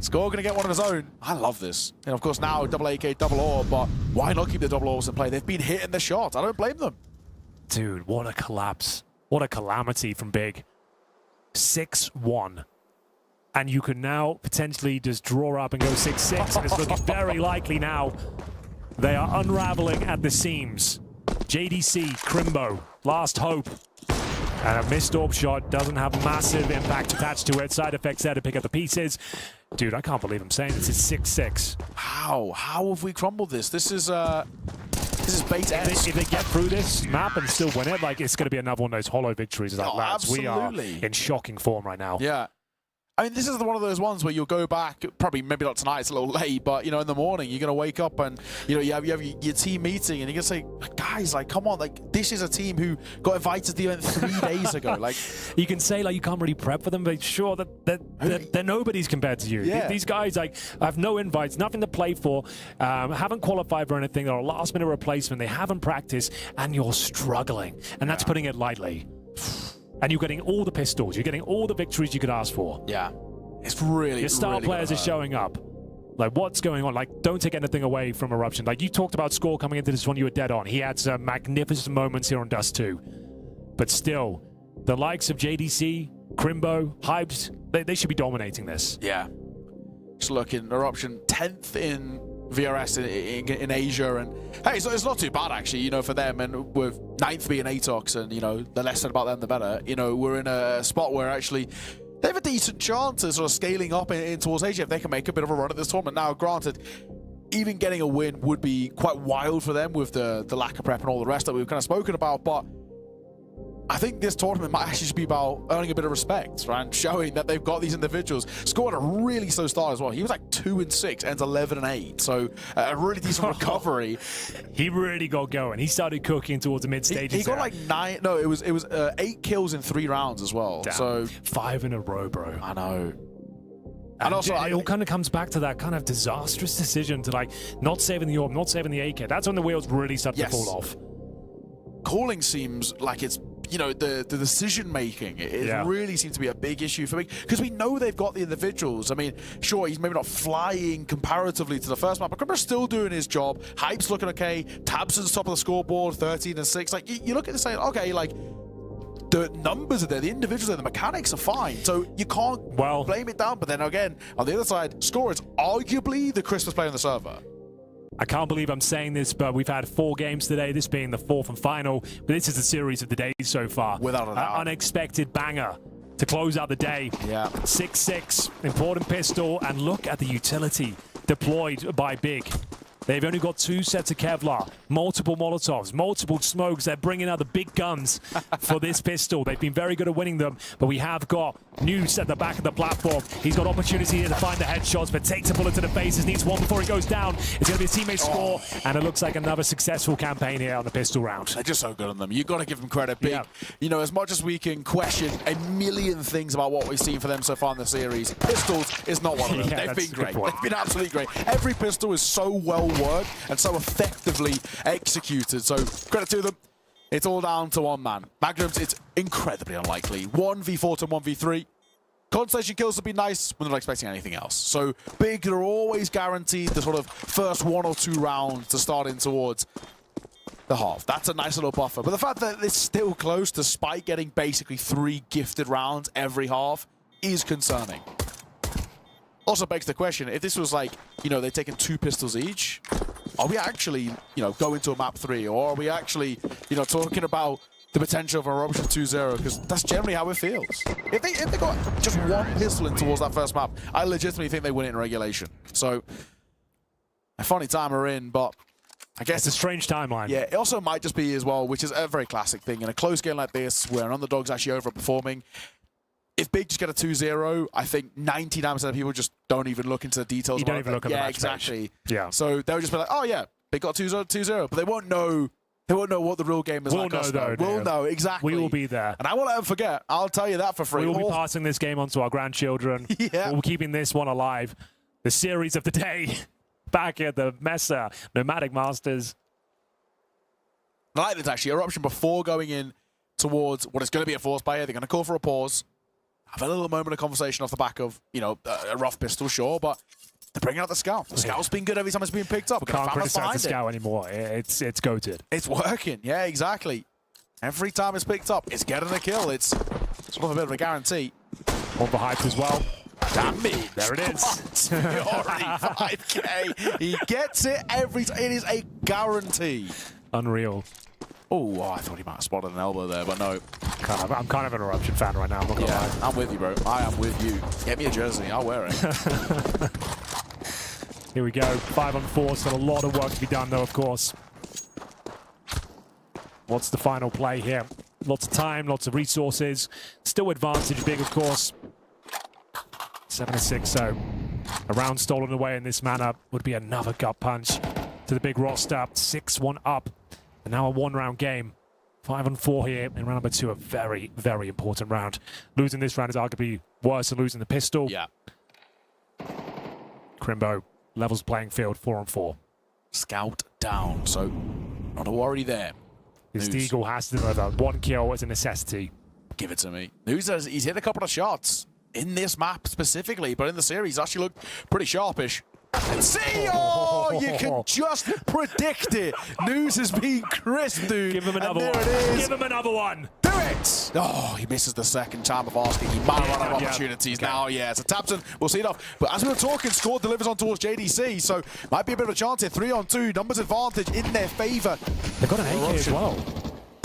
Score going to get one of his own. I love this. And of course now double AK, double orb, but why not keep the double orbs in play? They've been hitting the shot. I don't blame them. Dude, what a collapse. What a calamity from Big. 6-1. And you could now potentially just draw up and go 6-6. And it's looking very likely now. They are unraveling at the seams. JDC, Crimbo, last hope. And a missed orb shot doesn't have massive impact attached to it. Side effects there to pick up the pieces. Dude, I can't believe I'm saying this is 6-6. How have we crumbled this? This is bait. If they get through this map and still win it, like it's going to be another one of those hollow victories. Like, lads, we are in shocking form right now. Yeah. I mean, this is one of those ones where you'll go back, probably maybe not tonight, it's a little late, but, in the morning, you're going to wake up and, you have your team meeting and you're going to say, guys, like, come on, like, this is a team who got invited to the event 3 days ago. Like, you can say, like, you can't really prep for them, but sure, they're nobody's compared to you. Yeah. These guys, like, have no invites, nothing to play for, haven't qualified for anything, they're a last-minute replacement, they haven't practiced, and you're struggling. And that's putting it lightly. And you're getting all the pistols. You're getting all the victories you could ask for. Yeah. It's really, your star players are showing up. Like, what's going on? Like, don't take anything away from Eruption. Like, you talked about Score coming into this one, you were dead on. He had some magnificent moments here on Dust 2. But still, the likes of JDC, Crimbo, Hypes, they should be dominating this. Yeah. Just looking, Eruption 10th in VRS in Asia, and hey, so it's not too bad actually, for them, and with 9th being Atox, and the less said about them the better. We're in a spot where actually they have a decent chance of sort of scaling up in towards Asia if they can make a bit of a run at this tournament. Now, granted, even getting a win would be quite wild for them with the lack of prep and all the rest that we've kind of spoken about, but I think this tournament might actually be about earning a bit of respect, right? And showing that they've got these individuals. Scored a really slow start as well. He was like 2-6, ends 11-8. So a really decent recovery. He really got going. He started cooking towards the mid stages. He got like 9. No, it was 8 kills in 3 rounds as well. Damn. So 5 in a row, bro. I know. And also, it all kind of comes back to that kind of disastrous decision to like not saving the orb, not saving the AK. That's when the wheels really start to fall off. Calling seems like it's the decision making, it really seems to be a big issue for me, because we know they've got the individuals. I mean, sure, he's maybe not flying comparatively to the first map, but Crimber's still doing his job. Hype's looking okay. Tabson's top of the scoreboard, 13-6. Like, you look at this saying, okay, like, the numbers are there, the individuals are there, the mechanics are fine, so you can't blame it down. But then again, on the other side, Score is arguably the Christmas play on the server. I can't believe I'm saying this, but we've had 4 games today, this being the 4th and final. But this is the series of the day so far. Without a doubt. Unexpected banger to close out the day. Yeah. 6-6, important pistol, and look at the utility deployed by Big. They've only got 2 sets of Kevlar, multiple Molotovs, multiple smokes. They're bringing out the big guns for this pistol. They've been very good at winning them, but we have got News at the back of the platform. He's got opportunity here to find the headshots, but takes a bullet to the face. Needs one before he goes down. It's going to be a teammate score, and it looks like another successful campaign here on the pistol round. They're just so good on them. You've got to give them credit. Big, as much as we can question a million things about what we've seen for them so far in the series, pistols is not one of them. They've been great. They've been absolutely great. Every pistol is so well worked and so effectively executed. So credit to them. It's all down to one man. Magnums, it's incredibly unlikely. 1v4 to 1v3. Constellation kills would be nice when they're not expecting anything else. So Big, they're always guaranteed the sort of first 1 or 2 rounds to start in towards the half. That's a nice little buffer. But the fact that it's still close, despite getting basically 3 gifted rounds every half, is concerning. Also begs the question, if this was like, they've taken 2 pistols each, are we actually, going to a map 3? Or are we actually, talking about the potential of an Eruption 2-0? Because that's generally how it feels. If they got just 1 pistol in towards that first map, I legitimately think they win it in regulation. So, a funny time we're in, but I guess it's a strange timeline. Yeah, it also might just be as well, which is a very classic thing. In a close game like this, where an underdog's actually overperforming, if Big just get a 2-0, I think 99% of people just don't even look into the details. You don't even look at the match exactly. page. Yeah. So they'll just be like, oh yeah, Big got 2-0, but they won't know They won't know what the real game is like. We'll know, though. We'll know, exactly. We will be there. And I won't let them forget. I'll tell you that for free. We will be passing this game on to our grandchildren. Yeah. We're keeping this one alive. The series of the day back at the MESA Nomadic Masters. I like this, actually. Eruption, before going in towards what is going to be a force buy, they're going to call for a pause. Have a little moment of conversation off the back of, you know, a rough pistol, sure, but they're bringing out the scout. The scout's been good every time it's been picked up. Can't criticize the scout anymore. It's goated. It's working. Yeah, exactly. Every time it's picked up, it's getting a kill. It's sort of a bit of a guarantee. One for hyped as well. Damn me. There it is. Fury 5K. He gets it every time. It is a guarantee. Unreal. Oh, I thought he might have spotted an elbow there, but no. I'm kind of an Eruption fan right now. I'm not gonna lie. I'm with you, bro. I am with you. Get me a jersey. I'll wear it. Here we go. 5-on-4. Still a lot of work to be done, though, of course. What's the final play here? Lots of time, lots of resources. Still advantage big, of course. 7-6, so a round stolen away in this manner would be another gut punch to the big roster. 6-1 up. And now a one-round game. 5-on-4 here in round number 2. A very, very important round. Losing this round is arguably worse than losing the pistol. Yeah. Crimbo levels playing field. 4-on-4. Scout down, so not a worry there. This Deagle has to deliver. 1 kill as a necessity. Give it to me. News says he's hit a couple of shots in this map specifically, but in the series actually looked pretty sharpish. And see, you can just predict it. News has been crisp, dude. Give him another one. There it is. Give him another one. Do it. Oh, he misses the second time of asking. He might run out of opportunities now. Yeah, so Tapson will see it off. But as we were talking, Score delivers on towards JDC, so might be a bit of a chance here. 3-on-2, numbers advantage in their favor. They've got an AK as well.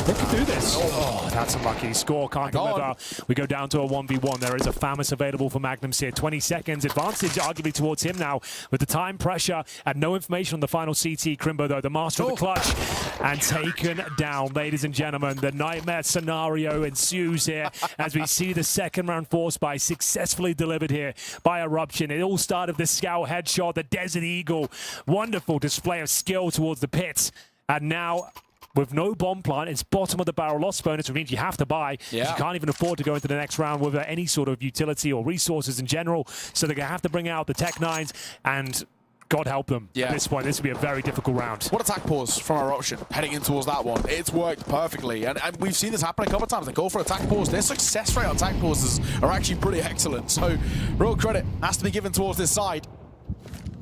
They can do this. Oh, that's unlucky. Score can't deliver. We go down to a 1v1. There is a FAMAS available for Magnums here. 20 seconds. Advantage arguably towards him now with the time pressure and no information on the final CT. Crimbo, though, the master of the clutch and taken down. Ladies and gentlemen, the nightmare scenario ensues here as we see the second round force buy successfully delivered here by Eruption. It all started with the Scout headshot, the Desert Eagle. Wonderful display of skill towards the pits. And now, with no bomb plant, it's bottom of the barrel loss bonus, which means you have to buy. Yeah. You can't even afford to go into the next round without any sort of utility or resources in general. So they're going to have to bring out the Tech 9s and God help them at this point. This will be a very difficult round. What attack pause from Eruption heading in towards that one. It's worked perfectly. And we've seen this happen a couple of times. They go for attack pause. Their success rate on attack pauses are actually pretty excellent. So real credit has to be given towards this side.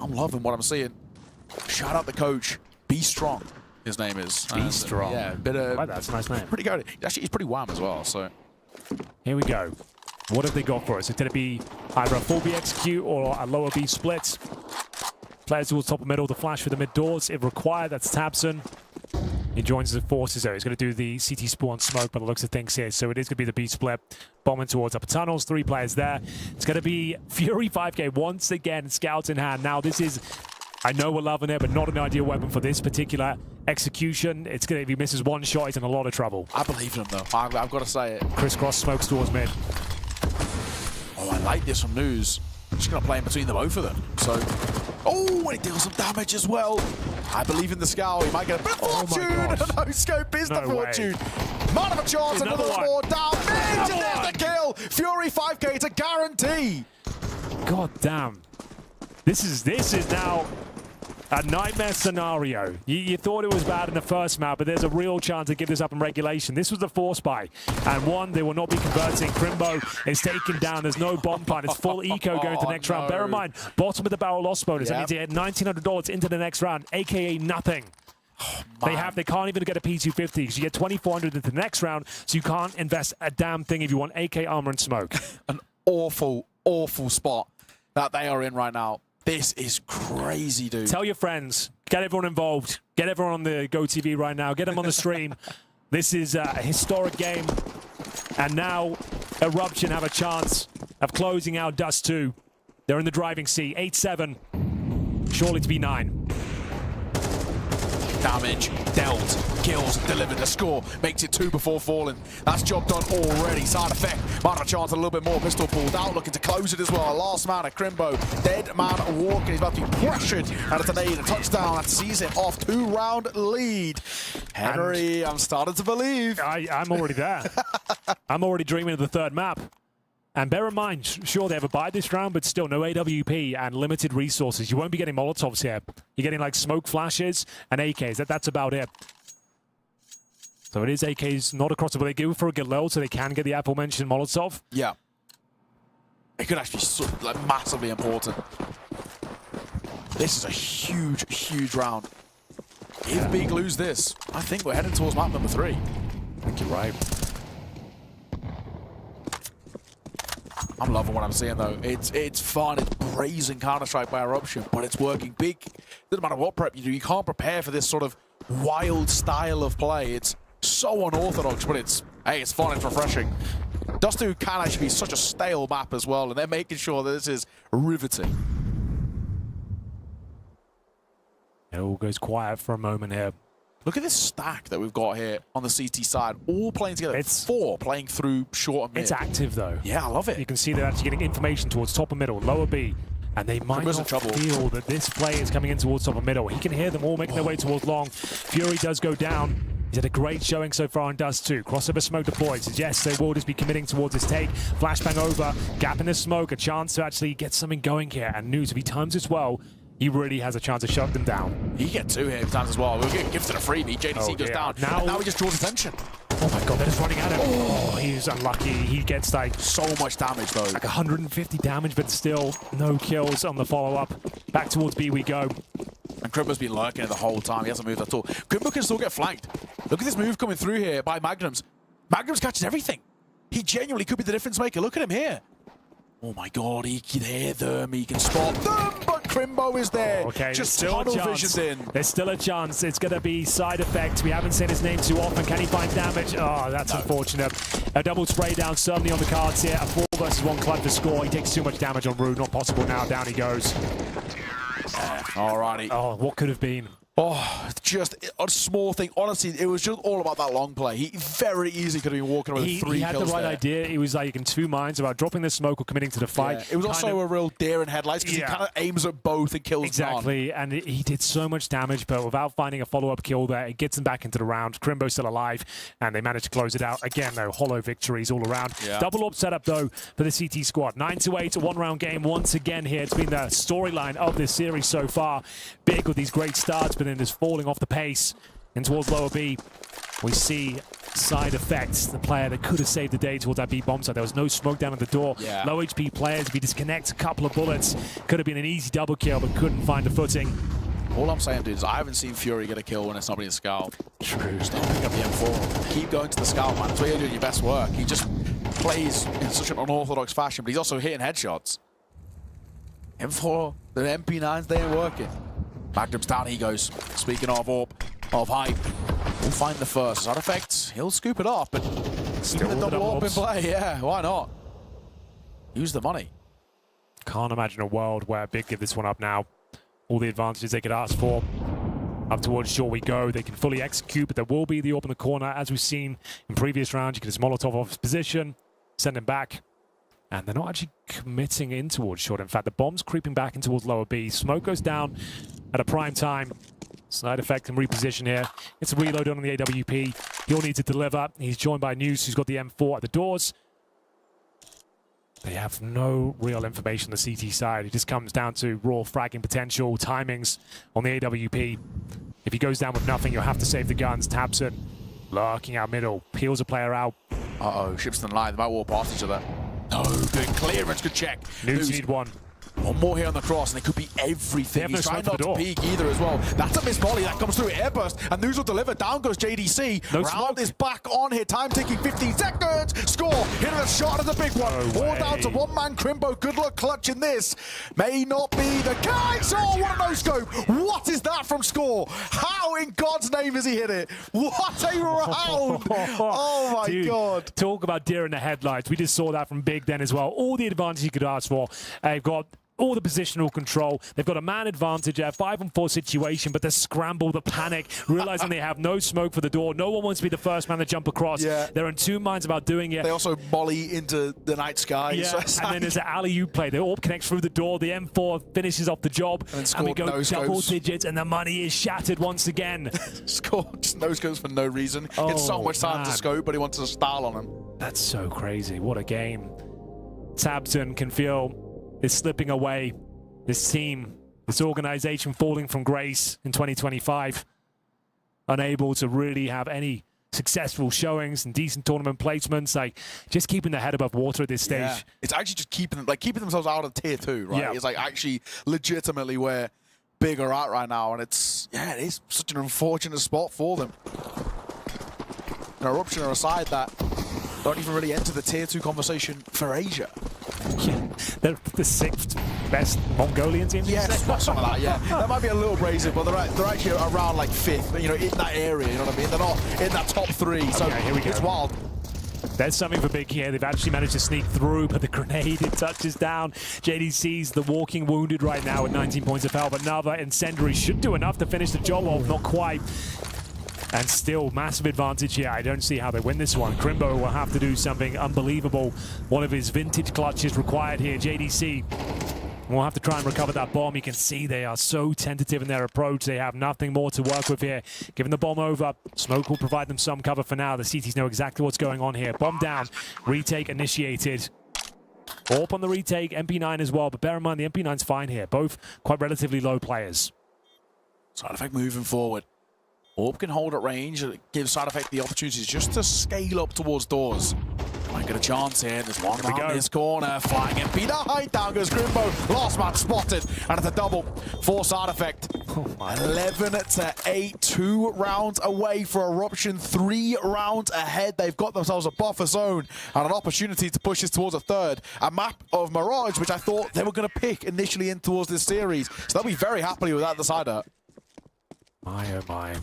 I'm loving what I'm seeing. Shout out the coach. Be strong. His name is. Be strong. Yeah, bit of. Like that's a nice name. Pretty good. Actually, he's pretty wham as well. So here we go. What have they got for us? It's going to be either a full B execute or a lower B split. Players towards top of middle, the flash for the mid doors. If required, that's Tabson. He joins the forces there. He's going to do the CT spawn smoke by the looks of things here. So it is going to be the B split. Bombing towards upper tunnels. 3 players there. It's going to be Fury 5K once again, scouts in hand. Now this is, I know we're loving it, but not an ideal weapon for this particular execution. It's going to, if he misses one shot, he's in a lot of trouble. I believe in him though. I've got to say it. Crisscross smokes towards mid. Oh, I like this from News. Just going to play in between the both of them. So, oh, and he deals some damage as well. I believe in the Scout. He might get a bit of fortune. No scope is the fortune. Not of a chance. Another more down. And there's the kill. Fury 5K to guarantee. God damn. This is now a nightmare scenario. You thought it was bad in the first map, but there's a real chance to give this up in regulation. This was the force buy, and one, they will not be converting. Crimbo is taken down. There's no bomb plant. It's full eco going to the next round. Bear in mind, bottom of the barrel loss bonus. That means they had $1,900 into the next round, aka nothing. They can't even get a P250 because you get 2,400 into the next round, so you can't invest a damn thing if you want AK armor and smoke. An awful, awful spot that they are in right now. This is crazy, dude. Tell your friends. Get everyone involved. Get everyone on the GoTV right now. Get them on the stream. This is a historic game. And now Eruption have a chance of closing out Dust 2. They're in the driving seat. 8-7. Surely to be 9. Damage dealt, kills, delivered a score, makes it 2 before falling. That's job done already. Side effect, might have a chance a little bit more. Pistol pulled out, looking to close it as well. Last man at Crimbo, dead man walking. He's about to be pressured, and it's a touchdown that sees it off. 2-round lead. Henry, I'm starting to believe. I'm already there. I'm already dreaming of the third map. And bear in mind, sure, they have a buy this round, but still no AWP and limited resources. You won't be getting Molotovs here. You're getting like smoke flashes and AKs. That's about it. So it is AKs not across the board. They go for a Galil so they can get the aforementioned Molotov. Yeah. It could actually be like massively important. This is a huge, huge round. If Big lose this, I think we're heading towards map number 3. I think you're right. I'm loving what I'm seeing though. It's fun, it's brazen Counter-Strike by Eruption, but it's working big. Doesn't matter what prep you do, you can't prepare for this sort of wild style of play. It's so unorthodox, but it's fun, it's refreshing. Dust 2 can actually be such a stale map as well, and they're making sure that this is riveting. It all goes quiet for a moment here. Look at this stack that we've got here on the CT side, all playing together. It's 4 playing through short and mid. It's active though. Yeah, I love it. You can see they're actually getting information towards top and middle, lower B, and they might not feel that this play is coming in towards top and middle. He can hear them all making their way towards long. Fury does go down. He's had a great showing so far on Dust 2. Crossover smoke deployed. Says yes, they will just be committing towards this take. Flashbang over, gap in the smoke, a chance to actually get something going here. And News, if he times this well, he really has a chance to shut them down. He get 2 here times as well. We'll get gifted a freebie. JDC goes down. Now he just draws attention. Oh my god, they're just running at him. Oh, he's unlucky. He gets like so much damage though. Like 150 damage, but still no kills on the follow-up. Back towards B we go. And Crimbo's been lurking the whole time. He hasn't moved at all. Crimbo can still get flanked. Look at this move coming through here by Magnums. Magnums catches everything. He genuinely could be the difference maker. Look at him here. Oh my god, he can hear them, he can spot them, but Crimbo is there. Okay, just still tunnel a chance. visioned in. There's still a chance. It's going to be side effect. We haven't seen his name too often. Can he find damage? Oh, that's unfortunate. A double spray down certainly on the cards here. A 4 versus 1 clutch to score. He takes too much damage on Rude. Not possible now. Down he goes. Alrighty. Oh, what could have been? Oh, just a small thing. Honestly, it was just all about that long play. He very easily could have been walking away with 3 kills. He had the right idea. He was like in 2 minds about dropping the smoke or committing to the fight. Yeah. It was also a real deer in headlights because he kind of aims at both and kills exactly. And he did so much damage, but without finding a follow-up kill there, it gets him back into the round. Crimbo's still alive, and they managed to close it out. Again, though, hollow victories all around. Yeah. Double up setup, though, for the CT squad. 9-8, a 1-round game once again here. It's been the storyline of this series so far. Big with these great starts, but then just falling off the pace in towards lower B. We see side effects, the player that could have saved the day towards that B bomb site. There was no smoke down at the door. Yeah. Low HP players, if he disconnects a couple of bullets, could have been an easy double kill, but couldn't find the footing. All I'm saying, dude, is I haven't seen Fury get a kill when it's not been a scout. True. Stop picking up the M4. Keep going to the scout, man. That's where you're doing your best work. He just plays in such an unorthodox fashion, but he's also hitting headshots. M4, the MP9s, they ain't working. Magnum's down he goes. Speaking of AWP, of hype, we'll find the first. Side effect, he'll scoop it off, but still the double AWP in play. Yeah, why not? Use the money. Can't imagine a world where Big give this one up now. All the advantages they could ask for. Up towards shore we go. They can fully execute, but there will be the AWP in the corner. As we've seen in previous rounds, you can just Molotov off his position, send him back. And they're not actually committing in towards short. In fact, the bomb's creeping back in towards lower B. Smoke goes down at a prime time. Side effect and reposition here. It's a reload on the AWP. He'll need to deliver. He's joined by News, who's got the M4 at the doors. They have no real information on the CT side. It just comes down to raw fragging potential, timings on the AWP. If he goes down with nothing, you'll have to save the guns. Tabson lurking out middle. Peels a player out. Uh-oh, ships and line. They might walk past each other. No, good clearance, good check. News need one. One more here on the cross, and it could be everything. He's trying not to peek either as well. That's a missed volley that comes through, airburst, and News will deliver. Down goes JDC. No Round smoke. is back on here. Time taking 15 seconds. Score. Hitting a shot at the big one. All down to one man. Crimbo. Good luck clutching this. May not be the case. Oh, what a no-scope. What is that from Score? How in God's name has he hit it? What a round. Oh, my Dude, God. Talk about deer in the headlights. We just saw that from Big then as well. All the advantage you could ask for. They've got all the positional control. They've got a man advantage there, 5-on-4 situation, but the scramble, the panic, realizing they have no smoke for the door. No one wants to be the first man to jump across. Yeah. They're in two minds about doing it. They also molly into the night sky. Yeah, and then there's an alley-oop play. The AWP connects through the door. The M4 finishes off the job. And we go double digits, and the money is shattered once again. Scored just no scopes for no reason. He had so much time to scope, but he wants to style on him. That's so crazy. What a game. Tabton can feel is slipping away. This team, this organization falling from grace in 2025. Unable to really have any successful showings and decent tournament placements. Like, just keeping their head above water at this stage. Yeah. It's actually just keeping themselves out of tier 2, right? Yeah. It's like actually legitimately where Big are at right now, and it is such an unfortunate spot for them. And Eruption are a side that don't even really enter the tier 2 conversation for Asia. Yeah, they're the 6th best Mongolian team. Yeah, something like that. Yeah, that might be a little brazen, but they're actually around like 5th. You know, in that area. You know what I mean? They're not in that top 3. So okay, here we go. It's wild. There's something for Big here. They've actually managed to sneak through, but the grenade, it touches down. JDC's the walking wounded right now at 19 points of health. Another incendiary should do enough to finish the job off. Not quite. And still, massive advantage here. I don't see how they win this one. Crimbo will have to do something unbelievable. One of his vintage clutches required here. JDC will have to try and recover that bomb. You can see they are so tentative in their approach. They have nothing more to work with here. Giving the bomb over. Smoke will provide them some cover for now. The CTs know exactly what's going on here. Bomb down. Retake initiated. AWP on the retake. MP9 as well. But bear in mind, the MP9's fine here. Both quite relatively low players. Side effect moving forward. AWP can hold at range, and it gives Side Effect the opportunities just to scale up towards doors. Might get a chance here. There's one round in this corner. Flying MP to height. Down goes Grimbo. Last man spotted. And it's a double for Side Effect. 11 to 8. 2 rounds away for Eruption. 3 rounds ahead. They've got themselves a buffer zone and an opportunity to push this towards a third. A map of Mirage, which I thought they were going to pick initially in towards this series. So they'll be very happy with that decider. My oh my.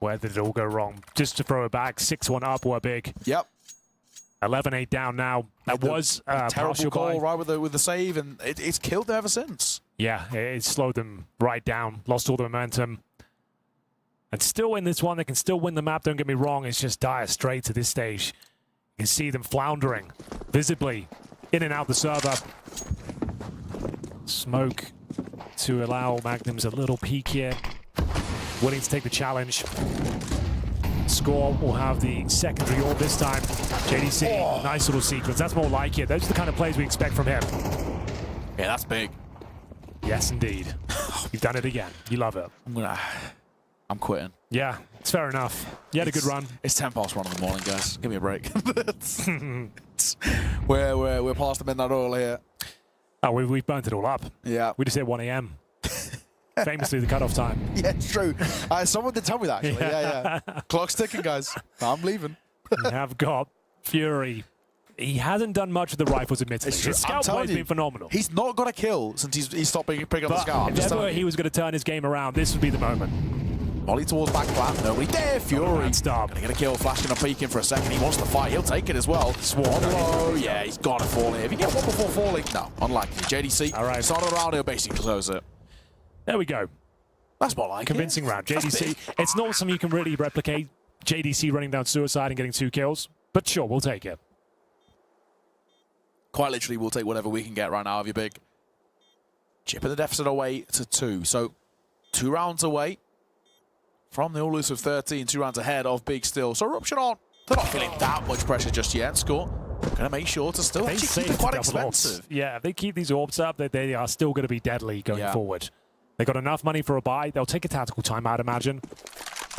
Where did it all go wrong? Just to throw it back, 6-1 up were Big. Yep. 11-8 down now. That was a terrible call right with the save, and it's killed them ever since. Yeah, it slowed them right down. Lost all the momentum. And still in this one, they can still win the map, don't get me wrong. It's just dire straits at this stage. You can see them floundering visibly in and out the server. Smoke to allow Magnums a little peek here. Willing to take the challenge. Score will have the secondary AWP this time. JDC, nice little sequence. That's more like it. Those are the kind of plays we expect from him. Yeah, that's big. Yes, indeed. You've done it again. You love it. I'm quitting. Yeah, it's fair enough. You had a good run. It's 10 past 1 in the morning, guys. Give me a break. we're past the midnight oil here. Oh, we've burnt it all up. Yeah. We just hit 1 a.m. Famously the cutoff time. Yeah, it's true. Someone did tell me that, actually. Yeah. Clock's ticking, guys. I'm leaving. We have got Fury. He hasn't done much with the rifles, admittedly. His scout play's been phenomenal. He's not got a kill since he's stopped picking up the scout. If ever he was going to turn his game around, this would be the moment. Molly towards back plan. Nobody there. Fury. Gonna get a kill. Flashing and peeking for a second. He wants to fight. He'll take it as well. Swarm. Oh, yeah, he's got to fall in. If you get one before falling, no, unlikely. JDC. All right. Start around. He'll basically close it. There we go. That's more like convincing round. JDC. It's not something you can really replicate. JDC running down suicide and getting 2 kills, but sure, we'll take it. Quite literally, we'll take whatever we can get right now of you, Big. Chipping the deficit away to 2. So 2 rounds away from the all-elusive 13. 2 rounds ahead of Big still. So Eruption on. They're not feeling that much pressure just yet. Score. Gonna make sure to still actually keep it quite expensive. Yeah, if they keep these orbs up, they are still going to be deadly going forward. They got enough money for a buy. They'll take a tactical time, I'd imagine.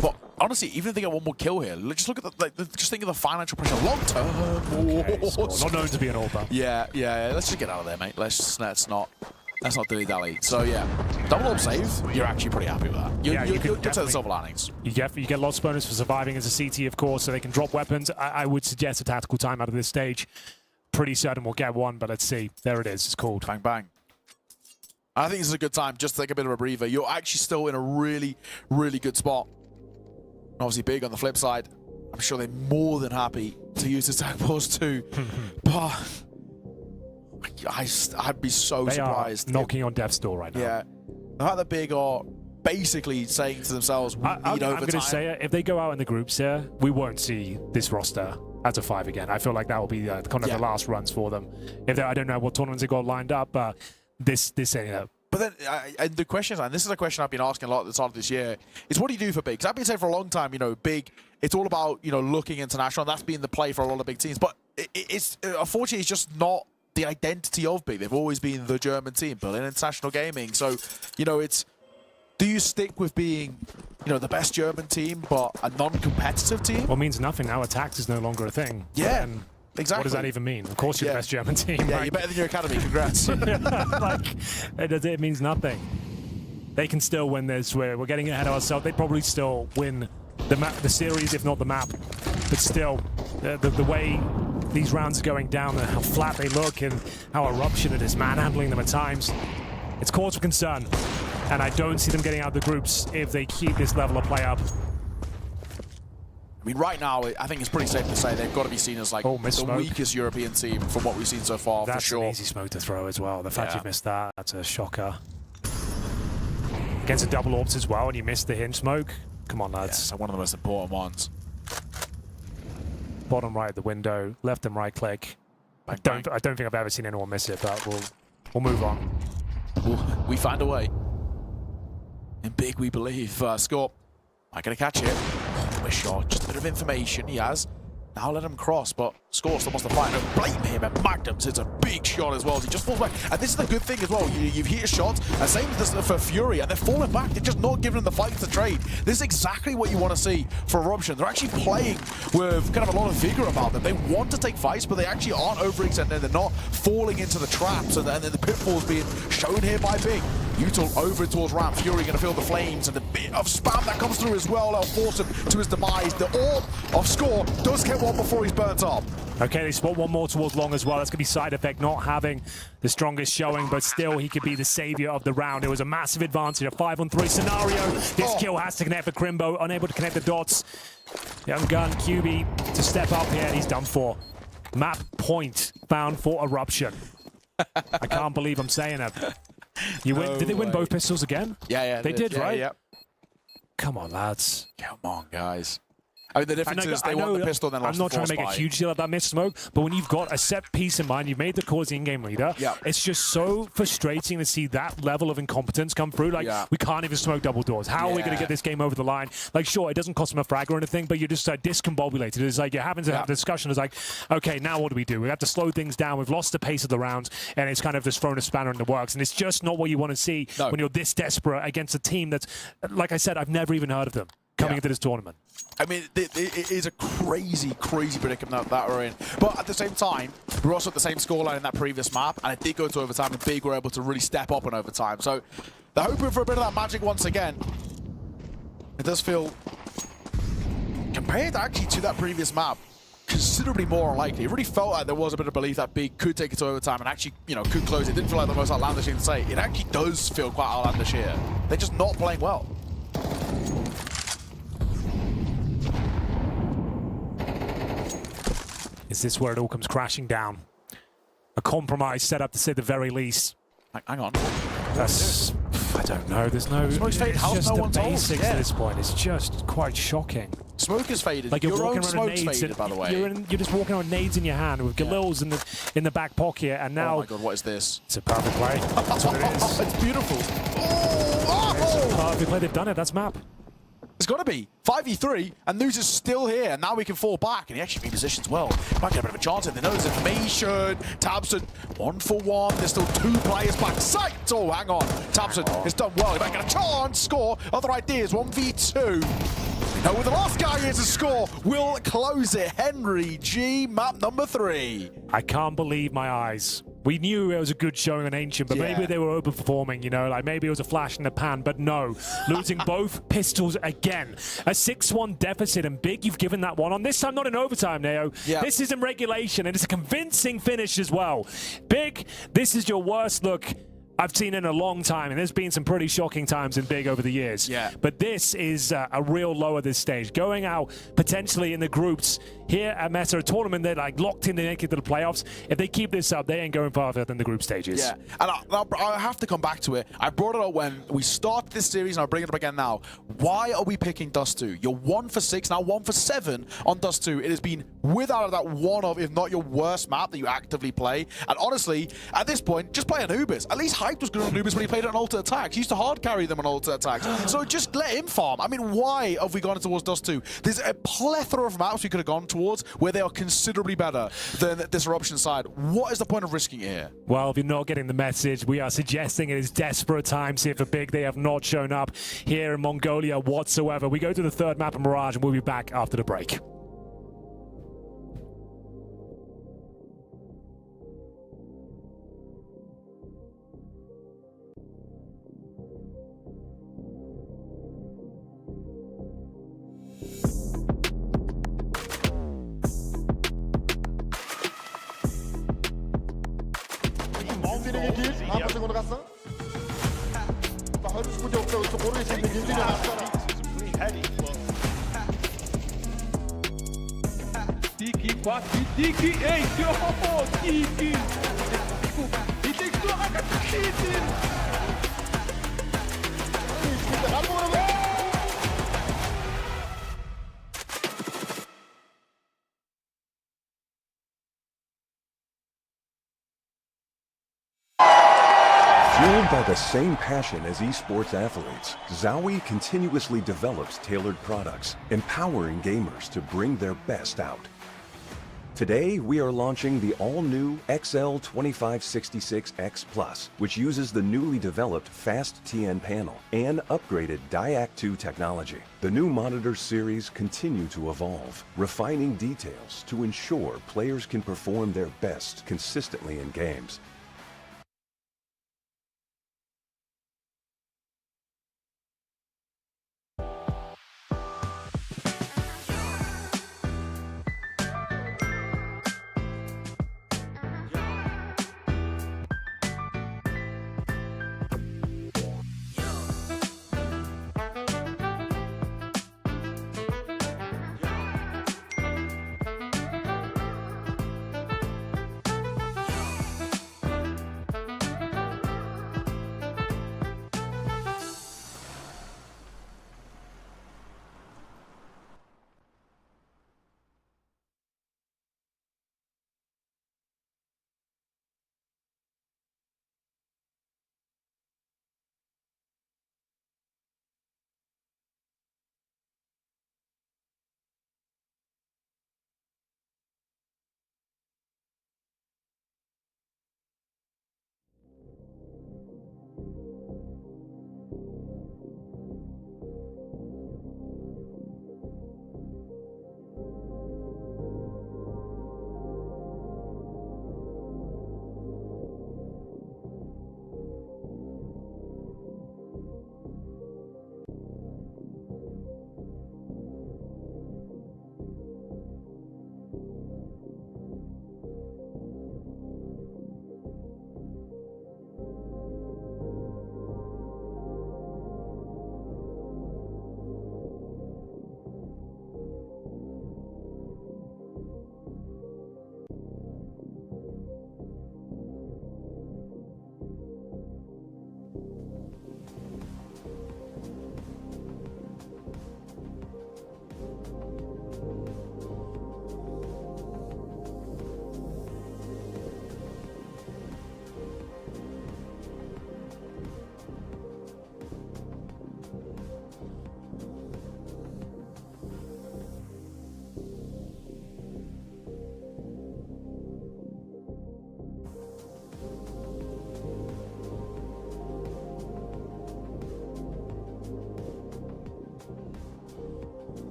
But honestly, even if they get one more kill here, just look at just think of the financial pressure long term. Okay, not known to be an AWPer. Yeah. Let's just get out of there, mate. Let's not dilly dally. So yeah, double AWP save. You're actually pretty happy with that. You'll take the silver linings. You get lots of bonus for surviving as a CT, of course, so they can drop weapons. I would suggest a tactical time out of this stage. Pretty certain we'll get one, but let's see. There it is. It's called. Bang bang. I think this is a good time just to take a bit of a breather. You're actually still in a really, really good spot. Obviously, Big on the flip side. I'm sure they're more than happy to use this tag pause too. But I'd be so surprised. They are knocking on death's door right now. Yeah. The fact that Big are basically saying to themselves, we need overtime. I'm going to say it. If they go out in the groups here, we won't see this roster as a 5 again. I feel like that will be kind of the last runs for them. I don't know what tournaments they got lined up, but this ain't it. But then and the question, and this is a question I've been asking a lot at the start of this year, is what do you do for Big? Because I've been saying for a long time, Big, it's all about, looking international, and that's been the play for a lot of big teams. But it's unfortunately, it's just not the identity of Big. They've always been the German team, building international gaming. So, it's, do you stick with being, the best German team, but a non-competitive team? Well, it means nothing now. Attacks is no longer a thing. Yeah. And exactly. What does that even mean? Of course you're the best German team. Yeah, you're better than your academy. Congrats. It means nothing. They can still win this. We're getting ahead of ourselves. They probably still win the series, if not the map. But still, the way these rounds are going down, how flat they look, and how Eruption it is manhandling them at times, it's cause for concern. And I don't see them getting out of the groups if they keep this level of play up. I mean, right now, I think it's pretty safe to say they've got to be seen as like the weakest European team from what we've seen so far, that's for sure. That's an easy smoke to throw as well. The fact you've missed that, that's a shocker. Against the double orbs as well, and you missed the hinge smoke. Come on, lads. It's one of the most important ones. Bottom right of the window, left and right click. I don't think I've ever seen anyone miss it, but we'll move on. We find a way. In Big, we believe. Score. Am I going to catch it? A shot, just a bit of information he has. Now let him cross, but Score still wants to fight. Don't blame him, and Magnums hits a big shot as well as he just falls back. And this is the good thing as well. You've hit a shot, and same as this for Fury, and they're falling back. They're just not giving him the fight to trade. This is exactly what you want to see for Eruption. They're actually playing with kind of a lot of vigor about them. They want to take fights, but they actually aren't overextended. They're not falling into the traps, and then the pitfalls being shown here by Big. Util over towards Ramp. Fury going to feel the flames, and the bit of spam that comes through as well. They'll force him to his demise. The orb of Score does get one before he's burnt up. Okay, they spot one more towards Long as well. That's going to be side effect, not having the strongest showing, but still he could be the savior of the round. It was a massive advantage, a 5-on-3 scenario. This kill has to connect for Crimbo, unable to connect the dots. Young gun, QB to step up here, and he's done for. Map point found for Eruption. I can't believe I'm saying it. Did they win both pistols again? Yeah, they did, right? Yeah. Come on, lads. Come on, guys. I mean, the difference is they won the pistol and then lost I'm not the trying to make a huge deal of that missed smoke, but when you've got a set piece in mind, you've made the call as the in-game leader, it's just so frustrating to see that level of incompetence come through. Like, we can't even smoke double doors. How are we going to get this game over the line? Like, sure, it doesn't cost them a frag or anything, but you're just discombobulated. It's like you're having to have a discussion. It's like, okay, now what do? We have to slow things down. We've lost the pace of the round, and it's kind of just thrown a spanner in the works. And it's just not what you want to see when you're this desperate against a team that's, like I said, I've never even heard of them coming into this tournament. I mean, it is a crazy, crazy predicament that we're in. But at the same time, we're also at the same scoreline in that previous map, and it did go to overtime, and Big were able to really step up in overtime. So they're hoping for a bit of that magic once again. It does feel, compared actually to that previous map, considerably more unlikely. It really felt like there was a bit of belief that Big could take it to overtime and actually, could close it. It didn't feel like the most outlandish thing to say. It actually does feel quite outlandish here. They're just not playing well. Is this where it all comes crashing down? A compromise set up to say the very least. Hang on. That's, I don't know. There's no. Smoke's faded. How's just no the one told? basics at this point. It's just quite shocking. Smoke is faded. Like you're Your walking own around with smoke's nades. faded, by the way. You're just walking around with nades in your hand with Galils in the back pocket, and now. Oh my god, what is this? It's a perfect play. That's what it is. It's beautiful. It's a perfect play. They've done it. That's map. It's got to be. 5v3, and News is still here, and now we can fall back, and he actually repositions well. Might get a bit of a chance, and they know there's information. Tabson, 1-for-1. There's still 2 players back. Sight! Oh, hang on. Tabson has done well. He might get a chance. Score. Other ideas, 1v2. Now, with the last guy here to score, will close it. Henry G, map number 3. I can't believe my eyes. We knew it was a good showing on Ancient, but maybe they were overperforming, like maybe it was a flash in the pan, but no. Losing both pistols again. A 6-1 deficit, and Big, you've given that one on. This time not in overtime, Neo. This is in regulation, and it's a convincing finish as well. Big, this is your worst look I've seen in a long time, and there's been some pretty shocking times in Big over the years. But this is a real low at this stage. Going out potentially in the groups here at MESA tournament. They're like locked in, they make it to the playoffs. If they keep this up, they ain't going farther than the group stages. Yeah, and I have to come back to it. I brought it up when we started this series, and I'll bring it up again now. Why are we picking Dust 2? You're 1 for 6, now 1 for 7 on Dust 2. It has been without that one of, if not your worst map that you actively play. And honestly, at this point, just play Anubis. At least Hype was good on Anubis when he played it on Alter Attacks. He used to hard carry them on Alter Attacks. So just let him farm. I mean, why have we gone towards Dust 2? There's a plethora of maps we could have gone towards where they are considerably better than this Eruption side. What is the point of risking it here? Well, if you're not getting the message, we are suggesting it is desperate times here for Big. They have not shown up here in Mongolia whatsoever. We go to the third map of Mirage, and we'll be back after the break. Tiki, 4, Tiki, 8, oh, Tiki! He takes 2, Tiki! Fueled by the same passion as esports athletes, Zowie continuously develops tailored products, empowering gamers to bring their best out. Today, we are launching the all-new XL2566X Plus, which uses the newly developed Fast TN panel and upgraded Diac2 technology. The new monitor series continue to evolve, refining details to ensure players can perform their best consistently in games.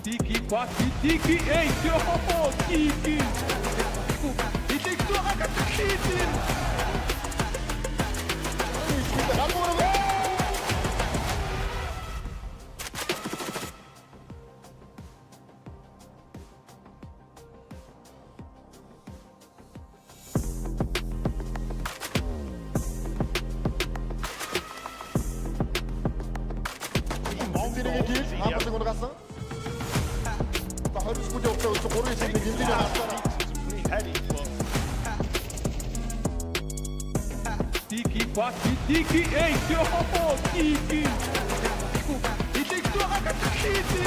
Tiki, quatro, Tiki, ei, Tiki. E tem que torrar com a Tiki. Tiki, quatro, Tiki, ei, Tiki. E tem que torrar com a Tiki.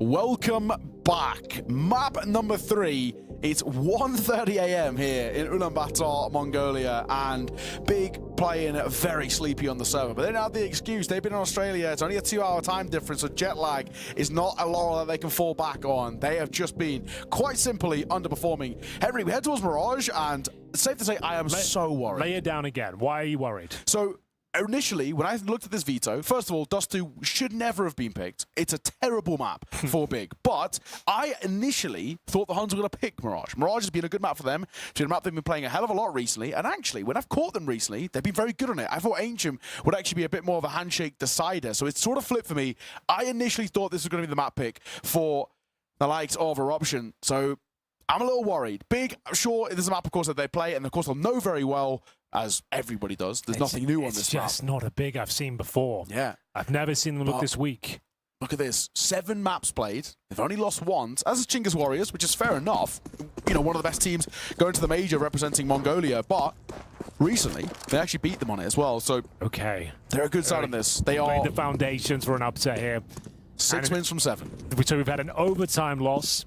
Welcome back. Map number 3. It's 1:30 a.m. here in Ulaanbaatar, Mongolia, and Big playing very sleepy on the server. But they don't have the excuse. They've been in Australia. It's only a 2-hour time difference, so jet lag is not a laurel that they can fall back on. They have just been quite simply underperforming. Henry, we head towards Mirage, and it's safe to say I am so worried. Lay it down again. Why are you worried? So, initially, when I looked at this veto, first of all, Dust 2 should never have been picked. It's a terrible map for Big. But I initially thought the Huns were going to pick Mirage. Mirage has been a good map for them. It's been a map they've been playing a hell of a lot recently. And actually, when I've caught them recently, they've been very good on it. I thought Ancient would actually be a bit more of a handshake decider. So it's sort of flipped for me. I initially thought this was going to be the map pick for the likes of Eruption. So I'm a little worried. Big, sure, there's a map, of course, that they play. And, of course, they'll know very well, as everybody does. There's nothing new on this map. It's just not a Big I've seen before. Yeah. I've never seen them look this weak. Look at this. 7 maps played. They've only lost once, as is Chinggis Warriors, which is fair enough. You know, one of the best teams going to the major representing Mongolia. But recently, they actually beat them on it as well. So, okay, they're a good side on this. They are laid the foundations for an upset here. 6 wins from 7. So we've had an overtime loss,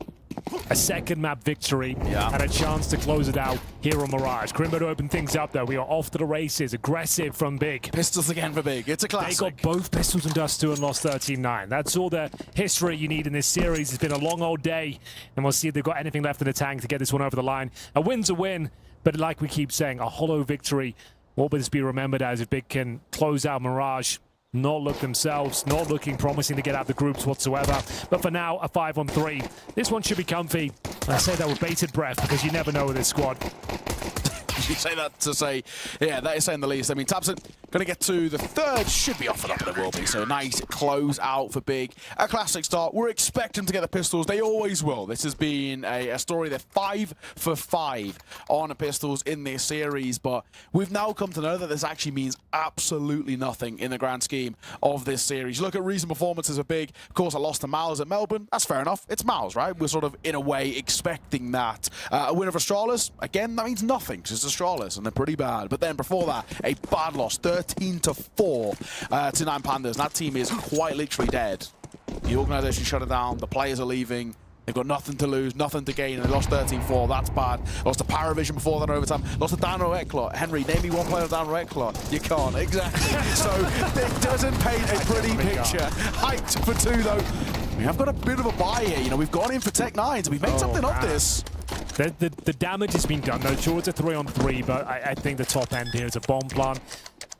a second map victory, and a chance to close it out here on Mirage. Grimbo to open things up, though. We are off to the races. Aggressive from Big. Pistols again for Big. It's a classic. They got both pistols and Dust 2 and lost 13-9. That's all the history you need in this series. It's been a long old day, and we'll see if they've got anything left in the tank to get this one over the line. A win's a win, but like we keep saying, a hollow victory What will this be remembered as if Big can close out Mirage? Not look themselves, not looking promising to get out the groups whatsoever. But for now, a 5-on-3. This one should be comfy. I say that with bated breath because you never know with this squad. You say that to say, yeah, that is saying the least. I mean, Tabson going to get to the third, should be offered up, and it will be. So nice close out for Big. A classic start. We're expecting to get the pistols. They always will. This has been a story. They're 5 for 5 on the pistols in this series, but we've now come to know that this actually means absolutely nothing in the grand scheme of this series. You look at recent performances of Big. Of course, I lost to Miles at Melbourne. That's fair enough. It's Miles, right? We're sort of, in a way, expecting that. A win over Astralis, again, that means nothing, because it's Astralis, and they're pretty bad. But then before that, a bad loss, 13-4 to 9 Pandas. And that team is quite literally dead. The organisation shut it down. The players are leaving. They've got nothing to lose, nothing to gain, and they lost 13-4. That's bad. Lost to Paravision before that overtime. Lost to Dan Roeklot. Henry, name me one player of Dan Roeklot. You can't, exactly. So it doesn't paint a pretty picture. Hyped for 2, though. We have got a bit of a buy here. You know, we've gone in for Tech 9s. We've made something of this. The damage has been done, though. Sure, it's a 3-on-3, but I think the top end here is a bomb plant.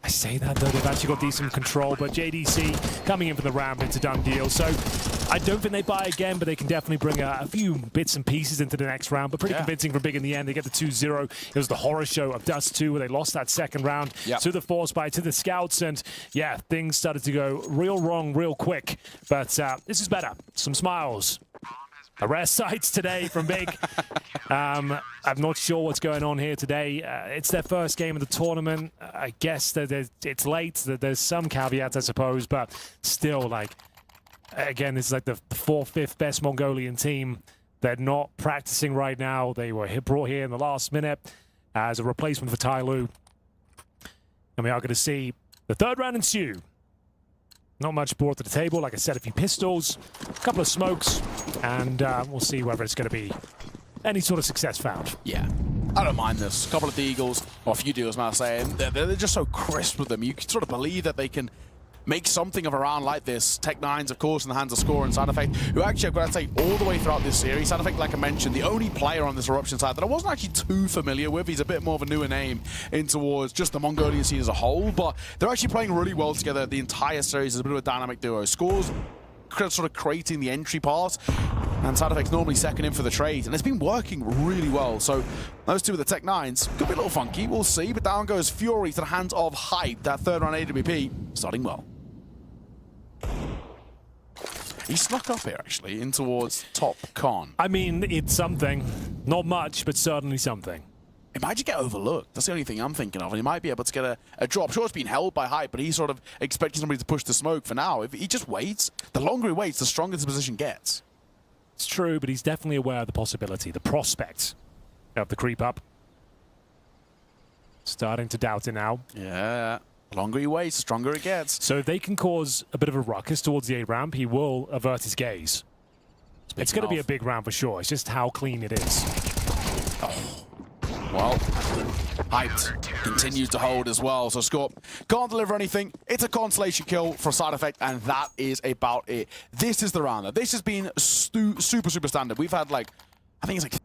I say that, though, they've actually got decent control, but JDC coming in for the round, it's a done deal. So I don't think they buy again, but they can definitely bring a few bits and pieces into the next round, but pretty convincing from Big in the end. They get the 2-0. It was the horror show of Dust 2, where they lost that second round to the Force Buy, to the Scouts, and yeah, things started to go real wrong real quick. But this is better. Some smiles. A rare sight today from Big. I'm not sure what's going on here today. It's their first game of the tournament. I guess that it's late. There's some caveats, I suppose, but still, like, again, this is like the 4th, 5th best Mongolian team. They're not practicing right now. They were brought here in the last minute as a replacement for Tai Lu. And we are going to see the third round ensue. Not much brought to the table. Like I said, a few pistols, a couple of smokes, and we'll see whether it's going to be any sort of success found. Yeah, I don't mind this. A couple of Deagles, or a few Deagles, man, saying they're just so crisp with them. You can sort of believe that they can make something of a round like this. Tech 9s, of course, in the hands of Score and Side Effect, who actually, I've got to say, all the way throughout this series, Side Effect, like I mentioned, the only player on this Eruption side that I wasn't actually too familiar with. He's a bit more of a newer name in towards just the Mongolian scene as a whole, but they're actually playing really well together. The entire series is a bit of a dynamic duo. Scores sort of creating the entry pass, and Side Effect's normally second in for the trade, and it's been working really well. So those two with the Tech 9s could be a little funky, we'll see, but down goes Fury to the hands of Hype. That third round AWP starting well. He snuck up here, actually, in towards top con. I mean, it's something. Not much, but certainly something. It might just get overlooked. That's the only thing I'm thinking of. And he might be able to get a drop. Sure, it's been held by Hype, but he's sort of expecting somebody to push the smoke for now. If he just waits, the longer he waits, the stronger his position gets. It's true, but he's definitely aware of the possibility, the prospect of the creep up. Starting to doubt it now. Yeah. The longer he waits, the stronger it gets. So if they can cause a bit of a ruckus towards the A ramp, he will avert his gaze. It's going to be a big round for sure. It's just how clean it is. Oh. Well, Hyped continues to hold as well. So Scorp can't deliver anything. It's a consolation kill for Side Effect, and that is about it. This is the round. This has been super standard. We've had, like, I think it's like...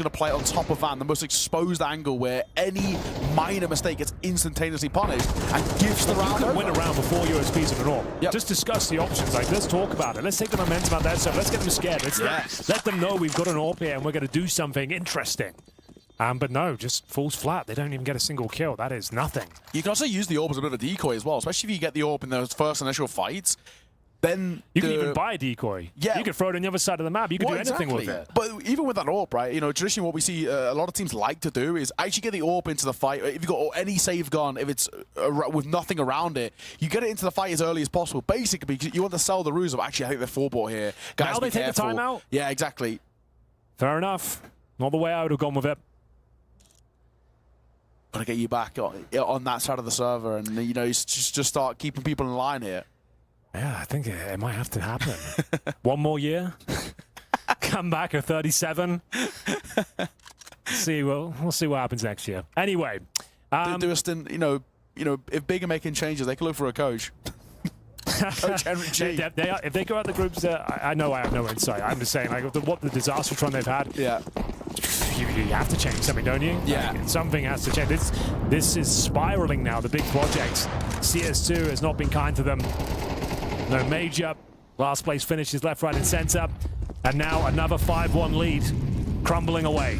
going to play on top of Van, the most exposed angle where any minor mistake gets instantaneously punished and gives the round over. Win a round before USPs and all. Yep. Just discuss the options. Like, let's talk about it. Let's take the momentum out there. So let's get them scared. Let's let them know we've got an AWP here and we're going to do something interesting. But no, just falls flat. They don't even get a single kill. That is nothing. You can also use the AWP as a bit of a decoy as well, especially if you get the AWP in those first initial fights. Then you can even buy a decoy. Yeah. You can throw it on the other side of the map. You can do anything with it. But even with that AWP, right, you know, traditionally what we see a lot of teams like to do is actually get the AWP into the fight. If you've got any save gun, if it's with nothing around it, you get it into the fight as early as possible. Basically, because you want to sell the ruse of, actually, I think they're 4-bought here. Guys, now they take the timeout? Yeah, exactly. Fair enough. Not the way I would have gone with it. Got to get you back on that side of the server and, you know, just start keeping people in line here. Yeah, I think it might have to happen. One more year. Come back at 37. We'll see what happens next year. Anyway, do a stint. You know, if Big are making changes, they can look for a coach. Coach Henry G. If they go out the groups, I know I have no insight. I'm just saying, like, what the disaster run they've had. Yeah. You have to change something, don't you? Yeah. Like, something has to change. This is spiraling now. The big projects. CS2 has not been kind to them. No major. Last place finishes left, right, and center. And now another 5-1 lead crumbling away.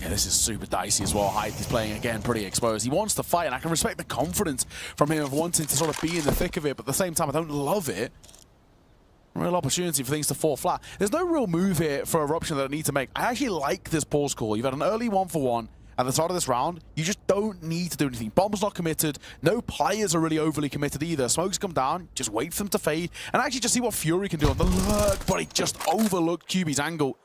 Yeah, this is super dicey as well. Hyde is playing again pretty exposed. He wants to fight, and I can respect the confidence from him of wanting to sort of be in the thick of it, but at the same time, I don't love it. Real opportunity for things to fall flat. There's no real move here for Eruption that I need to make. I actually like this pause call. You've had an early 1-for-1. At the start of this round, you just don't need to do anything. Bomb's not committed. No players are really overly committed either. Smoke's come down. Just wait for them to fade. And actually just see what Fury can do on the lurk. But he just overlooked QB's angle.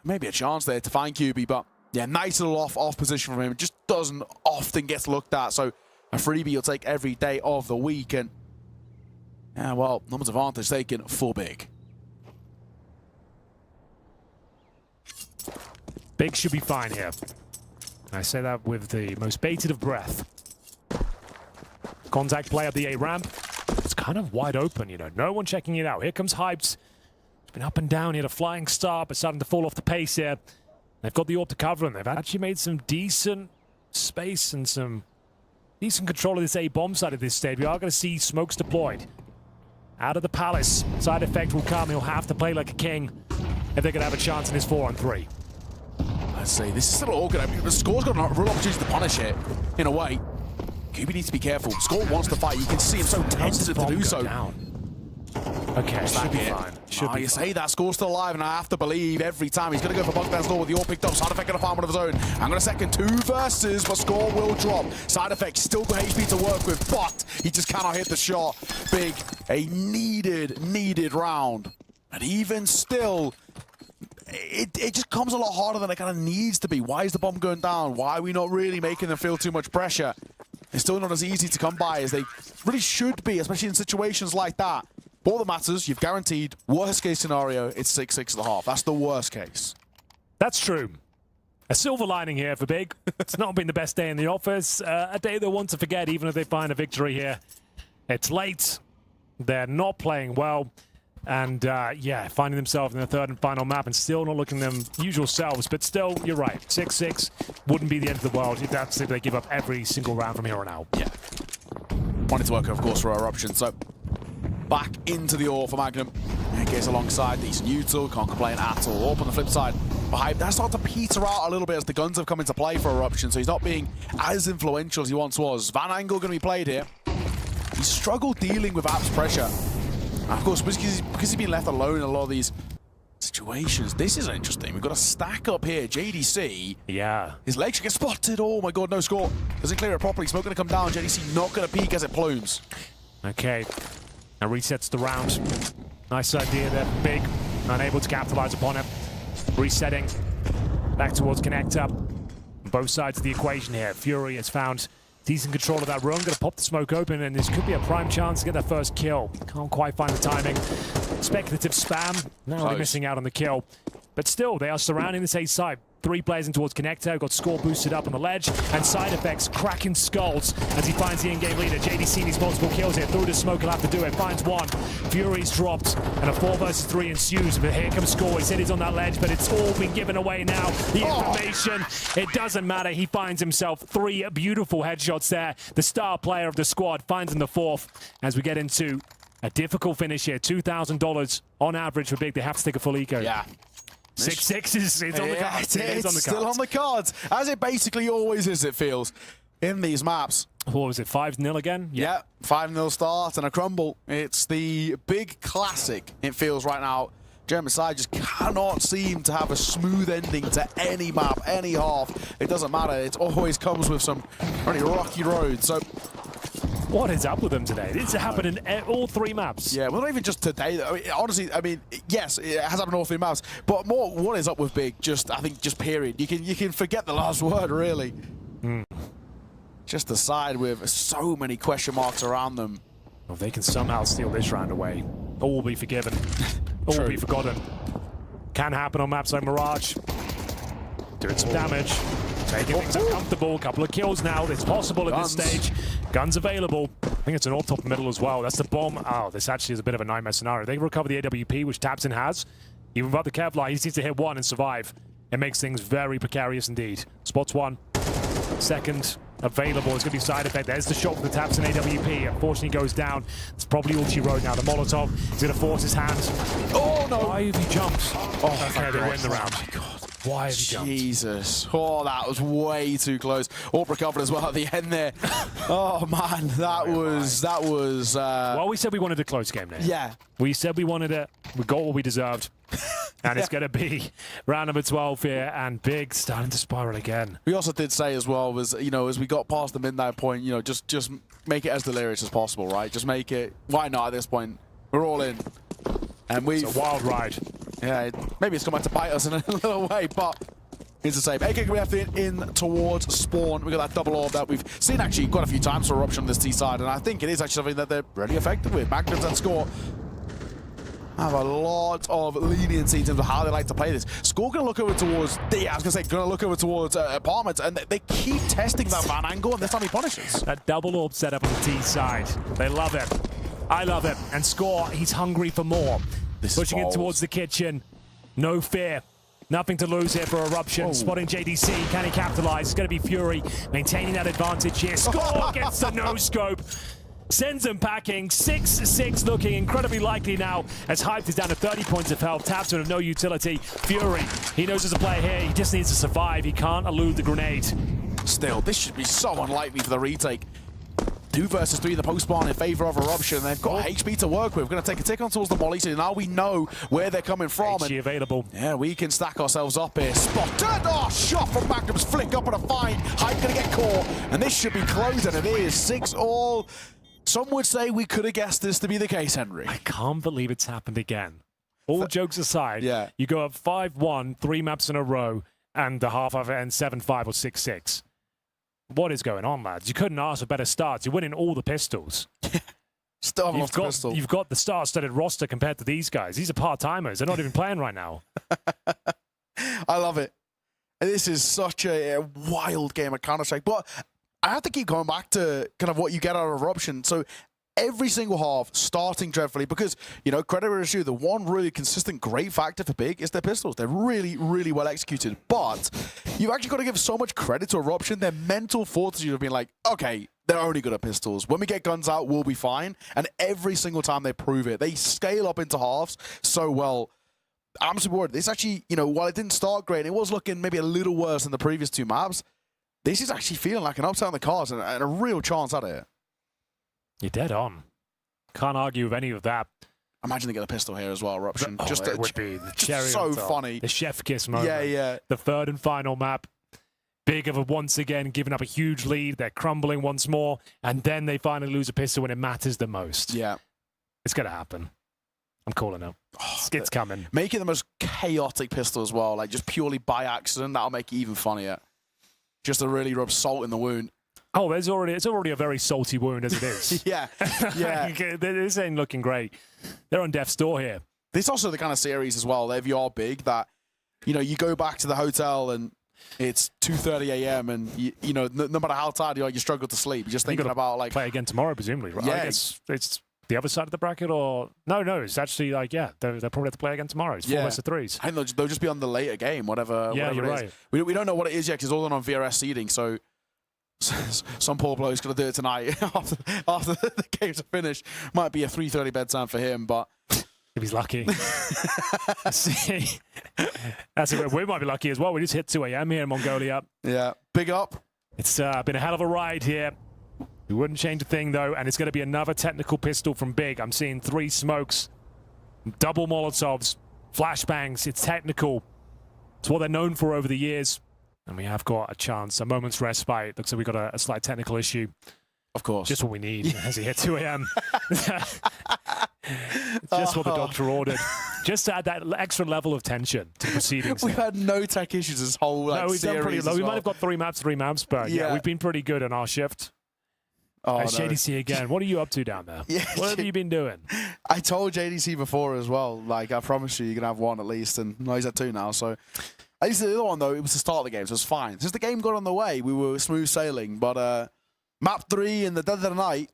Maybe a chance there to find QB. But yeah, nice little off position from him. It just doesn't often get looked at. So a freebie you'll take every day of the week. And yeah, well, numbers advantage taken for Big. Big should be fine here. I say that with the most bated of breath. Contact play up the A ramp. It's kind of wide open, you know. No one checking it out. Here comes Hypes. It's been up and down. He had a flying start, but starting to fall off the pace here. They've got the AWP to cover him. They've actually made some decent space and some decent control of this A bomb side at this stage. We are going to see smokes deployed. Out of the palace. Side effect will come. He'll have to play like a king if they're going to have a chance in his 4-on-3. Let's see, this is still awkward. I mean, the Score's got a real opportunity to punish it, in a way. QB needs to be careful. Score wants to fight. You can see him so tempted to do so. Okay, should be fine. You say that, Score's still alive, and I have to believe every time he's going to go for Bugman's door with the AWP picked up. Side Effect going to find one of his own. I'm going to second 2 versus, but Score will drop. Side Effect still got HP to work with, but he just cannot hit the shot. Big, a needed round. And even still, it just comes a lot harder than it kind of needs to be. Why is the bomb going down? Why are we not really making them feel too much pressure? It's still not as easy to come by as they really should be, especially in situations like that. But all that matters, you've guaranteed, worst case scenario, it's 6-6.5. That's the worst case. That's true. A silver lining here for Big. It's not been the best day in the office. A day they'll want to forget even if they find a victory here. It's late. They're not playing well. And, yeah, finding themselves in the 3rd and final map and still not looking them usual selves. But still, you're right. 6-6 wouldn't be the end of the world. That's if they give up every single round from here on out. Yeah. Wanted to work, of course, for Eruption. So, back into the ore for Magnum. And gets alongside decent neutral. Can't complain at all. Up on the flip side, Hype, that's starting to peter out a little bit as the guns have come into play for Eruption. So he's not being as influential as he once was. Van Angle going to be played here. He struggled dealing with App's pressure. Of course, because he's been left alone in a lot of these situations. This is interesting. We've got a stack up here. JDC. Yeah. His legs should get spotted. Oh my god, no score. Doesn't clear it properly. Smoke going to come down. JDC not going to peek as it plumes. Okay. Now resets the round. Nice idea there. Big. Unable to capitalize upon it. Resetting. Back towards connector. Both sides of the equation here. Fury has found decent control of that room. Going to pop the smoke open, and this could be a prime chance to get their first kill. Can't quite find the timing. Speculative spam. Now they're missing out on the kill. But still, they are surrounding this A side. 3 players in towards Connector, got score boosted up on the ledge, and side effects cracking skulls as he finds the in-game leader. JDC needs multiple kills here, through the smoke, he'll have to do it, finds one. Fury's dropped, and a 4 versus 3 ensues, but here comes Score. He said he's on that ledge, but it's all been given away now. The information, it doesn't matter. He finds himself 3 beautiful headshots there. The star player of the squad finds in the 4th as we get into a difficult finish here. $2,000 on average for Big. They have to take a full eco. Yeah. 6-6 is on the cards. It's still on the cards, as it basically always is, it feels, in these maps. What was it, 5-0 again? Yeah, 5-0 start and a crumble. It's the big classic, it feels right now. German side just cannot seem to have a smooth ending to any map, any half. It doesn't matter. It always comes with some really rocky roads. So, what is up with them today? It's happened in all 3 maps. Yeah, well, not even just today. I mean, honestly, yes, it has happened in all 3 maps, but more, what is up with Big? I think, period. You can forget the last word, really. Just the side with so many question marks around them. Well, if they can somehow steal this round away, all will be forgiven. All will be forgotten. Can happen on maps like Mirage. Doing some damage. Making things uncomfortable. Couple of kills now. It's possible at this stage. Guns available. I think it's an all top middle as well. That's the bomb. Oh, this actually is a bit of a nightmare scenario. They recover the AWP, which tapzin has. Even without the Kevlar, he just needs to hit 1 and survive. It makes things very precarious indeed. Spots 1. Second available. It's going to be side effect. There's the shot with the tapzin AWP. Unfortunately goes down. It's probably ulti road now. The Molotov is going to force his hand. Oh no! Why have he jumped? Oh, okay, they win the round. Oh my god. Why have he jumped? Jesus. Oh, that was way too close. All recovered as well at the end there. Oh man, that was. Well, we said we wanted a close game there. Yeah. We said we wanted it. We got what we deserved. And it's going to be round number 12 here, and Big starting to spiral again. We also did say as well, was, as we got past the midnight point, just make it as delirious as possible, right? Just make it. Why not at this point? We're all in. And it's a wild ride. Yeah, maybe it's come back to bite us in a little way, but it's the same. AK, we have to in towards spawn. We got that double orb that we've seen actually quite a few times for Eruption on this T side, and I think it is actually something that they're really effective with. Magnums and Score have a lot of leniency in terms of how they like to play this. Score going to look over towards going to look over towards Apartments, and they keep testing that van angle, and this time he punishes. That double orb setup on the T side. They love it. I love it. And Score, he's hungry for more. Pushing it towards the kitchen. No fear. Nothing to lose here for Eruption. Spotting JDC. Can he capitalize? It's going to be Fury maintaining that advantage here. Score gets the no-scope. Sends them packing. 6-6 looking incredibly likely now as Hyped is down to 30 points of health. Tapzin of no utility. Fury, he knows as a player here, he just needs to survive. He can't elude the grenade. Still, this should be so unlikely for the retake. 2 versus 3 in the post-spawn in favor of Eruption. They've got HP to work with. We're going to take a tick on towards the molly, so now we know where they're coming from. HG available. Yeah, we can stack ourselves up here. Spotted! Oh, shot from Magnum's flick up on a find. Hype going to get caught, and this should be closed, and it is 6-all. Some would say we could have guessed this to be the case, Henry. I can't believe it's happened again. All jokes aside, you go up 5-1, 3 maps in a row, and the half of it ends 7-5 or 6-6. What is going on, lads? You couldn't ask for better starts. You're winning all the pistols. You've got the star-studded roster compared to these guys. These are part-timers. They're not even playing right now. I love it. This is such a wild game of Counter-Strike. But I have to keep going back to kind of what you get out of Eruption. So every single half starting dreadfully because, credit where it's due, the one really consistent great factor for Big is their pistols. They're really, really well executed. But you've actually got to give so much credit to Eruption. Their mental fortitude of being like, okay, they're only good at pistols. When we get guns out, we'll be fine. And every single time they prove it, they scale up into halves so well. I'm super worried. This actually, while it didn't start great, it was looking maybe a little worse than the previous 2 maps. This is actually feeling like an upside on the cards and a real chance at it. You're dead on. Can't argue with any of that. Imagine they get a pistol here as well, Eruption. It would be the cherry so on top. funny. The chef kiss moment. Yeah. The third and final map. Big of a once again giving up a huge lead. They're crumbling once more, and then they finally lose a pistol when it matters the most. Yeah. It's going to happen. I'm calling it. It's coming. Make it the most chaotic pistol as well, like just purely by accident. That'll make it even funnier. Just to really rub salt in the wound. Oh, it's already a very salty wound as it is. yeah. This ain't looking great. They're on death's door here. This is also the kind of series as well, if you are Big, that you know, you go back to the hotel and it's 2:30 a.m. and you know, no matter how tired you are, you struggle to sleep. You're just thinking about like play again tomorrow, presumably. Right? Yeah, I guess it's the other side of the bracket, or no, it's actually like they'll probably have to play again tomorrow. It's 4 best of 3s. I think they'll just be on the later game, whatever. Yeah, whatever you're it is. right. We don't know what it is yet because it's all on VRS seeding. So some poor bloke's gonna do it tonight after the games are finished. Might be a 3:30 bedtime for him, but. If he's lucky. See, we might be lucky as well. We just hit 2 a.m. here in Mongolia. Yeah, big up. It's been a hell of a ride here. We wouldn't change a thing, though, and it's going to be another technical pistol from Big. I'm seeing 3 smokes, double Molotovs, flashbangs. It's technical. It's what they're known for over the years. And we have got a chance, a moment's respite. Looks like we've got a slight technical issue. Of course. Just what we need as he hit 2 a.m. Just what the doctor ordered. Just to add that extra level of tension to the proceedings. We've had no tech issues this whole we've series. done pretty low. We well. might have got 3 maps, but yeah, we've been pretty good on our shift. JDC again. What are you up to down there? What have you been doing? I told JDC before as well. Like, I promise you, you're going to have 1 at least. And no, he's at 2 now. So, at least the other one, though, it was the start of the game, so it was fine. Since the game got on the way, we were smooth sailing. But map 3 in the dead of the night,